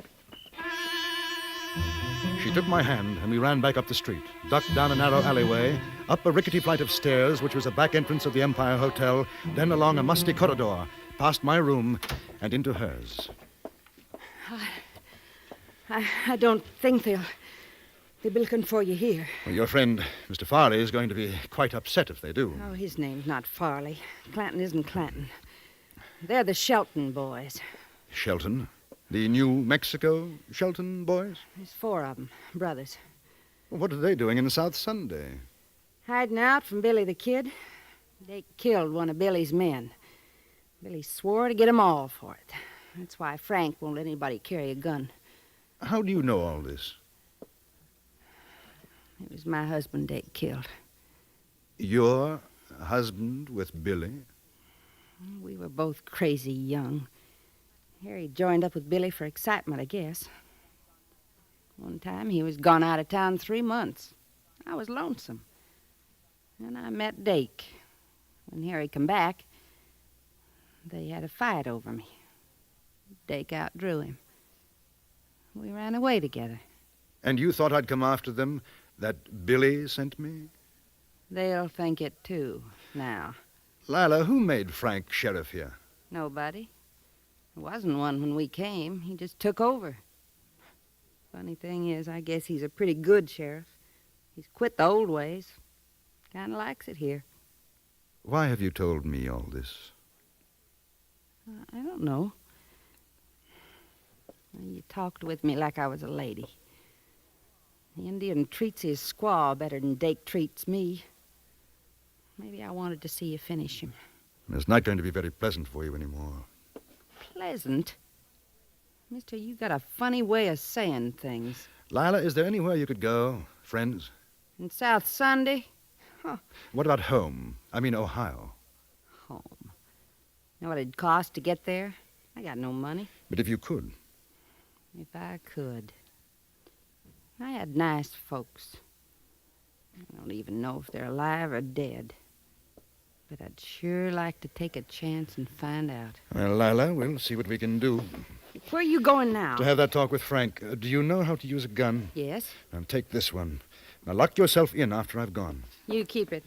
She took my hand, and we ran back up the street, ducked down a narrow alleyway, up a rickety flight of stairs, which was a back entrance of the Empire Hotel, then along a musty corridor, past my room, and into hers.
I don't think they'll be looking for you here.
Well, your friend, Mr. Farley, is going to be quite upset if they do.
Oh, his name's not Farley. Clanton isn't Clanton. They're the Shelton boys.
Shelton? The New Mexico Shelton boys?
There's 4 of them, brothers.
Well, what are they doing in South Sunday?
Hiding out from Billy the Kid. They killed one of Billy's men. Billy swore to get 'em all for it. That's why Frank won't let anybody carry a gun.
How do you know all this?
It was my husband Dake killed.
Your husband with Billy?
We were both crazy young. Harry joined up with Billy for excitement, I guess. One time he was gone out of town 3 months. I was lonesome. And I met Dake. When Harry come back, they had a fight over me. Dake outdrew him. We ran away together.
And you thought I'd come after them? That Billy sent me?
They'll think it, too, now.
Lila, who made Frank sheriff here?
Nobody. There wasn't one when we came. He just took over. Funny thing is, I guess he's a pretty good sheriff. He's quit the old ways. Kind of likes it here.
Why have you told me all this?
I don't know. You talked with me like I was a lady. The Indian treats his squaw better than Dake treats me. Maybe I wanted to see you finish him.
It's not going to be very pleasant for you anymore.
Pleasant? Mister, you got a funny way of saying things.
Lila, is there anywhere you could go? Friends?
In South Sunday? Huh.
What about home? I mean, Ohio.
Home. Know what it'd cost to get there? I got no money.
But if you could.
If I could. I had nice folks. I don't even know if they're alive or dead. But I'd sure like to take a chance and find out.
Well, Lila, we'll see what we can do.
Where are you going now?
To have that talk with Frank. Do you know how to use a gun?
Yes.
Now, take this one. Now, lock yourself in after I've gone.
You keep it.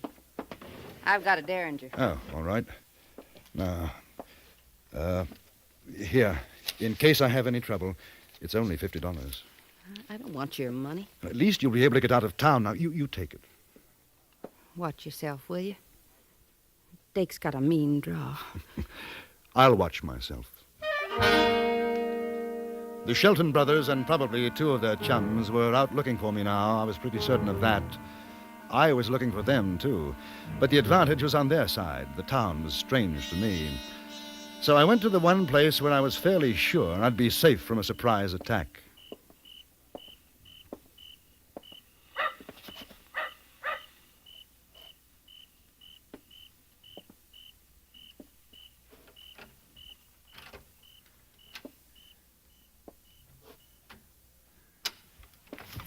I've got a Derringer.
Oh, all right. Now, here. In case I have any trouble, it's only $50.
I don't want your money.
At least you'll be able to get out of town. Now, you take it.
Watch yourself, will you? Dake's got a mean draw.
I'll watch myself. The Shelton brothers and probably 2 of their chums were out looking for me now. I was pretty certain of that. I was looking for them, too. But the advantage was on their side. The town was strange to me. So I went to the one place where I was fairly sure I'd be safe from a surprise attack.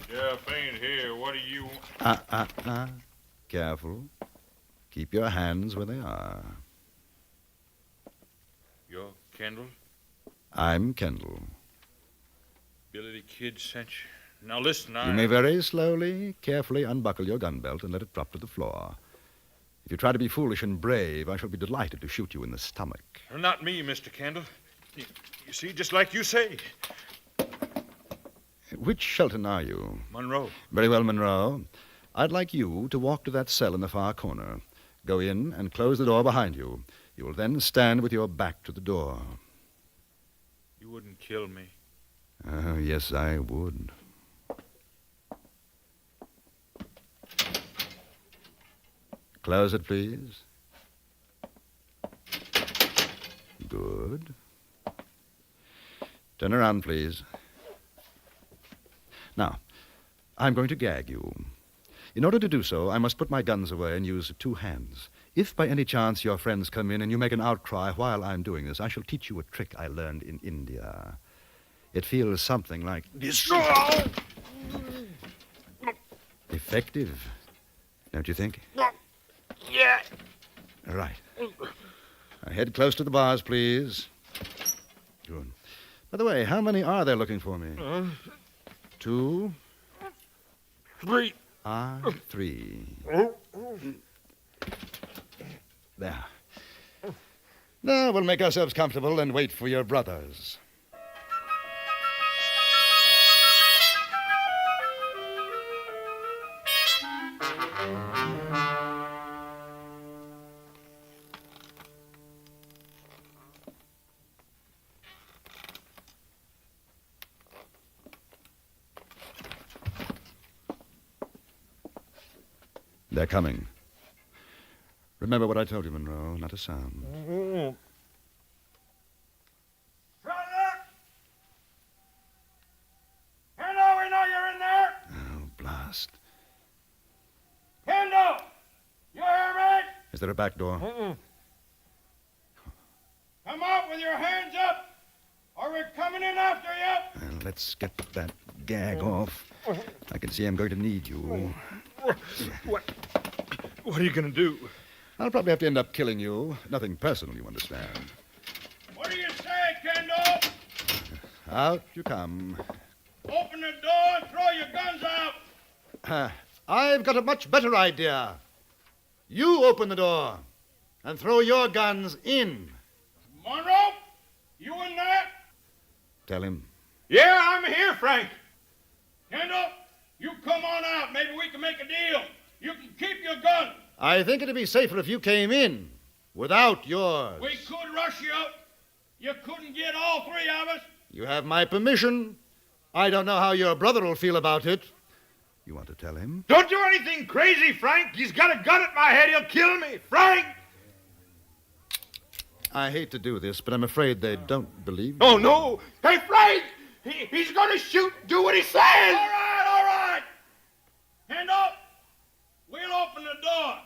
Jeff ain't here. What do you want?
Careful. Keep your hands where they are.
You're Kendall?
I'm Kendall.
Billy the Kid sent you. Now listen,
You may very slowly, carefully unbuckle your gun belt and let it drop to the floor. If you try to be foolish and brave, I shall be delighted to shoot you in the stomach.
Not me, Mr. Kendall. You see, just like you say.
Which Shelton are you?
Monroe.
Very well, Monroe. I'd like you to walk to that cell in the far corner. Go in and close the door behind you. You will then stand with your back to the door.
You wouldn't kill me.
Yes, I would. Close it, please. Good. Turn around, please. Now, I'm going to gag you. In order to do so, I must put my guns away and use 2 hands. If by any chance your friends come in and you make an outcry while I'm doing this, I shall teach you a trick I learned in India. It feels something like this. Effective, don't you think?
Yeah.
Right. Now head close to the bars, please. Good. By the way, how many are there looking for me? 2.
3.
3. There. Now we'll make ourselves comfortable and wait for your brothers. They're coming. Remember what I told you, Monroe. Not a sound.
Kendall, we know you're in there.
Oh, blast.
Kendall, you hear me?
Is there a back door?
Come out with your hands up, or we're coming in after you.
Well, let's get that gag off. I can see I'm going to need you.
What are you going to do?
I'll probably have to end up killing you. Nothing personal, you understand.
What do you say, Kendall?
Out you come.
Open the door and throw your guns out.
I've got a much better idea. You open the door and throw your guns in.
Monroe, you in there?
Tell him.
Yeah, I'm here, Frank. Kendall, you come on out. Maybe we can make a deal. You can keep your gun.
I think it'd be safer if you came in without yours.
We could rush you. You couldn't get all 3 of us.
You have my permission. I don't know how your brother will feel about it. You want to tell him?
Don't do anything crazy, Frank. He's got a gun at my head. He'll kill me. Frank!
I hate to do this, but I'm afraid they don't believe me.
Oh, no. Hey, Frank! He's going to shoot. Do what he says.
All right. Kendall, we'll open the door.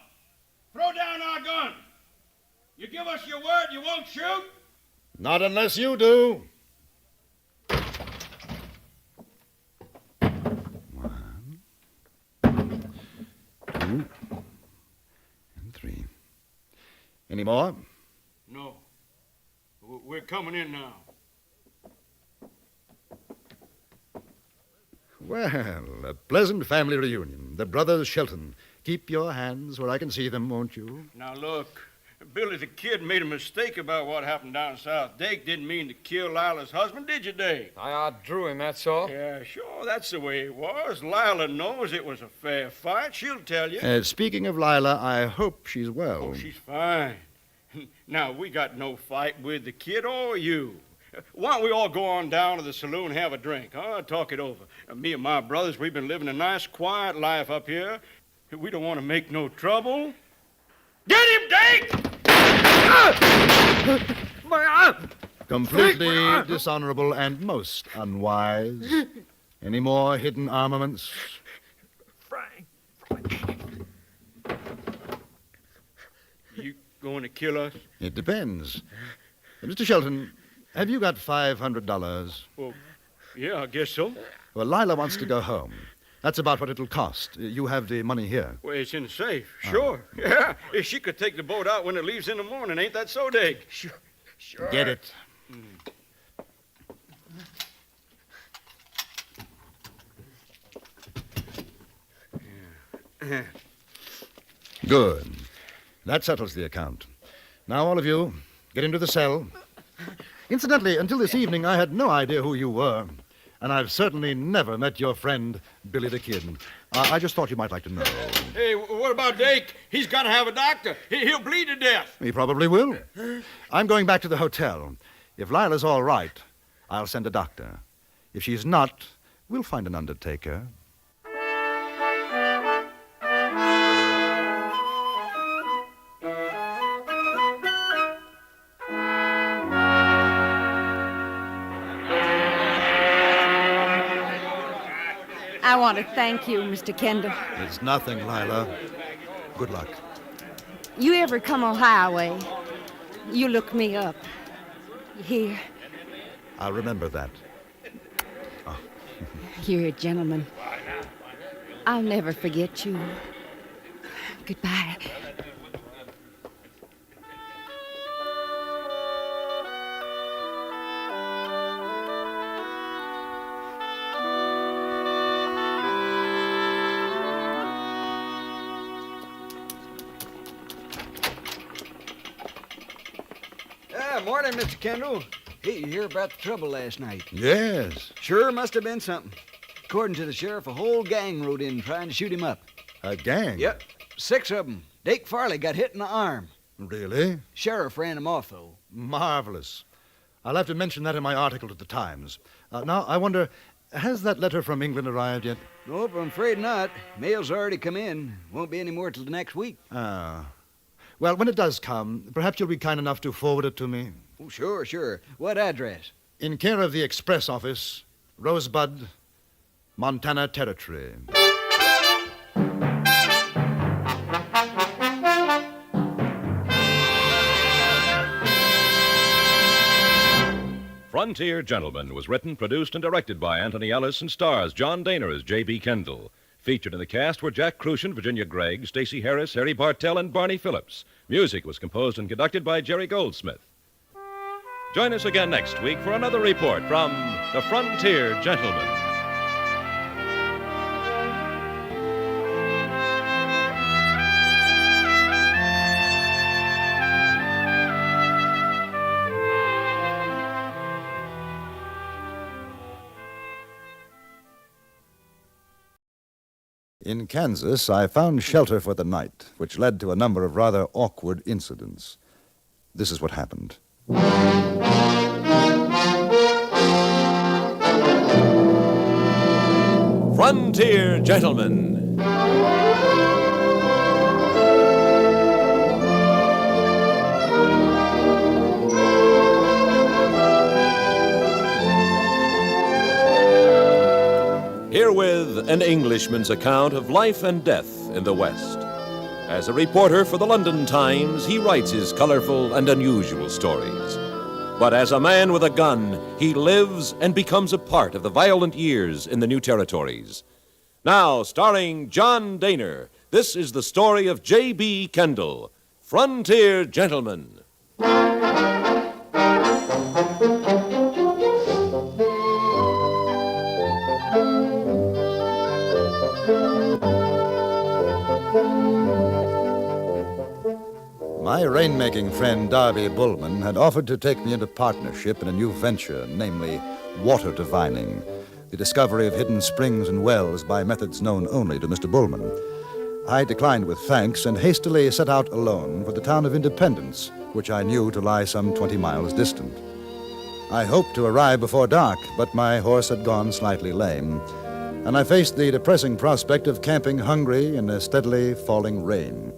Throw down our gun. You give us your word you won't shoot?
Not unless you do. 1, 2, and 3. Any more?
No. We're coming in now.
Well, a pleasant family reunion. The brothers Shelton. Keep your hands where I can see them, won't you?
Now, look. Billy the Kid made a mistake about what happened down south. Dake didn't mean to kill Lila's husband, did you, Dake?
I outdrew him, that's all.
Yeah, sure, that's the way it was. Lila knows it was a fair fight. She'll tell you.
Speaking of Lila, I hope she's well.
Oh, she's fine. Now, we got no fight with the kid or you. Why don't we all go on down to the saloon and have a drink, huh? Talk it over. Me and my brothers, we've been living a nice, quiet life up here. We don't want to make no trouble. Get him, Dake!
Completely dishonorable and most unwise. Any more hidden armaments?
Frank. You going to kill us?
It depends. Mr. Shelton, have you got $500?
Well, yeah, I guess so.
Well, Lila wants to go home. That's about what it'll cost. You have the money here.
Well, it's in the safe. Sure. Yeah. If she could take the boat out when it leaves in the morning, ain't that so, Dake? Sure.
Get it.
Yeah.
Good. That settles the account. Now, all of you, get into the cell. Incidentally, until this evening, I had no idea who you were. And I've certainly never met your friend, Billy the Kid. I just thought you might like to know.
Hey, what about Dake? He's got to have a doctor. He'll bleed to death.
He probably will. I'm going back to the hotel. If Lila's all right, I'll send a doctor. If she's not, we'll find an undertaker.
I want to thank you, Mr. Kendall.
It's nothing, Lila. Good luck.
You ever come Ohio way, you look me up. Here.
I'll remember that.
You're a gentleman. I'll never forget you. Goodbye.
Morning, Mr. Kendall. Hey, you hear about the trouble last night?
Yes.
Sure must have been something. According to the sheriff, a whole gang rode in trying to shoot him up.
A gang?
Yep. 6 of them. Dake Farley got hit in the arm.
Really?
Sheriff ran him off, though.
Marvelous. I'll have to mention that in my article to the Times. Now, I wonder, has that letter from England arrived yet?
Nope, I'm afraid not. Mail's already come in. Won't be any more till the next week.
Well, when it does come, perhaps you'll be kind enough to forward it to me.
Oh, sure. What address?
In care of the Express Office, Rosebud, Montana Territory.
Frontier Gentleman was written, produced, and directed by Anthony Ellis and stars John Dehner as J.B. Kendall. Featured in the cast were Jack Crucian, Virginia Gregg, Stacey Harris, Harry Bartell, and Barney Phillips. Music was composed and conducted by Jerry Goldsmith. Join us again next week for another report from the Frontier Gentleman.
In Kansas, I found shelter for the night, which led to a number of rather awkward incidents. This is what happened.
Frontier Gentleman. Herewith an Englishman's account of life and death in the West. As a reporter for the London Times, he writes his colorful and unusual stories. But as a man with a gun, he lives and becomes a part of the violent years in the new territories. Now, starring John Dehner, this is the story of J.B. Kendall, Frontier Gentleman.
My rainmaking friend Darby Bullman had offered to take me into partnership in a new venture, namely water divining, the discovery of hidden springs and wells by methods known only to Mr. Bullman. I declined with thanks and hastily set out alone for the town of Independence, which I knew to lie some 20 miles distant. I hoped to arrive before dark, but my horse had gone slightly lame, and I faced the depressing prospect of camping hungry in a steadily falling rain.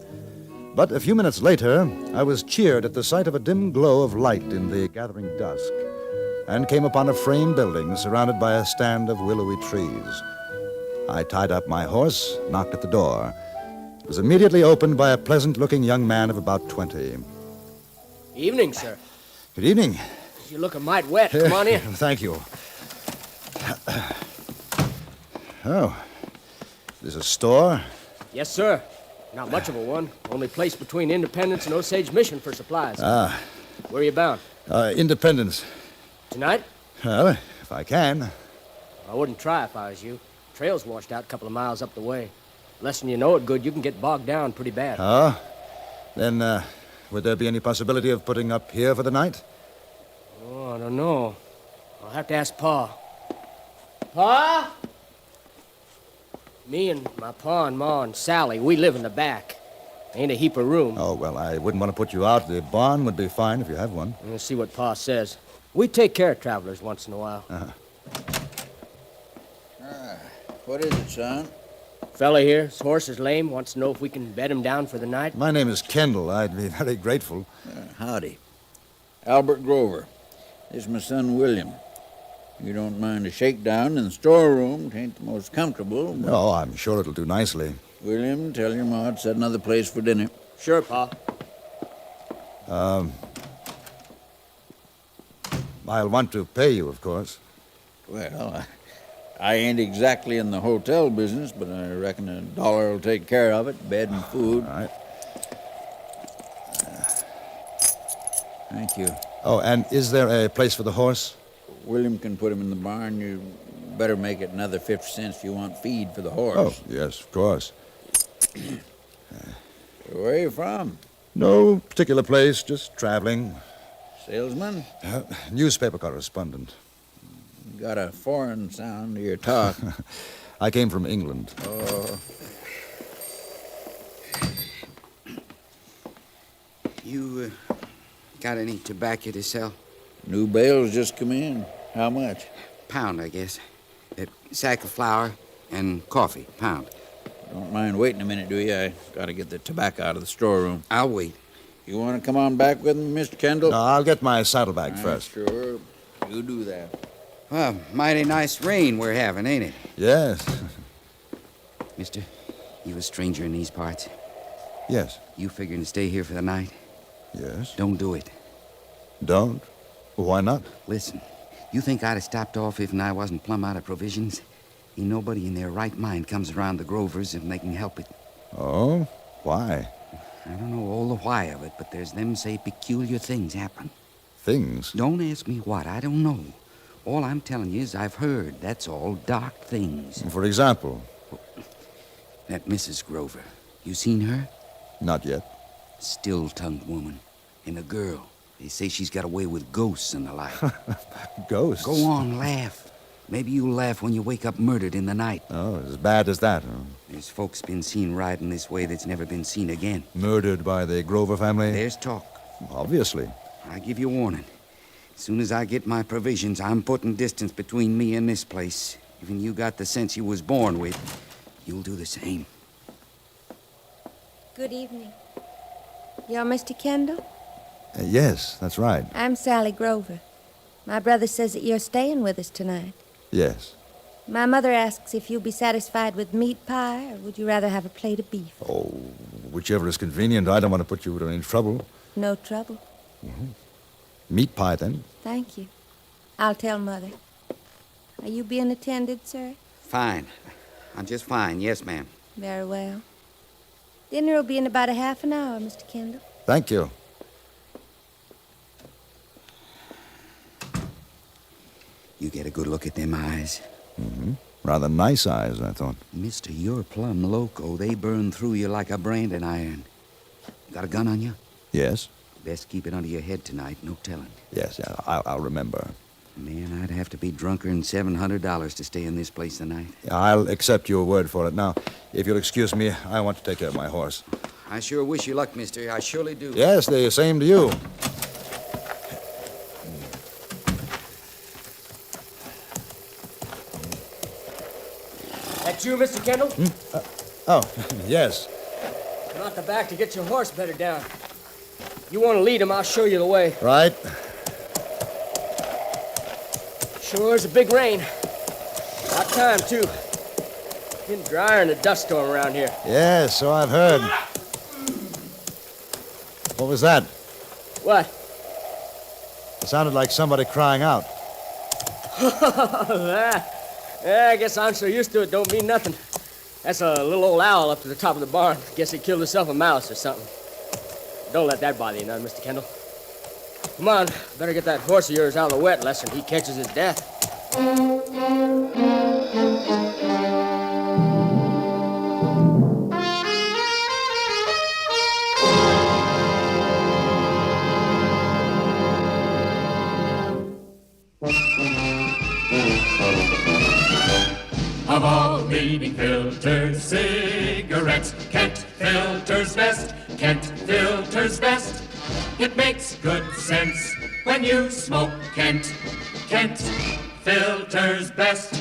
But a few minutes later, I was cheered at the sight of a dim glow of light in the gathering dusk, and came upon a frame building surrounded by a stand of willowy trees. I tied up my horse, knocked at the door. It was immediately opened by a pleasant-looking young man of about 20.
Evening, sir.
Good evening.
You're looking mighty wet. Come on in.
Thank you. Oh, this is a store?
Yes, sir. Not much of a one. Only place between Independence and Osage Mission for supplies. Where are you bound?
Independence.
Tonight?
Well, if I can.
I wouldn't try if I was you. Trail's washed out a couple of miles up the way. Less than you know it good, you can get bogged down pretty bad.
Oh? Then, would there be any possibility of putting up here for the night?
Oh, I don't know. I'll have to ask Pa. Pa? Me and my pa and ma and Sally, we live in the back. Ain't a heap of room.
Oh, well, I wouldn't want to put you out. The barn would be fine if you have one.
We'll see what Pa says. We take care of travelers once in a while.
What is it, son?
Fella here, his horse is lame, wants to know if we can bed him down for the night.
My name is Kendall. I'd be very grateful.
Howdy. Albert Grover. This is my son, William. You don't mind a shakedown in the storeroom. It ain't the most comfortable. But...
No, I'm sure it'll do nicely.
William, tell your ma to set another place for dinner.
Sure, Pa.
I'll want to pay you, of course.
Well, I ain't exactly in the hotel business, but I reckon $1 will take care of it, bed and food.
All right.
Thank you.
Oh, and is there a place for the horse?
William can put him in the barn. You better make it another 50 cents if you want feed for the horse.
Oh, yes, of course.
Where are you from?
No particular place, just traveling.
Salesman?
Newspaper correspondent.
Got a foreign sound to your talk.
I came from England.
Oh.
You got any tobacco to sell?
New bales just come in. How much?
Pound, I guess. A sack of flour and coffee, pound.
Don't mind waiting a minute, do you? I gotta get the tobacco out of the storeroom.
I'll wait.
You want to come on back with me, Mr. Kendall?
No, I'll get my saddlebag first.
Sure. You do that.
Well, mighty nice rain we're having, ain't it?
Yes.
Mister, you a stranger in these parts?
Yes.
You figuring to stay here for the night?
Yes.
Don't do it.
Don't? Why not?
Listen, you think I'd have stopped off if I wasn't plumb out of provisions? Ain't nobody in their right mind comes around the Grovers if they can help it.
Oh? Why?
I don't know all the why of it, but there's them say peculiar things happen.
Things?
Don't ask me what. I don't know. All I'm telling you is I've heard. That's all. Dark things.
For example?
That Mrs. Grover. You seen her?
Not yet.
Still-tongued woman. And a girl. They say she's got away with ghosts and the like.
Ghosts?
Go on, laugh. Maybe you'll laugh when you wake up murdered in the night.
Oh, as bad as that, huh?
There's folks been seen riding this way that's never been seen again.
Murdered by the Grover family?
There's talk.
Obviously.
I give you warning. As soon as I get my provisions, I'm putting distance between me and this place. Even you got the sense you was born with. You'll do the same.
Good evening. You're Mr. Kendall?
Yes, that's right.
I'm Sally Grover. My brother says that you're staying with us tonight.
Yes.
My mother asks if you'll be satisfied with meat pie, or would you rather have a plate of beef?
Oh, whichever is convenient. I don't want to put you in any trouble.
No trouble.
Mm-hmm. Meat pie, then.
Thank you. I'll tell Mother. Are you being attended, sir?
Fine. I'm just fine. Yes, ma'am.
Very well. Dinner will be in about a half an hour, Mr. Kendall.
Thank you.
You get a good look at them eyes.
Mm-hmm. Rather nice eyes, I thought.
Mister, you're plumb loco. They burn through you like a branding iron. Got a gun on you?
Yes.
Best keep it under your head tonight. No telling.
Yes, yeah, I'll remember.
Man, I'd have to be drunker than $700 to stay in this place tonight.
I'll accept your word for it. Now, if you'll excuse me, I want to take care of my horse.
I sure wish you luck, mister. I surely do.
Yes, the same to you.
That you, Mr. Kendall?
Oh, yes.
Come out the back to get your horse bedded down. You want to lead him, I'll show you the way.
Right.
Sure is a big rain. About time, too. Been drier than a dust storm around here.
Yes, so I've heard. What was that?
What?
It sounded like somebody crying out.
That. Yeah, I guess I'm so used to it, don't mean nothing. That's a little old owl up to the top of the barn. Guess he killed himself a mouse or something. Don't let that bother you none, Mr. Kendall. Come on, better get that horse of yours out of the wet lest he catches his death.
leading filter cigarettes. Kent filters best. Kent filters best. It makes good sense when you smoke Kent. Kent filters best.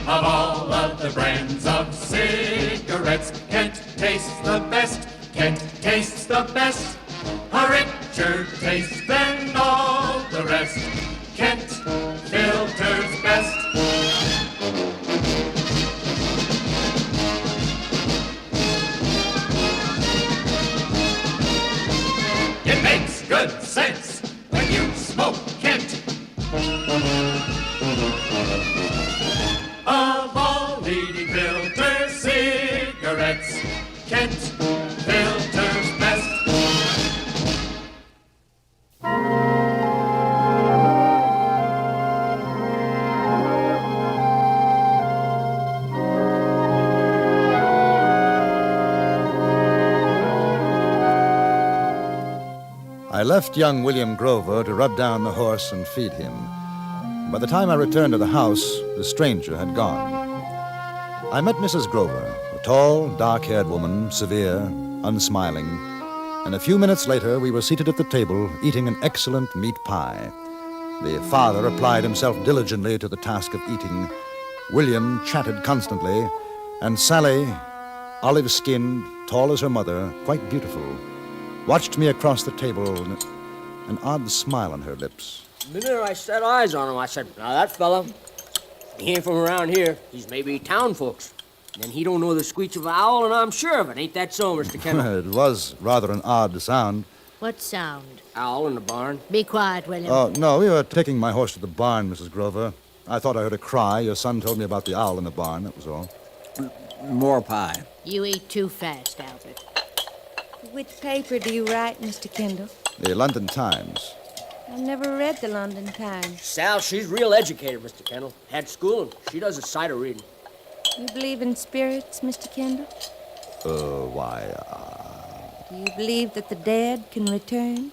Of all of the brands of cigarettes, Kent tastes the best. Kent tastes the best. A richer taste than all the rest. Kent filters best. It makes good sense when you smoke Kent. Of all leading filter cigarettes, Kent filters best.
I left young William Grover to rub down the horse and feed him. By the time I returned to the house, the stranger had gone. I met Mrs. Grover, a tall, dark-haired woman, severe, unsmiling, and a few minutes later we were seated at the table eating an excellent meat pie. The father applied himself diligently to the task of eating. William chatted constantly, and Sally, olive-skinned, tall as her mother, quite beautiful, watched me across the table, an odd smile on her lips.
The minute I set eyes on him, I said, now that fella, he ain't from around here. He's maybe town folks. And he don't know the screech of an owl, and I'm sure of it. Ain't that so, Mr. Kendall?
It was rather an odd sound.
What sound?
Owl in the barn.
Be quiet, William.
Oh, no, we were taking my horse to the barn, Mrs. Grover. I thought I heard a cry. Your son told me about the owl in the barn, that was all.
More pie.
You eat too fast, Albert. Which paper do you write, Mr. Kendall?
The London Times.
I've never read the London Times.
Sal, she's real educated, Mr. Kendall. Had schooling. She does a sight of reading.
You believe in spirits, Mr. Kendall?
Why,
Do you believe that the dead can return?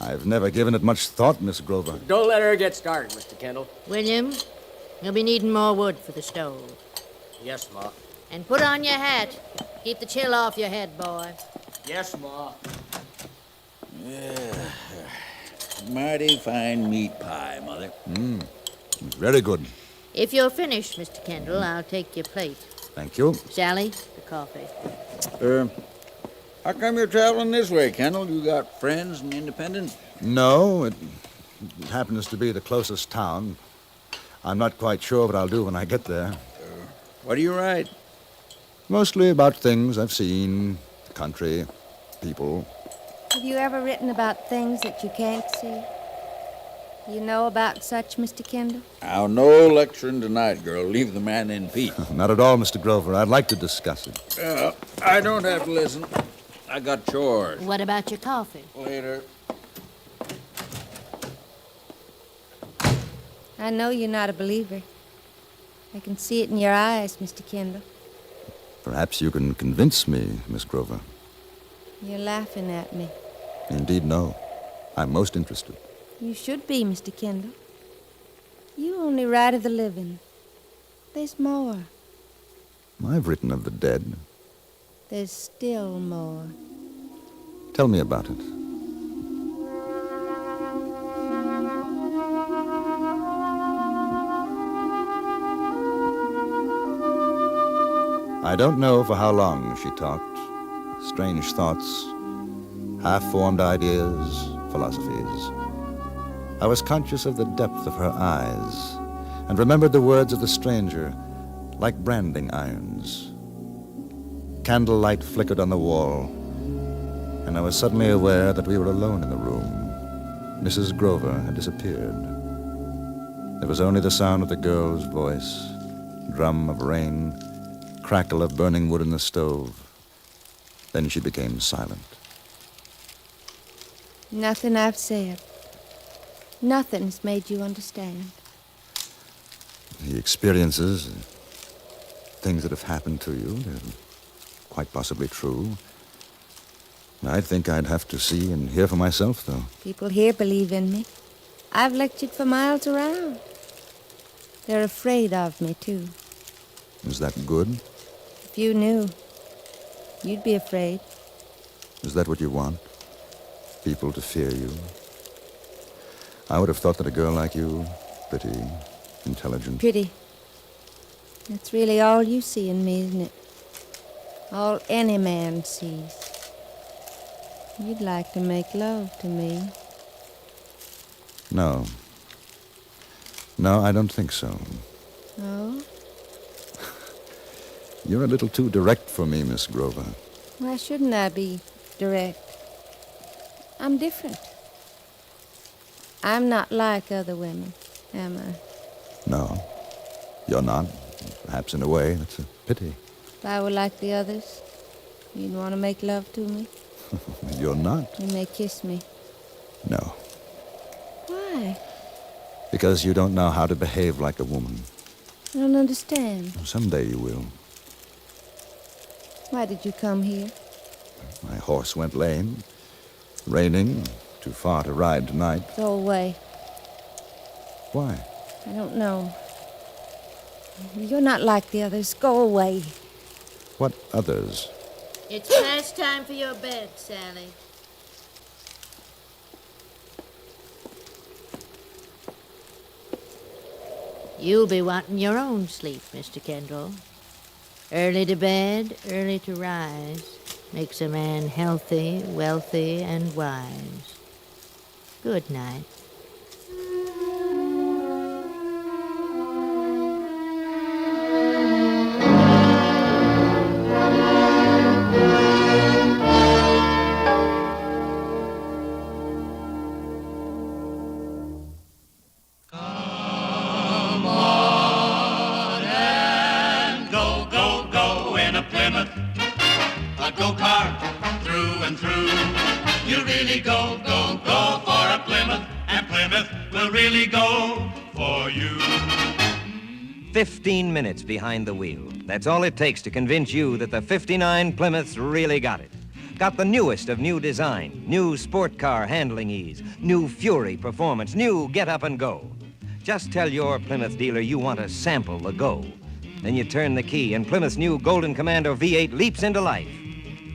I've never given it much thought, Miss Grover.
Don't let her get started, Mr. Kendall.
William, you'll be needing more wood for the stove.
Yes, Ma.
And put on your hat. Keep the chill off your head, boy.
Yes, Ma.
Yeah. Mighty fine meat pie, Mother.
Very good.
If you're finished, Mr. Kendall, I'll take your plate.
Thank you.
Sally, the coffee.
How come you're traveling this way, Kendall? You got friends in Independence?
No, it happens to be the closest town. I'm not quite sure what I'll do when I get there.
What do you write?
Mostly about things I've seen, the country, people.
Have you ever written about things that you can't see? You know about such, Mr. Kendall?
Now, no lecturing tonight, girl. Leave the man in peace.
Not at all, Mr. Grover. I'd like to discuss it.
I don't have to listen. I got chores.
What about your coffee?
Later.
I know you're not a believer. I can see it in your eyes, Mr. Kendall.
Perhaps you can convince me, Miss Grover.
You're laughing at me.
Indeed, no. I'm most interested.
You should be, Mr. Kendall. You only write of the living. There's more.
I've written of the dead.
There's still more.
Tell me about it. I don't know for how long she talked. Strange thoughts, half-formed ideas, philosophies. I was conscious of the depth of her eyes and remembered the words of the stranger, like branding irons. Candlelight flickered on the wall, and I was suddenly aware that we were alone in the room. Mrs. Grover had disappeared. There was only the sound of the girl's voice, drum of rain, crackle of burning wood in the stove. Then she became silent.
Nothing I've said. Nothing's made you understand.
The experiences, things that have happened to you, they're quite possibly true. I think I'd have to see and hear for myself, though.
People here believe in me. I've lectured for miles around. They're afraid of me, too.
Is that good?
If you knew, you'd be afraid.
Is that what you want? People to fear you? I would have thought that a girl like you, pretty, intelligent...
Pretty. That's really all you see in me, isn't it? All any man sees. You'd like to make love to me.
No. No, I don't think so.
Oh?
You're a little too direct for me, Miss Grover.
Why shouldn't I be direct? I'm different. I'm not like other women, am I?
No, you're not. Perhaps in a way, that's a pity.
If I were like the others, you'd want to make love to me.
You're not.
You may kiss me.
No,
Why?
because you don't know how to behave like a woman.
I don't understand.
Someday you will.
Why did you come here?
My horse went lame. Raining. Too far to ride tonight.
Go away.
Why?
I don't know. You're not like the others. Go away.
What others?
It's past time for your bed, Sally. You'll be wanting your own sleep, Mr. Kendall. Early to bed, early to rise makes a man healthy, wealthy, and wise. Good night.
You really go, go, go for a Plymouth, and Plymouth will really go for you.
15 minutes behind the wheel. That's all it takes to convince you that the 59 Plymouth's really got it. Got the newest of new design, new sport car handling ease, new Fury performance, new get up and go. Just tell your Plymouth dealer you want to sample the go. Then you turn the key and Plymouth's new Golden Commando V8 leaps into life.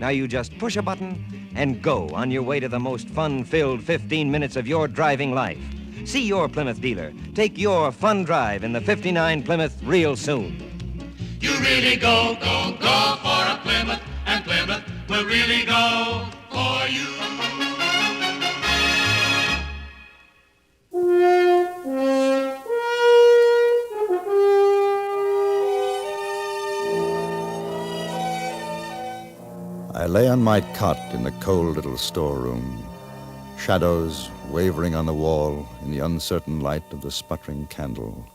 Now you just push a button and go on your way to the most fun-filled 15 minutes of your driving life. See your Plymouth dealer. Take your fun drive in the 59 Plymouth real soon.
You really go, go, go for a Plymouth, and Plymouth will really go for you.
I lay on my cot in the cold little storeroom, shadows wavering on the wall in the uncertain light of the sputtering candle.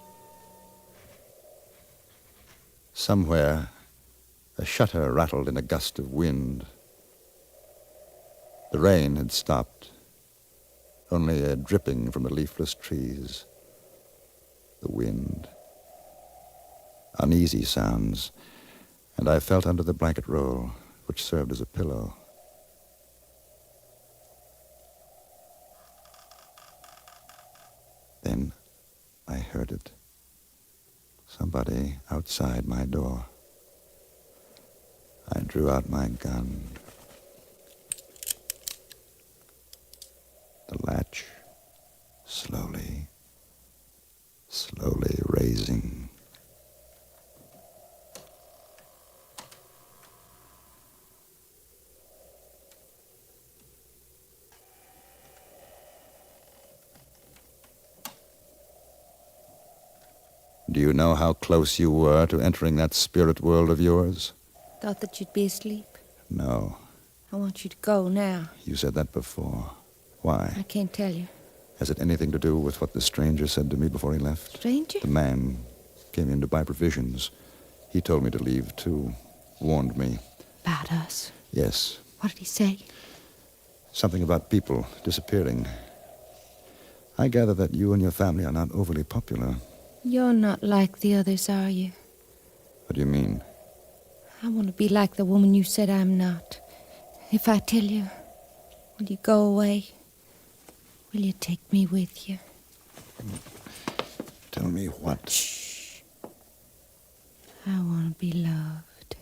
Somewhere, a shutter rattled in a gust of wind. The rain had stopped, only a dripping from the leafless trees. The wind. Uneasy sounds, and I felt under the blanket roll, which served as a pillow. Then I heard it. Somebody outside my door. I drew out my gun. The latch, slowly, slowly raising. Do you know how close you were to entering that spirit world of yours?
Thought that you'd be asleep.
No.
I want you to go now.
You said that before. Why?
I can't tell you.
Has it anything to do with what the stranger said to me before he left?
Stranger?
The man came in to buy provisions. He told me to leave, too. Warned me.
About us?
Yes.
What did he say?
Something about people disappearing. I gather that you and your family are not overly popular.
You're not like the others, are you?
What do you mean?
I want to be like the woman you said I'm not. If I tell you, will you go away? Will you take me with you?
Tell me what?
Shh. I want to be loved.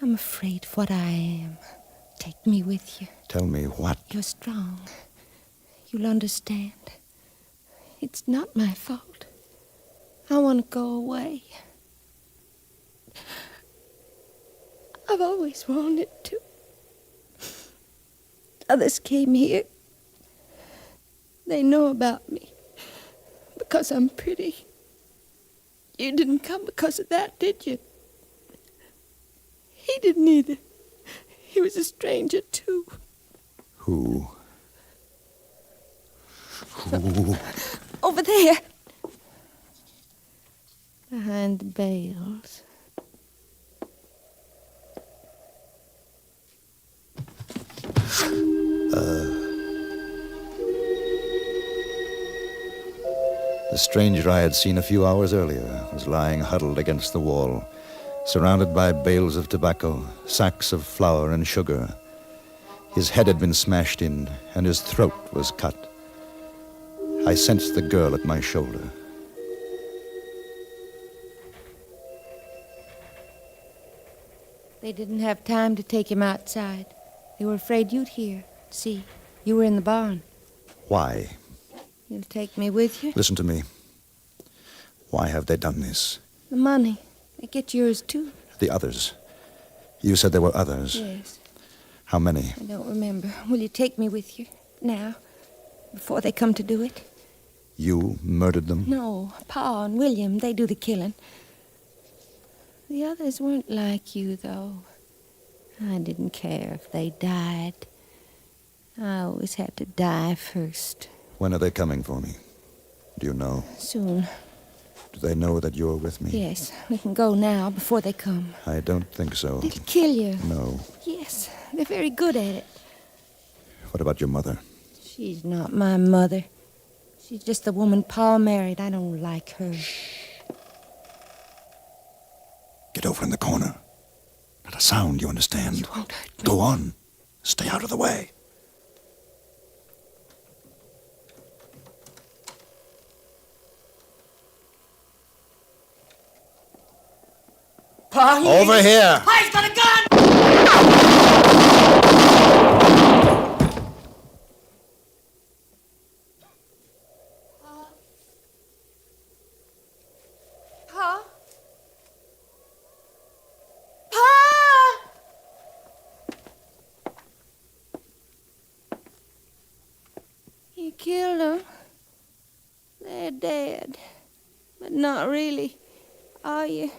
I'm afraid of what I am. Take me with you.
Tell me what?
You're strong. You'll understand. It's not my fault. I want to go away. I've always wanted to. Others came here. They know about me because I'm pretty. You didn't come because of that, did you? He didn't either. He was a stranger, too.
Who? Who?
Over there. Behind the bales.
The stranger I had seen a few hours earlier was lying huddled against the wall, surrounded by bales of tobacco, sacks of flour and sugar. His head had been smashed in, and his throat was cut. I sensed the girl at my shoulder.
They didn't have time to take him outside. They were afraid you'd hear. See, you were in the barn.
Why?
You'll take me with you?
Listen to me. Why have they done this?
The money. They get yours, too.
The others. You said there were others.
Yes.
How many?
I don't remember. Will you take me with you? Now? Before they come to do it?
You murdered them?
No. Pa and William, they do the killing. The others weren't like you, though. I didn't care if they died. I always had to die first.
When are they coming for me? Do you know?
Soon.
Do they know that you're with me?
Yes. We can go now before they come.
I don't think so.
They'll kill you.
No.
Yes. They're very good at it.
What about your mother?
She's not my mother. She's just the woman Pa married. I don't like her.
Get over in the corner. Not a sound, you understand?
You won't hurt me.
Go on. Stay out of the way.
Pa,
Over here.
Pa's got a gun!
Pa? Pa! You killed them. They're dead. But not really, are you?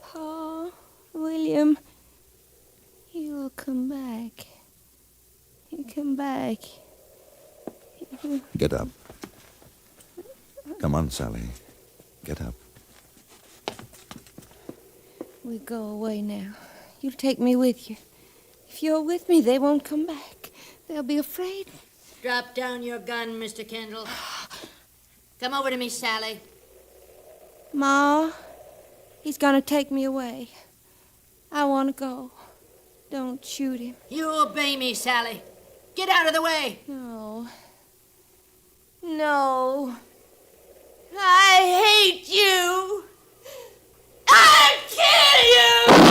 Pa, William, you'll come back. You come back.
Get up. Come on, Sally. Get up.
We go away now. You'll take me with you. If you're with me, they won't come back. They'll be afraid.
Drop down your gun, Mr. Kendall. Come over to me, Sally.
Ma, he's gonna take me away. I want to go. Don't shoot him.
You obey me, Sally. Get out of the way.
No. No. I hate you. I'll kill you!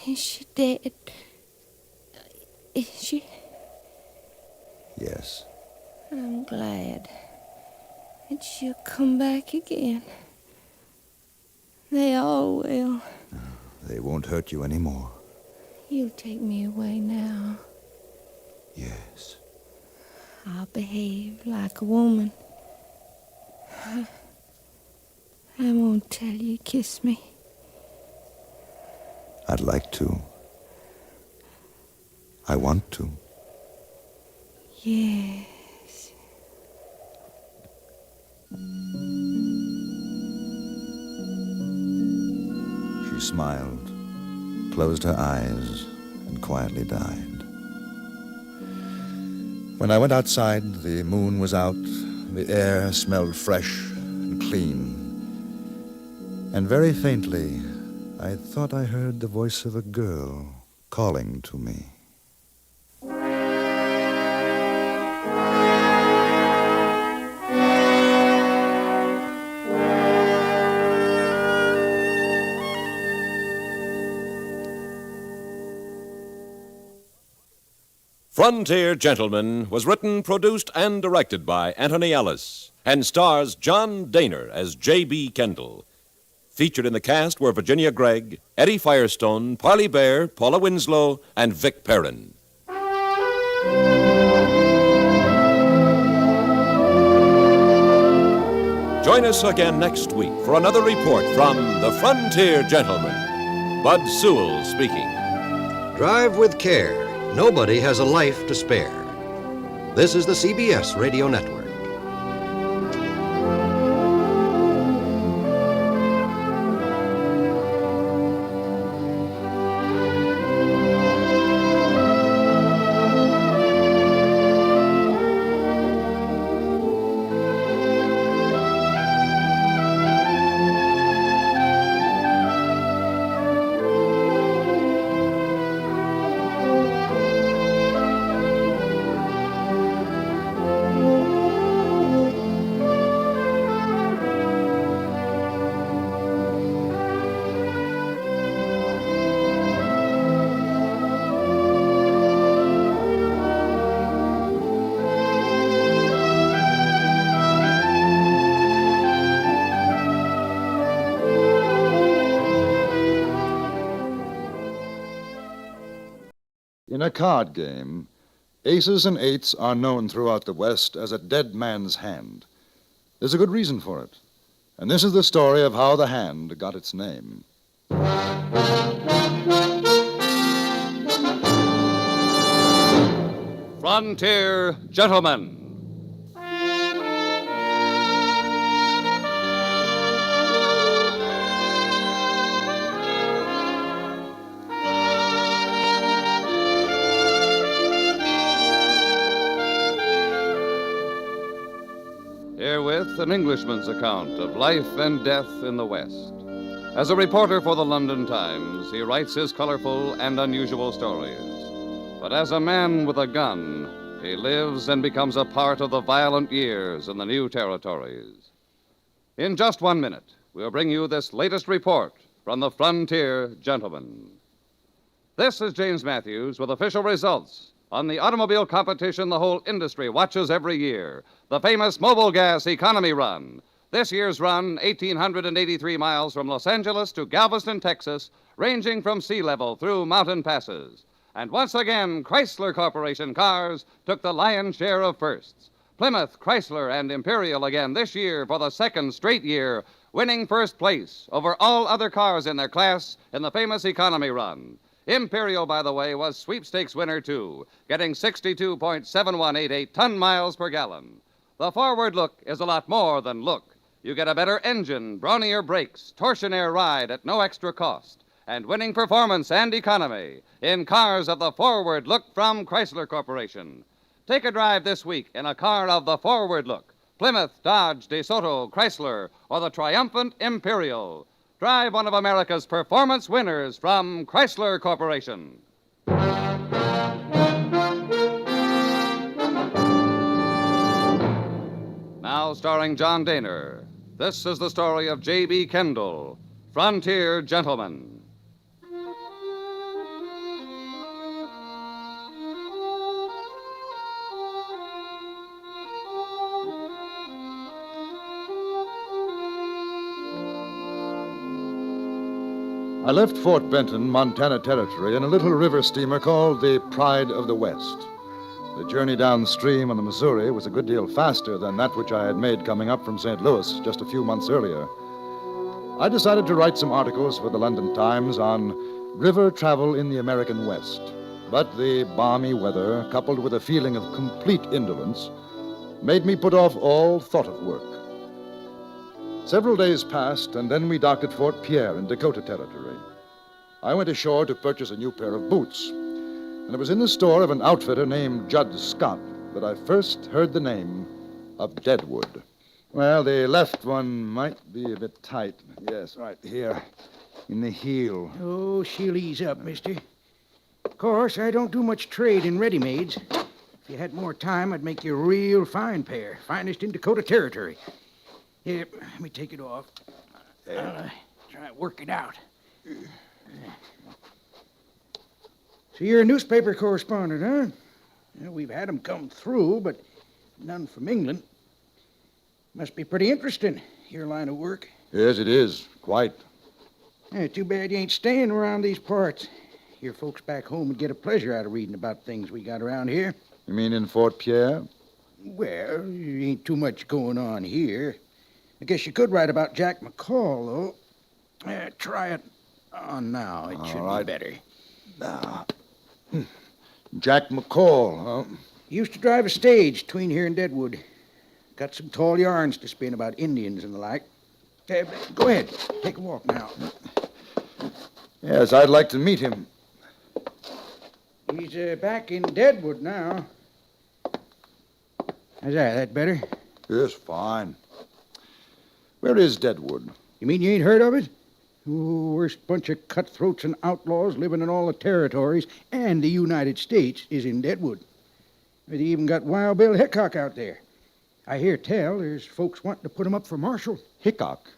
Is she dead? Is she?
Yes.
I'm glad. And she'll come back again. They all will.
They won't hurt you anymore.
You'll take me away now.
Yes.
I'll behave like a woman. I won't tell you kiss me.
I'd like to. I want to.
Yes.
She smiled, closed her eyes, and quietly died. When I went outside, the moon was out, the air smelled fresh and clean. And very faintly, I thought I heard the voice of a girl calling to me.
Frontier Gentleman was written, produced, and directed by Anthony Ellis and stars John Dehner as J.B. Kendall. Featured in the cast were Virginia Gregg, Eddie Firestone, Parley Bear, Paula Winslow, and Vic Perrin. Join us again next week for another report from the Frontier Gentleman. Bud Sewell speaking.
Drive with care. Nobody has a life to spare. This is the CBS Radio Network.
In a card game, aces and eights are known throughout the West as a dead man's hand. There's a good reason for it. And this is the story of how the hand got its name.
Frontier Gentleman. Herewith an Englishman's account of life and death in the West. As a reporter for the London Times, he writes his colorful and unusual stories. But as a man with a gun, he lives and becomes a part of the violent years in the new territories. In just 1 minute, we'll bring you this latest report from the Frontier Gentleman. This is James Matthews with official results on the automobile competition the whole industry watches every year, the famous Mobile Gas Economy Run. This year's run, 1,883 miles from Los Angeles to Galveston, Texas, ranging from sea level through mountain passes. And once again, Chrysler Corporation cars took the lion's share of firsts. Plymouth, Chrysler, and Imperial again this year for the second straight year, winning first place over all other cars in their class in the famous economy run. Imperial, by the way, was sweepstakes winner, too, getting 62.7188 ton-miles per gallon. The forward look is a lot more than look. You get a better engine, brawnier brakes, torsionaire ride at no extra cost, and winning performance and economy in cars of the forward look from Chrysler Corporation. Take a drive this week in a car of the forward look. Plymouth, Dodge, DeSoto, Chrysler, or the triumphant Imperial. Drive one of America's performance winners from Chrysler Corporation. Now starring John Dehner, this is the story of J.B. Kendall, Frontier Gentleman.
I left Fort Benton, Montana Territory, in a little river steamer called the Pride of the West. The journey downstream on the Missouri was a good deal faster than that which I had made coming up from St. Louis just a few months earlier. I decided to write some articles for the London Times on river travel in the American West. But the balmy weather, coupled with a feeling of complete indolence, made me put off all thought of work. Several days passed, and then we docked at Fort Pierre in Dakota Territory. I went ashore to purchase a new pair of boots, and it was in the store of an outfitter named Judd Scott that I first heard the name of Deadwood. Well, the left one might be a bit tight. Yes, right here. In the heel.
Oh, she'll ease up, mister. Of course, I don't do much trade in ready-mades. If you had more time, I'd make you a real fine pair. Finest in Dakota Territory. Here, let me take it off. I'll try to work it out. So you're a newspaper correspondent, huh? Well, we've had 'em come through, but none from England. Must be pretty interesting, your line of work.
Yes, it is. Quite.
Yeah, too bad you ain't staying around these parts. Your folks back home would get a pleasure out of reading about things we got around here.
You mean in Fort Pierre?
Well, there ain't too much going on here. I guess you could write about Jack McCall, though. Try it on now. It should be better.
Now, Jack McCall, huh?
Used to drive a stage between here and Deadwood. Got some tall yarns to spin about Indians and the like. Go ahead. Take a walk now.
Yes, I'd like to meet him.
He's back in Deadwood now. How's that? That better?
Yes, fine. Where is Deadwood?
You mean you ain't heard of it? Oh, worst bunch of cutthroats and outlaws living in all the territories and the United States is in Deadwood. They even got Wild Bill Hickok out there. I hear tell there's folks wanting to put him up for marshal.
Hickok?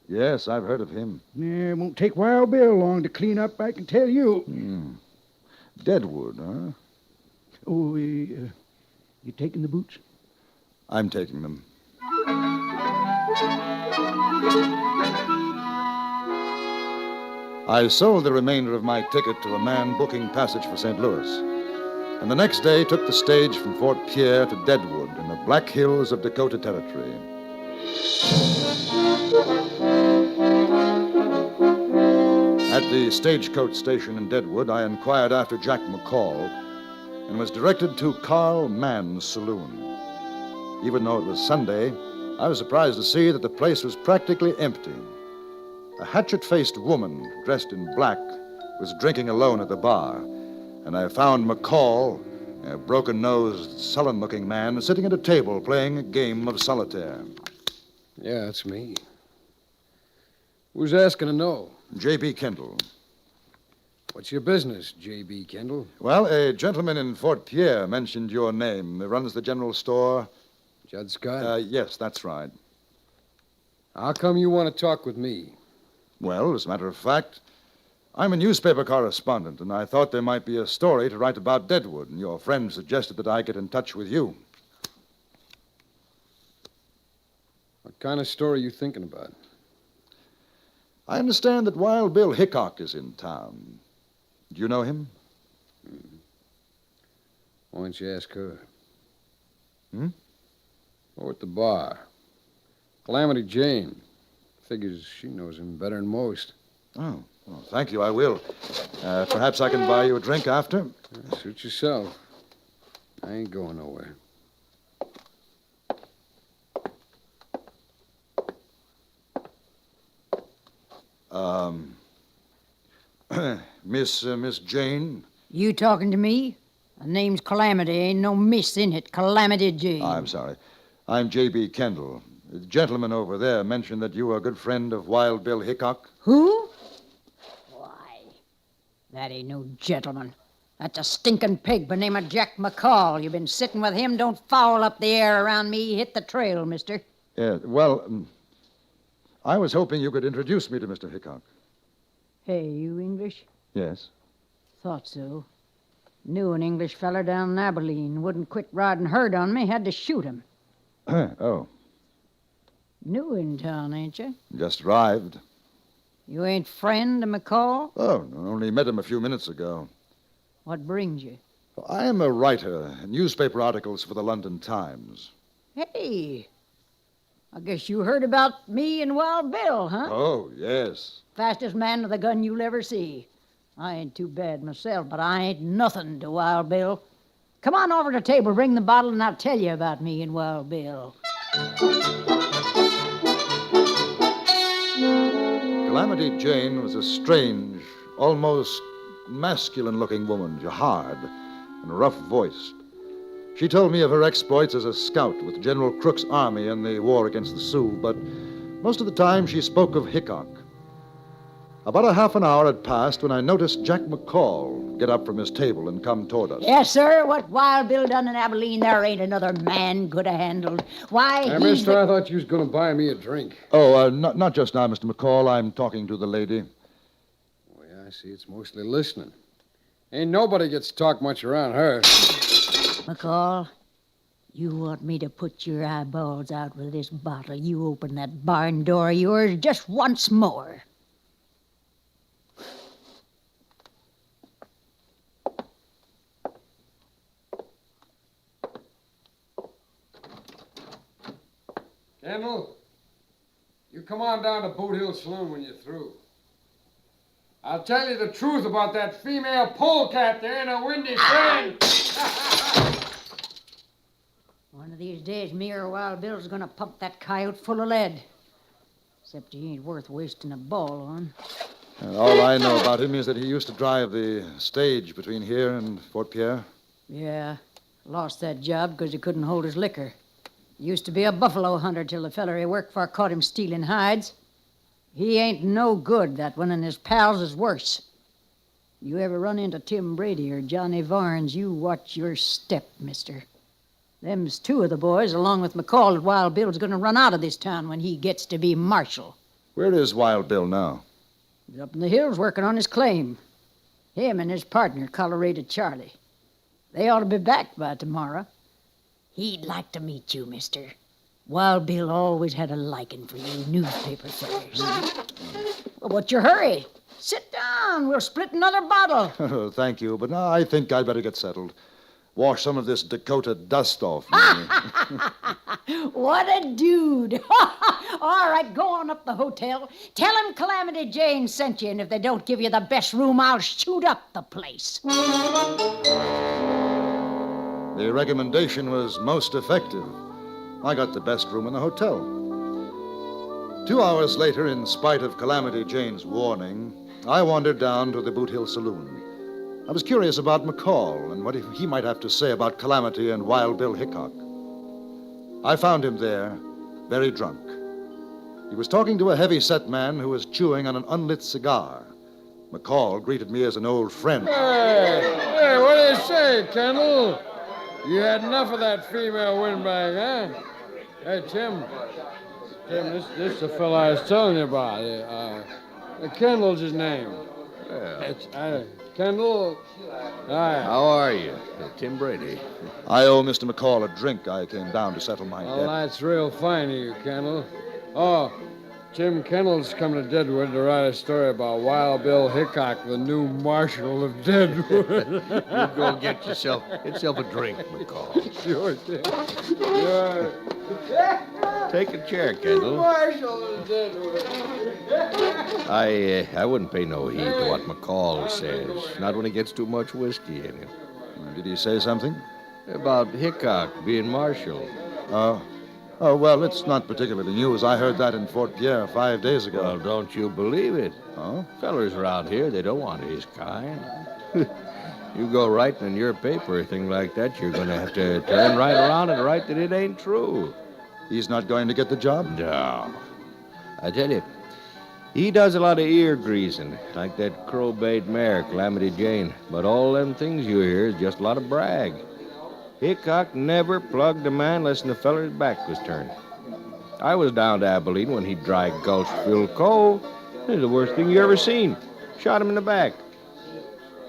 Yes, I've heard of him.
Yeah, it won't take Wild Bill long to clean up, I can tell you.
Deadwood, huh?
Oh, you taking the boots?
I'm taking them. I sold the remainder of my ticket to a man booking passage for St. Louis, and the next day took the stage from Fort Pierre to Deadwood in the Black Hills of Dakota Territory. At the stagecoach station in Deadwood, I inquired after Jack McCall and was directed to Carl Mann's saloon. Even though it was Sunday, I was surprised to see that the place was practically empty. A hatchet-faced woman dressed in black was drinking alone at the bar, and I found McCall, a broken-nosed, sullen-looking man, sitting at a table playing a game of solitaire.
Yeah, that's me. Who's asking to know?
J.B. Kendall.
What's your business, J.B. Kendall?
Well, a gentleman in Fort Pierre mentioned your name. He runs the general store.
Judd Scott?
Yes, that's right.
How come you want to talk with me?
Well, as a matter of fact, I'm a newspaper correspondent, and I thought there might be a story to write about Deadwood, and your friend suggested that I get in touch with you.
What kind of story are you thinking about?
I understand that Wild Bill Hickok is in town. Do you know him?
Why don't you ask her?
Or
at the bar. Calamity Jane. Figures she knows him better than most.
Oh, well, thank you, I will. Perhaps I can buy you a drink after?
Suit yourself. I ain't going nowhere.
Miss Jane?
You talking to me? The name's Calamity. Ain't no miss in it. Calamity Jane.
I'm sorry. I'm J.B. Kendall. The gentleman over there mentioned that you were a good friend of Wild Bill Hickok.
Who? Why, that ain't no gentleman. That's a stinking pig by the name of Jack McCall. You been sitting with him. Don't foul up the air around me. Hit the trail, mister.
Yeah, well, I was hoping you could introduce me to Mr. Hickok.
Hey, you English?
Yes.
Thought so. Knew an English feller down in Abilene. Wouldn't quit riding herd on me. Had to shoot him.
Oh,
New in town, ain't you?
just arrived.
You ain't friend of McCall?
Oh, only met him a few minutes ago.
What brings you?
I am a writer, newspaper articles for the London Times.
Hey, I guess you heard about me and Wild Bill, huh?
Oh, yes.
Fastest man with a gun you'll ever see. I ain't too bad myself, but I ain't nothing to Wild Bill. Come on over to the table, bring the bottle, and I'll tell you about me and Wild Bill.
Calamity Jane was a strange, almost masculine-looking woman, hard and rough-voiced. She told me of her exploits as a scout with General Crook's army in the war against the Sioux, but most of the time she spoke of Hickok. About a half an hour had passed when I noticed Jack McCall get up from his table and come toward us.
Yes, sir. What Wild Bill done in Abilene, there ain't another man could have handled. Why,
Hey,
he's
mister,
the-
I thought you was going to buy me a drink.
Oh, not just now, Mr. McCall. I'm talking to the lady.
Oh, yeah, I see. It's mostly listening. Ain't nobody gets to talk much around her.
McCall, you want me to put your eyeballs out with this bottle. You open that barn door of yours just once more.
Kendall, you come on down to Boot Hill Saloon when you're through. I'll tell you the truth about that female polecat there in a windy sand.
One of these days, me or Wild Bill's gonna pump that coyote full of lead. Except he ain't worth wasting a ball on.
And all I know about him is that he used to drive the stage between here and Fort Pierre.
Yeah, lost that job because he couldn't hold his liquor. Used to be a buffalo hunter till the feller he worked for caught him stealing hides. He ain't no good, that one, and his pals is worse. You ever run into Tim Brady or Johnny Varnes, you watch your step, mister. Them's two of the boys, along with McCall, that Wild Bill's gonna run out of this town when he gets to be marshal.
Where is Wild Bill now?
He's up in the hills working on his claim. Him and his partner, Colorado Charlie. They ought to be back by tomorrow. He'd like to meet you, mister. Wild Bill always had a liking for you newspaper fellers. Well, what's your hurry? Sit down. We'll split another bottle.
Thank you, but now I think I'd better get settled. Wash some of this Dakota dust off me.
What a dude. All right, go on up the hotel. Tell him Calamity Jane sent you, and if they don't give you the best room, I'll shoot up the place.
The recommendation was most effective. I got the best room in the hotel. 2 hours later, in spite of Calamity Jane's warning, I wandered down to the Boot Hill Saloon. I was curious about McCall and what he might have to say about Calamity and Wild Bill Hickok. I found him there, very drunk. He was talking to a heavy-set man who was chewing on an unlit cigar. McCall greeted me as an old friend.
Hey, what do you say, Kendall? You had enough of that female windbag, huh? Hey, Tim, this is the fellow I was telling you about. Kendall's his name.
Yeah.
It's Kendall. Hi.
How are you? Tim Brady.
I owe Mr. McCall a drink. I came down to settle my
Well,
debt.
that's real fine of you, Kendall. Oh, Jim Kendall's coming to Deadwood to write a story about Wild Bill Hickok, the new marshal of Deadwood.
You go get yourself a drink, McCall.
Sure, Tim. Sure.
Take a chair, Kendall.
Marshal of Deadwood.
I wouldn't pay no heed to what McCall says. Not when he gets too much whiskey in him.
Did he say something?
About Hickok being marshal.
Oh, well, it's not particularly news. I heard that in Fort Pierre 5 days ago.
Well, don't you believe it?
Oh?
Fellers around here, they don't want his kind. You go writing in your paper a thing like that, you're going to have to turn right around and write that it ain't true.
He's not going to get the job?
No. I tell you, he does a lot of ear greasing, like that crow-bayed mare, Calamity Jane. But all them things you hear is just a lot of brag. Hickok never plugged a man less than the feller's back was turned. I was down to Abilene when he dry gulched Phil Cole. It's the worst thing you ever seen. Shot him in the back.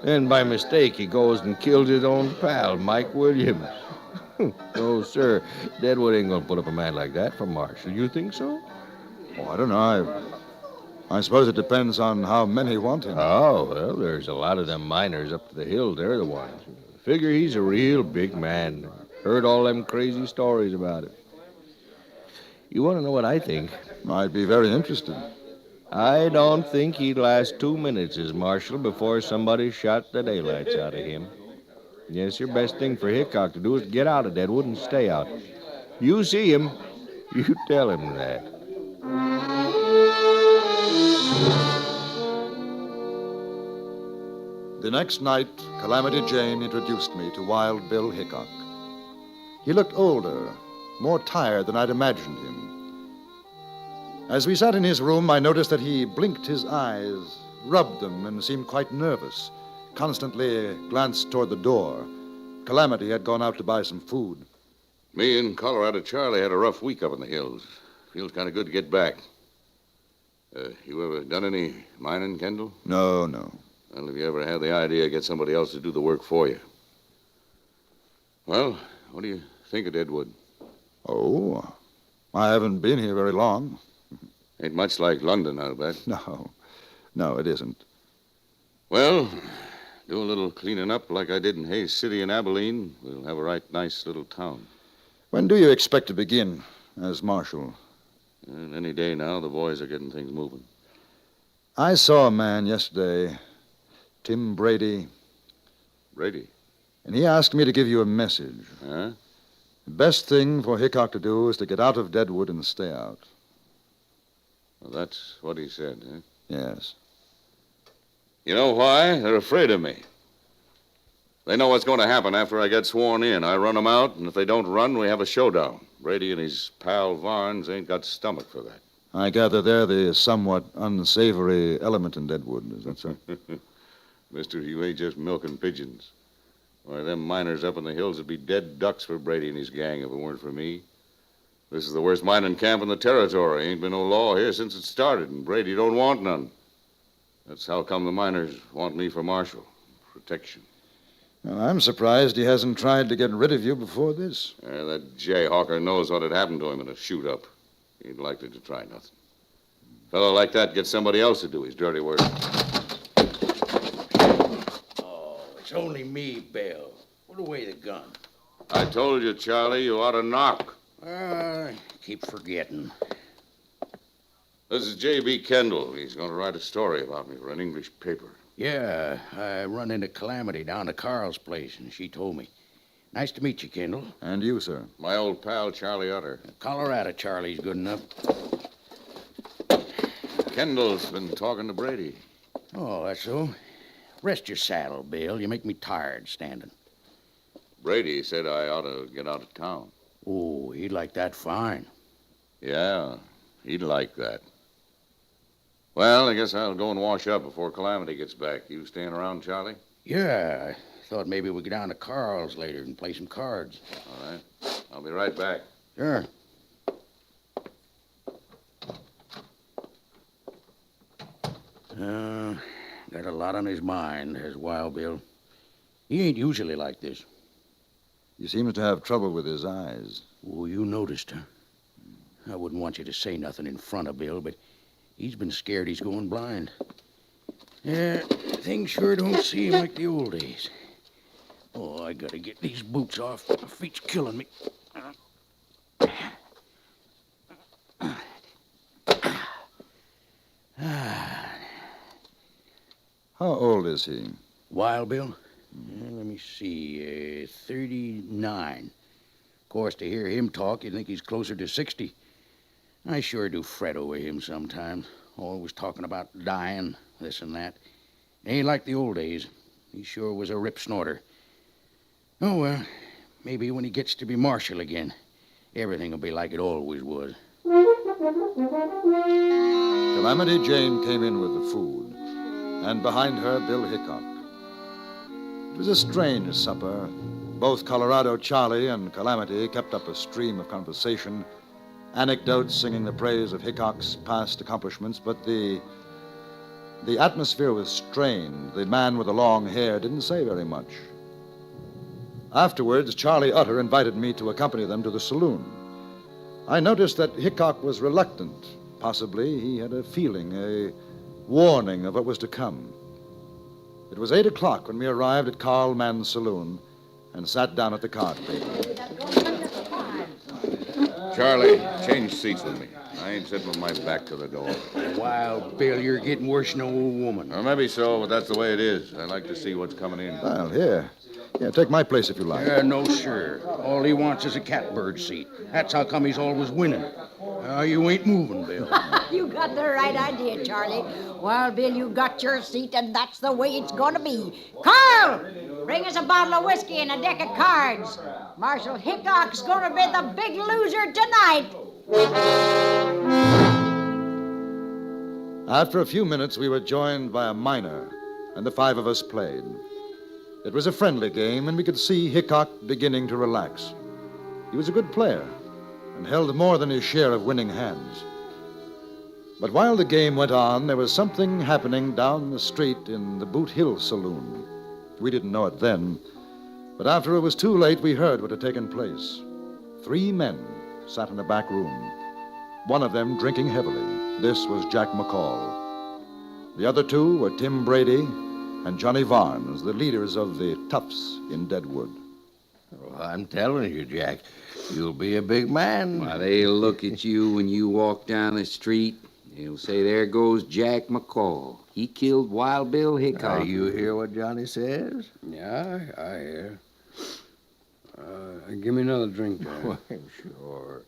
Then by mistake, he goes and kills his own pal, Mike Williams. No, sir. Deadwood ain't gonna put up a man like that for marshal. You think so?
Oh, I don't know. I suppose it depends on how many want him.
Oh, well, there's a lot of them miners up to the hill. They're the ones. Figure he's a real big man. Heard all them crazy stories about it. You want to know what I think?
I'd be very interested.
I don't think he'd last 2 minutes as marshal before somebody shot the daylights out of him. Yes, your best thing for Hickok to do is get out of Deadwood and stay out. You see him, you tell him that.
The next night, Calamity Jane introduced me to Wild Bill Hickok. He looked older, more tired than I'd imagined him. As we sat in his room, I noticed that he blinked his eyes, rubbed them, and seemed quite nervous, constantly glanced toward the door. Calamity had gone out to buy some food.
Me and Colorado Charlie had a rough week up in the hills. Feels kind of good to get back. You ever done any mining, Kendall?
No.
Well, have you ever had the idea to get somebody else to do the work for you? Well, what do you think of Deadwood?
Oh, I haven't been here very long.
Ain't much like London, I'll bet.
No, it isn't.
Well, do a little cleaning up like I did in Hayes City and Abilene. We'll have a right nice little town.
When do you expect to begin as marshal?
Any day now, the boys are getting things moving.
I saw a man yesterday, Tim Brady.
Brady?
And he asked me to give you a message.
Huh?
The best thing for Hickok to do is to get out of Deadwood and stay out.
Well, that's what he said, huh?
Yes.
You know why? They're afraid of me. They know what's going to happen after I get sworn in. I run them out, and if they don't run, we have a showdown. Brady and his pal Varnes ain't got stomach for that.
I gather they're the somewhat unsavory element in Deadwood, is that so?
Mister, you ain't just milking pigeons. Why, them miners up in the hills would be dead ducks for Brady and his gang if it weren't for me. This is the worst mining camp in the territory. Ain't been no law here since it started, and Brady don't want none. That's how come the miners want me for marshal. Protection.
Well, I'm surprised he hasn't tried to get rid of you before this.
That jayhawker knows what had happened to him in a shoot-up. He ain't likely to try nothing. A fellow like that gets somebody else to do his dirty work.
Oh, it's only me, Belle. Put away the gun.
I told you, Charlie, you ought to knock.
Keep forgetting.
This is J.B. Kendall. He's going to write a story about me for an English paper.
Yeah, I run into Calamity down to Carl's place, and she told me. Nice to meet you, Kendall.
And you, sir.
My old pal, Charlie Utter.
Colorado Charlie's good enough.
Kendall's been talking to Brady.
Oh, that's so. Rest your saddle, Bill. You make me tired standing.
Brady said I ought to get out of town.
Oh, he'd like that fine.
Yeah, he'd like that. Well, I guess I'll go and wash up before Calamity gets back. You staying around, Charlie?
Yeah, I thought maybe we'd go down to Carl's later and play some cards.
All right. I'll be right back.
Sure. Got a lot on his mind, has Wild Bill. He ain't usually like this.
He seems to have trouble with his eyes.
Oh, you noticed, huh? I wouldn't want you to say nothing in front of Bill, but he's been scared he's going blind. Yeah, things sure don't seem like the old days. Oh, I gotta get these boots off. My feet's killing me.
How old is he?
Wild Bill? Let me see. 39. Of course, to hear him talk, you'd think he's closer to 60. I sure do fret over him sometimes. Always talking about dying, this and that. Ain't like the old days. He sure was a rip snorter. Oh, well, maybe when he gets to be marshal again, everything will be like it always was.
Calamity Jane came in with the food, and behind her, Bill Hickok. It was a strange supper. Both Colorado Charlie and Calamity kept up a stream of conversation, anecdotes singing the praise of Hickok's past accomplishments, but the atmosphere was strained. The man with the long hair didn't say very much. Afterwards, Charlie Utter invited me to accompany them to the saloon. I noticed that Hickok was reluctant. Possibly he had a feeling, a warning of what was to come. It was 8 o'clock when we arrived at Carl Mann's saloon and sat down at the card table.
Charlie, change seats with me. I ain't sitting with my back to the door.
Wild Bill, you're getting worse than an old woman.
Or maybe so, but that's the way it is. I like to see what's coming in.
Well, here. Yeah, take my place if you like.
No, sir. All he wants is a catbird seat. That's how come he's always winning. You ain't moving, Bill.
You got the right idea, Charlie. Well, Bill, you got your seat, and that's the way it's going to be. Carl! Bring us a bottle of whiskey and a deck of cards. Marshal Hickok's gonna be the big loser tonight.
After a few minutes, we were joined by a miner, and the 5 of us played. It was a friendly game, and we could see Hickok beginning to relax. He was a good player and held more than his share of winning hands. But while the game went on, there was something happening down the street in the Boot Hill Saloon. We didn't know it then, but after it was too late, we heard what had taken place. 3 men sat in a back room, one of them drinking heavily. This was Jack McCall. The other 2 were Tim Brady and Johnny Varnes, the leaders of the Toughs in Deadwood.
Well, I'm telling you, Jack, you'll be a big man.
Why, they'll look at you when you walk down the street. They'll say, there goes Jack McCall. He killed Wild Bill Hickok.
You hear what Johnny says?
Yeah, I hear. Give me another drink, Jack.
Well, sure.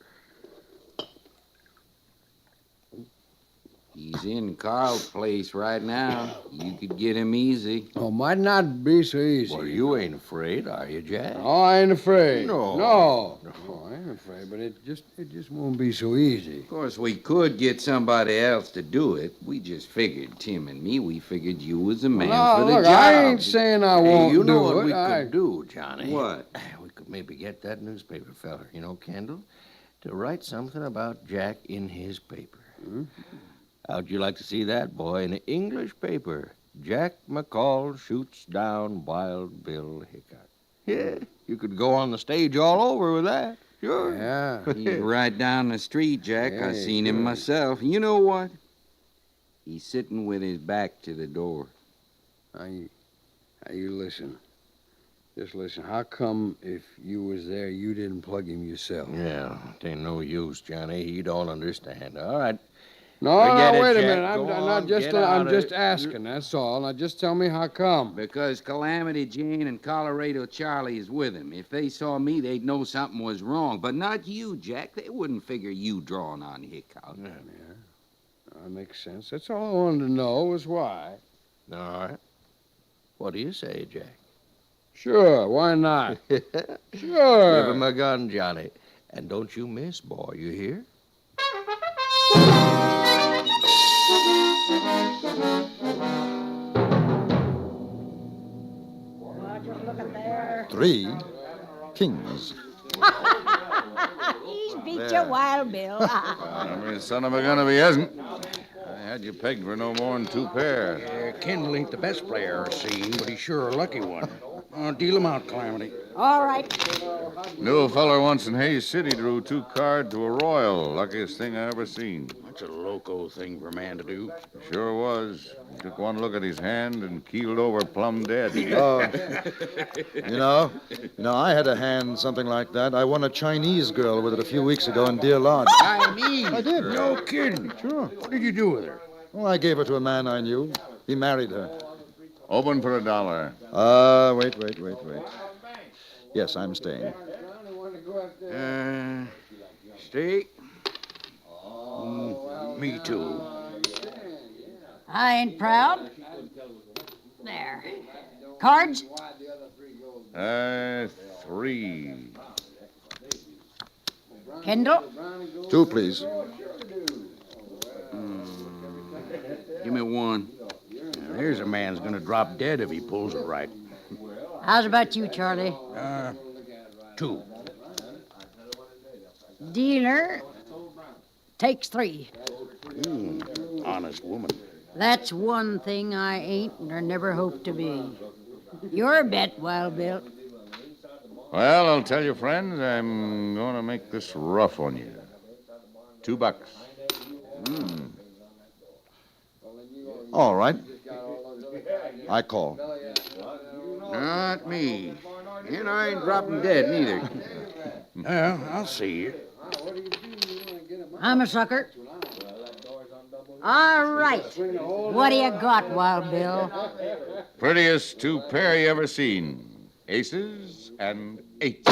He's in Carl's place right now. You could get him easy.
Oh, might not be so easy.
Well, you ain't afraid, are you, Jack?
Oh, I ain't afraid.
No.
No, I ain't afraid, but it just won't be so easy.
Of course, we could get somebody else to do it. We just figured, Tim and me, we figured you was the man for the
look,
job.
I ain't saying I won't
you know
do
what
it.
we could do, Johnny?
What?
We could maybe get that newspaper feller, Kendall, to write something about Jack in his paper.
Hmm?
How'd you like to see that, boy, in an English paper? Jack McCall shoots down Wild Bill Hickok. Yeah, you could go on the stage all over with that. Sure.
Yeah.
He's right down the street, Jack.
Yeah,
I seen him myself. You know what? He's sitting with his back to the door.
Now, you listen. Just listen. How come if you was there, you didn't plug him yourself?
Yeah, it ain't no use, Johnny. He don't understand. All right.
No,
Forget
wait
it,
a
Jack.
minute.
Go on,
I'm
get out of
just
it.
asking, that's all. Now, just tell me how come.
Because Calamity Jane and Colorado Charlie is with him. If they saw me, they'd know something was wrong. But not you, Jack. They wouldn't figure you drawing on Hickok.
Yeah. That makes sense. That's all I wanted to know was why.
All right. What do you say, Jack?
Sure, why not?
Give
Sure.
him a gun, Johnny. And don't you miss, boy, you hear?
Just look at there.
3 kings.
He's beat you, Wild Bill.
I mean, son of a gun if he hasn't. I had you pegged for no more than 2 pair.
Kendall ain't the best player I've seen, but he's sure a lucky one. Deal him out, Calamity.
All right.
Knew a feller once in Hayes City drew 2 cards to a royal. Luckiest thing I ever seen.
That's a loco thing for a man to do.
Sure was. He took one look at his hand and keeled over plumb dead.
You know, I had a hand something like that. I won a Chinese girl with it a few weeks ago in Deer Lodge.
Chinese?
I did.
No kidding.
Sure.
What did you do with her?
Well, I gave her to a man I knew. He married her.
Open for $1.
Wait. Yes, I'm staying.
Stay? Me too.
I ain't proud. There. Cards?
3.
Kendall?
2, please.
Give me 1.
There's a man's gonna drop dead if he pulls it right.
How's about you, Charlie?
2.
Dealer takes 3.
Honest woman.
That's one thing I ain't nor never hope to be. Your bet, Wild Bill.
Well, I'll tell you, friends, I'm going to make this rough on you. $2.
All right. I call.
Not me. And I ain't dropping dead, neither.
Yeah, I'll see you.
I'm a sucker. All right. What do you got, Wild Bill?
Prettiest 2 pair you ever seen. Aces and 8s.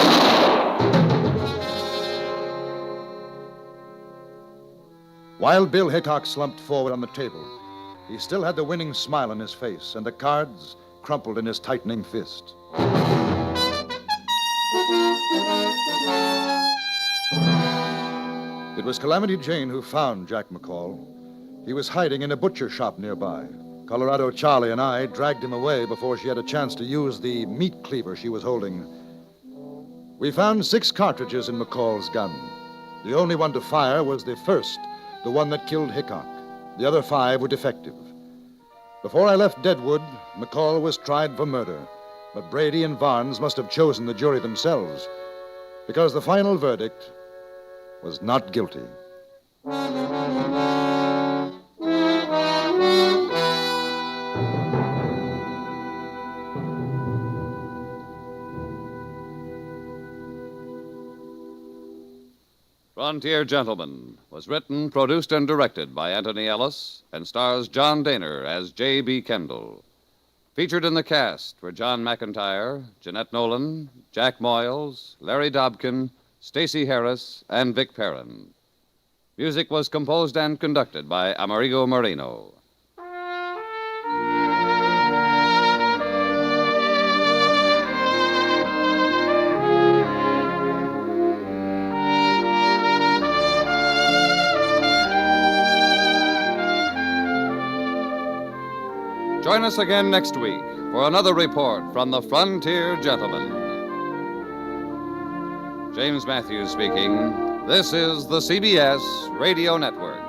Wild Bill Hickok slumped forward on the table. He still had the winning smile on his face, and the cards crumpled in his tightening fist. It was Calamity Jane who found Jack McCall. He was hiding in a butcher shop nearby. Colorado Charlie and I dragged him away before she had a chance to use the meat cleaver she was holding. We found 6 cartridges in McCall's gun. The only one to fire was the first, the one that killed Hickok. The other 5 were defective. Before I left Deadwood, McCall was tried for murder, but Brady and Varnes must have chosen the jury themselves, because the final verdict was not guilty.
Frontier Gentleman was written, produced, and directed by Anthony Ellis and stars John Dehner as J.B. Kendall. Featured in the cast were John McIntyre, Jeanette Nolan, Jack Moyles, Larry Dobkin, Stacey Harris, and Vic Perrin. Music was composed and conducted by Amerigo Marino. Join us again next week for another report from the Frontier Gentleman. James Matthews speaking. This is the CBS Radio Network.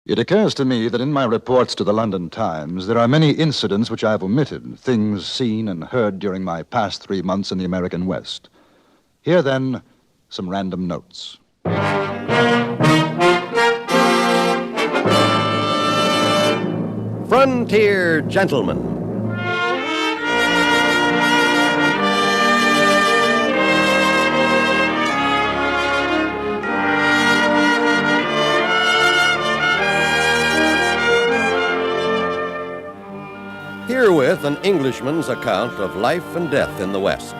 It occurs to me that in my reports to the London Times, there are many incidents which I have omitted, things seen and heard during my past 3 months in the American West. Here, then, some random notes.
Frontier Gentleman. Herewith an Englishman's account of life and death in the West.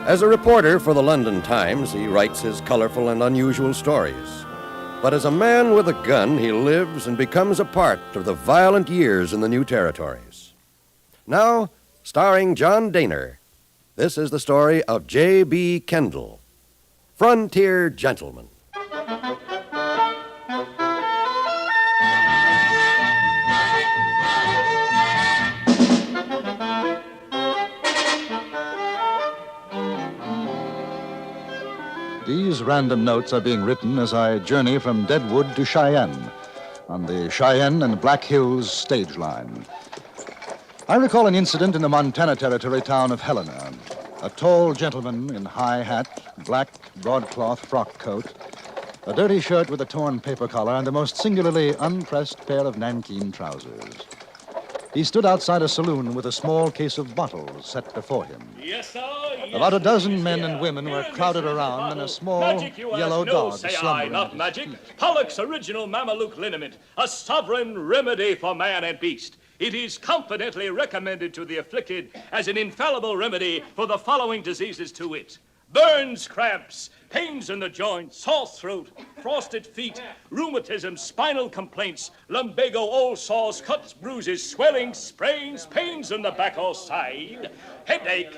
As a reporter for the London Times, he writes his colorful and unusual stories. But as a man with a gun, he lives and becomes a part of the violent years in the new territories. Now, starring John Dehner, this is the story of J.B. Kendall, Frontier Gentleman.
These random notes are being written as I journey from Deadwood to Cheyenne on the Cheyenne and Black Hills stage line. I recall an incident in the Montana Territory town of Helena. A tall gentleman in high hat, black broadcloth frock coat, a dirty shirt with a torn paper collar, and the most singularly unpressed pair of nankeen trousers. He stood outside a saloon with a small case of bottles set before him.
Yes, sir. Yes,
About a dozen men and women were crowded around, and a small
Magic, you
yellow
ask,
dog
no, say
slumbering
I, not
at his
magic.
feet.
Pollock's original Mameluke liniment, a sovereign remedy for man and beast. It is confidently recommended to the afflicted as an infallible remedy for the following diseases to wit: burns, cramps, pains in the joints, sore throat, frosted feet, rheumatism, spinal complaints, lumbago, old sores, cuts, bruises, swelling, sprains, pains in the back or side, headache,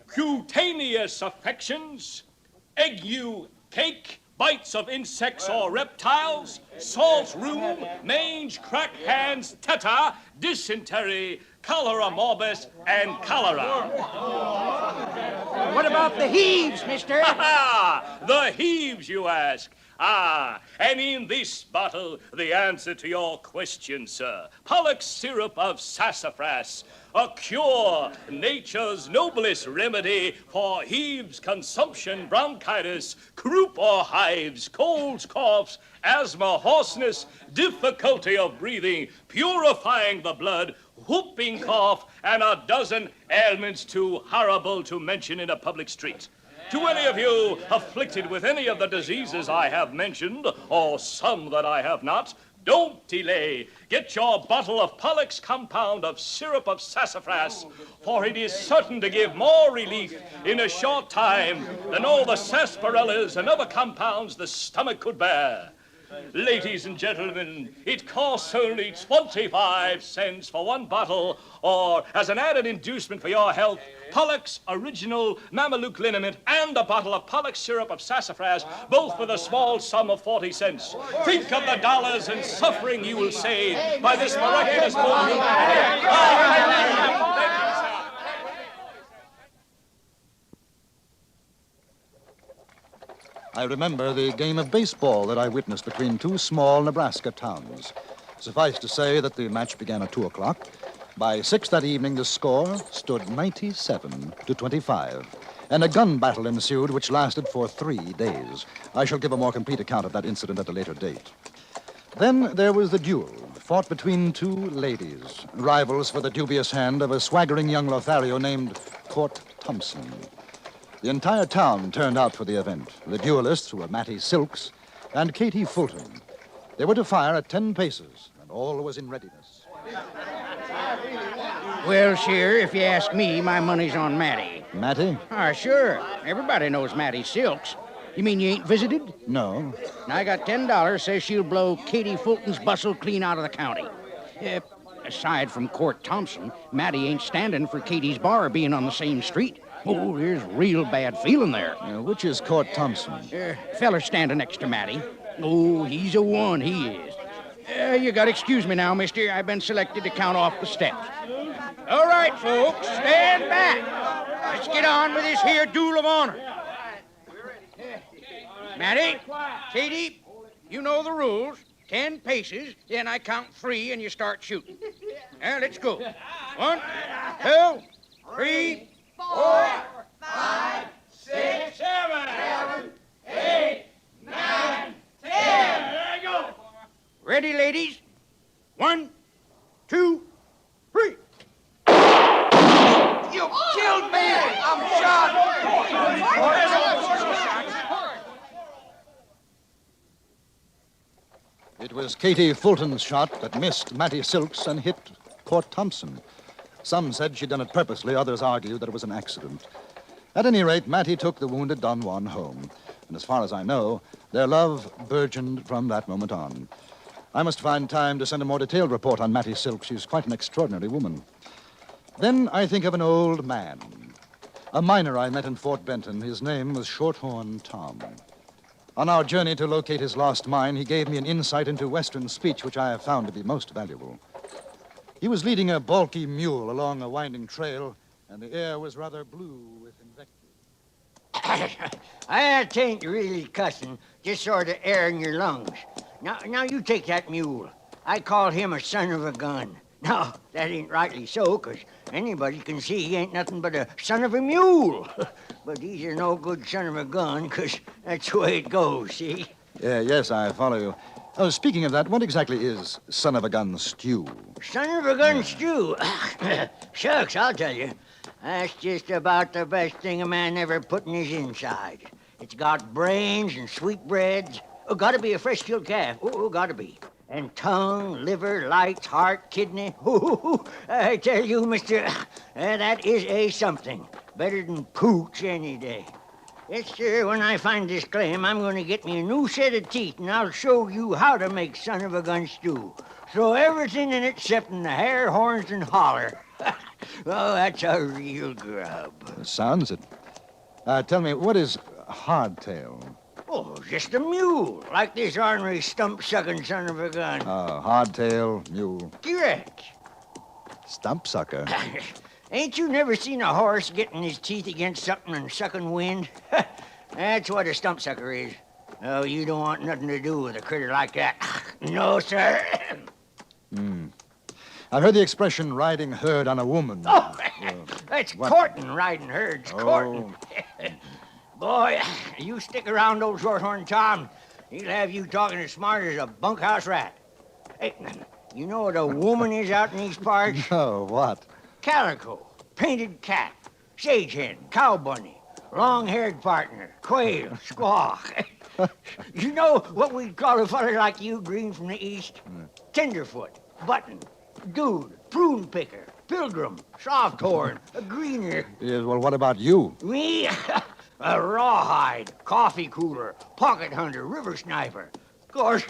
cutaneous affections, ague, cake, bites of insects or reptiles, salt rheum, mange, crack hands, tetanus, dysentery, cholera morbus, and cholera.
What about the heaves, mister?
The heaves, you ask? Ah, and in this bottle, the answer to your question, sir. Pollock's syrup of sassafras, a cure, nature's noblest remedy for heaves, consumption, bronchitis, croup or hives, colds, coughs, asthma, hoarseness, difficulty of breathing, purifying the blood, whooping cough, and a dozen ailments too horrible to mention in a public street. To any of you afflicted with any of the diseases I have mentioned, or some that I have not, Don't delay. Get your bottle of Pollux compound of syrup of sassafras, for it is certain to give more relief in a short time than all the sarsaparillas and other compounds the stomach could bear. Ladies and gentlemen, it costs only 25 cents for one bottle, or as an added inducement for your health, Pollux Original Mameluke Liniment and a bottle of Pollux syrup of sassafras, both for the small sum of 40 cents. Think of the dollars and suffering you will save by this miraculous movement.
I remember the game of baseball that I witnessed between two small Nebraska towns. Suffice to say that the match began at 2 o'clock. By 6 that evening, the score stood 97-25, and a gun battle ensued which lasted for 3 days. I shall give a more complete account of that incident at a later date. Then there was the duel, fought between two ladies, rivals for the dubious hand of a swaggering young Lothario named Court Thompson. The entire town turned out for the event. The duelists were Mattie Silks and Katie Fulton. They were to fire at 10 paces, and all was in readiness.
Well, sure, if you ask me, my money's on Mattie.
Mattie?
Sure. Everybody knows Mattie Silks. You mean you ain't visited?
No.
Now, I got $10, says she'll blow Katie Fulton's bustle clean out of the county. Aside from Court Thompson, Mattie ain't standing for Katie's bar being on the same street. Oh, there's real bad feeling there.
Which is Court Thompson?
Feller standing next to Mattie. Oh, he's a one, he is. You gotta excuse me now, mister. I've been selected to count off the steps. All right, folks, stand back. Let's get on with this here duel of honor. Mattie, Katie, you know the rules. 10 paces, then I count 3 and you start shooting. Now, let's go. 1, 2, 3, 4, 5, 6, 7, 8, 9, 10. There you go. Ready, ladies? 1, 2, 3.
You killed me! I'm shot!
It was Katie Fulton's shot that missed Mattie Silks and hit Court Thompson. Some said she'd done it purposely, others argued that it was an accident. At any rate, Mattie took the wounded Don Juan home. And as far as I know, their love burgeoned from that moment on. I must find time to send a more detailed report on Mattie Silks. She's quite an extraordinary woman. Then I think of an old man, a miner I met in Fort Benton. His name was Shorthorn Tom. On our journey to locate his lost mine, he gave me an insight into Western speech, which I have found to be most valuable. He was leading a balky mule along a winding trail, and the air was rather blue with invective.
That ain't really cussing, just sort of airing your lungs. Now you take that mule. I call him a son of a gun. Now, that ain't rightly so, 'cause anybody can see he ain't nothing but a son of a mule. But he's a no good son of a gun, 'cause that's the way it goes, see?
Yes, I follow you. Oh, speaking of that, what exactly is son of a gun stew?
Son of a gun stew? Shucks, I'll tell you. That's just about the best thing a man ever put in his inside. It's got brains and sweetbreads. Oh, gotta be a fresh-killed calf. Oh, gotta be. And tongue, liver, lights, heart, kidney. I tell you, mister, that is a something. Better than pooch any day. Yes, sir, when I find this claim, I'm going to get me a new set of teeth, and I'll show you how to make son of a gun stew. Throw everything in it except the hair, horns, and holler. Oh, that's a real grub.
Sounds it. Tell me, what is hardtail?
Oh, just a mule, like this ornery stump-sucking son of a gun.
Hardtail, mule.
Correct.
Stump sucker.
Ain't you never seen a horse getting his teeth against something and sucking wind? That's what a stump sucker is. Oh, you don't want nothing to do with a critter like that. No, sir.
I've heard the expression riding herd on a woman.
Oh, that's courting, riding herds, courting. Boy, you stick around old Shorthorn Tom, he'll have you talking as smart as a bunkhouse rat. Hey, you know what a woman is out in these parts?
No, what?
Calico, painted cat, sage hen, cow bunny, long-haired partner, quail, squaw. You know what we'd call a fella like you, green from the east? Tenderfoot, button, dude, prune picker, pilgrim, softhorn, a greener.
Yes, well, what about you?
Me? A rawhide, coffee cooler, pocket hunter, river sniper. Of course,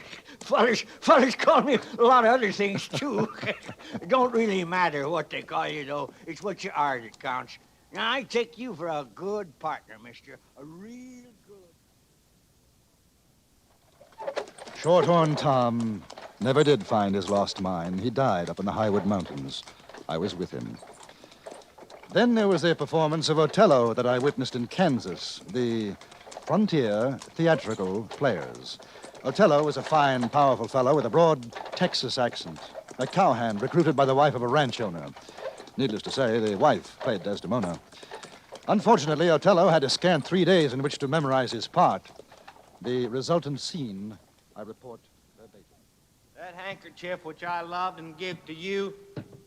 fellas call me a lot of other things, too. It don't really matter what they call you, though. It's what you are that counts. Now, I take you for a good partner, mister. A real good...
Shorthorn Tom never did find his lost mine. He died up in the Highwood Mountains. I was with him. Then there was the performance of Othello that I witnessed in Kansas, the Frontier Theatrical Players. Othello was a fine, powerful fellow with a broad Texas accent, a cowhand recruited by the wife of a ranch owner. Needless to say, the wife played Desdemona. Unfortunately, Othello had a scant 3 days in which to memorize his part. The resultant scene, I report verbatim.
That handkerchief which I loved and give to you,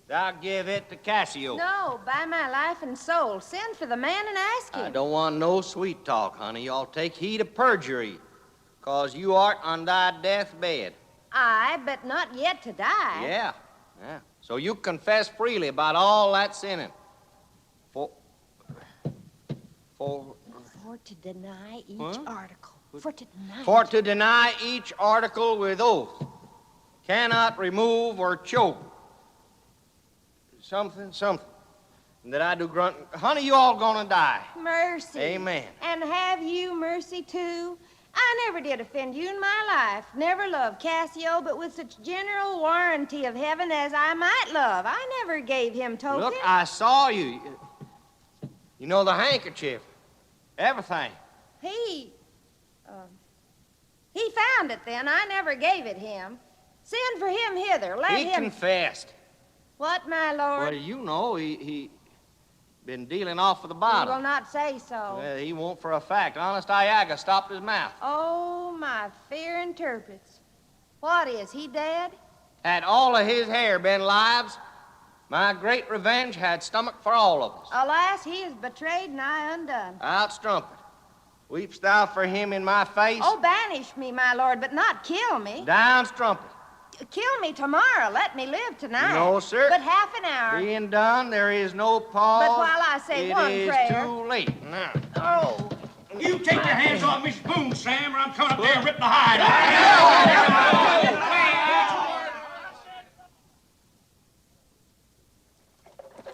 thou give it to Cassio.
No, by my life and soul, send for the man and ask him.
I don't want no sweet talk, honey. Y'all take heed of perjury, 'cause you art on thy deathbed.
Aye, but not yet to die.
Yeah. So you confess freely about all that sinning. For
to deny each article.
For to deny each article with oath, cannot remove or choke. Something. And that I do grunt. Honey, you all gonna die.
Mercy.
Amen.
And have you mercy, too? I never did offend you in my life. Never loved Cassio, but with such general warranty of heaven as I might love. I never gave him token.
Look, I saw you. You know the handkerchief. Everything.
He found it then. I never gave it him. Send for him hither. Let
He
him...
confessed.
What, my lord?
Well, you know, he been dealing off of the
You
bottle.
will not say so.
Well, he won't for a fact. Honest Iaga stopped his mouth.
Oh, my fear interprets. What is, he dead?
Had all of his hair been lives, my great revenge had stomach for all of us.
Alas, he is betrayed and I undone.
Out strumpet. Weepst thou for him in my face?
Oh, banish me, my lord, but not kill me.
Down strumpet.
Kill me tomorrow. Let me live tonight.
No, sir.
But half an hour.
Being done, there is no pause.
But while I say one prayer...
It is too late now.
Oh.
You take your hands off me spoon, Sam, or I'm coming up there and rip the hide off.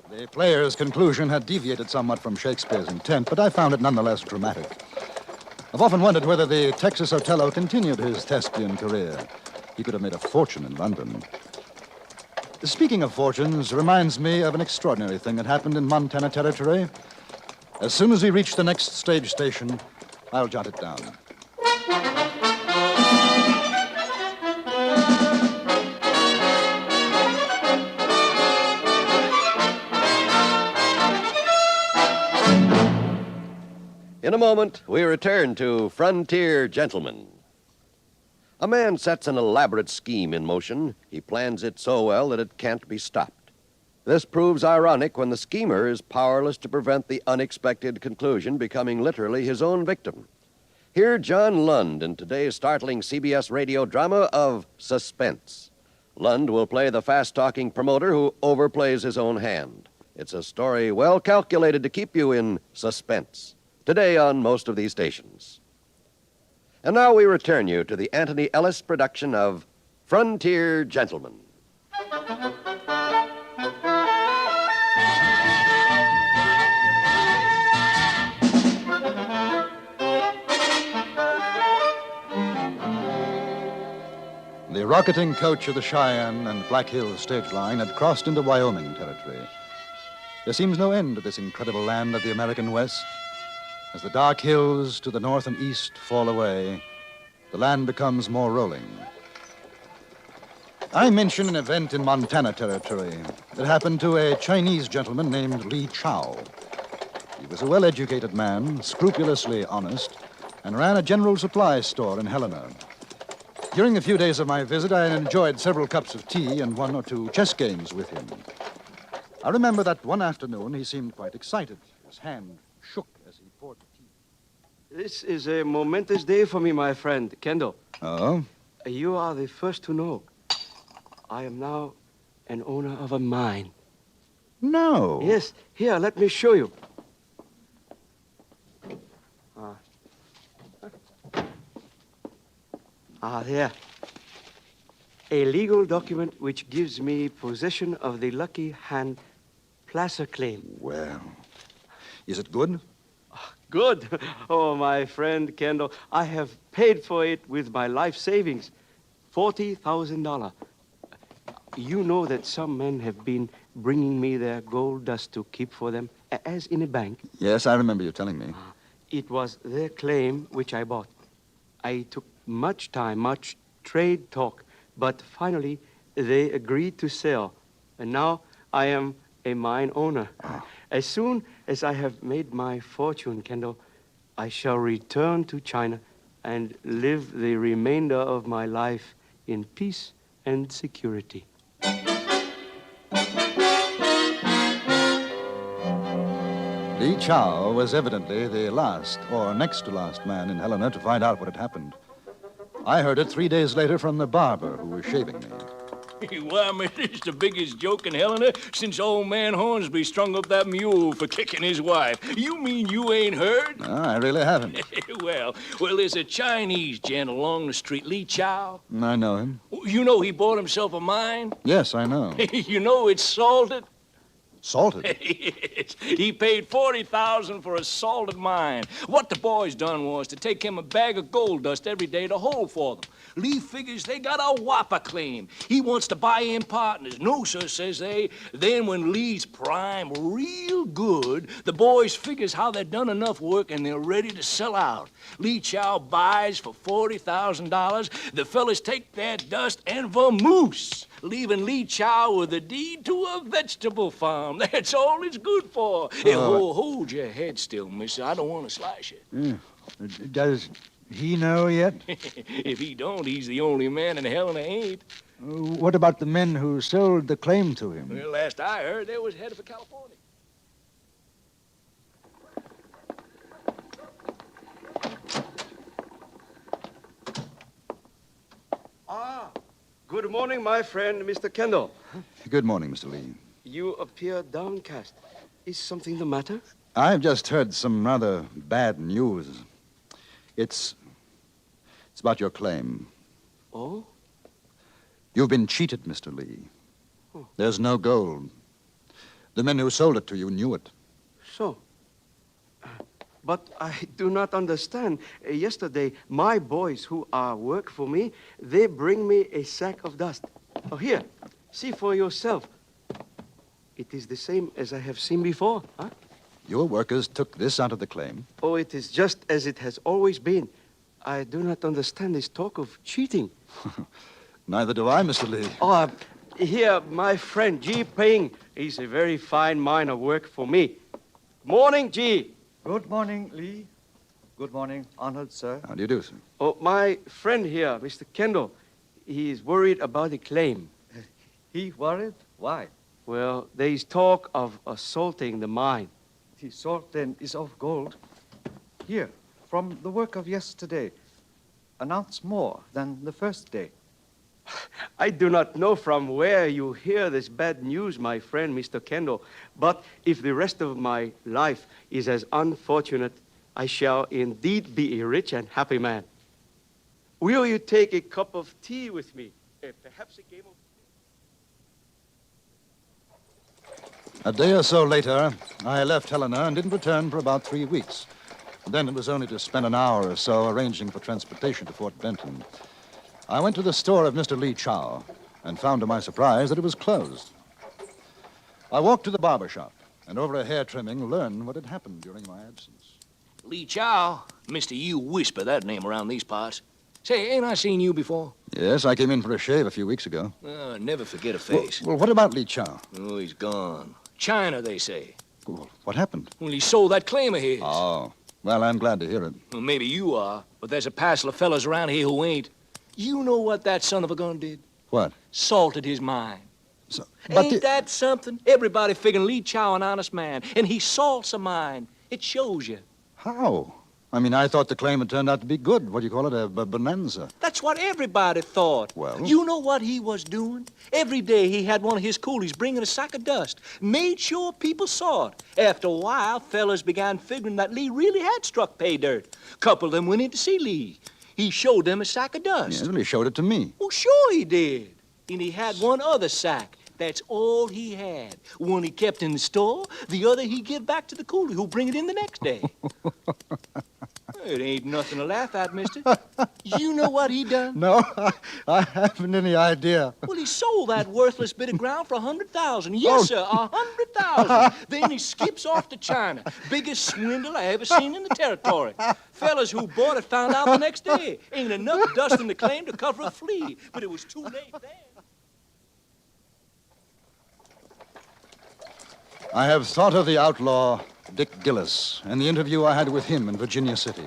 The player's conclusion had deviated somewhat from Shakespeare's intent, but I found it nonetheless dramatic. I've often wondered whether the Texas Othello continued his thespian career. He could have made a fortune in London. Speaking of fortunes reminds me of an extraordinary thing that happened in Montana Territory. As soon as we reach the next stage station, I'll jot it down.
In a moment, we return to Frontier Gentlemen. A man sets an elaborate scheme in motion. He plans it so well that it can't be stopped. This proves ironic when the schemer is powerless to prevent the unexpected conclusion, becoming literally his own victim. Hear John Lund in today's startling CBS radio drama of Suspense. Lund will play the fast-talking promoter who overplays his own hand. It's a story well calculated to keep you in suspense. Today on most of these stations. And now we return you to the Anthony Ellis production of Frontier Gentlemen.
The rocketing coach of the Cheyenne and Black Hills stage line had crossed into Wyoming territory. There seems no end to this incredible land of the American West. As the dark hills to the north and east fall away, the land becomes more rolling. I mention an event in Montana Territory that happened to a Chinese gentleman named Lee Chow. He was a well-educated man, scrupulously honest, and ran a general supply store in Helena. During the few days of my visit, I enjoyed several cups of tea and 1 or 2 chess games with him. I remember that one afternoon he seemed quite excited. His hand shook as he poured the tea.
This is a momentous day for me, my friend, Kendall.
Oh?
You are the first to know. I am now an owner of a mine.
No.
Yes, here, let me show you. There. A legal document which gives me possession of the Lucky Hand placer claim.
Well, is it good?
Good. Oh, my friend Kendall, I have paid for it with my life savings, $40,000. You know that some men have been bringing me their gold dust to keep for them, as in a bank.
Yes, I remember you telling me.
It was their claim which I bought. I took much time, much trade talk, but finally they agreed to sell. And now I am a mine owner. As soon as I have made my fortune, Kendall, I shall return to China and live the remainder of my life in peace and security.
Li Chao was evidently the last, or next to last man in Helena to find out what had happened. I heard it 3 days later from the barber who was shaving me.
Why, man, it's the biggest joke in Helena since old man Hornsby strung up that mule for kicking his wife. You mean you ain't heard?
No, I really haven't.
well, there's a Chinese gent along the street, Li Chao.
I know him.
You know he bought himself a mine?
Yes, I know.
You know it's salted?
Salted?
He paid $40,000 for a salted mine. What the boys done was to take him a bag of gold dust every day to hold for them. Lee figures they got a whopper claim. He wants to buy in partners. No, sir, says they. Then when Lee's prime real good, the boys figures how they've done enough work and they're ready to sell out. Li Chao buys for $40,000. The fellas take that dust and vamoose, leaving Li Chao with a deed to a vegetable farm. That's all it's good for. Hey, hold your head still, mister. I don't want to slice you.
Does he know yet?
If he don't, he's the only man in Helena ain't.
What about the men who sold the claim to him?
Well, last I heard, they was headed for California.
Good morning, my friend, Mr. Kendall.
Good morning, Mr. Lee.
You appear downcast. Is something the matter?
I've just heard some rather bad news. It's about your claim.
Oh?
You've been cheated, Mr. Lee.
Oh.
There's no gold. The men who sold it to you knew it.
So? But I do not understand. Yesterday, my boys who work for me, they bring me a sack of dust. Oh, here, see for yourself. It is the same as I have seen before, huh?
Your workers took this out of the claim?
Oh, it is just as it has always been. I do not understand this talk of cheating.
Neither do I, Mr. Lee.
Oh, here, my friend, G. Ping. He's a very fine miner work for me. Morning, G.
Good morning, Lee. Good morning, honored sir.
How do you do, sir?
Oh, my friend here, Mr. Kendall, he is worried about the claim.
He worried? Why?
Well, there is talk of assaulting the mine.
The salt then is of gold. Here, from the work of yesterday, an ounce more than the first day.
I do not know from where you hear this bad news, my friend, Mr. Kendall, but if the rest of my life is as unfortunate, I shall indeed be a rich and happy man. Will you take a cup of tea with me? Perhaps a game of...
A day or so later, I left Helena and didn't return for about 3 weeks. Then it was only to spend an hour or so arranging for transportation to Fort Benton. I went to the store of Mr. Li Chao and found to my surprise that it was closed. I walked to the barber shop and over a hair trimming learned what had happened during my absence.
Li Chao? Mister, you whisper that name around these parts. Say, ain't I seen you before?
Yes, I came in for a shave a few weeks ago.
Never forget a face.
Well, what about Li Chao?
Oh, he's gone. China, they say.
Well, what happened?
Well, he sold that claim of his.
Oh, well, I'm glad to hear it.
Well, maybe you are, but there's a passel of fellas around here who ain't. You know what that son of a gun did?
What?
Salted his mine.
But
Ain't that something? Everybody figuring Li Chao an honest man, and he salts a mine. It shows you.
How? I mean, I thought the claim had turned out to be good. What do you call it? A bonanza.
That's what everybody thought.
Well?
You know what he was doing? Every day he had one of his coolies bringing a sack of dust. Made sure people saw it. After a while, fellas began figuring that Lee really had struck pay dirt. Couple of them went in to see Lee. He showed them a sack of dust.
Yes, well, he showed it to me.
Well, sure he did. And he had one other sack. That's all he had. One he kept in the store, the other he give back to the coolie who'll bring it in the next day. It ain't nothing to laugh at, mister. You know what he done?
No, I haven't any idea.
Well, he sold that worthless bit of ground for $100,000. Yes, sir, $100,000. Then he skips off to China. Biggest swindle I ever seen in the territory. Fellas who bought it found out the next day. Ain't enough dust in the claim to cover a flea, but it was too late then.
I have thought of the outlaw Dick Gillis and the interview I had with him in Virginia City.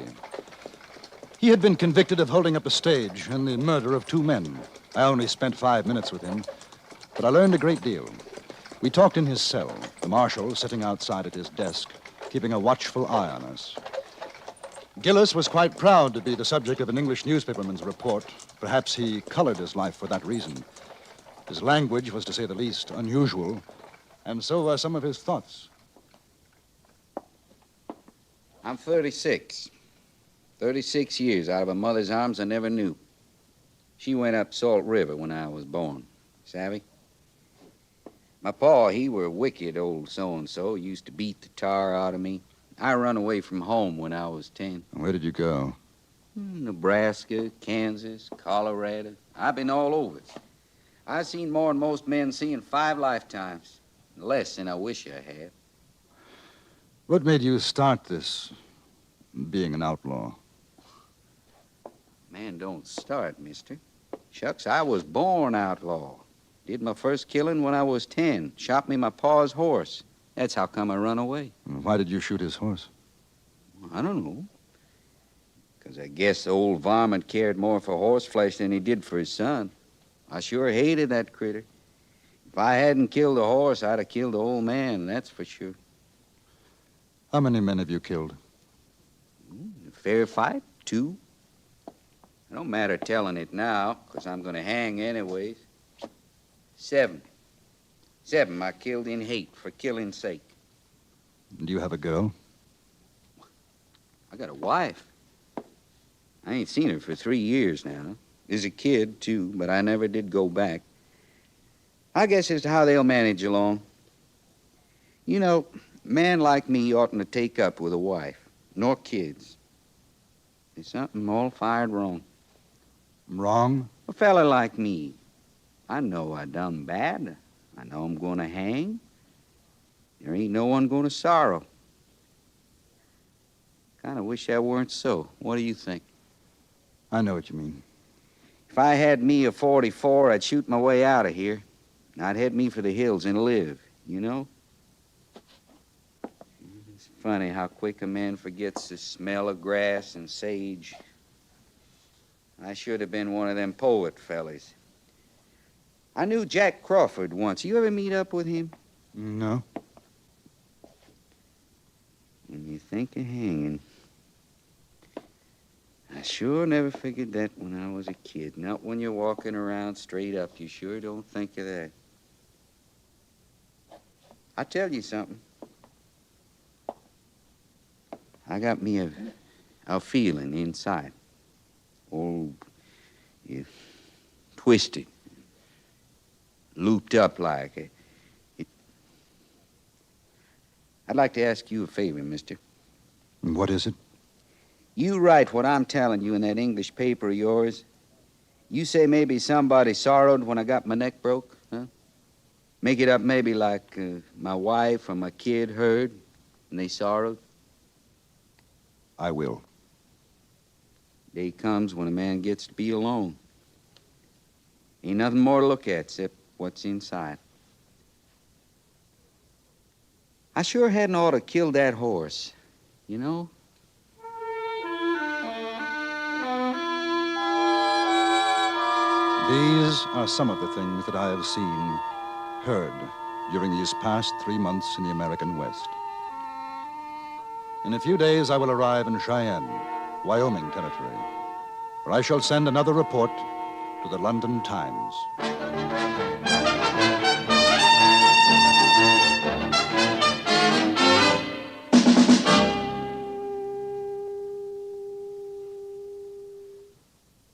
He had been convicted of holding up a stage and the murder of 2 men. I only spent 5 minutes with him, but I learned a great deal. We talked in his cell, the marshal sitting outside at his desk, keeping a watchful eye on us. Gillis was quite proud to be the subject of an English newspaperman's report. Perhaps he colored his life for that reason. His language was, to say the least, unusual, and so were some of his thoughts.
I'm 36. 36 years out of a mother's arms I never knew. She went up Salt River when I was born. Savvy? My pa, he were a wicked old so-and-so. Used to beat the tar out of me. I run away from home when I was 10.
Where did you go?
Nebraska, Kansas, Colorado. I've been all over. I've seen more than most men see in 5 lifetimes. Less than I wish I had.
What made you start this, being an outlaw?
Man, don't start, mister. Shucks, I was born outlaw. Did my first killing when I was 10. Shot me my pa's horse. That's how come I run away.
Why did you shoot his horse?
I don't know. 'Cause I guess the old varmint cared more for horse flesh than he did for his son. I sure hated that critter. If I hadn't killed the horse, I'd have killed the old man, that's for sure.
How many men have you killed?
A fair fight, 2. It don't matter telling it now, 'cause I'm gonna hang anyways. 7. 7 I killed in hate for killing's sake.
Do you have a girl?
I got a wife. I ain't seen her for 3 years now. As a kid, too, but I never did go back. I guess as to how they'll manage along. You know, a man like me oughtn't to take up with a wife, nor kids. There's something all fired wrong.
Wrong?
A fella like me, I know I done bad. I know I'm going to hang. There ain't no one going to sorrow. Kind of wish that weren't so. What do you think?
I know what you mean.
If I had me a 44, I'd shoot my way out of here. I'd head me for the hills and live, you know? It's funny how quick a man forgets the smell of grass and sage. I should have been one of them poet fellas. I knew Jack Crawford once. You ever meet up with him?
No.
When you think of hanging. I sure never figured that when I was a kid. Not when you're walking around straight up. You sure don't think of that. I tell you something. I got me a feeling inside. Oh, twisted. Looped up like it. I'd like to ask you a favor, mister.
What is it?
You write what I'm telling you in that English paper of yours. You say maybe somebody sorrowed when I got my neck broke, huh? Make it up maybe like my wife or my kid heard and they sorrowed.
I will.
Day comes when a man gets to be alone. Ain't nothing more to look at except what's inside. I sure hadn't ought to kill that horse, you know?
These are some of the things that I have seen, heard, during these past 3 months in the American West. In a few days, I will arrive in Cheyenne, Wyoming territory, where I shall send another report to the London Times.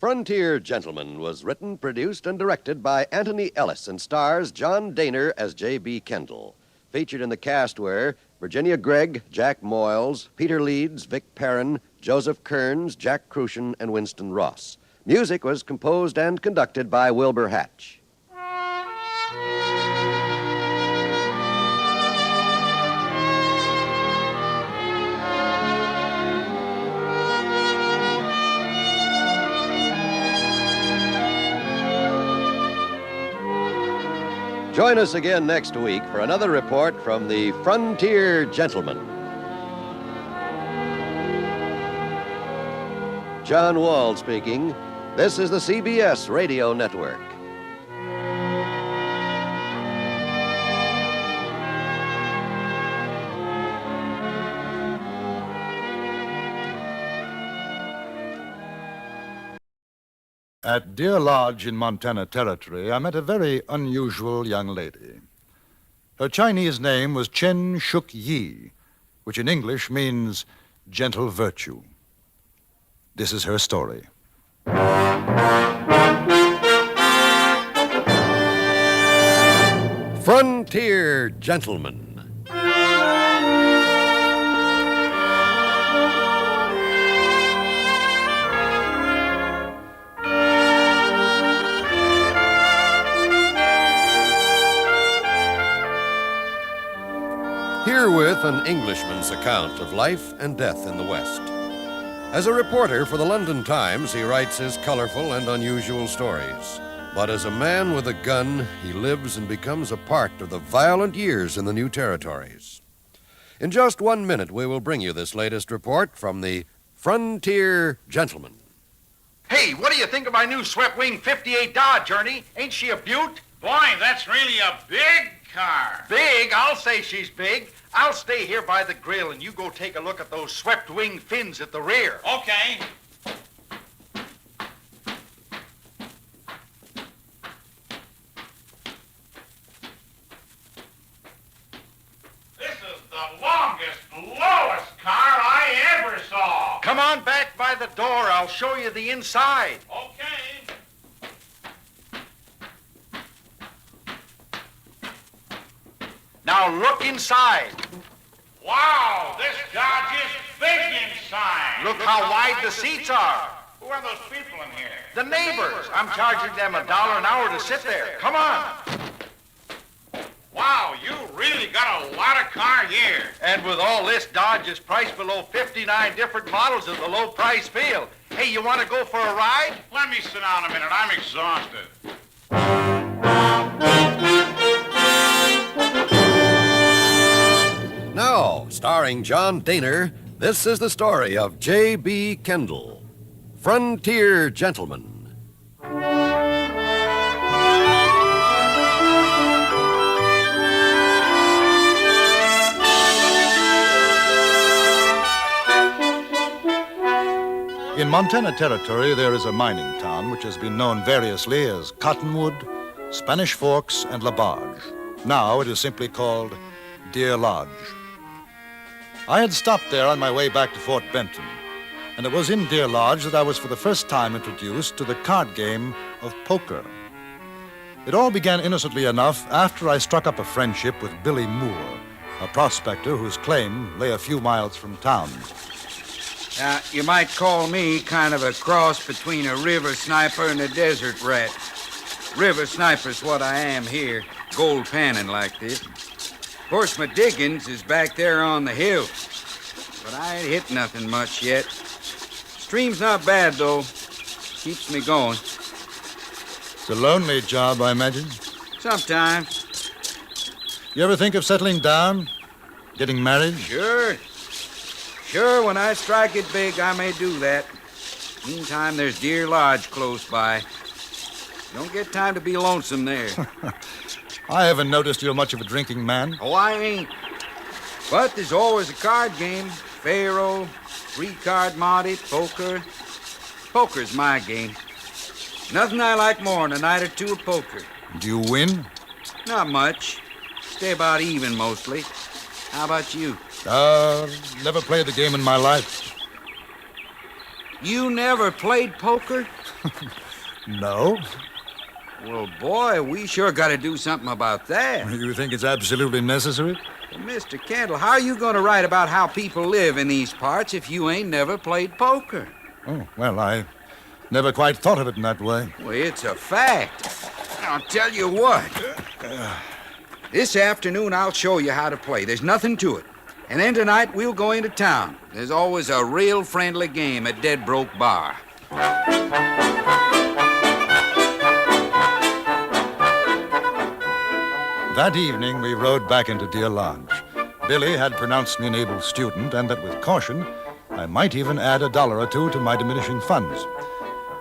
Frontier Gentleman was written, produced, and directed by Anthony Ellis and stars John Dehner as J.B. Kendall. Featured in the cast were Virginia Gregg, Jack Moyles, Peter Leeds, Vic Perrin, Joseph Kearns, Jack Crucian, and Winston Ross. Music was composed and conducted by Wilbur Hatch. Join us again next week for another report from the Frontier Gentleman. John Wall speaking. This is the CBS Radio Network.
At Deer Lodge in Montana Territory, I met a very unusual young lady. Her Chinese name was Chen Shuk Yi, which in English means gentle virtue. This is her story.
Frontier Gentleman. Herewith an Englishman's account of life and death in the West. As a reporter for the London Times, he writes his colorful and unusual stories. But as a man with a gun, he lives and becomes a part of the violent years in the new territories. In just 1 minute, we will bring you this latest report from the Frontier Gentleman.
Hey, what do you think of my new swept-wing 58 Dodge, Ernie? Ain't she a beaut?
Boy, that's really a big car.
Big? I'll say she's big. I'll stay here by the grill and you go take a look at those swept-wing fins at the rear.
Okay. This is the longest, lowest car I ever saw.
Come on back by the door. I'll show you the inside.
Okay.
Now look inside.
Wow, this Dodge is big inside.
Look how wide the seats are.
Who are those people in here?
The neighbors. I'm charging them $1 an hour to sit there. Come on.
Wow, you really got a lot of car here.
And with all this, Dodge is priced below 59 different models at the low price field. Hey, you want to go for a ride?
Let me sit down a minute. I'm exhausted.
Now, starring John Dehner, this is the story of J.B. Kendall, Frontier Gentleman.
In Montana Territory, there is a mining town which has been known variously as Cottonwood, Spanish Forks, and La Barge. Now it is simply called Deer Lodge. I had stopped there on my way back to Fort Benton, and it was in Deer Lodge that I was for the first time introduced to the card game of poker. It all began innocently enough after I struck up a friendship with Billy Moore, a prospector whose claim lay a few miles from town.
You might call me kind of a cross between a river sniper and a desert rat. River sniper's what I am here, gold panning like this. Of course, my diggings is back there on the hill, but I ain't hit nothing much yet. Stream's not bad, though. Keeps me going.
It's a lonely job, I imagine.
Sometimes.
You ever think of settling down? Getting married?
Sure. Sure, when I strike it big, I may do that. Meantime, there's Deer Lodge close by. Don't get time to be lonesome there.
I haven't noticed you're much of a drinking man.
Oh, I ain't. But there's always a card game. faro, three-card monte, poker. Poker's my game. Nothing I like more than a night or two of poker.
Do you win?
Not much. Stay about even mostly. How about you?
Never played the game in my life.
You never played poker?
No.
Well, boy, we sure got to do something about that.
You think it's absolutely necessary?
Well, Mr. Kendall, how are you going to write about how people live in these parts if you ain't never played poker?
Oh, well, I never quite thought of it in that way.
Well, it's a fact. I'll tell you what. This afternoon, I'll show you how to play. There's nothing to it. And then tonight, we'll go into town. There's always a real friendly game at Dead Broke Bar.
That evening, we rode back into Deer Lodge. Billy had pronounced me an able student, and that with caution, I might even add $1 or $2 to my diminishing funds.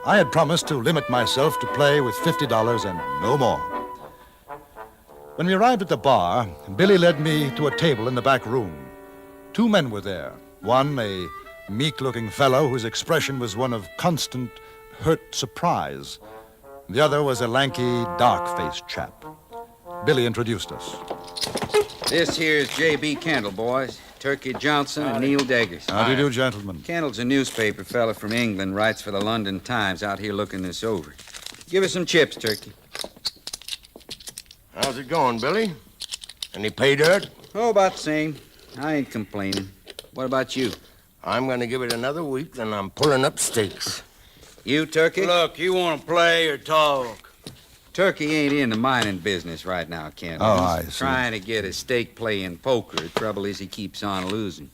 I had promised to limit myself to play with $50 and no more. When we arrived at the bar, Billy led me to a table in the back room. 2 men were there. One, a meek-looking fellow whose expression was one of constant, hurt surprise. The other was a lanky, dark-faced chap. Billy introduced us.
This here's J.B. Kendall, boys. Turkey Johnson and Neil Deggers.
How do you do, gentlemen?
Kendall's a newspaper fella from England, writes for the London Times, out here looking this over. Give us some chips, Turkey.
How's it going, Billy? Any pay dirt?
Oh, about the same. I ain't complaining. What about you?
I'm going to give it another week, then I'm pulling up stakes.
You, Turkey?
Look, you want to play or talk?
Turkey ain't in the mining business right now, Kendall.
Oh, I
He's
see.
trying to get a stake play in poker. The trouble is he keeps on losing.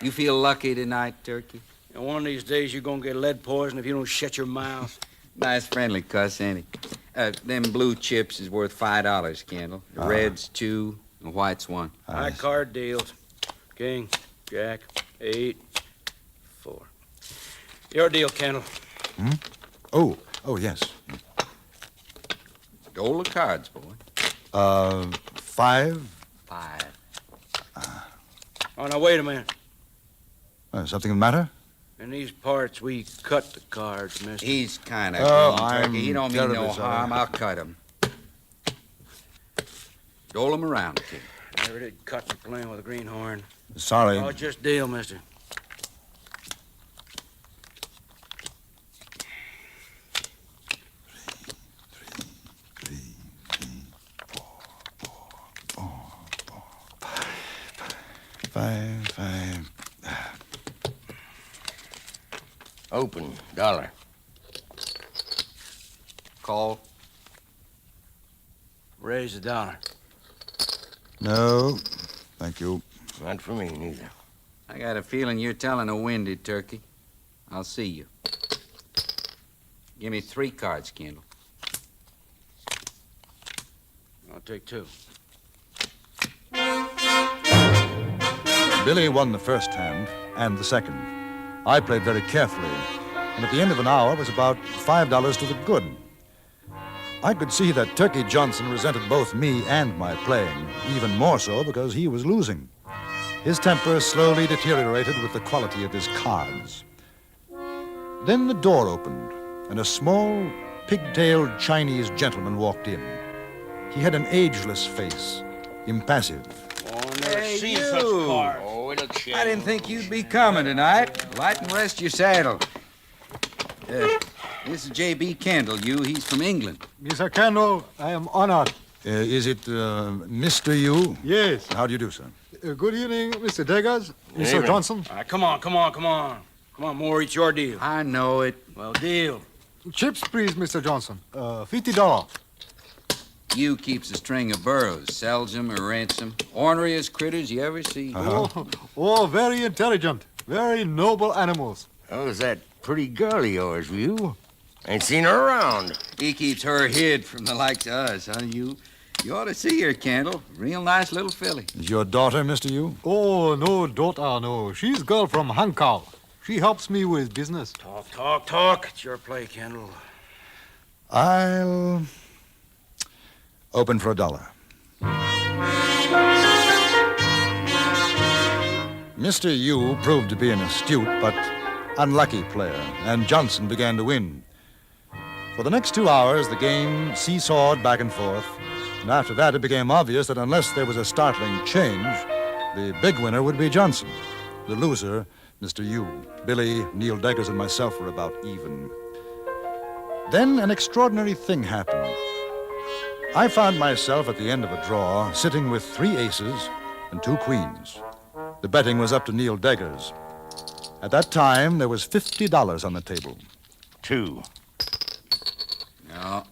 You feel lucky tonight, Turkey?
And one of these days you're going to get lead poison if you don't shut your mouth.
Nice friendly cuss, ain't he? Them blue chips is worth $5, Kendall. The red's 2, and white's 1.
High card deals. King, Jack, 8, 4. Your deal, Kendall.
Hmm? Oh, yes.
Dole of cards, boy.
5?
5.
Oh, now, wait a minute.
Something the matter?
In these parts, we cut the cards, mister.
He's kind of
I'm
Turkey. He don't mean no
terribly sorry.
harm. I'll cut him. Dole him around, kid.
Never did cut for playing with a greenhorn.
Sorry.
Oh, just deal, mister.
Five.
Open. $1.
Call.
Raise $1.
No, thank you.
Not for me, neither.
I got a feeling you're telling a windy, Turkey. I'll see you. Give me 3 cards, Kendall.
I'll take 2.
Billy won the first hand and the second. I played very carefully, and at the end of an hour was about $5 to the good. I could see that Turkey Johnson resented both me and my playing, even more so because he was losing. His temper slowly deteriorated with the quality of his cards. Then the door opened, and a small, pigtailed Chinese gentleman walked in. He had an ageless face, impassive.
Hey, you! Oh, it'll change. I didn't think you'd be coming tonight. Light and rest your saddle. This is J.B. Kendall. He's from England.
Mr. Kendall, I am honored.
Is it Mr. Yu?
Yes.
How do you do, sir?
Good evening, Mr. Deggers, Mr.
evening.
Johnson.
All right, come on. Come on, Moore, it's your deal.
I know it.
Well, deal.
Chips, please, Mr. Johnson. $50.
You keeps a string of burros, sells 'em or rents 'em. Orneriest critters you ever see.
Oh, very intelligent. Very noble animals.
How's that pretty girl of yours, you? Ain't seen her around.
He keeps her hid from the likes of us, huh? You ought to see her, Kendall. Real nice little filly.
Is your daughter, Mr. Yu?
Oh, no, daughter, no. She's girl from Hong Kong. She helps me with business.
Talk. It's your play, Kendall.
I'll open for $1. Mr. Yu proved to be an astute but unlucky player, and Johnson began to win. For the next 2 hours, the game seesawed back and forth, and after that, it became obvious that unless there was a startling change, the big winner would be Johnson. The loser, Mr. Yu. Billy, Neil Deggers, and myself were about even. Then an extraordinary thing happened. I found myself at the end of a draw, sitting with 3 aces and 2 queens. The betting was up to Neil Deggers. At that time, there was $50 on the table.
2.
No,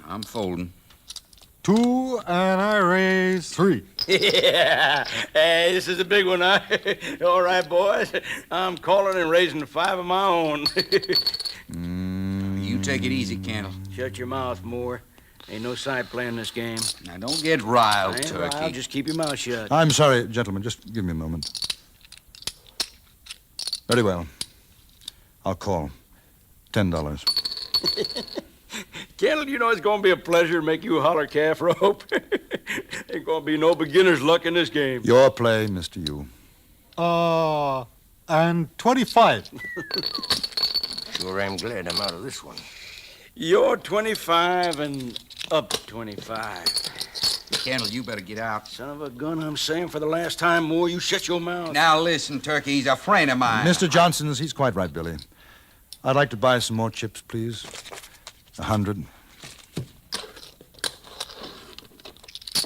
I'm folding.
2, and I raise 3.
Yeah. Hey, this is a big one, huh? All right, boys. I'm calling and raising 5 of my own.
You take it easy, Kendall.
Shut your mouth, Moore. Ain't no side playing this game.
Now, don't get riled,
I ain't
Turkey.
riled. Just keep your mouth shut.
I'm sorry, gentlemen. Just give me a moment. Very well. I'll call. $10.
Kendall, you know it's going to be a pleasure to make you holler calf rope. Ain't going to be no beginner's luck in this game.
Your play, Mr. Yu.
And 25.
Sure am glad I'm out of this one.
You're 25 and up 25.
Kendall, you better get out.
Son of a gun, I'm saying for the last time, Moore, you shut your mouth.
Now, listen, Turkey, he's a friend of mine.
Mr. Johnson's, he's quite right, Billy. I'd like to buy some more chips, please. 100.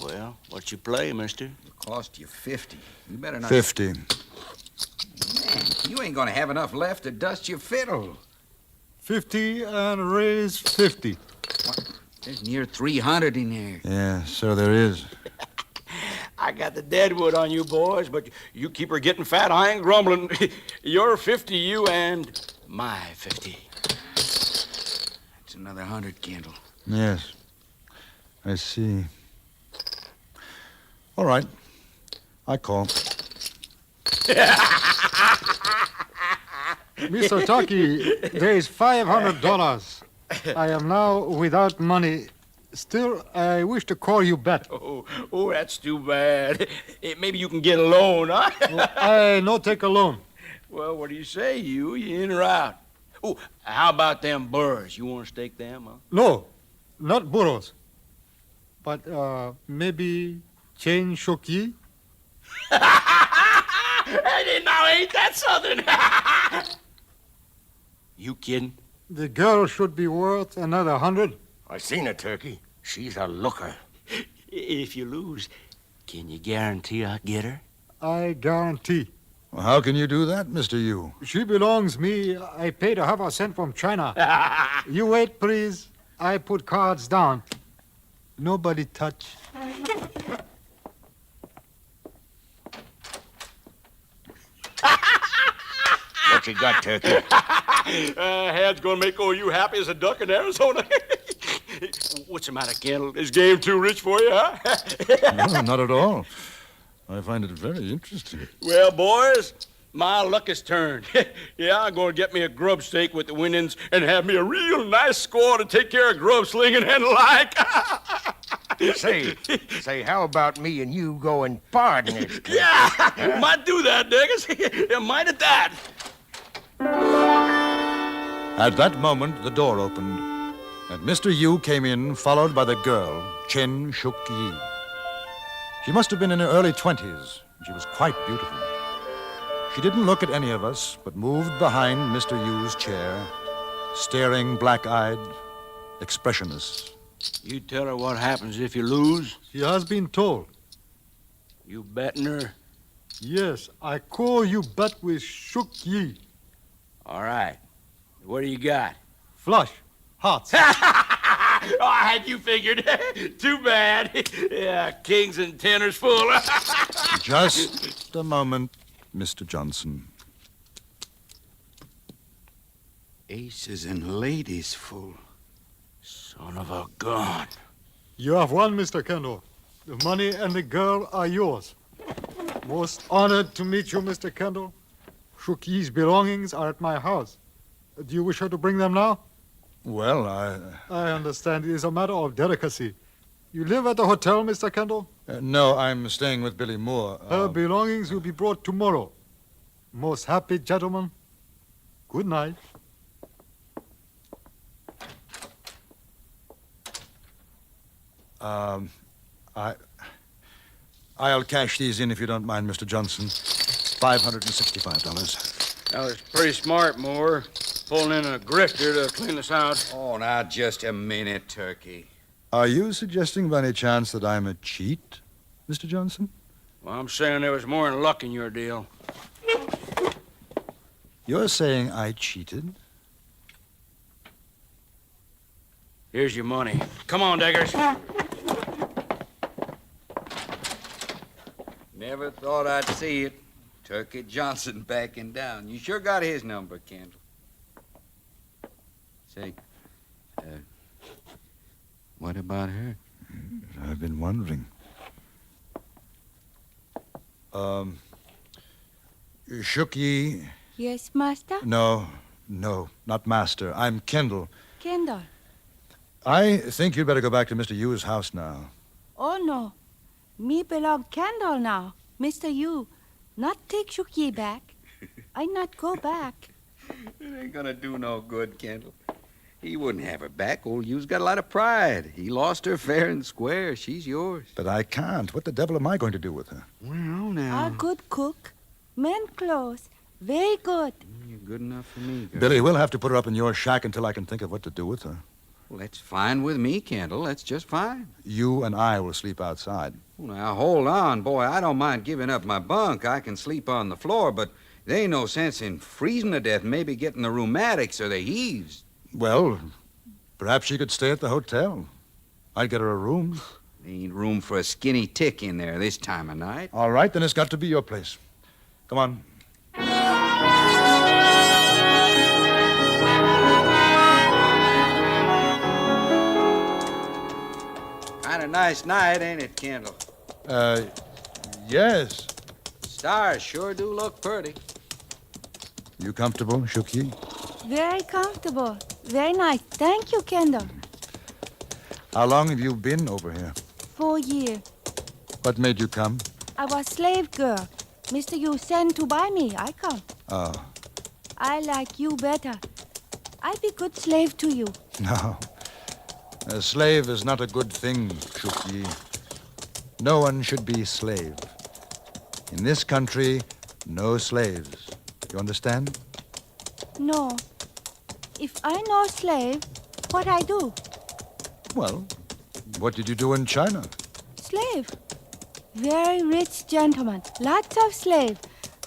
Well, what's your play, mister?
It'll cost you 50. You better not...
50.
Man, you ain't gonna have enough left to dust your fiddle.
50 and raise 50.
What? There's near 300 in there.
Yeah, so there is.
I got the deadwood on you boys, but you keep her getting fat. I ain't grumbling. You're 50, you, and my 50.
That's another 100, Kendall.
Yes. I see. All right. I call.
Mr. Turkey, there is $500. I am now without money. Still, I wish to call you back.
Oh, that's too bad. Maybe you can get a loan, huh?
I no take a loan.
Well, what do you say, you? You in or out? Oh, how about them burrs? You want to stake them, huh?
No, not burros. But maybe chain shoki?
Hey, now ain't that southern? You kidding?
The girl should be worth another 100.
I seen her, Turkey. She's a looker.
If you lose, can you guarantee I'll get her?
I guarantee.
Well, how can you do that, Mr. Yu?
She belongs me. I paid her half a cent from China. You wait, please. I put cards down. Nobody touch.
What you got, Turkey?
Had's gonna make old you happy as a duck in Arizona. What's the matter, Kendall? Is game too rich for you, huh?
No, not at all. I find it very interesting.
Well, boys, my luck has turned. Yeah, I'm gonna get me a grub steak with the winnings and have me a real nice score to take care of grub slinging and the like.
Say, how about me and you go and pardon it?
Yeah, might do that, Diggers. Yeah, might at that.
At that moment, the door opened, and Mr. Yu came in, followed by the girl, Chen Shuk Yi. She must have been in her early 20s, and she was quite beautiful. She didn't look at any of us, but moved behind Mr. Yu's chair, staring black-eyed, expressionless.
You tell her what happens if you lose?
She has been told.
You betting her?
Yes, I call you bet with Shuk Yi.
All right. What do you got?
Flush. Hearts.
Oh, I had you figured. Too bad. Yeah, kings and tenors full.
Just a moment, Mr. Johnson.
Aces and ladies full.
Son of a gun.
You have won, Mr. Kendall. The money and the girl are yours. Most honored to meet you, Mr. Kendall. Shuk Yi's belongings are at my house. Do you wish her to bring them now?
Well,
I understand it is a matter of delicacy. You live at the hotel, Mr. Kendall?
No, I'm staying with Billy Moore.
Her belongings will be brought tomorrow. Most happy gentlemen. Good night.
I'll cash these in if you don't mind, Mr. Johnson. $565.
Now, it's pretty smart, Moore. Pulling in a grifter to clean us out.
Oh, now, just a minute, Turkey.
Are you suggesting by any chance that I'm a cheat, Mr. Johnson?
Well, I'm saying there was more than luck in your deal.
You're saying I cheated?
Here's your money. Come on, Deggers.
Never thought I'd see it. Turkey Johnson backing down. You sure got his number, Kendall. Say, what about her?
I've been wondering. Shook ye?
Yes, master?
No, not master. I'm Kendall.
Kendall.
I think you'd better go back to Mr. Yu's house now.
Oh, no. Me belong Kendall now. Mr. Yu, not take Shuki back. I not go back.
It ain't gonna do no good, Kendall. He wouldn't have her back. Old Yu's got a lot of pride. He lost her fair and square. She's yours.
But I can't. What the devil am I going to do with her?
Well, now.
A good cook. Men clothes. Very good.
You're good enough for me, girl.
Billy, we'll have to put her up in your shack until I can think of what to do with her.
Well, that's fine with me, Kendall. That's just fine.
You and I will sleep outside.
Well, now, hold on, boy. I don't mind giving up my bunk. I can sleep on the floor, but there ain't no sense in freezing to death, maybe getting the rheumatics or the heaves.
Well, perhaps she could stay at the hotel. I'd get her a room.
There ain't room for a skinny tick in there this time of night.
All right, then it's got to be your place. Come on.
Kind of nice night, ain't it, Kendall?
Yes.
Stars sure do look pretty.
You comfortable, Shuki?
Very comfortable. Very nice. Thank you, Kendall.
How long have you been over here?
4 years.
What made you come?
I was slave girl. Mr. Yu sent to buy me. I come.
Oh,
I like you better. I be good slave to you.
no. A slave is not a good thing, Shuki. No one should be slave. In this country, no slaves. You understand?
No. If I no slave, what I do?
Well, what did you do in China?
Slave. Very rich gentleman. Lots of slave.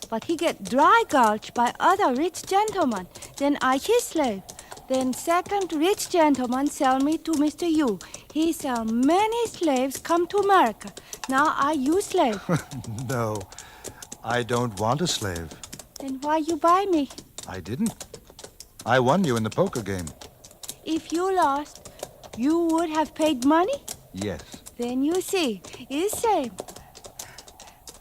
But he get dry gulch by other rich gentlemen. Then I his slave. Then second rich gentleman sell me to Mr. Yu. He sell many slaves come to America. Now I you slave.
No, I don't want a slave.
Then why you buy me?
I didn't. I won you in the poker game.
If you lost, you would have paid money?
Yes.
Then you see, is same.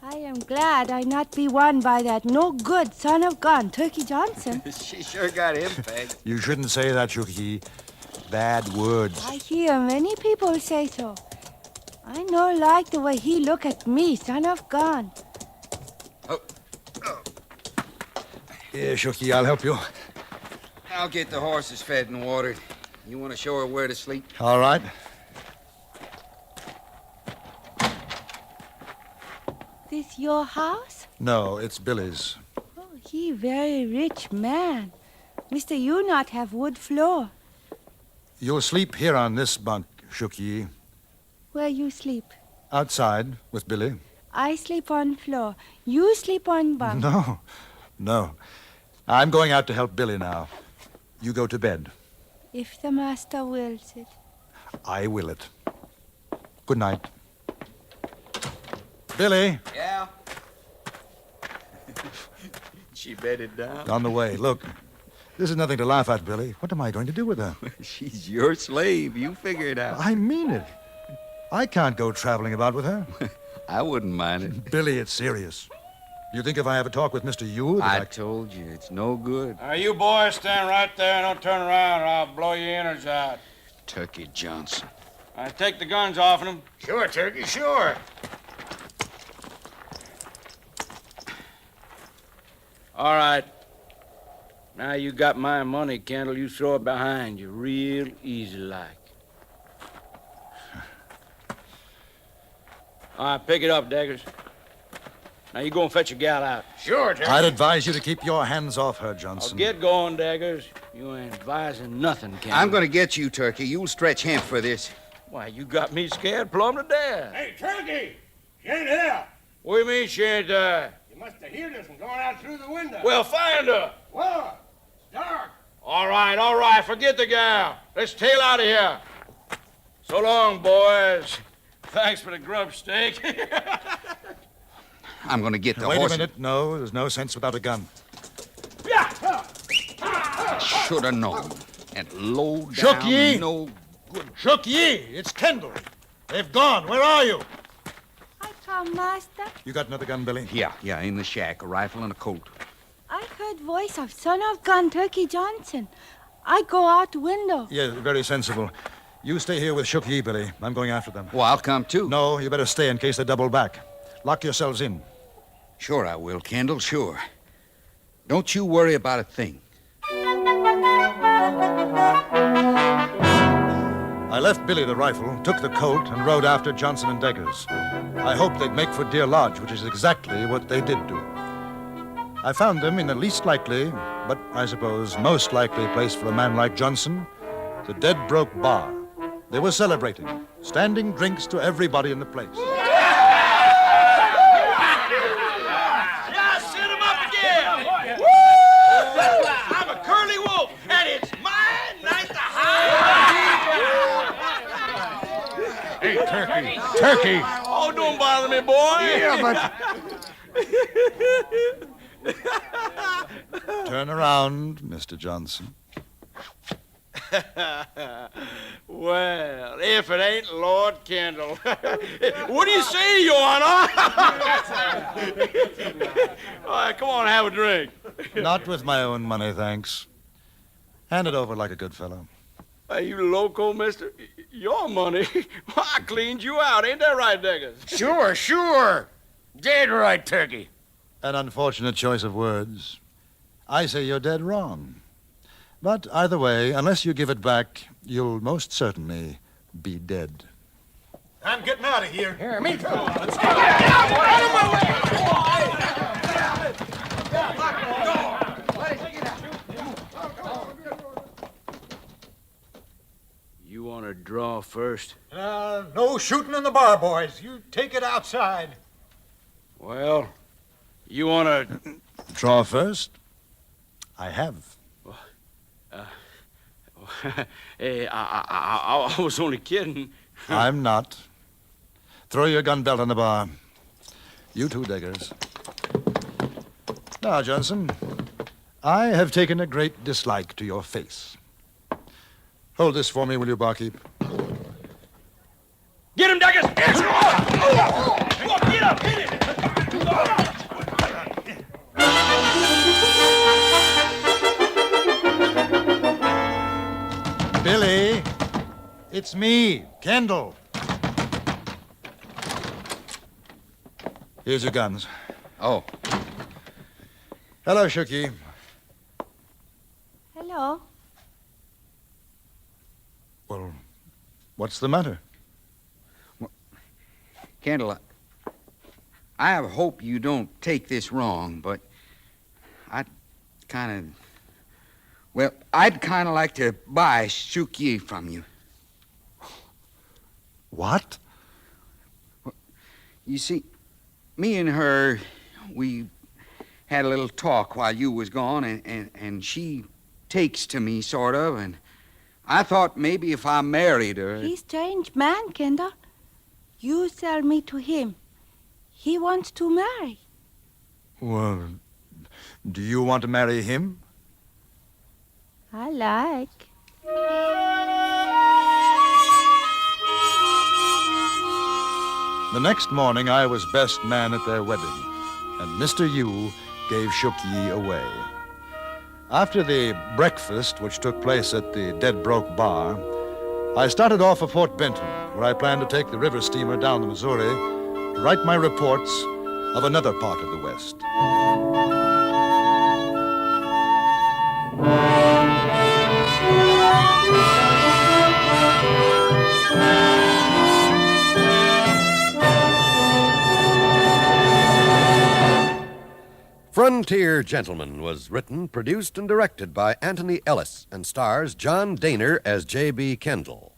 I am glad I not be won by that no good son of gun, Turkey Johnson.
She sure got him pegged.
You shouldn't say that, Shuki. Bad words.
I hear many people say so. I no like the way he look at me, son of gun.
Here, Shuki, I'll help you.
I'll get the horses fed and watered. You want to show her where to sleep?
All right.
This your house?
No, it's Billy's.
Oh, he very rich man. Mr. You not have wood floor.
You'll sleep here on this bunk, Shuki.
Where you sleep?
Outside with Billy.
I sleep on floor. You sleep on bunk.
No. I'm going out to help Billy now. You go to bed.
If the master wills it.
I will it. Good night. Billy.
Yeah? She bedded down?
On the way. Look, this is nothing to laugh at, Billy. What am I going to do with her?
She's your slave. You figure it out.
I mean it. I can't go traveling about with her.
I wouldn't mind it.
Billy, it's serious. You think if I have a talk with Mr. Yu...
I told you, it's no good.
You boys stand right there and don't turn around or I'll blow your innards out.
Turkey Johnson.
Take the guns off of them.
Sure, Turkey, sure.
All right. Now you got my money, Kendall. You throw it behind you real easy like. All right, pick it up, Daggers. Now you go and fetch your gal out.
Sure, Terry.
I'd advise you to keep your hands off her, Johnson.
Oh, get going, Daggers. You ain't advising nothing, Kendall.
I'm going to get you, Turkey. You'll stretch him for this.
Why, you got me scared plumb to death.
Hey, Turkey! She ain't here.
What do you mean she ain't there?
You must have heard us from going out through the window.
Well, find her.
Well, it's dark.
All right. Forget the gal. Let's tail out of here. So long, boys. Thanks for the grub steak.
I'm going to get the
Wait
horse.
a minute. No, there's no sense without a gun.
Should have known. And low down,
Shook ye?
no good.
Shook ye! It's Kendall. They've gone. Where are you?
I come, Master.
You got another gun, Billy?
Yeah, in the shack. A rifle and a Colt.
I heard voice of son of gun Turkey Johnson. I go out window.
Yeah, very sensible. You stay here with Shook Ye, Billy. I'm going after them.
Well, I'll come too.
No, you better stay in case they double back. Lock yourselves in.
Sure I will, Kendall, sure. Don't you worry about a thing.
I left Billy the rifle, took the Colt, and rode after Johnson and Deggers. I hoped they'd make for Deer Lodge, which is exactly what they did do. I found them in the least likely, but I suppose most likely place for a man like Johnson, the Dead Broke Bar. They were celebrating, standing drinks to everybody in the place.
Yeah, set him up again. Woo! I'm a curly wolf, and it's my night to hide.
Hey, Turkey!
Oh, don't bother me, boy.
Yeah,
Turn around, Mr. Johnson.
Well, if it ain't Lord Kendall. What do you say, Your Honor? All right, come on, have a drink.
Not with my own money, thanks. Hand it over like a good fellow.
Are you loco, mister? Your money? I cleaned you out. Ain't that right, Deggers?
Sure. Dead right, Turkey.
An unfortunate choice of words. I say you're dead wrong. But either way, unless you give it back, you'll most certainly be dead.
I'm getting out of here.
Here, me too. Let's
go.
Out of my way!
You want to draw first?
No shooting in the bar, boys. You take it outside.
Well, you want to...
Draw first? I have.
Hey, I was only kidding.
I'm not. Throw your gun belt on the bar. You too, Deggers. Now, Johnson, I have taken a great dislike to your face. Hold this for me, will you, barkeep?
Get him, Deggers! Get up, hit him!
Billy, it's me, Kendall. Here's your guns.
Oh.
Hello, Shooky.
Hello.
Well, what's the matter?
Kendall, I hope you don't take this wrong, but I'd kind of like to buy Shook Ye from you.
What?
You see, me and her, we had a little talk while you was gone, and she takes to me, sort of, and I thought maybe if I married her...
He's strange man, Kendall. You sell me to him. He wants to marry.
Well, do you want to marry him?
I like.
The next morning, I was best man at their wedding, and Mr. Yu gave Shook Ye away. After the breakfast, which took place at the Dead Broke Bar, I started off for Fort Benton, where I planned to take the river steamer down the Missouri to write my reports of another part of the West.
Frontier Gentleman was written, produced, and directed by Anthony Ellis and stars John Dehner as J.B. Kendall.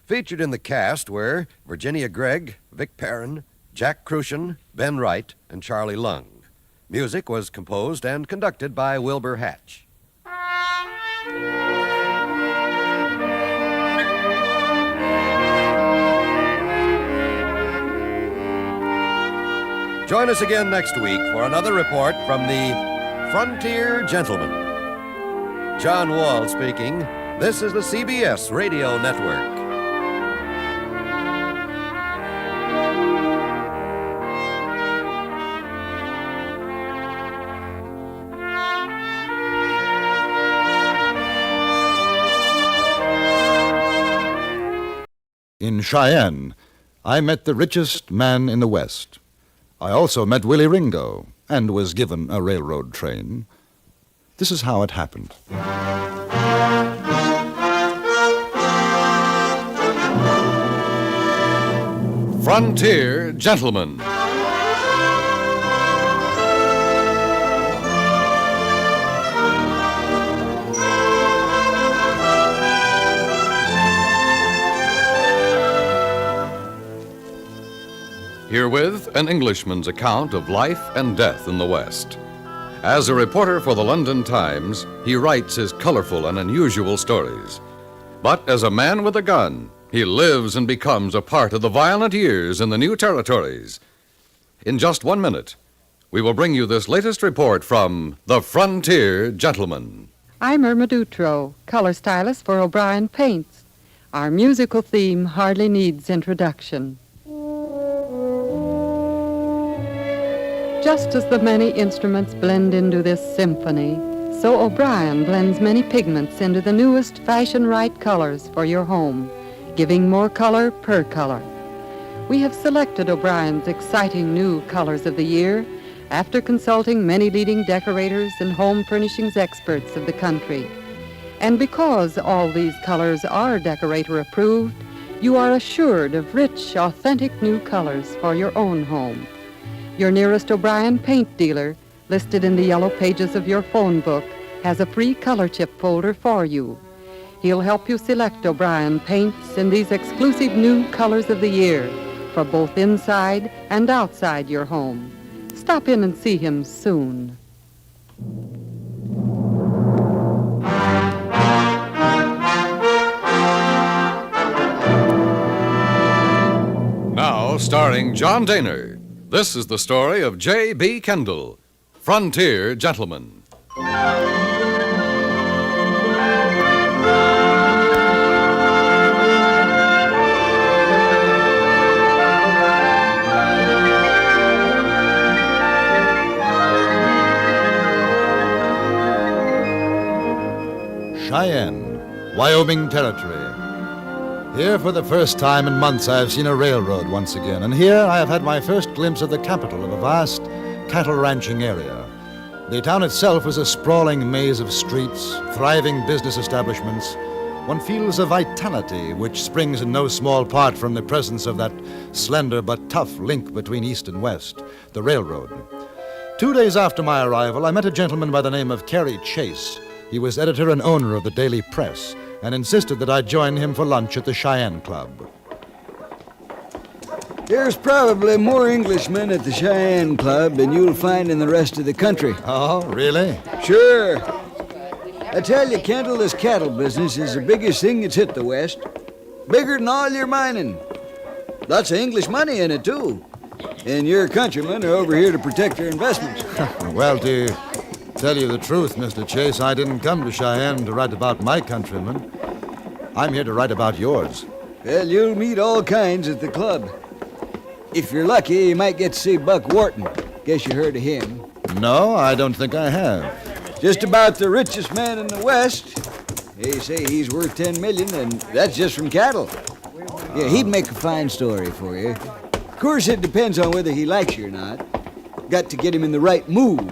Featured in the cast were Virginia Gregg, Vic Perrin, Jack Crucian, Ben Wright, and Charlie Lung. Music was composed and conducted by Wilbur Hatch. Join us again next week for another report from the Frontier Gentleman. John Wall speaking. This is the CBS Radio Network.
In Cheyenne, I met the richest man in the West. I also met Willie Ringo and was given a railroad train. This is how it happened. Frontier Gentleman. Herewith, an Englishman's account of life and death in the West. As a reporter for the London Times, he writes his colorful and unusual stories. But as a man with a gun, he lives and becomes a part of the violent years in the new territories. In just 1 minute, we will bring you this latest report from the Frontier Gentleman.
I'm Irma Dutro, color stylist for O'Brien Paints. Our musical theme hardly needs introduction. Just as the many instruments blend into this symphony, so O'Brien blends many pigments into the newest fashion-right colors for your home, giving more color per color. We have selected O'Brien's exciting new colors of the year after consulting many leading decorators and home furnishings experts of the country. And because all these colors are decorator approved, you are assured of rich, authentic new colors for your own home. Your nearest O'Brien paint dealer, listed in the yellow pages of your phone book, has a free color chip folder for you. He'll help you select O'Brien paints in these exclusive new colors of the year for both inside and outside your home. Stop in and see him soon.
Now, starring John Dehner. This is the story of J.B. Kendall, Frontier Gentleman. Cheyenne, Wyoming Territory. Here for the first time in months I have seen a railroad once again, and here I have had my first glimpse of the capital of a vast cattle ranching area. The town itself was a sprawling maze of streets, thriving business establishments. One feels a vitality which springs in no small part from the presence of that slender but tough link between East and West, the railroad. 2 days after my arrival, I met a gentleman by the name of Carey Chase. He was editor and owner of the Daily Press, and insisted that I join him for lunch at the Cheyenne Club.
There's probably more Englishmen at the Cheyenne Club than you'll find in the rest of the country.
Oh, really?
Sure. I tell you, Kendall, this cattle business is the biggest thing that's hit the West. Bigger than all your mining. Lots of English money in it, too. And your countrymen are over here to protect their investments.
Well, to tell you the truth, Mr. Chase, I didn't come to Cheyenne to write about my countrymen. I'm here to write about yours.
Well, you'll meet all kinds at the club. If you're lucky, you might get to see Buck Wharton. Guess you heard of him.
No, I don't think I have.
Just about the richest man in the West. They say he's worth $10 million, and that's just from cattle. Yeah, he'd make a fine story for you. Of course, it depends on whether he likes you or not. Got to get him in the right mood.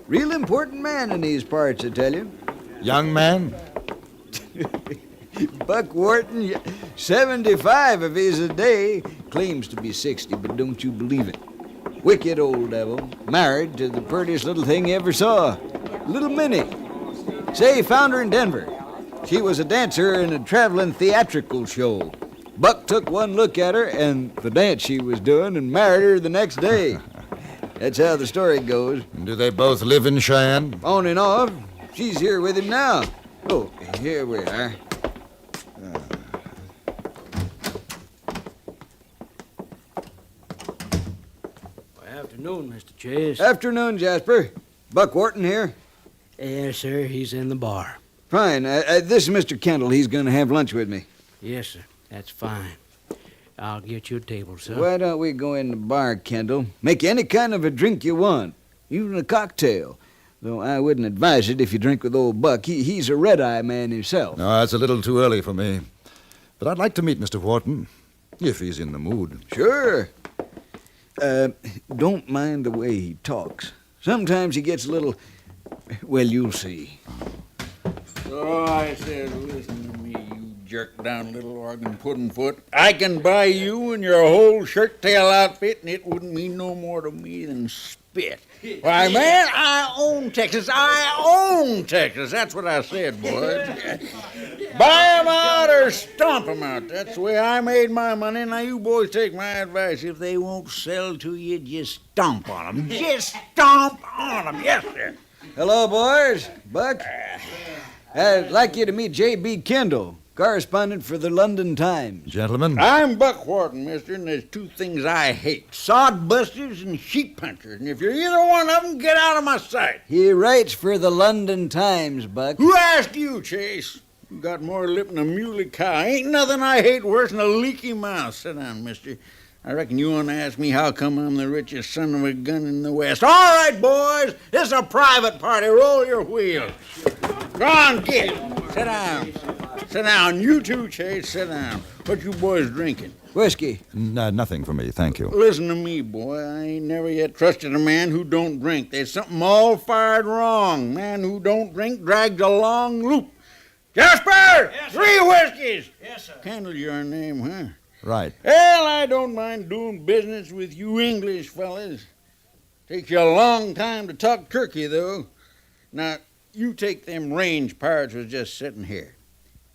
Real important man in these parts, I tell you.
Young man?
Buck Wharton, 75 if he's a day. Claims to be 60, but don't you believe it. Wicked old devil. Married to the prettiest little thing you ever saw. Little Minnie. Say, found her in Denver. She was a dancer in a traveling theatrical show. Buck took one look at her and the dance she was doing and married her the next day. That's how the story goes.
Do they both live in Cheyenne?
On and off. She's here with him now. Oh, here we are.
Afternoon, Mr. Chase.
Afternoon, Jasper. Buck Wharton here?
Yes, sir. He's in the bar.
Fine. This is Mr. Kendall. He's going to have lunch with me.
Yes, sir. That's fine. I'll get you a table, sir.
Why don't we go in the bar, Kendall? Make any kind of a drink you want, even a cocktail. Though I wouldn't advise it if you drink with old Buck. He's a red-eye man himself.
No, that's a little too early for me. But I'd like to meet Mr. Wharton, if he's in the mood.
Sure. Don't mind the way he talks. Sometimes he gets a little... Well, you'll see.
So I said, listen to me, you jerk-down little organ pudding foot. I can buy you and your whole shirt-tail outfit, and it wouldn't mean no more to me than spit. Why, man, I own Texas. I own Texas. That's what I said, boys. Buy 'em out or stomp 'em out. That's the way I made my money. Now, you boys take my advice. If they won't sell to you, just stomp on 'em. Just stomp on 'em. Yes, sir.
Hello, boys. Buck. I'd like you to meet J.B. Kendall, correspondent for the London Times.
Gentlemen.
I'm Buck Wharton, mister, and there's two things I hate. Sodbusters and sheep punchers. And if you're either one of them, get out of my sight.
He writes for the London Times, Buck.
Who asked you, Chase? You got more lip than a muley cow. Ain't nothing I hate worse than a leaky mouth. Sit down, mister. I reckon you want to ask me how come I'm the richest son of a gun in the West. All right, boys. This is a private party. Roll your wheels. Go on, get. Sit down. Sit down. You too, Chase. Sit down. What you boys drinking?
Whiskey.
Nothing for me, thank you.
Listen to me, boy. I ain't never yet trusted a man who don't drink. There's something all fired wrong. Man who don't drink drags a long loop. Jasper! Yes, 3 whiskeys!
Yes, sir.
Kendall, your name, huh?
Right.
Well, I don't mind doing business with you English fellas. Takes you a long time to talk turkey, though. Now, you take them range pirates was just sitting here.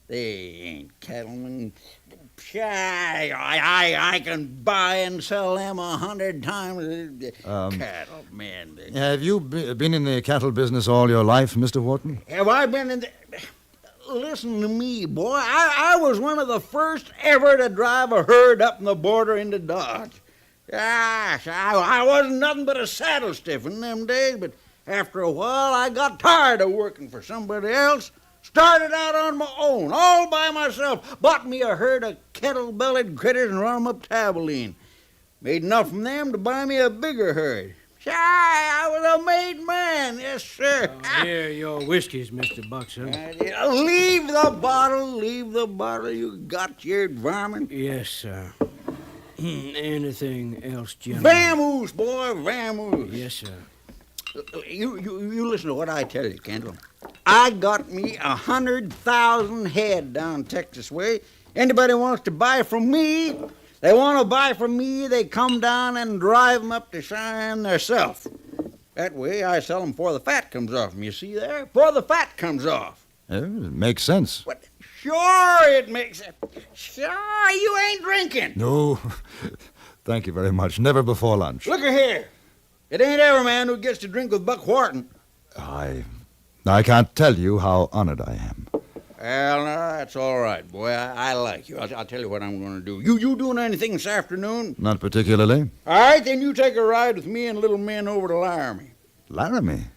They ain't cattlemen. I can buy and sell them 100 times. Cattlemen.
Have you been in the cattle business all your life, Mr. Wharton?
Have I been in the... Listen to me, boy. I was one of the first ever to drive a herd up in the border into Dodge. Gosh, I wasn't nothing but a saddle stiff in them days, but after a while I got tired of working for somebody else. Started out on my own, all by myself. Bought me a herd of kettle-bellied critters and run 'em up Tabeline. Made enough from them to buy me a bigger herd. I was a made man, yes, sir.
Here are your whiskeys, Mr. Buxton.
Leave the bottle. You got your varmint?
Yes, sir. Anything else, Jim?
Vamoose, boy, vamoose.
Yes, sir.
You listen to what I tell you, Kendall. I got me 100,000 head down Texas way. Anybody wants to buy from me, they want to buy from me, they come down and drive 'em up to Cheyenne theirself. That way I sell 'em before the fat comes off 'em, you see there? Before the fat comes off.
It makes sense.
What? Sure it makes it. Sure, you ain't drinking.
No, thank you very much. Never before lunch.
Look here. It ain't every man who gets to drink with Buck Wharton.
I can't tell you how honored I am.
Well, no, that's all right, boy. I like you. I'll tell you what I'm going to do. You doing anything this afternoon?
Not particularly.
All right, then you take a ride with me and little men over to Laramie.
Laramie?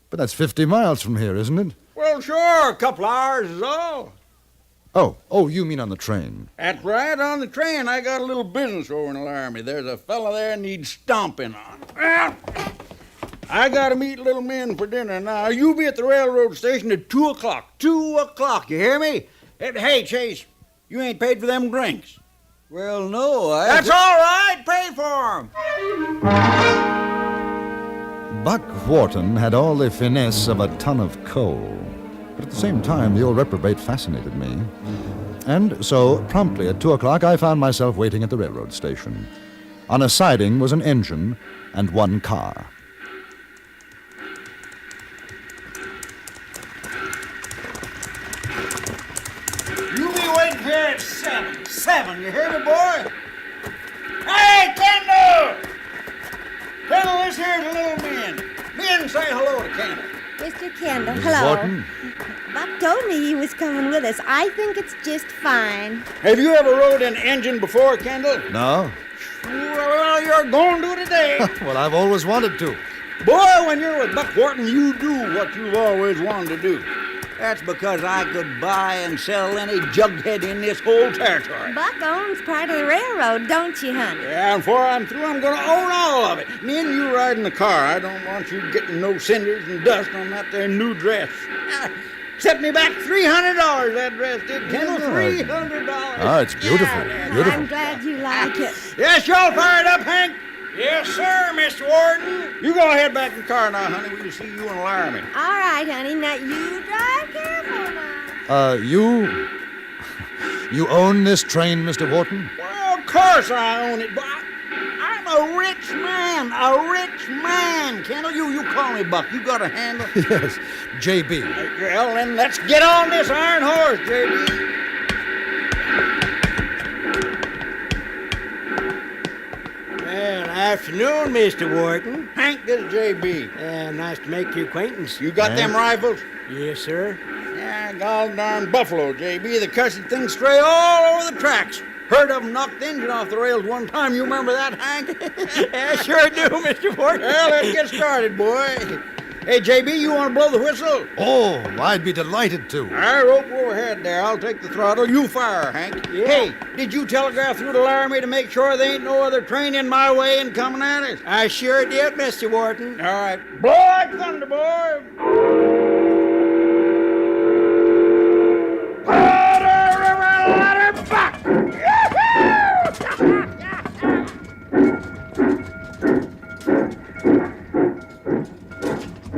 But that's 50 miles from here, isn't it?
Well, sure. A couple hours is all.
Oh, you mean on the train?
That's right, on the train. I got a little business over in Laramie. There's a fella there needs stomping on. Well, I got to meet little men for dinner. Now, you be at the railroad station at 2 o'clock. 2 o'clock, you hear me? Hey, Chase, you ain't paid for them drinks.
Well, no,
That's all right. Pay for 'em.
Buck Wharton had all the finesse of a ton of coal. But at the same time, the old reprobate fascinated me. And so, promptly at 2 o'clock, I found myself waiting at the railroad station. On a siding was an engine, and one car.
You be waiting here at 7. 7, you hear me, boy? Hey, Kendall! Kendall, this here's a little men. Men, say hello to Kendall.
Mr. Kendall,
Mrs.
hello.
Wharton?
Buck told me he was coming with us. I think it's just fine.
Have you ever rode an engine before, Kendall?
No?
Well, you're going to today.
Well, I've always wanted to.
Boy, when you're with Buck Wharton, you do what you've always wanted to do. That's because I could buy and sell any jughead in this whole territory.
Buck owns part of the railroad, don't you, honey?
Yeah, and before I'm through, I'm going to own all of it. Me and you ride in the car. I don't want you getting no cinders and dust on that there new dress. Set me back $300, that dress did, Kendall. $300.
Ah, it's beautiful. Beautiful.
I'm glad you like it.
Yes, y'all fired up, Hank? Yes, sir, Mr. Warden. You go ahead back in the car now, honey. We'll see you and Laramie.
All right, honey. Now, you drive careful now.
You own this train, Mr. Wharton?
Well, of course I own it, but I'm a rich man. A rich man. Kendall, you call me Buck. You got a handle?
Yes, J.B.
Well, then let's get on this iron horse, J.B.
Well, afternoon, Mr. Wharton.
Hank, this is J.B.
Nice to make your acquaintance.
You got them rifles?
Yes, sir.
Yeah, gol darn buffalo, J.B. The cussed things stray all over the tracks. Heard of them knock the engine off the rails one time. You remember that, Hank?
I sure do, Mr. Wharton.
Well, let's get started, boy. Hey, J.B., you want to blow the whistle?
Oh, I'd be delighted to.
All right, rope overhead there. I'll take the throttle. You fire, Hank.
Yeah.
Hey, did you telegraph through to Laramie to make sure there ain't no other train in my way and coming at us?
I sure did, Mr. Wharton.
All right. Blow like thunder, boy. Ladder, river, ladder, back!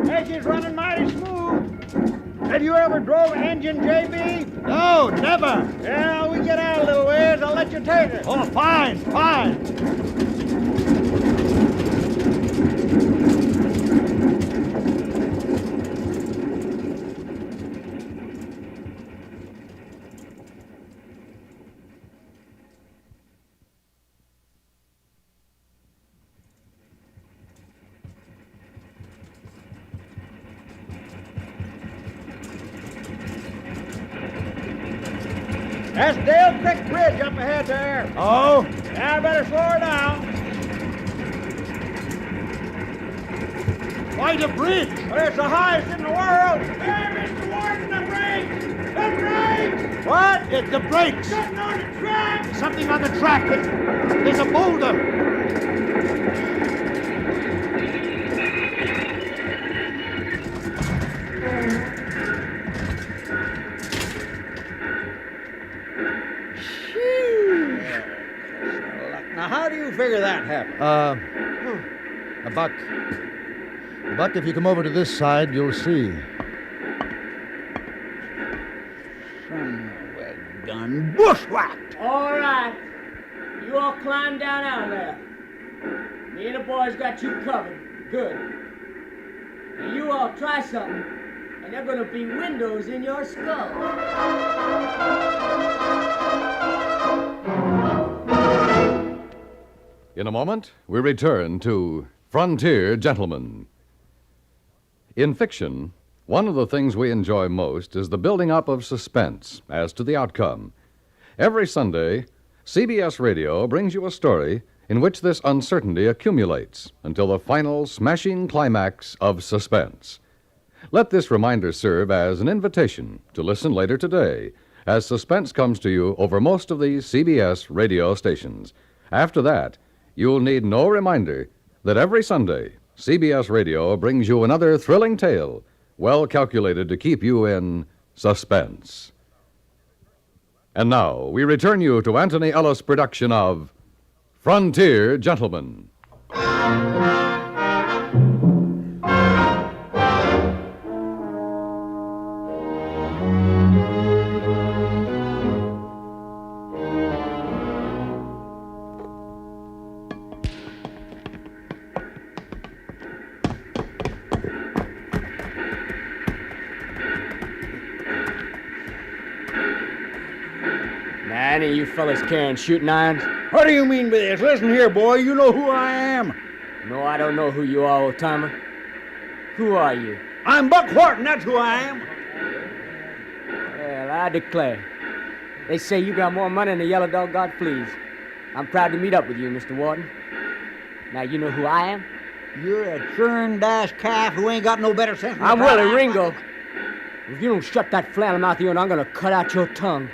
Engine's running mighty smooth. Have you ever drove an engine, J.B.?
No, never.
Yeah, we get out a little ways. I'll let you take it.
Oh, fine, fine.
That's Dale Creek Bridge up ahead there.
Oh?
Yeah, I better slow her down.
Why the bridge?
Well, it's the highest in the world. Hey, Mr. Warden, the brakes! The brakes!
What? It's the brakes.
Something on the track!
Something on the track. There's a boulder.
Now, how do you figure that happened?
A buck. Buck, if you come over to this side, you'll see.
Son of a gun. Bushwhacked!
All right. You all climb down out of there. Me and the boys got you covered. Good. And you all try something, and there are going to be windows in your skull.
In a moment, we return to Frontier Gentlemen. In fiction, one of the things we enjoy most is the building up of suspense as to the outcome. Every Sunday, CBS Radio brings you a story in which this uncertainty accumulates until the final smashing climax of suspense. Let this reminder serve as an invitation to listen later today as suspense comes to you over most of these CBS radio stations. After that, you'll need no reminder that every Sunday, CBS Radio brings you another thrilling tale well calculated to keep you in suspense. And now, we return you to Anthony Ellis' production of Frontier Gentlemen.
Any of you fellas carrying shooting irons?
What do you mean by this? Listen here, boy. You know who I am.
No, I don't know who you are, old-timer. Who are you?
I'm Buck Wharton. That's who I am.
Well, I declare. They say you got more money than the yellow dog got fleas. I'm proud to meet up with you, Mr. Wharton. Now, you know who I am?
You're a churn-dash calf who ain't got no better sense than
I'm Willie Ringo. If you don't shut that flannel mouth of yours, I'm gonna cut out your tongue.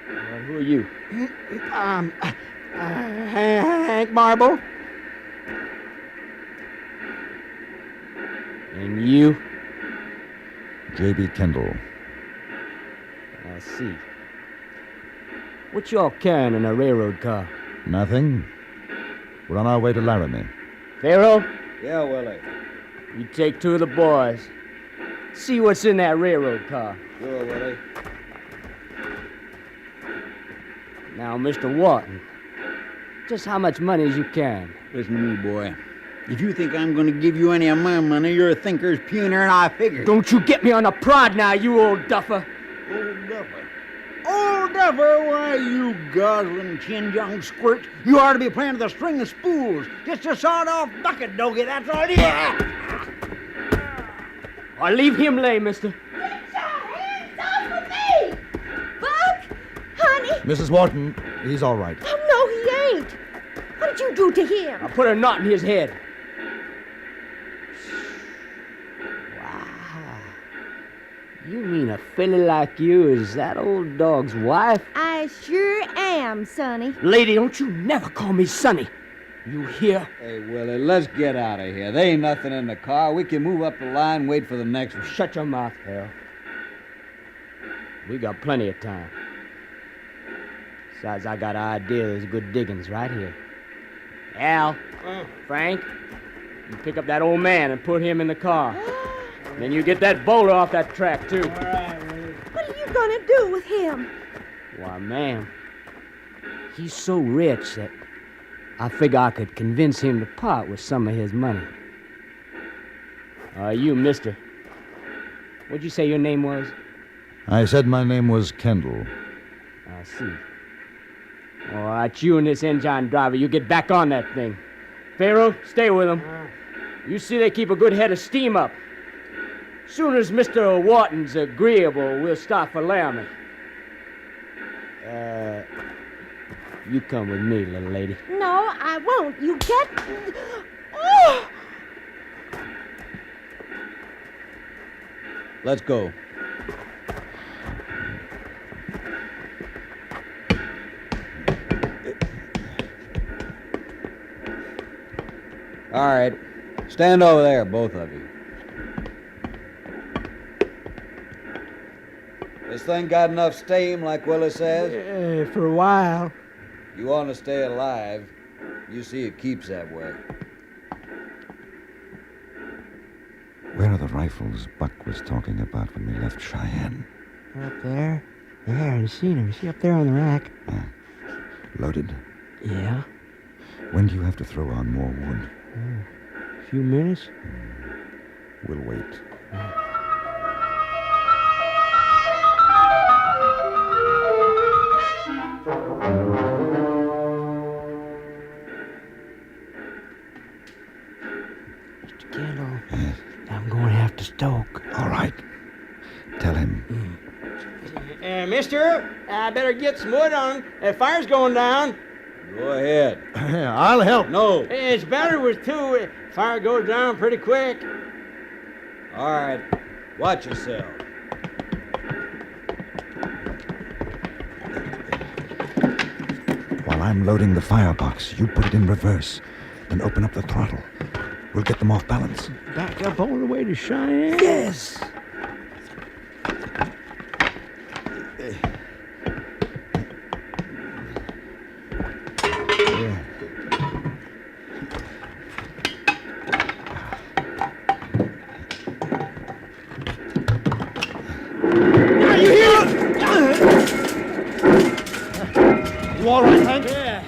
Well, who are you?
Hank Marble.
And you?
J.B. Kendall.
I see. What y'all carrying in a railroad car?
Nothing. We're on our way to Laramie.
Pharaoh?
Yeah, Willie.
You take two of the boys. See what's in that railroad car.
Sure, Willie.
Now, Mr. Wharton, just how much money is you carrying?
Listen to me, boy. If you think I'm going to give you any of my money, you're a thinker's puner, and I figure.
Don't you get me on the prod now, you old duffer.
Old duffer? Old duffer? Why, you gozzling chin-young squirt. You ought to be playing with a string of spools. Just a sawed-off bucket, doggy, that's all you are.
Or leave him lay, mister.
Get your hands off of me! Buck! Honey!
Mrs. Wharton, he's all right.
Oh, no, he ain't. What did you do to him?
I put a knot in his head. You mean a filly like you is that old dog's wife?
I sure am, Sonny.
Lady, don't you never call me Sonny. You hear?
Hey, Willie, let's get out of here. There ain't nothing in the car. We can move up the line and wait for the next one.
Shut your mouth, Hal. We got plenty of time. Besides, I got an idea there's good diggings right here. Al, Frank, you pick up that old man and put him in the car. Then you get that bowler off that track, too.
All right, Willie. What are you gonna do with him?
Why, ma'am, he's so rich that I figure I could convince him to part with some of his money. You, mister. What'd you say your name was?
I said my name was Kendall.
I see. All right, you and this engine driver, you get back on that thing. Pharaoh, stay with him. You see they keep a good head of steam up. Soon as Mr. Wharton's agreeable, we'll start for Laramie. You come with me, little lady.
No, I won't. You get... Oh!
Let's go. All right. Stand over there, both of you. This thing got enough steam, like Willie says?
For a while.
You want to stay alive, you see it keeps that way.
Where are the rifles Buck was talking about when we left Cheyenne?
Up there? Yeah, I've seen them. See up there on the rack?
Loaded?
Yeah.
When do you have to throw on more wood?
A few minutes.
We'll wait.
Mr. Kendall, I'm going after Stoke.
All right. Tell him.
Mister, I better get some wood on. That fire's going down.
Go ahead.
I'll help.
No.
It's better with two. Fire goes down pretty quick.
All right. Watch yourself.
While I'm loading the firebox, you put it in reverse. Then open up the throttle. We'll get them off balance.
Back up all the way to Cheyenne?
Yes.
You all right, Hank? Yeah.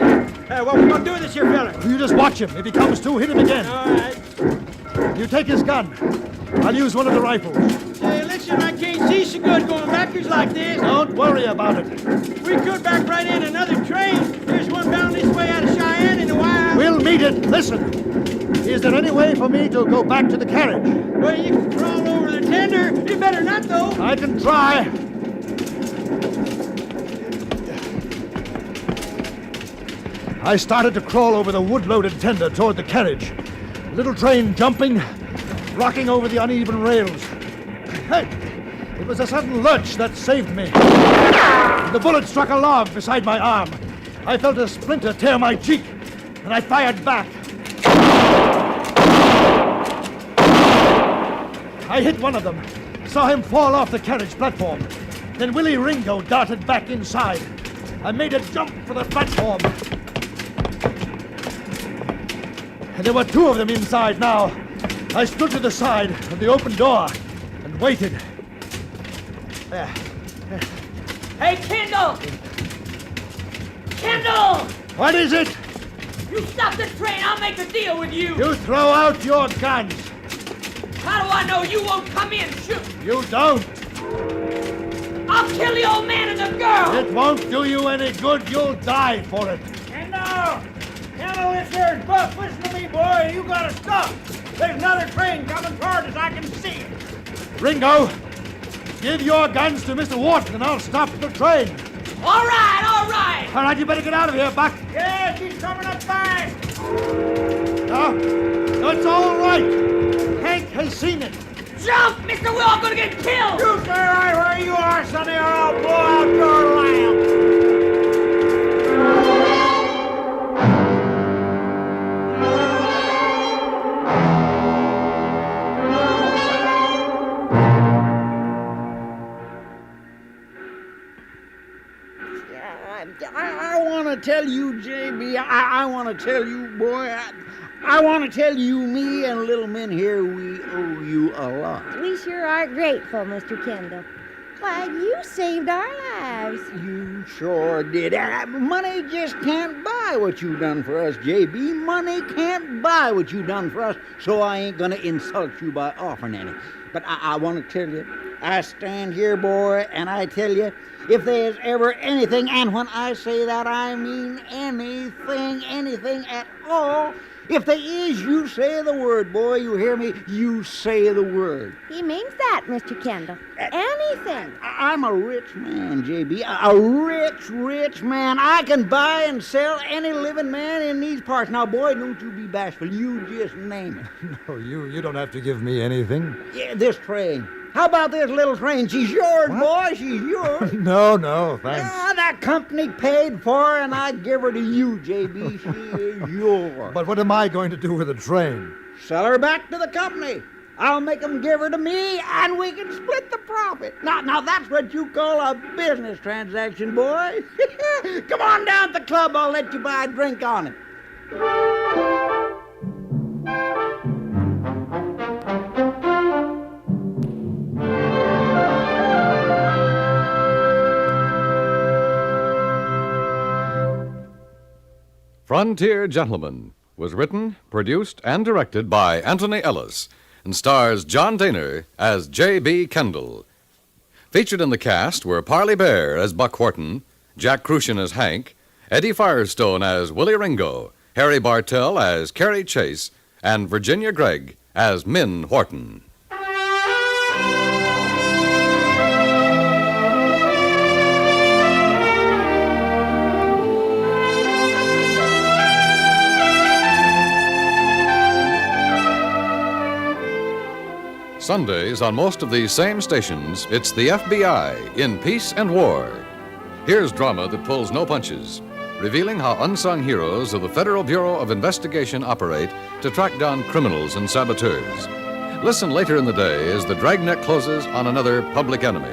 Hey, what are we gonna do with this here fella?
You just watch him. If he comes to, hit him again.
All right.
You take his gun. I'll use one of the rifles.
Hey, listen, I can't see so good going back suckers like this.
Don't worry about it.
We could back right in another train. There's one bound this way out of Cheyenne in a while.
We'll meet it. Listen. Is there any way for me to go back to the carriage?
Well, you can crawl over the tender. You better not, though.
I can try. I started to crawl over the wood-loaded tender toward the carriage. Little train jumping, rocking over the uneven rails. Hey, it was a sudden lurch that saved me. The bullet struck a log beside my arm. I felt a splinter tear my cheek, and I fired back. I hit one of them, saw him fall off the carriage platform. Then Willie Ringo darted back inside. I made a jump for the platform. And there were two of them inside now. I stood to the side of the open door and waited. There.
Hey, Kendall! Kendall!
What is it?
You stop this train, I'll make a deal with you!
You throw out your guns!
How do I know you won't come in and shoot?
You don't!
I'll kill the old man and the girl!
It won't do you any good. You'll die for it.
Kendall! Kendall, this here's Buck. Listen to me, boy. You gotta stop. There's another train coming toward us. I can see it.
Ringo, give your guns to Mr. Wharton and I'll stop the train.
All right, all right.
All right, you better get out of here, Buck.
Yeah, she's coming up fast.
No, it's all right. Hank has seen it.
Jump, Mr. We're all gonna get killed.
You stay right where you are, sonny, or I'll blow out your lamp.
I want to tell you, J.B., I want to tell you, boy, I want to tell you, me and little men here, we owe you a lot.
We sure are grateful, Mr. Kendall. Why, you saved our lives.
You sure did. Money just can't buy what you done for us, J.B. Money can't buy what you done for us, so I ain't going to insult you by offering any. But I want to tell you, I stand here, boy, and I tell you, if there's ever anything, and when I say that, I mean anything at all, if there is, you say the word, boy, you hear me? You say the word.
He means that, Mr. Kendall. Anything.
I'm a rich man, J.B., a rich man. I can buy and sell any living man in these parts. Now, boy, don't you be bashful. You just name it.
No, you don't have to give me anything.
Yeah, this train. How about this little train? She's yours, boy. She's yours.
No, thanks.
That company paid for her, and I'd give her to you, J.B. She is yours.
But what am I going to do with the train?
Sell her back to the company. I'll make them give her to me, and we can split the profit. Now that's what you call a business transaction, boy. Come on down to the club. I'll let you buy a drink on it.
Frontier Gentlemen was written, produced, and directed by Anthony Ellis and stars John Dehner as J.B. Kendall. Featured in the cast were Parley Bear as Buck Wharton, Jack Crucian as Hank, Eddie Firestone as Willie Ringo, Harry Bartell as Carrie Chase, and Virginia Gregg as Min Wharton. Sundays on most of these same stations, it's the FBI in Peace and War. Here's drama that pulls no punches, revealing how unsung heroes of the Federal Bureau of Investigation operate to track down criminals and saboteurs. Listen later in the day as the dragnet closes on another public enemy.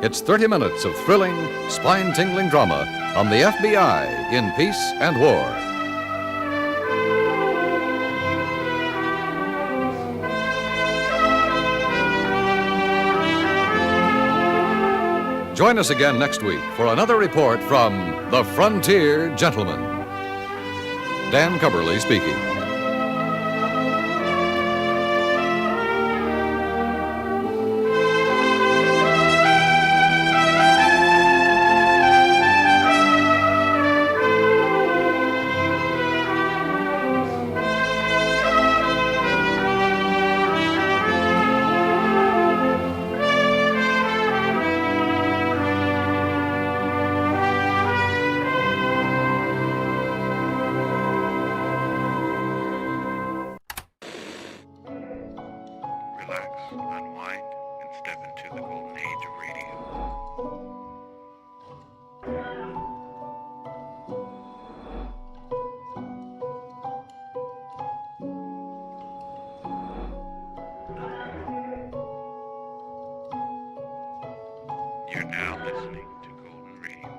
It's 30 minutes of thrilling, spine-tingling drama on the FBI in Peace and War. Join us again next week for another report from the Frontier Gentlemen. Dan Cubberly speaking.
You're now listening to Golden Radio.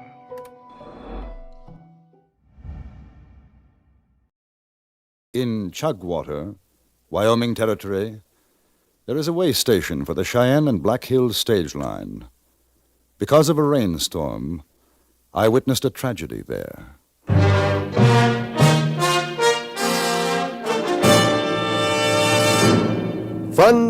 In Chugwater, Wyoming Territory, there is a way station for the Cheyenne and Black Hills stage line. Because of a rainstorm, I witnessed a tragedy there.
Frontier